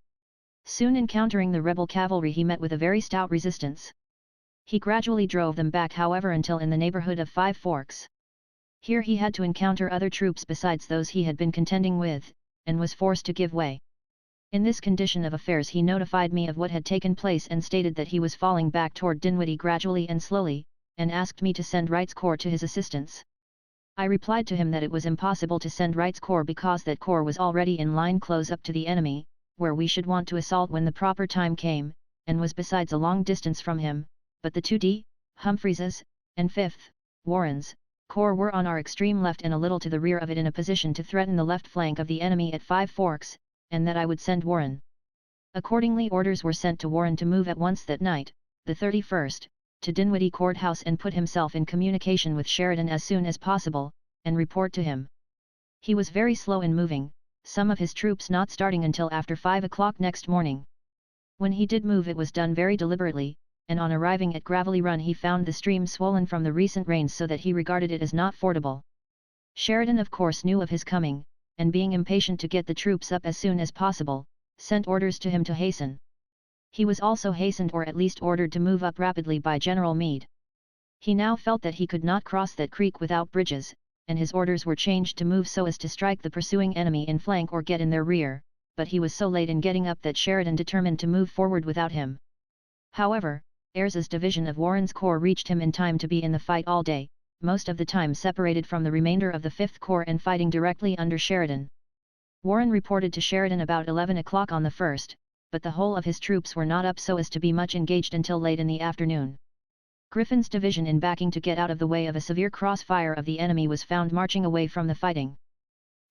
Soon encountering the rebel cavalry he met with a very stout resistance. He gradually drove them back however until in the neighborhood of Five Forks. Here he had to encounter other troops besides those he had been contending with, and was forced to give way. In this condition of affairs he notified me of what had taken place and stated that he was falling back toward Dinwiddie gradually and slowly, and asked me to send Wright's corps to his assistance. I replied to him that it was impossible to send Wright's corps because that corps was already in line close up to the enemy, where we should want to assault when the proper time came, and was besides a long distance from him, but the 2D, Humphreys's, and 5th, Warren's, corps were on our extreme left and a little to the rear of it in a position to threaten the left flank of the enemy at Five Forks, and that I would send Warren. Accordingly orders were sent to Warren to move at once that night, the 31st, to Dinwiddie Courthouse and put himself in communication with Sheridan as soon as possible, and report to him. He was very slow in moving, some of his troops not starting until after 5 o'clock next morning. When he did move it was done very deliberately, and on arriving at Gravelly Run he found the stream swollen from the recent rains so that he regarded it as not fordable. Sheridan of course knew of his coming, and being impatient to get the troops up as soon as possible, sent orders to him to hasten. He was also hastened or at least ordered to move up rapidly by General Meade. He now felt that he could not cross that creek without bridges, and his orders were changed to move so as to strike the pursuing enemy in flank or get in their rear, but he was so late in getting up that Sheridan determined to move forward without him. However, Ayres's division of Warren's corps reached him in time to be in the fight all day, most of the time separated from the remainder of the 5th Corps and fighting directly under Sheridan. Warren reported to Sheridan about 11 o'clock on the 1st, but the whole of his troops were not up so as to be much engaged until late in the afternoon. Griffin's division in backing to get out of the way of a severe crossfire of the enemy was found marching away from the fighting.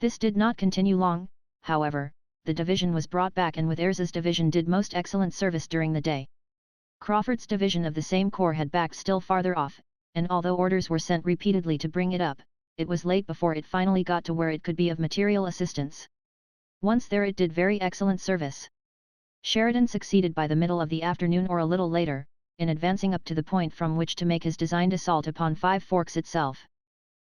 This did not continue long, however, the division was brought back and with Ayres's division did most excellent service during the day. Crawford's division of the same corps had backed still farther off, and although orders were sent repeatedly to bring it up, it was late before it finally got to where it could be of material assistance. Once there it did very excellent service. Sheridan succeeded by the middle of the afternoon or a little later, in advancing up to the point from which to make his designed assault upon Five Forks itself.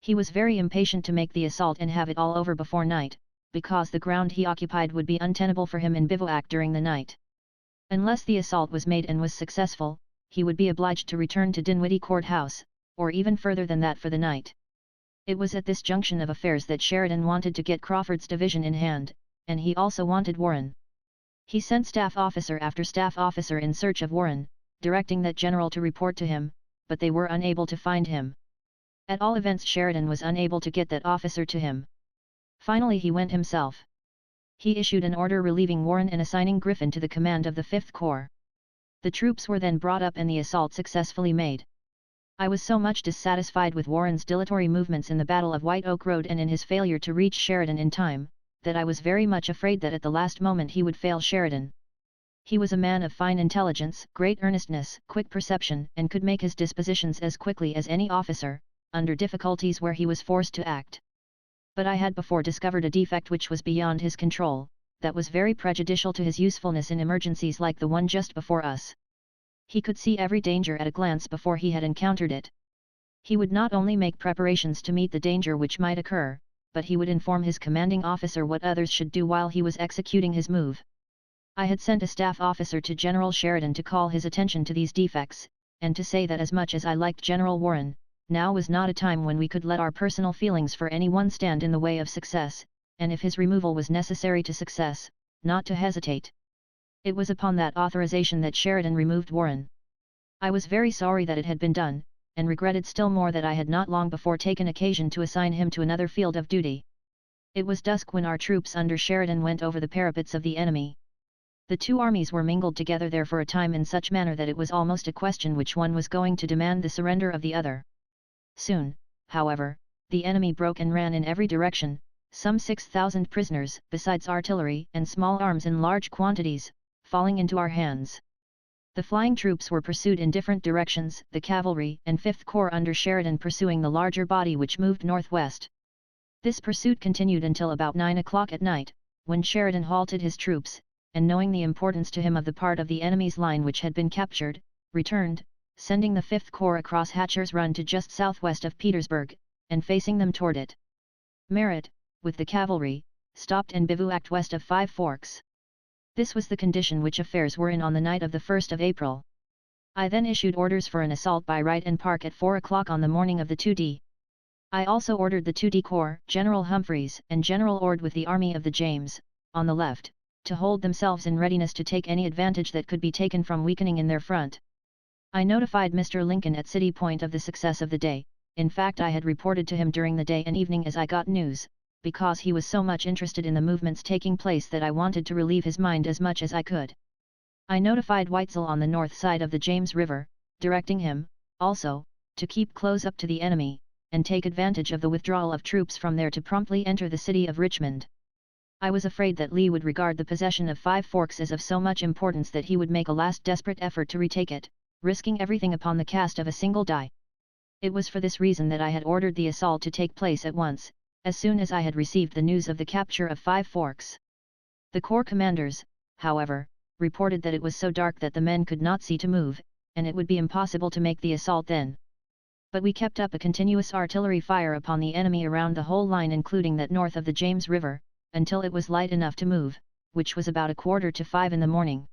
He was very impatient to make the assault and have it all over before night, because the ground he occupied would be untenable for him in bivouac during the night. Unless the assault was made and was successful, he would be obliged to return to Dinwiddie Courthouse, or even further than that for the night. It was at this junction of affairs that Sheridan wanted to get Crawford's division in hand, and he also wanted Warren. He sent staff officer after staff officer in search of Warren, directing that general to report to him, but they were unable to find him. At all events Sheridan was unable to get that officer to him. Finally he went himself. He issued an order relieving Warren and assigning Griffin to the command of the 5th Corps. The troops were then brought up and the assault successfully made. I was so much dissatisfied with Warren's dilatory movements in the Battle of White Oak Road and in his failure to reach Sheridan in time, that I was very much afraid that at the last moment he would fail Sheridan. He was a man of fine intelligence, great earnestness, quick perception, and could make his dispositions as quickly as any officer, under difficulties where he was forced to act. But I had before discovered a defect which was beyond his control, that was very prejudicial to his usefulness in emergencies like the one just before us. He could see every danger at a glance before he had encountered it. He would not only make preparations to meet the danger which might occur, but he would inform his commanding officer what others should do while he was executing his move. I had sent a staff officer to General Sheridan to call his attention to these defects, and to say that as much as I liked General Warren, now was not a time when we could let our personal feelings for any one stand in the way of success, and if his removal was necessary to success, not to hesitate. It was upon that authorization that Sheridan removed Warren. I was very sorry that it had been done, and regretted still more that I had not long before taken occasion to assign him to another field of duty. It was dusk when our troops under Sheridan went over the parapets of the enemy. The two armies were mingled together there for a time in such manner that it was almost a question which one was going to demand the surrender of the other. Soon, however, the enemy broke and ran in every direction, some 6,000 prisoners, besides artillery and small arms in large quantities, falling into our hands. The flying troops were pursued in different directions, the cavalry and 5th Corps under Sheridan pursuing the larger body which moved northwest. This pursuit continued until about 9 o'clock at night, when Sheridan halted his troops, and knowing the importance to him of the part of the enemy's line which had been captured, returned, sending the 5th Corps across Hatcher's Run to just southwest of Petersburg, and facing them toward it. Merritt, with the cavalry, stopped and bivouacked west of Five Forks. This was the condition which affairs were in on the night of the 1st of April. I then issued orders for an assault by Wright and Park at 4 o'clock on the morning of the 2D. I also ordered the 2D Corps, General Humphreys and General Ord with the Army of the James, on the left, to hold themselves in readiness to take any advantage that could be taken from weakening in their front. I notified Mr. Lincoln at City Point of the success of the day. In fact I had reported to him during the day and evening as I got news, because he was so much interested in the movements taking place that I wanted to relieve his mind as much as I could. I notified Weitzel on the north side of the James River, directing him, also, to keep close up to the enemy, and take advantage of the withdrawal of troops from there to promptly enter the city of Richmond. I was afraid that Lee would regard the possession of Five Forks as of so much importance that he would make a last desperate effort to retake it, risking everything upon the cast of a single die. It was for this reason that I had ordered the assault to take place at once, as soon as I had received the news of the capture of Five Forks. The corps commanders, however, reported that it was so dark that the men could not see to move, and it would be impossible to make the assault then. But we kept up a continuous artillery fire upon the enemy around the whole line including that north of the James River, until it was light enough to move, which was about 4:45 in the morning.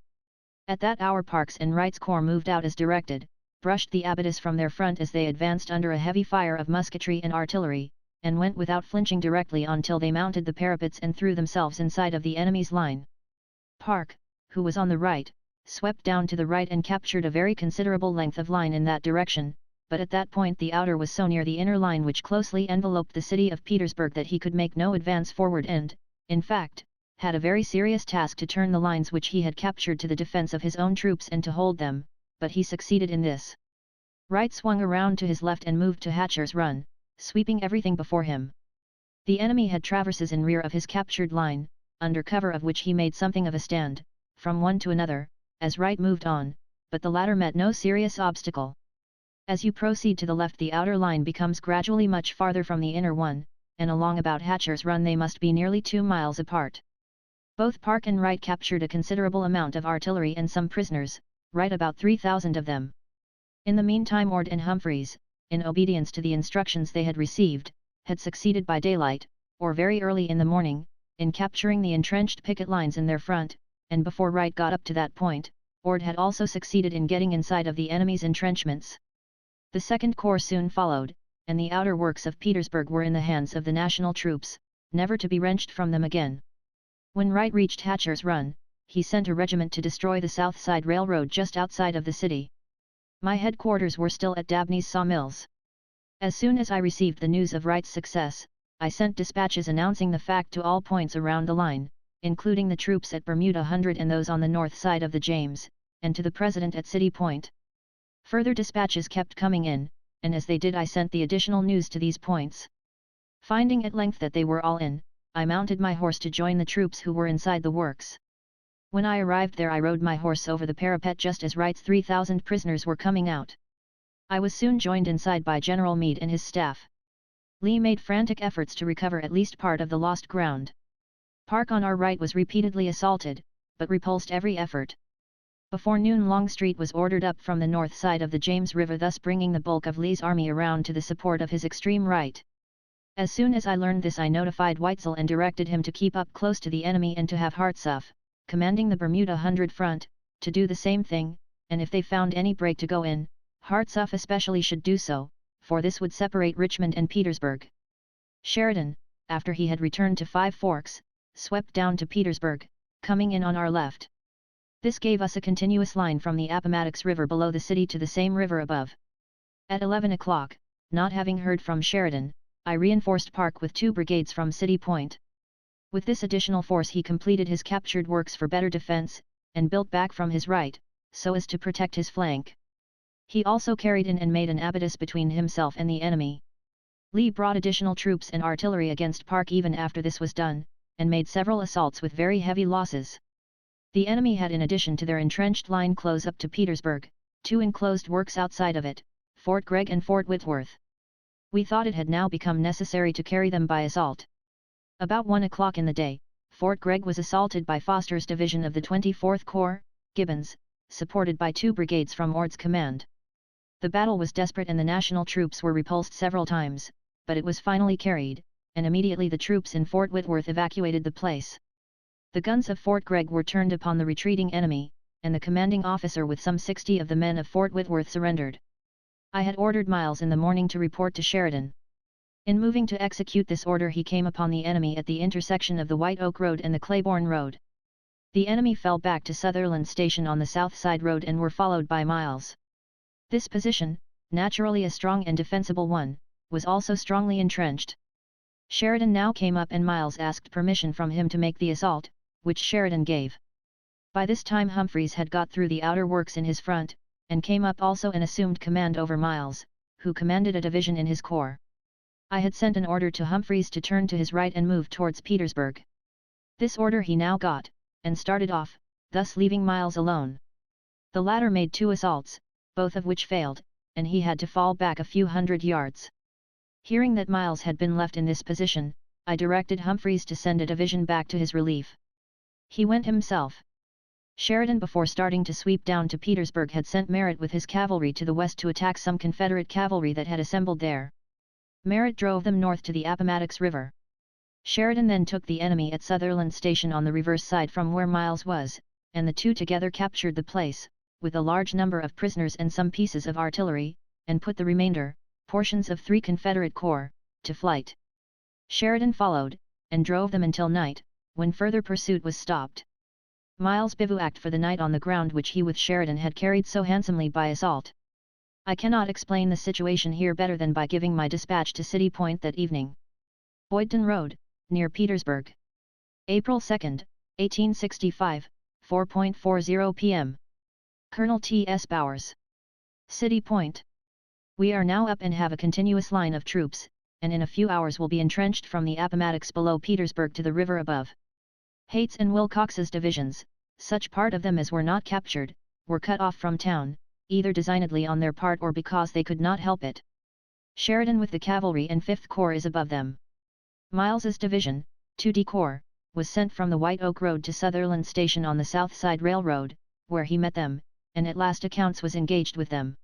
At that hour Parks and Wright's corps moved out as directed, brushed the abatis from their front as they advanced under a heavy fire of musketry and artillery, and went without flinching directly on till they mounted the parapets and threw themselves inside of the enemy's line. Park, who was on the right, swept down to the right and captured a very considerable length of line in that direction, but at that point the outer was so near the inner line which closely enveloped the city of Petersburg that he could make no advance forward and, in fact, had a very serious task to turn the lines which he had captured to the defense of his own troops and to hold them, but he succeeded in this. Wright swung around to his left and moved to Hatcher's Run, sweeping everything before him. The enemy had traverses in rear of his captured line, under cover of which he made something of a stand, from one to another, as Wright moved on, but the latter met no serious obstacle. As you proceed to the left, the outer line becomes gradually much farther from the inner one, and along about Hatcher's Run they must be nearly 2 miles apart. Both Park and Wright captured a considerable amount of artillery and some prisoners, Wright about 3,000 of them. In the meantime Ord and Humphreys, in obedience to the instructions they had received, had succeeded by daylight, or very early in the morning, in capturing the entrenched picket lines in their front, and before Wright got up to that point, Ord had also succeeded in getting inside of the enemy's entrenchments. The Second Corps soon followed, and the outer works of Petersburg were in the hands of the national troops, never to be wrenched from them again. When Wright reached Hatcher's Run, he sent a regiment to destroy the South Side Railroad just outside of the city. My headquarters were still at Dabney's sawmills. As soon as I received the news of Wright's success, I sent dispatches announcing the fact to all points around the line, including the troops at Bermuda Hundred and those on the north side of the James, and to the President at City Point. Further dispatches kept coming in, and as they did I sent the additional news to these points. Finding at length that they were all in, I mounted my horse to join the troops who were inside the works. When I arrived there I rode my horse over the parapet just as Wright's 3,000 prisoners were coming out. I was soon joined inside by General Meade and his staff. Lee made frantic efforts to recover at least part of the lost ground. Park on our right was repeatedly assaulted, but repulsed every effort. Before noon Longstreet was ordered up from the north side of the James River, thus bringing the bulk of Lee's army around to the support of his extreme right. As soon as I learned this I notified Weitzel and directed him to keep up close to the enemy and to have Hartsuff, commanding the Bermuda Hundred front, to do the same thing, and if they found any break to go in, Hartsuff especially should do so, for this would separate Richmond and Petersburg. Sheridan, after he had returned to Five Forks, swept down to Petersburg, coming in on our left. This gave us a continuous line from the Appomattox River below the city to the same river above. At 11 o'clock, not having heard from Sheridan, I reinforced Park with 2 brigades from City Point. With this additional force he completed his captured works for better defense, and built back from his right, so as to protect his flank. He also carried in and made an abatis between himself and the enemy. Lee brought additional troops and artillery against Park even after this was done, and made several assaults with very heavy losses. The enemy had, in addition to their entrenched line close up to Petersburg, 2 enclosed works outside of it, Fort Gregg and Fort Whitworth. We thought it had now become necessary to carry them by assault. About 1 o'clock in the day, Fort Gregg was assaulted by Foster's division of the 24th Corps, Gibbons, supported by 2 brigades from Ord's command. The battle was desperate and the national troops were repulsed several times, but it was finally carried, and immediately the troops in Fort Whitworth evacuated the place. The guns of Fort Gregg were turned upon the retreating enemy, and the commanding officer with some 60 of the men of Fort Whitworth surrendered. I had ordered Miles in the morning to report to Sheridan. In moving to execute this order he came upon the enemy at the intersection of the White Oak Road and the Claiborne Road. The enemy fell back to Sutherland Station on the South Side Road and were followed by Miles. This position, naturally a strong and defensible one, was also strongly entrenched. Sheridan now came up and Miles asked permission from him to make the assault, which Sheridan gave. By this time Humphreys had got through the outer works in his front, and came up also and assumed command over Miles, who commanded a division in his corps. I had sent an order to Humphreys to turn to his right and move towards Petersburg. This order he now got, and started off, thus leaving Miles alone. The latter made 2 assaults, both of which failed, and he had to fall back a few hundred yards. Hearing that Miles had been left in this position, I directed Humphreys to send a division back to his relief. He went himself. Sheridan, before starting to sweep down to Petersburg, had sent Merritt with his cavalry to the west to attack some Confederate cavalry that had assembled there. Merritt drove them north to the Appomattox River. Sheridan then took the enemy at Sutherland Station on the reverse side from where Miles was, and the 2 together captured the place, with a large number of prisoners and some pieces of artillery, and put the remainder, portions of 3 Confederate corps, to flight. Sheridan followed, and drove them until night, when further pursuit was stopped. Miles bivouacked for the night on the ground which he with Sheridan had carried so handsomely by assault. I cannot explain the situation here better than by giving my dispatch to City Point that evening. Boydton Road, near Petersburg. April 2, 1865, 4:40 p.m. Colonel T.S. Bowers. City Point. We are now up and have a continuous line of troops, and in a few hours will be entrenched from the Appomattox below Petersburg to the river above. Haight's and Wilcox's divisions, such part of them as were not captured, were cut off from town, either designedly on their part or because they could not help it. Sheridan with the cavalry and 5th Corps is above them. Miles's division, 2D Corps, was sent from the White Oak Road to Sutherland Station on the South Side Railroad, where he met them, and at last accounts was engaged with them.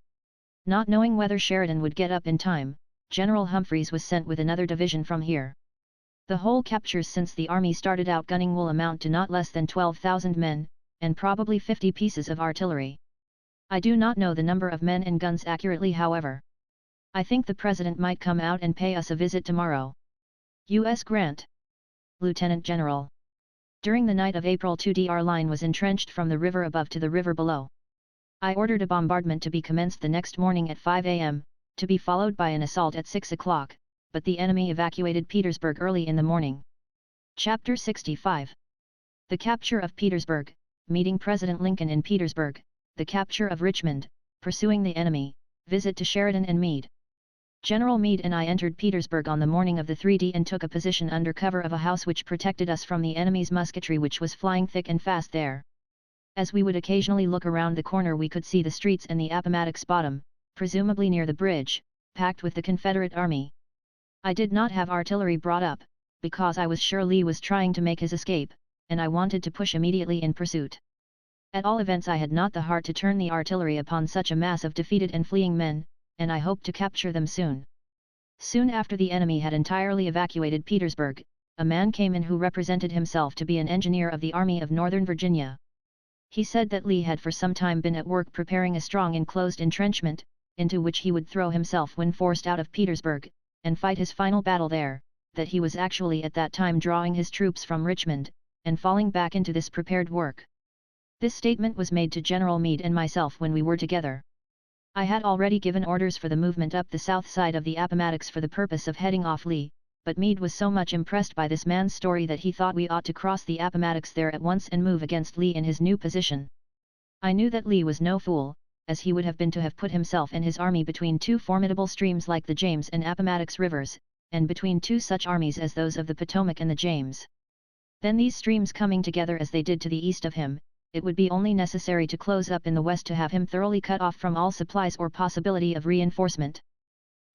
Not knowing whether Sheridan would get up in time, General Humphreys was sent with another division from here. The whole captures since the army started outgunning will amount to not less than 12,000 men, and probably 50 pieces of artillery. I do not know the number of men and guns accurately, however. I think the President might come out and pay us a visit tomorrow. U.S. Grant. Lieutenant General. During the night of April 2, our line was entrenched from the river above to the river below. I ordered a bombardment to be commenced the next morning at 5 a.m., to be followed by an assault at 6 o'clock, but the enemy evacuated Petersburg early in the morning. Chapter 65. The capture of Petersburg, meeting President Lincoln in Petersburg, the capture of Richmond, pursuing the enemy, visit to Sheridan and Meade. General Meade and I entered Petersburg on the morning of the 3D and took a position under cover of a house which protected us from the enemy's musketry which was flying thick and fast there. As we would occasionally look around the corner we could see the streets and the Appomattox bottom, presumably near the bridge, packed with the Confederate army. I did not have artillery brought up, because I was sure Lee was trying to make his escape, and I wanted to push immediately in pursuit. At all events I had not the heart to turn the artillery upon such a mass of defeated and fleeing men, and I hoped to capture them soon. Soon after the enemy had entirely evacuated Petersburg, a man came in who represented himself to be an engineer of the Army of Northern Virginia. He said that Lee had for some time been at work preparing a strong enclosed entrenchment, into which he would throw himself when forced out of Petersburg, and fight his final battle there, that he was actually at that time drawing his troops from Richmond, and falling back into this prepared work. This statement was made to General Meade and myself when we were together. I had already given orders for the movement up the south side of the Appomattox for the purpose of heading off Lee, but Meade was so much impressed by this man's story that he thought we ought to cross the Appomattox there at once and move against Lee in his new position. I knew that Lee was no fool, as he would have been to have put himself and his army between two formidable streams like the James and Appomattox rivers, and between two such armies as those of the Potomac and the James. Then these streams coming together as they did to the east of him, it would be only necessary to close up in the west to have him thoroughly cut off from all supplies or possibility of reinforcement.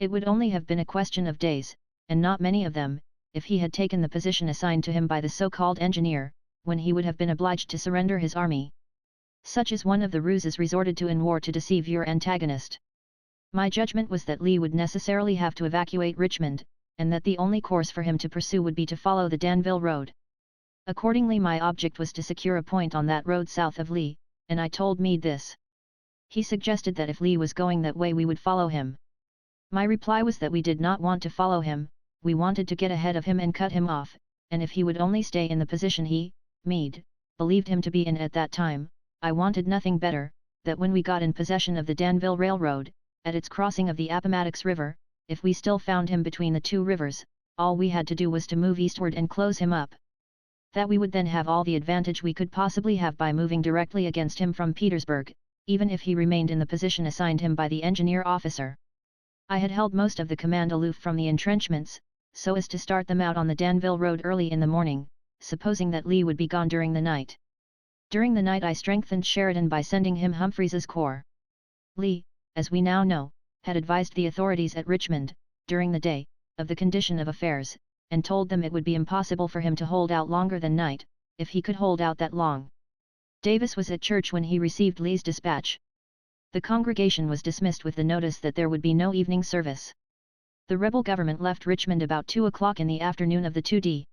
It would only have been a question of days, and not many of them, if he had taken the position assigned to him by the so-called engineer, when he would have been obliged to surrender his army. Such is one of the ruses resorted to in war to deceive your antagonist. My judgment was that Lee would necessarily have to evacuate Richmond, and that the only course for him to pursue would be to follow the Danville Road. Accordingly my object was to secure a point on that road south of Lee, and I told Meade this. He suggested that if Lee was going that way we would follow him. My reply was that we did not want to follow him, we wanted to get ahead of him and cut him off, and if he would only stay in the position he, Meade, believed him to be in at that time, I wanted nothing better, that when we got in possession of the Danville Railroad, at its crossing of the Appomattox River, if we still found him between the two rivers, all we had to do was to move eastward and close him up. That we would then have all the advantage we could possibly have by moving directly against him from Petersburg, even if he remained in the position assigned him by the engineer officer. I had held most of the command aloof from the entrenchments, so as to start them out on the Danville Road early in the morning, supposing that Lee would be gone during the night. During the night I strengthened Sheridan by sending him Humphreys's corps. Lee, as we now know, had advised the authorities at Richmond, during the day, of the condition of affairs, and told them it would be impossible for him to hold out longer than night, if he could hold out that long. Davis was at church when he received Lee's dispatch. The congregation was dismissed with the notice that there would be no evening service. The rebel government left Richmond about 2 o'clock in the afternoon of the 2d.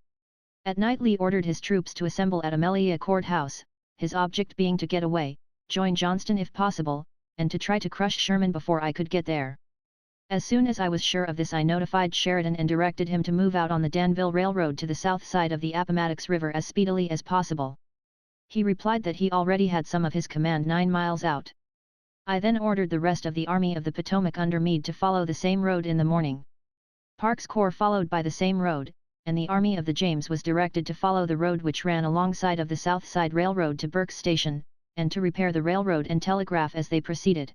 At night Lee ordered his troops to assemble at Amelia Courthouse, his object being to get away, join Johnston if possible, and to try to crush Sherman before I could get there. As soon as I was sure of this I notified Sheridan and directed him to move out on the Danville Railroad to the south side of the Appomattox River as speedily as possible. He replied that he already had some of his command 9 miles out. I then ordered the rest of the Army of the Potomac under Meade to follow the same road in the morning. Parke's corps followed by the same road, and the Army of the James was directed to follow the road which ran alongside of the South Side Railroad to Burke's Station, and to repair the railroad and telegraph as they proceeded.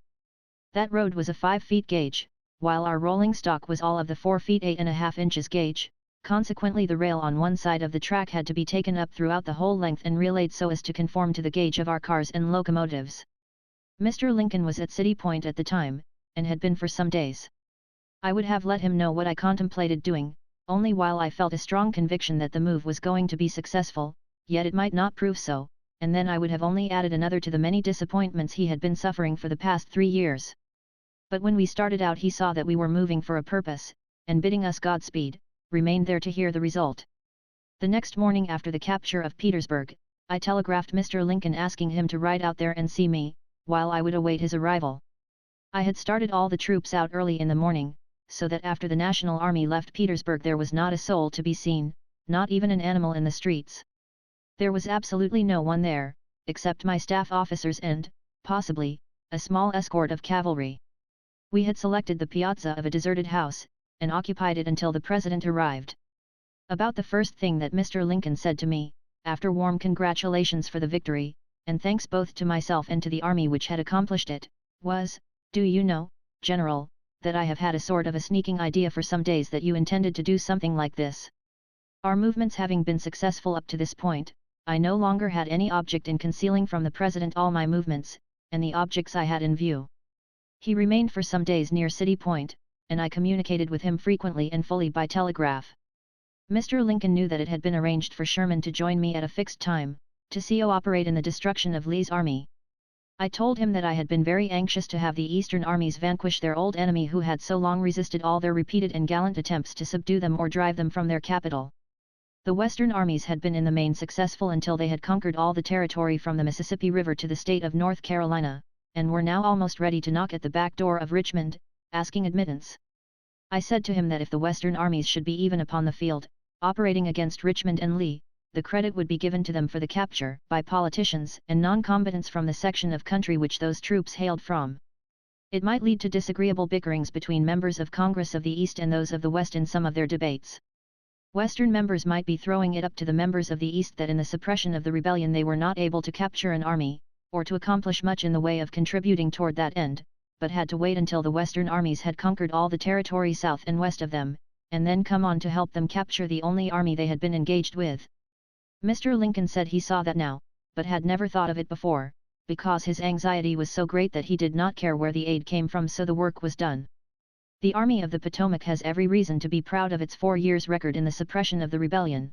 That road was a 5-feet gauge, while our rolling stock was all of the 4 feet 8½ inches gauge, consequently the rail on one side of the track had to be taken up throughout the whole length and relaid so as to conform to the gauge of our cars and locomotives. Mr. Lincoln was at City Point at the time, and had been for some days. I would have let him know what I contemplated doing, only while I felt a strong conviction that the move was going to be successful, yet it might not prove so, and then I would have only added another to the many disappointments he had been suffering for the past 3 years. But when we started out he saw that we were moving for a purpose, and bidding us Godspeed, remained there to hear the result. The next morning after the capture of Petersburg, I telegraphed Mr. Lincoln asking him to ride out there and see me, while I would await his arrival. I had started all the troops out early in the morning, so that after the National Army left Petersburg there was not a soul to be seen, not even an animal in the streets. There was absolutely no one there, except my staff officers and, possibly, a small escort of cavalry. We had selected the piazza of a deserted house, and occupied it until the President arrived. About the first thing that Mr. Lincoln said to me, after warm congratulations for the victory, and thanks both to myself and to the army which had accomplished it, was, "Do you know, General, that I have had a sort of a sneaking idea for some days that you intended to do something like this?" Our movements having been successful up to this point, I no longer had any object in concealing from the President all my movements, and the objects I had in view. He remained for some days near City Point, and I communicated with him frequently and fully by telegraph. Mr. Lincoln knew that it had been arranged for Sherman to join me at a fixed time, to co-operate in the destruction of Lee's army. I told him that I had been very anxious to have the Eastern armies vanquish their old enemy who had so long resisted all their repeated and gallant attempts to subdue them or drive them from their capital. The Western armies had been in the main successful until they had conquered all the territory from the Mississippi River to the state of North Carolina, and were now almost ready to knock at the back door of Richmond, asking admittance. I said to him that if the Western armies should be even upon the field, operating against Richmond and Lee, the credit would be given to them for the capture by politicians and non-combatants from the section of country which those troops hailed from. It might lead to disagreeable bickerings between members of Congress of the East and those of the West in some of their debates. Western members might be throwing it up to the members of the East that in the suppression of the rebellion they were not able to capture an army, or to accomplish much in the way of contributing toward that end, but had to wait until the Western armies had conquered all the territory south and west of them, and then come on to help them capture the only army they had been engaged with. Mr. Lincoln said he saw that now, but had never thought of it before, because his anxiety was so great that he did not care where the aid came from, so the work was done. The Army of the Potomac has every reason to be proud of its 4 years' record in the suppression of the rebellion.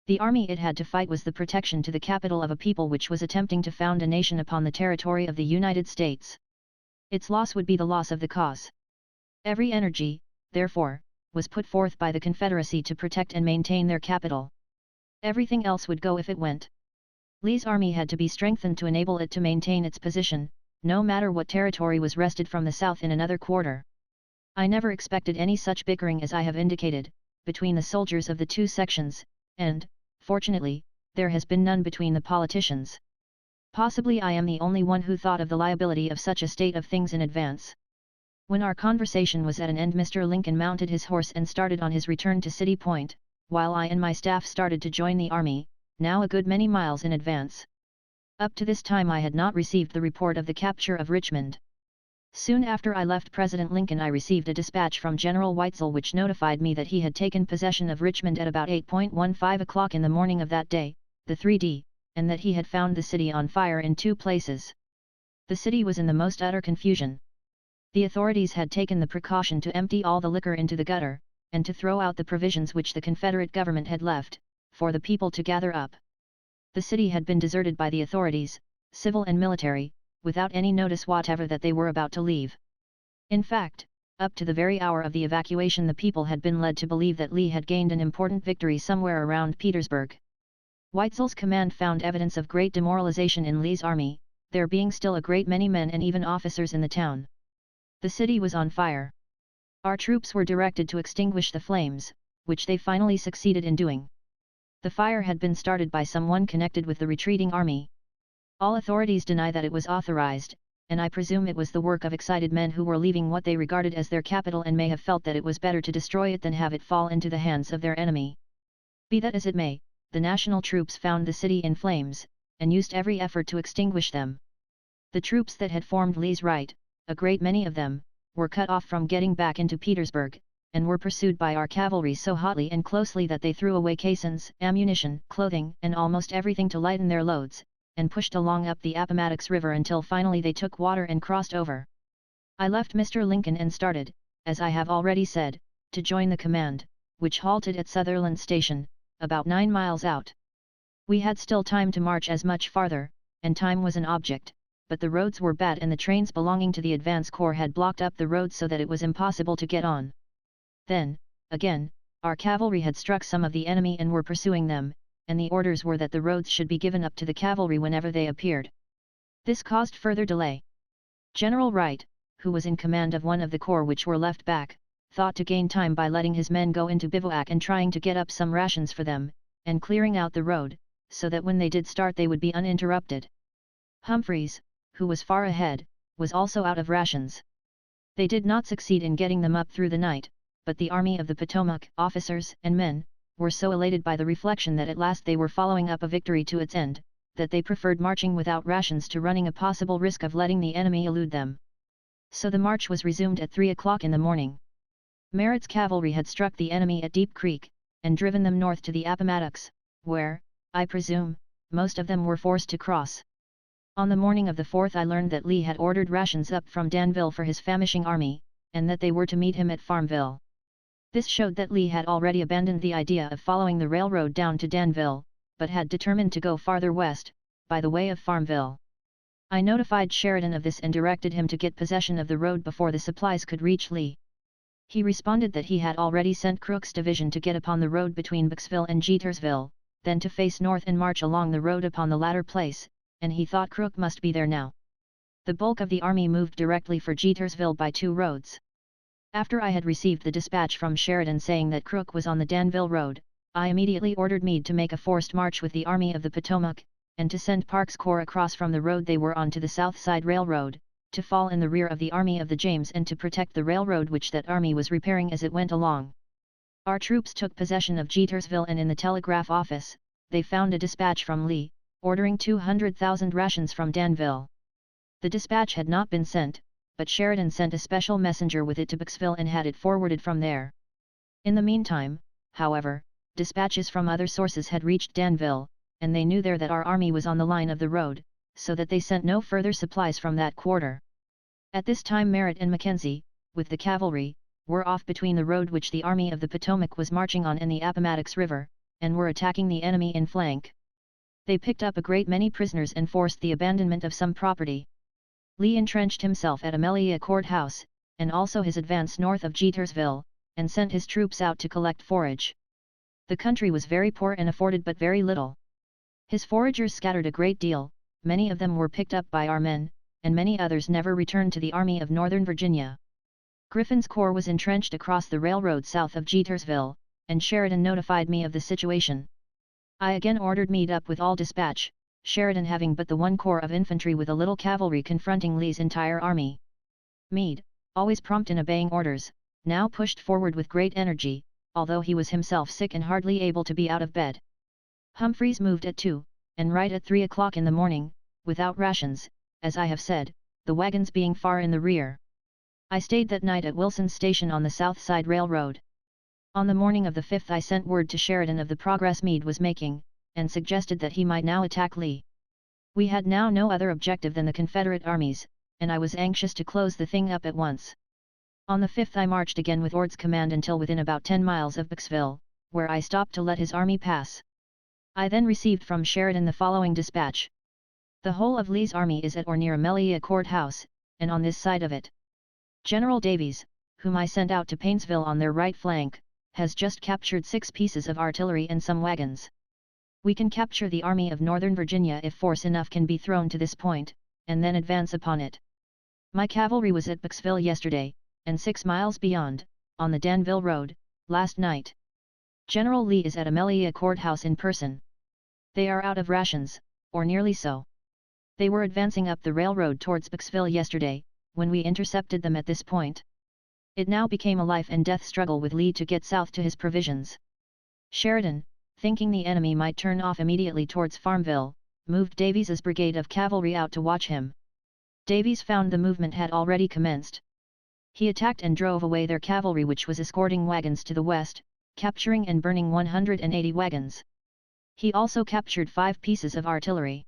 The army it had to fight was the protection to the capital of a people which was attempting to found a nation upon the territory of the United States. Its loss would be the loss of the cause. Every energy, therefore, was put forth by the Confederacy to protect and maintain their capital. Everything else would go if it went. Lee's army had to be strengthened to enable it to maintain its position, no matter what territory was wrested from the South in another quarter. I never expected any such bickering as I have indicated, between the soldiers of the two sections, and, fortunately, there has been none between the politicians. Possibly I am the only one who thought of the liability of such a state of things in advance. When our conversation was at an end, Mr. Lincoln mounted his horse and started on his return to City Point, while I and my staff started to join the army, now a good many miles in advance. Up to this time I had not received the report of the capture of Richmond. Soon after I left President Lincoln I received a dispatch from General Weitzel which notified me that he had taken possession of Richmond at about 8:15 o'clock in the morning of that day, the 3D, and that he had found the city on fire in 2 places. The city was in the most utter confusion. The authorities had taken the precaution to empty all the liquor into the gutter, and to throw out the provisions which the Confederate government had left, for the people to gather up. The city had been deserted by the authorities, civil and military, without any notice whatever that they were about to leave. In fact, up to the very hour of the evacuation the people had been led to believe that Lee had gained an important victory somewhere around Petersburg. Weitzel's command found evidence of great demoralization in Lee's army, there being still a great many men and even officers in the town. The city was on fire. Our troops were directed to extinguish the flames, which they finally succeeded in doing. The fire had been started by someone connected with the retreating army. All authorities deny that it was authorized, and I presume it was the work of excited men who were leaving what they regarded as their capital and may have felt that it was better to destroy it than have it fall into the hands of their enemy. Be that as it may, the national troops found the city in flames, and used every effort to extinguish them. The troops that had formed Lee's right, a great many of them, were cut off from getting back into Petersburg, and were pursued by our cavalry so hotly and closely that they threw away caissons, ammunition, clothing, and almost everything to lighten their loads, and pushed along up the Appomattox River until finally they took water and crossed over. I left Mr. Lincoln and started, as I have already said, to join the command, which halted at Sutherland Station, about 9 miles out. We had still time to march as much farther, and time was an object, but the roads were bad and the trains belonging to the advance corps had blocked up the road so that it was impossible to get on. Then, again, our cavalry had struck some of the enemy and were pursuing them, and the orders were that the roads should be given up to the cavalry whenever they appeared. This caused further delay. General Wright, who was in command of one of the corps which were left back, thought to gain time by letting his men go into bivouac and trying to get up some rations for them, and clearing out the road, so that when they did start they would be uninterrupted. Humphreys, who was far ahead, was also out of rations. They did not succeed in getting them up through the night, but the Army of the Potomac, officers and men, were so elated by the reflection that at last they were following up a victory to its end, that they preferred marching without rations to running a possible risk of letting the enemy elude them. So the march was resumed at 3 o'clock in the morning. Merritt's cavalry had struck the enemy at Deep Creek, and driven them north to the Appomattox, where, I presume, most of them were forced to cross. On the morning of the 4th I learned that Lee had ordered rations up from Danville for his famishing army, and that they were to meet him at Farmville. This showed that Lee had already abandoned the idea of following the railroad down to Danville, but had determined to go farther west, by the way of Farmville. I notified Sheridan of this and directed him to get possession of the road before the supplies could reach Lee. He responded that he had already sent Crook's division to get upon the road between Booksville and Jetersville, then to face north and march along the road upon the latter place, and he thought Crook must be there now. The bulk of the army moved directly for Jetersville by 2 roads. After I had received the dispatch from Sheridan saying that Crook was on the Danville road, I immediately ordered Meade to make a forced march with the Army of the Potomac, and to send Parke's corps across from the road they were on to the South Side Railroad, to fall in the rear of the Army of the James and to protect the railroad which that army was repairing as it went along. Our troops took possession of Jetersville, and in the telegraph office, they found a dispatch from Lee, ordering 200,000 rations from Danville. The dispatch had not been sent, but Sheridan sent a special messenger with it to Booksville and had it forwarded from there. In the meantime, however, dispatches from other sources had reached Danville, and they knew there that our army was on the line of the road, so that they sent no further supplies from that quarter. At this time Merritt and Mackenzie, with the cavalry, were off between the road which the Army of the Potomac was marching on and the Appomattox River, and were attacking the enemy in flank. They picked up a great many prisoners and forced the abandonment of some property. Lee entrenched himself at Amelia Courthouse, and also his advance north of Jetersville, and sent his troops out to collect forage. The country was very poor and afforded but very little. His foragers scattered a great deal, many of them were picked up by our men, and many others never returned to the Army of Northern Virginia. Griffin's corps was entrenched across the railroad south of Jetersville, and Sheridan notified me of the situation. I again ordered Meade up with all dispatch, Sheridan having but the 1 corps of infantry with a little cavalry confronting Lee's entire army. Meade, always prompt in obeying orders, now pushed forward with great energy, although he was himself sick and hardly able to be out of bed. Humphreys moved at 2, and Wright at 3 o'clock in the morning, without rations, as I have said, the wagons being far in the rear. I stayed that night at Wilson's Station on the South Side Railroad. On the morning of the 5th I sent word to Sheridan of the progress Meade was making, and suggested that he might now attack Lee. We had now no other objective than the Confederate armies, and I was anxious to close the thing up at once. On the 5th I marched again with Ord's command until within about 10 miles of Booksville, where I stopped to let his army pass. I then received from Sheridan the following dispatch. The whole of Lee's army is at or near Amelia Courthouse, and on this side of it. General Davies, whom I sent out to Painesville on their right flank, has just captured 6 pieces of artillery and some wagons. We can capture the Army of Northern Virginia if force enough can be thrown to this point, and then advance upon it. My cavalry was at Booksville yesterday, and 6 miles beyond, on the Danville Road, last night. General Lee is at Amelia Courthouse in person. They are out of rations, or nearly so. They were advancing up the railroad towards Booksville yesterday, when we intercepted them at this point. It now became a life and death struggle with Lee to get south to his provisions. Sheridan, thinking the enemy might turn off immediately towards Farmville, moved Davies's brigade of cavalry out to watch him. Davies found the movement had already commenced. He attacked and drove away their cavalry which was escorting wagons to the west, capturing and burning 180 wagons. He also captured 5 pieces of artillery.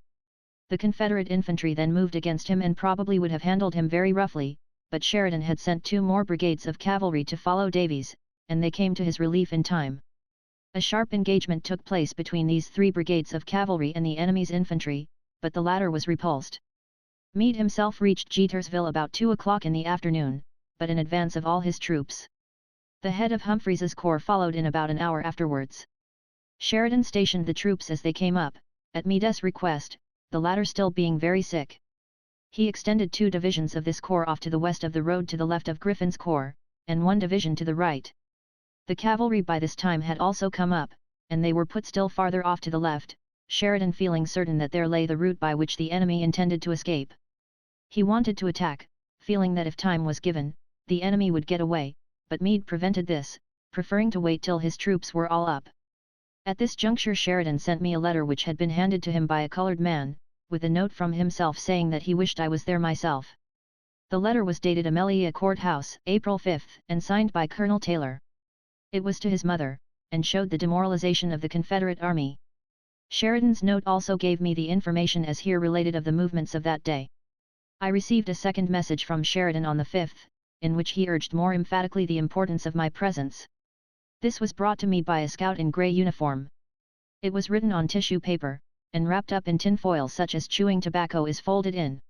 The Confederate infantry then moved against him and probably would have handled him very roughly, but Sheridan had sent 2 more brigades of cavalry to follow Davies, and they came to his relief in time. A sharp engagement took place between these 3 brigades of cavalry and the enemy's infantry, but the latter was repulsed. Meade himself reached Jetersville about 2 o'clock in the afternoon, but in advance of all his troops. The head of Humphreys's corps followed in about an hour afterwards. Sheridan stationed the troops as they came up, at Meade's request, the latter still being very sick. He extended 2 divisions of this corps off to the west of the road to the left of Griffin's corps, and 1 division to the right. The cavalry by this time had also come up, and they were put still farther off to the left, Sheridan feeling certain that there lay the route by which the enemy intended to escape. He wanted to attack, feeling that if time was given, the enemy would get away, but Meade prevented this, preferring to wait till his troops were all up. At this juncture Sheridan sent me a letter which had been handed to him by a colored man, with a note from himself saying that he wished I was there myself. The letter was dated Amelia Courthouse, April 5, and signed by Colonel Taylor. It was to his mother, and showed the demoralization of the Confederate army. Sheridan's note also gave me the information as here related of the movements of that day. I received a second message from Sheridan on the 5th, in which he urged more emphatically the importance of my presence. This was brought to me by a scout in grey uniform. It was written on tissue paper, and wrapped up in tinfoil such as chewing tobacco is folded in.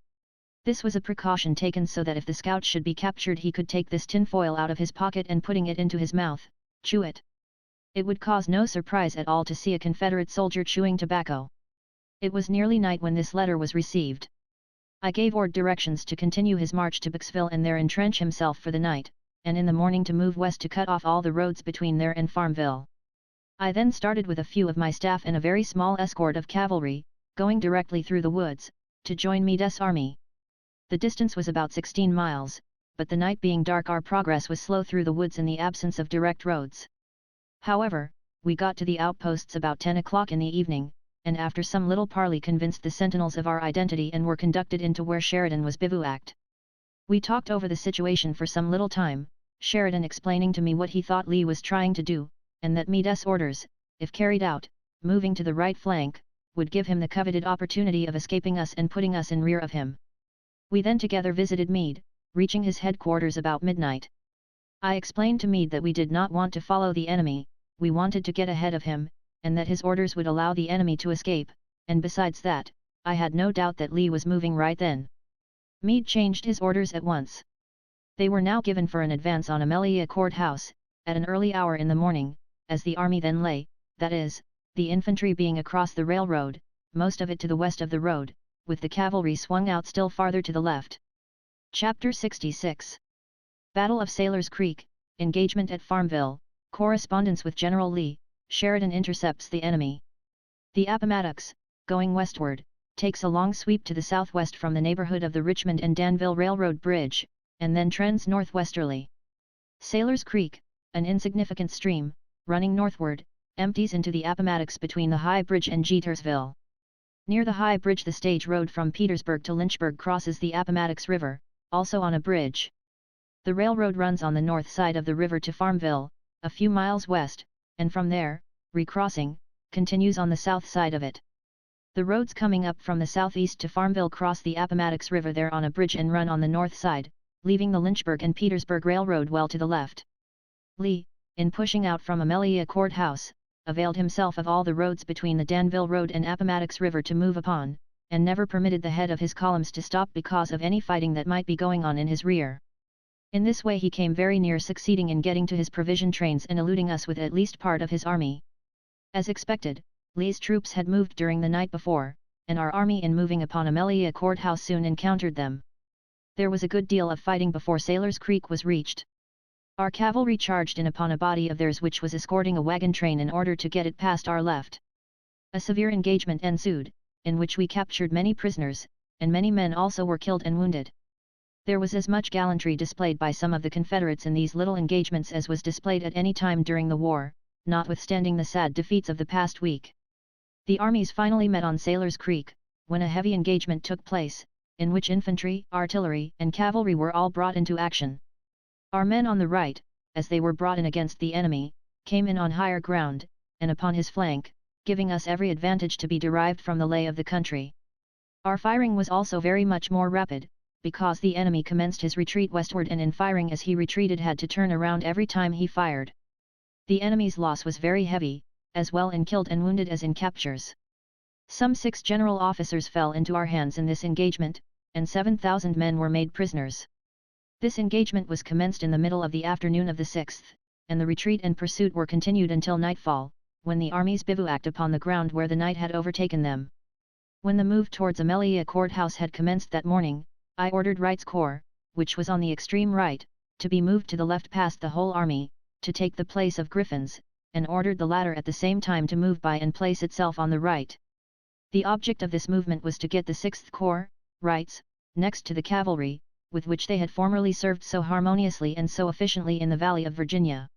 This was a precaution taken so that if the scout should be captured he could take this tinfoil out of his pocket and putting it into his mouth, chew it. It would cause no surprise at all to see a Confederate soldier chewing tobacco. It was nearly night when this letter was received. I gave Ord directions to continue his march to Bixville and there entrench himself for the night, and in the morning to move west to cut off all the roads between there and Farmville. I then started with a few of my staff and a very small escort of cavalry, going directly through the woods, to join Meade's army. The distance was about 16 miles, but the night being dark our progress was slow through the woods in the absence of direct roads. However, we got to the outposts about 10 o'clock in the evening, and after some little parley convinced the sentinels of our identity and were conducted into where Sheridan was bivouacked. We talked over the situation for some little time, Sheridan explaining to me what he thought Lee was trying to do, and that Meade's orders, if carried out, moving to the right flank, would give him the coveted opportunity of escaping us and putting us in rear of him. We then together visited Meade, reaching his headquarters about midnight. I explained to Meade that we did not want to follow the enemy, we wanted to get ahead of him, and that his orders would allow the enemy to escape, and besides that, I had no doubt that Lee was moving right then. Meade changed his orders at once. They were now given for an advance on Amelia Courthouse, at an early hour in the morning, as the army then lay, that is, the infantry being across the railroad, most of it to the west of the road, with the cavalry swung out still farther to the left. Chapter 66 Battle of Sailor's Creek, Engagement at Farmville, Correspondence with General Lee, Sheridan intercepts the enemy. The Appomattox, going westward, takes a long sweep to the southwest from the neighborhood of the Richmond and Danville Railroad Bridge, and then trends northwesterly. Sailor's Creek, an insignificant stream, running northward, empties into the Appomattox between the High Bridge and Jetersville. Near the High Bridge the stage road from Petersburg to Lynchburg crosses the Appomattox River, also on a bridge. The railroad runs on the north side of the river to Farmville, a few miles west, and from there, recrossing, continues on the south side of it. The roads coming up from the southeast to Farmville cross the Appomattox River there on a bridge and run on the north side, leaving the Lynchburg and Petersburg Railroad well to the left. Lee, in pushing out from Amelia Courthouse, availed himself of all the roads between the Danville Road and Appomattox River to move upon, and never permitted the head of his columns to stop because of any fighting that might be going on in his rear. In this way he came very near succeeding in getting to his provision trains and eluding us with at least part of his army. As expected, Lee's troops had moved during the night before, and our army in moving upon Amelia Courthouse soon encountered them. There was a good deal of fighting before Sailor's Creek was reached. Our cavalry charged in upon a body of theirs which was escorting a wagon train in order to get it past our left. A severe engagement ensued, in which we captured many prisoners, and many men also were killed and wounded. There was as much gallantry displayed by some of the Confederates in these little engagements as was displayed at any time during the war, notwithstanding the sad defeats of the past week. The armies finally met on Sailor's Creek, when a heavy engagement took place, in which infantry, artillery, and cavalry were all brought into action. Our men on the right, as they were brought in against the enemy, came in on higher ground, and upon his flank, giving us every advantage to be derived from the lay of the country. Our firing was also very much more rapid, because the enemy commenced his retreat westward and in firing as he retreated had to turn around every time he fired. The enemy's loss was very heavy, as well in killed and wounded as in captures. Some 6 general officers fell into our hands in this engagement, and 7,000 men were made prisoners. This engagement was commenced in the middle of the afternoon of the 6th, and the retreat and pursuit were continued until nightfall, when the armies bivouacked upon the ground where the night had overtaken them. When the move towards Amelia Courthouse had commenced that morning, I ordered Wright's corps, which was on the extreme right, to be moved to the left past the whole army, to take the place of Griffin's, and ordered the latter at the same time to move by and place itself on the right. The object of this movement was to get the 6th Corps, Wright's, next to the cavalry, with which they had formerly served so harmoniously and so efficiently in the Valley of Virginia.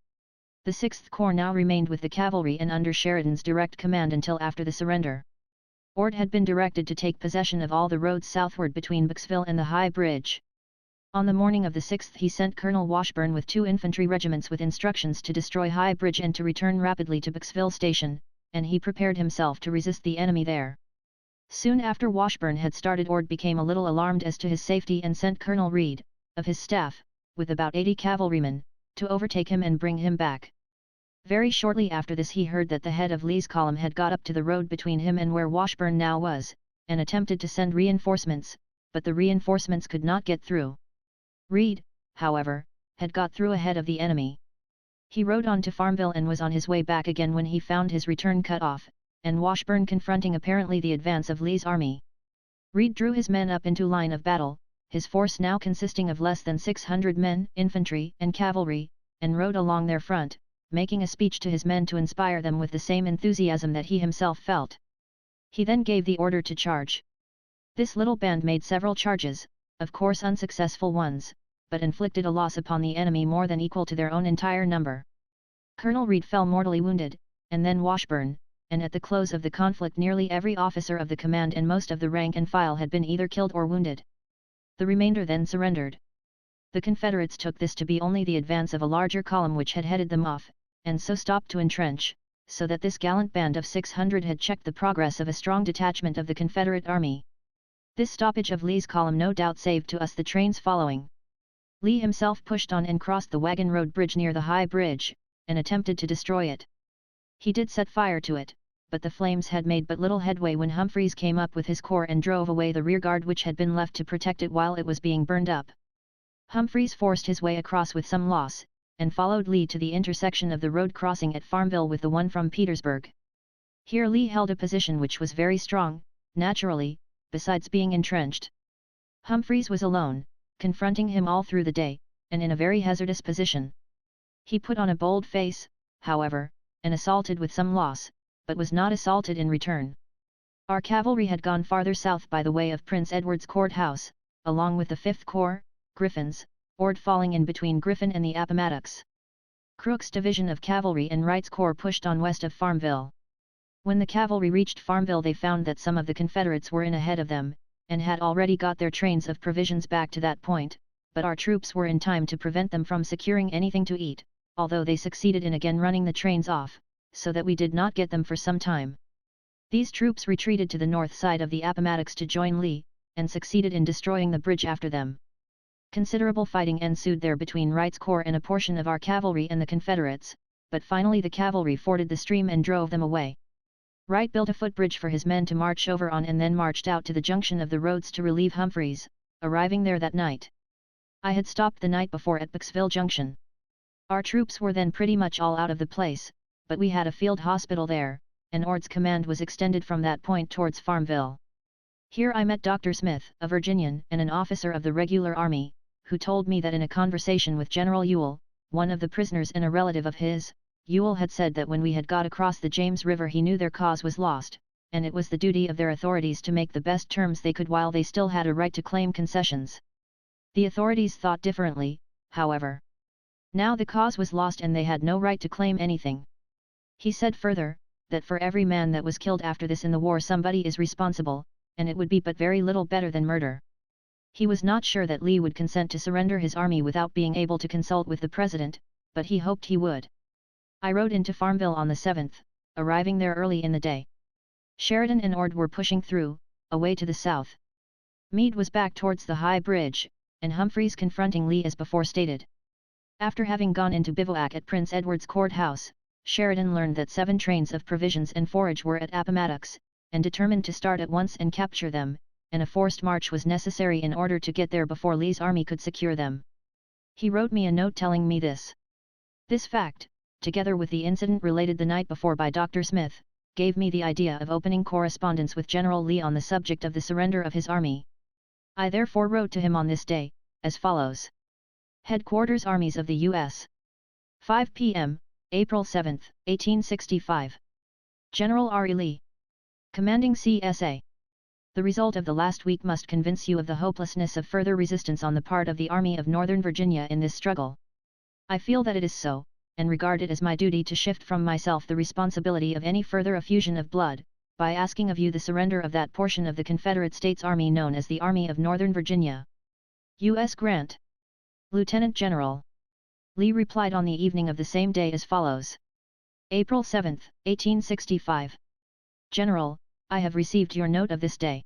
The 6th Corps now remained with the cavalry and under Sheridan's direct command until after the surrender. Ord had been directed to take possession of all the roads southward between Booksville and the High Bridge. On the morning of the 6th he sent Colonel Washburn with 2 infantry regiments with instructions to destroy High Bridge and to return rapidly to Booksville Station, and he prepared himself to resist the enemy there. Soon after Washburn had started, Ord became a little alarmed as to his safety and sent Colonel Reed, of his staff, with about 80 cavalrymen, to overtake him and bring him back. Very shortly after this he heard that the head of Lee's column had got up to the road between him and where Washburn now was, and attempted to send reinforcements, but the reinforcements could not get through. Reed, however, had got through ahead of the enemy. He rode on to Farmville and was on his way back again when he found his return cut off, and Washburn confronting apparently the advance of Lee's army. Reed drew his men up into line of battle, his force now consisting of less than 600 men, infantry and cavalry, and rode along their front, making a speech to his men to inspire them with the same enthusiasm that he himself felt. He then gave the order to charge. This little band made several charges, of course unsuccessful ones, but inflicted a loss upon the enemy more than equal to their own entire number. Colonel Reed fell mortally wounded, and then Washburn, and at the close of the conflict nearly every officer of the command and most of the rank and file had been either killed or wounded. The remainder then surrendered. The Confederates took this to be only the advance of a larger column which had headed them off, and so stopped to entrench, so that this gallant band of 600 had checked the progress of a strong detachment of the Confederate army. This stoppage of Lee's column no doubt saved to us the trains following. Lee himself pushed on and crossed the wagon road bridge near the High Bridge, and attempted to destroy it. He did set fire to it, but the flames had made but little headway when Humphreys came up with his corps and drove away the rearguard which had been left to protect it while it was being burned up. Humphreys forced his way across with some loss, and followed Lee to the intersection of the road crossing at Farmville with the one from Petersburg. Here Lee held a position which was very strong, naturally, besides being entrenched. Humphreys was alone, confronting him all through the day, and in a very hazardous position. He put on a bold face, however, and assaulted with some loss, but was not assaulted in return. Our cavalry had gone farther south by the way of Prince Edward's Courthouse, along with the 5th Corps, Griffin's, Ord falling in between Griffin and the Appomattox. Crook's division of cavalry and Wright's corps pushed on west of Farmville. When the cavalry reached Farmville they found that some of the Confederates were in ahead of them, and had already got their trains of provisions back to that point, but our troops were in time to prevent them from securing anything to eat, although they succeeded in again running the trains off, so that we did not get them for some time. These troops retreated to the north side of the Appomattox to join Lee, and succeeded in destroying the bridge after them. Considerable fighting ensued there between Wright's corps and a portion of our cavalry and the Confederates, but finally the cavalry forded the stream and drove them away. Wright built a footbridge for his men to march over on and then marched out to the junction of the roads to relieve Humphreys, arriving there that night. I had stopped the night before at Booksville Junction. Our troops were then pretty much all out of the place, but we had a field hospital there, and Ord's command was extended from that point towards Farmville. Here I met Dr. Smith, a Virginian and an officer of the regular army, who told me that in a conversation with General Ewell, one of the prisoners and a relative of his, Ewell had said that when we had got across the James River he knew their cause was lost, and it was the duty of their authorities to make the best terms they could while they still had a right to claim concessions. The authorities thought differently, however. Now the cause was lost and they had no right to claim anything. He said further, that for every man that was killed after this in the war somebody is responsible, and it would be but very little better than murder. He was not sure that Lee would consent to surrender his army without being able to consult with the President, but he hoped he would. I rode into Farmville on the 7th, arriving there early in the day. Sheridan and Ord were pushing through, away to the south. Meade was back towards the High Bridge, and Humphreys confronting Lee as before stated. After having gone into bivouac at Prince Edward's Courthouse, Sheridan learned that 7 trains of provisions and forage were at Appomattox, and determined to start at once and capture them, and a forced march was necessary in order to get there before Lee's army could secure them. He wrote me a note telling me this. This fact, together with the incident related the night before by Dr. Smith, gave me the idea of opening correspondence with General Lee on the subject of the surrender of his army. I therefore wrote to him on this day, as follows. Headquarters Armies of the U.S. 5 p.m., April 7, 1865. General R. E. Lee. Commanding CSA. The result of the last week must convince you of the hopelessness of further resistance on the part of the Army of Northern Virginia in this struggle. I feel that it is so, and regard it as my duty to shift from myself the responsibility of any further effusion of blood, by asking of you the surrender of that portion of the Confederate States Army known as the Army of Northern Virginia. U.S. Grant. Lieutenant General. Lee replied on the evening of the same day as follows. April 7, 1865. General, I have received your note of this day.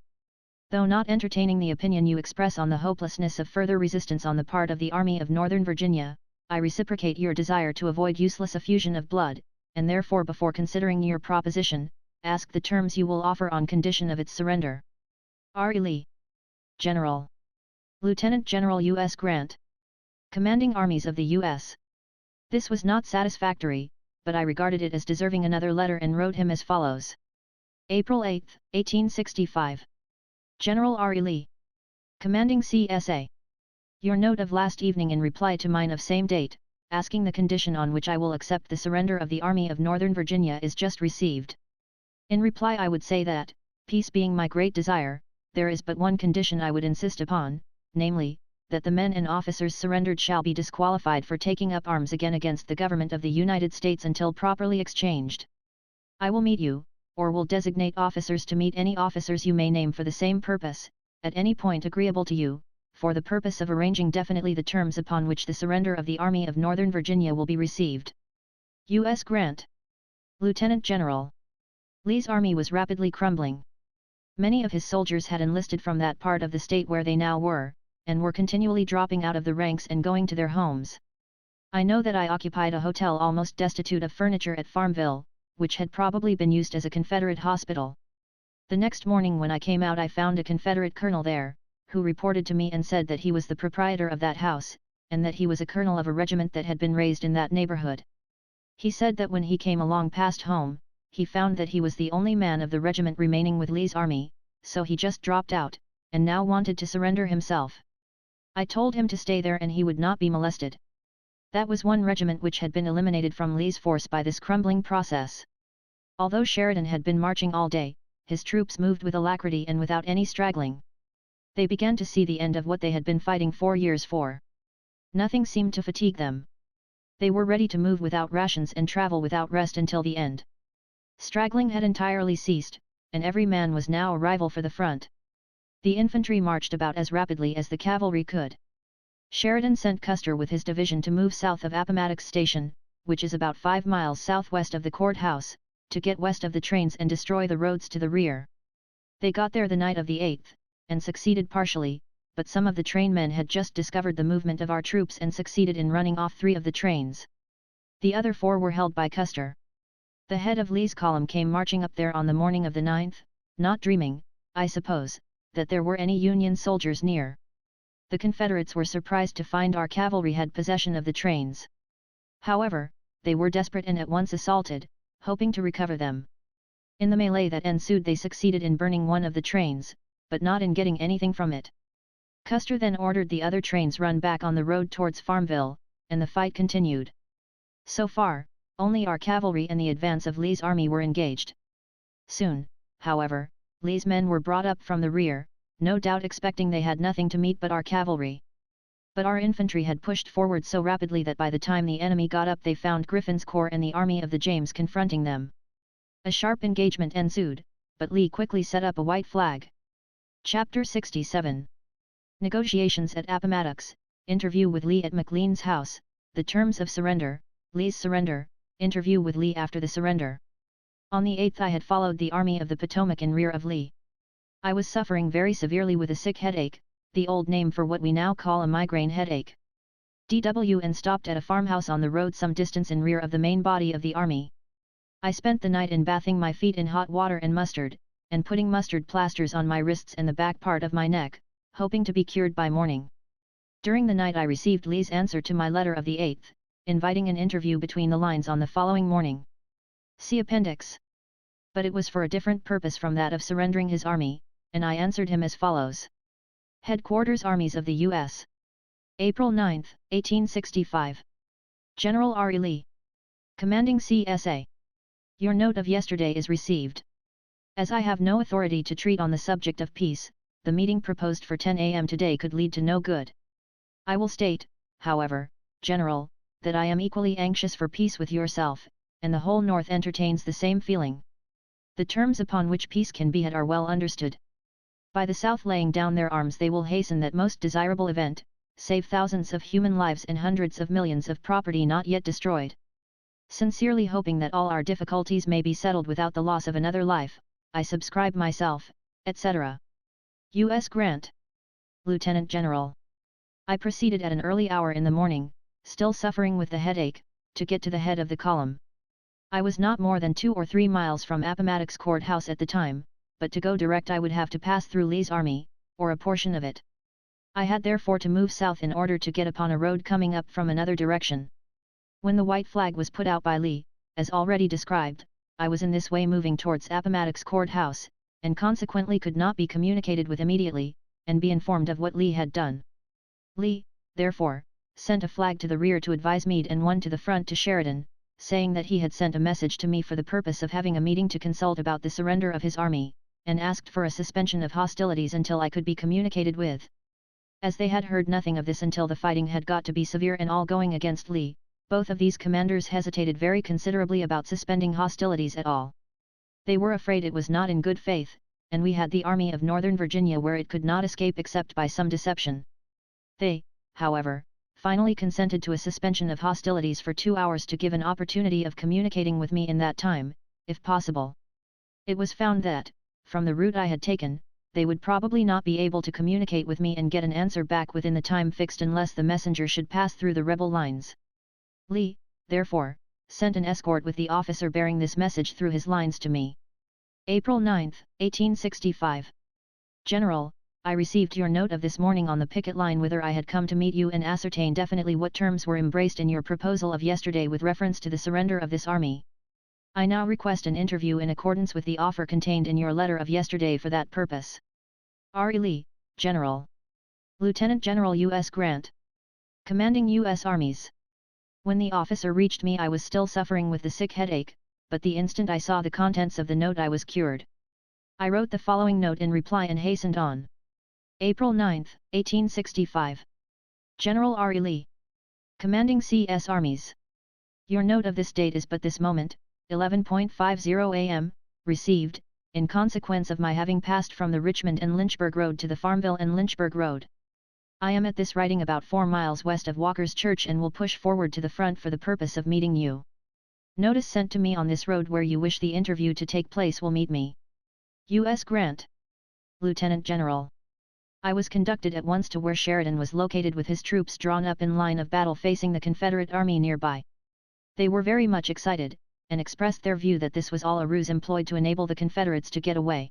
Though not entertaining the opinion you express on the hopelessness of further resistance on the part of the Army of Northern Virginia, I reciprocate your desire to avoid useless effusion of blood, and therefore before considering your proposition, ask the terms you will offer on condition of its surrender. R. E. Lee. General. Lieutenant General U.S. Grant. Commanding Armies of the U.S. This was not satisfactory, but I regarded it as deserving another letter and wrote him as follows. April 8, 1865. General R. E. Lee. Commanding CSA. Your note of last evening in reply to mine of same date, asking the condition on which I will accept the surrender of the Army of Northern Virginia is just received. In reply I would say that, peace being my great desire, there is but one condition I would insist upon, namely, that the men and officers surrendered shall be disqualified for taking up arms again against the government of the United States until properly exchanged. I will meet you, or will designate officers to meet any officers you may name for the same purpose, at any point agreeable to you, for the purpose of arranging definitely the terms upon which the surrender of the Army of Northern Virginia will be received. U.S. Grant. Lieutenant General. Lee's army was rapidly crumbling. Many of his soldiers had enlisted from that part of the state where they now were, and were continually dropping out of the ranks and going to their homes. I know that I occupied a hotel almost destitute of furniture at Farmville, which had probably been used as a Confederate hospital. The next morning when I came out I found a Confederate colonel there, who reported to me and said that he was the proprietor of that house, and that he was a colonel of a regiment that had been raised in that neighborhood. He said that when he came along past home, he found that he was the only man of the regiment remaining with Lee's army, so he just dropped out, and now wanted to surrender himself. I told him to stay there and he would not be molested. That was one regiment which had been eliminated from Lee's force by this crumbling process. Although Sheridan had been marching all day, his troops moved with alacrity and without any straggling. They began to see the end of what they had been fighting 4 years for. Nothing seemed to fatigue them. They were ready to move without rations and travel without rest until the end. Straggling had entirely ceased, and every man was now a rival for the front. The infantry marched about as rapidly as the cavalry could. Sheridan sent Custer with his division to move south of Appomattox Station, which is about 5 miles southwest of the courthouse, to get west of the trains and destroy the roads to the rear. They got there the night of the 8th, and succeeded partially, but some of the trainmen had just discovered the movement of our troops and succeeded in running off 3 of the trains. The other 4 were held by Custer. The head of Lee's column came marching up there on the morning of the 9th, not dreaming, I suppose, that there were any Union soldiers near. The Confederates were surprised to find our cavalry had possession of the trains. However, they were desperate and at once assaulted, hoping to recover them. In the melee that ensued they succeeded in burning one of the trains, but not in getting anything from it. Custer then ordered the other trains run back on the road towards Farmville, and the fight continued. So far, only our cavalry and the advance of Lee's army were engaged. Soon, however, Lee's men were brought up from the rear, no doubt expecting they had nothing to meet but our cavalry. But our infantry had pushed forward so rapidly that by the time the enemy got up they found Griffin's corps and the Army of the James confronting them. A sharp engagement ensued, but Lee quickly set up a white flag. Chapter 67. Negotiations at Appomattox, interview with Lee at McLean's house, the terms of surrender, Lee's surrender, interview with Lee after the surrender. On the 8th I had followed the Army of the Potomac in rear of Lee. I was suffering very severely with a sick headache, the old name for what we now call a migraine headache. DW and stopped at a farmhouse on the road some distance in rear of the main body of the army. I spent the night in bathing my feet in hot water and mustard, and putting mustard plasters on my wrists and the back part of my neck, hoping to be cured by morning. During the night I received Lee's answer to my letter of the 8th, inviting an interview between the lines on the following morning. See Appendix. But it was for a different purpose from that of surrendering his army, and I answered him as follows. Headquarters Armies of the U.S. April 9, 1865. General R. E. Lee. Commanding CSA. Your note of yesterday is received. As I have no authority to treat on the subject of peace, the meeting proposed for 10 a.m. today could lead to no good. I will state, however, General, that I am equally anxious for peace with yourself, and the whole North entertains the same feeling. The terms upon which peace can be had are well understood. By the South laying down their arms they will hasten that most desirable event, save thousands of human lives and hundreds of millions of property not yet destroyed. Sincerely hoping that all our difficulties may be settled without the loss of another life, I subscribe myself, etc. U.S. Grant. Lieutenant General. I proceeded at an early hour in the morning, still suffering with the headache, to get to the head of the column. I was not more than 2 or 3 miles from Appomattox Courthouse at the time, but to go direct I would have to pass through Lee's army, or a portion of it. I had therefore to move south in order to get upon a road coming up from another direction. When the white flag was put out by Lee, as already described, I was in this way moving towards Appomattox Courthouse, and consequently could not be communicated with immediately, and be informed of what Lee had done. Lee, therefore, sent a flag to the rear to advise Meade and one to the front to Sheridan, saying that he had sent a message to me for the purpose of having a meeting to consult about the surrender of his army, and asked for a suspension of hostilities until I could be communicated with. As they had heard nothing of this until the fighting had got to be severe and all going against Lee, both of these commanders hesitated very considerably about suspending hostilities at all. They were afraid it was not in good faith, and we had the Army of Northern Virginia where it could not escape except by some deception. They, however, finally consented to a suspension of hostilities for 2 hours to give an opportunity of communicating with me in that time, if possible. It was found that, from the route I had taken, they would probably not be able to communicate with me and get an answer back within the time fixed unless the messenger should pass through the rebel lines. Lee, therefore, sent an escort with the officer bearing this message through his lines to me. April 9, 1865. General, I received your note of this morning on the picket line whither I had come to meet you and ascertain definitely what terms were embraced in your proposal of yesterday with reference to the surrender of this army. I now request an interview in accordance with the offer contained in your letter of yesterday for that purpose. R. E. Lee, General. Lieutenant General U.S. Grant. Commanding U.S. Armies. When the officer reached me I was still suffering with the sick headache, but the instant I saw the contents of the note I was cured. I wrote the following note in reply and hastened on. April 9, 1865. General R. E. Lee. Commanding C.S. Armies. Your note of this date is but this moment, 11:50 a.m., received, in consequence of my having passed from the Richmond and Lynchburg Road to the Farmville and Lynchburg Road. I am at this writing about 4 miles west of Walker's Church and will push forward to the front for the purpose of meeting you. Notice sent to me on this road where you wish the interview to take place will meet me. U.S. Grant. Lieutenant General. I was conducted at once to where Sheridan was located with his troops drawn up in line of battle facing the Confederate army nearby. They were very much excited, and expressed their view that this was all a ruse employed to enable the Confederates to get away.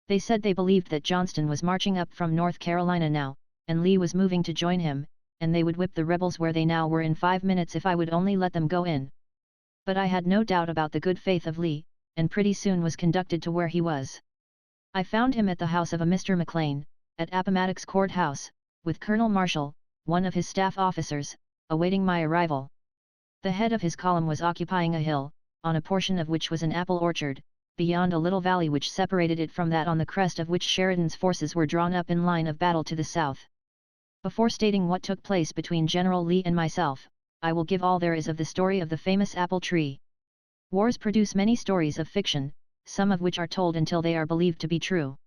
They said they believed that Johnston was marching up from North Carolina now, and Lee was moving to join him, and they would whip the rebels where they now were in 5 minutes if I would only let them go in. But I had no doubt about the good faith of Lee, and pretty soon was conducted to where he was. I found him at the house of a Mr. McLean, at Appomattox Courthouse, with Colonel Marshall, one of his staff officers, awaiting my arrival. The head of his column was occupying a hill, on a portion of which was an apple orchard, beyond a little valley which separated it from that on the crest of which Sheridan's forces were drawn up in line of battle to the south. Before stating what took place between General Lee and myself, I will give all there is of the story of the famous apple tree. Wars produce many stories of fiction, some of which are told until they are believed to be true.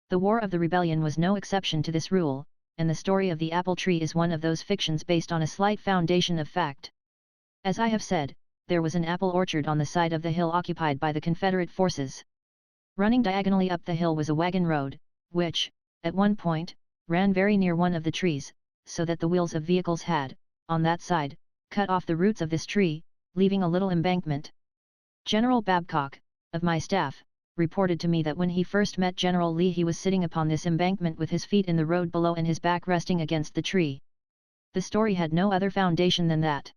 The War of the Rebellion was no exception to this rule, and the story of the apple tree is one of those fictions based on a slight foundation of fact. As I have said, there was an apple orchard on the side of the hill occupied by the Confederate forces. Running diagonally up the hill was a wagon road, which, at one point, ran very near one of the trees, so that the wheels of vehicles had, on that side, cut off the roots of this tree, leaving a little embankment. General Babcock, of my staff, reported to me that when he first met General Lee he was sitting upon this embankment with his feet in the road below and his back resting against the tree. The story had no other foundation than that.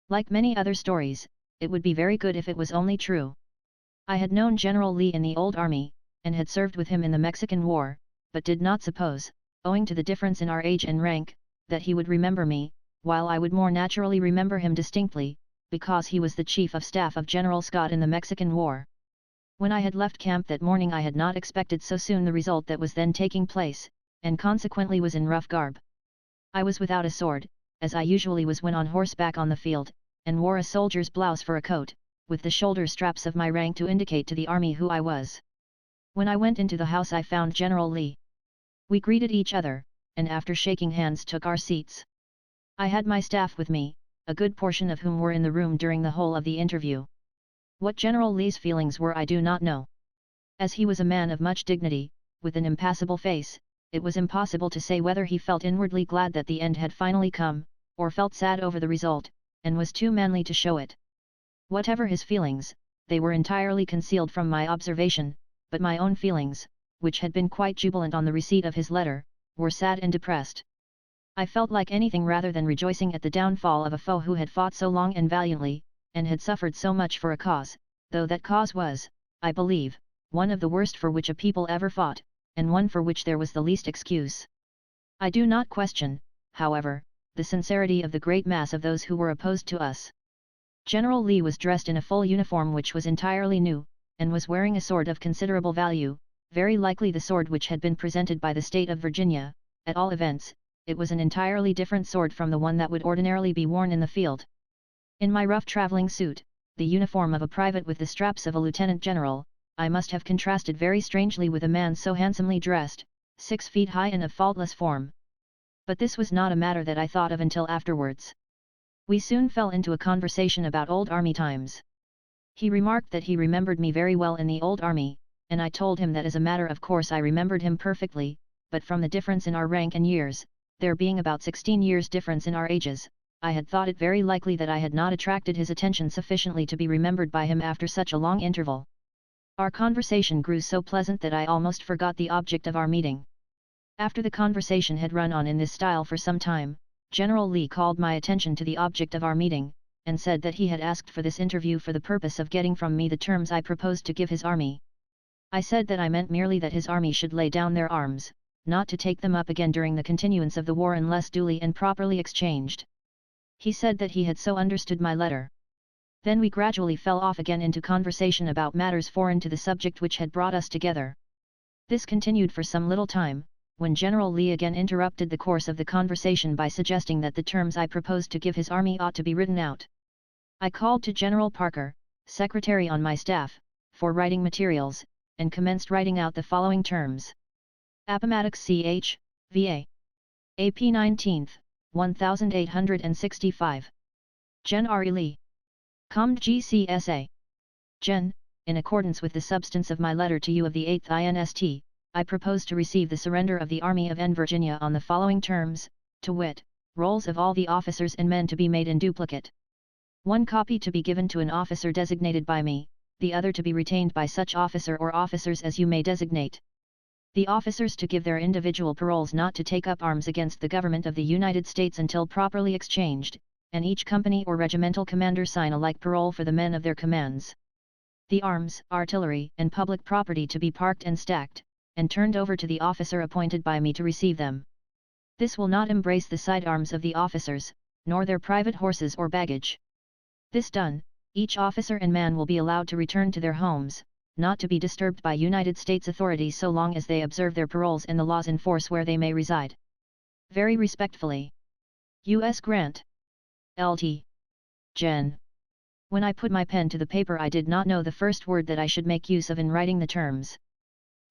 Like many other stories, it would be very good if it was only true. I had known General Lee in the old army, and had served with him in the Mexican War, but did not suppose, owing to the difference in our age and rank, that he would remember me, while I would more naturally remember him distinctly, because he was the Chief of Staff of General Scott in the Mexican War. When I had left camp that morning I had not expected so soon the result that was then taking place, and consequently was in rough garb. I was without a sword, as I usually was when on horseback on the field, and wore a soldier's blouse for a coat, with the shoulder straps of my rank to indicate to the army who I was. When I went into the house I found General Lee. We greeted each other, and after shaking hands took our seats. I had my staff with me, a good portion of whom were in the room during the whole of the interview. What General Lee's feelings were I do not know. As he was a man of much dignity, with an impassible face, it was impossible to say whether he felt inwardly glad that the end had finally come, or felt sad over the result, and was too manly to show it. Whatever his feelings, they were entirely concealed from my observation, but my own feelings, which had been quite jubilant on the receipt of his letter, were sad and depressed. I felt like anything rather than rejoicing at the downfall of a foe who had fought so long and valiantly, and had suffered so much for a cause, though that cause was, I believe, one of the worst for which a people ever fought, and one for which there was the least excuse. I do not question, however, the sincerity of the great mass of those who were opposed to us. General Lee was dressed in a full uniform which was entirely new, and was wearing a sword of considerable value, very likely the sword which had been presented by the state of Virginia. At all events, it was an entirely different sword from the one that would ordinarily be worn in the field. In my rough travelling suit, the uniform of a private with the straps of a lieutenant general, I must have contrasted very strangely with a man so handsomely dressed, 6 feet high and of faultless form. But this was not a matter that I thought of until afterwards. We soon fell into a conversation about old army times. He remarked that he remembered me very well in the old army, and I told him that as a matter of course I remembered him perfectly, but from the difference in our rank and years, there being about 16 years difference in our ages, I had thought it very likely that I had not attracted his attention sufficiently to be remembered by him after such a long interval. Our conversation grew so pleasant that I almost forgot the object of our meeting. After the conversation had run on in this style for some time, General Lee called my attention to the object of our meeting, and said that he had asked for this interview for the purpose of getting from me the terms I proposed to give his army. I said that I meant merely that his army should lay down their arms, not to take them up again during the continuance of the war unless duly and properly exchanged. He said that he had so understood my letter. Then we gradually fell off again into conversation about matters foreign to the subject which had brought us together. This continued for some little time, when General Lee again interrupted the course of the conversation by suggesting that the terms I proposed to give his army ought to be written out. I called to General Parker, secretary on my staff, for writing materials, and commenced writing out the following terms. Appomattox Ch. Va. AP 19th, 1865. Gen. R. E. Lee. Comd. GCSA. Gen. In accordance with the substance of my letter to you of the 8th Inst., I propose to receive the surrender of the Army of N. Virginia on the following terms, to wit, rolls of all the officers and men to be made in duplicate. 1 copy to be given to an officer designated by me, the other to be retained by such officer or officers as you may designate. The officers to give their individual paroles not to take up arms against the government of the United States until properly exchanged, and each company or regimental commander sign a like parole for the men of their commands. The arms, artillery, and public property to be parked and stacked, and turned over to the officer appointed by me to receive them. This will not embrace the sidearms of the officers, nor their private horses or baggage. This done, each officer and man will be allowed to return to their homes, not to be disturbed by United States authorities so long as they observe their paroles and the laws in force where they may reside. Very respectfully. U.S. Grant. Lt. Gen. When I put my pen to the paper I did not know the first word that I should make use of in writing the terms.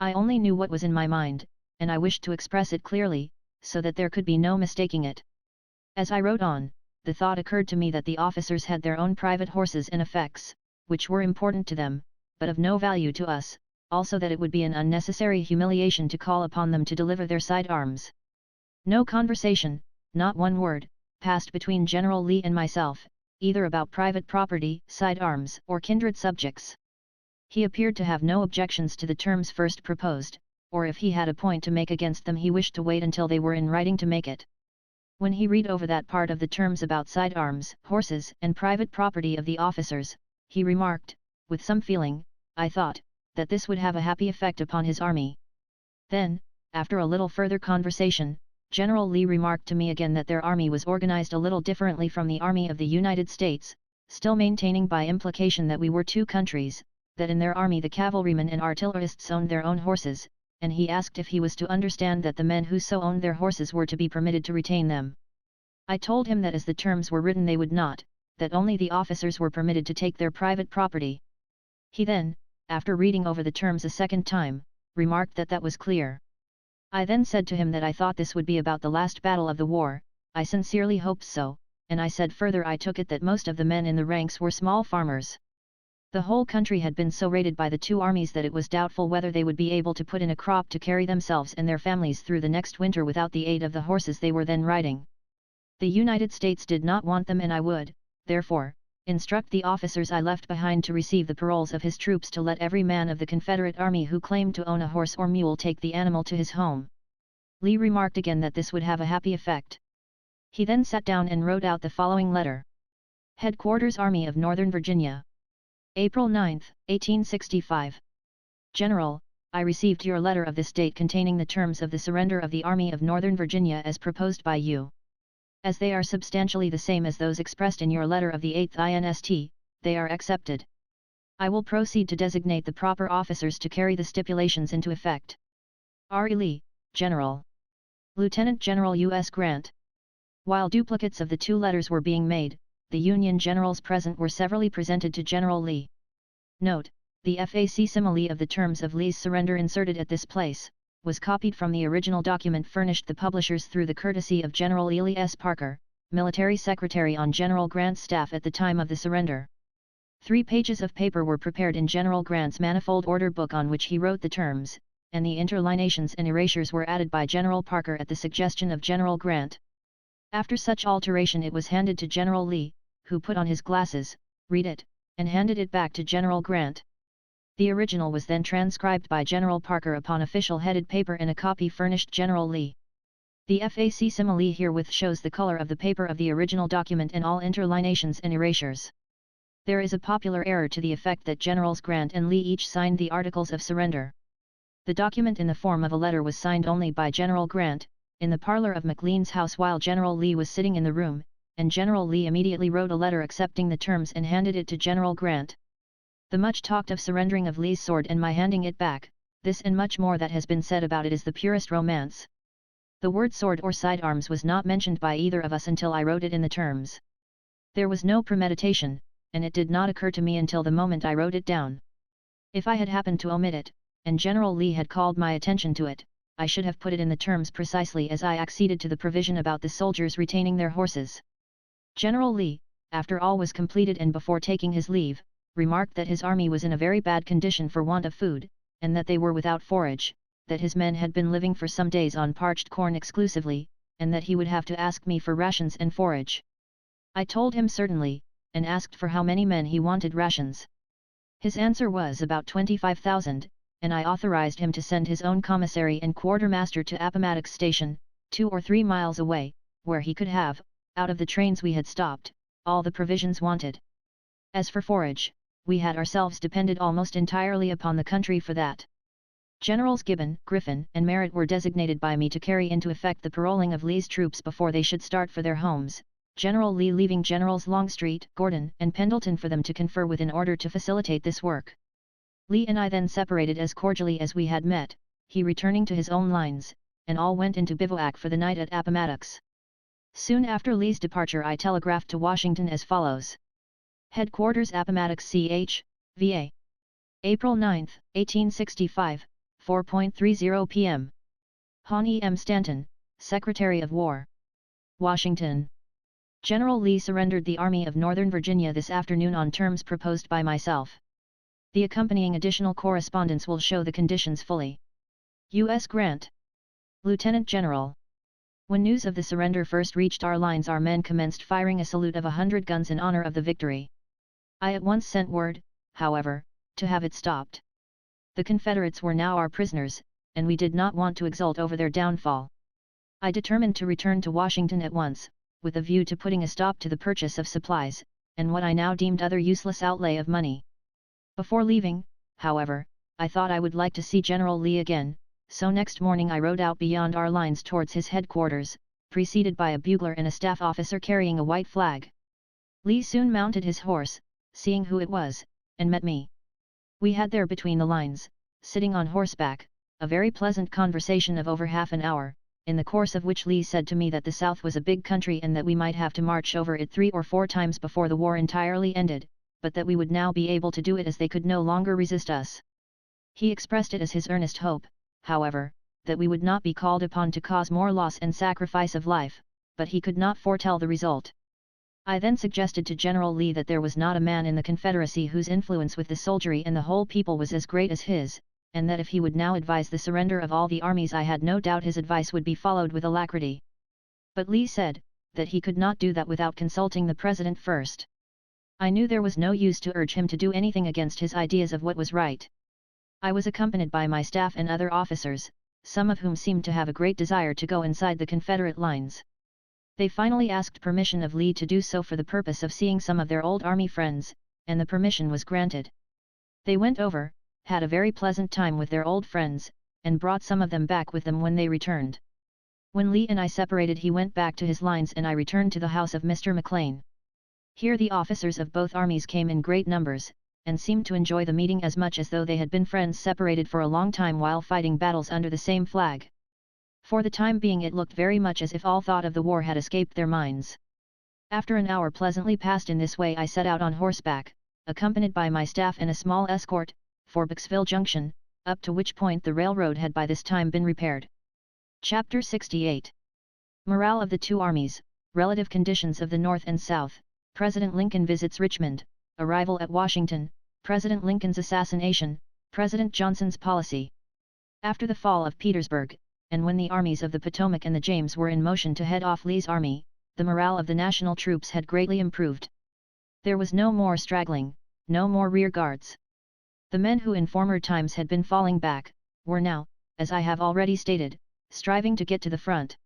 I only knew what was in my mind, and I wished to express it clearly, so that there could be no mistaking it. As I wrote on, the thought occurred to me that the officers had their own private horses and effects, which were important to them, but of no value to us, also that it would be an unnecessary humiliation to call upon them to deliver their sidearms. No conversation, not one word, passed between General Lee and myself, either about private property, sidearms, or kindred subjects. He appeared to have no objections to the terms first proposed, or if he had a point to make against them he wished to wait until they were in writing to make it. When he read over that part of the terms about sidearms, horses, and private property of the officers, he remarked, with some feeling, I thought, that this would have a happy effect upon his army. Then, after a little further conversation, General Lee remarked to me again that their army was organized a little differently from the Army of the United States, still maintaining by implication that we were two countries, that in their army the cavalrymen and artillerists owned their own horses, and he asked if he was to understand that the men who so owned their horses were to be permitted to retain them. I told him that as the terms were written they would not, that only the officers were permitted to take their private property. He then, after reading over the terms a second time, remarked that that was clear. I then said to him that I thought this would be about the last battle of the war, I sincerely hoped so, and I said further I took it that most of the men in the ranks were small farmers. The whole country had been so raided by the two armies that it was doubtful whether they would be able to put in a crop to carry themselves and their families through the next winter without the aid of the horses they were then riding. The United States did not want them and I would, therefore, instruct the officers I left behind to receive the paroles of his troops to let every man of the Confederate Army who claimed to own a horse or mule take the animal to his home. Lee remarked again that this would have a happy effect. He then sat down and wrote out the following letter. Headquarters Army of Northern Virginia. April 9, 1865. General, I received your letter of this date containing the terms of the surrender of the Army of Northern Virginia as proposed by you. As they are substantially the same as those expressed in your letter of the 8th inst, they are accepted. I will proceed to designate the proper officers to carry the stipulations into effect. R. E. Lee, General. Lieutenant General U.S. Grant. While duplicates of the two letters were being made, the Union generals present were severally presented to General Lee. Note, the facsimile of the terms of Lee's surrender inserted at this place, was copied from the original document furnished the publishers through the courtesy of General Ely S. Parker, military secretary on General Grant's staff at the time of the surrender. 3 pages of paper were prepared in General Grant's manifold order book on which he wrote the terms, and the interlineations and erasures were added by General Parker at the suggestion of General Grant. After such alteration it was handed to General Lee, who put on his glasses, read it, and handed it back to General Grant. The original was then transcribed by General Parker upon official-headed paper and a copy furnished General Lee. The facsimile herewith shows the color of the paper of the original document and all interlineations and erasures. There is a popular error to the effect that Generals Grant and Lee each signed the Articles of Surrender. The document in the form of a letter was signed only by General Grant, in the parlor of McLean's house while General Lee was sitting in the room, and General Lee immediately wrote a letter accepting the terms and handed it to General Grant. The much talked of surrendering of Lee's sword and my handing it back, this and much more that has been said about it is the purest romance. The word sword or sidearms was not mentioned by either of us until I wrote it in the terms. There was no premeditation, and it did not occur to me until the moment I wrote it down. If I had happened to omit it, and General Lee had called my attention to it, I should have put it in the terms precisely as I acceded to the provision about the soldiers retaining their horses. General Lee, after all was completed and before taking his leave, remarked that his army was in a very bad condition for want of food, and that they were without forage, that his men had been living for some days on parched corn exclusively, and that he would have to ask me for rations and forage. I told him certainly, and asked for how many men he wanted rations. His answer was about 25,000, and I authorized him to send his own commissary and quartermaster to Appomattox Station, 2 or 3 miles away, where he could have, out of the trains we had stopped, all the provisions wanted. As for forage, we had ourselves depended almost entirely upon the country for that. Generals Gibbon, Griffin, and Merritt were designated by me to carry into effect the paroling of Lee's troops before they should start for their homes, General Lee leaving Generals Longstreet, Gordon, and Pendleton for them to confer with in order to facilitate this work. Lee and I then separated as cordially as we had met, he returning to his own lines, and all went into bivouac for the night at Appomattox. Soon after Lee's departure I telegraphed to Washington as follows. Headquarters Appomattox CH, VA. April 9, 1865, 4:30 p.m. Hon. E. M. Stanton, Secretary of War. Washington. General Lee surrendered the Army of Northern Virginia this afternoon on terms proposed by myself. The accompanying additional correspondence will show the conditions fully. U.S. Grant. Lieutenant General. When news of the surrender first reached our lines, our men commenced firing a salute of 100 guns in honor of the victory. I at once sent word, however, to have it stopped. The Confederates were now our prisoners, and we did not want to exult over their downfall. I determined to return to Washington at once, with a view to putting a stop to the purchase of supplies, and what I now deemed other useless outlay of money. Before leaving, however, I thought I would like to see General Lee again, so next morning I rode out beyond our lines towards his headquarters, preceded by a bugler and a staff officer carrying a white flag. Lee soon mounted his horse, seeing who it was, and met me. We had there between the lines, sitting on horseback, a very pleasant conversation of over half an hour, in the course of which Lee said to me that the South was a big country and that we might have to march over it 3 or 4 times before the war entirely ended, but that we would now be able to do it as they could no longer resist us. He expressed it as his earnest hope, however, that we would not be called upon to cause more loss and sacrifice of life, but he could not foretell the result. I then suggested to General Lee that there was not a man in the Confederacy whose influence with the soldiery and the whole people was as great as his, and that if he would now advise the surrender of all the armies, I had no doubt his advice would be followed with alacrity. But Lee said, that he could not do that without consulting the President first. I knew there was no use to urge him to do anything against his ideas of what was right. I was accompanied by my staff and other officers, some of whom seemed to have a great desire to go inside the Confederate lines. They finally asked permission of Lee to do so for the purpose of seeing some of their old army friends, and the permission was granted. They went over, had a very pleasant time with their old friends, and brought some of them back with them when they returned. When Lee and I separated, he went back to his lines and I returned to the house of Mr. McLean. Here the officers of both armies came in great numbers, and seemed to enjoy the meeting as much as though they had been friends separated for a long time while fighting battles under the same flag. For the time being it looked very much as if all thought of the war had escaped their minds. After an hour pleasantly passed in this way, I set out on horseback, accompanied by my staff and a small escort, for Bixville Junction, up to which point the railroad had by this time been repaired. Chapter 68. Morale of the two armies, relative conditions of the North and South, President Lincoln visits Richmond, arrival at Washington, President Lincoln's assassination, President Johnson's policy. After the fall of Petersburg, and when the armies of the Potomac and the James were in motion to head off Lee's army, the morale of the national troops had greatly improved. There was no more straggling, no more rear guards. The men who in former times had been falling back, were now, as I have already stated, striving to get to the front.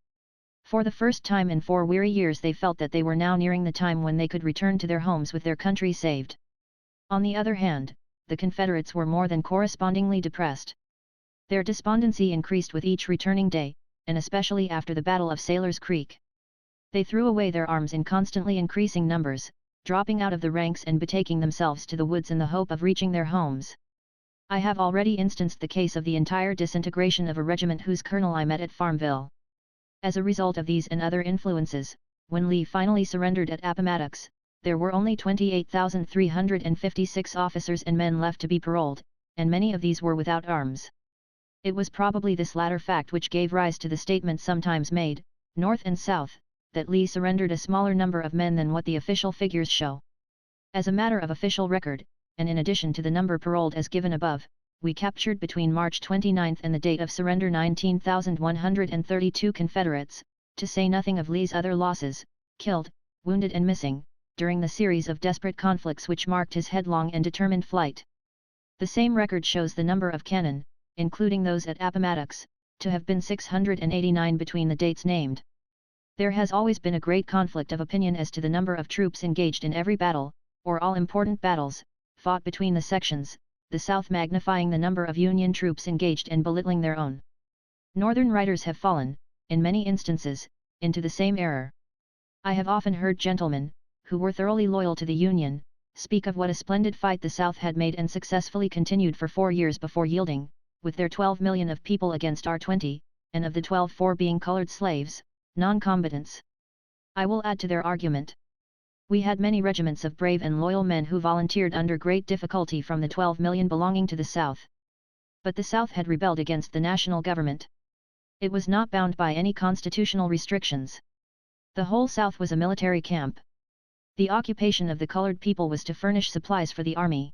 For the first time in 4 weary years they felt that they were now nearing the time when they could return to their homes with their country saved. On the other hand, the Confederates were more than correspondingly depressed. Their despondency increased with each returning day, and especially after the Battle of Sailor's Creek. They threw away their arms in constantly increasing numbers, dropping out of the ranks and betaking themselves to the woods in the hope of reaching their homes. I have already instanced the case of the entire disintegration of a regiment whose colonel I met at Farmville. As a result of these and other influences, when Lee finally surrendered at Appomattox, there were only 28,356 officers and men left to be paroled, and many of these were without arms. It was probably this latter fact which gave rise to the statement sometimes made, North and South, that Lee surrendered a smaller number of men than what the official figures show. As a matter of official record, and in addition to the number paroled as given above, we captured between March 29 and the date of surrender 19,132 Confederates, to say nothing of Lee's other losses, killed, wounded and missing, during the series of desperate conflicts which marked his headlong and determined flight. The same record shows the number of cannon, including those at Appomattox, to have been 689 between the dates named. There has always been a great conflict of opinion as to the number of troops engaged in every battle, or all important battles, fought between the sections, the South magnifying the number of Union troops engaged and belittling their own. Northern writers have fallen, in many instances, into the same error. I have often heard gentlemen, who were thoroughly loyal to the Union, speak of what a splendid fight the South had made and successfully continued for 4 years before yielding, with their 12 million of people against our 20, and of the 12 4 being colored slaves, non-combatants. I will add to their argument. We had many regiments of brave and loyal men who volunteered under great difficulty from the 12 million belonging to the South. But the South had rebelled against the national government. It was not bound by any constitutional restrictions. The whole South was a military camp. The occupation of the colored people was to furnish supplies for the army.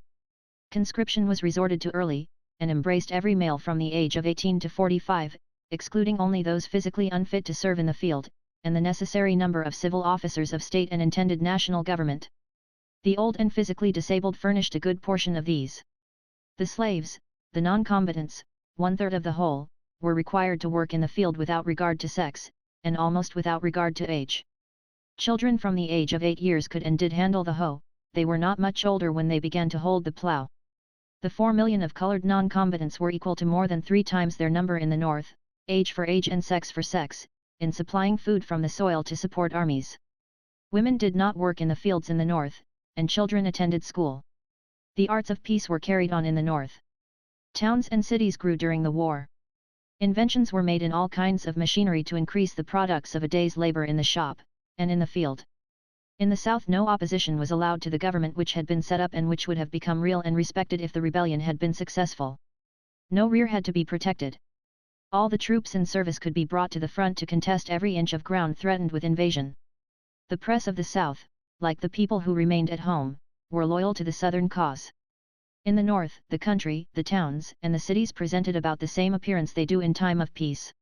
Conscription was resorted to early, and embraced every male from the age of 18 to 45, excluding only those physically unfit to serve in the field, and the necessary number of civil officers of state and intended national government. The old and physically disabled furnished a good portion of these. The slaves, the non-combatants, 1/3 of the whole, were required to work in the field without regard to sex, and almost without regard to age. Children from the age of 8 years could and did handle the hoe, they were not much older when they began to hold the plough. The 4 million of colored non-combatants were equal to more than 3 times their number in the North, age for age and sex for sex, in supplying food from the soil to support armies. Women did not work in the fields in the North, and children attended school. The arts of peace were carried on in the North. Towns and cities grew during the war. Inventions were made in all kinds of machinery to increase the products of a day's labor in the shop, and in the field. In the South no opposition was allowed to the government which had been set up and which would have become real and respected if the rebellion had been successful. No rear had to be protected. All the troops in service could be brought to the front to contest every inch of ground threatened with invasion. The press of the South, like the people who remained at home, were loyal to the Southern cause. In the North, the country, the towns, and the cities presented about the same appearance they do in time of peace.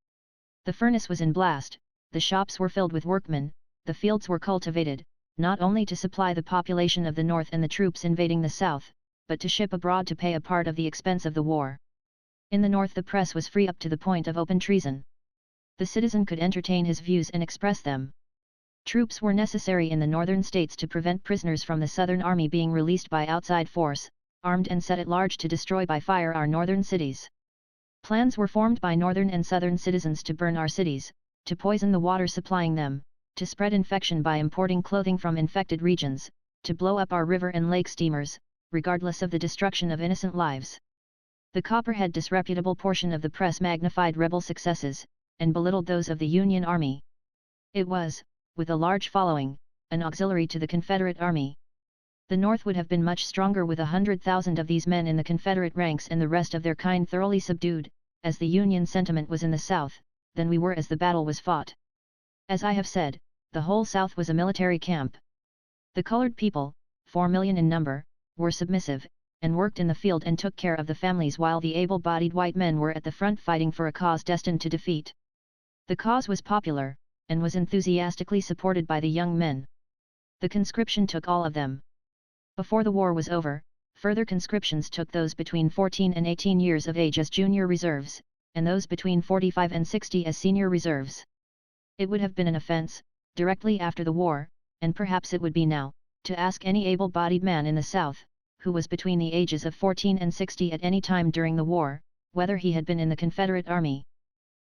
The furnace was in blast, the shops were filled with workmen, the fields were cultivated, not only to supply the population of the North and the troops invading the South, but to ship abroad to pay a part of the expense of the war. In the North the press was free up to the point of open treason. The citizen could entertain his views and express them. Troops were necessary in the northern states to prevent prisoners from the Southern army being released by outside force, armed and set at large to destroy by fire our northern cities. Plans were formed by northern and southern citizens to burn our cities, to poison the water supplying them, to spread infection by importing clothing from infected regions, to blow up our river and lake steamers, regardless of the destruction of innocent lives. The copperhead disreputable portion of the press magnified rebel successes, and belittled those of the Union Army. It was, with a large following, an auxiliary to the Confederate Army. The North would have been much stronger with 100,000 of these men in the Confederate ranks and the rest of their kind thoroughly subdued, as the Union sentiment was in the South, than we were as the battle was fought. As I have said, the whole South was a military camp. The colored people, 4 million in number, were submissive, and worked in the field and took care of the families while the able-bodied white men were at the front fighting for a cause destined to defeat. The cause was popular, and was enthusiastically supported by the young men. The conscription took all of them. Before the war was over, further conscriptions took those between 14 and 18 years of age as junior reserves, and those between 45 and 60 as senior reserves. It would have been an offense, directly after the war, and perhaps it would be now, to ask any able-bodied man in the South, who was between the ages of 14 and 60 at any time during the war, whether he had been in the Confederate Army.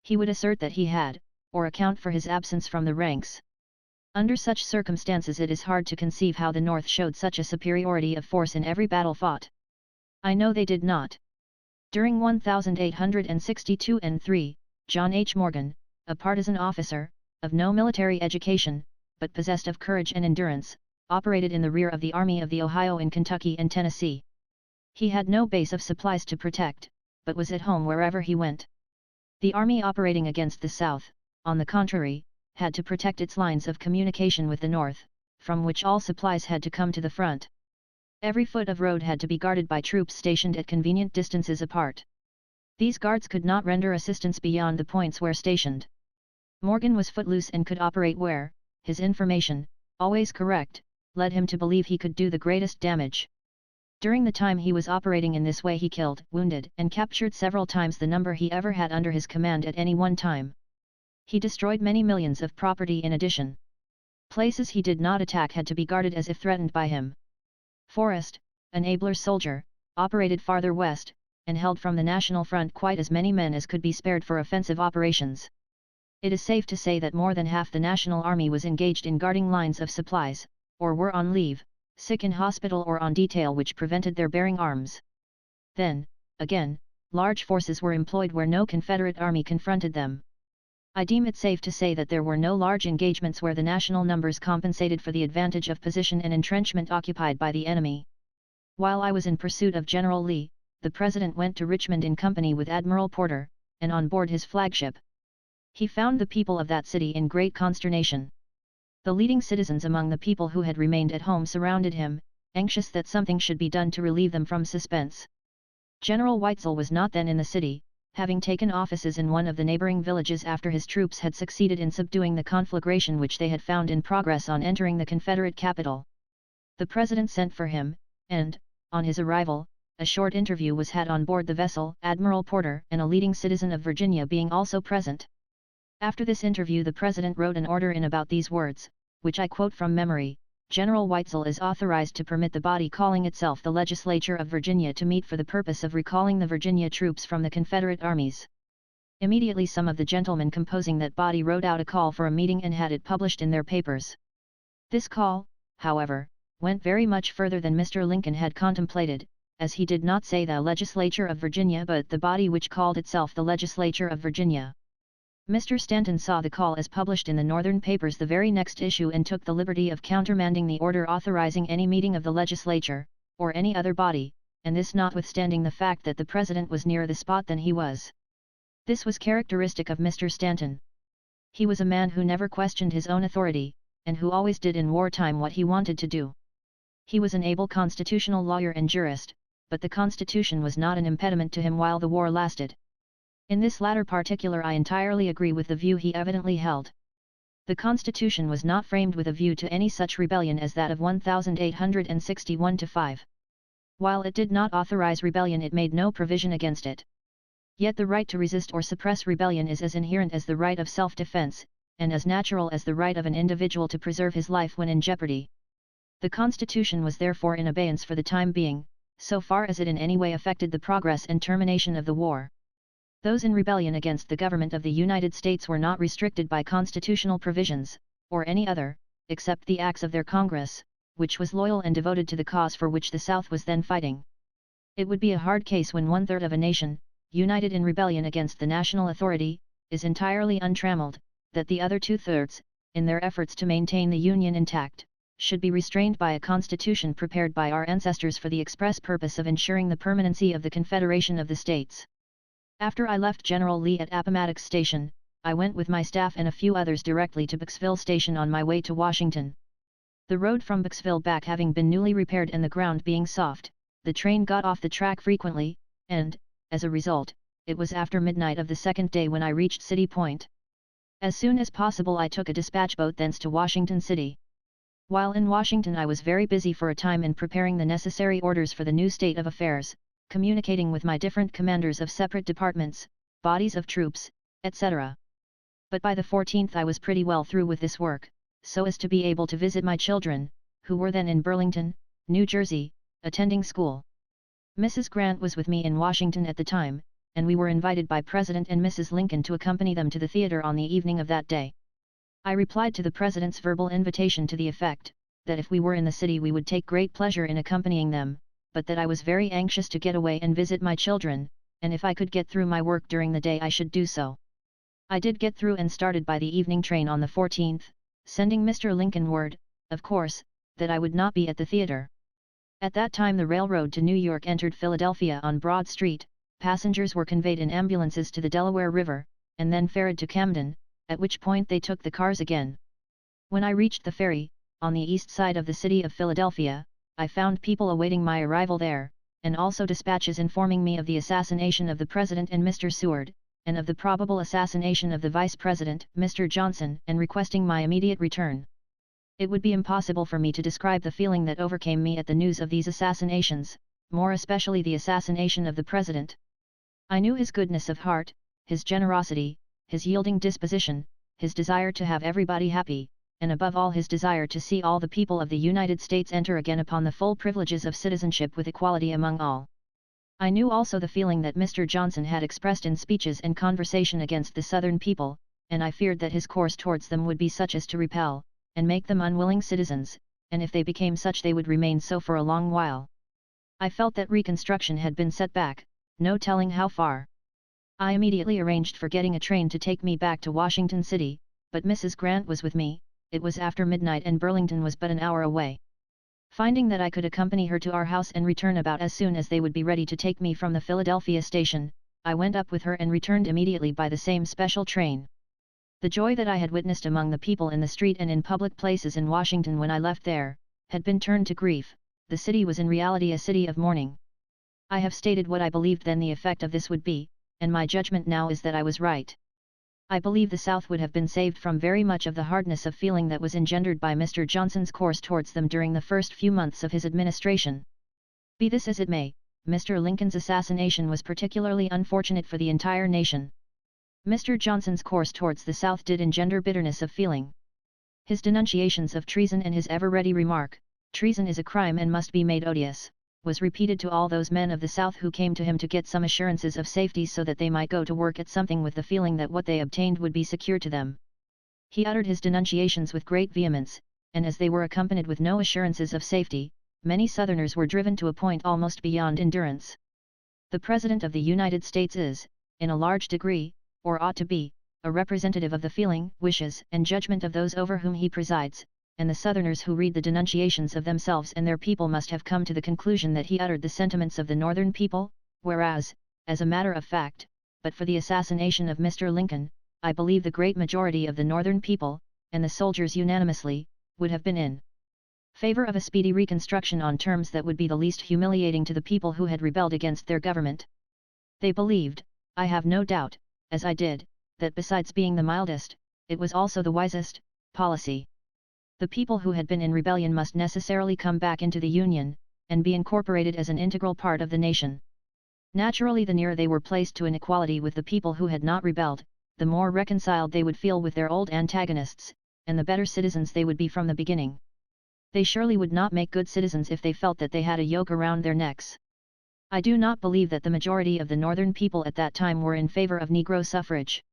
He would assert that he had, or account for his absence from the ranks. Under such circumstances it is hard to conceive how the North showed such a superiority of force in every battle fought. I know they did not. During 1862 and 3, John H. Morgan, a partisan officer, of no military education, but possessed of courage and endurance, operated in the rear of the Army of the Ohio in Kentucky and Tennessee. He had no base of supplies to protect, but was at home wherever he went. The army operating against the South, on the contrary, had to protect its lines of communication with the North, from which all supplies had to come to the front. Every foot of road had to be guarded by troops stationed at convenient distances apart. These guards could not render assistance beyond the points where stationed. Morgan was footloose and could operate where, his information, always correct, led him to believe he could do the greatest damage. During the time he was operating in this way he killed, wounded, and captured several times the number he ever had under his command at any one time. He destroyed many millions of property in addition. Places he did not attack had to be guarded as if threatened by him. Forrest, an abler soldier, operated farther west, and held from the National front quite as many men as could be spared for offensive operations. It is safe to say that more than half the National Army was engaged in guarding lines of supplies, or were on leave, sick in hospital or on detail which prevented their bearing arms. Then, again, large forces were employed where no Confederate army confronted them. I deem it safe to say that there were no large engagements where the national numbers compensated for the advantage of position and entrenchment occupied by the enemy. While I was in pursuit of General Lee, the President went to Richmond in company with Admiral Porter, and on board his flagship. He found the people of that city in great consternation. The leading citizens among the people who had remained at home surrounded him, anxious that something should be done to relieve them from suspense. General Weitzel was not then in the city, having taken offices in one of the neighboring villages after his troops had succeeded in subduing the conflagration which they had found in progress on entering the Confederate capital. The President sent for him, and, on his arrival, a short interview was had on board the vessel, Admiral Porter and a leading citizen of Virginia being also present. After this interview the President wrote an order in about these words, which I quote from memory: General Weitzel is authorized to permit the body calling itself the Legislature of Virginia to meet for the purpose of recalling the Virginia troops from the Confederate armies. Immediately some of the gentlemen composing that body wrote out a call for a meeting and had it published in their papers. This call, however, went very much further than Mr. Lincoln had contemplated, as he did not say the Legislature of Virginia but the body which called itself the Legislature of Virginia. Mr. Stanton saw the call as published in the Northern papers the very next issue and took the liberty of countermanding the order authorizing any meeting of the legislature, or any other body, and this notwithstanding the fact that the President was nearer the spot than he was. This was characteristic of Mr. Stanton. He was a man who never questioned his own authority, and who always did in wartime what he wanted to do. He was an able constitutional lawyer and jurist, but the Constitution was not an impediment to him while the war lasted. In this latter particular I entirely agree with the view he evidently held. The Constitution was not framed with a view to any such rebellion as that of 1861-5. While it did not authorize rebellion it made no provision against it. Yet the right to resist or suppress rebellion is as inherent as the right of self-defense, and as natural as the right of an individual to preserve his life when in jeopardy. The Constitution was therefore in abeyance for the time being, so far as it in any way affected the progress and termination of the war. Those in rebellion against the government of the United States were not restricted by constitutional provisions, or any other, except the acts of their Congress, which was loyal and devoted to the cause for which the South was then fighting. It would be a hard case when one-third of a nation, united in rebellion against the national authority, is entirely untrammeled, that the other two-thirds, in their efforts to maintain the Union intact, should be restrained by a constitution prepared by our ancestors for the express purpose of ensuring the permanency of the Confederation of the States. After I left General Lee at Appomattox Station, I went with my staff and a few others directly to Booksville Station on my way to Washington. The road from Booksville back having been newly repaired and the ground being soft, the train got off the track frequently, and, as a result, it was after midnight of the second day when I reached City Point. As soon as possible I took a dispatch boat thence to Washington City. While in Washington I was very busy for a time in preparing the necessary orders for the new state of affairs, communicating with my different commanders of separate departments, bodies of troops, etc. But by the 14th I was pretty well through with this work, so as to be able to visit my children, who were then in Burlington, New Jersey, attending school. Mrs. Grant was with me in Washington at the time, and we were invited by President and Mrs. Lincoln to accompany them to the theater on the evening of that day. I replied to the President's verbal invitation to the effect, that if we were in the city we would take great pleasure in accompanying them, but that I was very anxious to get away and visit my children, and if I could get through my work during the day I should do so. I did get through and started by the evening train on the 14th, sending Mr. Lincoln word, of course, that I would not be at the theater. At that time the railroad to New York entered Philadelphia on Broad Street, passengers were conveyed in ambulances to the Delaware River, and then ferried to Camden, at which point they took the cars again. When I reached the ferry, on the east side of the city of Philadelphia, I found people awaiting my arrival there, and also dispatches informing me of the assassination of the President and Mr. Seward, and of the probable assassination of the Vice President, Mr. Johnson, and requesting my immediate return. It would be impossible for me to describe the feeling that overcame me at the news of these assassinations, more especially the assassination of the President. I knew his goodness of heart, his generosity, his yielding disposition, his desire to have everybody happy, and above all his desire to see all the people of the United States enter again upon the full privileges of citizenship with equality among all. I knew also the feeling that Mr. Johnson had expressed in speeches and conversation against the Southern people, and I feared that his course towards them would be such as to repel, and make them unwilling citizens, and if they became such they would remain so for a long while. I felt that Reconstruction had been set back, no telling how far. I immediately arranged for getting a train to take me back to Washington City, but Mrs. Grant was with me. It was after midnight and Burlington was but an hour away. Finding that I could accompany her to our house and return about as soon as they would be ready to take me from the Philadelphia station, I went up with her and returned immediately by the same special train. The joy that I had witnessed among the people in the street and in public places in Washington when I left there, had been turned to grief, the city was in reality a city of mourning. I have stated what I believed then the effect of this would be, and my judgment now is that I was right. I believe the South would have been saved from very much of the hardness of feeling that was engendered by Mr. Johnson's course towards them during the first few months of his administration. Be this as it may, Mr. Lincoln's assassination was particularly unfortunate for the entire nation. Mr. Johnson's course towards the South did engender bitterness of feeling. His denunciations of treason and his ever-ready remark, "Treason is a crime and must be made odious," was repeated to all those men of the South who came to him to get some assurances of safety so that they might go to work at something with the feeling that what they obtained would be secure to them. He uttered his denunciations with great vehemence, and as they were accompanied with no assurances of safety, many Southerners were driven to a point almost beyond endurance. The President of the United States is, in a large degree, or ought to be, a representative of the feeling, wishes, and judgment of those over whom he presides, and the Southerners who read the denunciations of themselves and their people must have come to the conclusion that he uttered the sentiments of the Northern people, whereas, as a matter of fact, but for the assassination of Mr. Lincoln, I believe the great majority of the Northern people, and the soldiers unanimously, would have been in favor of a speedy reconstruction on terms that would be the least humiliating to the people who had rebelled against their government. They believed, I have no doubt, as I did, that besides being the mildest, it was also the wisest policy. The people who had been in rebellion must necessarily come back into the Union, and be incorporated as an integral part of the nation. Naturally, the nearer they were placed to an equality with the people who had not rebelled, the more reconciled they would feel with their old antagonists, and the better citizens they would be from the beginning. They surely would not make good citizens if they felt that they had a yoke around their necks. I do not believe that the majority of the Northern people at that time were in favor of Negro suffrage.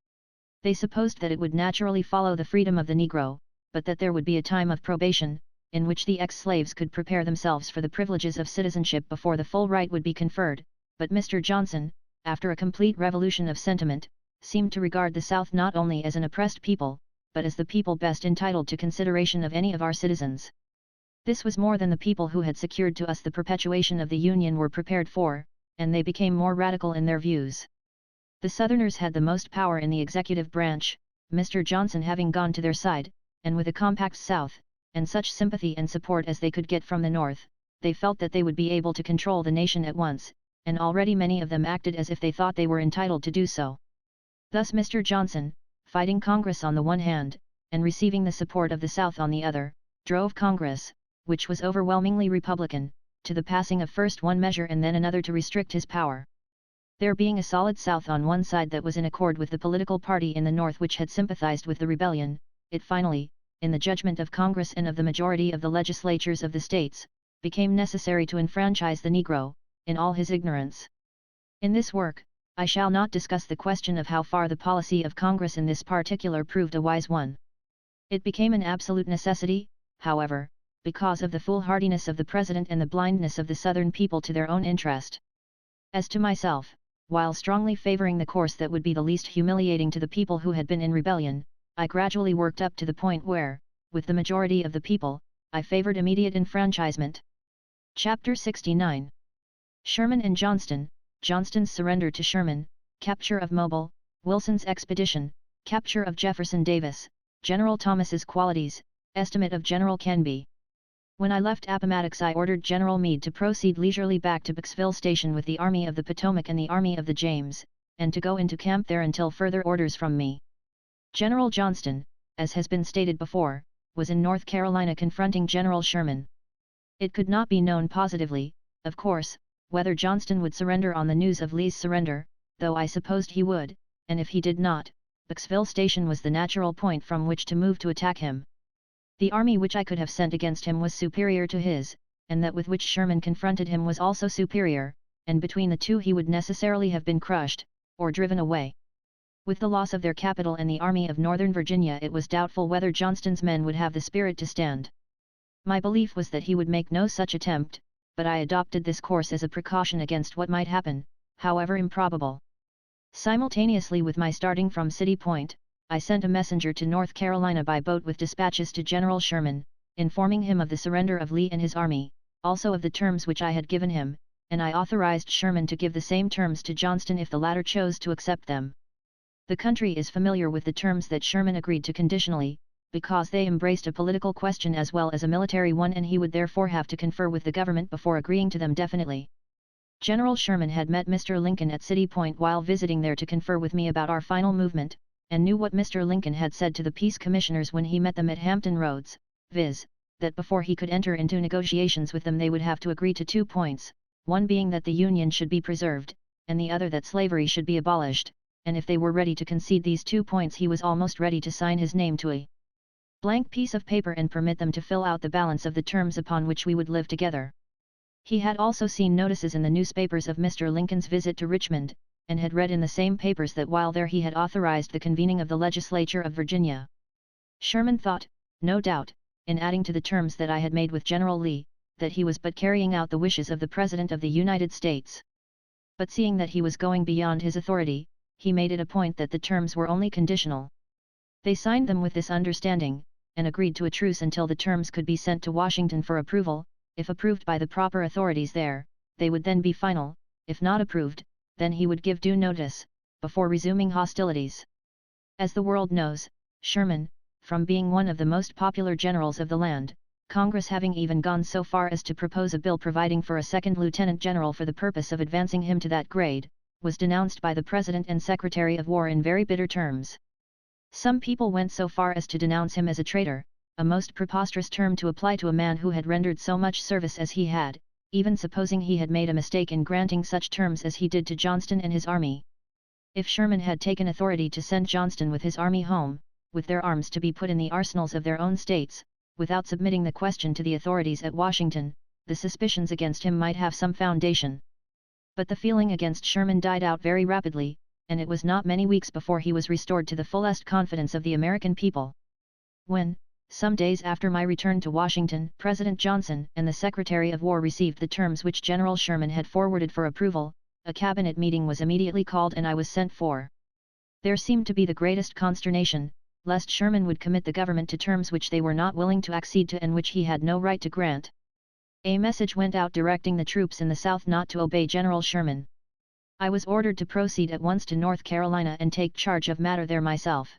They supposed that it would naturally follow the freedom of the Negro, but that there would be a time of probation, in which the ex-slaves could prepare themselves for the privileges of citizenship before the full right would be conferred, but Mr. Johnson, after a complete revolution of sentiment, seemed to regard the South not only as an oppressed people, but as the people best entitled to consideration of any of our citizens. This was more than the people who had secured to us the perpetuation of the Union were prepared for, and they became more radical in their views. The Southerners had the most power in the executive branch, Mr. Johnson having gone to their side, and with a compact South, and such sympathy and support as they could get from the North, they felt that they would be able to control the nation at once, and already many of them acted as if they thought they were entitled to do so. Thus Mr. Johnson, fighting Congress on the one hand, and receiving the support of the South on the other, drove Congress, which was overwhelmingly Republican, to the passing of first one measure and then another to restrict his power. There being a solid South on one side that was in accord with the political party in the North which had sympathized with the rebellion, it finally, in the judgment of Congress and of the majority of the legislatures of the states, became necessary to enfranchise the Negro, in all his ignorance. In this work, I shall not discuss the question of how far the policy of Congress in this particular proved a wise one. It became an absolute necessity, however, because of the foolhardiness of the President and the blindness of the Southern people to their own interest. As to myself, while strongly favoring the course that would be the least humiliating to the people who had been in rebellion, I gradually worked up to the point where, with the majority of the people, I favored immediate enfranchisement. Chapter 69. Sherman and Johnston, Johnston's surrender to Sherman, capture of Mobile, Wilson's expedition, capture of Jefferson Davis, General Thomas's qualities, estimate of General Canby. When I left Appomattox I ordered General Meade to proceed leisurely back to Bixville Station with the Army of the Potomac and the Army of the James, and to go into camp there until further orders from me. General Johnston, as has been stated before, was in North Carolina confronting General Sherman. It could not be known positively, of course, whether Johnston would surrender on the news of Lee's surrender, though I supposed he would, and if he did not, Bixville Station was the natural point from which to move to attack him. The army which I could have sent against him was superior to his, and that with which Sherman confronted him was also superior, and between the two he would necessarily have been crushed, or driven away. With the loss of their capital and the Army of Northern Virginia it was doubtful whether Johnston's men would have the spirit to stand. My belief was that he would make no such attempt, but I adopted this course as a precaution against what might happen, however improbable. Simultaneously with my starting from City Point, I sent a messenger to North Carolina by boat with dispatches to General Sherman, informing him of the surrender of Lee and his army, also of the terms which I had given him, and I authorized Sherman to give the same terms to Johnston if the latter chose to accept them. The country is familiar with the terms that Sherman agreed to conditionally, because they embraced a political question as well as a military one, and he would therefore have to confer with the government before agreeing to them definitely. General Sherman had met Mr. Lincoln at City Point while visiting there to confer with me about our final movement, and knew what Mr. Lincoln had said to the peace commissioners when he met them at Hampton Roads, viz., that before he could enter into negotiations with them they would have to agree to 2 points, one being that the Union should be preserved, and the other that slavery should be abolished, and if they were ready to concede these 2 points he was almost ready to sign his name to a blank piece of paper and permit them to fill out the balance of the terms upon which we would live together. He had also seen notices in the newspapers of Mr. Lincoln's visit to Richmond, and had read in the same papers that while there he had authorized the convening of the legislature of Virginia. Sherman thought, no doubt, in adding to the terms that I had made with General Lee, that he was but carrying out the wishes of the President of the United States. But seeing that he was going beyond his authority, he made it a point that the terms were only conditional. They signed them with this understanding, and agreed to a truce until the terms could be sent to Washington for approval. If approved by the proper authorities there, they would then be final; if not approved, then he would give due notice, before resuming hostilities. As the world knows, Sherman, from being one of the most popular generals of the land, Congress having even gone so far as to propose a bill providing for a second lieutenant general for the purpose of advancing him to that grade, was denounced by the President and Secretary of War in very bitter terms. Some people went so far as to denounce him as a traitor, a most preposterous term to apply to a man who had rendered so much service as he had, even supposing he had made a mistake in granting such terms as he did to Johnston and his army. If Sherman had taken authority to send Johnston with his army home, with their arms to be put in the arsenals of their own states, without submitting the question to the authorities at Washington, the suspicions against him might have some foundation. But the feeling against Sherman died out very rapidly, and it was not many weeks before he was restored to the fullest confidence of the American people. When, some days after my return to Washington, President Johnson and the Secretary of War received the terms which General Sherman had forwarded for approval, a cabinet meeting was immediately called and I was sent for. There seemed to be the greatest consternation, lest Sherman would commit the government to terms which they were not willing to accede to and which he had no right to grant. A message went out directing the troops in the South not to obey General Sherman. I was ordered to proceed at once to North Carolina and take charge of matter there myself.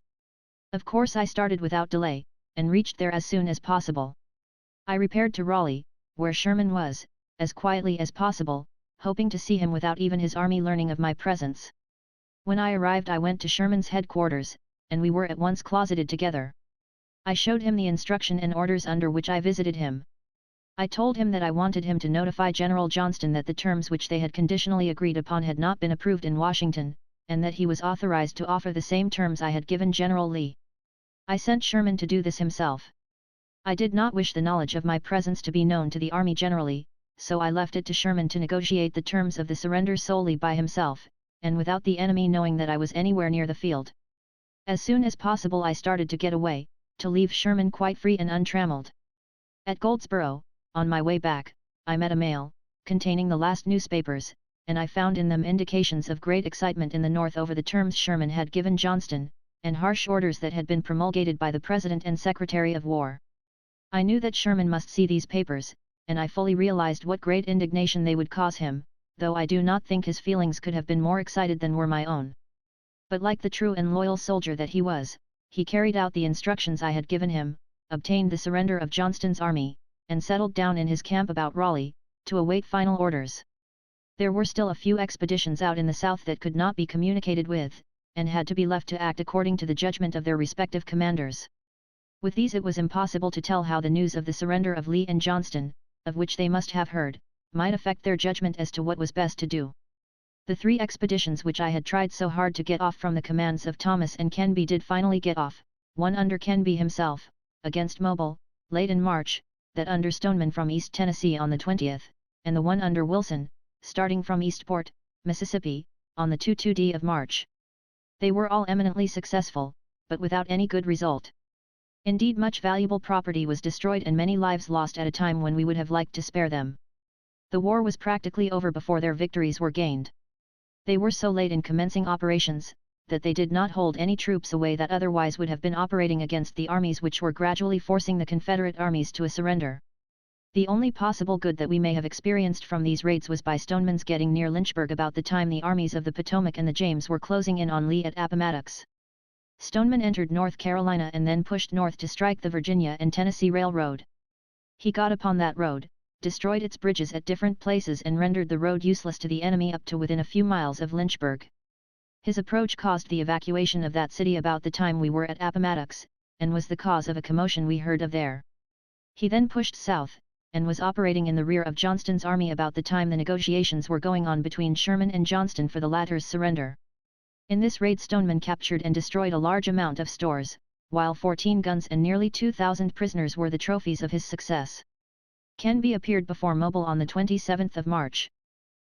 Of course I started without delay, and reached there as soon as possible. I repaired to Raleigh, where Sherman was, as quietly as possible, hoping to see him without even his army learning of my presence. When I arrived I went to Sherman's headquarters, and we were at once closeted together. I showed him the instruction and orders under which I visited him. I told him that I wanted him to notify General Johnston that the terms which they had conditionally agreed upon had not been approved in Washington, and that he was authorized to offer the same terms I had given General Lee. I sent Sherman to do this himself. I did not wish the knowledge of my presence to be known to the army generally, so I left it to Sherman to negotiate the terms of the surrender solely by himself, and without the enemy knowing that I was anywhere near the field. As soon as possible I started to get away, to leave Sherman quite free and untrammeled. At Goldsboro, on my way back, I met a mail, containing the last newspapers, and I found in them indications of great excitement in the North over the terms Sherman had given Johnston, and harsh orders that had been promulgated by the President and Secretary of War. I knew that Sherman must see these papers, and I fully realized what great indignation they would cause him, though I do not think his feelings could have been more excited than were my own. But like the true and loyal soldier that he was, he carried out the instructions I had given him, obtained the surrender of Johnston's army, and settled down in his camp about Raleigh, to await final orders. There were still a few expeditions out in the South that could not be communicated with, and had to be left to act according to the judgment of their respective commanders. With these it was impossible to tell how the news of the surrender of Lee and Johnston, of which they must have heard, might affect their judgment as to what was best to do. The 3 expeditions which I had tried so hard to get off from the commands of Thomas and Kenby did finally get off, one under Kenby himself, against Mobile, late in March, that under Stoneman from East Tennessee on the 20th, and the one under Wilson, starting from Eastport, Mississippi, on the 2-2d of March. They were all eminently successful, but without any good result. Indeed, much valuable property was destroyed and many lives lost at a time when we would have liked to spare them. The war was practically over before their victories were gained. They were so late in commencing operations, that they did not hold any troops away that otherwise would have been operating against the armies which were gradually forcing the Confederate armies to a surrender. The only possible good that we may have experienced from these raids was by Stoneman's getting near Lynchburg about the time the armies of the Potomac and the James were closing in on Lee at Appomattox. Stoneman entered North Carolina and then pushed north to strike the Virginia and Tennessee Railroad. He got upon that road, destroyed its bridges at different places and rendered the road useless to the enemy up to within a few miles of Lynchburg. His approach caused the evacuation of that city about the time we were at Appomattox, and was the cause of a commotion we heard of there. He then pushed south, and was operating in the rear of Johnston's army about the time the negotiations were going on between Sherman and Johnston for the latter's surrender. In this raid Stoneman captured and destroyed a large amount of stores, while 14 guns and nearly 2,000 prisoners were the trophies of his success. Canby appeared before Mobile on the 27th of March.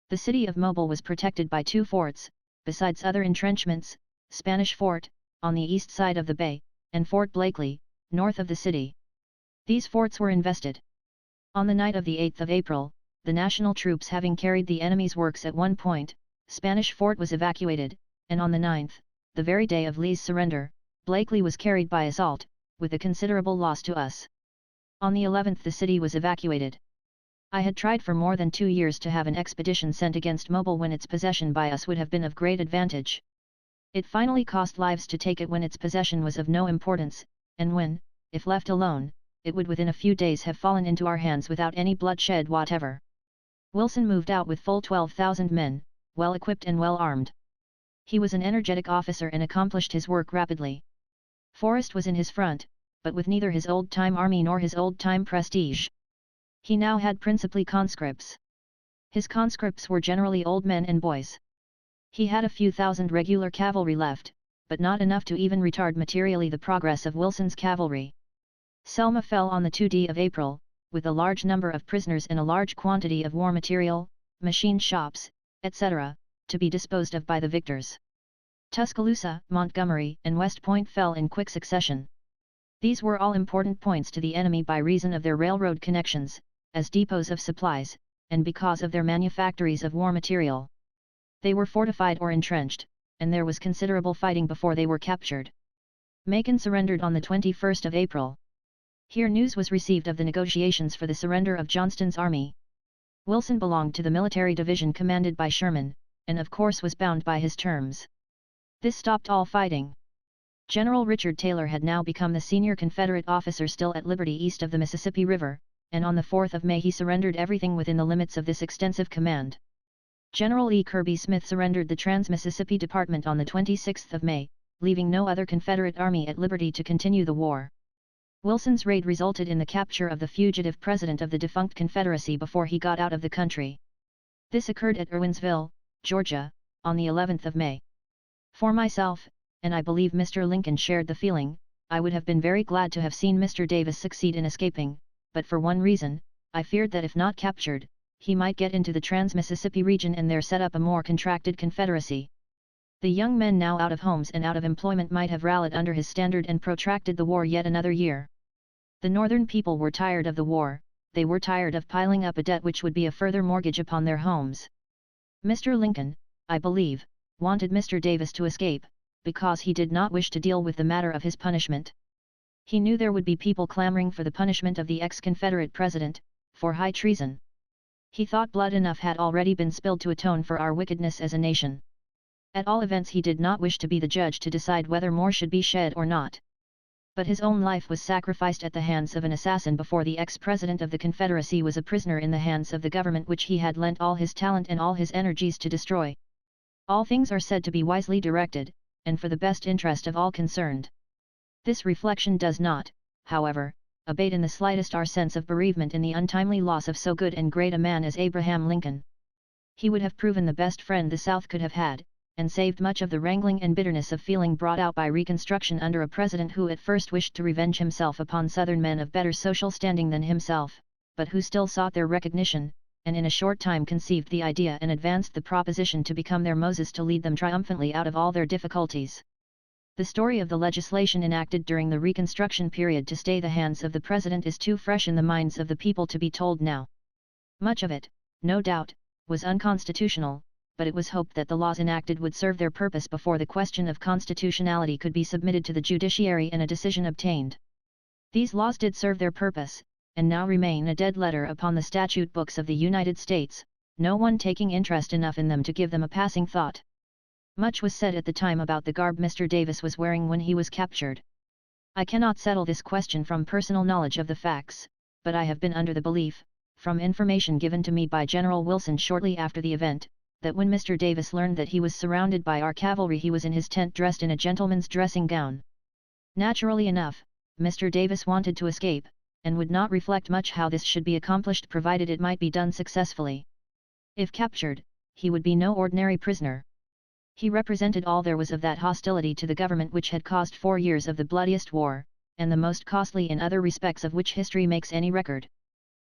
The city of Mobile was protected by 2 forts, besides other entrenchments, Spanish Fort, on the east side of the bay, and Fort Blakely, north of the city. These forts were invested. On the night of the 8th of April, the national troops having carried the enemy's works at one point, Spanish Fort was evacuated, and on the 9th, the very day of Lee's surrender, Blakely was carried by assault, with a considerable loss to us. On the 11th the city was evacuated. I had tried for more than 2 years to have an expedition sent against Mobile when its possession by us would have been of great advantage. It finally cost lives to take it when its possession was of no importance, and when, if left alone, it would within a few days have fallen into our hands without any bloodshed whatever. Wilson moved out with full 12,000 men, well equipped and well armed. He was an energetic officer and accomplished his work rapidly. Forrest was in his front, but with neither his old-time army nor his old-time prestige. He now had principally conscripts. His conscripts were generally old men and boys. He had a few thousand regular cavalry left, but not enough to even retard materially the progress of Wilson's cavalry. Selma fell on the 2d of April, with a large number of prisoners and a large quantity of war material, machine shops, etc., to be disposed of by the victors. Tuscaloosa, Montgomery, and West Point fell in quick succession. These were all important points to the enemy by reason of their railroad connections, as depots of supplies, and because of their manufactories of war material. They were fortified or entrenched, and there was considerable fighting before they were captured. Macon surrendered on the 21st of April. Here news was received of the negotiations for the surrender of Johnston's army. Wilson belonged to the military division commanded by Sherman, and of course was bound by his terms. This stopped all fighting. General Richard Taylor had now become the senior Confederate officer still at liberty east of the Mississippi River, and on the 4th of May he surrendered everything within the limits of this extensive command. General E. Kirby Smith surrendered the Trans-Mississippi Department on the 26th of May, leaving no other Confederate army at liberty to continue the war. Wilson's raid resulted in the capture of the fugitive president of the defunct Confederacy before he got out of the country. This occurred at Irwinsville, Georgia, on the 11th of May. For myself, and I believe Mr. Lincoln shared the feeling, I would have been very glad to have seen Mr. Davis succeed in escaping, but for one reason, I feared that if not captured, he might get into the Trans-Mississippi region and there set up a more contracted Confederacy. The young men now out of homes and out of employment might have rallied under his standard and protracted the war yet another year. The Northern people were tired of the war, they were tired of piling up a debt which would be a further mortgage upon their homes. Mr. Lincoln, I believe, wanted Mr. Davis to escape, because he did not wish to deal with the matter of his punishment. He knew there would be people clamoring for the punishment of the ex-Confederate president, for high treason. He thought blood enough had already been spilled to atone for our wickedness as a nation. At all events he did not wish to be the judge to decide whether more should be shed or not. But his own life was sacrificed at the hands of an assassin before the ex-president of the Confederacy was a prisoner in the hands of the government which he had lent all his talent and all his energies to destroy. All things are said to be wisely directed, and for the best interest of all concerned. This reflection does not, however, abate in the slightest our sense of bereavement in the untimely loss of so good and great a man as Abraham Lincoln. He would have proven the best friend the South could have had, and saved much of the wrangling and bitterness of feeling brought out by Reconstruction under a president who at first wished to revenge himself upon Southern men of better social standing than himself, but who still sought their recognition, and in a short time conceived the idea and advanced the proposition to become their Moses to lead them triumphantly out of all their difficulties. The story of the legislation enacted during the Reconstruction period to stay the hands of the President is too fresh in the minds of the people to be told now. Much of it, no doubt, was unconstitutional, but it was hoped that the laws enacted would serve their purpose before the question of constitutionality could be submitted to the judiciary and a decision obtained. These laws did serve their purpose, and now remain a dead letter upon the statute books of the United States, no one taking interest enough in them to give them a passing thought. Much was said at the time about the garb Mr. Davis was wearing when he was captured. I cannot settle this question from personal knowledge of the facts, but I have been under the belief, from information given to me by General Wilson shortly after the event, that when Mr. Davis learned that he was surrounded by our cavalry he was in his tent dressed in a gentleman's dressing gown. Naturally enough, Mr. Davis wanted to escape, and would not reflect much how this should be accomplished provided it might be done successfully. If captured, he would be no ordinary prisoner. He represented all there was of that hostility to the government which had caused 4 years of the bloodiest war, and the most costly in other respects of which history makes any record.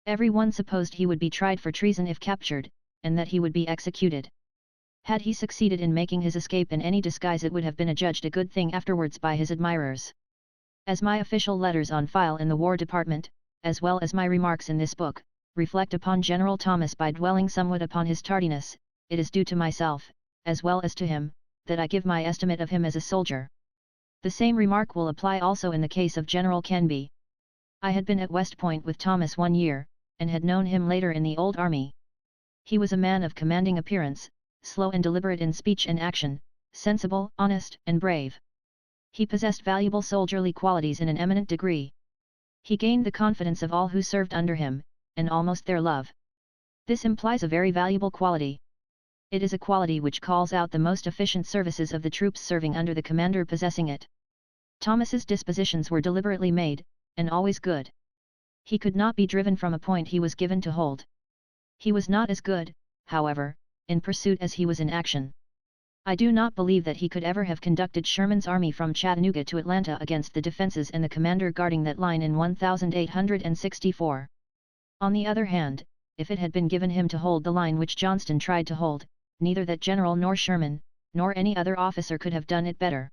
Every one supposed he would be tried for treason if captured, and that he would be executed. Had he succeeded in making his escape in any disguise it would have been adjudged a good thing afterwards by his admirers. As my official letters on file in the War Department, as well as my remarks in this book, reflect upon General Thomas by dwelling somewhat upon his tardiness, it is due to myself, as well as to him, that I give my estimate of him as a soldier. The same remark will apply also in the case of General Canby. I had been at West Point with Thomas 1 year, and had known him later in the old army. He was a man of commanding appearance, slow and deliberate in speech and action, sensible, honest, and brave. He possessed valuable soldierly qualities in an eminent degree. He gained the confidence of all who served under him, and almost their love. This implies a very valuable quality. It is a quality which calls out the most efficient services of the troops serving under the commander possessing it. Thomas's dispositions were deliberately made, and always good. He could not be driven from a point he was given to hold. He was not as good, however, in pursuit as he was in action. I do not believe that he could ever have conducted Sherman's army from Chattanooga to Atlanta against the defenses and the commander guarding that line in 1864. On the other hand, if it had been given him to hold the line which Johnston tried to hold, neither that general nor Sherman, nor any other officer could have done it better.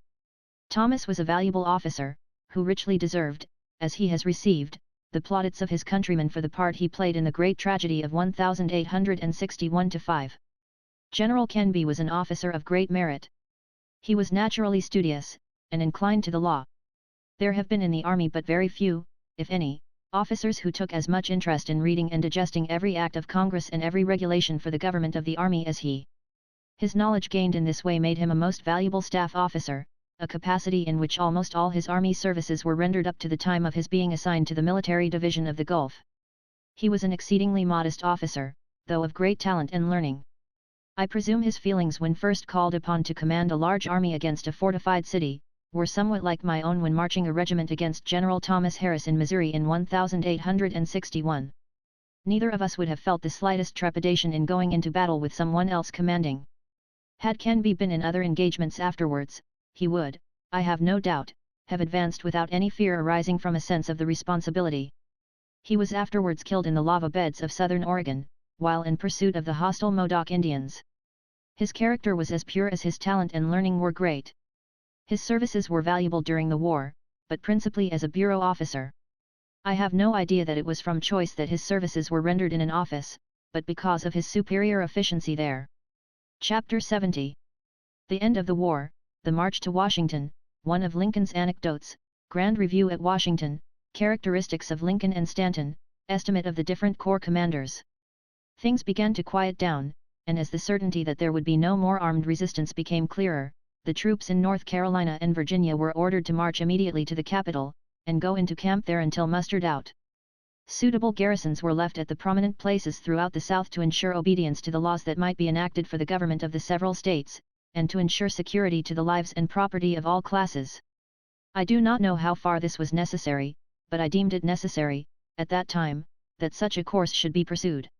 Thomas was a valuable officer, who richly deserved, as he has received, the plaudits of his countrymen for the part he played in the great tragedy of 1861-5. General Canby was an officer of great merit. He was naturally studious, and inclined to the law. There have been in the army but very few, if any, officers who took as much interest in reading and digesting every act of Congress and every regulation for the government of the army as he. His knowledge gained in this way made him a most valuable staff officer, a capacity in which almost all his army services were rendered up to the time of his being assigned to the military division of the Gulf. He was an exceedingly modest officer, though of great talent and learning. I presume his feelings when first called upon to command a large army against a fortified city, were somewhat like my own when marching a regiment against General Thomas Harris in Missouri in 1861. Neither of us would have felt the slightest trepidation in going into battle with someone else commanding. Had Canby been in other engagements afterwards, he would, I have no doubt, have advanced without any fear arising from a sense of the responsibility. He was afterwards killed in the lava beds of southern Oregon, while in pursuit of the hostile Modoc Indians. His character was as pure as his talent and learning were great. His services were valuable during the war, but principally as a bureau officer. I have no idea that it was from choice that his services were rendered in an office, but because of his superior efficiency there. Chapter 70. The End of the War, the March to Washington, one of Lincoln's anecdotes, Grand Review at Washington, characteristics of Lincoln and Stanton, estimate of the different corps commanders. Things began to quiet down, and as the certainty that there would be no more armed resistance became clearer, the troops in North Carolina and Virginia were ordered to march immediately to the capital, and go into camp there until mustered out. Suitable garrisons were left at the prominent places throughout the South to ensure obedience to the laws that might be enacted for the government of the several states, and to ensure security to the lives and property of all classes. I do not know how far this was necessary, but I deemed it necessary, at that time, that such a course should be pursued.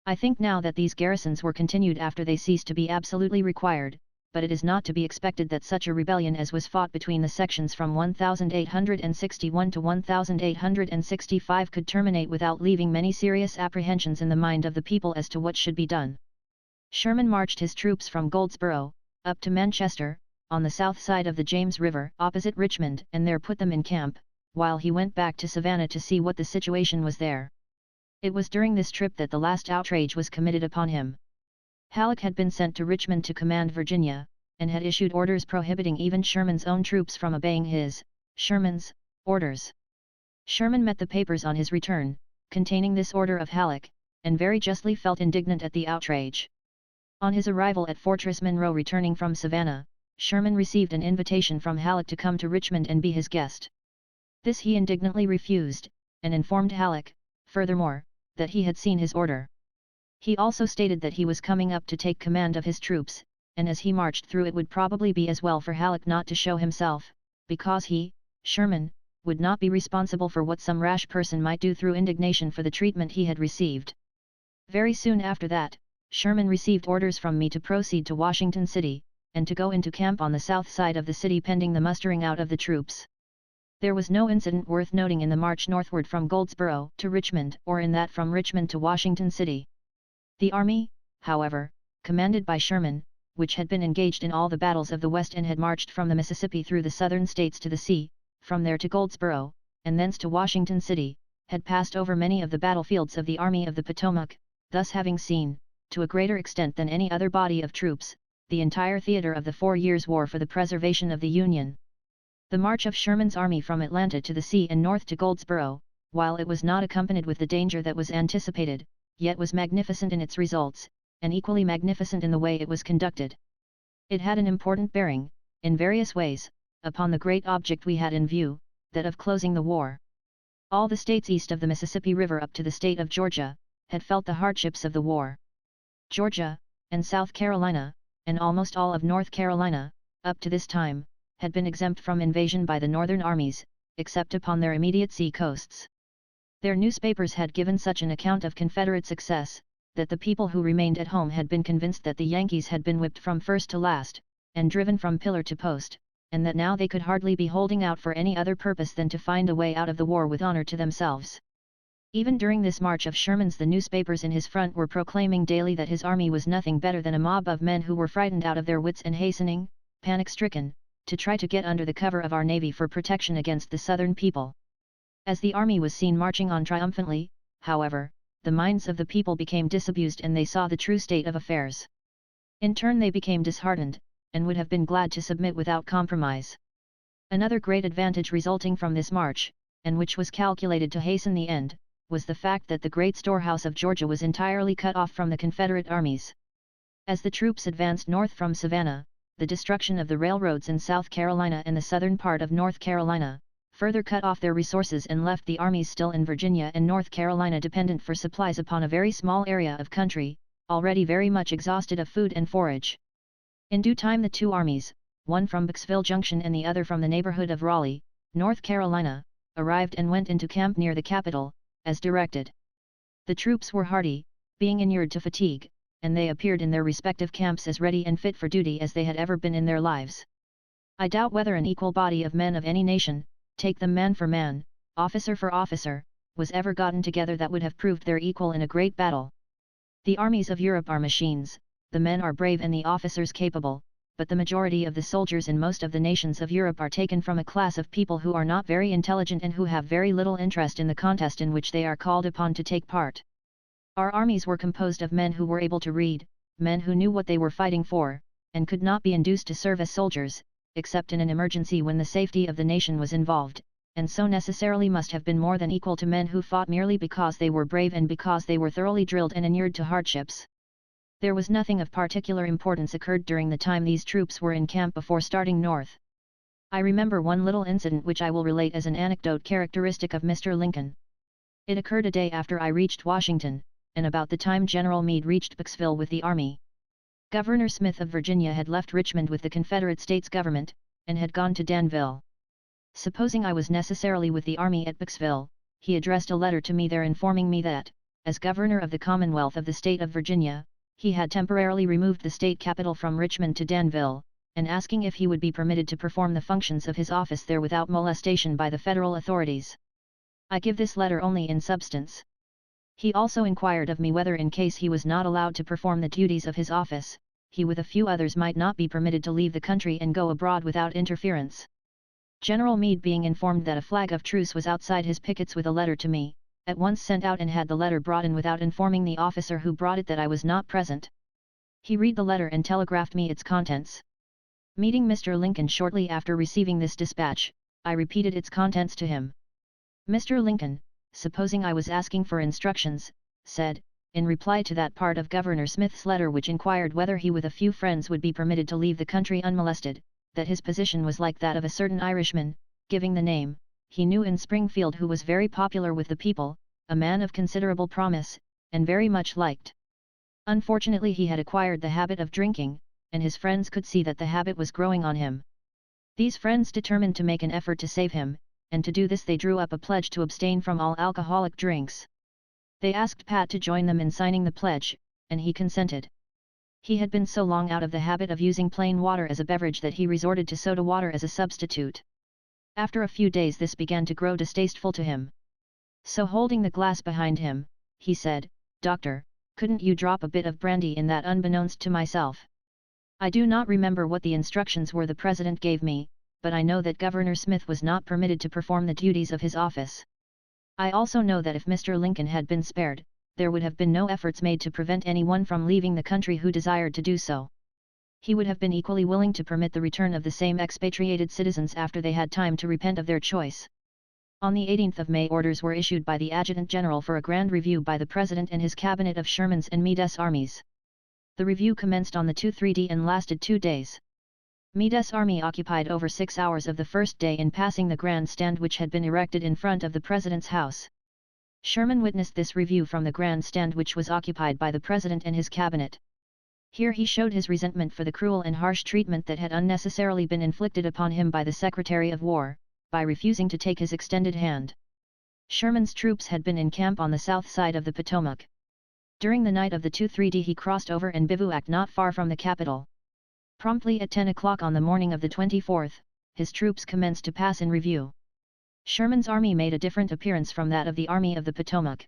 I think now that these garrisons were continued after they ceased to be absolutely required, but it is not to be expected that such a rebellion as was fought between the sections from 1861 to 1865 could terminate without leaving many serious apprehensions in the mind of the people as to what should be done. Sherman marched his troops from Goldsboro, up to Manchester, on the south side of the James River opposite Richmond, and there put them in camp, while he went back to Savannah to see what the situation was there. It was during this trip that the last outrage was committed upon him. Halleck had been sent to Richmond to command Virginia, and had issued orders prohibiting even Sherman's own troops from obeying his, Sherman's, orders. Sherman met the papers on his return, containing this order of Halleck, and very justly felt indignant at the outrage. On his arrival at Fortress Monroe returning from Savannah, Sherman received an invitation from Halleck to come to Richmond and be his guest. This he indignantly refused, and informed Halleck, furthermore, that he had seen his order. He also stated that he was coming up to take command of his troops, and as he marched through it would probably be as well for Halleck not to show himself, because he, Sherman, would not be responsible for what some rash person might do through indignation for the treatment he had received. Very soon after that, Sherman received orders from me to proceed to Washington City, and to go into camp on the south side of the city pending the mustering out of the troops. There was no incident worth noting in the march northward from Goldsboro to Richmond or in that from Richmond to Washington City. The army, however, commanded by Sherman, which had been engaged in all the battles of the West and had marched from the Mississippi through the southern states to the sea, from there to Goldsboro, and thence to Washington City, had passed over many of the battlefields of the Army of the Potomac, thus having seen, to a greater extent than any other body of troops, the entire theater of the 4 years' war for the preservation of the Union. The march of Sherman's army from Atlanta to the sea and north to Goldsboro, while it was not accompanied with the danger that was anticipated, yet was magnificent in its results, and equally magnificent in the way it was conducted. It had an important bearing, in various ways, upon the great object we had in view, that of closing the war. All the states east of the Mississippi River up to the state of Georgia, had felt the hardships of the war. Georgia, and South Carolina, and almost all of North Carolina, up to this time, had been exempt from invasion by the northern armies, except upon their immediate sea coasts. Their newspapers had given such an account of Confederate success, that the people who remained at home had been convinced that the Yankees had been whipped from first to last, and driven from pillar to post, and that now they could hardly be holding out for any other purpose than to find a way out of the war with honor to themselves. Even during this march of Sherman's the newspapers in his front were proclaiming daily that his army was nothing better than a mob of men who were frightened out of their wits and hastening, panic-stricken, to try to get under the cover of our navy for protection against the southern people. As the army was seen marching on triumphantly, however, the minds of the people became disabused and they saw the true state of affairs. In turn they became disheartened, and would have been glad to submit without compromise. Another great advantage resulting from this march, and which was calculated to hasten the end, was the fact that the great storehouse of Georgia was entirely cut off from the Confederate armies. As the troops advanced north from Savannah, the destruction of the railroads in South Carolina and the southern part of North Carolina, further cut off their resources and left the armies still in Virginia and North Carolina dependent for supplies upon a very small area of country, already very much exhausted of food and forage. In due time the two armies, one from Bixville Junction and the other from the neighborhood of Raleigh, North Carolina, arrived and went into camp near the capital, as directed. The troops were hardy, being inured to fatigue, and they appeared in their respective camps as ready and fit for duty as they had ever been in their lives. I doubt whether an equal body of men of any nation, take them man for man, officer for officer, was ever gotten together that would have proved their equal in a great battle. The armies of Europe are machines, the men are brave and the officers capable, but the majority of the soldiers in most of the nations of Europe are taken from a class of people who are not very intelligent and who have very little interest in the contest in which they are called upon to take part. Our armies were composed of men who were able to read, men who knew what they were fighting for, and could not be induced to serve as soldiers, except in an emergency when the safety of the nation was involved, and so necessarily must have been more than equal to men who fought merely because they were brave and because they were thoroughly drilled and inured to hardships. There was nothing of particular importance occurred during the time these troops were in camp before starting north. I remember one little incident which I will relate as an anecdote characteristic of Mr. Lincoln. It occurred a day after I reached Washington, and about the time General Meade reached Bixville with the army. Governor Smith of Virginia had left Richmond with the Confederate States government, and had gone to Danville. Supposing I was necessarily with the army at Bixville, he addressed a letter to me there informing me that, as governor of the Commonwealth of the state of Virginia, he had temporarily removed the state capital from Richmond to Danville, and asking if he would be permitted to perform the functions of his office there without molestation by the federal authorities. I give this letter only in substance. He also inquired of me whether in case he was not allowed to perform the duties of his office, he with a few others might not be permitted to leave the country and go abroad without interference. General Meade being informed that a flag of truce was outside his pickets with a letter to me, at once sent out and had the letter brought in without informing the officer who brought it that I was not present. He read the letter and telegraphed me its contents. Meeting Mr. Lincoln shortly after receiving this dispatch, I repeated its contents to him. Mr. Lincoln, supposing I was asking for instructions, said, in reply to that part of Governor Smith's letter which inquired whether he with a few friends would be permitted to leave the country unmolested, that his position was like that of a certain Irishman, giving the name, he knew in Springfield who was very popular with the people, a man of considerable promise, and very much liked. Unfortunately he had acquired the habit of drinking, and his friends could see that the habit was growing on him. These friends determined to make an effort to save him, and to do this they drew up a pledge to abstain from all alcoholic drinks. They asked Pat to join them in signing the pledge, and he consented. He had been so long out of the habit of using plain water as a beverage that he resorted to soda water as a substitute. After a few days this began to grow distasteful to him. So holding the glass behind him, he said, "Doctor, couldn't you drop a bit of brandy in that unbeknownst to myself? I do not remember what the instructions were the President gave me, but I know that Governor Smith was not permitted to perform the duties of his office. I also know that if Mr. Lincoln had been spared, there would have been no efforts made to prevent anyone from leaving the country who desired to do so. He would have been equally willing to permit the return of the same expatriated citizens after they had time to repent of their choice." On the 18th of May orders were issued by the Adjutant General for a grand review by the President and his cabinet of Sherman's and Meade's armies. The review commenced on the 2-3d and lasted 2 days. Meade's army occupied over 6 hours of the first day in passing the grand stand which had been erected in front of the President's house. Sherman witnessed this review from the grand stand which was occupied by the President and his cabinet. Here he showed his resentment for the cruel and harsh treatment that had unnecessarily been inflicted upon him by the Secretary of War, by refusing to take his extended hand. Sherman's troops had been in camp on the south side of the Potomac. During the night of the 2-3d he crossed over and bivouacked not far from the capital. Promptly at 10 o'clock on the morning of the 24th, his troops commenced to pass in review. Sherman's army made a different appearance from that of the Army of the Potomac.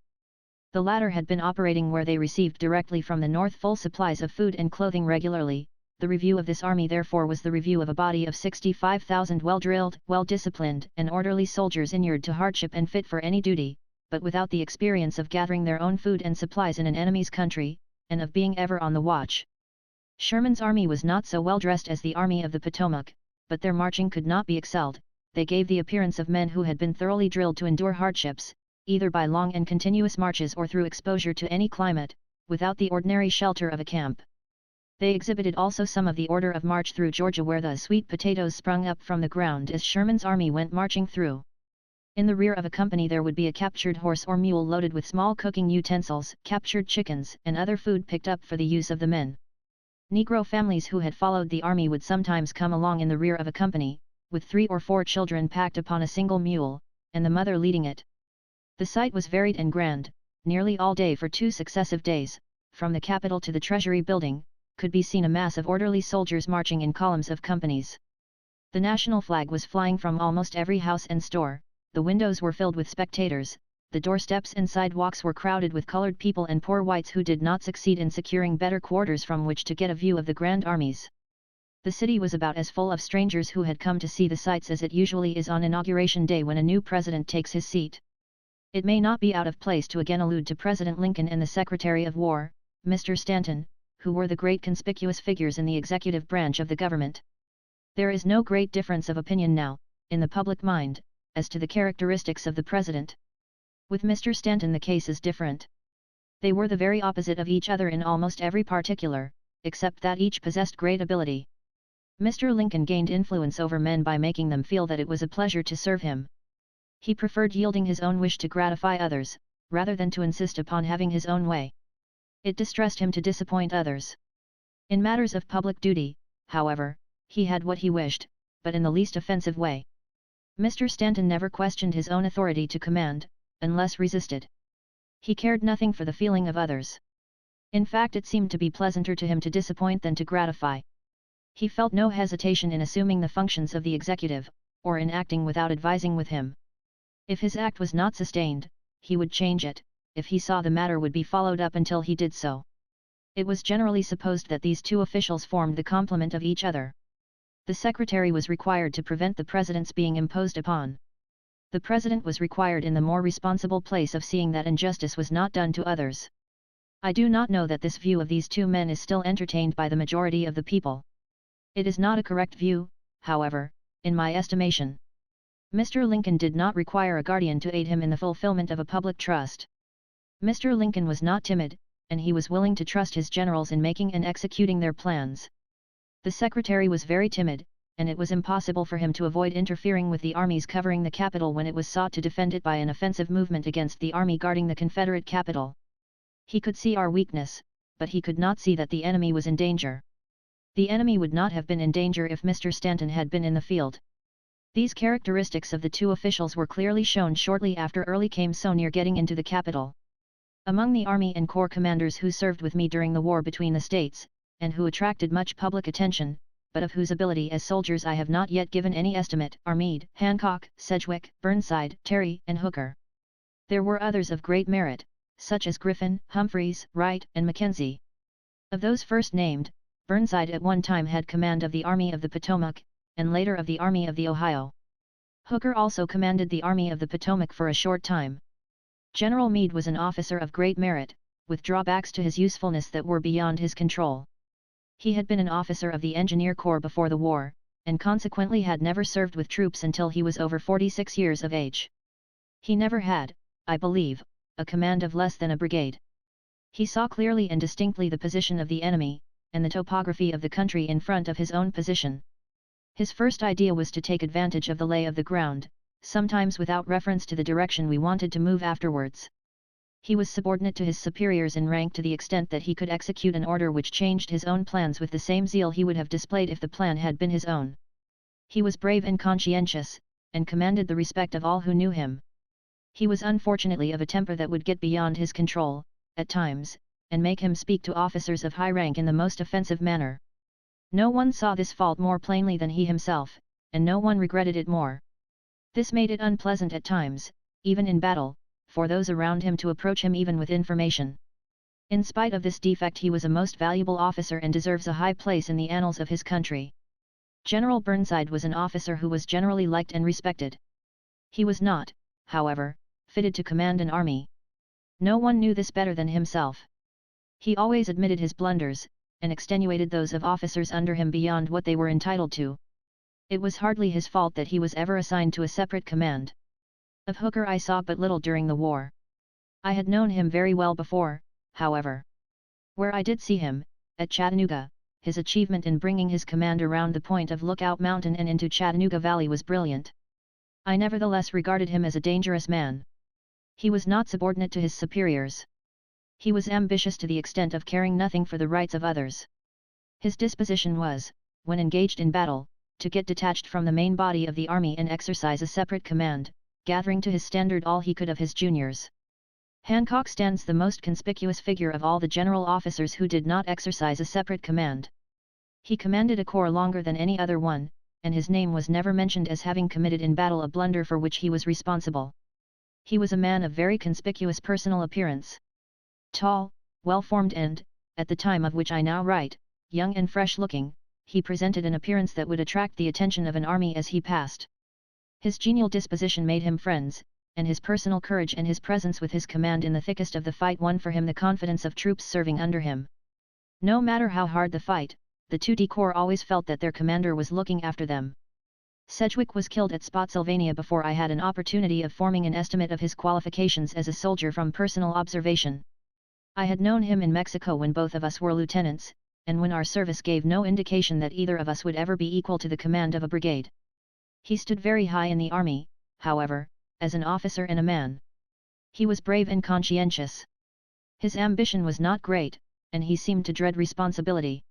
The latter had been operating where they received directly from the North full supplies of food and clothing regularly. The review of this army therefore was the review of a body of 65,000 well-drilled, well-disciplined and orderly soldiers inured to hardship and fit for any duty, but without the experience of gathering their own food and supplies in an enemy's country, and of being ever on the watch. Sherman's army was not so well dressed as the Army of the Potomac, but their marching could not be excelled. They gave the appearance of men who had been thoroughly drilled to endure hardships, either by long and continuous marches or through exposure to any climate, without the ordinary shelter of a camp. They exhibited also some of the order of march through Georgia where the sweet potatoes sprung up from the ground as Sherman's army went marching through. In the rear of a company there would be a captured horse or mule loaded with small cooking utensils, captured chickens and other food picked up for the use of the men. Negro families who had followed the army would sometimes come along in the rear of a company, with 3 or 4 children packed upon a single mule, and the mother leading it. The sight was varied and grand. Nearly all day for 2 successive days, from the Capitol to the Treasury building, could be seen a mass of orderly soldiers marching in columns of companies. The national flag was flying from almost every house and store, the windows were filled with spectators, the doorsteps and sidewalks were crowded with colored people and poor whites who did not succeed in securing better quarters from which to get a view of the grand armies. The city was about as full of strangers who had come to see the sights as it usually is on Inauguration Day when a new president takes his seat. It may not be out of place to again allude to President Lincoln and the Secretary of War, Mr. Stanton, who were the great conspicuous figures in the executive branch of the government. There is no great difference of opinion now, in the public mind, as to the characteristics of the President. With Mr. Stanton the case is different. They were the very opposite of each other in almost every particular, except that each possessed great ability. Mr. Lincoln gained influence over men by making them feel that it was a pleasure to serve him. He preferred yielding his own wish to gratify others, rather than to insist upon having his own way. It distressed him to disappoint others. In matters of public duty, however, he had what he wished, but in the least offensive way. Mr. Stanton never questioned his own authority to command, unless resisted. He cared nothing for the feeling of others. In fact, it seemed to be pleasanter to him to disappoint than to gratify. He felt no hesitation in assuming the functions of the executive, or in acting without advising with him. If his act was not sustained, he would change it, if he saw the matter would be followed up until he did so. It was generally supposed that these two officials formed the complement of each other. The secretary was required to prevent the president's being imposed upon. The president was required in the more responsible place of seeing that injustice was not done to others. I do not know that this view of these two men is still entertained by the majority of the people. It is not a correct view, however, in my estimation. Mr. Lincoln did not require a guardian to aid him in the fulfillment of a public trust. Mr. Lincoln was not timid, and he was willing to trust his generals in making and executing their plans. The secretary was very timid, and it was impossible for him to avoid interfering with the armies covering the capital when it was sought to defend it by an offensive movement against the army guarding the Confederate capital. He could see our weakness, but he could not see that the enemy was in danger. The enemy would not have been in danger if Mr. Stanton had been in the field. These characteristics of the two officials were clearly shown shortly after Early came so near getting into the capital. Among the Army and Corps commanders who served with me during the war between the states, and who attracted much public attention, but of whose ability as soldiers I have not yet given any estimate, are Meade, Hancock, Sedgwick, Burnside, Terry, and Hooker. There were others of great merit, such as Griffin, Humphreys, Wright, and Mackenzie. Of those first named, Burnside at one time had command of the Army of the Potomac, and later of the Army of the Ohio. Hooker also commanded the Army of the Potomac for a short time. General Meade was an officer of great merit, with drawbacks to his usefulness that were beyond his control. He had been an officer of the Engineer Corps before the war, and consequently had never served with troops until he was over 46 years of age. He never had, I believe, a command of less than a brigade. He saw clearly and distinctly the position of the enemy, and the topography of the country in front of his own position. His first idea was to take advantage of the lay of the ground, sometimes without reference to the direction we wanted to move afterwards. He was subordinate to his superiors in rank to the extent that he could execute an order which changed his own plans with the same zeal he would have displayed if the plan had been his own. He was brave and conscientious, and commanded the respect of all who knew him. He was unfortunately of a temper that would get beyond his control, at times, and make him speak to officers of high rank in the most offensive manner. No one saw this fault more plainly than he himself, and no one regretted it more. This made it unpleasant at times, even in battle, for those around him to approach him even with information. In spite of this defect he was a most valuable officer and deserves a high place in the annals of his country. General Burnside was an officer who was generally liked and respected. He was not, however, fitted to command an army. No one knew this better than himself. He always admitted his blunders, and extenuated those of officers under him beyond what they were entitled to. It was hardly his fault that he was ever assigned to a separate command. Of Hooker I saw but little during the war. I had known him very well before, however. Where I did see him, at Chattanooga, his achievement in bringing his command around the point of Lookout Mountain and into Chattanooga Valley was brilliant. I nevertheless regarded him as a dangerous man. He was not subordinate to his superiors. He was ambitious to the extent of caring nothing for the rights of others. His disposition was, when engaged in battle, to get detached from the main body of the army and exercise a separate command, gathering to his standard all he could of his juniors. Hancock stands the most conspicuous figure of all the general officers who did not exercise a separate command. He commanded a corps longer than any other one, and his name was never mentioned as having committed in battle a blunder for which he was responsible. He was a man of very conspicuous personal appearance. Tall, well-formed and, at the time of which I now write, young and fresh-looking, he presented an appearance that would attract the attention of an army as he passed. His genial disposition made him friends, and his personal courage and his presence with his command in the thickest of the fight won for him the confidence of troops serving under him. No matter how hard the fight, the 2D Corps always felt that their commander was looking after them. Sedgwick was killed at Spotsylvania before I had an opportunity of forming an estimate of his qualifications as a soldier from personal observation. I had known him in Mexico when both of us were lieutenants, and when our service gave no indication that either of us would ever be equal to the command of a brigade. He stood very high in the army, however, as an officer and a man. He was brave and conscientious. His ambition was not great, and he seemed to dread responsibility.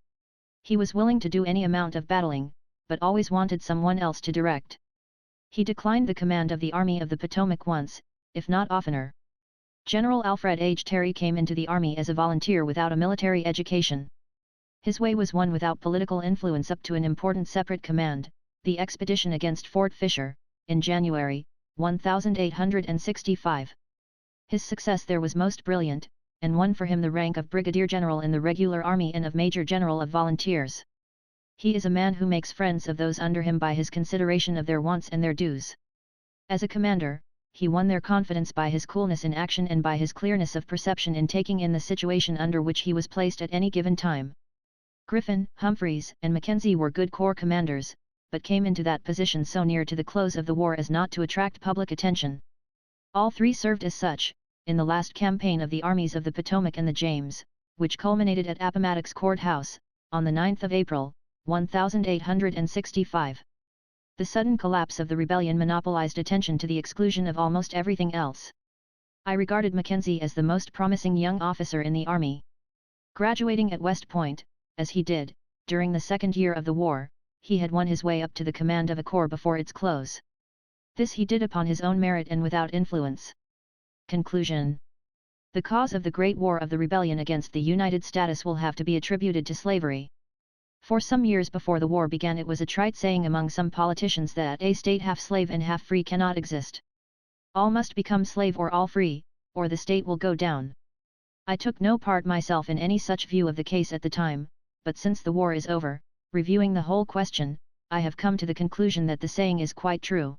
He was willing to do any amount of battling, but always wanted someone else to direct. He declined the command of the Army of the Potomac once, if not oftener. General Alfred H. Terry came into the army as a volunteer without a military education. His way was one without political influence up to an important separate command, the expedition against Fort Fisher, in January, 1865. His success there was most brilliant, and won for him the rank of Brigadier General in the regular army and of Major General of Volunteers. He is a man who makes friends of those under him by his consideration of their wants and their dues. As a commander, he won their confidence by his coolness in action and by his clearness of perception in taking in the situation under which he was placed at any given time. Griffin, Humphreys, and Mackenzie were good corps commanders, but came into that position so near to the close of the war as not to attract public attention. All three served as such, in the last campaign of the armies of the Potomac and the James, which culminated at Appomattox Courthouse, on the 9th of April, 1865. The sudden collapse of the rebellion monopolized attention to the exclusion of almost everything else. I regarded Mackenzie as the most promising young officer in the army. Graduating at West Point, as he did, during the second year of the war, he had won his way up to the command of a corps before its close. This he did upon his own merit and without influence. Conclusion. The cause of the Great War of the Rebellion against the United States will have to be attributed to slavery. For some years before the war began it was a trite saying among some politicians that a state half slave and half free cannot exist. All must become slave or all free, or the state will go down. I took no part myself in any such view of the case at the time, but since the war is over, reviewing the whole question, I have come to the conclusion that the saying is quite true.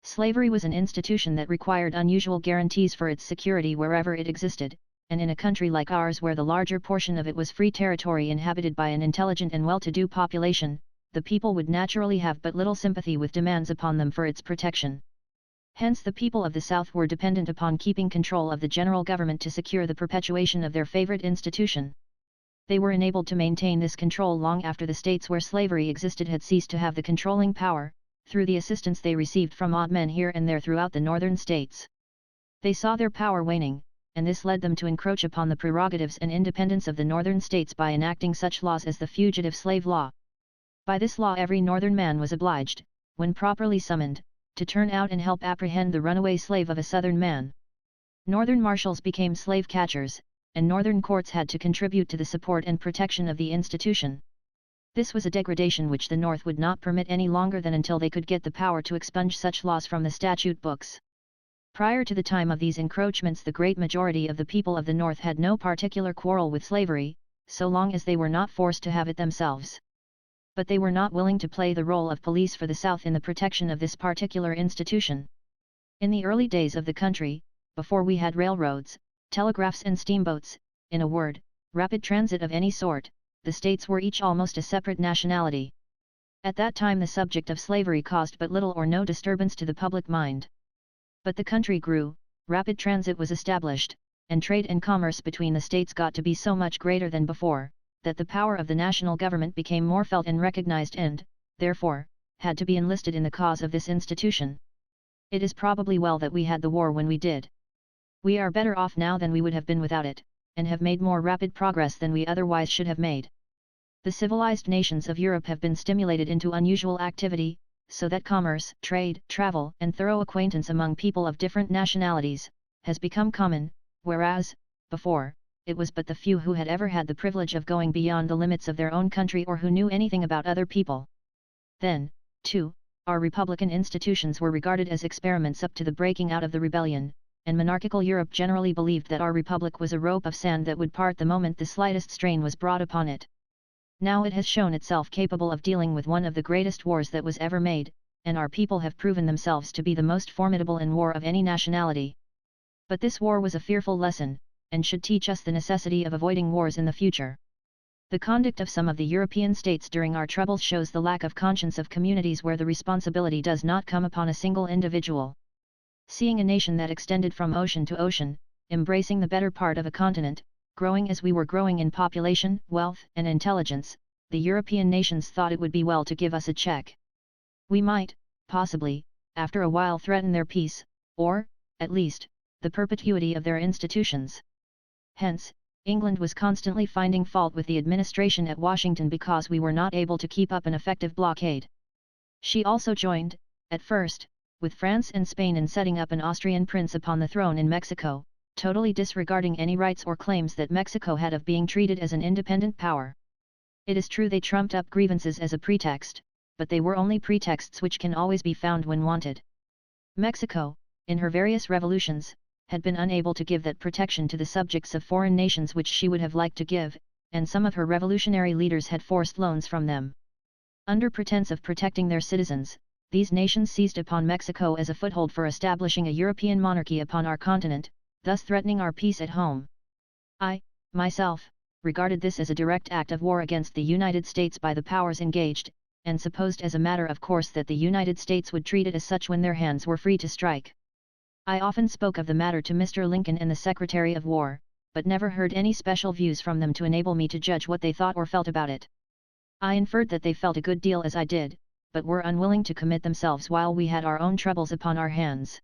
Slavery was an institution that required unusual guarantees for its security wherever it existed, and in a country like ours where the larger portion of it was free territory inhabited by an intelligent and well-to-do population, the people would naturally have but little sympathy with demands upon them for its protection. Hence the people of the South were dependent upon keeping control of the general government to secure the perpetuation of their favorite institution. They were enabled to maintain this control long after the states where slavery existed had ceased to have the controlling power, through the assistance they received from odd men here and there throughout the northern states. They saw their power waning, and this led them to encroach upon the prerogatives and independence of the northern states by enacting such laws as the Fugitive Slave Law. By this law every northern man was obliged, when properly summoned, to turn out and help apprehend the runaway slave of a southern man. Northern marshals became slave catchers, and northern courts had to contribute to the support and protection of the institution. This was a degradation which the North would not permit any longer than until they could get the power to expunge such laws from the statute books. Prior to the time of these encroachments the great majority of the people of the North had no particular quarrel with slavery, so long as they were not forced to have it themselves. But they were not willing to play the role of police for the South in the protection of this particular institution. In the early days of the country, before we had railroads, telegraphs and steamboats, in a word, rapid transit of any sort, the states were each almost a separate nationality. At that time the subject of slavery caused but little or no disturbance to the public mind. But the country grew, rapid transit was established, and trade and commerce between the states got to be so much greater than before, that the power of the national government became more felt and recognized and, therefore, had to be enlisted in the cause of this institution. It is probably well that we had the war when we did. We are better off now than we would have been without it, and have made more rapid progress than we otherwise should have made. The civilized nations of Europe have been stimulated into unusual activity, so that commerce, trade, travel, and thorough acquaintance among people of different nationalities, has become common, whereas, before, it was but the few who had ever had the privilege of going beyond the limits of their own country or who knew anything about other people. Then, too, our republican institutions were regarded as experiments up to the breaking out of the rebellion, and monarchical Europe generally believed that our republic was a rope of sand that would part the moment the slightest strain was brought upon it. Now it has shown itself capable of dealing with one of the greatest wars that was ever made, and our people have proven themselves to be the most formidable in war of any nationality. But this war was a fearful lesson, and should teach us the necessity of avoiding wars in the future. The conduct of some of the European states during our troubles shows the lack of conscience of communities where the responsibility does not come upon a single individual. Seeing a nation that extended from ocean to ocean, embracing the better part of a continent, growing as we were growing in population, wealth, and intelligence, the European nations thought it would be well to give us a check. We might, possibly, after a while threaten their peace, or, at least, the perpetuity of their institutions. Hence, England was constantly finding fault with the administration at Washington because we were not able to keep up an effective blockade. She also joined, at first, with France and Spain in setting up an Austrian prince upon the throne in Mexico, totally disregarding any rights or claims that Mexico had of being treated as an independent power. It is true they trumped up grievances as a pretext, but they were only pretexts which can always be found when wanted. Mexico, in her various revolutions, had been unable to give that protection to the subjects of foreign nations which she would have liked to give, and some of her revolutionary leaders had forced loans from them. Under pretense of protecting their citizens, these nations seized upon Mexico as a foothold for establishing a European monarchy upon our continent, thus threatening our peace at home. I, myself, regarded this as a direct act of war against the United States by the powers engaged, and supposed as a matter of course that the United States would treat it as such when their hands were free to strike. I often spoke of the matter to Mr. Lincoln and the Secretary of War, but never heard any special views from them to enable me to judge what they thought or felt about it. I inferred that they felt a good deal as I did, but were unwilling to commit themselves while we had our own troubles upon our hands.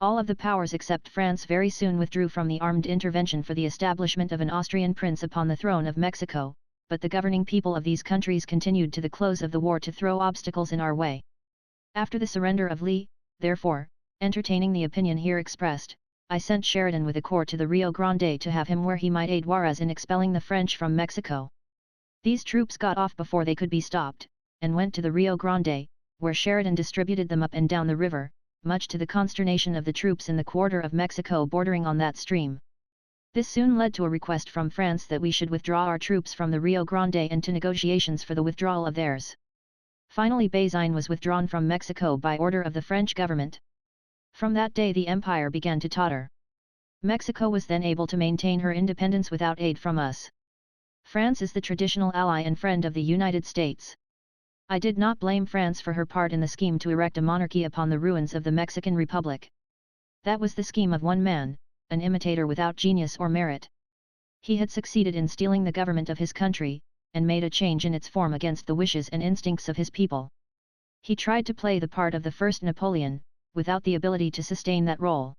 All of the powers except France very soon withdrew from the armed intervention for the establishment of an Austrian prince upon the throne of Mexico, but the governing people of these countries continued to the close of the war to throw obstacles in our way. After the surrender of Lee, therefore, entertaining the opinion here expressed, I sent Sheridan with a corps to the Rio Grande to have him where he might aid Juarez in expelling the French from Mexico. These troops got off before they could be stopped, and went to the Rio Grande, where Sheridan distributed them up and down the river, much to the consternation of the troops in the quarter of Mexico bordering on that stream. This soon led to a request from France that we should withdraw our troops from the Rio Grande and to negotiations for the withdrawal of theirs. Finally Bazaine was withdrawn from Mexico by order of the French government. From that day the empire began to totter. Mexico was then able to maintain her independence without aid from us. France is the traditional ally and friend of the United States. I did not blame France for her part in the scheme to erect a monarchy upon the ruins of the Mexican Republic. That was the scheme of one man, an imitator without genius or merit. He had succeeded in stealing the government of his country, and made a change in its form against the wishes and instincts of his people. He tried to play the part of the first Napoleon, without the ability to sustain that role.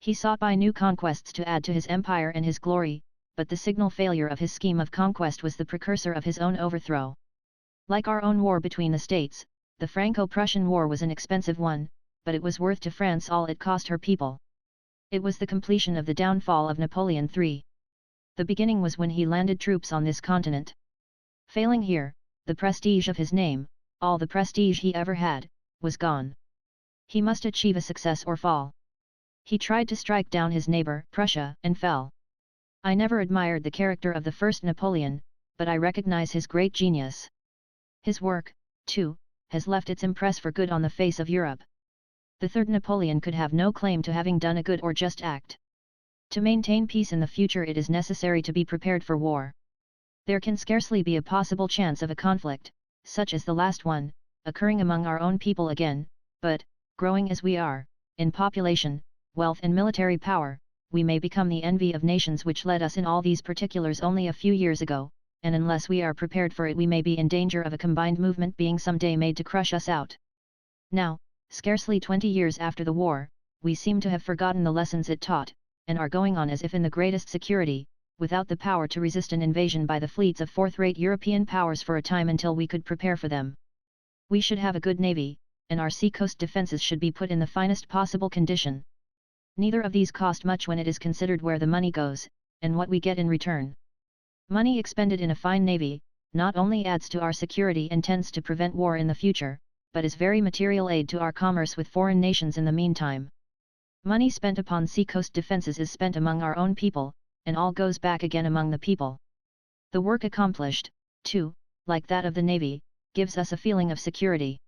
He sought by new conquests to add to his empire and his glory, but the signal failure of his scheme of conquest was the precursor of his own overthrow. Like our own war between the states, the Franco-Prussian War was an expensive one, but it was worth to France all it cost her people. It was the completion of the downfall of Napoleon III. The beginning was when he landed troops on this continent. Failing here, the prestige of his name, all the prestige he ever had, was gone. He must achieve a success or fall. He tried to strike down his neighbor, Prussia, and fell. I never admired the character of the first Napoleon, but I recognize his great genius. His work, too, has left its impress for good on the face of Europe. The third Napoleon could have no claim to having done a good or just act. To maintain peace in the future it is necessary to be prepared for war. There can scarcely be a possible chance of a conflict, such as the last one, occurring among our own people again, but, growing as we are, in population, wealth and military power, we may become the envy of nations which led us in all these particulars only a few years ago, and unless we are prepared for it we may be in danger of a combined movement being some day made to crush us out. Now, scarcely 20 years after the war, we seem to have forgotten the lessons it taught, and are going on as if in the greatest security, without the power to resist an invasion by the fleets of fourth-rate European powers for a time until we could prepare for them. We should have a good navy, and our sea-coast defences should be put in the finest possible condition. Neither of these cost much when it is considered where the money goes, and what we get in return. Money expended in a fine navy, not only adds to our security and tends to prevent war in the future, but is very material aid to our commerce with foreign nations in the meantime. Money spent upon sea-coast defences is spent among our own people, and all goes back again among the people. The work accomplished, too, like that of the navy, gives us a feeling of security.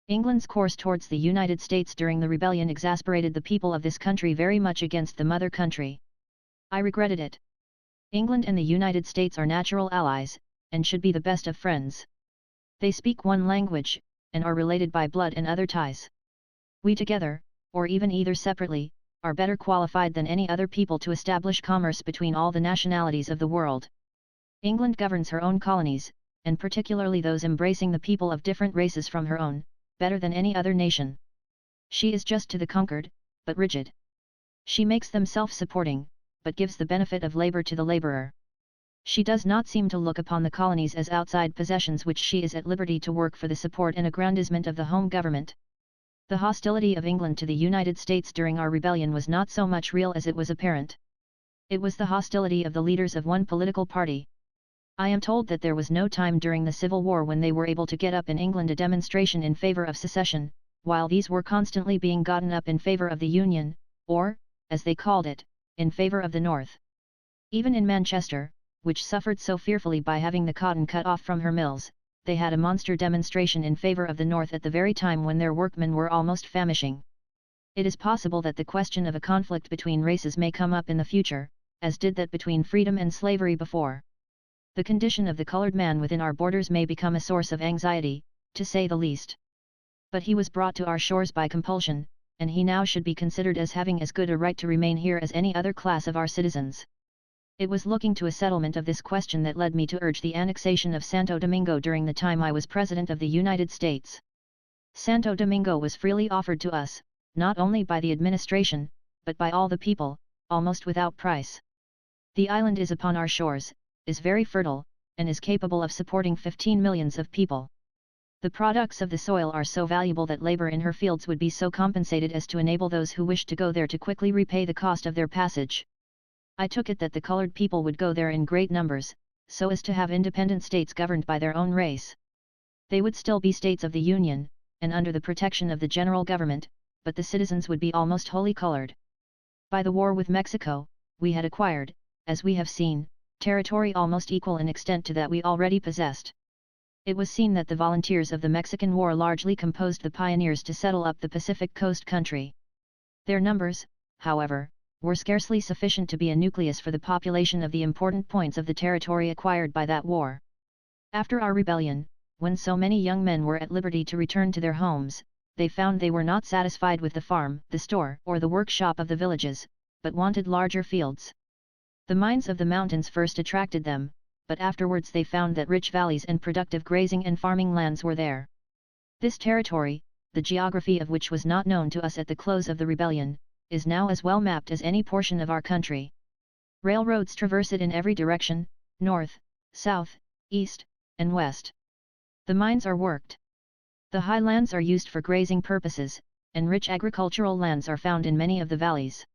England's course towards the United States during the rebellion exasperated the people of this country very much against the mother country. I regretted it. England and the United States are natural allies, and should be the best of friends. They speak one language, and are related by blood and other ties. We together, or even either separately, are better qualified than any other people to establish commerce between all the nationalities of the world. England governs her own colonies, and particularly those embracing the people of different races from her own, better than any other nation. She is just to the conquered, but rigid. She makes them self-supporting, but gives the benefit of labor to the laborer. She does not seem to look upon the colonies as outside possessions which she is at liberty to work for the support and aggrandizement of the home government. The hostility of England to the United States during our rebellion was not so much real as it was apparent. It was the hostility of the leaders of one political party. I am told that there was no time during the Civil War when they were able to get up in England a demonstration in favor of secession, while these were constantly being gotten up in favor of the Union, or, as they called it, in favor of the North. Even in Manchester, which suffered so fearfully by having the cotton cut off from her mills, they had a monster demonstration in favor of the North at the very time when their workmen were almost famishing. It is possible that the question of a conflict between races may come up in the future, as did that between freedom and slavery before. The condition of the colored man within our borders may become a source of anxiety, to say the least. But he was brought to our shores by compulsion, and he now should be considered as having as good a right to remain here as any other class of our citizens. It was looking to a settlement of this question that led me to urge the annexation of Santo Domingo during the time I was President of the United States. Santo Domingo was freely offered to us, not only by the administration, but by all the people, almost without price. The island is upon our shores, is very fertile, and is capable of supporting 15 millions of people. The products of the soil are so valuable that labor in her fields would be so compensated as to enable those who wish to go there to quickly repay the cost of their passage. I took it that the colored people would go there in great numbers, so as to have independent states governed by their own race. They would still be states of the Union, and under the protection of the general government, but the citizens would be almost wholly colored. By the war with Mexico, we had acquired, as we have seen, territory almost equal in extent to that we already possessed. It was seen that the volunteers of the Mexican War largely composed the pioneers to settle up the Pacific Coast country. Their numbers, however, were scarcely sufficient to be a nucleus for the population of the important points of the territory acquired by that war. After our rebellion, when so many young men were at liberty to return to their homes, they found they were not satisfied with the farm, the store, or the workshop of the villages, but wanted larger fields. The mines of the mountains first attracted them, but afterwards they found that rich valleys and productive grazing and farming lands were there. This territory, the geography of which was not known to us at the close of the rebellion, is now as well mapped as any portion of our country. Railroads traverse it in every direction, north, south, east, and west. The mines are worked. The highlands are used for grazing purposes, and rich agricultural lands are found in many of the valleys.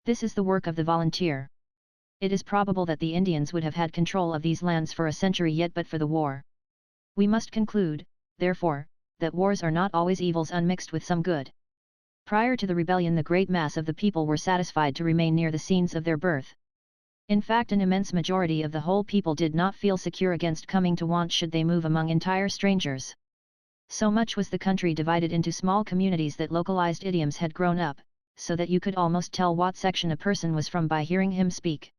This is the work of the volunteer. It is probable that the Indians would have had control of these lands for a century yet but for the war. We must conclude, therefore, that wars are not always evils unmixed with some good. Prior to the rebellion the great mass of the people were satisfied to remain near the scenes of their birth. In fact, an immense majority of the whole people did not feel secure against coming to want should they move among entire strangers. So much was the country divided into small communities that localized idioms had grown up, so that you could almost tell what section a person was from by hearing him speak.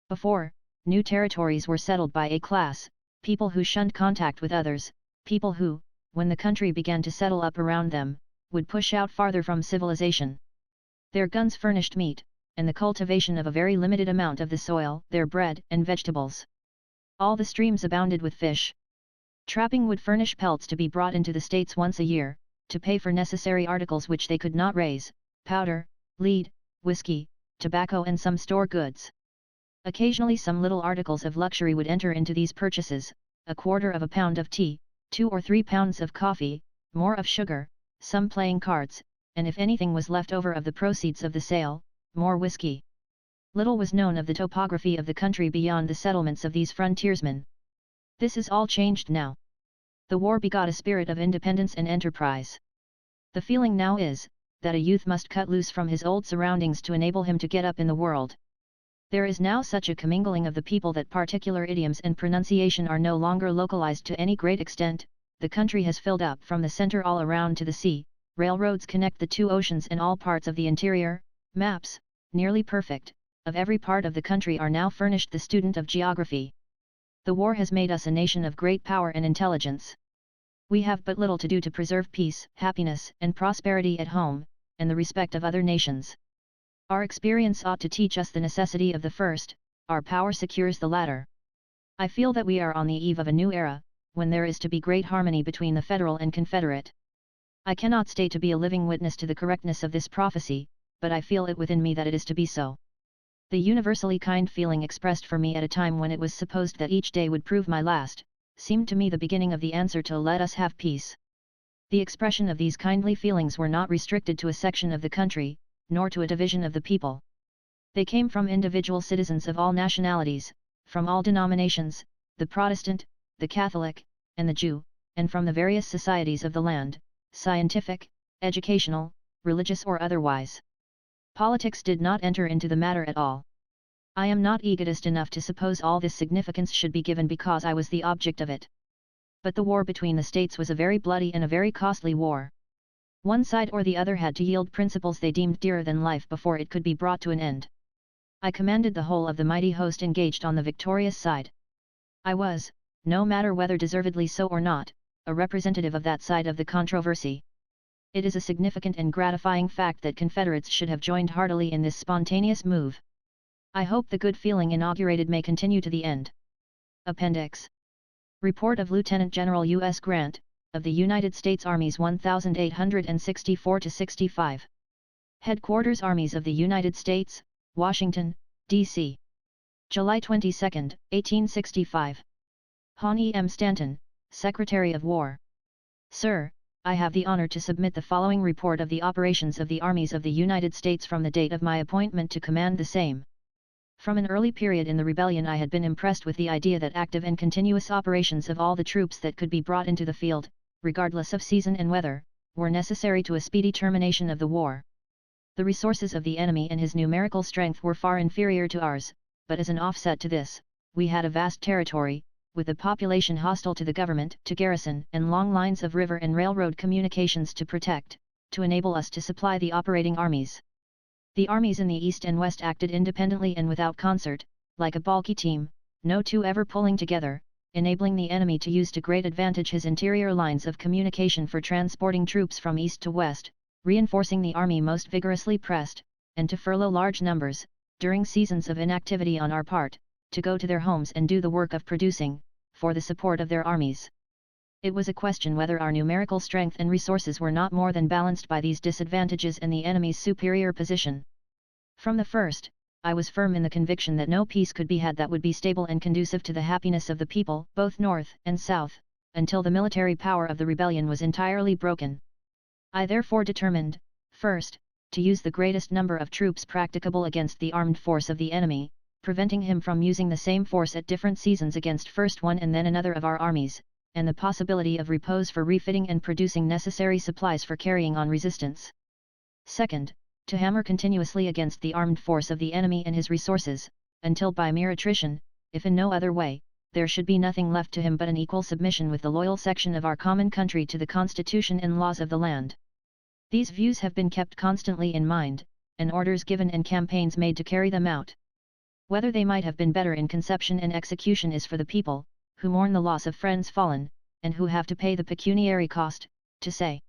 Before, new territories were settled by a class, people who shunned contact with others, people who, when the country began to settle up around them, would push out farther from civilization. Their guns furnished meat, and the cultivation of a very limited amount of the soil, their bread and vegetables. All the streams abounded with fish. Trapping would furnish pelts to be brought into the states once a year, to pay for necessary articles which they could not raise, powder, lead, whiskey, tobacco and some store goods. Occasionally some little articles of luxury would enter into these purchases, a quarter of a pound of tea, 2 or 3 pounds of coffee, more of sugar, some playing cards, and if anything was left over of the proceeds of the sale, more whiskey. Little was known of the topography of the country beyond the settlements of these frontiersmen. This is all changed now. The war begot a spirit of independence and enterprise. The feeling now is, that a youth must cut loose from his old surroundings to enable him to get up in the world. There is now such a commingling of the people that particular idioms and pronunciation are no longer localized to any great extent. The country has filled up from the center all around to the sea, railroads connect the 2 oceans and all parts of the interior, maps, nearly perfect, of every part of the country are now furnished the student of geography. The war has made us a nation of great power and intelligence. We have but little to do to preserve peace, happiness, and prosperity at home, and the respect of other nations. Our experience ought to teach us the necessity of the first, our power secures the latter. I feel that we are on the eve of a new era, when there is to be great harmony between the federal and confederate. I cannot stay to be a living witness to the correctness of this prophecy, but I feel it within me that it is to be so. The universally kind feeling expressed for me at a time when it was supposed that each day would prove my last, seemed to me the beginning of the answer to "Let us have peace." The expression of these kindly feelings were not restricted to a section of the country, nor to a division of the people. They came from individual citizens of all nationalities, from all denominations, the Protestant, the Catholic, and the Jew, and from the various societies of the land, scientific, educational, religious or otherwise. Politics did not enter into the matter at all. I am not egotist enough to suppose all this significance should be given because I was the object of it. But the war between the states was a very bloody and a very costly war. One side or the other had to yield principles they deemed dearer than life before it could be brought to an end. I commanded the whole of the mighty host engaged on the victorious side. I was, no matter whether deservedly so or not, a representative of that side of the controversy. It is a significant and gratifying fact that Confederates should have joined heartily in this spontaneous move. I hope the good feeling inaugurated may continue to the end. Appendix. Report of Lieutenant General U.S. Grant, of the United States Armies 1864-65. Headquarters Armies of the United States, Washington, D.C. July 22, 1865. Hon. E. M. Stanton, Secretary of War. Sir, I have the honor to submit the following report of the operations of the armies of the United States from the date of my appointment to command the same. From an early period in the rebellion I had been impressed with the idea that active and continuous operations of all the troops that could be brought into the field, regardless of season and weather, were necessary to a speedy termination of the war. The resources of the enemy and his numerical strength were far inferior to ours, but as an offset to this, we had a vast territory, with a population hostile to the government to garrison and long lines of river and railroad communications to protect, to enable us to supply the operating armies. The armies in the east and west acted independently and without concert, like a bulky team, no two ever pulling together, enabling the enemy to use to great advantage his interior lines of communication for transporting troops from east to west, reinforcing the army most vigorously pressed, and to furlough large numbers, during seasons of inactivity on our part, to go to their homes and do the work of producing, for the support of their armies. It was a question whether our numerical strength and resources were not more than balanced by these disadvantages and the enemy's superior position. From the first, I was firm in the conviction that no peace could be had that would be stable and conducive to the happiness of the people, both North and South, until the military power of the rebellion was entirely broken. I therefore determined, first, to use the greatest number of troops practicable against the armed force of the enemy, preventing him from using the same force at different seasons against first one and then another of our armies, and the possibility of repose for refitting and producing necessary supplies for carrying on resistance. Second, to hammer continuously against the armed force of the enemy and his resources, until by mere attrition, if in no other way, there should be nothing left to him but an equal submission with the loyal section of our common country to the Constitution and laws of the land. These views have been kept constantly in mind, and orders given and campaigns made to carry them out. Whether they might have been better in conception and execution is for the people, who mourn the loss of friends fallen, and who have to pay the pecuniary cost, to say.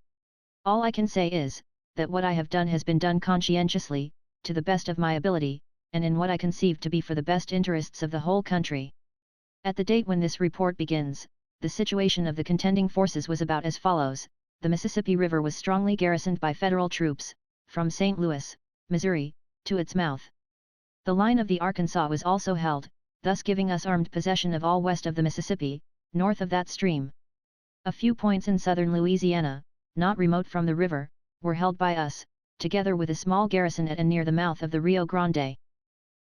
All I can say is, that what I have done has been done conscientiously, to the best of my ability, and in what I conceive to be for the best interests of the whole country. At the date when this report begins, the situation of the contending forces was about as follows. The Mississippi River was strongly garrisoned by federal troops, from St. Louis, Missouri, to its mouth. The line of the Arkansas was also held, thus giving us armed possession of all west of the Mississippi, north of that stream. A few points in southern Louisiana, not remote from the river, were held by us, together with a small garrison at and near the mouth of the Rio Grande.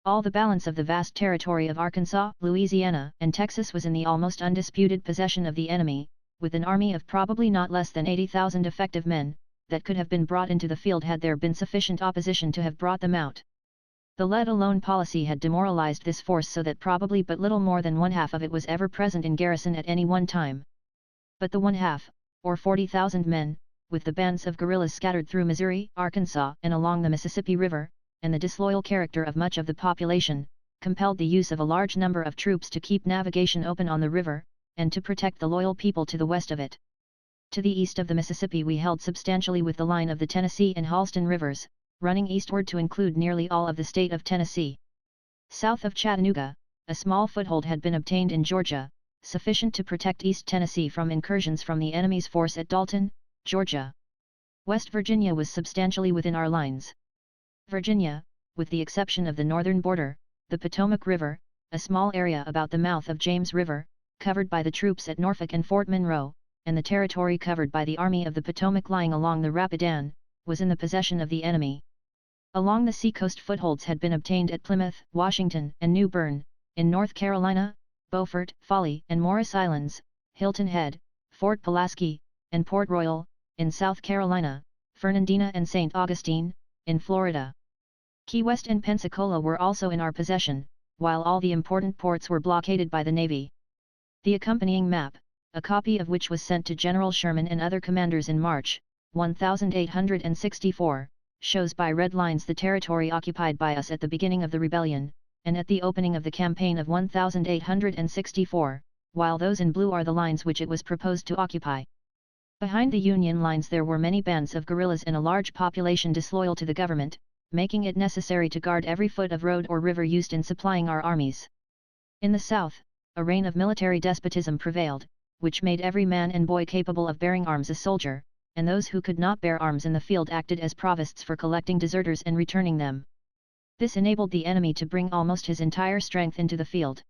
All the balance of the vast territory of Arkansas, Louisiana, and Texas was in the almost undisputed possession of the enemy, with an army of probably not less than 80,000 effective men, that could have been brought into the field had there been sufficient opposition to have brought them out. The let-alone policy had demoralized this force so that probably but little more than one half of it was ever present in garrison at any one time. But the one half, or 40,000 men, with the bands of guerrillas scattered through Missouri, Arkansas, and along the Mississippi River, and the disloyal character of much of the population, compelled the use of a large number of troops to keep navigation open on the river, and to protect the loyal people to the west of it. To the east of the Mississippi we held substantially with the line of the Tennessee and Halston rivers, running eastward to include nearly all of the state of Tennessee. South of Chattanooga, a small foothold had been obtained in Georgia, sufficient to protect East Tennessee from incursions from the enemy's force at Dalton, Georgia. West Virginia was substantially within our lines. Virginia, with the exception of the northern border, the Potomac River, a small area about the mouth of James River, covered by the troops at Norfolk and Fort Monroe, and the territory covered by the Army of the Potomac lying along the Rapidan, was in the possession of the enemy. Along the seacoast footholds had been obtained at Plymouth, Washington, and New Bern, in North Carolina, Beaufort, Folly, and Morris Islands, Hilton Head, Fort Pulaski, and Port Royal, in South Carolina, Fernandina and St. Augustine, in Florida. Key West and Pensacola were also in our possession, while all the important ports were blockaded by the Navy. The accompanying map, a copy of which was sent to General Sherman and other commanders in March, 1864, shows by red lines the territory occupied by us at the beginning of the rebellion, and at the opening of the campaign of 1864, while those in blue are the lines which it was proposed to occupy. Behind the Union lines there were many bands of guerrillas and a large population disloyal to the government, making it necessary to guard every foot of road or river used in supplying our armies. In the south, a reign of military despotism prevailed, which made every man and boy capable of bearing arms a soldier, and those who could not bear arms in the field acted as provosts for collecting deserters and returning them. This enabled the enemy to bring almost his entire strength into the field.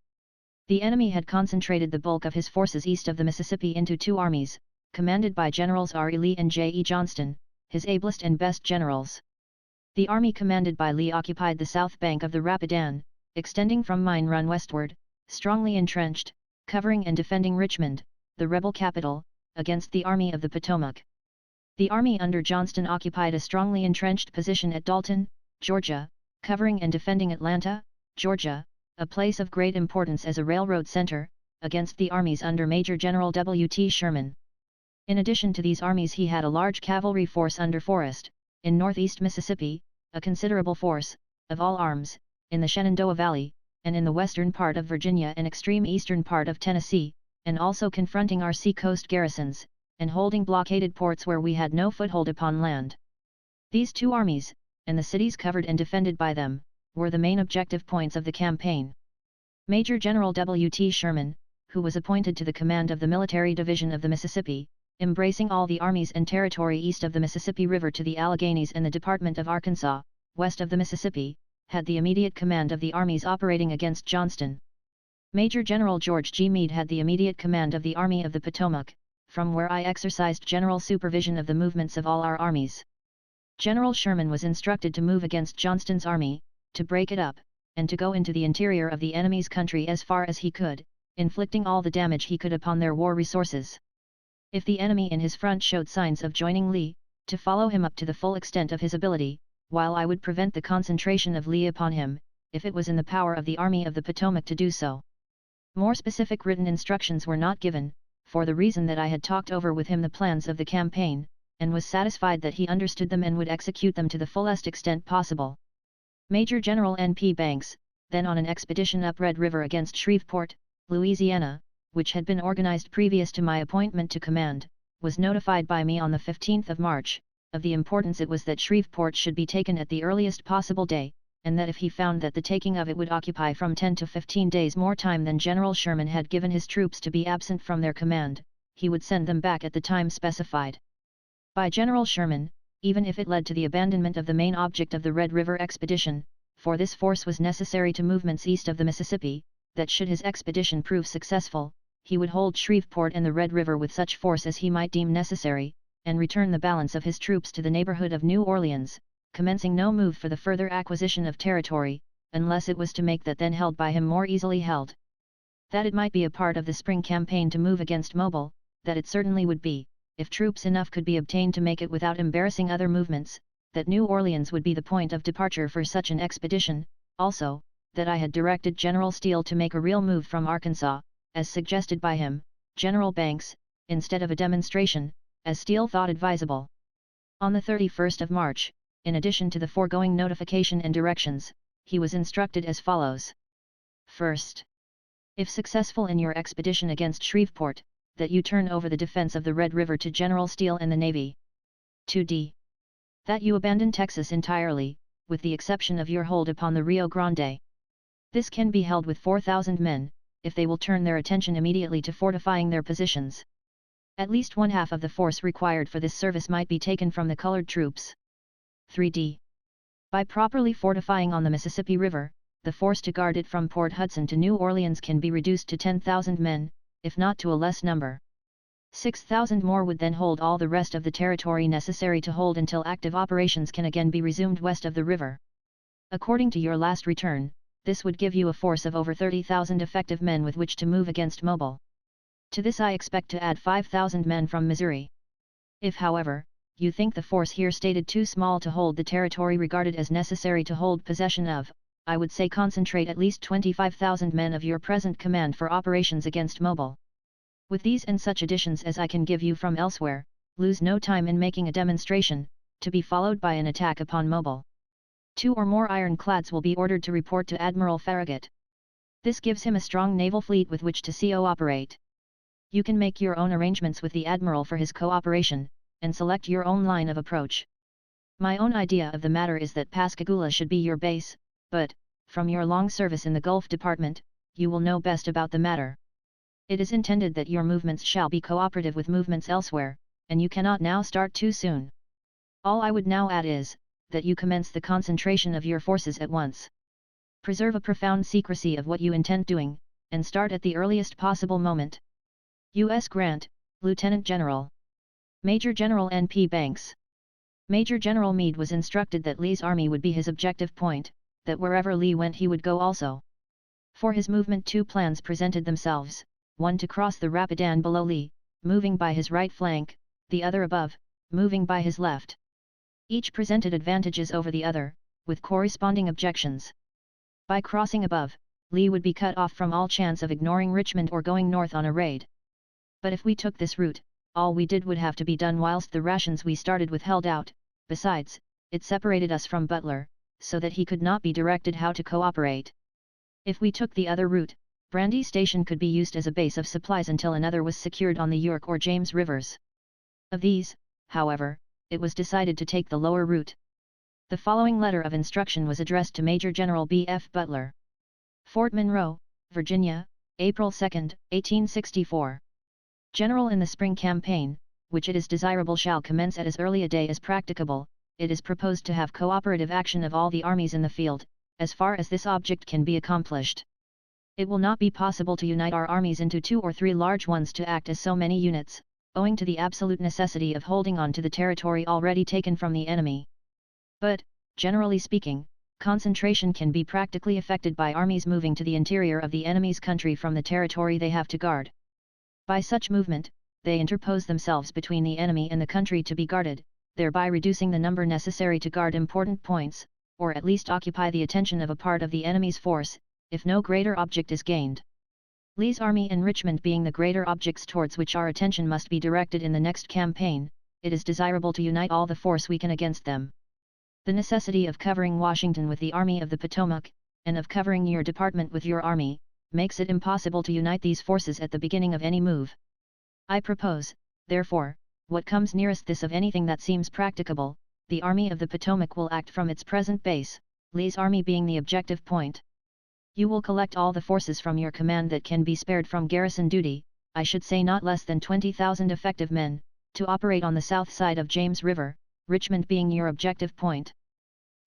The enemy had concentrated the bulk of his forces east of the Mississippi into two armies, commanded by Generals R. E. Lee and J. E. Johnston, his ablest and best generals. The army commanded by Lee occupied the south bank of the Rapidan, extending from Mine Run westward, strongly entrenched, covering and defending Richmond, the rebel capital, against the Army of the Potomac. The army under Johnston occupied a strongly entrenched position at Dalton, Georgia, covering and defending Atlanta, Georgia, a place of great importance as a railroad center, against the armies under Major General W. T. Sherman. In addition to these armies he had a large cavalry force under Forrest, in northeast Mississippi, a considerable force, of all arms, in the Shenandoah Valley, and in the western part of Virginia and extreme eastern part of Tennessee, and also confronting our sea-coast garrisons, and holding blockaded ports where we had no foothold upon land. These two armies, and the cities covered and defended by them, were the main objective points of the campaign. Major General W. T. Sherman, who was appointed to the command of the Military Division of the Mississippi, embracing all the armies and territory east of the Mississippi River to the Alleghenies and the Department of Arkansas, west of the Mississippi, had the immediate command of the armies operating against Johnston. Major General George G. Meade had the immediate command of the Army of the Potomac, from where I exercised general supervision of the movements of all our armies. General Sherman was instructed to move against Johnston's army, to break it up, and to go into the interior of the enemy's country as far as he could, inflicting all the damage he could upon their war resources. If the enemy in his front showed signs of joining Lee, to follow him up to the full extent of his ability, while I would prevent the concentration of Lee upon him, if it was in the power of the Army of the Potomac to do so. More specific written instructions were not given, for the reason that I had talked over with him the plans of the campaign, and was satisfied that he understood them and would execute them to the fullest extent possible. Major General N. P. Banks, then on an expedition up Red River against Shreveport, Louisiana, which had been organized previous to my appointment to command, was notified by me on the 15th of March, of the importance it was that Shreveport should be taken at the earliest possible day, and that if he found that the taking of it would occupy from 10 to 15 days more time than General Sherman had given his troops to be absent from their command, he would send them back at the time specified by General Sherman, even if it led to the abandonment of the main object of the Red River expedition, for this force was necessary to movements east of the Mississippi, that should his expedition prove successful, he would hold Shreveport and the Red River with such force as he might deem necessary, and return the balance of his troops to the neighborhood of New Orleans, commencing no move for the further acquisition of territory, unless it was to make that then held by him more easily held. That it might be a part of the spring campaign to move against Mobile, that it certainly would be, if troops enough could be obtained to make it without embarrassing other movements, that New Orleans would be the point of departure for such an expedition, also, that I had directed General Steele to make a real move from Arkansas, as suggested by him, General Banks, instead of a demonstration, as Steele thought advisable. On the 31st of March, in addition to the foregoing notification and directions, he was instructed as follows. First, if successful in your expedition against Shreveport, that you turn over the defense of the Red River to General Steele and the Navy. 2d. That you abandon Texas entirely, with the exception of your hold upon the Rio Grande. This can be held with 4,000 men, if they will turn their attention immediately to fortifying their positions. At least one half of the force required for this service might be taken from the colored troops. 3d. By properly fortifying on the Mississippi River, the force to guard it from Port Hudson to New Orleans can be reduced to 10,000 men, if not to a less number. 6,000 more would then hold all the rest of the territory necessary to hold until active operations can again be resumed west of the river. According to your last return, this would give you a force of over 30,000 effective men with which to move against Mobile. To this I expect to add 5,000 men from Missouri. If however, you think the force here stated too small to hold the territory regarded as necessary to hold possession of, I would say concentrate at least 25,000 men of your present command for operations against Mobile. With these and such additions as I can give you from elsewhere, lose no time in making a demonstration, to be followed by an attack upon Mobile. 2 or more ironclads will be ordered to report to Admiral Farragut. This gives him a strong naval fleet with which to cooperate. You can make your own arrangements with the Admiral for his cooperation, and select your own line of approach. My own idea of the matter is that Pascagoula should be your base, but, from your long service in the Gulf Department, you will know best about the matter. It is intended that your movements shall be cooperative with movements elsewhere, and you cannot now start too soon. All I would now add is, that you commence the concentration of your forces at once. Preserve a profound secrecy of what you intend doing, and start at the earliest possible moment. U.S. Grant, Lieutenant General. Major General N.P. Banks. Major General Meade was instructed that Lee's army would be his objective point, that wherever Lee went he would go also. For his movement 2 plans presented themselves, one to cross the Rapidan below Lee, moving by his right flank, the other above, moving by his left. Each presented advantages over the other, with corresponding objections. By crossing above, Lee would be cut off from all chance of ignoring Richmond or going north on a raid. But if we took this route, all we did would have to be done whilst the rations we started with held out. Besides, it separated us from Butler, so that he could not be directed how to cooperate. If we took the other route, Brandy Station could be used as a base of supplies until another was secured on the York or James rivers. Of these, however, it was decided to take the lower route. The following letter of instruction was addressed to Major General B. F. Butler. Fort Monroe, Virginia, April 2, 1864. General, in the spring campaign, which it is desirable shall commence at as early a day as practicable, it is proposed to have cooperative action of all the armies in the field, as far as this object can be accomplished. It will not be possible to unite our armies into 2 or 3 large ones to act as so many units, owing to the absolute necessity of holding on to the territory already taken from the enemy. But, generally speaking, concentration can be practically effected by armies moving to the interior of the enemy's country from the territory they have to guard. By such movement, they interpose themselves between the enemy and the country to be guarded, thereby reducing the number necessary to guard important points, or at least occupy the attention of a part of the enemy's force, if no greater object is gained. Lee's army and Richmond being the greater objects towards which our attention must be directed in the next campaign, it is desirable to unite all the force we can against them. The necessity of covering Washington with the Army of the Potomac, and of covering your department with your army, makes it impossible to unite these forces at the beginning of any move. I propose, therefore, what comes nearest this of anything that seems practicable. The Army of the Potomac will act from its present base, Lee's army being the objective point. You will collect all the forces from your command that can be spared from garrison duty, I should say not less than 20,000 effective men, to operate on the south side of James River, Richmond being your objective point.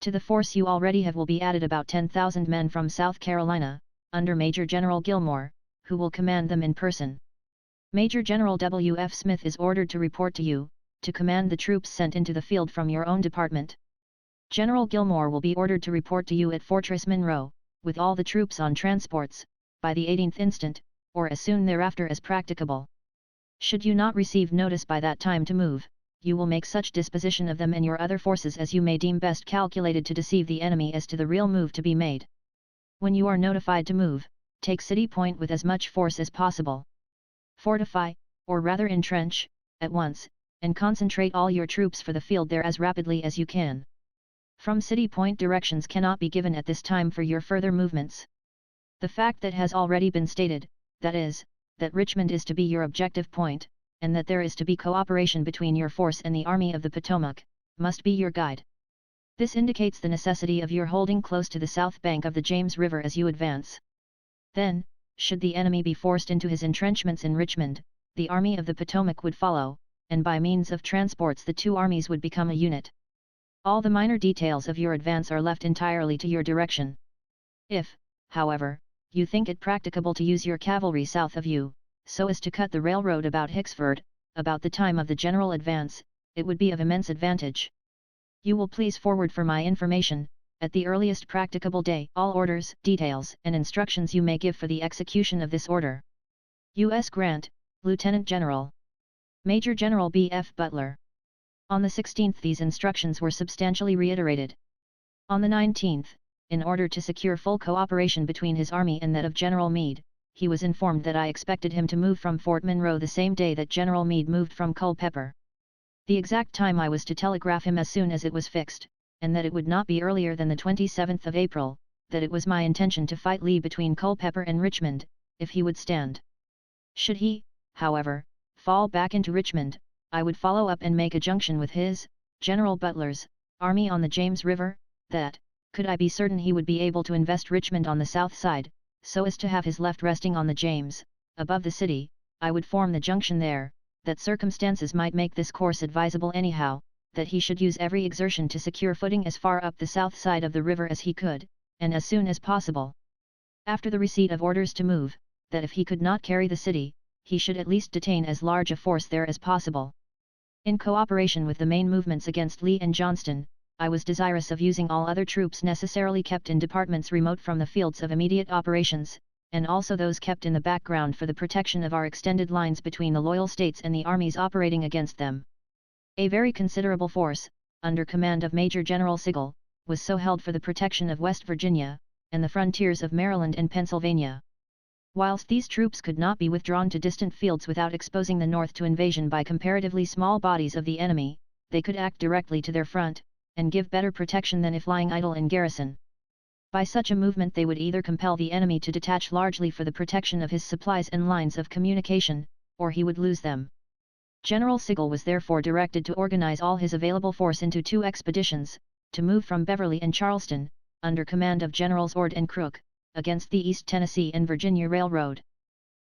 To the force you already have will be added about 10,000 men from South Carolina, under Major General Gilmore, who will command them in person. Major General W. F. Smith is ordered to report to you, to command the troops sent into the field from your own department. General Gilmore will be ordered to report to you at Fortress Monroe, with all the troops on transports, by the 18th instant, or as soon thereafter as practicable. Should you not receive notice by that time to move, you will make such disposition of them and your other forces as you may deem best calculated to deceive the enemy as to the real move to be made. When you are notified to move, take City Point with as much force as possible. Fortify, or rather entrench, at once, and concentrate all your troops for the field there as rapidly as you can. From City Point directions cannot be given at this time for your further movements. The fact that has already been stated, that is, that Richmond is to be your objective point, and that there is to be cooperation between your force and the Army of the Potomac, must be your guide. This indicates the necessity of your holding close to the south bank of the James River as you advance. Then, should the enemy be forced into his entrenchments in Richmond, the Army of the Potomac would follow, and by means of transports the 2 armies would become a unit. All the minor details of your advance are left entirely to your direction. If, however, you think it practicable to use your cavalry south of you, so as to cut the railroad about Hicksford, about the time of the general advance, it would be of immense advantage. You will please forward for my information, at the earliest practicable day, all orders, details, and instructions you may give for the execution of this order. U.S. Grant, Lieutenant General. Major General B. F. Butler. On the 16th these instructions were substantially reiterated. On the 19th, in order to secure full cooperation between his army and that of General Meade, he was informed that I expected him to move from Fort Monroe the same day that General Meade moved from Culpeper. The exact time I was to telegraph him as soon as it was fixed, and that it would not be earlier than the 27th of April, that it was my intention to fight Lee between Culpeper and Richmond, if he would stand. Should he, however, fall back into Richmond, I would follow up and make a junction with his, General Butler's, army on the James River, that, could I be certain he would be able to invest Richmond on the south side, so as to have his left resting on the James, above the city, I would form the junction there, that circumstances might make this course advisable anyhow, that he should use every exertion to secure footing as far up the south side of the river as he could, and as soon as possible. After the receipt of orders to move, that if he could not carry the city, he should at least detain as large a force there as possible. In cooperation with the main movements against Lee and Johnston, I was desirous of using all other troops necessarily kept in departments remote from the fields of immediate operations, and also those kept in the background for the protection of our extended lines between the loyal states and the armies operating against them. A very considerable force, under command of Major General Sigel, was so held for the protection of West Virginia, and the frontiers of Maryland and Pennsylvania. Whilst these troops could not be withdrawn to distant fields without exposing the North to invasion by comparatively small bodies of the enemy, they could act directly to their front, and give better protection than if lying idle in garrison. By such a movement they would either compel the enemy to detach largely for the protection of his supplies and lines of communication, or he would lose them. General Sigel was therefore directed to organize all his available force into 2 expeditions, to move from Beverly and Charleston, under command of Generals Ord and Crook, against the East Tennessee and Virginia Railroad.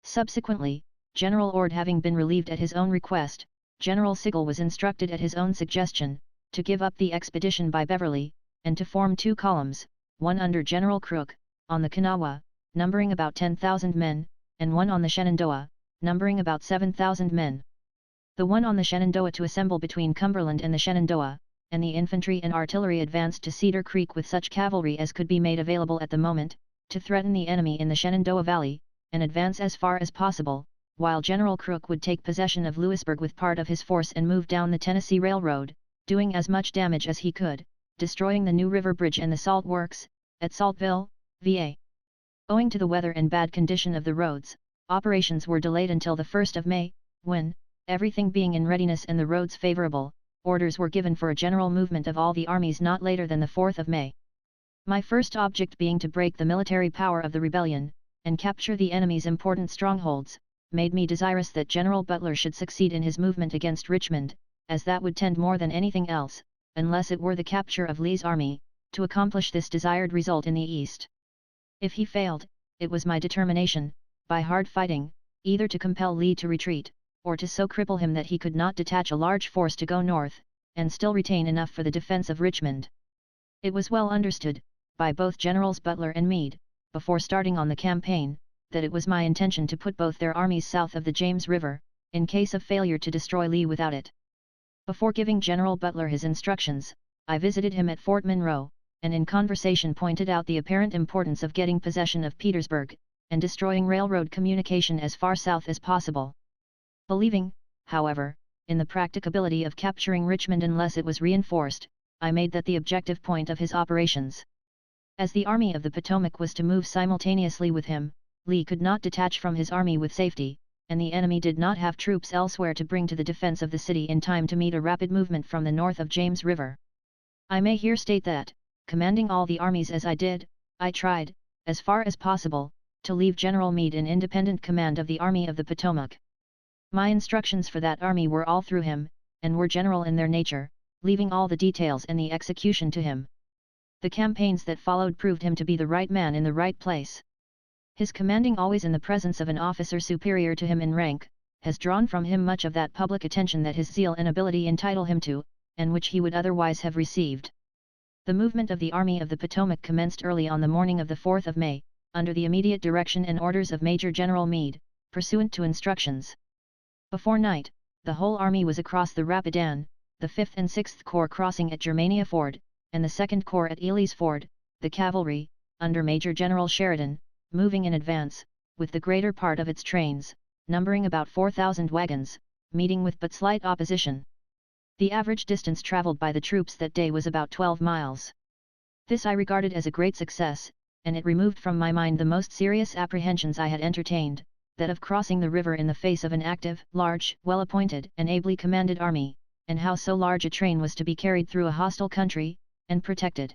Subsequently, General Ord having been relieved at his own request, General Sigel was instructed at his own suggestion, to give up the expedition by Beverly, and to form 2 columns, one under General Crook, on the Kanawha, numbering about 10,000 men, and one on the Shenandoah, numbering about 7,000 men. The one on the Shenandoah to assemble between Cumberland and the Shenandoah, and the infantry and artillery advanced to Cedar Creek with such cavalry as could be made available at the moment, to threaten the enemy in the Shenandoah Valley, and advance as far as possible, while General Crook would take possession of Louisburg with part of his force and move down the Tennessee Railroad, doing as much damage as he could, destroying the New River Bridge and the salt works, at Saltville, VA. Owing to the weather and bad condition of the roads, operations were delayed until the 1st of May, when, everything being in readiness and the roads favorable, orders were given for a general movement of all the armies not later than the 4th of May. My first object being to break the military power of the rebellion, and capture the enemy's important strongholds, made me desirous that General Butler should succeed in his movement against Richmond, as that would tend more than anything else, unless it were the capture of Lee's army, to accomplish this desired result in the East. If he failed, it was my determination, by hard fighting, either to compel Lee to retreat, or to so cripple him that he could not detach a large force to go north, and still retain enough for the defense of Richmond. It was well understood, by both Generals Butler and Meade, before starting on the campaign, that it was my intention to put both their armies south of the James River, in case of failure to destroy Lee without it. Before giving General Butler his instructions, I visited him at Fort Monroe, and in conversation pointed out the apparent importance of getting possession of Petersburg, and destroying railroad communication as far south as possible. Believing, however, in the practicability of capturing Richmond unless it was reinforced, I made that the objective point of his operations. As the Army of the Potomac was to move simultaneously with him, Lee could not detach from his army with safety, and the enemy did not have troops elsewhere to bring to the defense of the city in time to meet a rapid movement from the north of James River. I may here state that, commanding all the armies as I did, I tried, as far as possible, to leave General Meade in independent command of the Army of the Potomac. My instructions for that army were all through him, and were general in their nature, leaving all the details and the execution to him. The campaigns that followed proved him to be the right man in the right place. His commanding always in the presence of an officer superior to him in rank, has drawn from him much of that public attention that his zeal and ability entitle him to, and which he would otherwise have received. The movement of the Army of the Potomac commenced early on the morning of the 4th of May, under the immediate direction and orders of Major General Meade, pursuant to instructions. Before night, the whole army was across the Rapidan, the 5th and 6th Corps crossing at Germania Ford, and the 2nd Corps at Ely's Ford, the cavalry, under Major General Sheridan, moving in advance, with the greater part of its trains, numbering about 4,000 wagons, meeting with but slight opposition. The average distance traveled by the troops that day was about 12 miles. This I regarded as a great success, and it removed from my mind the most serious apprehensions I had entertained, that of crossing the river in the face of an active, large, well-appointed and ably commanded army, and how so large a train was to be carried through a hostile country, and protected.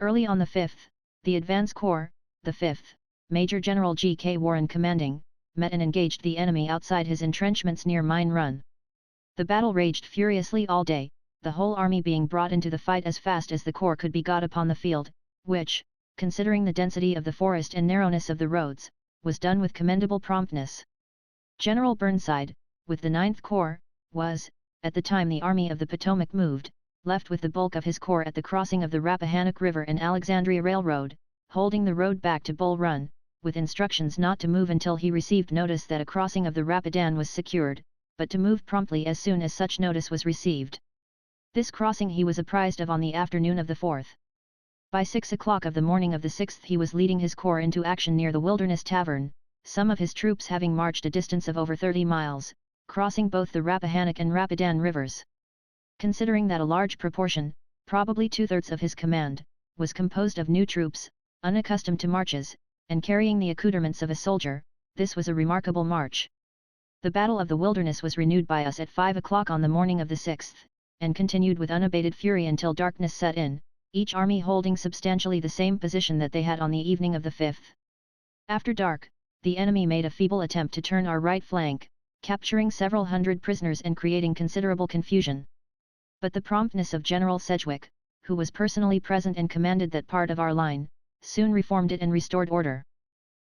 Early on the 5th, the advance corps, the 5th, Major General G. K. Warren commanding, met and engaged the enemy outside his entrenchments near Mine Run. The battle raged furiously all day, the whole army being brought into the fight as fast as the corps could be got upon the field, which, considering the density of the forest and narrowness of the roads, was done with commendable promptness. General Burnside, with the 9th Corps, was, at the time the Army of the Potomac moved, left with the bulk of his corps at the crossing of the Rappahannock River and Alexandria Railroad, holding the road back to Bull Run, with instructions not to move until he received notice that a crossing of the Rapidan was secured, but to move promptly as soon as such notice was received. This crossing he was apprised of on the afternoon of the 4th. By 6 o'clock of the morning of the 6th he was leading his corps into action near the Wilderness Tavern, some of his troops having marched a distance of over 30 miles, crossing both the Rappahannock and Rapidan rivers. Considering that a large proportion, probably 2/3 of his command, was composed of new troops, unaccustomed to marches, and carrying the accoutrements of a soldier, this was a remarkable march. The Battle of the Wilderness was renewed by us at 5 o'clock on the morning of the 6th, and continued with unabated fury until darkness set in, each army holding substantially the same position that they had on the evening of the 5th. After dark, the enemy made a feeble attempt to turn our right flank, capturing several hundred prisoners and creating considerable confusion. But the promptness of General Sedgwick, who was personally present and commanded that part of our line, soon reformed it and restored order.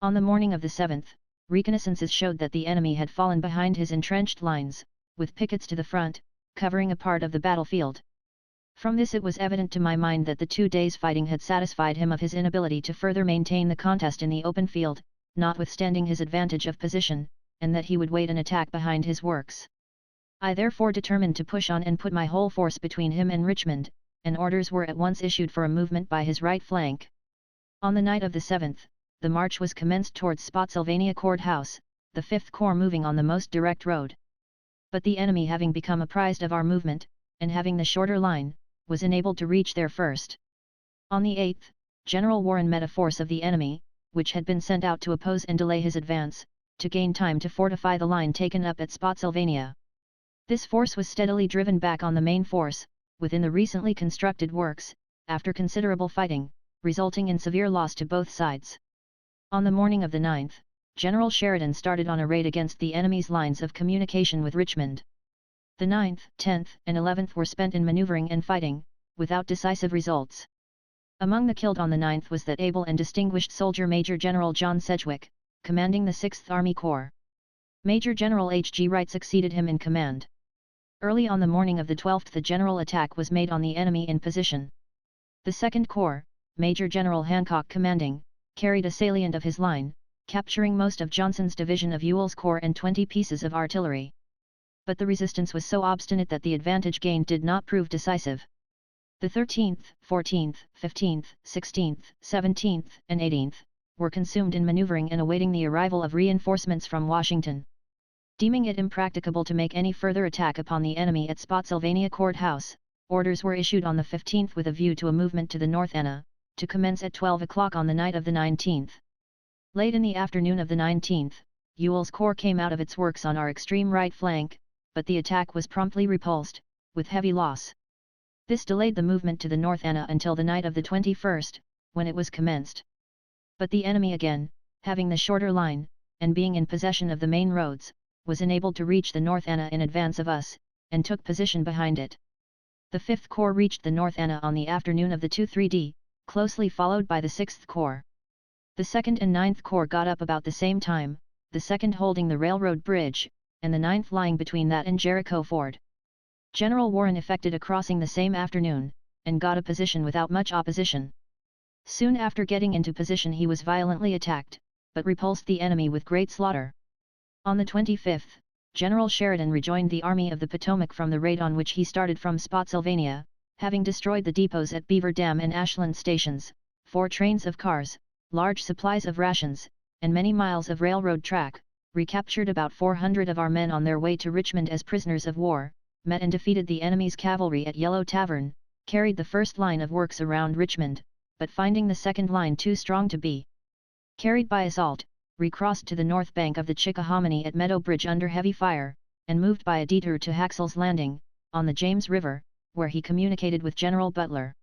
On the morning of the 7th, reconnaissances showed that the enemy had fallen behind his entrenched lines, with pickets to the front, covering a part of the battlefield. From this it was evident to my mind that the 2 days' fighting had satisfied him of his inability to further maintain the contest in the open field, notwithstanding his advantage of position, and that he would wait an attack behind his works. I therefore determined to push on and put my whole force between him and Richmond, and orders were at once issued for a movement by his right flank. On the night of the 7th, the march was commenced towards Spotsylvania Court House, the 5th Corps moving on the most direct road. But the enemy having become apprised of our movement, and having the shorter line, was enabled to reach there first. On the 8th, General Warren met a force of the enemy, which had been sent out to oppose and delay his advance, to gain time to fortify the line taken up at Spotsylvania. This force was steadily driven back on the main force, within the recently constructed works, after considerable fighting, resulting in severe loss to both sides. On the morning of the 9th, General Sheridan started on a raid against the enemy's lines of communication with Richmond. The 9th, 10th, and 11th were spent in maneuvering and fighting, without decisive results. Among the killed on the 9th was that able and distinguished soldier Major General John Sedgwick, commanding the 6th Army Corps. Major General H. G. Wright succeeded him in command. Early on the morning of the 12th the general attack was made on the enemy in position. The 2nd Corps, Major General Hancock commanding, carried a salient of his line, capturing most of Johnson's division of Ewell's corps and 20 pieces of artillery. But the resistance was so obstinate that the advantage gained did not prove decisive. The 13th, 14th, 15th, 16th, 17th, and 18th, were consumed in maneuvering and awaiting the arrival of reinforcements from Washington. Deeming it impracticable to make any further attack upon the enemy at Spotsylvania Court House, orders were issued on the 15th with a view to a movement to the North Anna, to commence at 12 o'clock on the night of the 19th. Late in the afternoon of the 19th, Ewell's corps came out of its works on our extreme right flank, but the attack was promptly repulsed, with heavy loss. This delayed the movement to the North Anna until the night of the 21st, when it was commenced. But the enemy again, having the shorter line, and being in possession of the main roads, was enabled to reach the North Anna in advance of us, and took position behind it. The 5th Corps reached the North Anna on the afternoon of the 2-3d, closely followed by the 6th Corps. The 2nd and 9th Corps got up about the same time, the 2nd holding the railroad bridge, and the 9th lying between that and Jericho Ford. General Warren effected a crossing the same afternoon, and got a position without much opposition. Soon after getting into position he was violently attacked, but repulsed the enemy with great slaughter. On the 25th, General Sheridan rejoined the Army of the Potomac from the raid on which he started from Spotsylvania, having destroyed the depots at Beaver Dam and Ashland stations, 4 trains of cars, large supplies of rations, and many miles of railroad track, recaptured about 400 of our men on their way to Richmond as prisoners of war, met and defeated the enemy's cavalry at Yellow Tavern, carried the first line of works around Richmond, but finding the second line too strong to be carried by assault, recrossed to the north bank of the Chickahominy at Meadow Bridge under heavy fire, and moved by a detour to Haxall's Landing, on the James River, where he communicated with General Butler.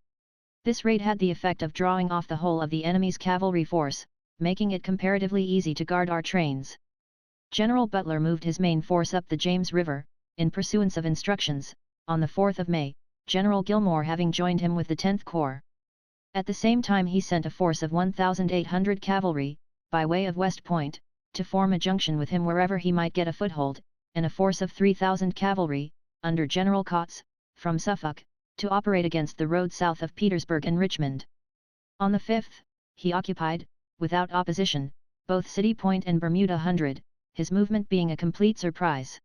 This raid had the effect of drawing off the whole of the enemy's cavalry force, making it comparatively easy to guard our trains. General Butler moved his main force up the James River, in pursuance of instructions, on the 4th of May, General Gilmore having joined him with the 10th Corps. At the same time he sent a force of 1,800 cavalry, by way of West Point, to form a junction with him wherever he might get a foothold, and a force of 3,000 cavalry, under General Kautz, from Suffolk, to operate against the road south of Petersburg and Richmond. On the 5th, he occupied, without opposition, both City Point and Bermuda Hundred, his movement being a complete surprise.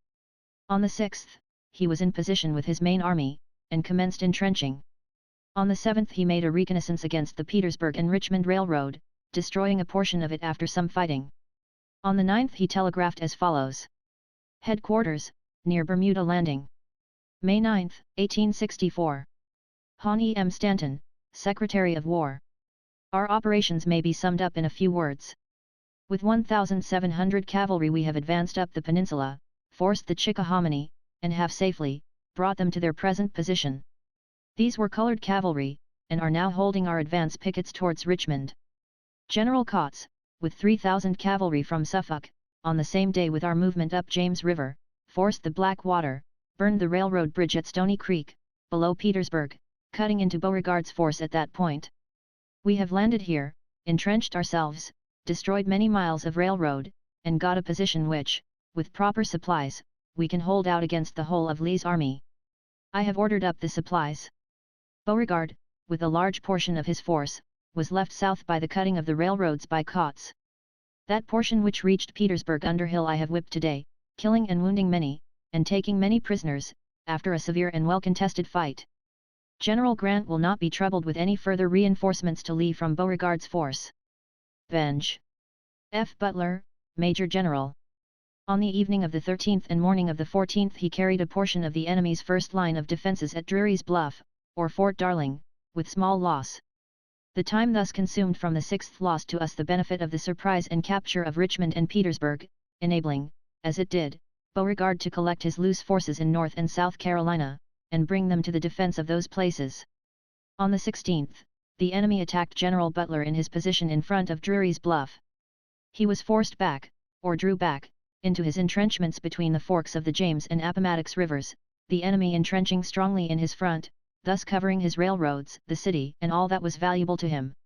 On the 6th, he was in position with his main army, and commenced entrenching. On the 7th he made a reconnaissance against the Petersburg and Richmond Railroad, destroying a portion of it after some fighting. On the 9th he telegraphed as follows. Headquarters, near Bermuda Landing. May 9, 1864. Hon. M. Stanton, Secretary of War. Our operations may be summed up in a few words. With 1,700 cavalry we have advanced up the peninsula, forced the Chickahominy, and have safely brought them to their present position. These were colored cavalry, and are now holding our advance pickets towards Richmond. General Kautz, with 3,000 cavalry from Suffolk, on the same day with our movement up James River, forced the Blackwater, burned the railroad bridge at Stony Creek, below Petersburg, cutting into Beauregard's force at that point. We have landed here, entrenched ourselves, destroyed many miles of railroad, and got a position which, with proper supplies, we can hold out against the whole of Lee's army. I have ordered up the supplies. Beauregard, with a large portion of his force, was left south by the cutting of the railroads by Kautz. That portion which reached Petersburg Underhill I have whipped today, killing and wounding many, and taking many prisoners, after a severe and well-contested fight. General Grant will not be troubled with any further reinforcements to Lee from Beauregard's force. Benj. F. Butler, Major General. On the evening of the 13th and morning of the 14th he carried a portion of the enemy's first line of defences at Drury's Bluff, or Fort Darling, with small loss. The time thus consumed from the 6th lost to us the benefit of the surprise and capture of Richmond and Petersburg, enabling, as it did, Beauregard to collect his loose forces in North and South Carolina, and bring them to the defense of those places. On the 16th, the enemy attacked General Butler in his position in front of Drury's Bluff. He was forced back, or drew back, into his entrenchments between the forks of the James and Appomattox rivers, the enemy entrenching strongly in his front, thus covering his railroads, the city, and all that was valuable to him.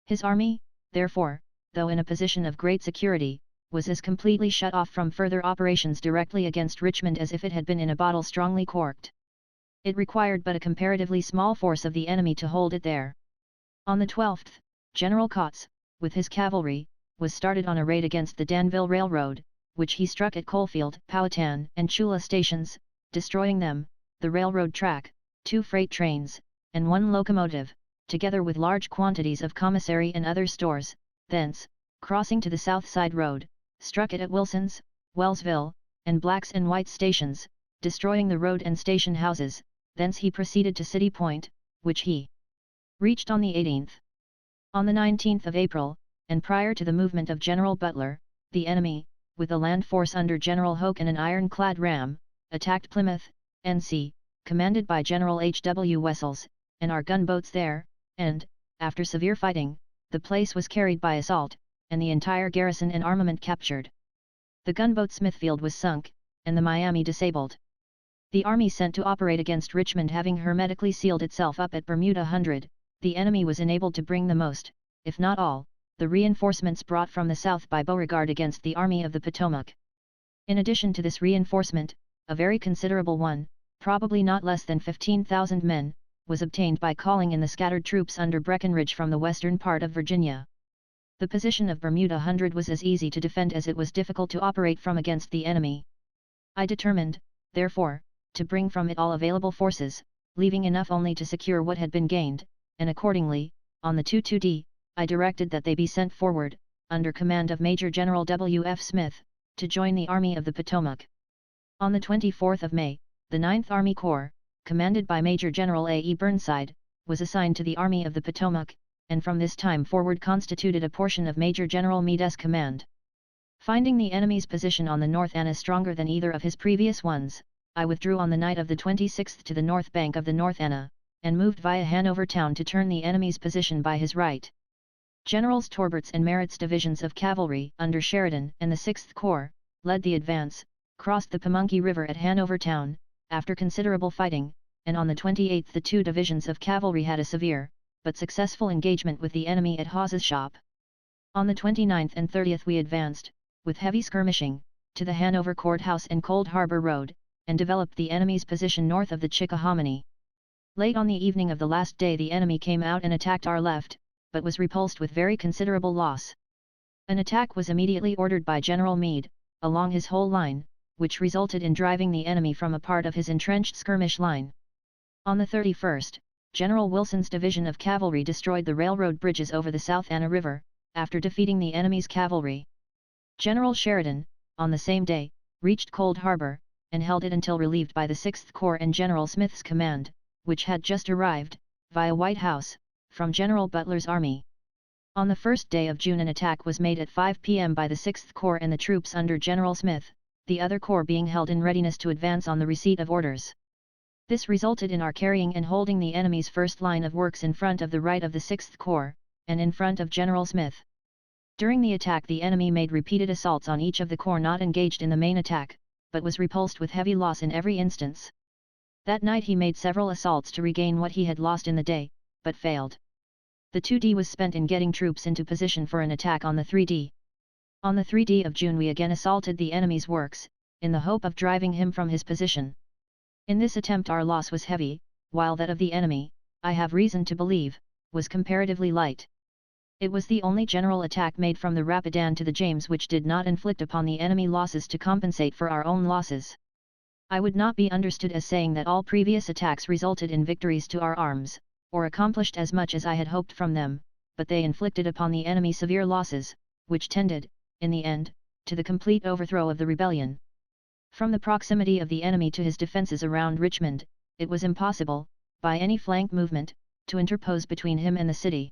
His army, therefore, though in a position of great security, was as completely shut off from further operations directly against Richmond as if it had been in a bottle strongly corked. It required but a comparatively small force of the enemy to hold it there. On the 12th, General Kautz, with his cavalry, was started on a raid against the Danville Railroad, which he struck at Coalfield, Powhatan, and Chula stations, destroying them, the railroad track, 2 freight trains, and 1 locomotive, together with large quantities of commissary and other stores. Thence, crossing to the South Side Road, struck it at Wilson's, Wellsville, and Black's and White's stations, destroying the road and station houses. Thence he proceeded to City Point, which he reached on the 18th. On the 19th of April, and prior to the movement of General Butler, the enemy, with a land force under General Hoke and an ironclad ram, attacked Plymouth, N.C., commanded by General H. W. Wessels, and our gunboats there, and, after severe fighting, the place was carried by assault, and the entire garrison and armament captured. The gunboat Smithfield was sunk, and the Miami disabled. The army sent to operate against Richmond having hermetically sealed itself up at Bermuda Hundred, the enemy was enabled to bring the most, if not all, the reinforcements brought from the south by Beauregard against the Army of the Potomac. In addition to this reinforcement, a very considerable one, probably not less than 15,000 men, was obtained by calling in the scattered troops under Breckinridge from the western part of Virginia. The position of Bermuda Hundred was as easy to defend as it was difficult to operate from against the enemy. I determined, therefore, to bring from it all available forces, leaving enough only to secure what had been gained, and accordingly, on the 2-2d, I directed that they be sent forward, under command of Major General W. F. Smith, to join the Army of the Potomac. On the 24th of May, the 9th Army Corps, commanded by Major General A. E. Burnside, was assigned to the Army of the Potomac, and from this time forward constituted a portion of Major General Meade's command. Finding the enemy's position on the North Anna stronger than either of his previous ones, I withdrew on the night of the 26th to the north bank of the North Anna, and moved via Hanover Town to turn the enemy's position by his right. Generals Torbert's and Merritt's divisions of cavalry under Sheridan and the 6th Corps, led the advance, crossed the Pamunkey River at Hanover Town, after considerable fighting, and on the 28th the two divisions of cavalry had a severe, but successful engagement with the enemy at Hawes's Shop. On the 29th and 30th we advanced, with heavy skirmishing, to the Hanover Courthouse and Cold Harbor Road, and developed the enemy's position north of the Chickahominy. Late on the evening of the last day the enemy came out and attacked our left, but was repulsed with very considerable loss. An attack was immediately ordered by General Meade, along his whole line, which resulted in driving the enemy from a part of his entrenched skirmish line. On the 31st, General Wilson's division of cavalry destroyed the railroad bridges over the South Anna River, after defeating the enemy's cavalry. General Sheridan, on the same day, reached Cold Harbor, and held it until relieved by the 6th Corps and General Smith's command, which had just arrived, via White House, from General Butler's army. On the first day of June an attack was made at 5 p.m. by the 6th Corps and the troops under General Smith, the other corps being held in readiness to advance on the receipt of orders. This resulted in our carrying and holding the enemy's first line of works in front of the right of the 6th Corps, and in front of General Smith. During the attack the enemy made repeated assaults on each of the corps not engaged in the main attack, but was repulsed with heavy loss in every instance. That night he made several assaults to regain what he had lost in the day, but failed. The 2D was spent in getting troops into position for an attack on the 3D. On the 3D of June we again assaulted the enemy's works, in the hope of driving him from his position. In this attempt our loss was heavy, while that of the enemy, I have reason to believe, was comparatively light. It was the only general attack made from the Rapidan to the James which did not inflict upon the enemy losses to compensate for our own losses. I would not be understood as saying that all previous attacks resulted in victories to our arms, or accomplished as much as I had hoped from them, but they inflicted upon the enemy severe losses, which tended, in the end, to the complete overthrow of the rebellion. From the proximity of the enemy to his defences around Richmond, it was impossible, by any flank movement, to interpose between him and the city.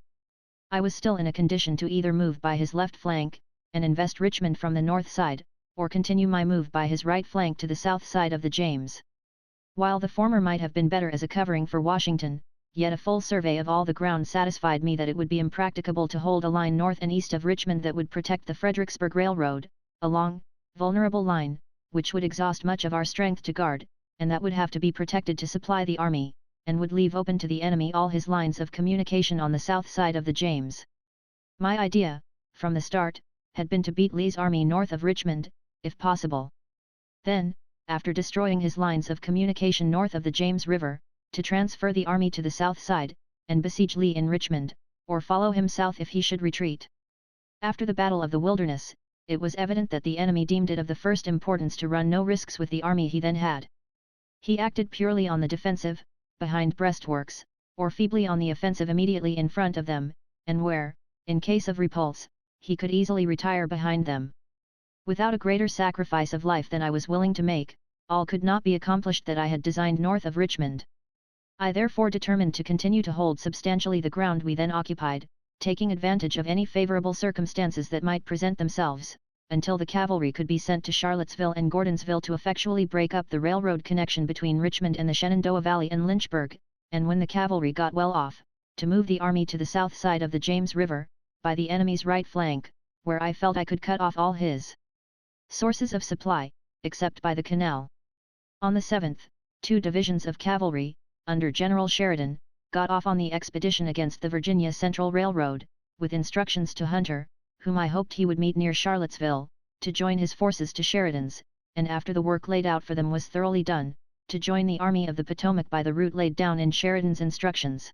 I was still in a condition to either move by his left flank, and invest Richmond from the north side, or continue my move by his right flank to the south side of the James. While the former might have been better as a covering for Washington, yet a full survey of all the ground satisfied me that it would be impracticable to hold a line north and east of Richmond that would protect the Fredericksburg Railroad, a long, vulnerable line, which would exhaust much of our strength to guard, and that would have to be protected to supply the army, and would leave open to the enemy all his lines of communication on the south side of the James. My idea, from the start, had been to beat Lee's army north of Richmond, if possible. Then, after destroying his lines of communication north of the James River, to transfer the army to the south side, and besiege Lee in Richmond, or follow him south if he should retreat. After the Battle of the Wilderness, it was evident that the enemy deemed it of the first importance to run no risks with the army he then had. He acted purely on the defensive, behind breastworks, or feebly on the offensive immediately in front of them, and where, in case of repulse, he could easily retire behind them. Without a greater sacrifice of life than I was willing to make, all could not be accomplished that I had designed north of Richmond. I therefore determined to continue to hold substantially the ground we then occupied, taking advantage of any favorable circumstances that might present themselves, until the cavalry could be sent to Charlottesville and Gordonsville to effectually break up the railroad connection between Richmond and the Shenandoah Valley and Lynchburg, and when the cavalry got well off, to move the army to the south side of the James River, by the enemy's right flank, where I felt I could cut off all his sources of supply, except by the canal. On the 7th, 2 divisions of cavalry, under General Sheridan, got off on the expedition against the Virginia Central Railroad, with instructions to Hunter, whom I hoped he would meet near Charlottesville, to join his forces to Sheridan's, and after the work laid out for them was thoroughly done, to join the Army of the Potomac by the route laid down in Sheridan's instructions.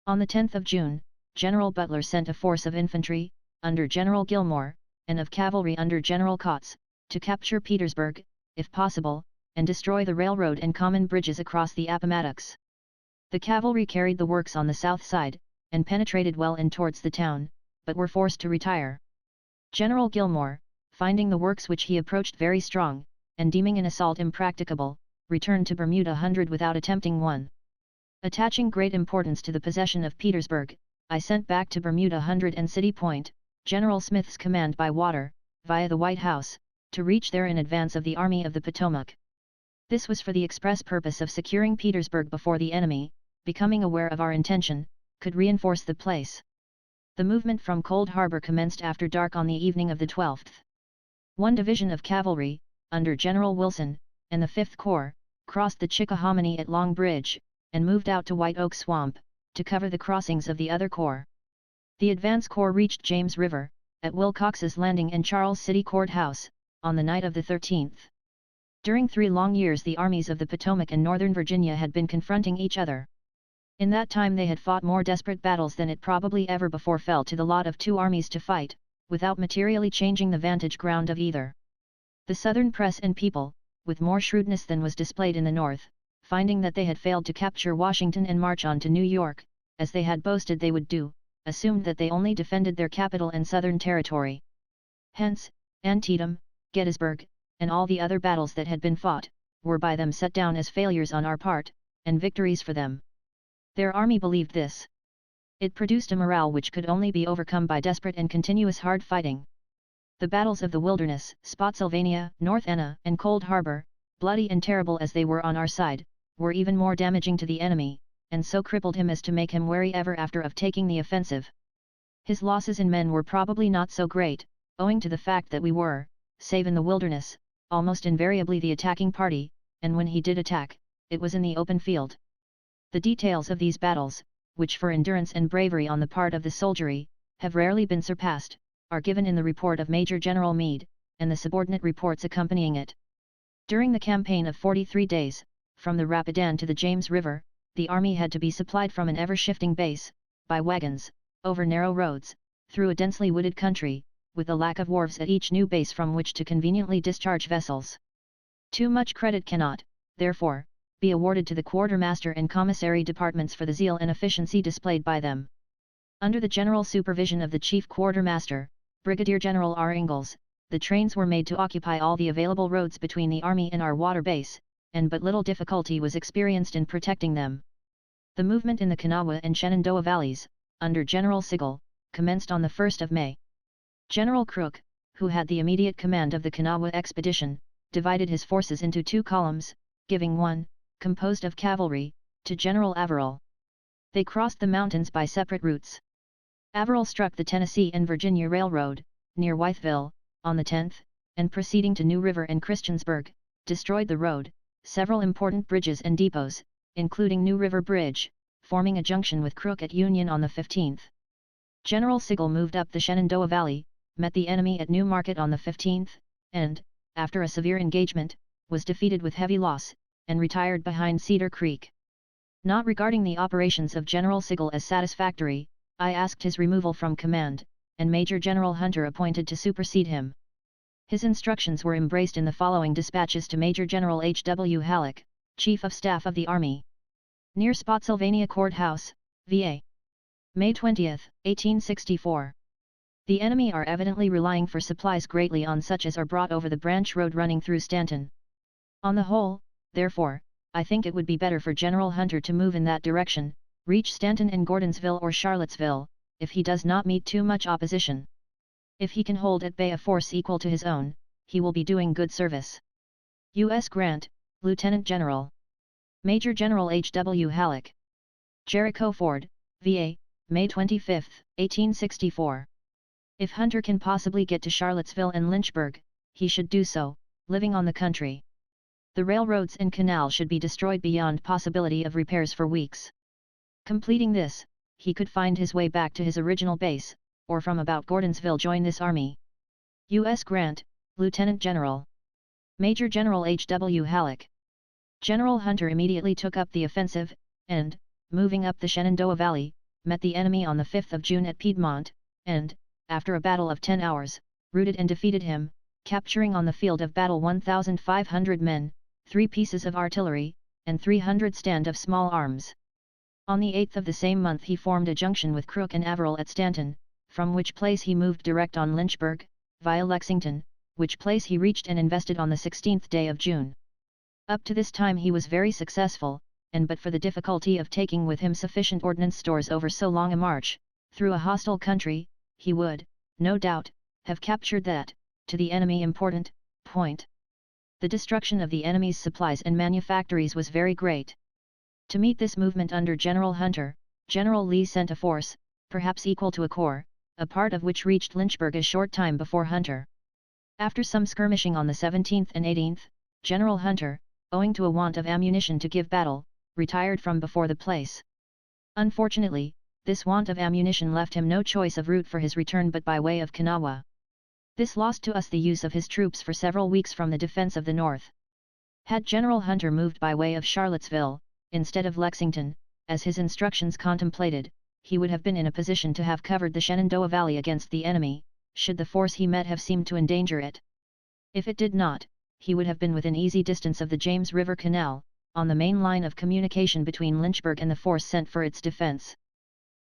On the 10th of June, General Butler sent a force of infantry, under General Gilmore, and of cavalry under General Kautz, to capture Petersburg, if possible, and destroy the railroad and common bridges across the Appomattox. The cavalry carried the works on the south side, and penetrated well in towards the town, but were forced to retire. General Gilmore, finding the works which he approached very strong, and deeming an assault impracticable, returned to Bermuda Hundred without attempting one. Attaching great importance to the possession of Petersburg, I sent back to Bermuda Hundred and City Point, General Smith's command by water, via the White House, to reach there in advance of the Army of the Potomac. This was for the express purpose of securing Petersburg before the enemy, becoming aware of our intention, could reinforce the place. The movement from Cold Harbor commenced after dark on the evening of the 12th. One division of cavalry, under General Wilson, and the 5th Corps, crossed the Chickahominy at Long Bridge, and moved out to White Oak Swamp, to cover the crossings of the other corps. The advance corps reached James River, at Wilcox's Landing and Charles City Courthouse, on the night of the 13th. During 3 long years the armies of the Potomac and Northern Virginia had been confronting each other. In that time they had fought more desperate battles than it probably ever before fell to the lot of 2 armies to fight, without materially changing the vantage ground of either. The Southern press and people, with more shrewdness than was displayed in the North, finding that they had failed to capture Washington and march on to New York, as they had boasted they would do, assumed that they only defended their capital and Southern territory. Hence, Antietam, Gettysburg, and all the other battles that had been fought, were by them set down as failures on our part, and victories for them. Their army believed this. It produced a morale which could only be overcome by desperate and continuous hard fighting. The battles of the Wilderness, Spotsylvania, North Anna, and Cold Harbor, bloody and terrible as they were on our side, were even more damaging to the enemy, and so crippled him as to make him wary ever after of taking the offensive. His losses in men were probably not so great, owing to the fact that we were, save in the Wilderness, almost invariably the attacking party, and when he did attack, it was in the open field. The details of these battles, which for endurance and bravery on the part of the soldiery, have rarely been surpassed, are given in the report of Major General Meade, and the subordinate reports accompanying it. During the campaign of 43 days, from the Rapidan to the James River, the army had to be supplied from an ever-shifting base, by wagons, over narrow roads, through a densely wooded country, with a lack of wharves at each new base from which to conveniently discharge vessels. Too much credit cannot, therefore, be awarded to the quartermaster and commissary departments for the zeal and efficiency displayed by them. Under the general supervision of the chief quartermaster, Brigadier General R. Ingalls, the trains were made to occupy all the available roads between the army and our water base, and but little difficulty was experienced in protecting them. The movement in the Kanawha and Shenandoah valleys, under General Sigel, commenced on the 1st of May. General Crook, who had the immediate command of the Kanawha expedition, divided his forces into 2 columns, giving one, composed of cavalry, to General Averill. They crossed the mountains by separate routes. Averill struck the Tennessee and Virginia Railroad, near Wytheville, on the 10th, and proceeding to New River and Christiansburg, destroyed the road, several important bridges and depots, including New River Bridge, forming a junction with Crook at Union on the 15th. General Sigel moved up the Shenandoah Valley, met the enemy at New Market on the 15th, and, after a severe engagement, was defeated with heavy loss, and retired behind Cedar Creek. Not regarding the operations of General Sigel as satisfactory, I asked his removal from command, and Major General Hunter appointed to supersede him. His instructions were embraced in the following dispatches to Major General H. W. Halleck, Chief of Staff of the Army. Near Spotsylvania Courthouse, VA. May 20, 1864. The enemy are evidently relying for supplies greatly on such as are brought over the branch road running through Stanton. On the whole, therefore, I think it would be better for General Hunter to move in that direction, reach Stanton and Gordonsville or Charlottesville, if he does not meet too much opposition. If he can hold at bay a force equal to his own, he will be doing good service. U.S. Grant, Lieutenant General. Major General H. W. Halleck. Jericho Ford, VA, May 25, 1864. If Hunter can possibly get to Charlottesville and Lynchburg, he should do so, living on the country. The railroads and canal should be destroyed beyond possibility of repairs for weeks. Completing this, he could find his way back to his original base, or from about Gordonsville join this army. U.S. Grant, Lieutenant General. Major General H. W. Halleck. General Hunter immediately took up the offensive, and, moving up the Shenandoah Valley, met the enemy on the 5th of June at Piedmont, and, after a battle of 10 hours, routed and defeated him, capturing on the field of battle 1,500 men, 3 pieces of artillery, and 300 stand of small arms. On the 8th of the same month he formed a junction with Crook and Averill at Stanton, from which place he moved direct on Lynchburg, via Lexington, which place he reached and invested on the 16th day of June. Up to this time he was very successful, and but for the difficulty of taking with him sufficient ordnance stores over so long a march, through a hostile country, he would, no doubt, have captured that, to the enemy important, point. The destruction of the enemy's supplies and manufactories was very great. To meet this movement under General Hunter, General Lee sent a force, perhaps equal to a corps, a part of which reached Lynchburg a short time before Hunter. After some skirmishing on the 17th and 18th, General Hunter, owing to a want of ammunition to give battle, retired from before the place. Unfortunately, this want of ammunition left him no choice of route for his return but by way of Kanawha. This lost to us the use of his troops for several weeks from the defense of the north. Had General Hunter moved by way of Charlottesville, instead of Lexington, as his instructions contemplated, he would have been in a position to have covered the Shenandoah Valley against the enemy, should the force he met have seemed to endanger it. If it did not, he would have been within easy distance of the James River Canal, on the main line of communication between Lynchburg and the force sent for its defense.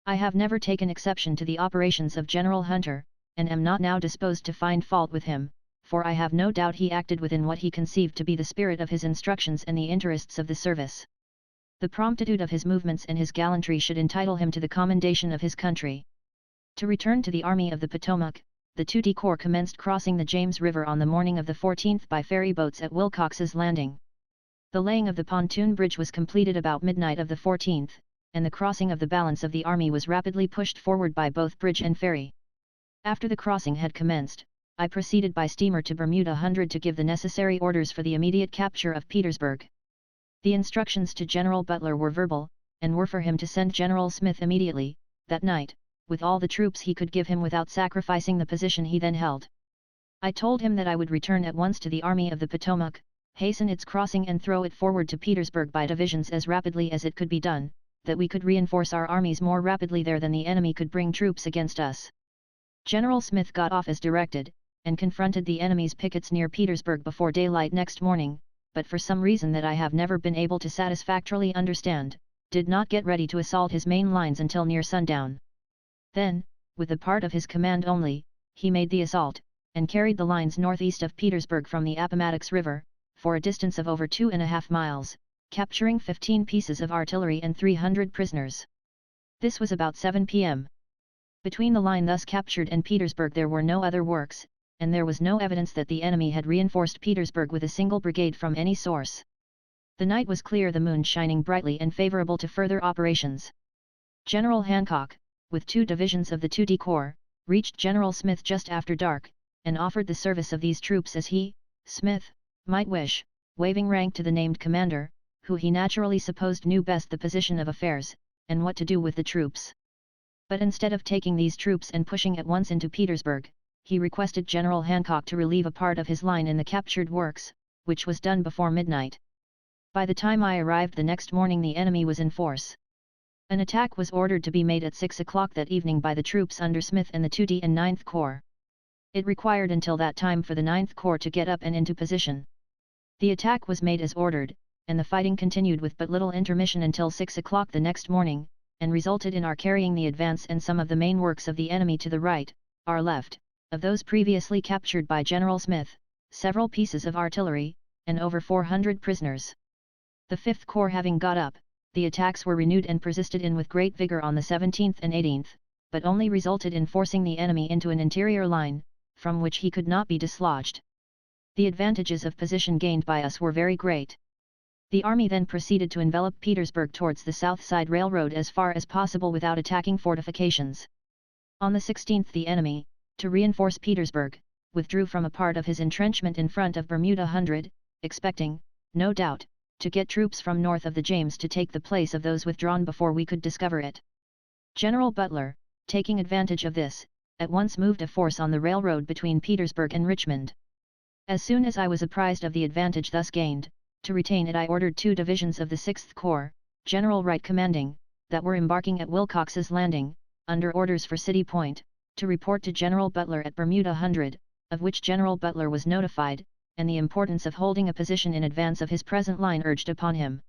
I have never taken exception to the operations of General Hunter, and am not now disposed to find fault with him, for I have no doubt he acted within what he conceived to be the spirit of his instructions and the interests of the service. The promptitude of his movements and his gallantry should entitle him to the commendation of his country. To return to the Army of the Potomac, the 2D Corps commenced crossing the James River on the morning of the 14th by ferry boats at Wilcox's Landing. The laying of the pontoon bridge was completed about midnight of the 14th, and the crossing of the balance of the army was rapidly pushed forward by both bridge and ferry. After the crossing had commenced, I proceeded by steamer to Bermuda Hundred to give the necessary orders for the immediate capture of Petersburg. The instructions to General Butler were verbal, and were for him to send General Smith immediately, that night, with all the troops he could give him without sacrificing the position he then held. I told him that I would return at once to the Army of the Potomac, hasten its crossing and throw it forward to Petersburg by divisions as rapidly as it could be done, that we could reinforce our armies more rapidly there than the enemy could bring troops against us. General Smith got off as directed, and confronted the enemy's pickets near Petersburg before daylight next morning, but for some reason that I have never been able to satisfactorily understand, did not get ready to assault his main lines until near sundown. Then, with a part of his command only, he made the assault, and carried the lines northeast of Petersburg from the Appomattox River, for a distance of over 2.5 miles, capturing 15 pieces of artillery and 300 prisoners. This was about 7 p.m. Between the line thus captured and Petersburg there were no other works, and there was no evidence that the enemy had reinforced Petersburg with a single brigade from any source. The night was clear, the moon shining brightly and favorable to further operations. General Hancock, with 2 divisions of the 2D Corps, reached General Smith just after dark, and offered the service of these troops as he, Smith, might wish, waiving rank to the named commander, who he naturally supposed knew best the position of affairs, and what to do with the troops. But instead of taking these troops and pushing at once into Petersburg, he requested General Hancock to relieve a part of his line in the captured works, which was done before midnight. By the time I arrived the next morning the enemy was in force. An attack was ordered to be made at 6 o'clock that evening by the troops under Smith and the 2D and 9th Corps. It required until that time for the 9th Corps to get up and into position. The attack was made as ordered, and the fighting continued with but little intermission until 6 o'clock the next morning, and resulted in our carrying the advance and some of the main works of the enemy to the right, our left, of those previously captured by General Smith, several pieces of artillery, and over 400 prisoners. The 5th Corps having got up, the attacks were renewed and persisted in with great vigor on the 17th and 18th, but only resulted in forcing the enemy into an interior line, from which he could not be dislodged. The advantages of position gained by us were very great. The army then proceeded to envelop Petersburg towards the South Side Railroad as far as possible without attacking fortifications. On the 16th the enemy, to reinforce Petersburg, withdrew from a part of his entrenchment in front of Bermuda Hundred, expecting, no doubt, to get troops from north of the James to take the place of those withdrawn before we could discover it. General Butler, taking advantage of this, at once moved a force on the railroad between Petersburg and Richmond. As soon as I was apprised of the advantage thus gained, to retain it I ordered 2 divisions of the 6th Corps, General Wright commanding, that were embarking at Wilcox's Landing, under orders for City Point, to report to General Butler at Bermuda Hundred, of which General Butler was notified, and the importance of holding a position in advance of his present line urged upon him.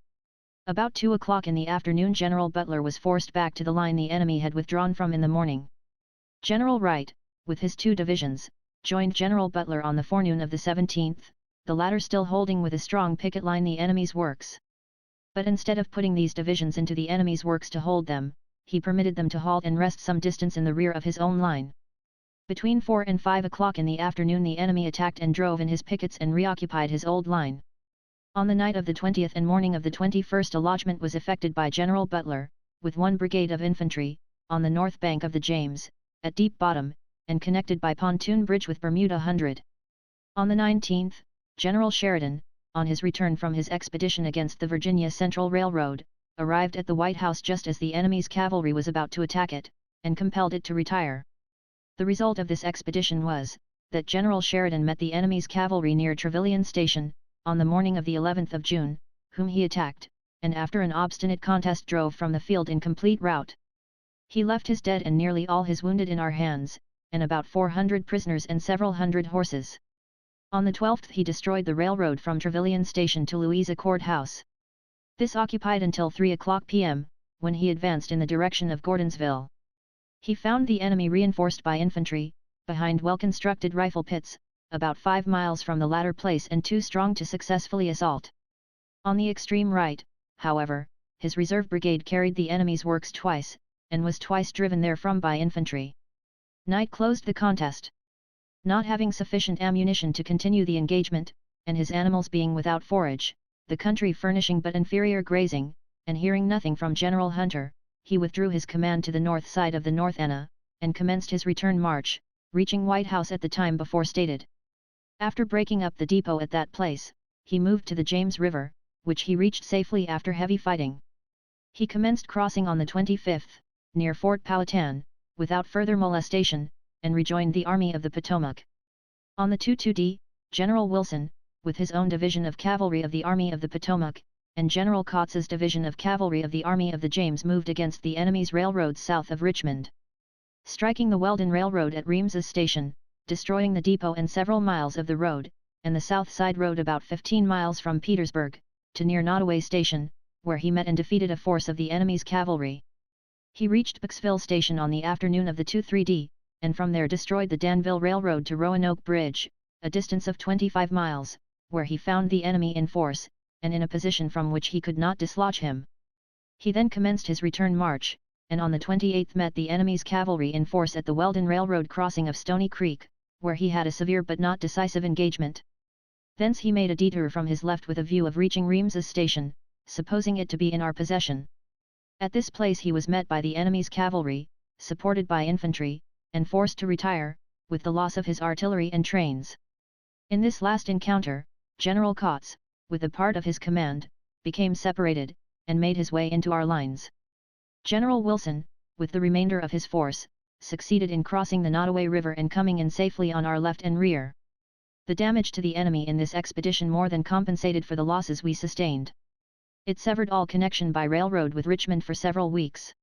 About 2 o'clock in the afternoon General Butler was forced back to the line the enemy had withdrawn from in the morning. General Wright, with his 2 divisions, joined General Butler on the forenoon of the 17th, the latter still holding with a strong picket line the enemy's works. But instead of putting these divisions into the enemy's works to hold them, he permitted them to halt and rest some distance in the rear of his own line. Between 4 and 5 o'clock in the afternoon the enemy attacked and drove in his pickets and reoccupied his old line. On the night of the 20th and morning of the 21st a lodgment was effected by General Butler, with 1 brigade of infantry, on the north bank of the James, at Deep Bottom, and connected by pontoon bridge with Bermuda Hundred. On the 19th, General Sheridan, on his return from his expedition against the Virginia Central Railroad, arrived at the White House just as the enemy's cavalry was about to attack it, and compelled it to retire. The result of this expedition was, that General Sheridan met the enemy's cavalry near Trevilian Station, on the morning of the 11th of June, whom he attacked, and after an obstinate contest drove from the field in complete rout. He left his dead and nearly all his wounded in our hands, and about 400 prisoners and several hundred horses. On the 12th he destroyed the railroad from Trevilian Station to Louisa Court House. This occupied until 3 o'clock p.m., when he advanced in the direction of Gordonsville. He found the enemy reinforced by infantry, behind well-constructed rifle pits, about 5 miles from the latter place and too strong to successfully assault. On the extreme right, however, his reserve brigade carried the enemy's works twice, and was twice driven therefrom by infantry. Night closed the contest. Not having sufficient ammunition to continue the engagement, and his animals being without forage, the country furnishing but inferior grazing, and hearing nothing from General Hunter, he withdrew his command to the north side of the North Anna, and commenced his return march, reaching White House at the time before stated. After breaking up the depot at that place, he moved to the James River, which he reached safely after heavy fighting. He commenced crossing on the 25th, near Fort Powhatan, without further molestation, and rejoined the Army of the Potomac. On the 22d, General Wilson, with his own division of cavalry of the Army of the Potomac, and General Kautz's division of cavalry of the Army of the James moved against the enemy's railroads south of Richmond. Striking the Weldon Railroad at Reams's Station, destroying the depot and several miles of the road, and the South Side Road about 15 miles from Petersburg, to near Nottoway Station, where he met and defeated a force of the enemy's cavalry. He reached Booksville Station on the afternoon of the 23d, and from there destroyed the Danville Railroad to Roanoke Bridge, a distance of 25 miles, where he found the enemy in force, and in a position from which he could not dislodge him. He then commenced his return march, and on the 28th met the enemy's cavalry in force at the Weldon Railroad crossing of Stony Creek, where he had a severe but not decisive engagement. Thence he made a detour from his left with a view of reaching Reams's Station, supposing it to be in our possession. At this place he was met by the enemy's cavalry, supported by infantry, and forced to retire, with the loss of his artillery and trains. In this last encounter, General Kautz, with a part of his command, became separated, and made his way into our lines. General Wilson, with the remainder of his force, succeeded in crossing the Nottoway River and coming in safely on our left and rear. The damage to the enemy in this expedition more than compensated for the losses we sustained. It severed all connection by railroad with Richmond for several weeks.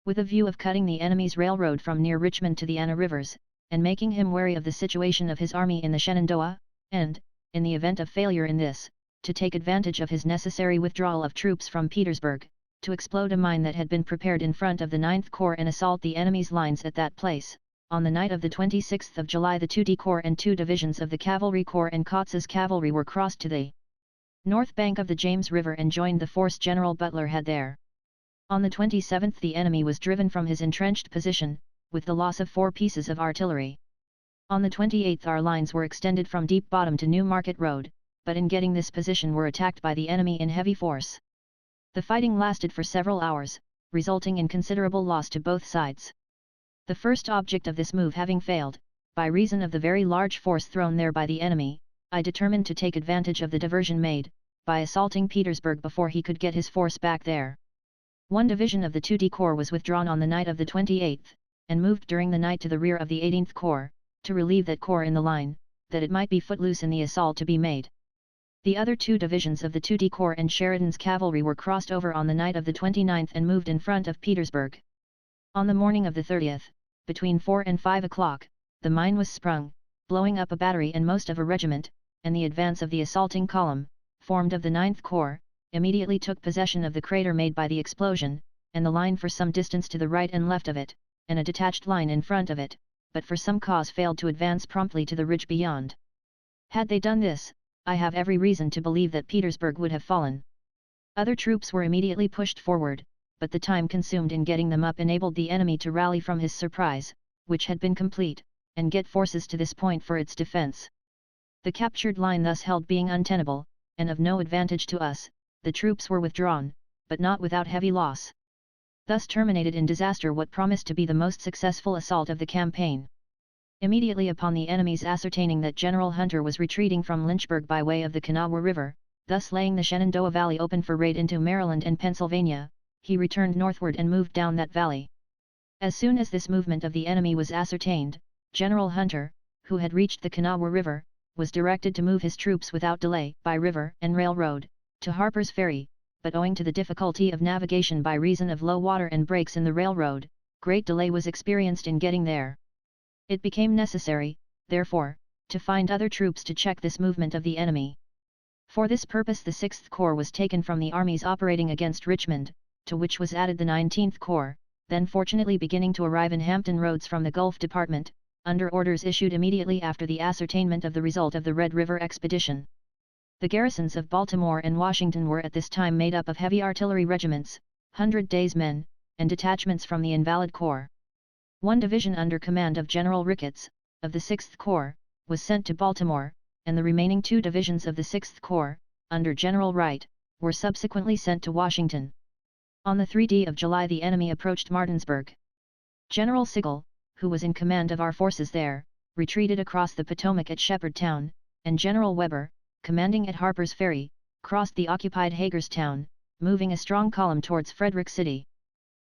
With a view of cutting the enemy's railroad from near Richmond to the Anna Rivers, and making him wary of the situation of his army in the Shenandoah, and, in the event of failure in this, to take advantage of his necessary withdrawal of troops from Petersburg, to explode a mine that had been prepared in front of the 9th Corps and assault the enemy's lines at that place. On the night of the 26th of July the 2D Corps and 2 divisions of the Cavalry Corps and Kautz's cavalry were crossed to the north bank of the James River and joined the force General Butler had there. On the 27th the enemy was driven from his entrenched position, with the loss of 4 pieces of artillery. On the 28th our lines were extended from Deep Bottom to New Market Road, but in getting this position were attacked by the enemy in heavy force. The fighting lasted for several hours, resulting in considerable loss to both sides. The first object of this move having failed, by reason of the very large force thrown there by the enemy, I determined to take advantage of the diversion made, by assaulting Petersburg before he could get his force back there. One division of the 2D Corps was withdrawn on the night of the 28th, and moved during the night to the rear of the 18th Corps, to relieve that corps in the line, that it might be footloose in the assault to be made. The other 2 divisions of the 2D Corps and Sheridan's cavalry were crossed over on the night of the 29th and moved in front of Petersburg. On the morning of the 30th, between 4 and 5 o'clock, the mine was sprung, blowing up a battery and most of a regiment, and the advance of the assaulting column, formed of the 9th Corps, immediately took possession of the crater made by the explosion, and the line for some distance to the right and left of it, and a detached line in front of it, but for some cause failed to advance promptly to the ridge beyond. Had they done this, I have every reason to believe that Petersburg would have fallen. Other troops were immediately pushed forward, but the time consumed in getting them up enabled the enemy to rally from his surprise, which had been complete, and get forces to this point for its defense. The captured line thus held being untenable, and of no advantage to us, the troops were withdrawn, but not without heavy loss. Thus terminated in disaster what promised to be the most successful assault of the campaign. Immediately upon the enemy's ascertaining that General Hunter was retreating from Lynchburg by way of the Kanawha River, thus laying the Shenandoah Valley open for raid into Maryland and Pennsylvania, he returned northward and moved down that valley. As soon as this movement of the enemy was ascertained, General Hunter, who had reached the Kanawha River, was directed to move his troops without delay by river and railroad to Harper's Ferry, but owing to the difficulty of navigation by reason of low water and breaks in the railroad, great delay was experienced in getting there. It became necessary, therefore, to find other troops to check this movement of the enemy. For this purpose the 6th Corps was taken from the armies operating against Richmond, to which was added the 19th Corps, then fortunately beginning to arrive in Hampton Roads from the Gulf Department, under orders issued immediately after the ascertainment of the result of the Red River expedition. The garrisons of Baltimore and Washington were at this time made up of heavy artillery regiments, 100 days men, and detachments from the Invalid Corps. One division under command of General Ricketts, of the 6th Corps, was sent to Baltimore, and the remaining 2 divisions of the 6th Corps, under General Wright, were subsequently sent to Washington. On the 3d of July the enemy approached Martinsburg. General Sigel, who was in command of our forces there, retreated across the Potomac at Shepherdtown, and General Weber, commanding at Harper's Ferry, crossed the occupied Hagerstown, moving a strong column towards Frederick City.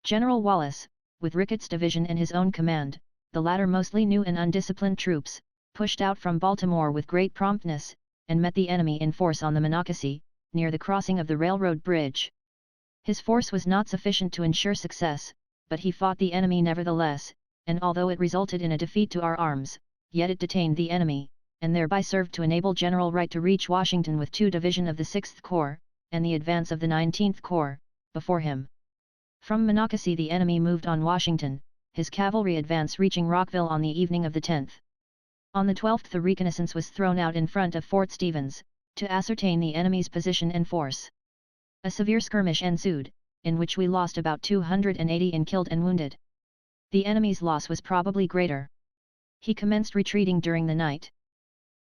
General Wallace, with Ricketts' division in his own command, the latter mostly new and undisciplined troops, pushed out from Baltimore with great promptness, and met the enemy in force on the Monocacy, near the crossing of the railroad bridge. His force was not sufficient to ensure success, but he fought the enemy nevertheless, and although it resulted in a defeat to our arms, yet it detained the enemy, and thereby served to enable General Wright to reach Washington with 2 divisions of the 6th Corps, and the advance of the 19th Corps, before him. From Monocacy the enemy moved on Washington, his cavalry advance reaching Rockville on the evening of the 10th. On the 12th the reconnaissance was thrown out in front of Fort Stevens, to ascertain the enemy's position and force. A severe skirmish ensued, in which we lost about 280 in killed and wounded. The enemy's loss was probably greater. He commenced retreating during the night.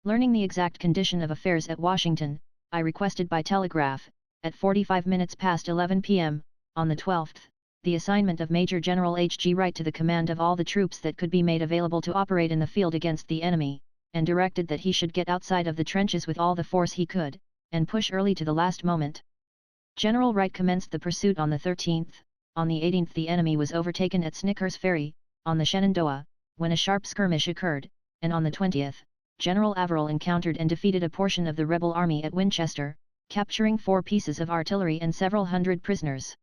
Learning the exact condition of affairs at Washington, I requested by telegraph, at 45 minutes past 11 p.m., on the 12th, the assignment of Major General H.G. Wright to the command of all the troops that could be made available to operate in the field against the enemy, and directed that he should get outside of the trenches with all the force he could, and push early to the last moment. General Wright commenced the pursuit on the 13th, on the 18th the enemy was overtaken at Snicker's Ferry, on the Shenandoah, when a sharp skirmish occurred, and on the 20th, General Averill encountered and defeated a portion of the rebel army at Winchester, capturing 4 pieces of artillery and several hundred prisoners.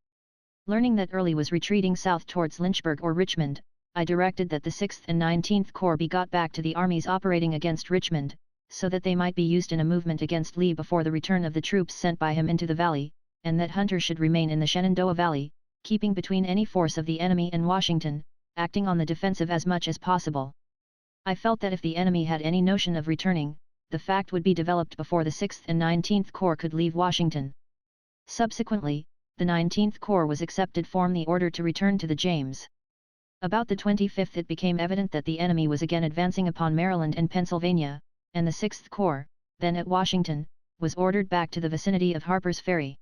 Learning that Early was retreating south towards Lynchburg or Richmond, I directed that the 6th and 19th Corps be got back to the armies operating against Richmond, so that they might be used in a movement against Lee before the return of the troops sent by him into the valley, and that Hunter should remain in the Shenandoah Valley, keeping between any force of the enemy and Washington, acting on the defensive as much as possible. I felt that if the enemy had any notion of returning, the fact would be developed before the 6th and 19th Corps could leave Washington. Subsequently, the 19th Corps was accepted from the order to return to the James. About the 25th it became evident that the enemy was again advancing upon Maryland and Pennsylvania, and the 6th Corps, then at Washington, was ordered back to the vicinity of Harper's Ferry.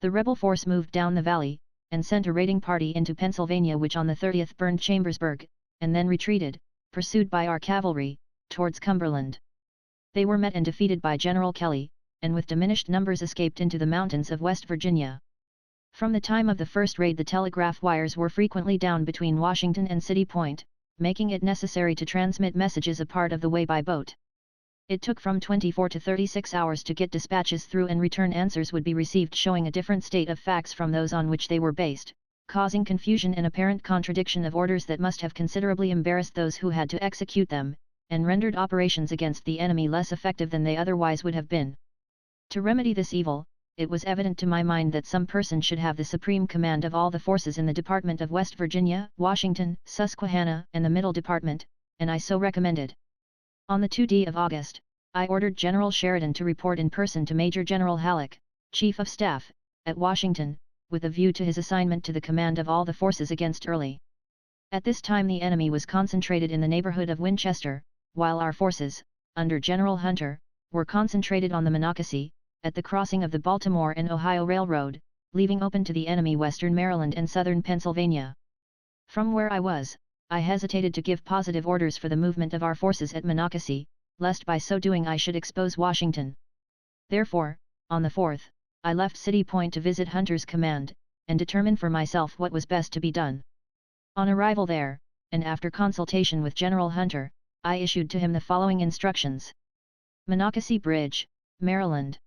The rebel force moved down the valley, and sent a raiding party into Pennsylvania which on the 30th burned Chambersburg, and then retreated, pursued by our cavalry, towards Cumberland. They were met and defeated by General Kelly, and with diminished numbers escaped into the mountains of West Virginia. From the time of the first raid the telegraph wires were frequently down between Washington and City Point, making it necessary to transmit messages a part of the way by boat. It took from 24 to 36 hours to get dispatches through, and return answers would be received showing a different state of facts from those on which they were based, causing confusion and apparent contradiction of orders that must have considerably embarrassed those who had to execute them, and rendered operations against the enemy less effective than they otherwise would have been. To remedy this evil, it was evident to my mind that some person should have the supreme command of all the forces in the Department of West Virginia, Washington, Susquehanna, and the Middle Department, and I so recommended. On the 2d of August, I ordered General Sheridan to report in person to Major General Halleck, Chief of Staff, at Washington, with a view to his assignment to the command of all the forces against Early. At this time the enemy was concentrated in the neighborhood of Winchester, while our forces, under General Hunter, were concentrated on the Monocacy, at the crossing of the Baltimore and Ohio Railroad, leaving open to the enemy western Maryland and southern Pennsylvania. From where I was, I hesitated to give positive orders for the movement of our forces at Monocacy, lest by so doing I should expose Washington. Therefore, on the 4th, I left City Point to visit Hunter's command, and determine for myself what was best to be done. On arrival there, and after consultation with General Hunter, I issued to him the following instructions. Monocacy Bridge, Maryland.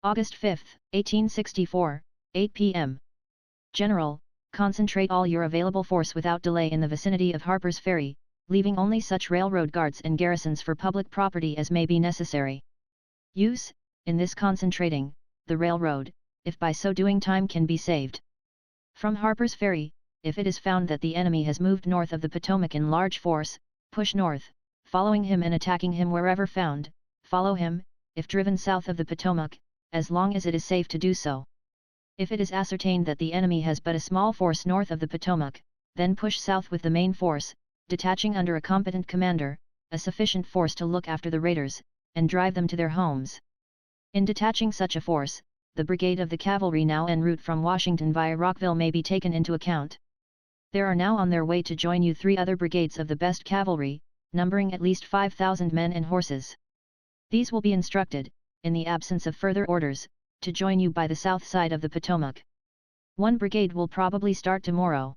August 5, 1864, 8 p.m. General, concentrate all your available force without delay in the vicinity of Harper's Ferry, leaving only such railroad guards and garrisons for public property as may be necessary. Use, in this concentrating, the railroad, if by so doing time can be saved. From Harper's Ferry, if it is found that the enemy has moved north of the Potomac in large force, push north, following him and attacking him wherever found, follow him, if driven south of the Potomac, as long as it is safe to do so. If it is ascertained that the enemy has but a small force north of the Potomac, then push south with the main force, detaching under a competent commander, a sufficient force to look after the raiders, and drive them to their homes. In detaching such a force, the brigade of the cavalry now en route from Washington via Rockville may be taken into account. There are now on their way to join you 3 other brigades of the best cavalry, numbering at least 5,000 men and horses. These will be instructed, in the absence of further orders, to join you by the south side of the Potomac. 1 brigade will probably start tomorrow.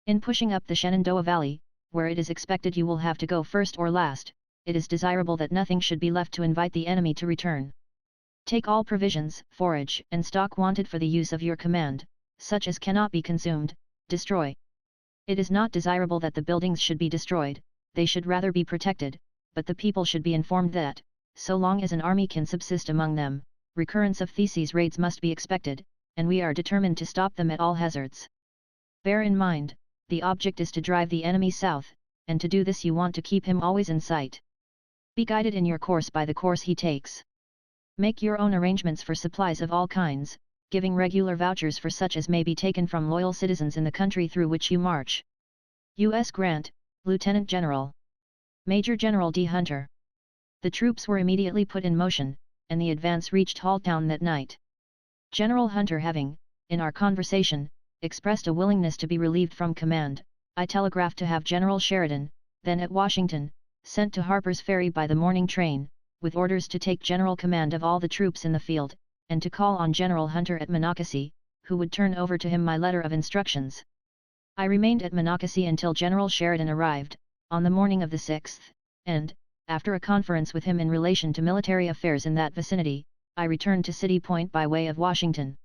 In pushing up the Shenandoah Valley, where it is expected you will have to go first or last, it is desirable that nothing should be left to invite the enemy to return. Take all provisions, forage, and stock wanted for the use of your command, such as cannot be consumed, destroy. It is not desirable that the buildings should be destroyed, they should rather be protected, but the people should be informed that, so long as an army can subsist among them, recurrence of theses raids must be expected, and we are determined to stop them at all hazards. Bear in mind, the object is to drive the enemy south, and to do this you want to keep him always in sight. Be guided in your course by the course he takes. Make your own arrangements for supplies of all kinds, giving regular vouchers for such as may be taken from loyal citizens in the country through which you march. U.S. Grant, Lieutenant General. Major General D. Hunter. The troops were immediately put in motion, and the advance reached Halltown that night. General Hunter having, in our conversation, expressed a willingness to be relieved from command, I telegraphed to have General Sheridan, then at Washington, sent to Harper's Ferry by the morning train, with orders to take general command of all the troops in the field, and to call on General Hunter at Monocacy, who would turn over to him my letter of instructions. I remained at Monocacy until General Sheridan arrived, on the morning of the 6th, and, after a conference with him in relation to military affairs in that vicinity, I returned to City Point by way of Washington.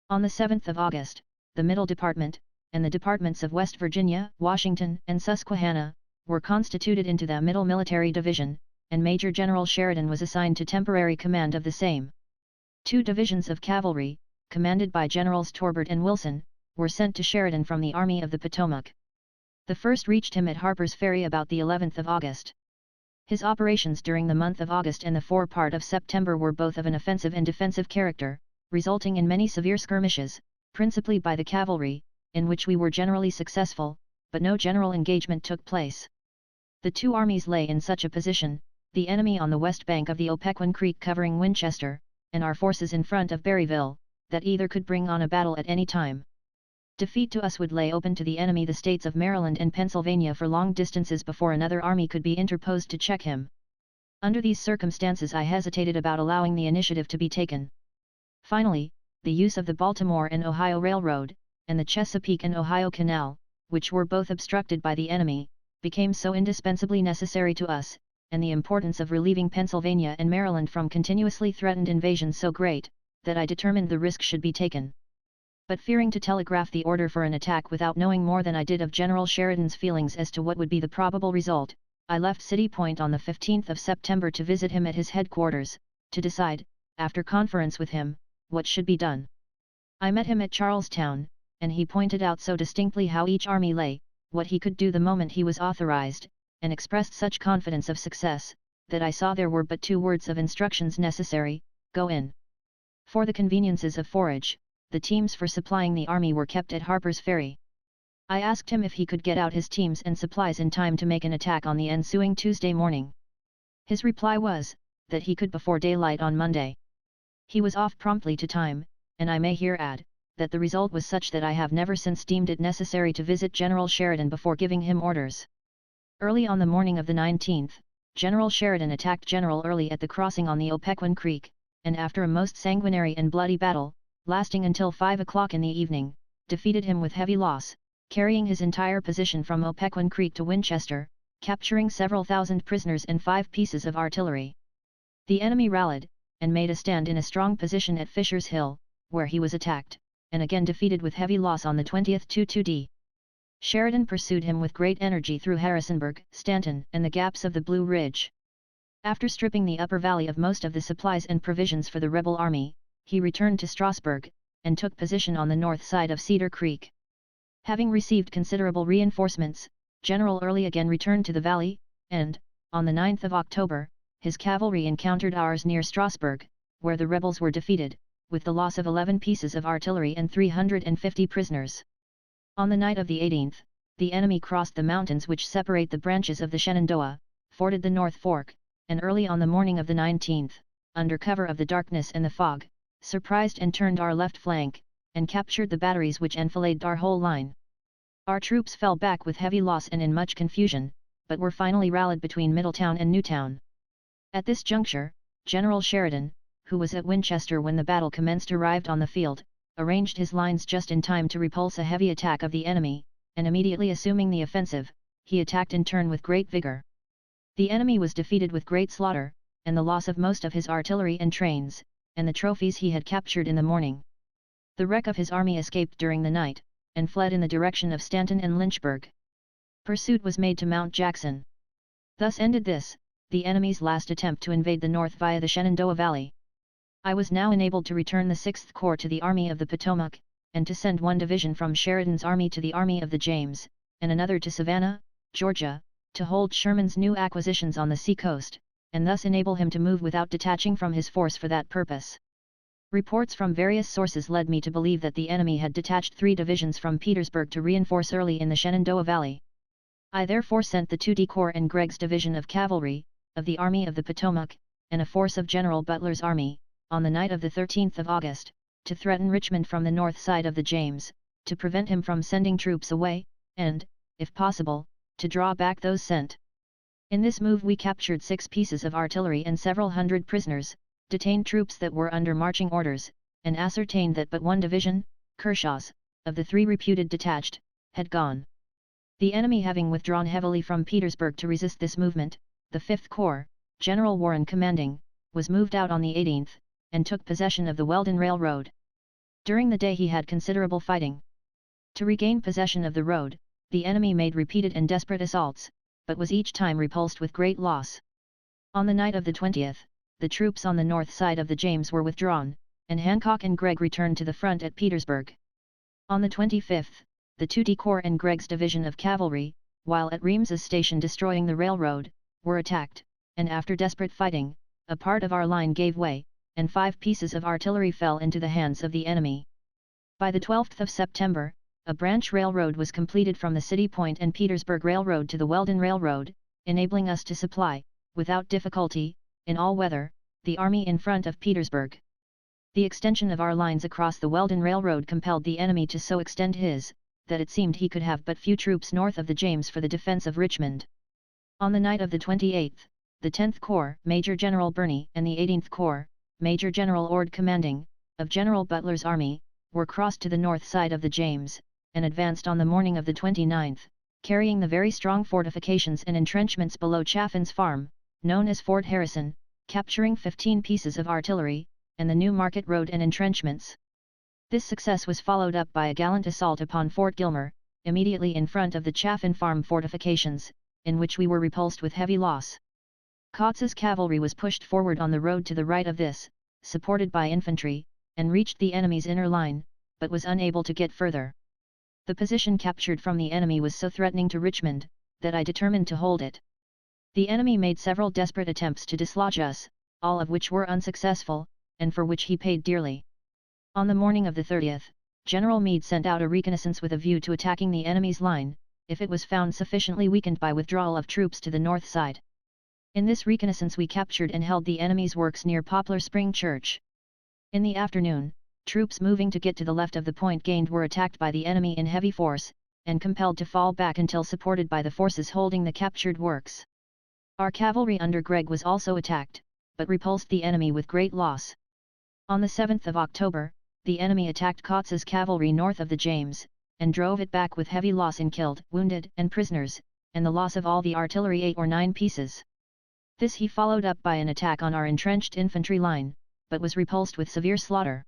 On the 7th of August, the Middle Department, and the departments of West Virginia, Washington, and Susquehanna, were constituted into the Middle Military Division, and Major General Sheridan was assigned to temporary command of the same. 2 divisions of cavalry, commanded by Generals Torbert and Wilson, were sent to Sheridan from the Army of the Potomac. The first reached him at Harper's Ferry about the 11th of August. His operations during the month of August and the forepart of September were both of an offensive and defensive character, resulting in many severe skirmishes, principally by the cavalry, in which we were generally successful, but no general engagement took place. The 2 armies lay in such a position, the enemy on the west bank of the Opequon Creek covering Winchester, and our forces in front of Berryville, that either could bring on a battle at any time. Defeat to us would lay open to the enemy the states of Maryland and Pennsylvania for long distances before another army could be interposed to check him. Under these circumstances I hesitated about allowing the initiative to be taken. Finally, the use of the Baltimore and Ohio Railroad, and the Chesapeake and Ohio Canal, which were both obstructed by the enemy, became so indispensably necessary to us, and the importance of relieving Pennsylvania and Maryland from continuously threatened invasion so great, that I determined the risk should be taken. But fearing to telegraph the order for an attack without knowing more than I did of General Sheridan's feelings as to what would be the probable result, I left City Point on the 15th of September to visit him at his headquarters, to decide, after conference with him, what should be done. I met him at Charlestown, and he pointed out so distinctly how each army lay, what he could do the moment he was authorized, and expressed such confidence of success, that I saw there were but 2 words of instructions necessary: go in. For the conveniences of forage, the teams for supplying the army were kept at Harper's Ferry. I asked him if he could get out his teams and supplies in time to make an attack on the ensuing Tuesday morning. His reply was, that he could before daylight on Monday. He was off promptly to time, and I may here add, that the result was such that I have never since deemed it necessary to visit General Sheridan before giving him orders. Early on the morning of the 19th, General Sheridan attacked General Early at the crossing on the Opequon Creek, and after a most sanguinary and bloody battle, lasting until 5 o'clock in the evening, defeated him with heavy loss, carrying his entire position from Opequon Creek to Winchester, capturing several thousand prisoners and 5 pieces of artillery. The enemy rallied, and made a stand in a strong position at Fisher's Hill, where he was attacked, and again defeated with heavy loss on the 20th 2-2d. Sheridan pursued him with great energy through Harrisonburg, Stanton, and the gaps of the Blue Ridge. After stripping the upper valley of most of the supplies and provisions for the rebel army, he returned to Strasburg, and took position on the north side of Cedar Creek. Having received considerable reinforcements, General Early again returned to the valley, and, on the 9th of October, his cavalry encountered ours near Strasburg, where the rebels were defeated, with the loss of 11 pieces of artillery and 350 prisoners. On the night of the 18th, the enemy crossed the mountains which separate the branches of the Shenandoah, forded the North Fork, and early on the morning of the 19th, under cover of the darkness and the fog, surprised and turned our left flank, and captured the batteries which enfiladed our whole line. Our troops fell back with heavy loss and in much confusion, but were finally rallied between Middletown and Newtown. At this juncture, General Sheridan, who was at Winchester when the battle commenced, arrived on the field, arranged his lines just in time to repulse a heavy attack of the enemy, and immediately assuming the offensive, he attacked in turn with great vigor. The enemy was defeated with great slaughter, and the loss of most of his artillery and trains, and the trophies he had captured in the morning. The wreck of his army escaped during the night, and fled in the direction of Stanton and Lynchburg. Pursuit was made to Mount Jackson. Thus ended this, the enemy's last attempt to invade the north via the Shenandoah Valley. I was now enabled to return the 6th Corps to the Army of the Potomac, and to send one division from Sheridan's army to the Army of the James, and another to Savannah, Georgia, to hold Sherman's new acquisitions on the sea-coast, and thus enable him to move without detaching from his force for that purpose. Reports from various sources led me to believe that the enemy had detached 3 divisions from Petersburg to reinforce Early in the Shenandoah Valley. I therefore sent the 2D Corps and Gregg's division of cavalry, of the Army of the Potomac, and a force of General Butler's army, on the night of the 13th of August, to threaten Richmond from the north side of the James, to prevent him from sending troops away, and, if possible, to draw back those sent. In this move we captured 6 pieces of artillery and several hundred prisoners, detained troops that were under marching orders, and ascertained that but one division, Kershaw's, of the 3 reputed detached, had gone. The enemy having withdrawn heavily from Petersburg to resist this movement, the 5th Corps, General Warren commanding, was moved out on the 18th, and took possession of the Weldon Railroad. During the day he had considerable fighting. To regain possession of the road, the enemy made repeated and desperate assaults, but was each time repulsed with great loss. On the night of the 20th, the troops on the north side of the James were withdrawn, and Hancock and Gregg returned to the front at Petersburg. On the 25th, the 2D Corps and Gregg's division of cavalry, while at Reams's station destroying the railroad, were attacked, and after desperate fighting, a part of our line gave way, and 5 pieces of artillery fell into the hands of the enemy. By the 12th of September, a branch railroad was completed from the City Point and Petersburg Railroad to the Weldon Railroad, enabling us to supply, without difficulty, in all weather, the army in front of Petersburg. The extension of our lines across the Weldon Railroad compelled the enemy to so extend his, that it seemed he could have but few troops north of the James for the defense of Richmond. On the night of the 28th, the 10th Corps, Major General Birney, and the 18th Corps, Major General Ord commanding, of General Butler's army, were crossed to the north side of the James, and advanced on the morning of the 29th, carrying the very strong fortifications and entrenchments below Chaffin's Farm, known as Fort Harrison, capturing 15 pieces of artillery, and the New Market Road and entrenchments. This success was followed up by a gallant assault upon Fort Gilmer, immediately in front of the Chaffin Farm fortifications, in which we were repulsed with heavy loss. Kautz's cavalry was pushed forward on the road to the right of this, supported by infantry, and reached the enemy's inner line, but was unable to get further. The position captured from the enemy was so threatening to Richmond, that I determined to hold it. The enemy made several desperate attempts to dislodge us, all of which were unsuccessful, and for which he paid dearly. On the morning of the 30th, General Meade sent out a reconnaissance with a view to attacking the enemy's line, if it was found sufficiently weakened by withdrawal of troops to the north side. In this reconnaissance we captured and held the enemy's works near Poplar Spring Church. In the afternoon, troops moving to get to the left of the point gained were attacked by the enemy in heavy force, and compelled to fall back until supported by the forces holding the captured works. Our cavalry under Gregg was also attacked, but repulsed the enemy with great loss. On the 7th of October, the enemy attacked Cottes's cavalry north of the James, and drove it back with heavy loss in killed, wounded, and prisoners, and the loss of all the artillery 8 or 9 pieces. This he followed up by an attack on our entrenched infantry line, but was repulsed with severe slaughter.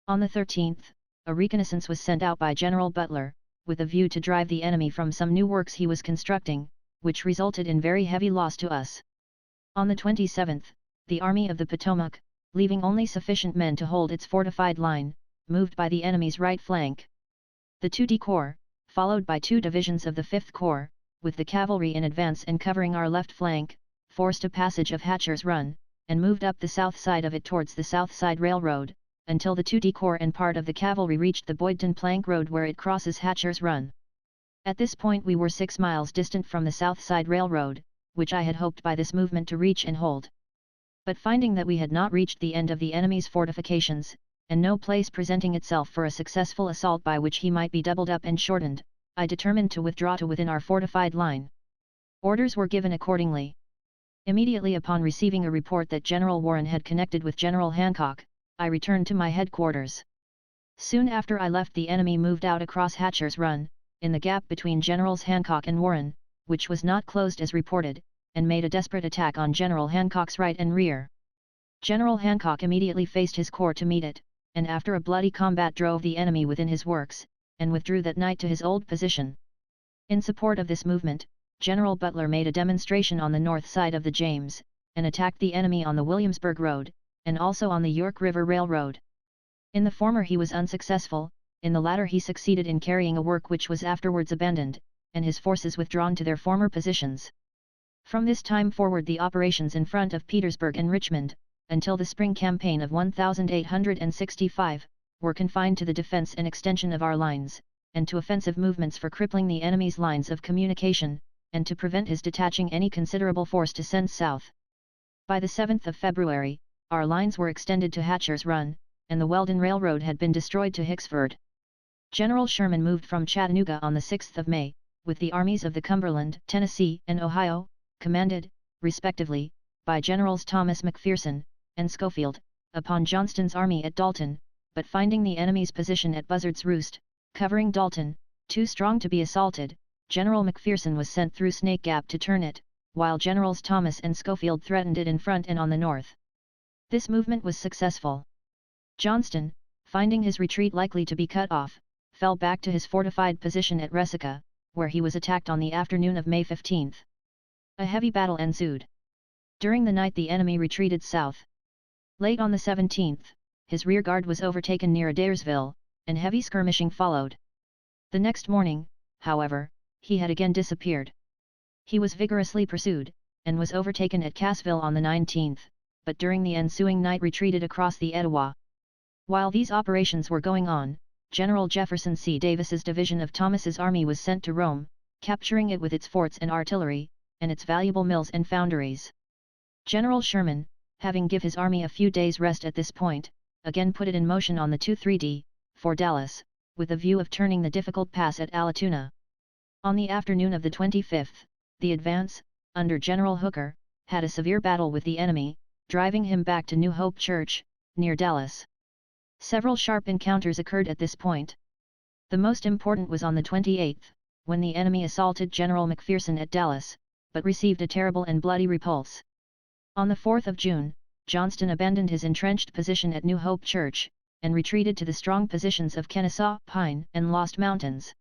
On the 13th, a reconnaissance was sent out by General Butler, with a view to drive the enemy from some new works he was constructing, which resulted in very heavy loss to us. On the 27th, the Army of the Potomac, leaving only sufficient men to hold its fortified line, moved by the enemy's right flank. The 2D Corps, followed by 2 divisions of the 5th Corps, with the cavalry in advance and covering our left flank, forced a passage of Hatcher's Run, and moved up the south side of it towards the South Side Railroad, until the 2D Corps and part of the cavalry reached the Boydton Plank Road where it crosses Hatcher's Run. At this point we were 6 miles distant from the South Side Railroad, which I had hoped by this movement to reach and hold. But finding that we had not reached the end of the enemy's fortifications, and no place presenting itself for a successful assault by which he might be doubled up and shortened, I determined to withdraw to within our fortified line. Orders were given accordingly. Immediately upon receiving a report that General Warren had connected with General Hancock, I returned to my headquarters. Soon after I left, the enemy moved out across Hatcher's Run, in the gap between Generals Hancock and Warren, which was not closed as reported, and made a desperate attack on General Hancock's right and rear. General Hancock immediately faced his corps to meet it, and after a bloody combat drove the enemy within his works, and withdrew that night to his old position. In support of this movement, General Butler made a demonstration on the north side of the James, and attacked the enemy on the Williamsburg Road, and also on the York River Railroad. In the former he was unsuccessful, in the latter he succeeded in carrying a work which was afterwards abandoned, and his forces withdrawn to their former positions. From this time forward the operations in front of Petersburg and Richmond, until the spring campaign of 1865, were confined to the defense and extension of our lines, and to offensive movements for crippling the enemy's lines of communication, and to prevent his detaching any considerable force to send south. By the 7th of February, our lines were extended to Hatcher's Run, and the Weldon Railroad had been destroyed to Hicksford. General Sherman moved from Chattanooga on the 6th of May, with the armies of the Cumberland, Tennessee, and Ohio, commanded, respectively, by Generals Thomas McPherson and Schofield, upon Johnston's army at Dalton, but finding the enemy's position at Buzzard's Roost, covering Dalton, too strong to be assaulted, General McPherson was sent through Snake Gap to turn it, while Generals Thomas and Schofield threatened it in front and on the north. This movement was successful. Johnston, finding his retreat likely to be cut off, fell back to his fortified position at Resaca, where he was attacked on the afternoon of May 15. A heavy battle ensued. During the night the enemy retreated south. Late on the 17th, his rearguard was overtaken near Adairsville, and heavy skirmishing followed. The next morning, however, he had again disappeared. He was vigorously pursued, and was overtaken at Cassville on the 19th, but during the ensuing night retreated across the Etowah. While these operations were going on, General Jefferson C. Davis's division of Thomas's army was sent to Rome, capturing it with its forts and artillery, and its valuable mills and foundries. General Sherman, having give his army a few days' rest at this point, again put it in motion on the 2-3D, for Dallas, with a view of turning the difficult pass at Allatoona. On the afternoon of the 25th, the advance, under General Hooker, had a severe battle with the enemy, driving him back to New Hope Church, near Dallas. Several sharp encounters occurred at this point. The most important was on the 28th, when the enemy assaulted General McPherson at Dallas, but received a terrible and bloody repulse. On the 4th of June, Johnston abandoned his entrenched position at New Hope Church, and retreated to the strong positions of Kennesaw, Pine, and Lost Mountains.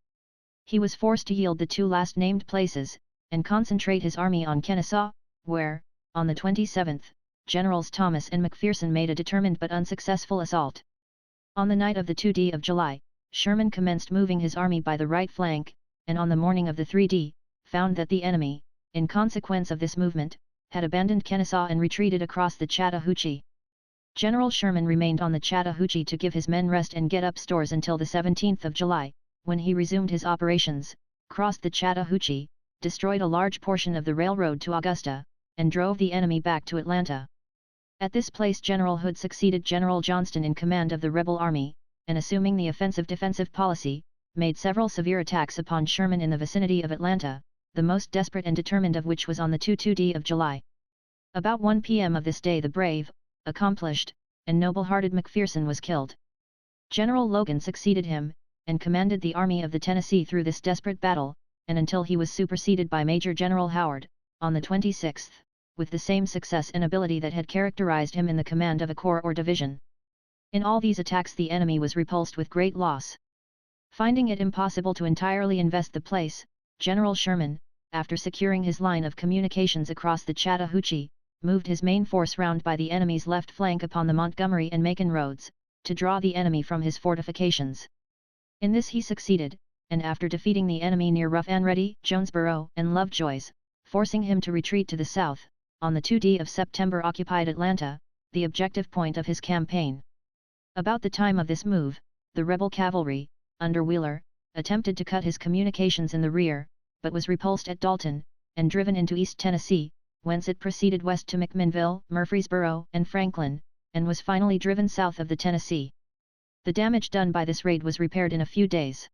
He was forced to yield the 2 last named places, and concentrate his army on Kennesaw, where, on the 27th, Generals Thomas and McPherson made a determined but unsuccessful assault. On the night of the 2d of July, Sherman commenced moving his army by the right flank, and on the morning of the 3d, found that the enemy, in consequence of this movement, had abandoned Kennesaw and retreated across the Chattahoochee. General Sherman remained on the Chattahoochee to give his men rest and get up stores until the 17th of July, when he resumed his operations, crossed the Chattahoochee, destroyed a large portion of the railroad to Augusta, and drove the enemy back to Atlanta. At this place General Hood succeeded General Johnston in command of the rebel army, and assuming the offensive-defensive policy, made several severe attacks upon Sherman in the vicinity of Atlanta, the most desperate and determined of which was on the 2 of July. About 1 p.m. of this day the brave, accomplished, and noble-hearted McPherson was killed. General Logan succeeded him, and commanded the Army of the Tennessee through this desperate battle, and until he was superseded by Major General Howard, on the 26th, with the same success and ability that had characterized him in the command of a corps or division. In all these attacks the enemy was repulsed with great loss. Finding it impossible to entirely invest the place, General Sherman, after securing his line of communications across the Chattahoochee, moved his main force round by the enemy's left flank upon the Montgomery and Macon roads, to draw the enemy from his fortifications. In this he succeeded, and after defeating the enemy near Rough and Ready, Jonesboro, and Lovejoy's, forcing him to retreat to the south, on the 2 of September occupied Atlanta, the objective point of his campaign. About the time of this move, the rebel cavalry, under Wheeler, attempted to cut his communications in the rear, but was repulsed at Dalton, and driven into East Tennessee, whence it proceeded west to McMinnville, Murfreesboro, and Franklin, and was finally driven south of the Tennessee. The damage done by this raid was repaired in a few days.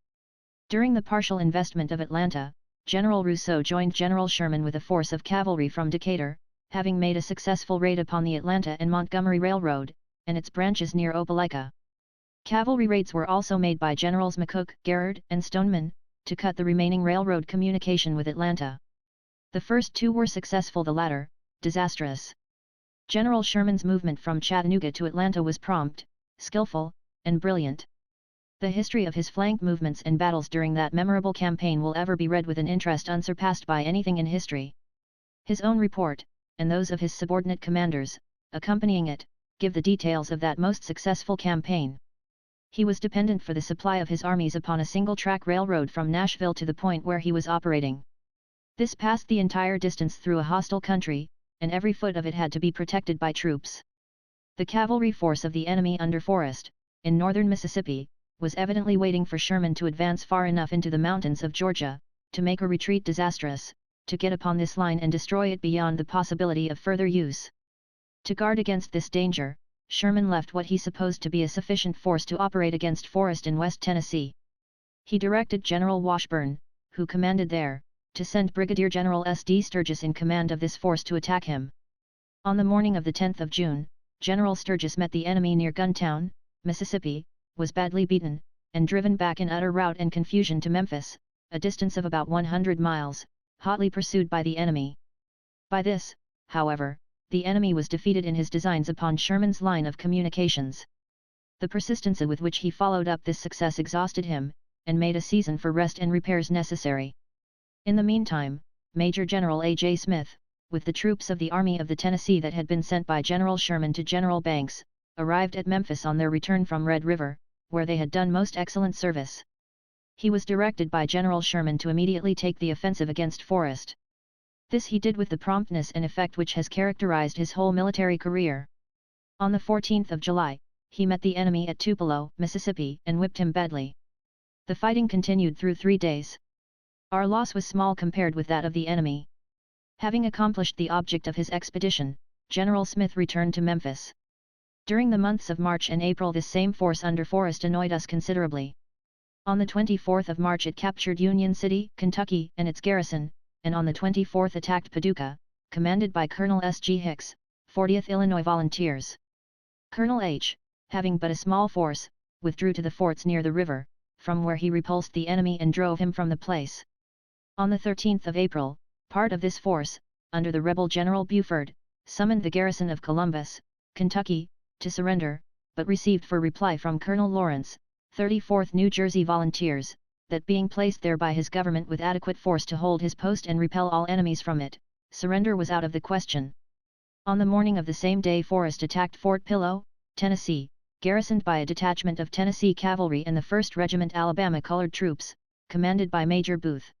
During the partial investment of Atlanta, General Rousseau joined General Sherman with a force of cavalry from Decatur, having made a successful raid upon the Atlanta and Montgomery Railroad, and its branches near Opelika. Cavalry raids were also made by Generals McCook, Garrard, and Stoneman, to cut the remaining railroad communication with Atlanta. The first two were successful, the latter, disastrous. General Sherman's movement from Chattanooga to Atlanta was prompt, skillful, and brilliant. The history of his flank movements and battles during that memorable campaign will ever be read with an interest unsurpassed by anything in history. His own report, and those of his subordinate commanders, accompanying it, give the details of that most successful campaign. He was dependent for the supply of his armies upon a single-track railroad from Nashville to the point where he was operating. This passed the entire distance through a hostile country, and every foot of it had to be protected by troops. The cavalry force of the enemy under Forrest, in northern Mississippi, was evidently waiting for Sherman to advance far enough into the mountains of Georgia, to make a retreat disastrous, to get upon this line and destroy it beyond the possibility of further use. To guard against this danger, Sherman left what he supposed to be a sufficient force to operate against Forrest in West Tennessee. He directed General Washburn, who commanded there, to send Brigadier General S.D. Sturgis in command of this force to attack him. On the morning of the 10th of June, General Sturgis met the enemy near Guntown, Mississippi, was badly beaten, and driven back in utter rout and confusion to Memphis, a distance of about 100 miles, hotly pursued by the enemy. By this, however, the enemy was defeated in his designs upon Sherman's line of communications. The persistency with which he followed up this success exhausted him, and made a season for rest and repairs necessary. In the meantime, Major General A.J. Smith, with the troops of the Army of the Tennessee that had been sent by General Sherman to General Banks, arrived at Memphis on their return from Red River, where they had done most excellent service. He was directed by General Sherman to immediately take the offensive against Forrest. This he did with the promptness and effect which has characterized his whole military career. On the 14th of July, he met the enemy at Tupelo, Mississippi, and whipped him badly. The fighting continued through 3 days. Our loss was small compared with that of the enemy. Having accomplished the object of his expedition, General Smith returned to Memphis. During the months of March and April this same force under Forrest annoyed us considerably. On the 24th of March it captured Union City, Kentucky, and its garrison, and on the 24th attacked Paducah, commanded by Colonel S. G. Hicks, 40th Illinois Volunteers. Colonel H., having but a small force, withdrew to the forts near the river, from where he repulsed the enemy and drove him from the place. On the 13th of April, part of this force, under the rebel General Buford, summoned the garrison of Columbus, Kentucky, to surrender, but received for reply from Colonel Lawrence, 34th New Jersey Volunteers, that being placed there by his government with adequate force to hold his post and repel all enemies from it, surrender was out of the question. On the morning of the same day Forrest attacked Fort Pillow, Tennessee, garrisoned by a detachment of Tennessee cavalry and the 1st Regiment Alabama Colored Troops, commanded by Major Booth.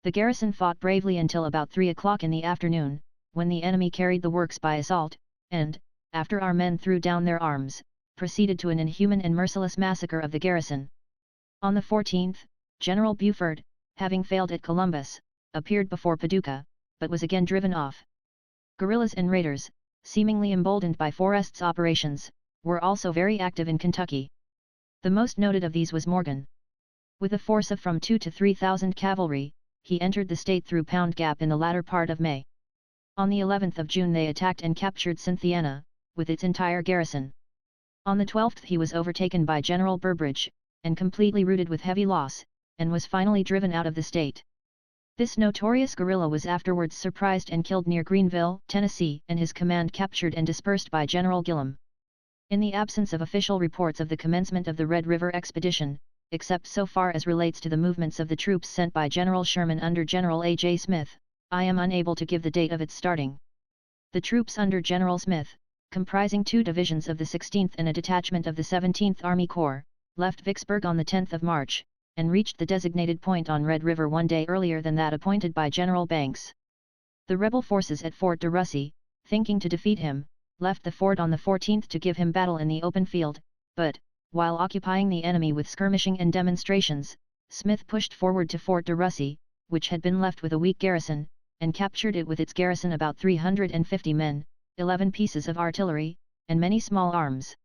The garrison fought bravely until about 3 o'clock in the afternoon, when the enemy carried the works by assault, and, after our men threw down their arms, proceeded to an inhuman and merciless massacre of the garrison. On the 14th, General Buford, having failed at Columbus, appeared before Paducah, but was again driven off. Guerrillas and raiders, seemingly emboldened by Forrest's operations, were also very active in Kentucky. The most noted of these was Morgan. With a force of from 2,000 to 3,000 cavalry, he entered the state through Pound Gap in the latter part of May. On the 11th of June they attacked and captured Cynthiana, with its entire garrison. On the 12th he was overtaken by General Burbridge, and completely routed with heavy loss, and was finally driven out of the state. This notorious guerrilla was afterwards surprised and killed near Greenville, Tennessee, and his command captured and dispersed by General Gillem. In the absence of official reports of the commencement of the Red River expedition, except so far as relates to the movements of the troops sent by General Sherman under General A.J. Smith, I am unable to give the date of its starting. The troops under General Smith, comprising 2 divisions of the 16th and a detachment of the 17th Army Corps, left Vicksburg on the 10th of March, and reached the designated point on Red River 1 day earlier than that appointed by General Banks. The rebel forces at Fort de Russy, thinking to defeat him, left the fort on the 14th to give him battle in the open field, but, while occupying the enemy with skirmishing and demonstrations, Smith pushed forward to Fort de Russy, which had been left with a weak garrison, and captured it with its garrison about 350 men, 11 pieces of artillery, and many small arms.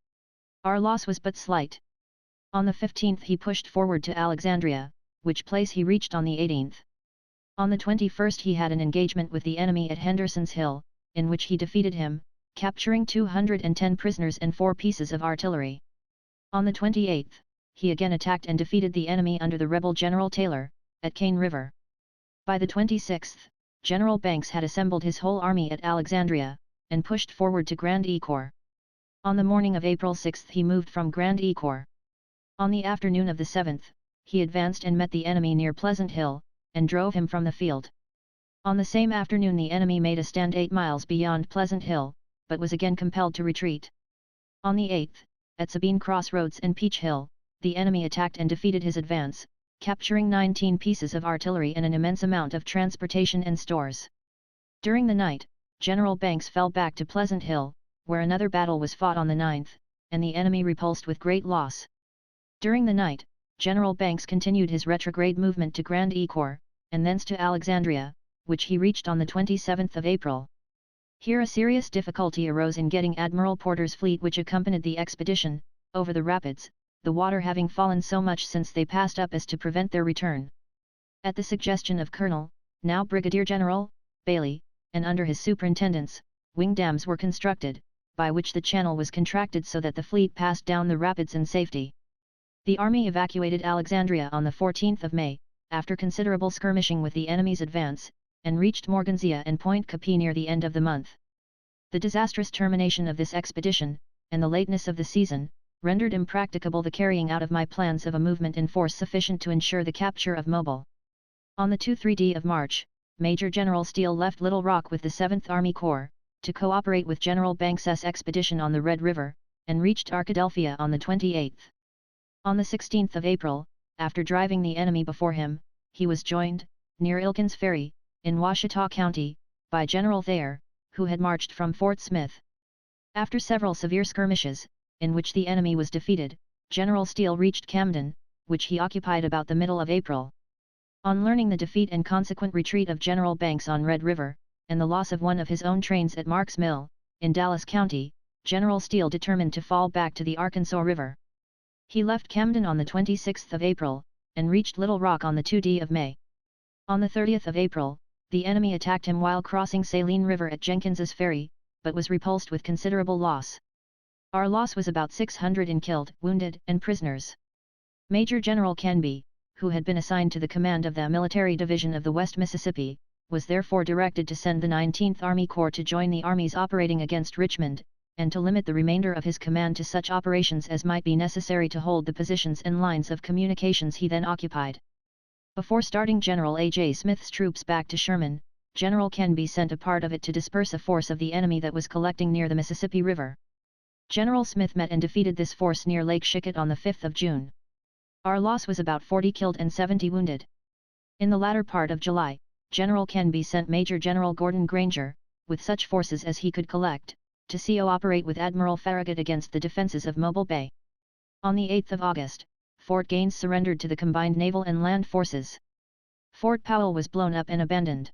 Our loss was but slight. On the 15th he pushed forward to Alexandria, which place he reached on the 18th. On the 21st he had an engagement with the enemy at Henderson's Hill, in which he defeated him, capturing 210 prisoners and 4 pieces of artillery. On the 28th, he again attacked and defeated the enemy under the rebel General Taylor, at Cane River. By the 26th, General Banks had assembled his whole army at Alexandria, and pushed forward to Grand Ecore. On the morning of April 6 he moved from Grand Ecore. On the afternoon of the 7th, he advanced and met the enemy near Pleasant Hill, and drove him from the field. On the same afternoon the enemy made a stand 8 miles beyond Pleasant Hill, but was again compelled to retreat. On the 8th, at Sabine Crossroads and Peach Hill, the enemy attacked and defeated his advance, capturing 19 pieces of artillery and an immense amount of transportation and stores. During the night, General Banks fell back to Pleasant Hill, where another battle was fought on the 9th, and the enemy repulsed with great loss. During the night, General Banks continued his retrograde movement to Grand Ecore, and thence to Alexandria, which he reached on the 27th of April. Here a serious difficulty arose in getting Admiral Porter's fleet which accompanied the expedition, over the rapids, the water having fallen so much since they passed up as to prevent their return. At the suggestion of Colonel, now Brigadier General, Bailey, and under his superintendence, wing dams were constructed, by which the channel was contracted so that the fleet passed down the rapids in safety. The army evacuated Alexandria on the 14th of May, after considerable skirmishing with the enemy's advance, and reached Morganzia and Point Capee near the end of the month. The disastrous termination of this expedition, and the lateness of the season, rendered impracticable the carrying out of my plans of a movement in force sufficient to ensure the capture of Mobile. On the 2-3d of March, Major General Steele left Little Rock with the 7th Army Corps, to cooperate with General Banks's expedition on the Red River, and reached Arkadelphia on the 28th. On the 16th of April, after driving the enemy before him, he was joined, near Ilkins Ferry, in Washita County, by General Thayer, who had marched from Fort Smith. After several severe skirmishes, in which the enemy was defeated, General Steele reached Camden, which he occupied about the middle of April. On learning the defeat and consequent retreat of General Banks on Red River, and the loss of one of his own trains at Marks Mill, in Dallas County, General Steele determined to fall back to the Arkansas River. He left Camden on the 26th of April, and reached Little Rock on the 2d of May. On the 30th of April, the enemy attacked him while crossing Saline River at Jenkins's Ferry, but was repulsed with considerable loss. Our loss was about 600 in killed, wounded, and prisoners. Major General Canby, who had been assigned to the command of the Military Division of the West Mississippi, was therefore directed to send the 19th Army Corps to join the armies operating against Richmond, and to limit the remainder of his command to such operations as might be necessary to hold the positions and lines of communications he then occupied. Before starting General A.J. Smith's troops back to Sherman, General Canby sent a part of it to disperse a force of the enemy that was collecting near the Mississippi River. General Smith met and defeated this force near Lake Chickett on the 5th of June. Our loss was about 40 killed and 70 wounded. In the latter part of July, General Canby sent Major General Gordon Granger, with such forces as he could collect, to cooperate with Admiral Farragut against the defenses of Mobile Bay. On the 8th of August, Fort Gaines surrendered to the combined naval and land forces. Fort Powell was blown up and abandoned.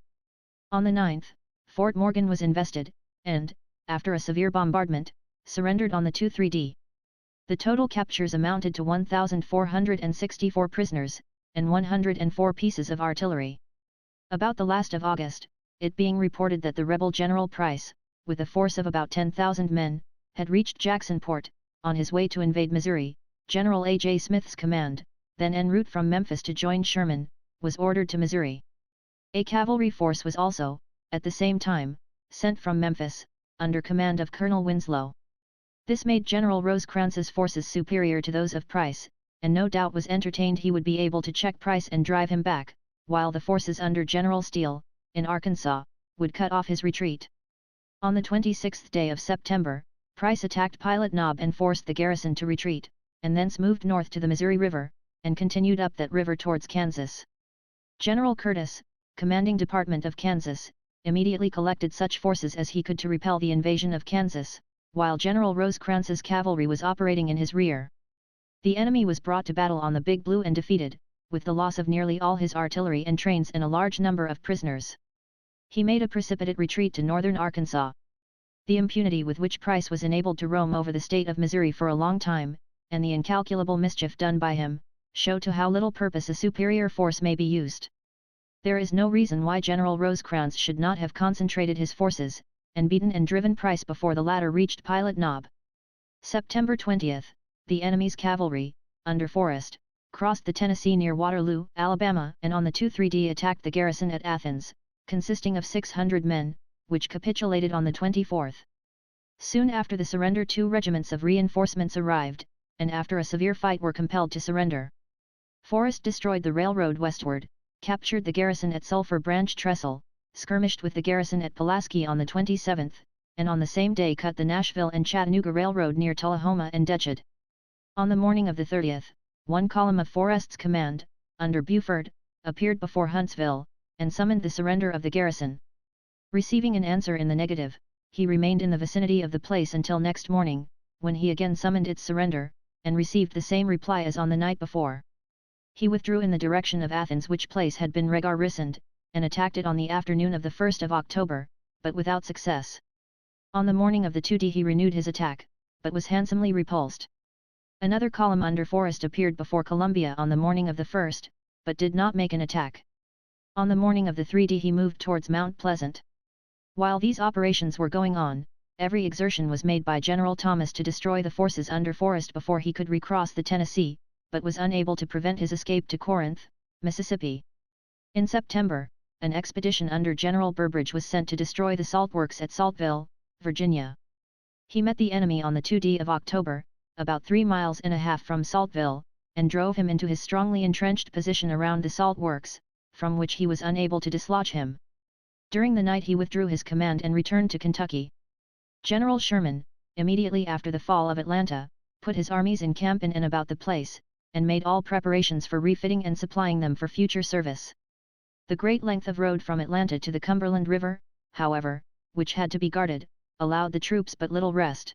On the 9th, Fort Morgan was invested, and, after a severe bombardment, surrendered on the 2-3d. The total captures amounted to 1,464 prisoners, and 104 pieces of artillery. About the last of August, it being reported that the rebel General Price, with a force of about 10,000 men, had reached Jacksonport, on his way to invade Missouri, General A. J. Smith's command, then en route from Memphis to join Sherman, was ordered to Missouri. A cavalry force was also, at the same time, sent from Memphis, under command of Colonel Winslow. This made General Rosecrans's forces superior to those of Price, and no doubt was entertained he would be able to check Price and drive him back, while the forces under General Steele, in Arkansas, would cut off his retreat. On the 26th day of September, Price attacked Pilot Knob and forced the garrison to retreat, and thence moved north to the Missouri River, and continued up that river towards Kansas. General Curtis, commanding Department of Kansas, immediately collected such forces as he could to repel the invasion of Kansas, while General Rosecrans's cavalry was operating in his rear. The enemy was brought to battle on the Big Blue and defeated, with the loss of nearly all his artillery and trains and a large number of prisoners. He made a precipitate retreat to northern Arkansas. The impunity with which Price was enabled to roam over the state of Missouri for a long time, and the incalculable mischief done by him, show to how little purpose a superior force may be used. There is no reason why General Rosecrans should not have concentrated his forces, and beaten and driven Price before the latter reached Pilot Knob. September 20, the enemy's cavalry, under Forrest, crossed the Tennessee near Waterloo, Alabama, and on the 2-3d attacked the garrison at Athens, consisting of 600 men, which capitulated on the 24th. Soon after the surrender 2 regiments of reinforcements arrived, and after a severe fight were compelled to surrender. Forrest destroyed the railroad westward, captured the garrison at Sulphur Branch Trestle, skirmished with the garrison at Pulaski on the 27th, and on the same day cut the Nashville and Chattanooga Railroad near Tullahoma and Detchid. On the morning of the 30th, one column of Forrest's command, under Buford, appeared before Huntsville, and summoned the surrender of the garrison. Receiving an answer in the negative, he remained in the vicinity of the place until next morning, when he again summoned its surrender, and received the same reply as on the night before. He withdrew in the direction of Athens, which place had been regarrisoned, and attacked it on the afternoon of the 1st of October, but without success. On the morning of the 2d he renewed his attack, but was handsomely repulsed. Another column under Forrest appeared before Columbia on the morning of the 1st, but did not make an attack. On the morning of the 3d he moved towards Mount Pleasant. While these operations were going on, every exertion was made by General Thomas to destroy the forces under Forrest before he could recross the Tennessee, but was unable to prevent his escape to Corinth, Mississippi. In September, an expedition under General Burbridge was sent to destroy the salt works at Saltville, Virginia. He met the enemy on the 2d of October, about 3.5 miles from Saltville, and drove him into his strongly entrenched position around the salt works, from which he was unable to dislodge him. During the night he withdrew his command and returned to Kentucky. General Sherman, immediately after the fall of Atlanta, put his armies in camp in and about the place, and made all preparations for refitting and supplying them for future service. The great length of road from Atlanta to the Cumberland River, however, which had to be guarded, allowed the troops but little rest.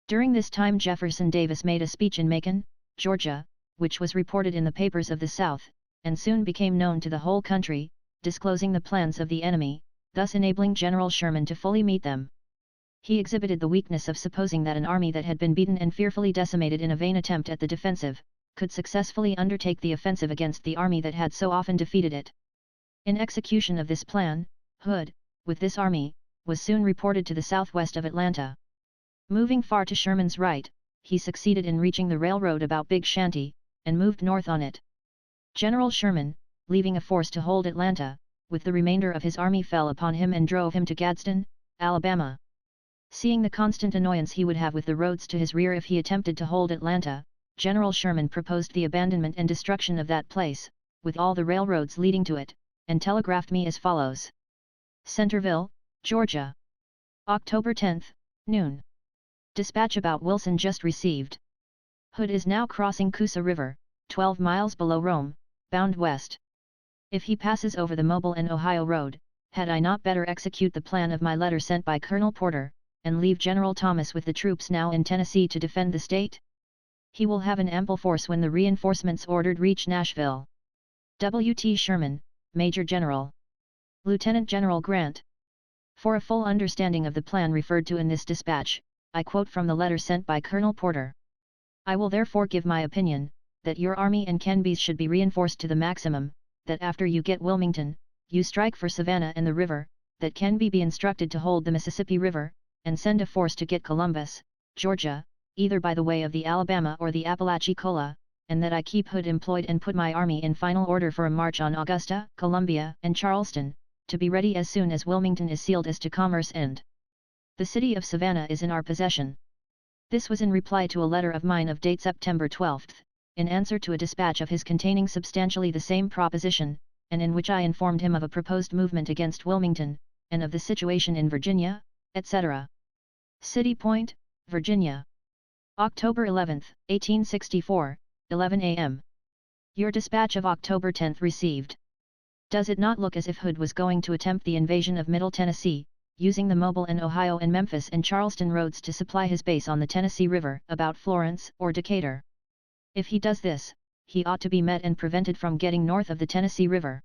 During this time Jefferson Davis made a speech in Macon, Georgia, which was reported in the papers of the South, and soon became known to the whole country, disclosing the plans of the enemy, thus enabling General Sherman to fully meet them. He exhibited the weakness of supposing that an army that had been beaten and fearfully decimated in a vain attempt at the defensive, could successfully undertake the offensive against the army that had so often defeated it. In execution of this plan, Hood, with this army, was soon reported to the southwest of Atlanta. Moving far to Sherman's right, he succeeded in reaching the railroad about Big Shanty, and moved north on it. General Sherman, leaving a force to hold Atlanta, with the remainder of his army fell upon him and drove him to Gadsden, Alabama. Seeing the constant annoyance he would have with the roads to his rear if he attempted to hold Atlanta, General Sherman proposed the abandonment and destruction of that place, with all the railroads leading to it, and telegraphed me as follows. Centerville, Georgia. October 10, noon. Dispatch about Wilson just received. Hood is now crossing Coosa River, 12 miles below Rome, bound west. If he passes over the Mobile and Ohio Road, had I not better execute the plan of my letter sent by Colonel Porter, and leave General Thomas with the troops now in Tennessee to defend the state? He will have an ample force when the reinforcements ordered reach Nashville. W. T. Sherman, Major General. Lieutenant General Grant. For a full understanding of the plan referred to in this dispatch, I quote from the letter sent by Colonel Porter. I will therefore give my opinion, that your army and Canby's should be reinforced to the maximum, that after you get Wilmington, you strike for Savannah and the river, that Canby be instructed to hold the Mississippi River, and send a force to get Columbus, Georgia, either by the way of the Alabama or the Apalachicola, and that I keep Hood employed and put my army in final order for a march on Augusta, Columbia, and Charleston, to be ready as soon as Wilmington is sealed as to commerce and the city of Savannah is in our possession. This was in reply to a letter of mine of date September 12, in answer to a dispatch of his containing substantially the same proposition, and in which I informed him of a proposed movement against Wilmington, and of the situation in Virginia, etc. City Point, Virginia. October 11, 1864, 11 a.m. Your dispatch of October 10 received. Does it not look as if Hood was going to attempt the invasion of Middle Tennessee, using the Mobile and Ohio and Memphis and Charleston roads to supply his base on the Tennessee River about Florence or Decatur? If he does this, he ought to be met and prevented from getting north of the Tennessee River.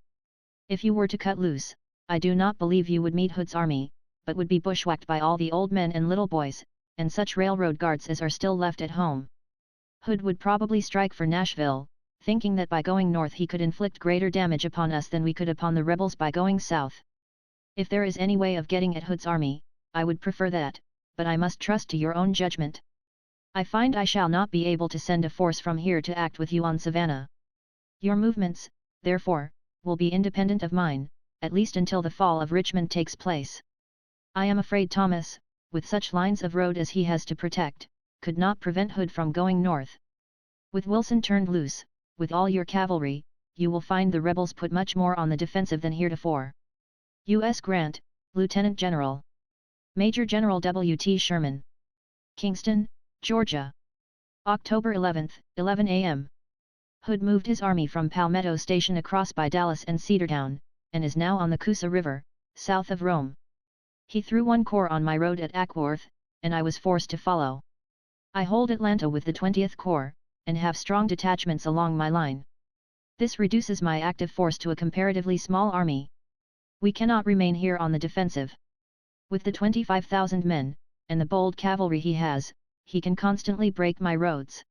If you were to cut loose, I do not believe you would meet Hood's army, but would be bushwhacked by all the old men and little boys, and such railroad guards as are still left at home. Hood would probably strike for Nashville, thinking that by going north he could inflict greater damage upon us than we could upon the rebels by going south. If there is any way of getting at Hood's army, I would prefer that, but I must trust to your own judgment. I find I shall not be able to send a force from here to act with you on Savannah. Your movements, therefore, will be independent of mine, at least until the fall of Richmond takes place. I am afraid Thomas, with such lines of road as he has to protect, could not prevent Hood from going north. With Wilson turned loose, with all your cavalry, you will find the rebels put much more on the defensive than heretofore. U.S. Grant, Lieutenant General. Major General W. T. Sherman. Kingston, Georgia. October 11, 11 a.m. Hood moved his army from Palmetto Station across by Dallas and Cedartown, and is now on the Coosa River, south of Rome. He threw one corps on my road at Ackworth, and I was forced to follow. I hold Atlanta with the 20th Corps, and have strong detachments along my line. This reduces my active force to a comparatively small army. We cannot remain here on the defensive. With the 25,000 men, and the bold cavalry he has, he can constantly break my roads.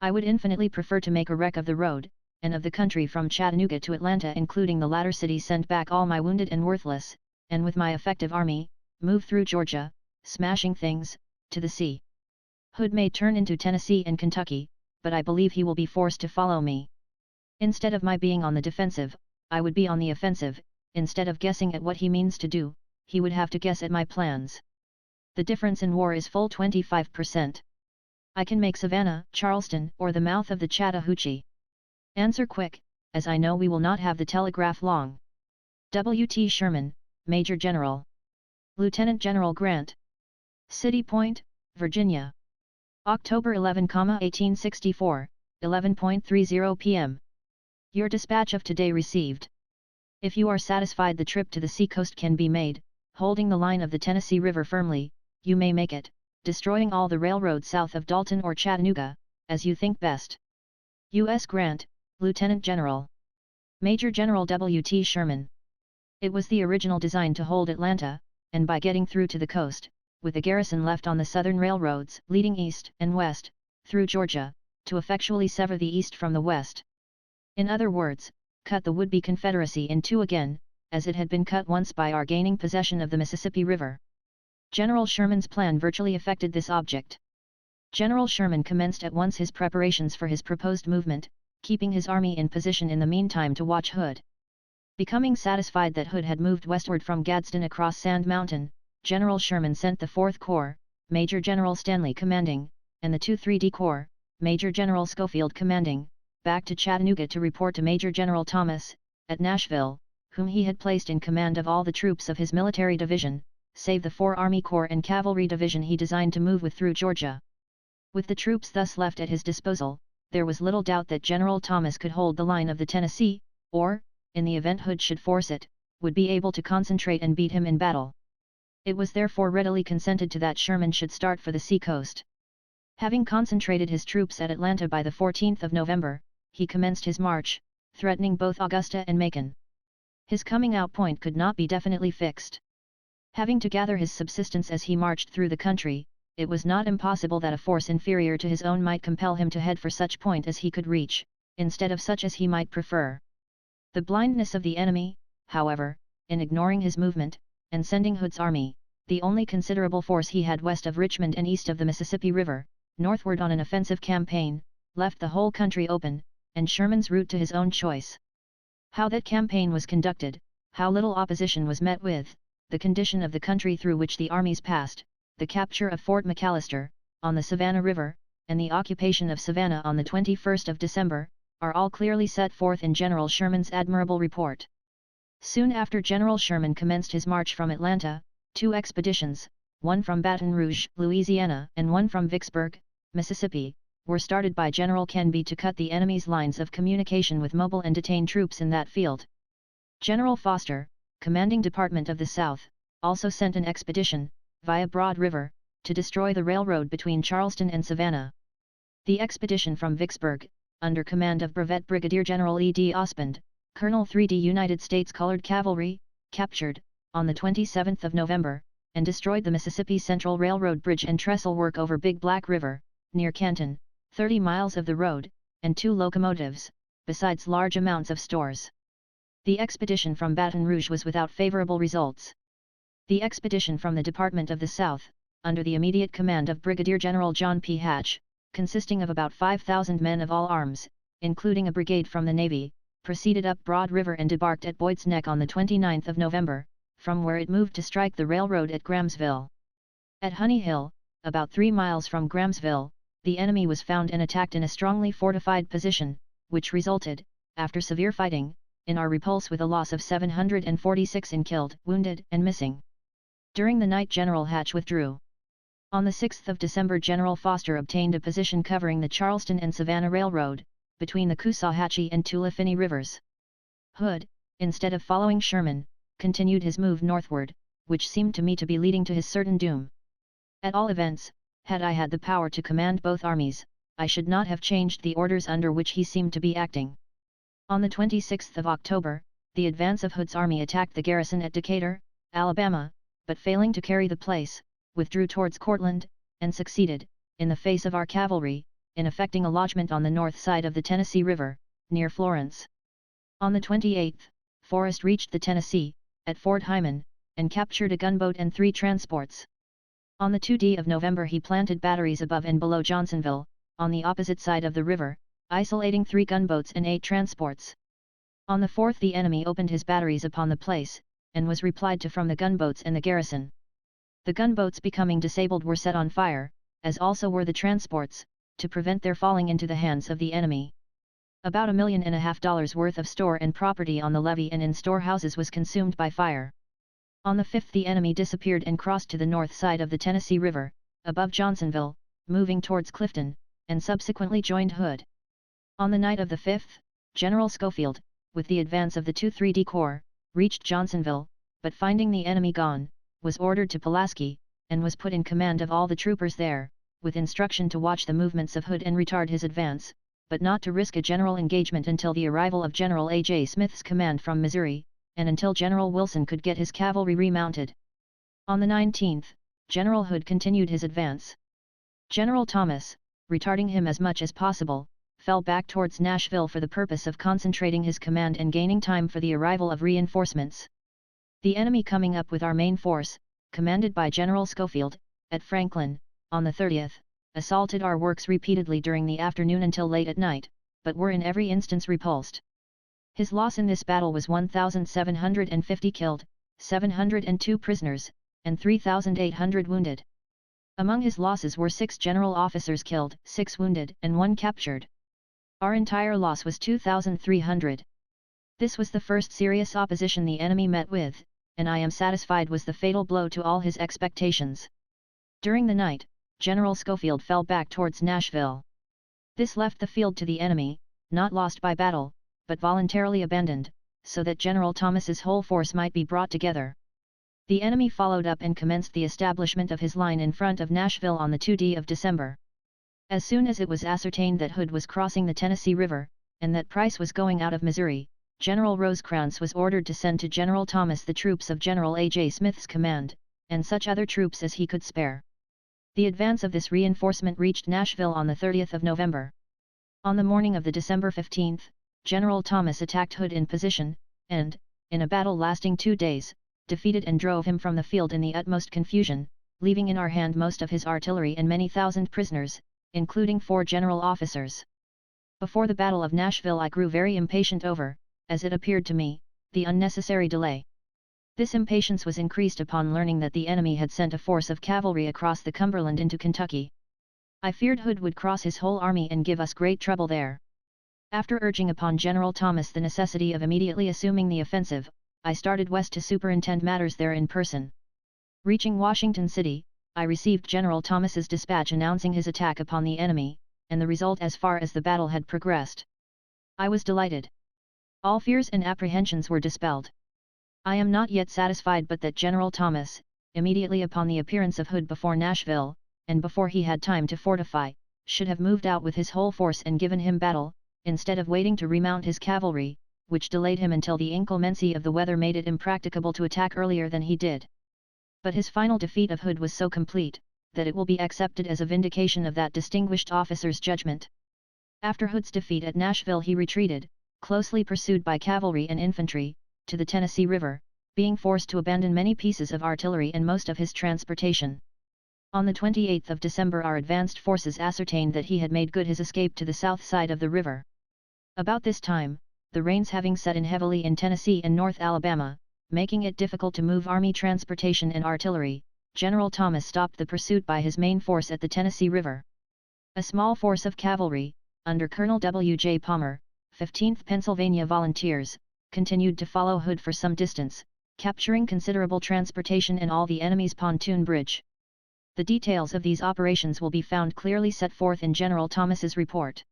I would infinitely prefer to make a wreck of the road, and of the country from Chattanooga to Atlanta, including the latter city, send back all my wounded and worthless, and with my effective army, move through Georgia, smashing things, to the sea. Hood may turn into Tennessee and Kentucky, but I believe he will be forced to follow me. Instead of my being on the defensive, I would be on the offensive. Instead of guessing at what he means to do, he would have to guess at my plans. The difference in war is full 25%. I can make Savannah, Charleston, or the mouth of the Chattahoochee. Answer quick, as I know we will not have the telegraph long. W. T. Sherman, Major General. Lieutenant General Grant. City Point, Virginia. October 11, 1864, 11:30 p.m. Your dispatch of today received. If you are satisfied the trip to the seacoast can be made, holding the line of the Tennessee River firmly, you may make it, destroying all the railroads south of Dalton or Chattanooga, as you think best. U.S. Grant, Lieutenant General. Major General W. T. Sherman. It was the original design to hold Atlanta, and by getting through to the coast, with the garrison left on the southern railroads leading east and west, through Georgia, to effectually sever the east from the west. In other words, cut the would-be Confederacy in two again, as it had been cut once by our gaining possession of the Mississippi River. General Sherman's plan virtually effected this object. General Sherman commenced at once his preparations for his proposed movement, keeping his army in position in the meantime to watch Hood. Becoming satisfied that Hood had moved westward from Gadsden across Sand Mountain, General Sherman sent the 4th Corps, Major General Stanley commanding, and the 2-3d Corps, Major General Schofield commanding, back to Chattanooga to report to Major General Thomas, at Nashville, whom he had placed in command of all the troops of his military division, save the 4 Army Corps and Cavalry Division he designed to move with through Georgia. With the troops thus left at his disposal, there was little doubt that General Thomas could hold the line of the Tennessee, or, in the event Hood should force it, would be able to concentrate and beat him in battle. It was therefore readily consented to that Sherman should start for the seacoast. Having concentrated his troops at Atlanta by the 14th of November, he commenced his march, threatening both Augusta and Macon. His coming out point could not be definitely fixed. Having to gather his subsistence as he marched through the country, it was not impossible that a force inferior to his own might compel him to head for such point as he could reach, instead of such as he might prefer. The blindness of the enemy, however, in ignoring his movement, and sending Hood's army, the only considerable force he had west of Richmond and east of the Mississippi River, northward on an offensive campaign, left the whole country open, and Sherman's route to his own choice. How that campaign was conducted, how little opposition was met with, the condition of the country through which the armies passed, the capture of Fort McAllister, on the Savannah River, and the occupation of Savannah on the 21st of December, are all clearly set forth in General Sherman's admirable report. Soon after General Sherman commenced his march from Atlanta, 2 expeditions, one from Baton Rouge, Louisiana, and one from Vicksburg, Mississippi, were started by General Canby to cut the enemy's lines of communication with Mobile and detain troops in that field. General Foster, commanding Department of the South, also sent an expedition, via Broad River, to destroy the railroad between Charleston and Savannah. The expedition from Vicksburg, under command of Brevet Brigadier General E.D. Osband, Colonel 3D United States Colored Cavalry, captured, on the 27th of November, and destroyed the Mississippi Central Railroad bridge and trestle work over Big Black River, near Canton, 30 miles of the road, and 2 locomotives, besides large amounts of stores. The expedition from Baton Rouge was without favorable results. The expedition from the Department of the South, under the immediate command of Brigadier General John P. Hatch, consisting of about 5,000 men of all arms, including a brigade from the Navy, proceeded up Broad River and debarked at Boyd's Neck on the 29th of November, from where it moved to strike the railroad at Grahamsville. At Honey Hill, about 3 miles from Grahamsville, the enemy was found and attacked in a strongly fortified position, which resulted, after severe fighting, in our repulse with a loss of 746 in killed, wounded, and missing. During the night General Hatch withdrew. On the 6th of December General Foster obtained a position covering the Charleston and Savannah Railroad, between the Coosawhatchee and Tulifinny rivers. Hood, instead of following Sherman, continued his move northward, which seemed to me to be leading to his certain doom. At all events, had I had the power to command both armies, I should not have changed the orders under which he seemed to be acting. On the 26th of October, the advance of Hood's army attacked the garrison at Decatur, Alabama, but failing to carry the place, withdrew towards Cortland, and succeeded, in the face of our cavalry, in effecting a lodgment on the north side of the Tennessee River, near Florence. On the 28th, Forrest reached the Tennessee, at Fort Hyman, and captured a gunboat and 3 transports. On the 2d of November he planted batteries above and below Johnsonville, on the opposite side of the river, isolating 3 gunboats and 8 transports. On the 4th the enemy opened his batteries upon the place, and was replied to from the gunboats and the garrison. The gunboats becoming disabled were set on fire, as also were the transports, to prevent their falling into the hands of the enemy. About $1.5 million worth of store and property on the levee and in storehouses was consumed by fire. On the 5th the enemy disappeared and crossed to the north side of the Tennessee River, above Johnsonville, moving towards Clifton, and subsequently joined Hood. On the night of the 5th, General Schofield, with the advance of the 2-3D Corps, reached Johnsonville, but finding the enemy gone, was ordered to Pulaski, and was put in command of all the troopers there, with instruction to watch the movements of Hood and retard his advance, but not to risk a general engagement until the arrival of General A.J. Smith's command from Missouri, and until General Wilson could get his cavalry remounted. On the 19th, General Hood continued his advance. General Thomas, retarding him as much as possible, fell back towards Nashville for the purpose of concentrating his command and gaining time for the arrival of reinforcements. The enemy coming up with our main force, commanded by General Schofield, at Franklin, on the 30th, assaulted our works repeatedly during the afternoon until late at night, but were in every instance repulsed. His loss in this battle was 1,750 killed, 702 prisoners, and 3,800 wounded. Among his losses were 6 general officers killed, 6 wounded, and 1 captured. Our entire loss was 2,300. This was the first serious opposition the enemy met with, and I am satisfied was the fatal blow to all his expectations. During the night, General Schofield fell back towards Nashville. This left the field to the enemy, not lost by battle, but voluntarily abandoned, so that General Thomas's whole force might be brought together. The enemy followed up and commenced the establishment of his line in front of Nashville on the 2d of December. As soon as it was ascertained that Hood was crossing the Tennessee River, and that Price was going out of Missouri, General Rosecrans was ordered to send to General Thomas the troops of General A.J. Smith's command, and such other troops as he could spare. The advance of this reinforcement reached Nashville on the 30th of November. On the morning of the December 15th, General Thomas attacked Hood in position, and, in a battle lasting 2 days, defeated and drove him from the field in the utmost confusion, leaving in our hand most of his artillery and many thousand prisoners, including 4 general officers. Before the Battle of Nashville I grew very impatient over, as it appeared to me, the unnecessary delay. This impatience was increased upon learning that the enemy had sent a force of cavalry across the Cumberland into Kentucky. I feared Hood would cross his whole army and give us great trouble there. After urging upon General Thomas the necessity of immediately assuming the offensive, I started west to superintend matters there in person. Reaching Washington City, I received General Thomas's dispatch announcing his attack upon the enemy, and the result as far as the battle had progressed. I was delighted. All fears and apprehensions were dispelled. I am not yet satisfied but that General Thomas, immediately upon the appearance of Hood before Nashville, and before he had time to fortify, should have moved out with his whole force and given him battle, instead of waiting to remount his cavalry, which delayed him until the inclemency of the weather made it impracticable to attack earlier than he did. But his final defeat of Hood was so complete, that it will be accepted as a vindication of that distinguished officer's judgment. After Hood's defeat at Nashville he retreated, closely pursued by cavalry and infantry, to the Tennessee River, being forced to abandon many pieces of artillery and most of his transportation. On the 28th of December our advanced forces ascertained that he had made good his escape to the south side of the river. About this time, the rains having set in heavily in Tennessee and North Alabama, making it difficult to move army transportation and artillery, General Thomas stopped the pursuit by his main force at the Tennessee River. A small force of cavalry, under Colonel W. J. Palmer, 15th Pennsylvania Volunteers, continued to follow Hood for some distance, capturing considerable transportation and all the enemy's pontoon bridge. The details of these operations will be found clearly set forth in General Thomas's report.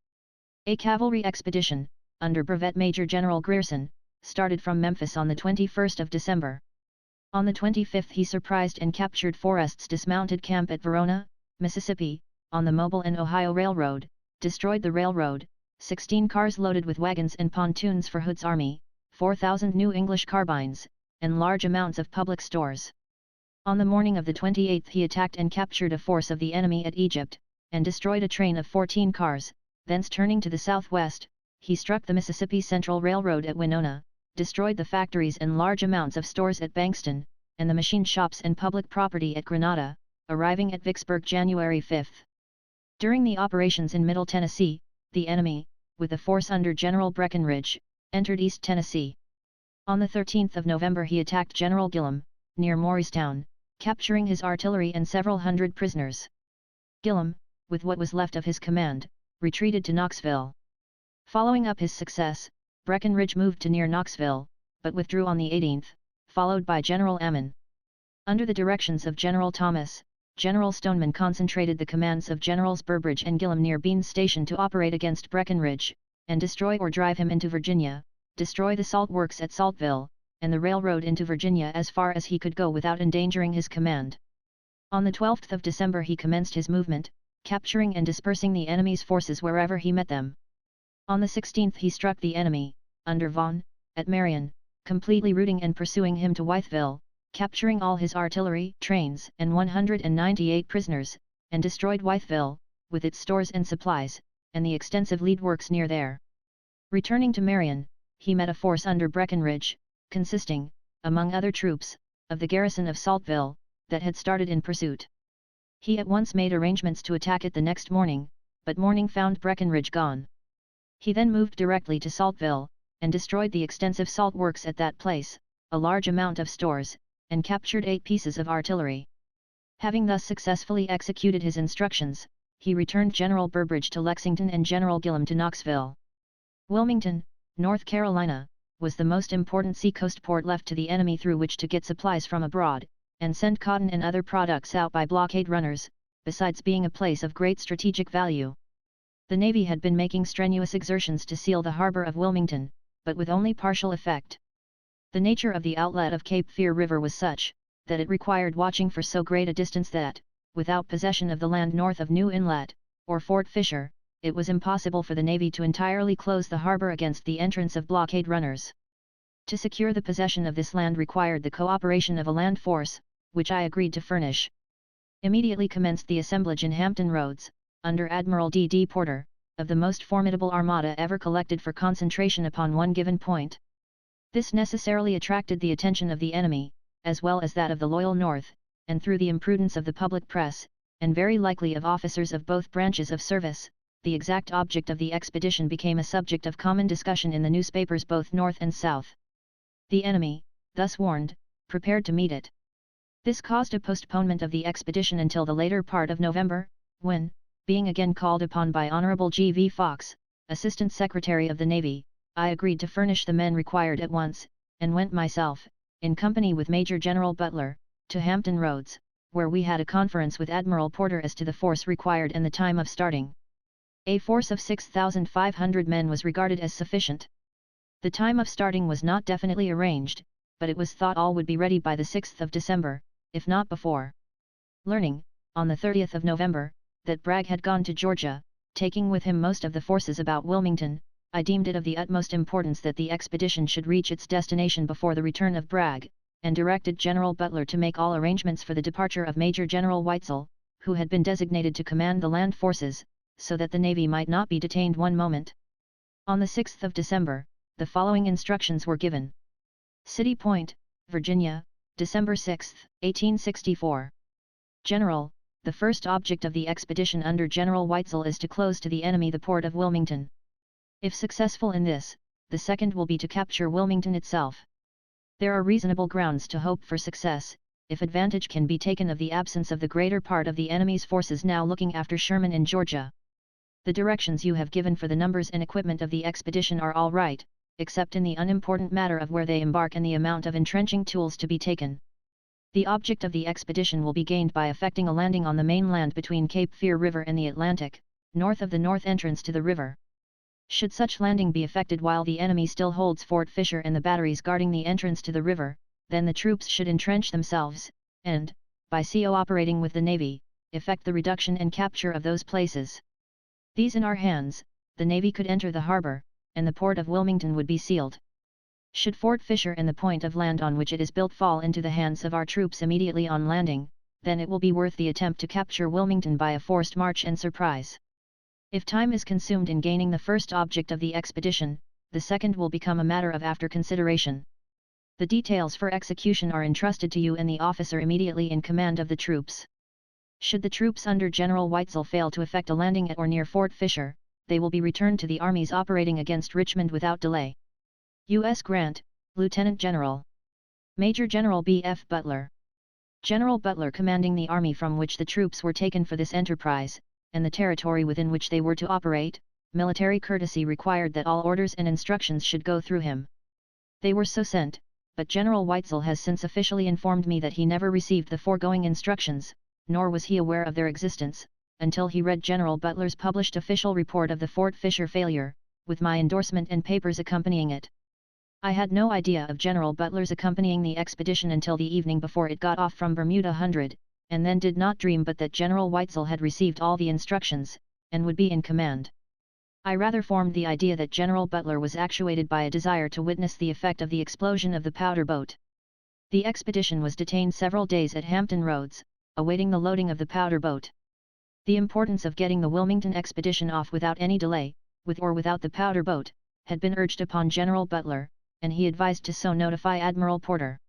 A cavalry expedition, under Brevet Major General Grierson, started from Memphis on the 21st of December. On the 25th he surprised and captured Forrest's dismounted camp at Verona, Mississippi, on the Mobile and Ohio Railroad, destroyed the railroad, 16 cars loaded with wagons and pontoons for Hood's army, 4,000 new English carbines, and large amounts of public stores. On the morning of the 28th he attacked and captured a force of the enemy at Egypt, and destroyed a train of 14 cars, thence turning to the southwest, he struck the Mississippi Central Railroad at Winona, destroyed the factories and large amounts of stores at Bankston, and the machine shops and public property at Grenada, arriving at Vicksburg January 5. During the operations in Middle Tennessee, the enemy, with a force under General Breckinridge, entered East Tennessee. On the 13th of November he attacked General Gillem, near Morristown, capturing his artillery and several hundred prisoners. Gillem, with what was left of his command, retreated to Knoxville. Following up his success, Breckinridge moved to near Knoxville, but withdrew on the 18th, followed by General Ammon. Under the directions of General Thomas, General Stoneman concentrated the commands of Generals Burbridge and Gillem near Bean's Station to operate against Breckinridge, and destroy or drive him into Virginia, destroy the salt works at Saltville, and the railroad into Virginia as far as he could go without endangering his command. On the 12th of December he commenced his movement, capturing and dispersing the enemy's forces wherever he met them. On the 16th he struck the enemy, under Vaughan, at Marion, completely routing and pursuing him to Wytheville, capturing all his artillery, trains, and 198 prisoners, and destroyed Wytheville, with its stores and supplies, and the extensive lead works near there. Returning to Marion, he met a force under Breckinridge, consisting, among other troops, of the garrison of Saltville, that had started in pursuit. He at once made arrangements to attack it the next morning, but morning found Breckinridge gone. He then moved directly to Saltville, and destroyed the extensive salt works at that place, a large amount of stores, and captured 8 pieces of artillery. Having thus successfully executed his instructions, he returned General Burbridge to Lexington and General Gillem to Knoxville. Wilmington, North Carolina, was the most important seacoast port left to the enemy through which to get supplies from abroad, and send cotton and other products out by blockade runners, besides being a place of great strategic value. The Navy had been making strenuous exertions to seal the harbor of Wilmington, but with only partial effect. The nature of the outlet of Cape Fear River was such, that it required watching for so great a distance that, without possession of the land north of New Inlet, or Fort Fisher, it was impossible for the Navy to entirely close the harbor against the entrance of blockade runners. To secure the possession of this land required the cooperation of a land force, which I agreed to furnish. Immediately commenced the assemblage in Hampton Roads, under Admiral D. Porter, of the most formidable armada ever collected for concentration upon one given point. This necessarily attracted the attention of the enemy, as well as that of the loyal North, and through the imprudence of the public press, and very likely of officers of both branches of service, the exact object of the expedition became a subject of common discussion in the newspapers both North and South. The enemy, thus warned, prepared to meet it. This caused a postponement of the expedition until the later part of November, when, being again called upon by Honorable G. V. Fox, Assistant Secretary of the Navy, I agreed to furnish the men required at once, and went myself, in company with Major General Butler, to Hampton Roads, where we had a conference with Admiral Porter as to the force required and the time of starting. A force of 6,500 men was regarded as sufficient. The time of starting was not definitely arranged, but it was thought all would be ready by the 6th of December, if not before. Learning, on the 30th of November, that Bragg had gone to Georgia, taking with him most of the forces about Wilmington, I deemed it of the utmost importance that the expedition should reach its destination before the return of Bragg, and directed General Butler to make all arrangements for the departure of Major General Weitzel, who had been designated to command the land forces, so that the Navy might not be detained one moment. On the 6th of December, the following instructions were given. City Point, Virginia, December 6, 1864. General, the first object of the expedition under General Weitzel is to close to the enemy the port of Wilmington. If successful in this, the second will be to capture Wilmington itself. There are reasonable grounds to hope for success, if advantage can be taken of the absence of the greater part of the enemy's forces now looking after Sherman in Georgia. The directions you have given for the numbers and equipment of the expedition are all right, except in the unimportant matter of where they embark and the amount of entrenching tools to be taken. The object of the expedition will be gained by effecting a landing on the mainland between Cape Fear River and the Atlantic, north of the north entrance to the river. Should such landing be effected while the enemy still holds Fort Fisher and the batteries guarding the entrance to the river, then the troops should entrench themselves, and, by co-operating with the Navy, effect the reduction and capture of those places. These in our hands, the Navy could enter the harbor, and the port of Wilmington would be sealed. Should Fort Fisher and the point of land on which it is built fall into the hands of our troops immediately on landing, then it will be worth the attempt to capture Wilmington by a forced march and surprise. If time is consumed in gaining the first object of the expedition, the second will become a matter of after consideration. The details for execution are entrusted to you and the officer immediately in command of the troops. Should the troops under General Weitzel fail to effect a landing at or near Fort Fisher, they will be returned to the armies operating against Richmond without delay. U.S. Grant, Lieutenant General. Major General B.F. Butler. General Butler commanding the army from which the troops were taken for this enterprise, and the territory within which they were to operate, military courtesy required that all orders and instructions should go through him. They were so sent, but General Weitzel has since officially informed me that he never received the foregoing instructions, nor was he aware of their existence, until he read General Butler's published official report of the Fort Fisher failure, with my endorsement and papers accompanying it. I had no idea of General Butler's accompanying the expedition until the evening before it got off from Bermuda Hundred, and then did not dream but that General Weitzel had received all the instructions, and would be in command. I rather formed the idea that General Butler was actuated by a desire to witness the effect of the explosion of the powder boat. The expedition was detained several days at Hampton Roads, awaiting the loading of the powder boat. The importance of getting the Wilmington expedition off without any delay, with or without the powder boat, had been urged upon General Butler, and he advised to so notify Admiral Porter.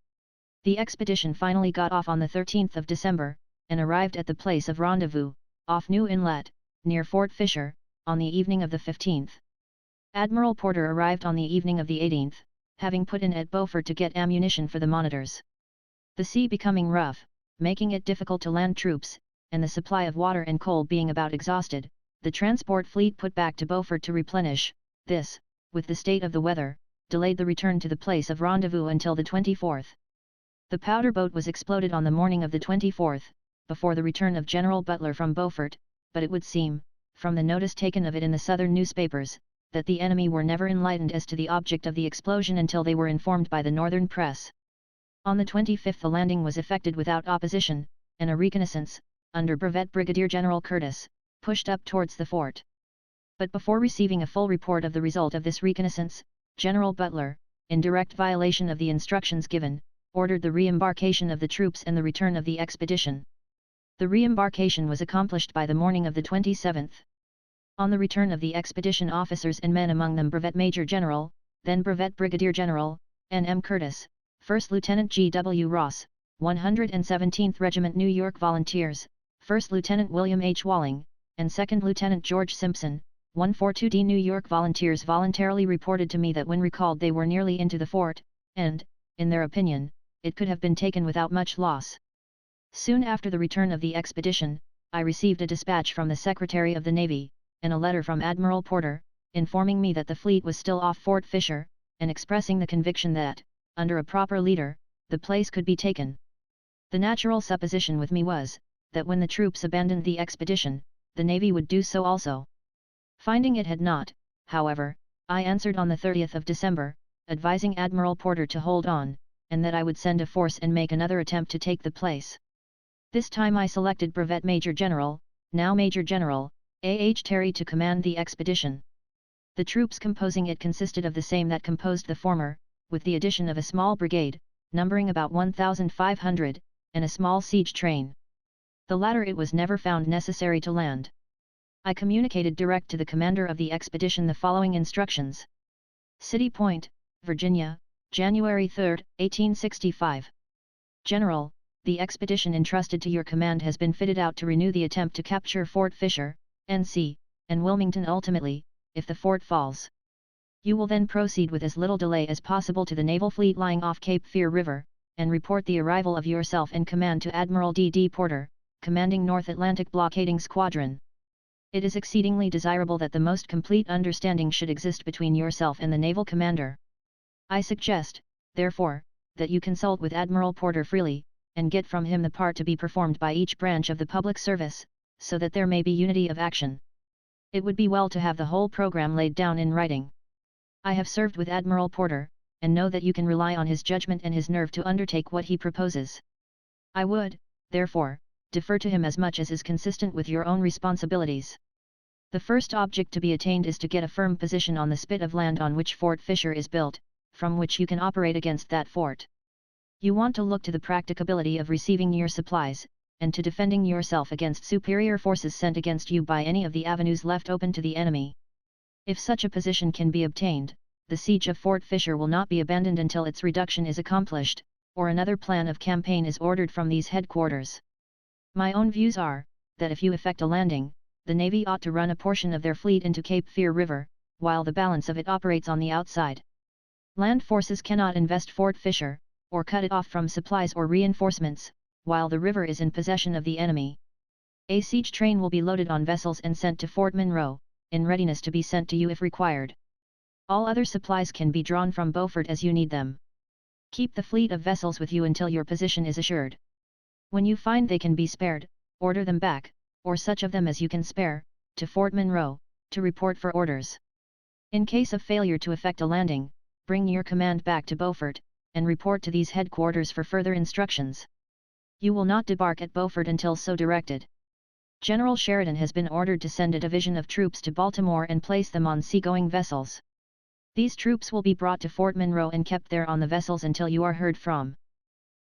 The expedition finally got off on the 13th of December, and arrived at the place of rendezvous, off New Inlet, near Fort Fisher, on the evening of the 15th. Admiral Porter arrived on the evening of the 18th, having put in at Beaufort to get ammunition for the monitors. The sea becoming rough, making it difficult to land troops, and the supply of water and coal being about exhausted, the transport fleet put back to Beaufort to replenish. This, with the state of the weather, delayed the return to the place of rendezvous until the 24th. The powder boat was exploded on the morning of the 24th, before the return of General Butler from Beaufort, but it would seem, from the notice taken of it in the southern newspapers, that the enemy were never enlightened as to the object of the explosion until they were informed by the northern press. On the 25th the landing was effected without opposition, and a reconnaissance, under Brevet Brigadier General Curtis, pushed up towards the fort. But before receiving a full report of the result of this reconnaissance, General Butler, in direct violation of the instructions given, ordered the re-embarkation of the troops and the return of the expedition. The re-embarkation was accomplished by the morning of the 27th. On the return of the expedition, officers and men, among them Brevet Major General, then Brevet Brigadier General, N.M. Curtis, 1st Lieutenant G.W. Ross, 117th Regiment New York Volunteers, 1st Lieutenant William H. Walling, and 2nd Lieutenant George Simpson, 142d New York Volunteers, voluntarily reported to me that when recalled they were nearly into the fort, and, in their opinion, it could have been taken without much loss. Soon after the return of the expedition, I received a dispatch from the Secretary of the Navy, and a letter from Admiral Porter, informing me that the fleet was still off Fort Fisher, and expressing the conviction that, under a proper leader, the place could be taken. The natural supposition with me was, that when the troops abandoned the expedition, the Navy would do so also. Finding it had not, however, I answered on the 30th of December, advising Admiral Porter to hold on, and that I would send a force and make another attempt to take the place. This time I selected Brevet Major General, now Major General, A.H. Terry, to command the expedition. The troops composing it consisted of the same that composed the former, with the addition of a small brigade, numbering about 1,500, and a small siege train. The latter it was never found necessary to land. I communicated direct to the commander of the expedition the following instructions. City Point, Virginia, January 3, 1865. General, the expedition entrusted to your command has been fitted out to renew the attempt to capture Fort Fisher, N.C., and Wilmington ultimately, if the fort falls. You will then proceed with as little delay as possible to the naval fleet lying off Cape Fear River, and report the arrival of yourself and command to Admiral D.D. Porter, commanding North Atlantic Blockading Squadron. It is exceedingly desirable that the most complete understanding should exist between yourself and the naval commander. I suggest, therefore, that you consult with Admiral Porter freely, and get from him the part to be performed by each branch of the public service, so that there may be unity of action. It would be well to have the whole program laid down in writing. I have served with Admiral Porter, and know that you can rely on his judgment and his nerve to undertake what he proposes. I would, therefore, defer to him as much as is consistent with your own responsibilities. The first object to be attained is to get a firm position on the spit of land on which Fort Fisher is built, from which you can operate against that fort. You want to look to the practicability of receiving your supplies, and to defending yourself against superior forces sent against you by any of the avenues left open to the enemy. If such a position can be obtained, the siege of Fort Fisher will not be abandoned until its reduction is accomplished, or another plan of campaign is ordered from these headquarters. My own views are, that if you effect a landing, the Navy ought to run a portion of their fleet into Cape Fear River, while the balance of it operates on the outside. Land forces cannot invest Fort Fisher, or cut it off from supplies or reinforcements, while the river is in possession of the enemy. A siege train will be loaded on vessels and sent to Fort Monroe, in readiness to be sent to you if required. All other supplies can be drawn from Beaufort as you need them. Keep the fleet of vessels with you until your position is assured. When you find they can be spared, order them back, or such of them as you can spare, to Fort Monroe, to report for orders. In case of failure to effect a landing, bring your command back to Beaufort, and report to these headquarters for further instructions. You will not debark at Beaufort until so directed. General Sheridan has been ordered to send a division of troops to Baltimore and place them on seagoing vessels. These troops will be brought to Fort Monroe and kept there on the vessels until you are heard from.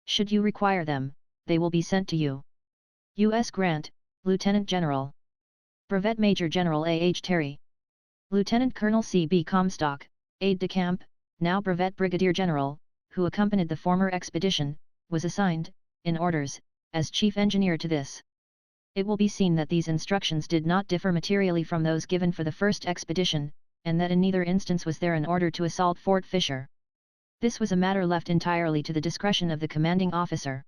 Should you require them, they will be sent to you. U.S. Grant, Lieutenant General. Brevet Major General A.H. Terry. Lieutenant Colonel C.B. Comstock, aide-de-camp, now Brevet Brigadier General, who accompanied the former expedition, was assigned, in orders, as chief engineer to this. It will be seen that these instructions did not differ materially from those given for the first expedition, and that in neither instance was there an order to assault Fort Fisher. This was a matter left entirely to the discretion of the commanding officer.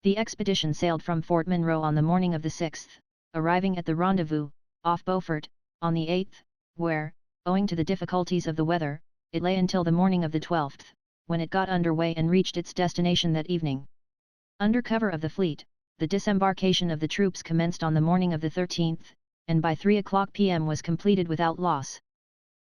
The expedition sailed from Fort Monroe on the morning of the 6th, arriving at the rendezvous, off Beaufort, on the 8th, where, owing to the difficulties of the weather, it lay until the morning of the 12th, when it got under way and reached its destination that evening. Under cover of the fleet, the disembarkation of the troops commenced on the morning of the 13th, and by 3:00 p.m. was completed without loss.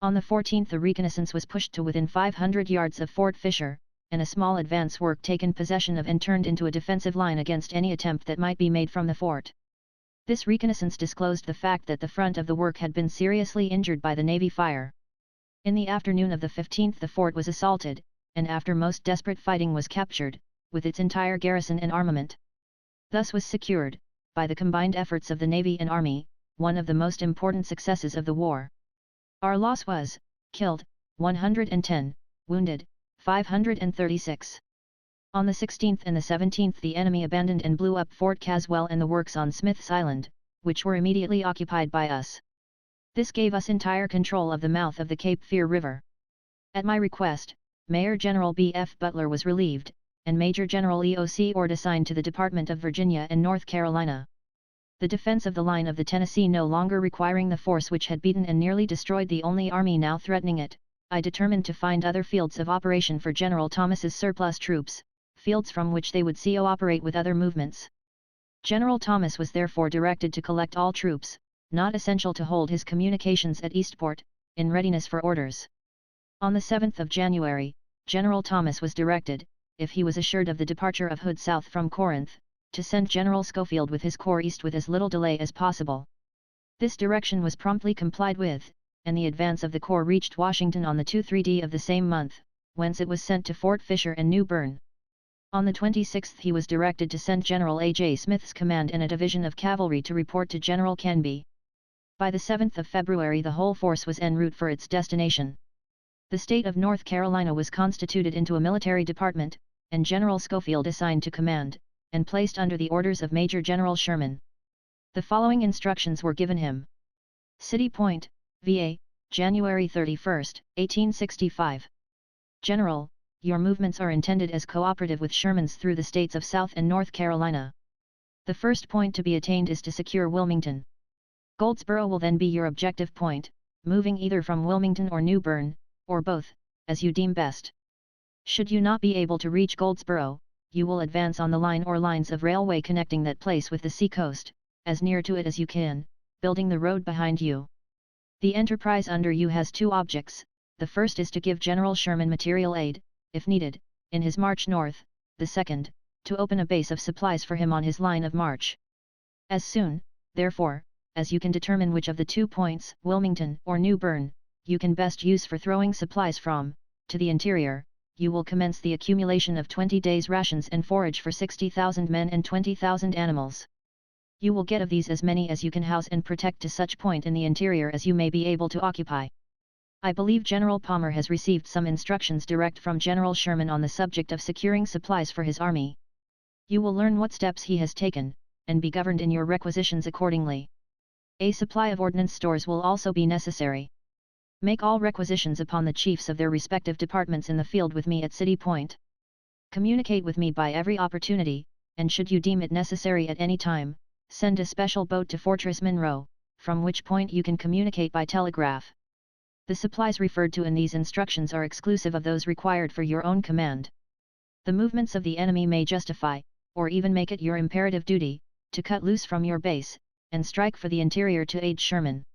On the 14th the reconnaissance was pushed to within 500 yards of Fort Fisher, and a small advance work taken possession of and turned into a defensive line against any attempt that might be made from the fort. This reconnaissance disclosed the fact that the front of the work had been seriously injured by the Navy fire. In the afternoon of the 15th the fort was assaulted, and after most desperate fighting was captured, with its entire garrison and armament. Thus was secured, by the combined efforts of the Navy and Army, one of the most important successes of the war. Our loss was, killed, 110, wounded, 536. On the 16th and the 17th the enemy abandoned and blew up Fort Caswell and the works on Smith's Island, which were immediately occupied by us. This gave us entire control of the mouth of the Cape Fear River. At my request, Major General B. F. Butler was relieved, and Major General E.O.C. Ord assigned to the Department of Virginia and North Carolina. The defense of the line of the Tennessee no longer requiring the force which had beaten and nearly destroyed the only army now threatening it, I determined to find other fields of operation for General Thomas's surplus troops, fields from which they would co-operate with other movements. General Thomas was therefore directed to collect all troops, not essential to hold his communications at Eastport, in readiness for orders. On the 7th of January, General Thomas was directed, if he was assured of the departure of Hood south from Corinth, to send General Schofield with his corps east with as little delay as possible. This direction was promptly complied with, and the advance of the corps reached Washington on the 2-3d of the same month, whence it was sent to Fort Fisher and New Bern. On the 26th he was directed to send General A. J. Smith's command and a division of cavalry to report to General Canby. By the 7th of February the whole force was en route for its destination. The state of North Carolina was constituted into a military department, and General Schofield assigned to command, and placed under the orders of Major General Sherman. The following instructions were given him. City Point, VA, January 31, 1865. General, your movements are intended as cooperative with Sherman's through the states of South and North Carolina. The first point to be attained is to secure Wilmington. Goldsboro will then be your objective point, moving either from Wilmington or New Bern, or both, as you deem best. Should you not be able to reach Goldsboro, you will advance on the line or lines of railway connecting that place with the sea-coast, as near to it as you can, building the road behind you. The enterprise under you has two objects. The first is to give General Sherman material aid, if needed, in his march north, the second, to open a base of supplies for him on his line of march. As soon, therefore, as you can determine which of the 2 points, Wilmington or New Bern, you can best use for throwing supplies from, to the interior, you will commence the accumulation of 20 days' rations and forage for 60,000 men and 20,000 animals. You will get of these as many as you can house and protect to such point in the interior as you may be able to occupy. I believe General Palmer has received some instructions direct from General Sherman on the subject of securing supplies for his army. You will learn what steps he has taken, and be governed in your requisitions accordingly. A supply of ordnance stores will also be necessary. Make all requisitions upon the chiefs of their respective departments in the field with me at City Point. Communicate with me by every opportunity, and should you deem it necessary at any time, send a special boat to Fortress Monroe, from which point you can communicate by telegraph. The supplies referred to in these instructions are exclusive of those required for your own command. The movements of the enemy may justify, or even make it your imperative duty, to cut loose from your base, and strike for the interior to aid Sherman.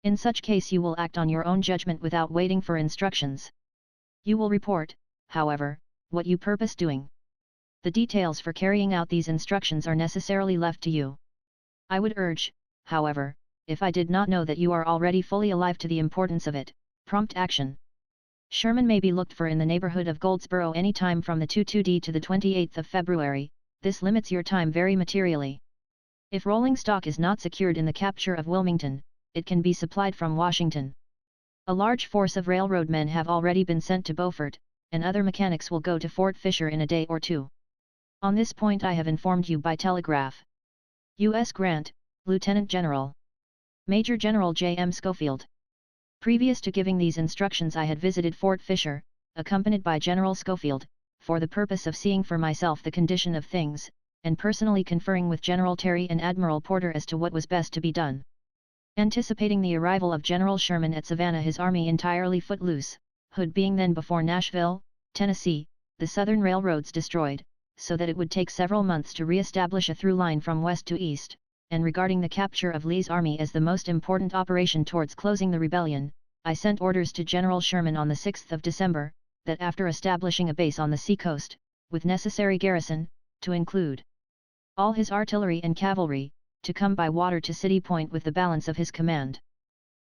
In such case you will act on your own judgment without waiting for instructions. You will report, however, what you purpose doing. The details for carrying out these instructions are necessarily left to you. I would urge, however, if I did not know that you are already fully alive to the importance of it, prompt action. Sherman may be looked for in the neighborhood of Goldsboro any time from the 2-2d to the 28th of February, this limits your time very materially. If rolling stock is not secured in the capture of Wilmington, it can be supplied from Washington. A large force of railroad men have already been sent to Beaufort, and other mechanics will go to Fort Fisher in a day or two. On this point I have informed you by telegraph. U.S. Grant, Lieutenant General. Major General J. M. Schofield. Previous to giving these instructions I had visited Fort Fisher, accompanied by General Schofield, for the purpose of seeing for myself the condition of things, and personally conferring with General Terry and Admiral Porter as to what was best to be done. Anticipating the arrival of General Sherman at Savannah, his army entirely footloose, Hood being then before Nashville, Tennessee, the southern railroads destroyed, so that it would take several months to re-establish a through line from west to east, and regarding the capture of Lee's army as the most important operation towards closing the rebellion, I sent orders to General Sherman on the 6th of December, that after establishing a base on the seacoast, with necessary garrison, to include all his artillery and cavalry, to come by water to City Point with the balance of his command.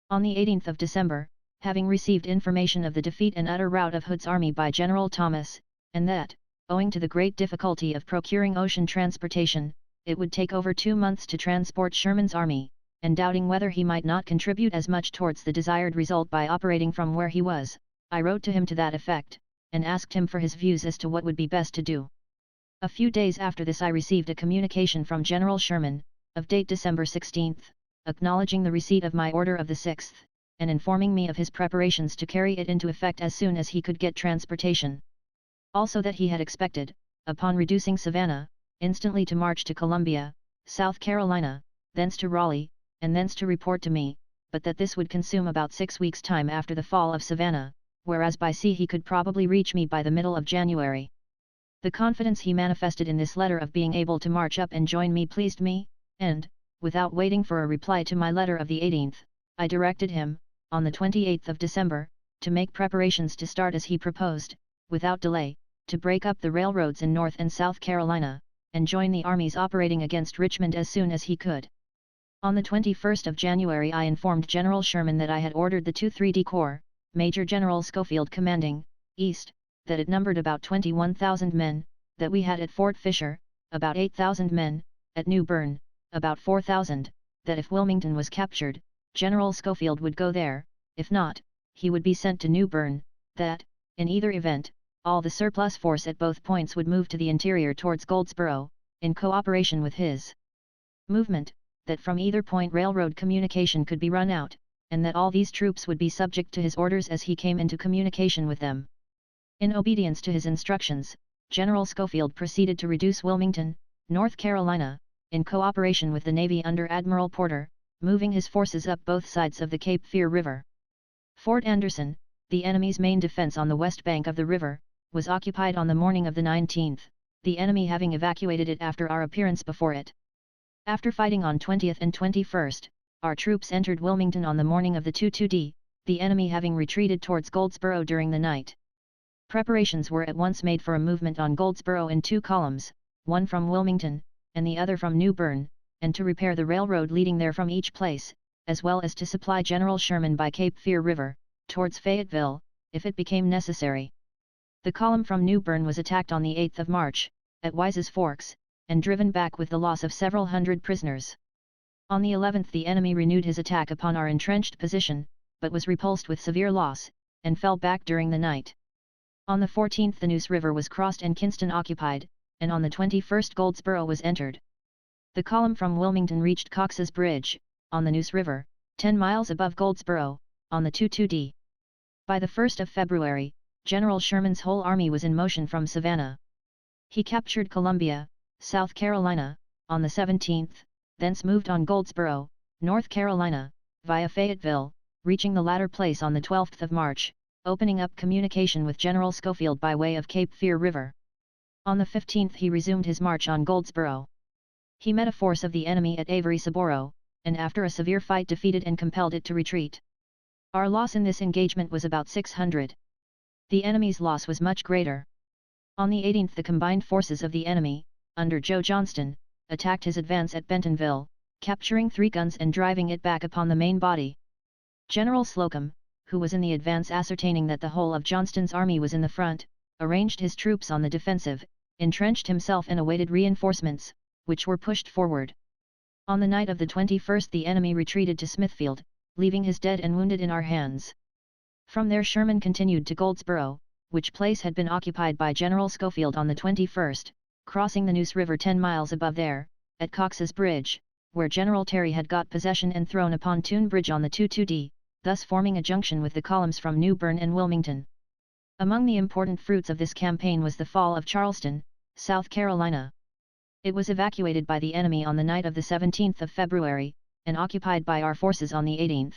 On the 18th of December, having received information of the defeat and utter rout of Hood's army by General Thomas, and that, owing to the great difficulty of procuring ocean transportation, it would take over 2 months to transport Sherman's army, and doubting whether he might not contribute as much towards the desired result by operating from where he was, I wrote to him to that effect, and asked him for his views as to what would be best to do. A few days after this I received a communication from General Sherman, of date December 16, acknowledging the receipt of my order of the 6th, and informing me of his preparations to carry it into effect as soon as he could get transportation. Also that he had expected, upon reducing Savannah, instantly to march to Columbia, South Carolina, thence to Raleigh, and thence to report to me, but that this would consume about 6 weeks' time after the fall of Savannah, whereas by sea he could probably reach me by the middle of January. The confidence he manifested in this letter of being able to march up and join me pleased me, and, without waiting for a reply to my letter of the 18th, I directed him, on the 28th of December, to make preparations to start as he proposed, without delay, to break up the railroads in North and South Carolina, and join the armies operating against Richmond as soon as he could. On the 21st of January I informed General Sherman that I had ordered the 2-3D Corps, Major General Schofield commanding, east, that it numbered about 21,000 men, that we had at Fort Fisher, about 8,000 men, at New Bern, about 4,000, that if Wilmington was captured, General Schofield would go there, if not, he would be sent to New Bern, that, in either event, all the surplus force at both points would move to the interior towards Goldsboro, in cooperation with his movement, that from either point railroad communication could be run out, and that all these troops would be subject to his orders as he came into communication with them. In obedience to his instructions, General Schofield proceeded to reduce Wilmington, North Carolina, in cooperation with the Navy under Admiral Porter, moving his forces up both sides of the Cape Fear River. Fort Anderson, the enemy's main defense on the west bank of the river, was occupied on the morning of the 19th, the enemy having evacuated it after our appearance before it. After fighting on 20th and 21st, our troops entered Wilmington on the morning of the 2-2d, the enemy having retreated towards Goldsboro during the night. Preparations were at once made for a movement on Goldsboro in 2 columns, one from Wilmington, and the other from New Bern, and to repair the railroad leading there from each place, as well as to supply General Sherman by Cape Fear River, towards Fayetteville, if it became necessary. The column from New Bern was attacked on the 8th of March, at Wise's Forks, and driven back with the loss of several hundred prisoners. On the 11th the enemy renewed his attack upon our entrenched position, but was repulsed with severe loss, and fell back during the night. On the 14th the Neuse River was crossed and Kinston occupied, and on the 21st Goldsboro was entered. The column from Wilmington reached Cox's Bridge, on the Neuse River, 10 miles above Goldsboro, on the 2-2d. By the 1st of February, General Sherman's whole army was in motion from Savannah. He captured Columbia, South Carolina, on the 17th, thence moved on Goldsboro, North Carolina, via Fayetteville, reaching the latter place on the 12th of March, opening up communication with General Schofield by way of Cape Fear River. On the 15th he resumed his march on Goldsboro. He met a force of the enemy at Avery Saboro, and after a severe fight defeated and compelled it to retreat. Our loss in this engagement was about 600. The enemy's loss was much greater. On the 18th the combined forces of the enemy, under Joe Johnston, attacked his advance at Bentonville, capturing 3 guns and driving it back upon the main body. General Slocum, who was in the advance ascertaining that the whole of Johnston's army was in the front, arranged his troops on the defensive, entrenched himself and awaited reinforcements, which were pushed forward. On the night of the 21st the enemy retreated to Smithfield, leaving his dead and wounded in our hands. From there Sherman continued to Goldsboro, which place had been occupied by General Schofield on the 21st, crossing the Neuse River 10 miles above there, at Cox's Bridge, where General Terry had got possession and thrown a pontoon bridge on the 2-2d, thus forming a junction with the columns from New Bern and Wilmington. Among the important fruits of this campaign was the fall of Charleston, South Carolina. It was evacuated by the enemy on the night of the 17th of February, and occupied by our forces on the 18th.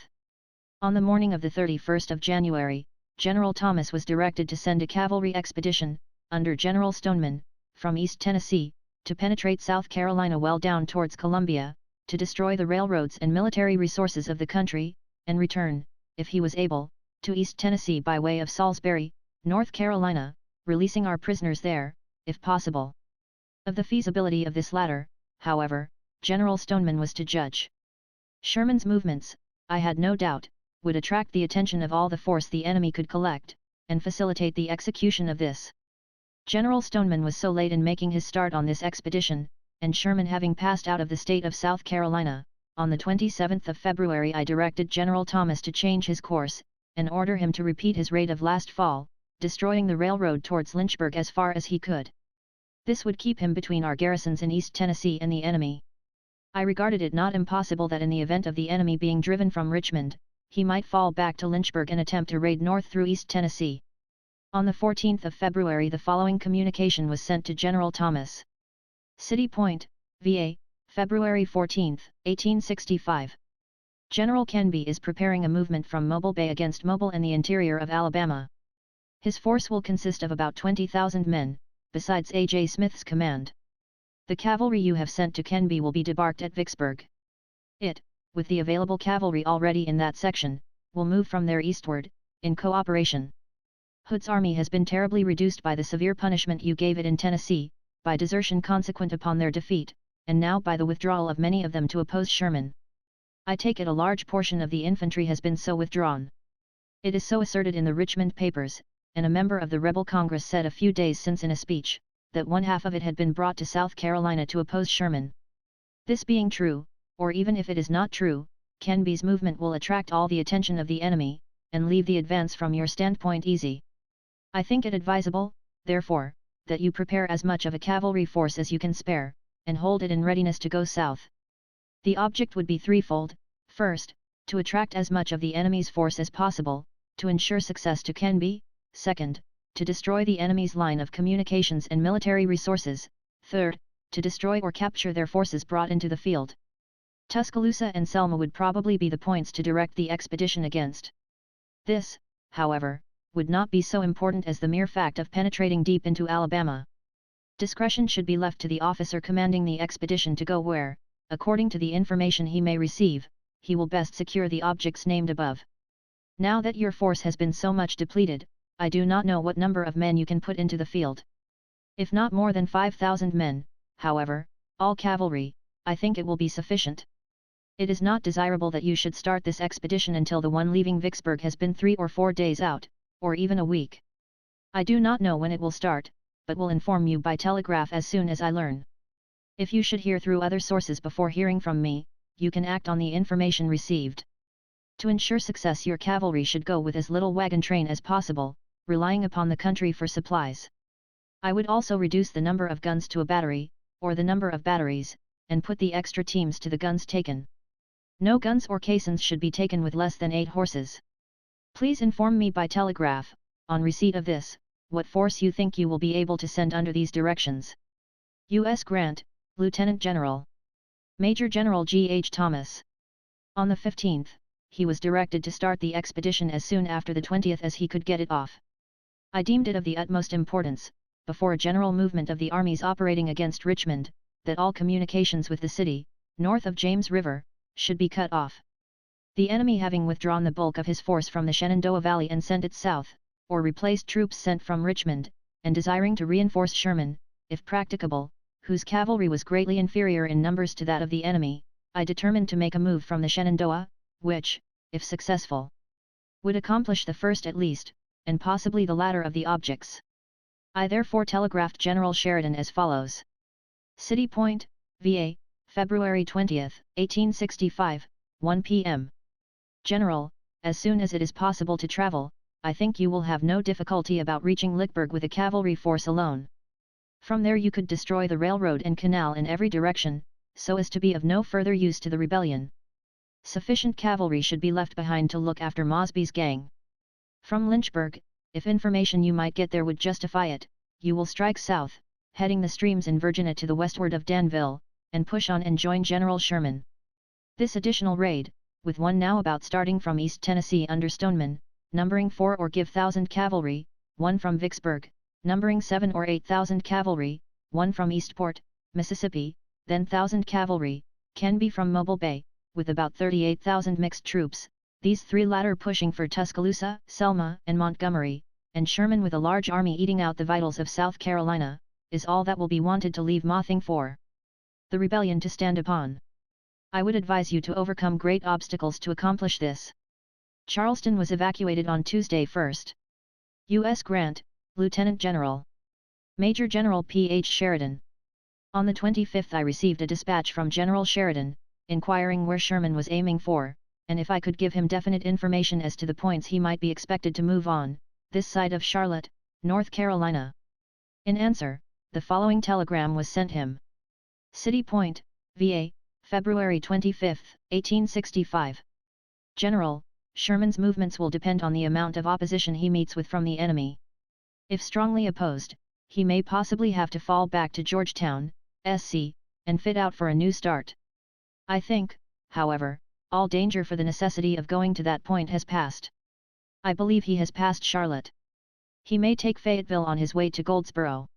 On the morning of the 31st of January, General Thomas was directed to send a cavalry expedition, under General Stoneman, from East Tennessee, to penetrate South Carolina well down towards Columbia, to destroy the railroads and military resources of the country, and return, if he was able, to East Tennessee by way of Salisbury, North Carolina, releasing our prisoners there, if possible. Of the feasibility of this latter, however, General Stoneman was to judge. Sherman's movements, I had no doubt, would attract the attention of all the force the enemy could collect, and facilitate the execution of this. General Stoneman was so late in making his start on this expedition, and Sherman having passed out of the state of South Carolina, on the 27th of February I directed General Thomas to change his course, and order him to repeat his raid of last fall, destroying the railroad towards Lynchburg as far as he could. This would keep him between our garrisons in East Tennessee and the enemy. I regarded it not impossible that in the event of the enemy being driven from Richmond, he might fall back to Lynchburg and attempt to raid north through East Tennessee. On the 14th of February the following communication was sent to General Thomas. City Point, VA, February 14, 1865. General Kenby is preparing a movement from Mobile Bay against Mobile and the interior of Alabama. His force will consist of about 20,000 men, besides A.J. Smith's command. The cavalry you have sent to Kenby will be debarked at Vicksburg. It, with the available cavalry already in that section, will move from there eastward, in cooperation. Hood's army has been terribly reduced by the severe punishment you gave it in Tennessee, by desertion consequent upon their defeat, and now by the withdrawal of many of them to oppose Sherman. I take it a large portion of the infantry has been so withdrawn. It is so asserted in the Richmond papers, and a member of the rebel Congress said a few days since in a speech, that one half of it had been brought to South Carolina to oppose Sherman. This being true, or even if it is not true, Kenby's movement will attract all the attention of the enemy, and leave the advance from your standpoint easy. I think it advisable, therefore, that you prepare as much of a cavalry force as you can spare, and hold it in readiness to go south. The object would be threefold: first, to attract as much of the enemy's force as possible, to ensure success to Kenby; second, to destroy the enemy's line of communications and military resources; third, to destroy or capture their forces brought into the field. Tuscaloosa and Selma would probably be the points to direct the expedition against. This, however, would not be so important as the mere fact of penetrating deep into Alabama. Discretion should be left to the officer commanding the expedition to go where, according to the information he may receive, he will best secure the objects named above. Now that your force has been so much depleted, I do not know what number of men you can put into the field. If not more than 5,000 men, however, all cavalry, I think it will be sufficient. It is not desirable that you should start this expedition until the one leaving Vicksburg has been 3 or 4 days out, or even a week. I do not know when it will start, but will inform you by telegraph as soon as I learn. If you should hear through other sources before hearing from me, you can act on the information received. To ensure success, your cavalry should go with as little wagon train as possible, relying upon the country for supplies. I would also reduce the number of guns to a battery, or the number of batteries, and put the extra teams to the guns taken. No guns or caissons should be taken with less than 8 horses. Please inform me by telegraph, on receipt of this, what force you think you will be able to send under these directions. U.S. Grant, Lieutenant General. Major General G. H. Thomas. On the 15th, he was directed to start the expedition as soon after the 20th as he could get it off. I deemed it of the utmost importance, before a general movement of the armies operating against Richmond, that all communications with the city, north of James River, should be cut off. The enemy having withdrawn the bulk of his force from the Shenandoah Valley and sent it south, or replaced troops sent from Richmond, and desiring to reinforce Sherman, if practicable, whose cavalry was greatly inferior in numbers to that of the enemy, I determined to make a move from the Shenandoah, which, if successful, would accomplish the first at least, and possibly the latter of the objects. I therefore telegraphed General Sheridan as follows. City Point, VA, February 20, 1865, 1 p.m. General, as soon as it is possible to travel, I think you will have no difficulty about reaching Lickburg with a cavalry force alone. From there you could destroy the railroad and canal in every direction, so as to be of no further use to the rebellion. Sufficient cavalry should be left behind to look after Mosby's gang. From Lynchburg, if information you might get there would justify it, you will strike south, heading the streams in Virginia to the westward of Danville, and push on and join General Sherman. This additional raid, with one now about starting from East Tennessee under Stoneman, numbering 4 or 5,000 cavalry, one from Vicksburg, numbering 7 or 8,000 cavalry, one from Eastport, Mississippi, then 1,000 cavalry, Kenby from Mobile Bay, with about 38,000 mixed troops, these 3 latter pushing for Tuscaloosa, Selma, and Montgomery, and Sherman with a large army eating out the vitals of South Carolina, is all that will be wanted to leave Mothing for the rebellion to stand upon. I would advise you to overcome great obstacles to accomplish this. Charleston was evacuated on Tuesday 1st. U.S. Grant, Lieutenant General. Major General P.H. Sheridan. On the 25th I received a dispatch from General Sheridan, inquiring where Sherman was aiming for, and if I could give him definite information as to the points he might be expected to move on, this side of Charlotte, North Carolina. In answer, the following telegram was sent him. City Point, VA, February 25, 1865. General, Sherman's movements will depend on the amount of opposition he meets with from the enemy. If strongly opposed, he may possibly have to fall back to Georgetown, SC, and fit out for a new start. I think, however, all danger for the necessity of going to that point has passed. I believe he has passed Charlotte. He may take Fayetteville on his way to Goldsboro.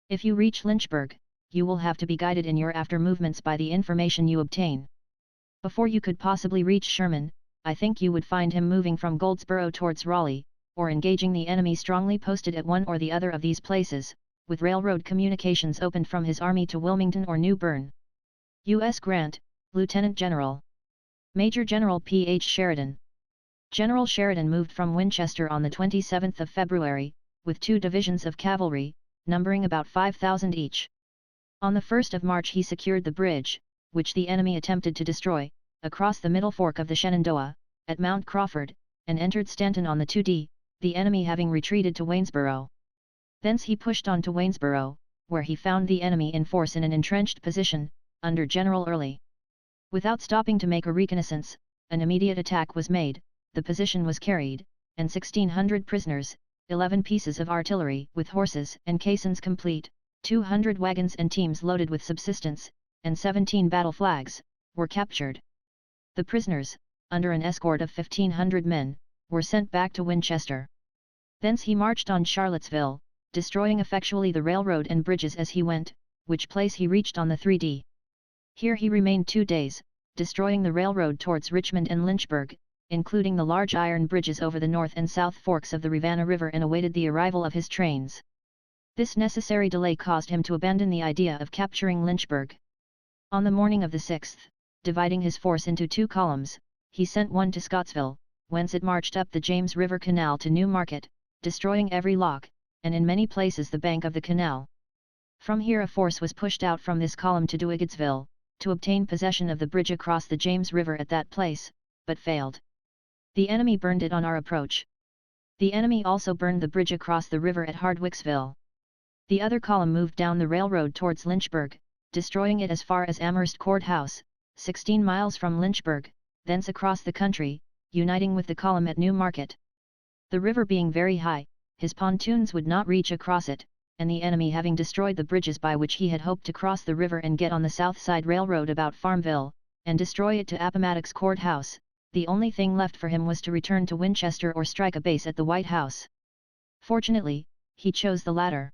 If you reach Lynchburg, you will have to be guided in your after movements by the information you obtain. Before you could possibly reach Sherman, I think you would find him moving from Goldsboro towards Raleigh, or engaging the enemy strongly posted at one or the other of these places, with railroad communications opened from his army to Wilmington or New Bern. U.S. Grant, Lieutenant General. Major General P.H. Sheridan. General Sheridan moved from Winchester on the 27th of February, with 2 divisions of cavalry, numbering about 5,000 each. On the 1st of March he secured the bridge, which the enemy attempted to destroy, across the middle fork of the Shenandoah, at Mount Crawford, and entered Stanton on the 2d, the enemy having retreated to Waynesboro. Thence he pushed on to Waynesboro, where he found the enemy in force in an entrenched position, under General Early. Without stopping to make a reconnaissance, an immediate attack was made, the position was carried, and 1,600 prisoners, 11 pieces of artillery with horses and caissons complete, 200 wagons and teams loaded with subsistence, and 17 battle flags, were captured. The prisoners, under an escort of 1,500 men, were sent back to Winchester. Thence he marched on Charlottesville, destroying effectually the railroad and bridges as he went, which place he reached on the 3d. Here he remained 2 days, destroying the railroad towards Richmond and Lynchburg, including the large iron bridges over the north and south forks of the Rivanna River, and awaited the arrival of his trains. This necessary delay caused him to abandon the idea of capturing Lynchburg. On the morning of the 6th, dividing his force into 2 columns, he sent one to Scottsville, whence it marched up the James River Canal to New Market, destroying every lock, and in many places the bank of the canal. From here a force was pushed out from this column to Duigedsville, to obtain possession of the bridge across the James River at that place, but failed. The enemy burned it on our approach. The enemy also burned the bridge across the river at Hardwicksville. The other column moved down the railroad towards Lynchburg, destroying it as far as Amherst Courthouse, 16 miles from Lynchburg, thence across the country, uniting with the column at New Market. The river being very high, his pontoons would not reach across it, and the enemy having destroyed the bridges by which he had hoped to cross the river and get on the South Side Railroad about Farmville, and destroy it to Appomattox Courthouse, the only thing left for him was to return to Winchester or strike a base at the White House. Fortunately, he chose the latter.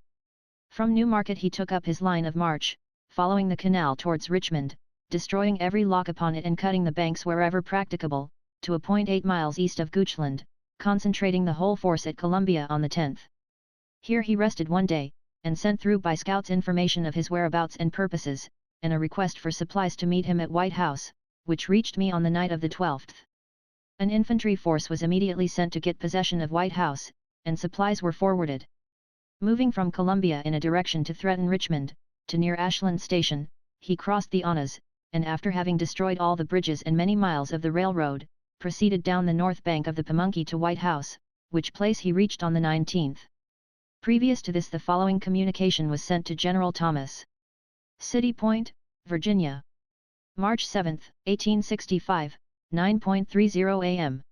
From New Market he took up his line of march, following the canal towards Richmond, destroying every lock upon it and cutting the banks wherever practicable, to a point 8 miles east of Goochland, concentrating the whole force at Columbia on the 10th. Here he rested 1 day, and sent through by scouts information of his whereabouts and purposes, and a request for supplies to meet him at White House, which reached me on the night of the 12th. An infantry force was immediately sent to get possession of White House, and supplies were forwarded. Moving from Columbia in a direction to threaten Richmond, to near Ashland Station, he crossed the Annas, and after having destroyed all the bridges and many miles of the railroad, proceeded down the north bank of the Pamunkey to White House, which place he reached on the 19th. Previous to this the following communication was sent to General Thomas. City Point, Virginia. March 7, 1865, 9:30 a.m.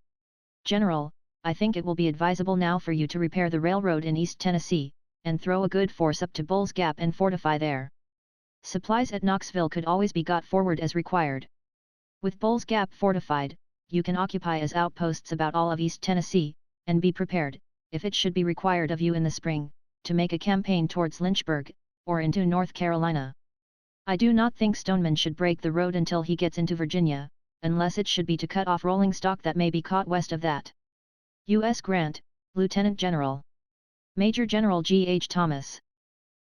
General, I think it will be advisable now for you to repair the railroad in East Tennessee, and throw a good force up to Bull's Gap and fortify there. Supplies at Knoxville could always be got forward as required. With Bull's Gap fortified, you can occupy as outposts about all of East Tennessee, and be prepared, if it should be required of you in the spring, to make a campaign towards Lynchburg, or into North Carolina. I do not think Stoneman should break the road until he gets into Virginia, unless it should be to cut off rolling stock that may be caught west of that. U.S. Grant, Lieutenant General. Major General G. H. Thomas.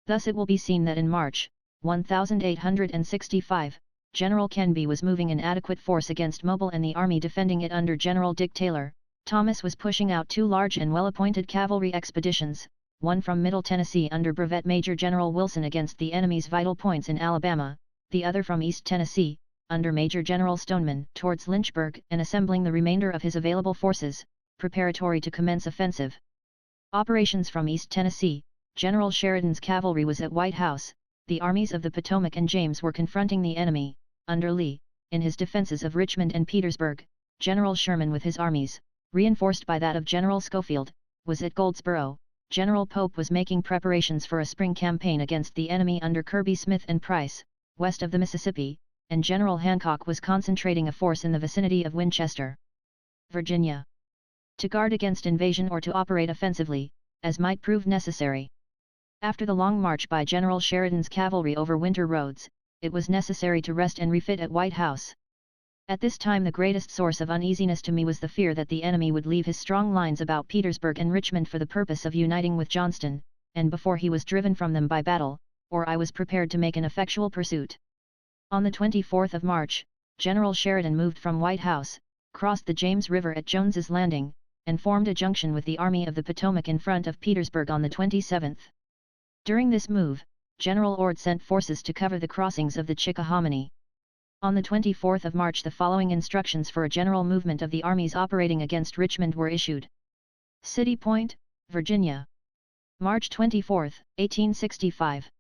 Thus it will be seen that in March, 1865, General Kenby was moving an adequate force against Mobile and the army defending it under General Dick Taylor. Thomas was pushing out 2 large and well-appointed cavalry expeditions, one from Middle Tennessee under Brevet Major General Wilson against the enemy's vital points in Alabama, the other from East Tennessee, under Major General Stoneman, towards Lynchburg, and assembling the remainder of his available forces, preparatory to commence offensive operations from East Tennessee. General Sheridan's cavalry was at White House, the armies of the Potomac and James were confronting the enemy, under Lee, in his defenses of Richmond and Petersburg. General Sherman with his armies, reinforced by that of General Schofield, was at Goldsboro. General Pope was making preparations for a spring campaign against the enemy under Kirby Smith and Price, west of the Mississippi, and General Hancock was concentrating a force in the vicinity of Winchester, Virginia, to guard against invasion or to operate offensively, as might prove necessary. After the long march by General Sheridan's cavalry over winter roads, it was necessary to rest and refit at White House. At this time the greatest source of uneasiness to me was the fear that the enemy would leave his strong lines about Petersburg and Richmond for the purpose of uniting with Johnston, and before he was driven from them by battle, or I was prepared to make an effectual pursuit. On the 24th of March, General Sheridan moved from White House, crossed the James River at Jones's Landing, and formed a junction with the Army of the Potomac in front of Petersburg on the 27th. During this move, General Ord sent forces to cover the crossings of the Chickahominy. On the 24th of March the following instructions for a general movement of the armies operating against Richmond were issued. City Point, Virginia. March 24, 1865.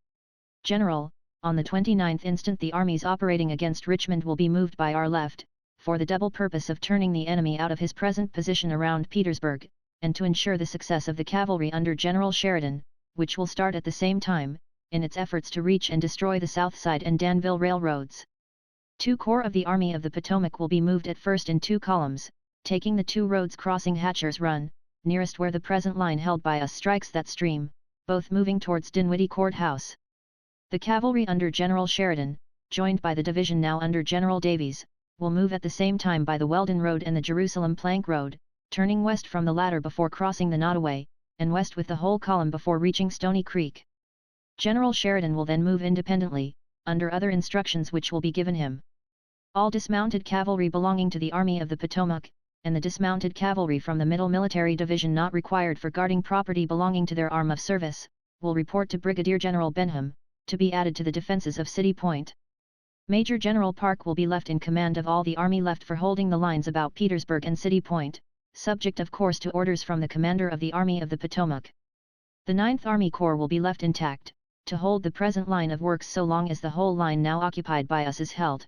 General, on the 29th instant the armies operating against Richmond will be moved by our left, for the double purpose of turning the enemy out of his present position around Petersburg, and to ensure the success of the cavalry under General Sheridan, which will start at the same time, in its efforts to reach and destroy the South Side and Danville railroads. 2 corps of the Army of the Potomac will be moved at first in 2 columns, taking the 2 roads crossing Hatcher's Run, nearest where the present line held by us strikes that stream, both moving towards Dinwiddie Courthouse. The cavalry under General Sheridan, joined by the division now under General Davies, will move at the same time by the Weldon Road and the Jerusalem Plank Road, turning west from the latter before crossing the Nottoway, and west with the whole column before reaching Stony Creek. General Sheridan will then move independently, under other instructions which will be given him. All dismounted cavalry belonging to the Army of the Potomac, and the dismounted cavalry from the Middle Military Division not required for guarding property belonging to their arm of service, will report to Brigadier General Benham, to be added to the defenses of City Point. Major General Parke will be left in command of all the army left for holding the lines about Petersburg and City Point, subject of course to orders from the commander of the Army of the Potomac. The 9th Army Corps will be left intact, to hold the present line of works so long as the whole line now occupied by us is held.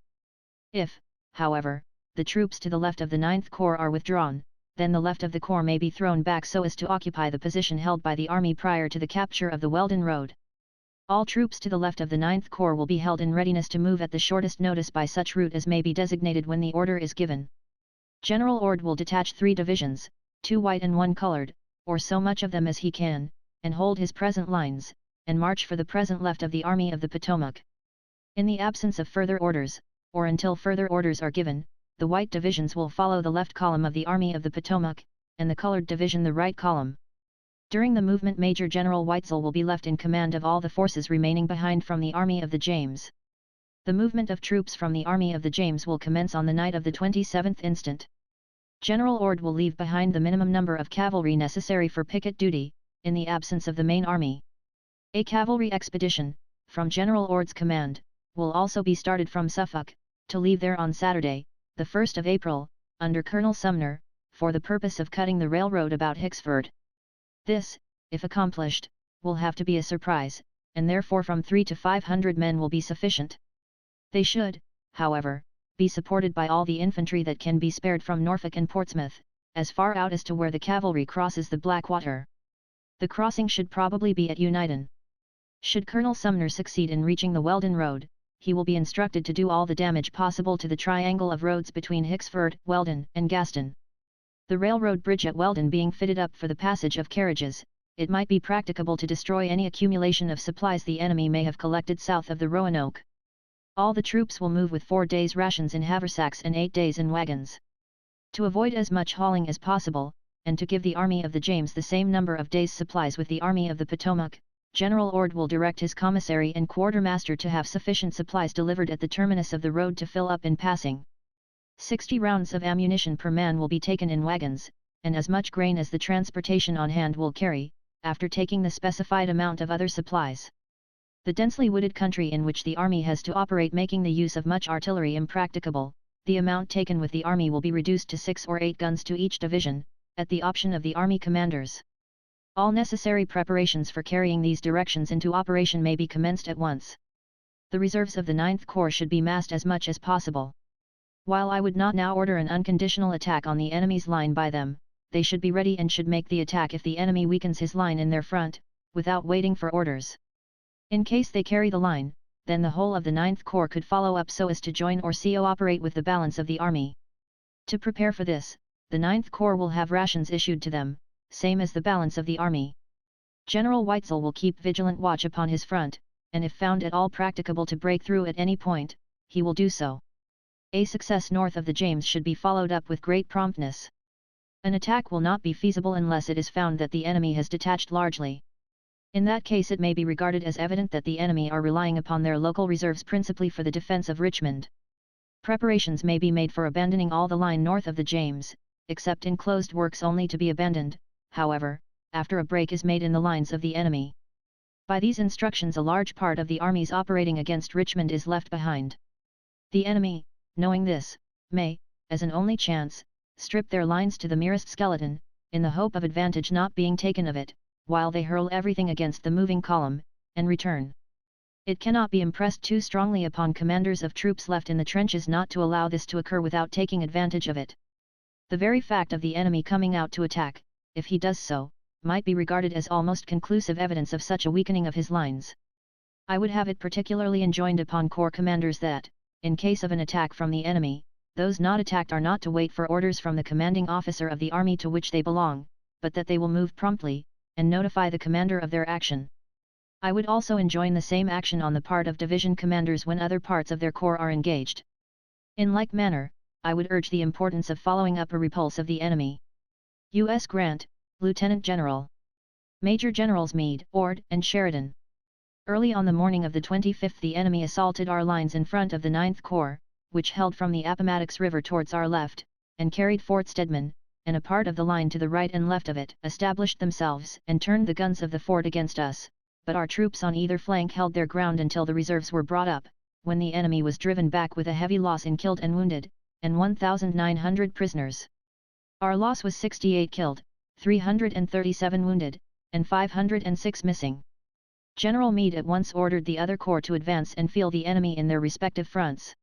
If, however, the troops to the left of the 9th Corps are withdrawn, then the left of the corps may be thrown back so as to occupy the position held by the army prior to the capture of the Weldon Road. All troops to the left of the 9th Corps will be held in readiness to move at the shortest notice by such route as may be designated when the order is given. General Ord will detach 3 divisions, 2 white and 1 colored, or so much of them as he can, and hold his present lines, and march for the present left of the Army of the Potomac. In the absence of further orders, or until further orders are given, the white divisions will follow the left column of the Army of the Potomac, and the colored division the right column. During the movement Major General Weitzel will be left in command of all the forces remaining behind from the Army of the James. The movement of troops from the Army of the James will commence on the night of the 27th instant. General Ord will leave behind the minimum number of cavalry necessary for picket duty, in the absence of the main army. A cavalry expedition, from General Ord's command, will also be started from Suffolk, to leave there on Saturday, the 1st of April, under Colonel Sumner, for the purpose of cutting the railroad about Hicksford. This, if accomplished, will have to be a surprise, and therefore from 300 to 500 men will be sufficient. They should, however, be supported by all the infantry that can be spared from Norfolk and Portsmouth, as far out as to where the cavalry crosses the Blackwater. The crossing should probably be at Uniten. Should Colonel Sumner succeed in reaching the Weldon Road, he will be instructed to do all the damage possible to the triangle of roads between Hicksford, Weldon, and Gaston. The railroad bridge at Weldon being fitted up for the passage of carriages, it might be practicable to destroy any accumulation of supplies the enemy may have collected south of the Roanoke. All the troops will move with 4 days' rations in haversacks and 8 days in wagons. To avoid as much hauling as possible, and to give the Army of the James the same number of days' supplies with the Army of the Potomac, General Ord will direct his commissary and quartermaster to have sufficient supplies delivered at the terminus of the road to fill up in passing. 60 rounds of ammunition per man will be taken in wagons, and as much grain as the transportation on hand will carry, after taking the specified amount of other supplies. The densely wooded country in which the army has to operate, making the use of much artillery impracticable, the amount taken with the army will be reduced to 6 or 8 guns to each division, at the option of the army commanders. All necessary preparations for carrying these directions into operation may be commenced at once. The reserves of the 9th Corps should be massed as much as possible. While I would not now order an unconditional attack on the enemy's line by them, they should be ready and should make the attack if the enemy weakens his line in their front, without waiting for orders. In case they carry the line, then the whole of the 9th Corps could follow up so as to join or cooperate with the balance of the army. To prepare for this, the 9th Corps will have rations issued to them, same as the balance of the army. General Weitzel will keep vigilant watch upon his front, and if found at all practicable to break through at any point, he will do so. A success north of the James should be followed up with great promptness. An attack will not be feasible unless it is found that the enemy has detached largely. In that case it may be regarded as evident that the enemy are relying upon their local reserves principally for the defense of Richmond. Preparations may be made for abandoning all the line north of the James, except enclosed works only to be abandoned, however, after a break is made in the lines of the enemy. By these instructions a large part of the armies operating against Richmond is left behind. The enemy, knowing this, may, as an only chance, strip their lines to the merest skeleton, in the hope of advantage not being taken of it, while they hurl everything against the moving column, and return. It cannot be impressed too strongly upon commanders of troops left in the trenches not to allow this to occur without taking advantage of it. The very fact of the enemy coming out to attack, if he does so, might be regarded as almost conclusive evidence of such a weakening of his lines. I would have it particularly enjoined upon corps commanders that, in case of an attack from the enemy, those not attacked are not to wait for orders from the commanding officer of the army to which they belong, but that they will move promptly, and notify the commander of their action. I would also enjoin the same action on the part of division commanders when other parts of their corps are engaged. In like manner, I would urge the importance of following up a repulse of the enemy. U.S. Grant, Lieutenant General. Major Generals Meade, Ord, and Sheridan. Early on the morning of the 25th the enemy assaulted our lines in front of the 9th Corps, which held from the Appomattox River towards our left, and carried Fort Stedman, and a part of the line to the right and left of it, established themselves and turned the guns of the fort against us, but our troops on either flank held their ground until the reserves were brought up, when the enemy was driven back with a heavy loss in killed and wounded, and 1,900 prisoners. Our loss was 68 killed, 337 wounded, and 506 missing. General Meade at once ordered the other corps to advance and feel the enemy in their respective fronts.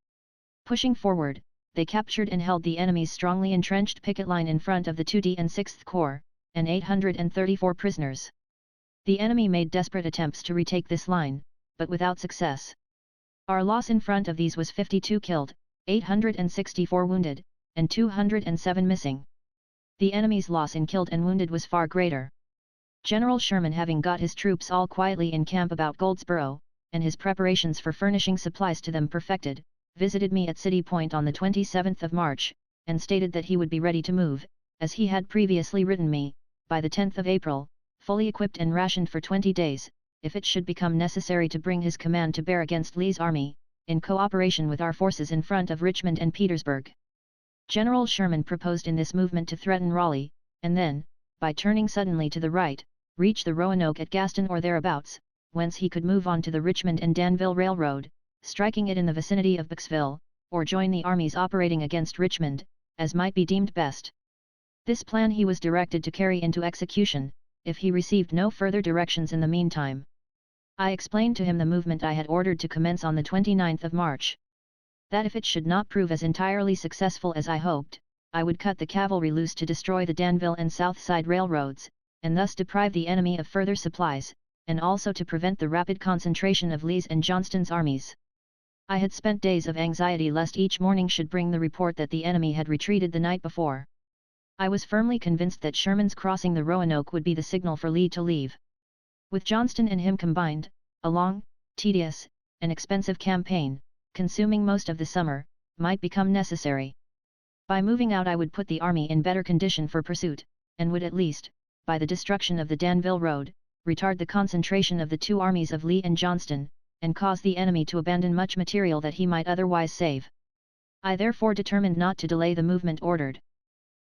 Pushing forward, they captured and held the enemy's strongly entrenched picket line in front of the 2D and 6th Corps, and 834 prisoners. The enemy made desperate attempts to retake this line, but without success. Our loss in front of these was 52 killed, 864 wounded, and 207 missing. The enemy's loss in killed and wounded was far greater. General Sherman, having got his troops all quietly in camp about Goldsboro, and his preparations for furnishing supplies to them perfected, visited me at City Point on the 27th of March, and stated that he would be ready to move, as he had previously written me, by the 10th of April, fully equipped and rationed for 20 days, if it should become necessary to bring his command to bear against Lee's army, in cooperation with our forces in front of Richmond and Petersburg. General Sherman proposed in this movement to threaten Raleigh, and then, by turning suddenly to the right, reach the Roanoke at Gaston or thereabouts, whence he could move on to the Richmond and Danville Railroad, striking it in the vicinity of Booksville, or join the armies operating against Richmond, as might be deemed best. This plan he was directed to carry into execution, if he received no further directions in the meantime. I explained to him the movement I had ordered to commence on the 29th of March. That if it should not prove as entirely successful as I hoped, I would cut the cavalry loose to destroy the Danville and South Side railroads, and thus deprive the enemy of further supplies, and also to prevent the rapid concentration of Lee's and Johnston's armies. I had spent days of anxiety lest each morning should bring the report that the enemy had retreated the night before. I was firmly convinced that Sherman's crossing the Roanoke would be the signal for Lee to leave. With Johnston and him combined, a long, tedious, and expensive campaign, consuming most of the summer, might become necessary. By moving out I would put the army in better condition for pursuit, and would at least, by the destruction of the Danville road, retard the concentration of the two armies of Lee and Johnston, and cause the enemy to abandon much material that he might otherwise save. I therefore determined not to delay the movement ordered.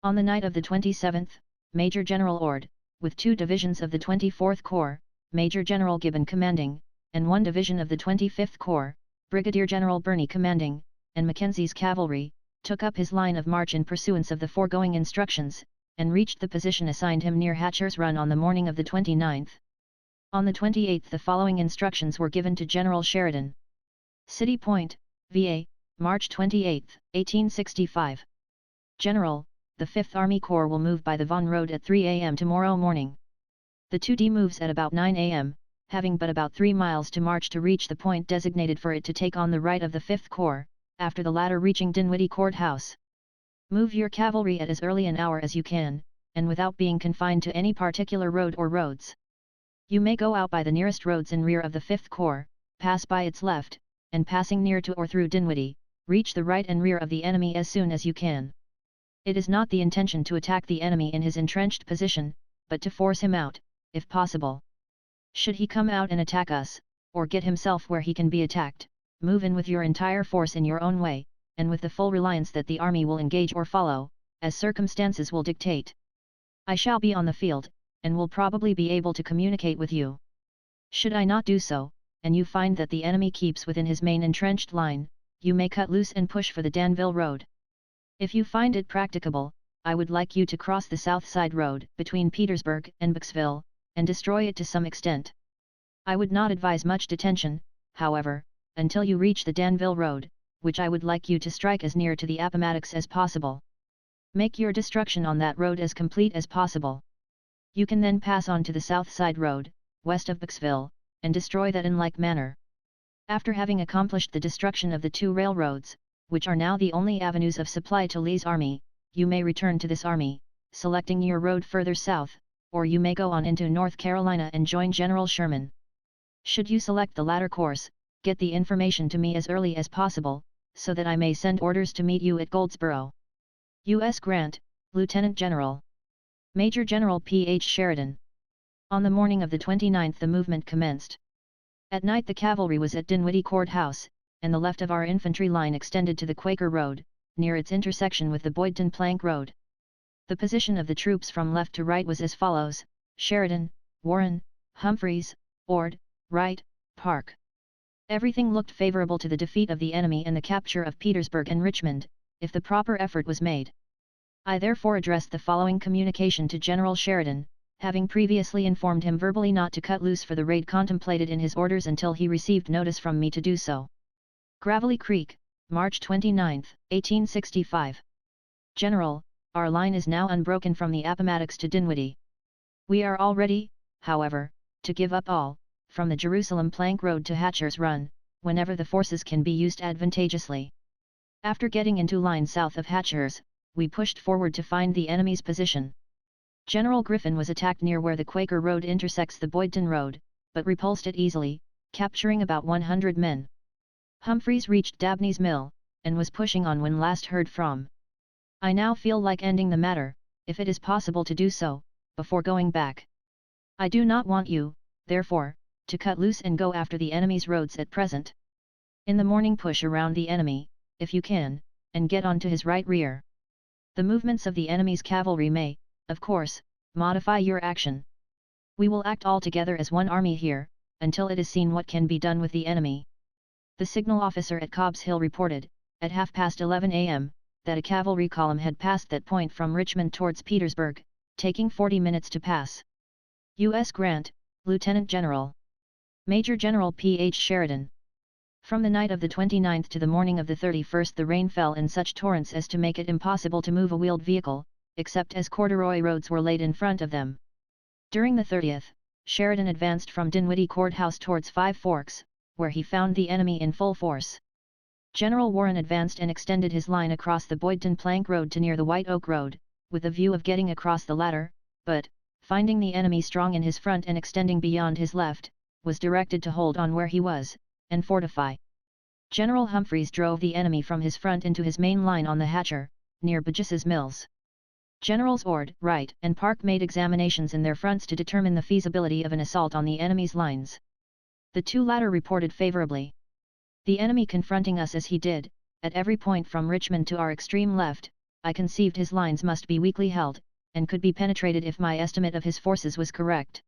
On the night of the 27th, Major General Ord, with 2 divisions of the 24th Corps, Major General Gibbon commanding, and 1 division of the 25th Corps, Brigadier General Birney commanding, and Mackenzie's cavalry, took up his line of march in pursuance of the foregoing instructions, and reached the position assigned him near Hatcher's Run on the morning of the 29th. On the 28th the following instructions were given to General Sheridan. City Point, VA, March 28, 1865. General, the 5th Army Corps will move by the Vaughan Road at 3 a.m. tomorrow morning. The 2D moves at about 9 a.m., having but about 3 miles to march to reach the point designated for it to take on the right of the 5th Corps, after the latter reaching Dinwiddie Courthouse. Move your cavalry at as early an hour as you can, and without being confined to any particular road or roads. You may go out by the nearest roads in rear of the 5th Corps, pass by its left, and passing near to or through Dinwiddie, reach the right and rear of the enemy as soon as you can. It is not the intention to attack the enemy in his entrenched position, but to force him out, if possible. Should he come out and attack us, or get himself where he can be attacked, move in with your entire force in your own way, and with the full reliance that the army will engage or follow, as circumstances will dictate. I shall be on the field, and will probably be able to communicate with you. Should I not do so, and you find that the enemy keeps within his main entrenched line, you may cut loose and push for the Danville Road. If you find it practicable, I would like you to cross the South Side Road between Petersburg and Booksville, and destroy it to some extent. I would not advise much detention, however, until you reach the Danville Road, which I would like you to strike as near to the Appomattox as possible. Make your destruction on that road as complete as possible. You can then pass on to the South Side Road, west of Booksville, and destroy that in like manner. After having accomplished the destruction of the 2 railroads, which are now the only avenues of supply to Lee's army, you may return to this army, selecting your road further south, or you may go on into North Carolina and join General Sherman. Should you select the latter course, get the information to me as early as possible, so that I may send orders to meet you at Goldsboro. U.S. Grant, Lieutenant General. Major General P.H. Sheridan. On the morning of the 29th the movement commenced. At night the cavalry was at Dinwiddie Courthouse, and the left of our infantry line extended to the Quaker Road, near its intersection with the Boydton Plank Road. The position of the troops from left to right was as follows: Sheridan, Warren, Humphreys, Ord, Wright, Park. Everything looked favorable to the defeat of the enemy and the capture of Petersburg and Richmond, if the proper effort was made. I therefore addressed the following communication to General Sheridan, having previously informed him verbally not to cut loose for the raid contemplated in his orders until he received notice from me to do so. Gravelly Creek, March 29, 1865. General, our line is now unbroken from the Appomattox to Dinwiddie. We are all ready, however, to give up all, from the Jerusalem Plank Road to Hatcher's Run, whenever the forces can be used advantageously. After getting into line south of Hatcher's, we pushed forward to find the enemy's position. General Griffin was attacked near where the Quaker Road intersects the Boydton Road, but repulsed it easily, capturing about 100 men. Humphreys reached Dabney's Mill, and was pushing on when last heard from. I now feel like ending the matter, if it is possible to do so, before going back. I do not want you, therefore, to cut loose and go after the enemy's roads at present. In the morning push around the enemy, if you can, and get on to his right rear. The movements of the enemy's cavalry may, of course, modify your action. We will act all together as one army here, until it is seen what can be done with the enemy. The signal officer at Cobb's Hill reported, at 11:30 a.m., that a cavalry column had passed that point from Richmond towards Petersburg, taking 40 minutes to pass. U.S. Grant, Lieutenant General. Major General P.H. Sheridan. From the night of the 29th to the morning of the 31st the rain fell in such torrents as to make it impossible to move a wheeled vehicle, except as corduroy roads were laid in front of them. During the 30th, Sheridan advanced from Dinwiddie Courthouse towards Five Forks, where he found the enemy in full force. General Warren advanced and extended his line across the Boydton Plank Road to near the White Oak Road, with the view of getting across the latter, but, finding the enemy strong in his front and extending beyond his left, was directed to hold on where he was, and fortify. General Humphreys drove the enemy from his front into his main line on the Hatcher, near Burgess's Mills. Generals Ord, Wright, and Park made examinations in their fronts to determine the feasibility of an assault on the enemy's lines. The two latter reported favorably. The enemy confronting us as he did, at every point from Richmond to our extreme left, I conceived his lines must be weakly held, and could be penetrated if my estimate of his forces was correct.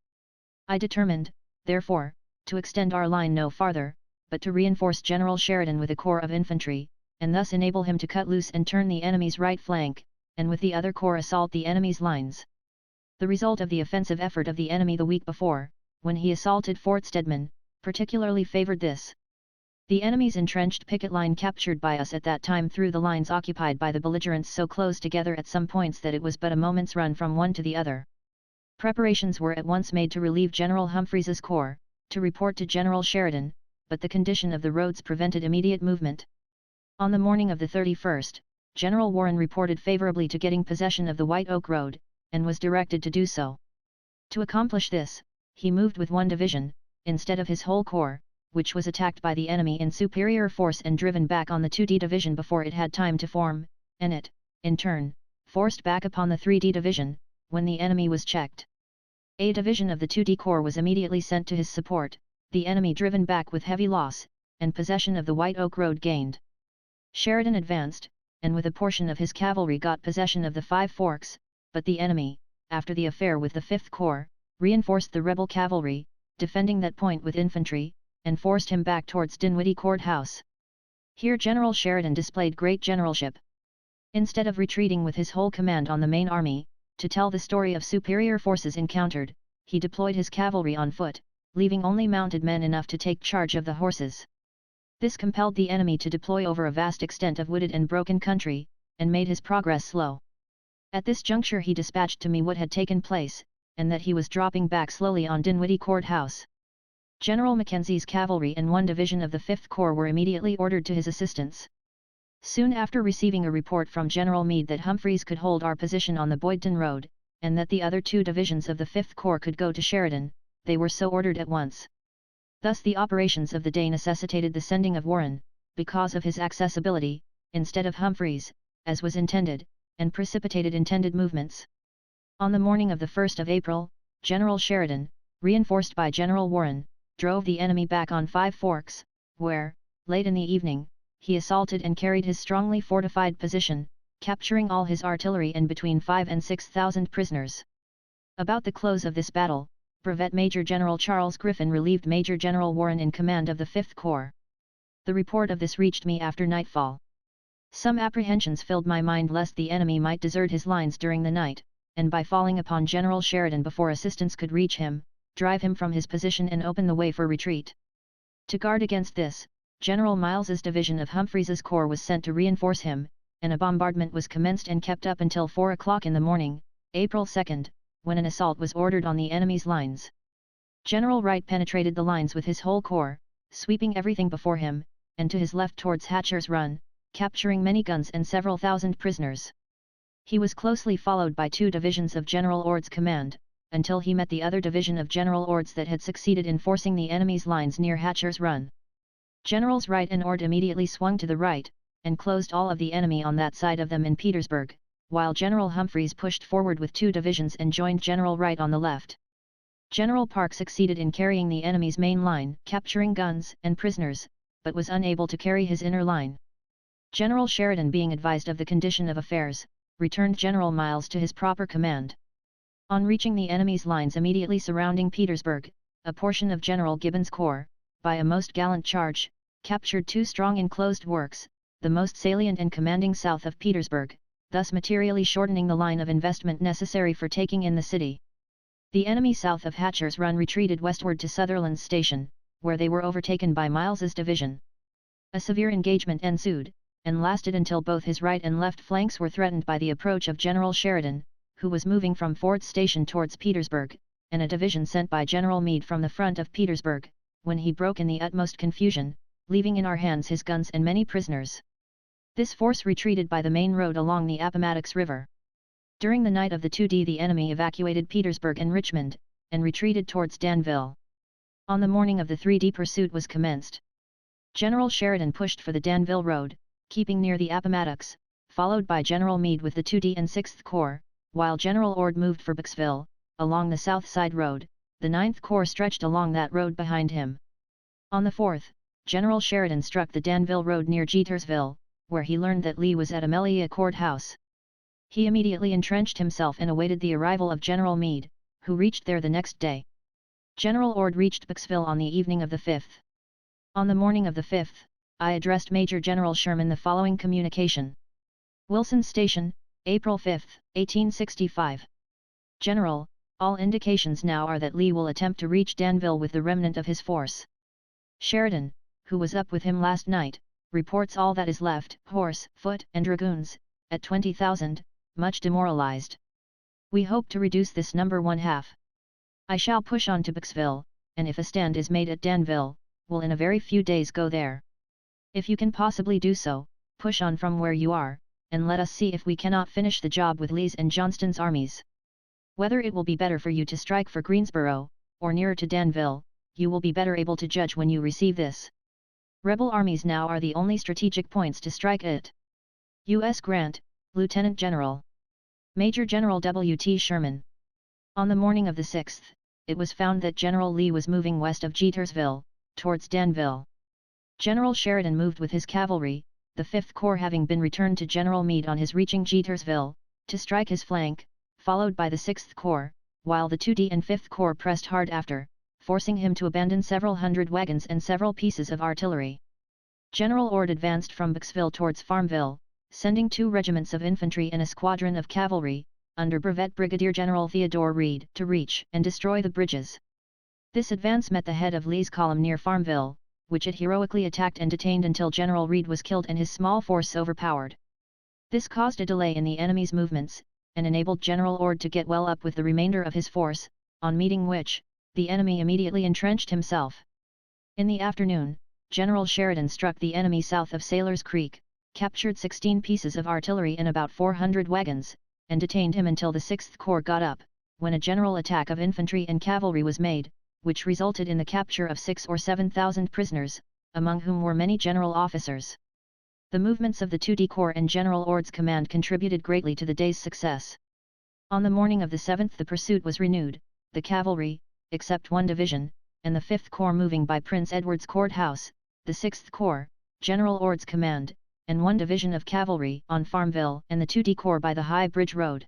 I determined, therefore, to extend our line no farther, but to reinforce General Sheridan with a corps of infantry, and thus enable him to cut loose and turn the enemy's right flank, and with the other corps assault the enemy's lines. The result of the offensive effort of the enemy the week before, when he assaulted Fort Stedman, particularly favored this. The enemy's entrenched picket line captured by us at that time threw the lines occupied by the belligerents so close together at some points that it was but a moment's run from one to the other. Preparations were at once made to relieve General Humphreys's corps, to report to General Sheridan, but the condition of the roads prevented immediate movement. On the morning of the 31st, General Warren reported favorably to getting possession of the White Oak Road, and was directed to do so. To accomplish this, he moved with one division, instead of his whole corps, which was attacked by the enemy in superior force and driven back on the 2D Division before it had time to form, and it, in turn, forced back upon the 3D Division, when the enemy was checked. A division of the 2D Corps was immediately sent to his support, the enemy driven back with heavy loss, and possession of the White Oak Road gained. Sheridan advanced, and with a portion of his cavalry got possession of the Five Forks, but the enemy, after the affair with the 5th Corps, reinforced the rebel cavalry, defending that point with infantry, and forced him back towards Dinwiddie Courthouse. Here General Sheridan displayed great generalship. Instead of retreating with his whole command on the main army, to tell the story of superior forces encountered, he deployed his cavalry on foot, leaving only mounted men enough to take charge of the horses. This compelled the enemy to deploy over a vast extent of wooded and broken country, and made his progress slow. At this juncture he dispatched to me what had taken place, and that he was dropping back slowly on Dinwiddie Courthouse. General Mackenzie's cavalry and one division of the 5th Corps were immediately ordered to his assistance. Soon after receiving a report from General Meade that Humphreys could hold our position on the Boydton Road, and that the other two divisions of the 5th Corps could go to Sheridan, they were so ordered at once. Thus the operations of the day necessitated the sending of Warren, because of his accessibility, instead of Humphreys, as was intended, and precipitated intended movements. On the morning of the 1st of April, General Sheridan, reinforced by General Warren, drove the enemy back on Five Forks, where, late in the evening, he assaulted and carried his strongly fortified position, capturing all his artillery and between 5,000 and 6,000 prisoners. About the close of this battle, Brevet Major General Charles Griffin relieved Major General Warren in command of the 5th Corps. The report of this reached me after nightfall. Some apprehensions filled my mind lest the enemy might desert his lines during the night, and by falling upon General Sheridan before assistance could reach him, drive him from his position and open the way for retreat. To guard against this, General Miles's division of Humphreys's corps was sent to reinforce him, and a bombardment was commenced and kept up until 4 o'clock in the morning, April 2, when an assault was ordered on the enemy's lines. General Wright penetrated the lines with his whole corps, sweeping everything before him, and to his left towards Hatcher's Run, capturing many guns and several thousand prisoners. He was closely followed by two divisions of General Ord's command, until he met the other division of General Ord's that had succeeded in forcing the enemy's lines near Hatcher's Run. Generals Wright and Ord immediately swung to the right, and closed all of the enemy on that side of them in Petersburg, while General Humphreys pushed forward with two divisions and joined General Wright on the left. General Parke succeeded in carrying the enemy's main line, capturing guns and prisoners, but was unable to carry his inner line. General Sheridan, being advised of the condition of affairs, returned General Miles to his proper command. On reaching the enemy's lines immediately surrounding Petersburg, a portion of General Gibbon's corps, by a most gallant charge, captured two strong enclosed works, the most salient and commanding south of Petersburg, thus materially shortening the line of investment necessary for taking in the city. The enemy south of Hatcher's Run retreated westward to Sutherland's Station, where they were overtaken by Miles's division. A severe engagement ensued, and lasted until both his right and left flanks were threatened by the approach of General Sheridan, who was moving from Ford's Station towards Petersburg, and a division sent by General Meade from the front of Petersburg, when he broke in the utmost confusion, leaving in our hands his guns and many prisoners. This force retreated by the main road along the Appomattox River. During the night of the 2D the enemy evacuated Petersburg and Richmond, and retreated towards Danville. On the morning of the 3D pursuit was commenced. General Sheridan pushed for the Danville Road, keeping near the Appomattox, followed by General Meade with the 2D and 6th Corps, while General Ord moved for Booksville, along the South Side Road, the 9th Corps stretched along that road behind him. On the 4th, General Sheridan struck the Danville Road near Jetersville, where he learned that Lee was at Amelia Courthouse. He immediately entrenched himself and awaited the arrival of General Meade, who reached there the next day. General Ord reached Booksville on the evening of the 5th. On the morning of the 5th, I addressed Major General Sherman the following communication. Wilson Station, April 5, 1865. General, all indications now are that Lee will attempt to reach Danville with the remnant of his force. Sheridan, who was up with him last night, reports all that is left, horse, foot, and dragoons, at 20,000, much demoralized. We hope to reduce this number one half. I shall push on to Booksville, and if a stand is made at Danville, will in a very few days go there. If you can possibly do so, push on from where you are, and let us see if we cannot finish the job with Lee's and Johnston's armies. Whether it will be better for you to strike for Greensboro, or nearer to Danville, you will be better able to judge when you receive this. Rebel armies now are the only strategic points to strike at. U.S. Grant, Lieutenant General. Major General W.T. Sherman. On the morning of the 6th, it was found that General Lee was moving west of Jetersville, towards Danville. General Sheridan moved with his cavalry, the 5th Corps having been returned to General Meade on his reaching Jetersville, to strike his flank, followed by the 6th Corps, while the 2D and 5th Corps pressed hard after, forcing him to abandon several hundred wagons and several pieces of artillery. General Ord advanced from Booksville towards Farmville, sending 2 regiments of infantry and a squadron of cavalry, under Brevet Brigadier General Theodore Reed, to reach and destroy the bridges. This advance met the head of Lee's column near Farmville, which it heroically attacked and detained until General Reed was killed and his small force overpowered. This caused a delay in the enemy's movements, and enabled General Ord to get well up with the remainder of his force, on meeting which, the enemy immediately entrenched himself. In the afternoon, General Sheridan struck the enemy south of Sailor's Creek, captured 16 pieces of artillery and about 400 wagons, and detained him until the 6th Corps got up, when a general attack of infantry and cavalry was made, which resulted in the capture of 6,000 or 7,000 prisoners, among whom were many general officers. The movements of the 2D Corps and General Ord's command contributed greatly to the day's success. On the morning of the 7th the pursuit was renewed, the cavalry, except one division, and the 5th Corps moving by Prince Edward's Courthouse, the 6th Corps, General Ord's command, and one division of cavalry on Farmville and the 2D Corps by the High Bridge Road.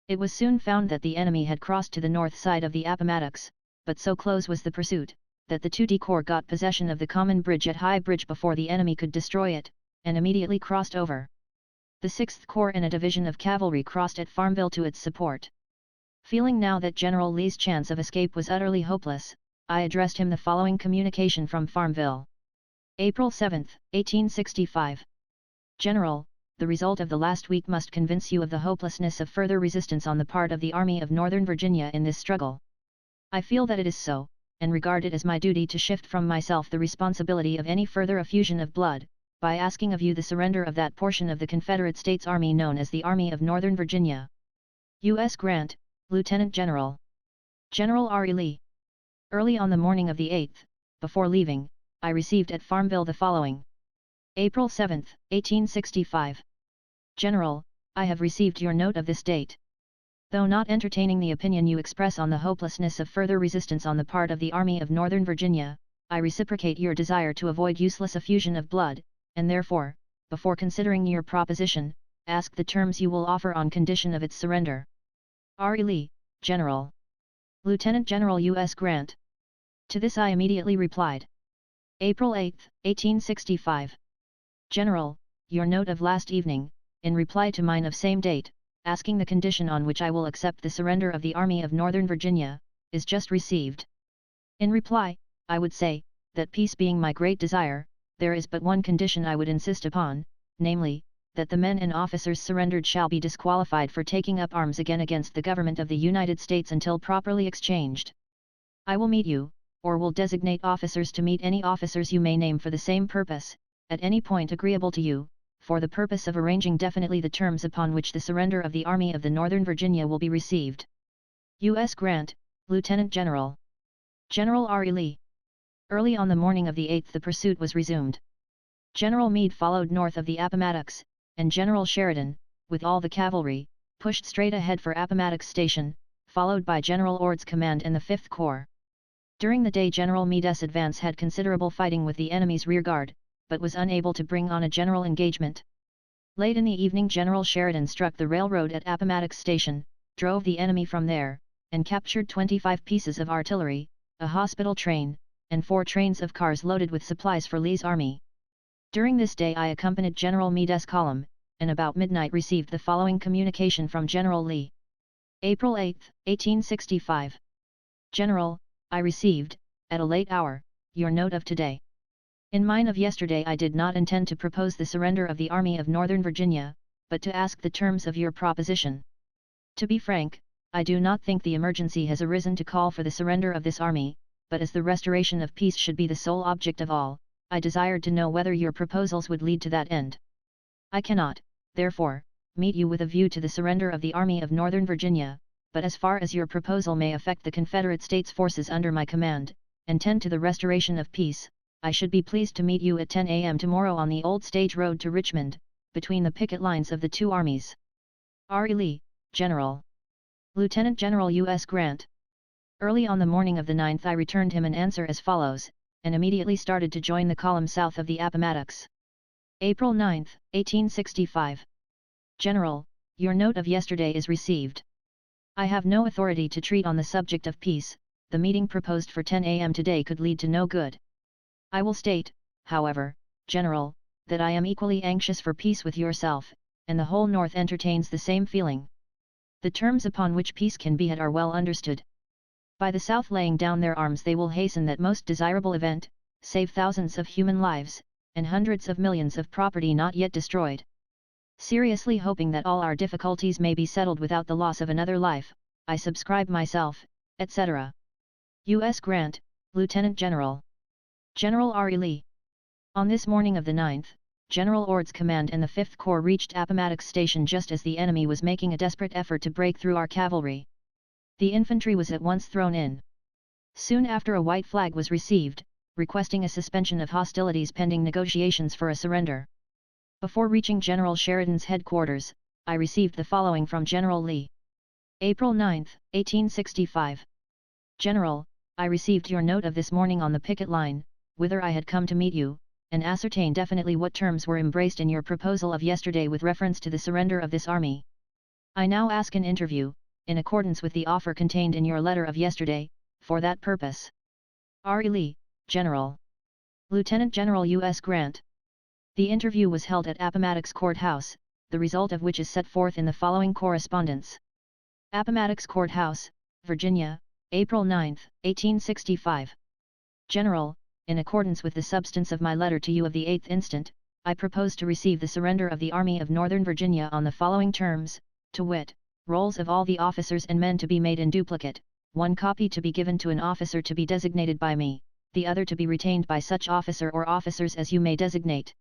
It was soon found that the enemy had crossed to the north side of the Appomattox, but so close was the pursuit, that the 2D Corps got possession of the common bridge at High Bridge before the enemy could destroy it, and immediately crossed over. The 6th Corps and a division of cavalry crossed at Farmville to its support. Feeling now that General Lee's chance of escape was utterly hopeless, I addressed him the following communication from Farmville. April 7, 1865. General, the result of the last week must convince you of the hopelessness of further resistance on the part of the Army of Northern Virginia in this struggle. I feel that it is so, and regard it as my duty to shift from myself the responsibility of any further effusion of blood, by asking of you the surrender of that portion of the Confederate States Army known as the Army of Northern Virginia. U.S. Grant, Lieutenant General. General R. E. Lee. Early on the morning of the 8th, before leaving, I received at Farmville the following. April 7, 1865. General, I have received your note of this date. Though not entertaining the opinion you express on the hopelessness of further resistance on the part of the Army of Northern Virginia, I reciprocate your desire to avoid useless effusion of blood, and therefore, before considering your proposition, ask the terms you will offer on condition of its surrender. R. E. Lee, General. Lieutenant General U.S. Grant. To this I immediately replied. April 8, 1865. General, your note of last evening, in reply to mine of same date, asking the condition on which I will accept the surrender of the Army of Northern Virginia, is just received. In reply, I would say, that peace being my great desire, there is but one condition I would insist upon, namely, that the men and officers surrendered shall be disqualified for taking up arms again against the government of the United States until properly exchanged. I will meet you, or will designate officers to meet any officers you may name for the same purpose, at any point agreeable to you, for the purpose of arranging definitely the terms upon which the surrender of the Army of the Northern Virginia will be received. U.S. Grant, Lieutenant General. General R. E. Lee. Early on the morning of the 8th the pursuit was resumed. General Meade followed north of the Appomattox, and General Sheridan, with all the cavalry, pushed straight ahead for Appomattox Station, followed by General Ord's command and the 5th Corps. During the day General Meade's advance had considerable fighting with the enemy's rearguard, but was unable to bring on a general engagement. Late in the evening General Sheridan struck the railroad at Appomattox Station, drove the enemy from there, and captured 25 pieces of artillery, a hospital train, and 4 trains of cars loaded with supplies for Lee's army. During this day I accompanied General Meade's column, and about midnight received the following communication from General Lee. April 8, 1865. General, I received, at a late hour, your note of today. In mine of yesterday I did not intend to propose the surrender of the Army of Northern Virginia, but to ask the terms of your proposition. To be frank, I do not think the emergency has arisen to call for the surrender of this army, but as the restoration of peace should be the sole object of all, I desired to know whether your proposals would lead to that end. I cannot, therefore, meet you with a view to the surrender of the Army of Northern Virginia, but as far as your proposal may affect the Confederate States forces under my command, and tend to the restoration of peace, I should be pleased to meet you at 10 a.m. tomorrow on the Old Stage Road to Richmond, between the picket lines of the 2 armies. R. E. Lee, General. Lieutenant General U.S. Grant. Early on the morning of the 9th I returned him an answer as follows, and immediately started to join the column south of the Appomattox. April 9, 1865. General, your note of yesterday is received. I have no authority to treat on the subject of peace. The meeting proposed for 10 a.m. today could lead to no good. I will state, however, General, that I am equally anxious for peace with yourself, and the whole North entertains the same feeling. The terms upon which peace can be had are well understood. By the South laying down their arms they will hasten that most desirable event, save thousands of human lives, and hundreds of millions of property not yet destroyed. Seriously hoping that all our difficulties may be settled without the loss of another life, I subscribe myself, etc. U.S. Grant, Lieutenant General. General R. E. Lee. On this morning of the 9th, General Ord's command and the 5th Corps reached Appomattox Station just as the enemy was making a desperate effort to break through our cavalry. The infantry was at once thrown in. Soon after a white flag was received, requesting a suspension of hostilities pending negotiations for a surrender. Before reaching General Sheridan's headquarters, I received the following from General Lee. April 9, 1865. General, I received your note of this morning on the picket line, whither I had come to meet you, and ascertain definitely what terms were embraced in your proposal of yesterday with reference to the surrender of this army. I now ask an interview, in accordance with the offer contained in your letter of yesterday, for that purpose. R. E. Lee, General. Lieutenant General U.S. Grant. The interview was held at Appomattox Courthouse, the result of which is set forth in the following correspondence. Appomattox Courthouse, Virginia, April 9, 1865. General, in accordance with the substance of my letter to you of the 8th instant, I propose to receive the surrender of the Army of Northern Virginia on the following terms, to wit, rolls of all the officers and men to be made in duplicate, one copy to be given to an officer to be designated by me, the other to be retained by such officer or officers as you may designate.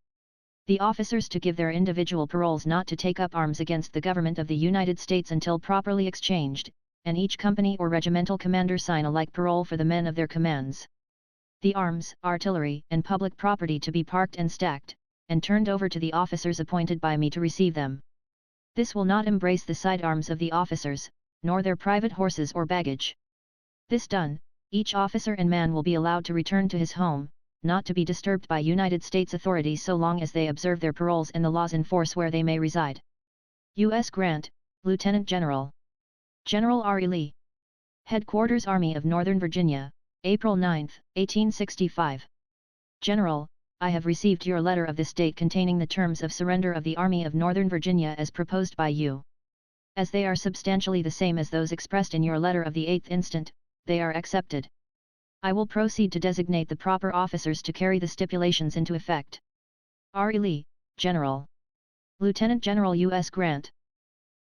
The officers to give their individual paroles not to take up arms against the government of the United States until properly exchanged, and each company or regimental commander sign a like parole for the men of their commands. The arms, artillery, and public property to be parked and stacked, and turned over to the officers appointed by me to receive them. This will not embrace the sidearms of the officers, nor their private horses or baggage. This done, each officer and man will be allowed to return to his home, not to be disturbed by United States authorities so long as they observe their paroles and the laws in force where they may reside. U.S. Grant, Lieutenant General. General R. E. Lee. Headquarters Army of Northern Virginia, April 9, 1865. General, I have received your letter of this date containing the terms of surrender of the Army of Northern Virginia as proposed by you. As they are substantially the same as those expressed in your letter of the 8th instant, they are accepted. I will proceed to designate the proper officers to carry the stipulations into effect. R. E. Lee, General. Lieutenant General U.S. Grant.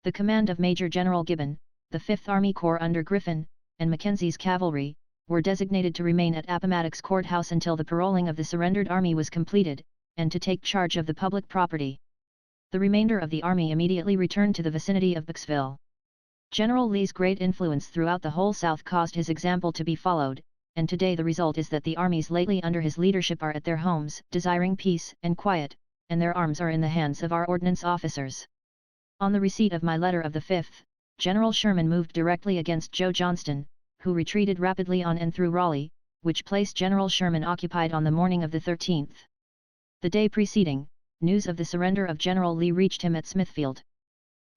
The command of Major General Gibbon, the 5th Army Corps under Griffin, and Mackenzie's cavalry, were designated to remain at Appomattox Courthouse until the paroling of the surrendered army was completed, and to take charge of the public property. The remainder of the army immediately returned to the vicinity of Booksville. General Lee's great influence throughout the whole South caused his example to be followed, and today the result is that the armies lately under his leadership are at their homes, desiring peace and quiet, and their arms are in the hands of our ordnance officers. On the receipt of my letter of the 5th, General Sherman moved directly against Joe Johnston, who retreated rapidly on and through Raleigh, which place General Sherman occupied on the morning of the 13th. The day preceding, news of the surrender of General Lee reached him at Smithfield.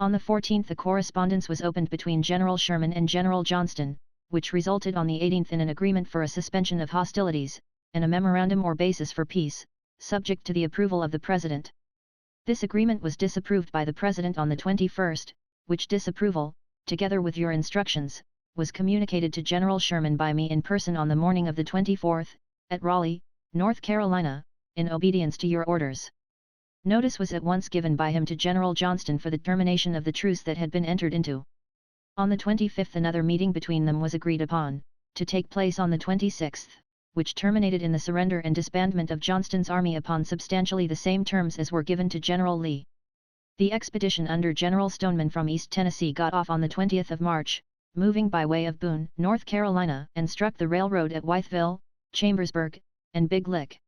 On the 14th a correspondence was opened between General Sherman and General Johnston, which resulted on the 18th in an agreement for a suspension of hostilities, and a memorandum or basis for peace, subject to the approval of the President. This agreement was disapproved by the President on the 21st, which disapproval, together with your instructions, was communicated to General Sherman by me in person on the morning of the 24th, at Raleigh, North Carolina, in obedience to your orders. Notice was at once given by him to General Johnston for the termination of the truce that had been entered into. On the 25th another meeting between them was agreed upon, to take place on the 26th, which terminated in the surrender and disbandment of Johnston's army upon substantially the same terms as were given to General Lee. The expedition under General Stoneman from East Tennessee got off on the 20th of March, moving by way of Boone, North Carolina, and struck the railroad at Wytheville, Chambersburg, and Big Lick.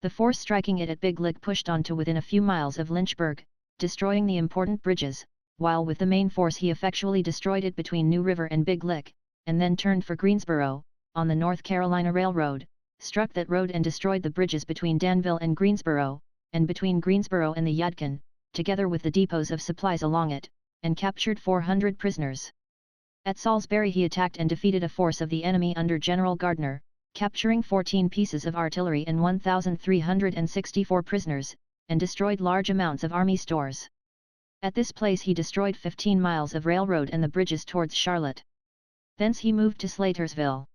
The force striking it at Big Lick pushed on to within a few miles of Lynchburg, destroying the important bridges, while with the main force he effectually destroyed it between New River and Big Lick, and then turned for Greensboro, on the North Carolina Railroad, struck that road and destroyed the bridges between Danville and Greensboro, and between Greensboro and the Yadkin, together with the depots of supplies along it, and captured 400 prisoners. At Salisbury he attacked and defeated a force of the enemy under General Gardner, capturing 14 pieces of artillery and 1,364 prisoners, and destroyed large amounts of army stores. At this place he destroyed 15 miles of railroad and the bridges towards Charlotte. Thence he moved to Slatersville.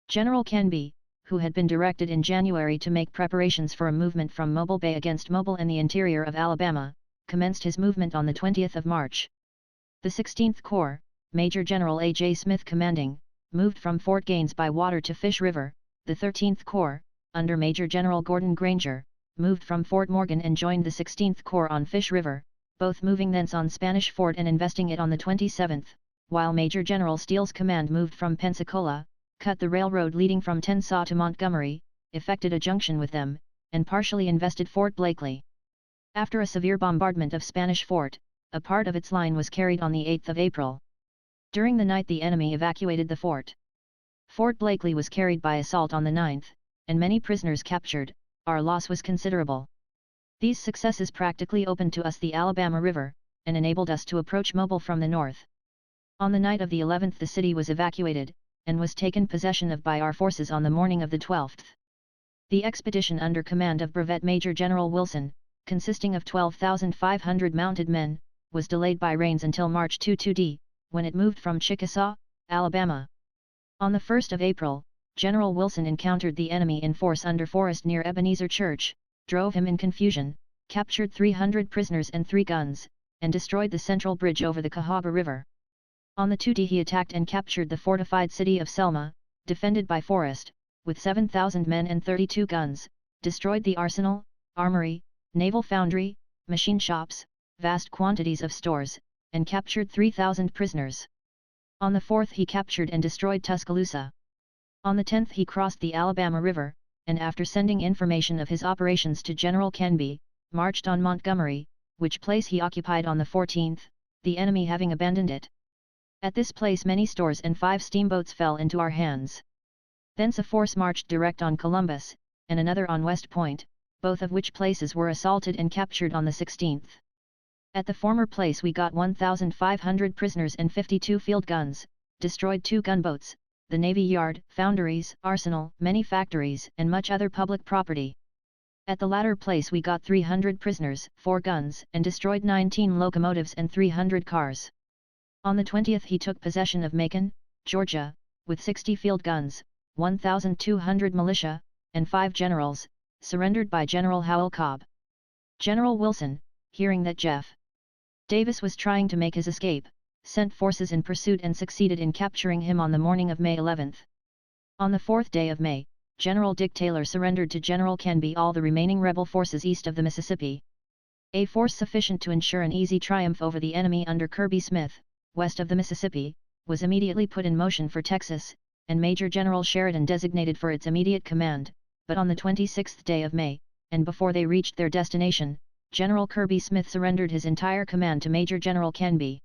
General Canby, who had been directed in January to make preparations for a movement from Mobile Bay against Mobile and the interior of Alabama, commenced his movement on the 20th of March. The 16th Corps, Major General A. J. Smith commanding, moved from Fort Gaines by water to Fish River. The 13th Corps, under Major General Gordon Granger, moved from Fort Morgan and joined the 16th Corps on Fish River, both moving thence on Spanish Fort and investing it on the 27th, while Major General Steele's command moved from Pensacola, cut the railroad leading from Tensaw to Montgomery, effected a junction with them, and partially invested Fort Blakely. After a severe bombardment of Spanish Fort, a part of its line was carried on the 8th of April. During the night the enemy evacuated the fort. Fort Blakely was carried by assault on the 9th, and many prisoners captured. Our loss was considerable. These successes practically opened to us the Alabama River, and enabled us to approach Mobile from the north. On the night of the 11th the city was evacuated, and was taken possession of by our forces on the morning of the 12th. The expedition under command of Brevet Major General Wilson, consisting of 12,500 mounted men, was delayed by rains until March 2-2d, when it moved from Chickasaw, Alabama. On the 1st of April, General Wilson encountered the enemy in force under Forest near Ebenezer Church, drove him in confusion, captured 300 prisoners and 3 guns, and destroyed the central bridge over the Cahaba River. On the 2d he attacked and captured the fortified city of Selma, defended by Forest, with 7,000 men and 32 guns, destroyed the arsenal, armory, naval foundry, machine shops, vast quantities of stores, and captured 3,000 prisoners. On the 4th he captured and destroyed Tuscaloosa. On the 10th he crossed the Alabama River, and after sending information of his operations to General Canby, marched on Montgomery, which place he occupied on the 14th, the enemy having abandoned it. At this place many stores and 5 steamboats fell into our hands. Thence a force marched direct on Columbus, and another on West Point, both of which places were assaulted and captured on the 16th. At the former place we got 1,500 prisoners and 52 field guns, destroyed 2 gunboats, the navy yard, foundries, arsenal, many factories, and much other public property. At the latter place we got 300 prisoners, 4 guns, and destroyed 19 locomotives and 300 cars. On the 20th he took possession of Macon, Georgia, with 60 field guns, 1,200 militia, and 5 generals, surrendered by General Howell Cobb. General Wilson, hearing that Jeff Davis was trying to make his escape, sent forces in pursuit and succeeded in capturing him on the morning of May 11th. On the 4th day of May, General Dick Taylor surrendered to General Canby all the remaining rebel forces east of the Mississippi. A force sufficient to ensure an easy triumph over the enemy under Kirby Smith, west of the Mississippi, was immediately put in motion for Texas, and Major General Sheridan designated for its immediate command, but on the 26th day of May, and before they reached their destination, General Kirby Smith surrendered his entire command to Major General Canby.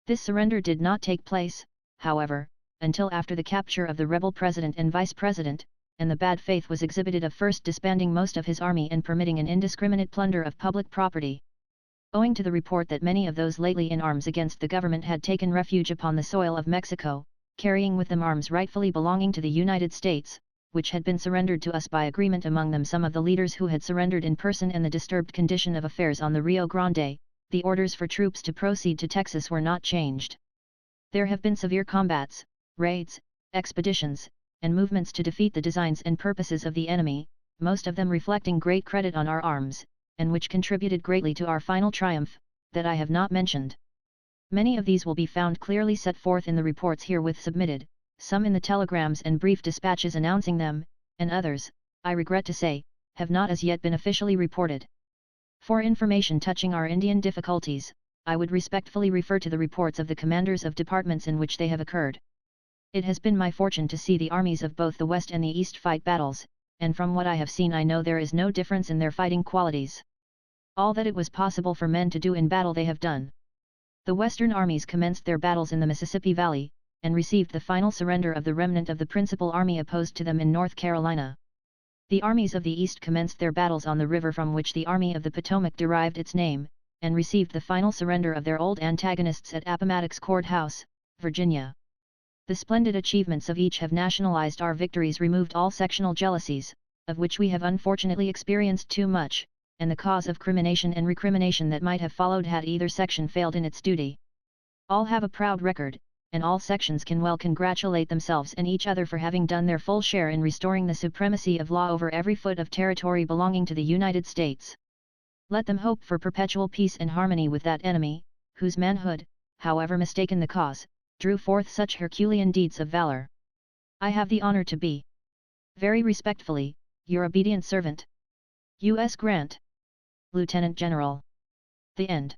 This surrender did not take place, however, until after the capture of the rebel president and vice president, and the bad faith was exhibited of first disbanding most of his army and permitting an indiscriminate plunder of public property. Owing to the report that many of those lately in arms against the government had taken refuge upon the soil of Mexico, carrying with them arms rightfully belonging to the United States, which had been surrendered to us by agreement, among them some of the leaders who had surrendered in person, and the disturbed condition of affairs on the Rio Grande, the orders for troops to proceed to Texas were not changed. There have been severe combats, raids, expeditions, and movements to defeat the designs and purposes of the enemy, most of them reflecting great credit on our arms, and which contributed greatly to our final triumph, that I have not mentioned. Many of these will be found clearly set forth in the reports herewith submitted, some in the telegrams and brief dispatches announcing them, and others, I regret to say, have not as yet been officially reported. For information touching our Indian difficulties, I would respectfully refer to the reports of the commanders of departments in which they have occurred. It has been my fortune to see the armies of both the West and the East fight battles, and from what I have seen I know there is no difference in their fighting qualities. All that it was possible for men to do in battle they have done. The Western armies commenced their battles in the Mississippi Valley, and received the final surrender of the remnant of the principal army opposed to them in North Carolina. The armies of the East commenced their battles on the river from which the Army of the Potomac derived its name, and received the final surrender of their old antagonists at Appomattox Courthouse, Virginia. The splendid achievements of each have nationalized our victories, removed all sectional jealousies, of which we have unfortunately experienced too much, and the cause of crimination and recrimination that might have followed had either section failed in its duty. All have a proud record, and all sections can well congratulate themselves and each other for having done their full share in restoring the supremacy of law over every foot of territory belonging to the United States. Let them hope for perpetual peace and harmony with that enemy, whose manhood, however mistaken the cause, drew forth such Herculean deeds of valor. I have the honor to be, very respectfully, your obedient servant, U.S. Grant, Lieutenant General. The End.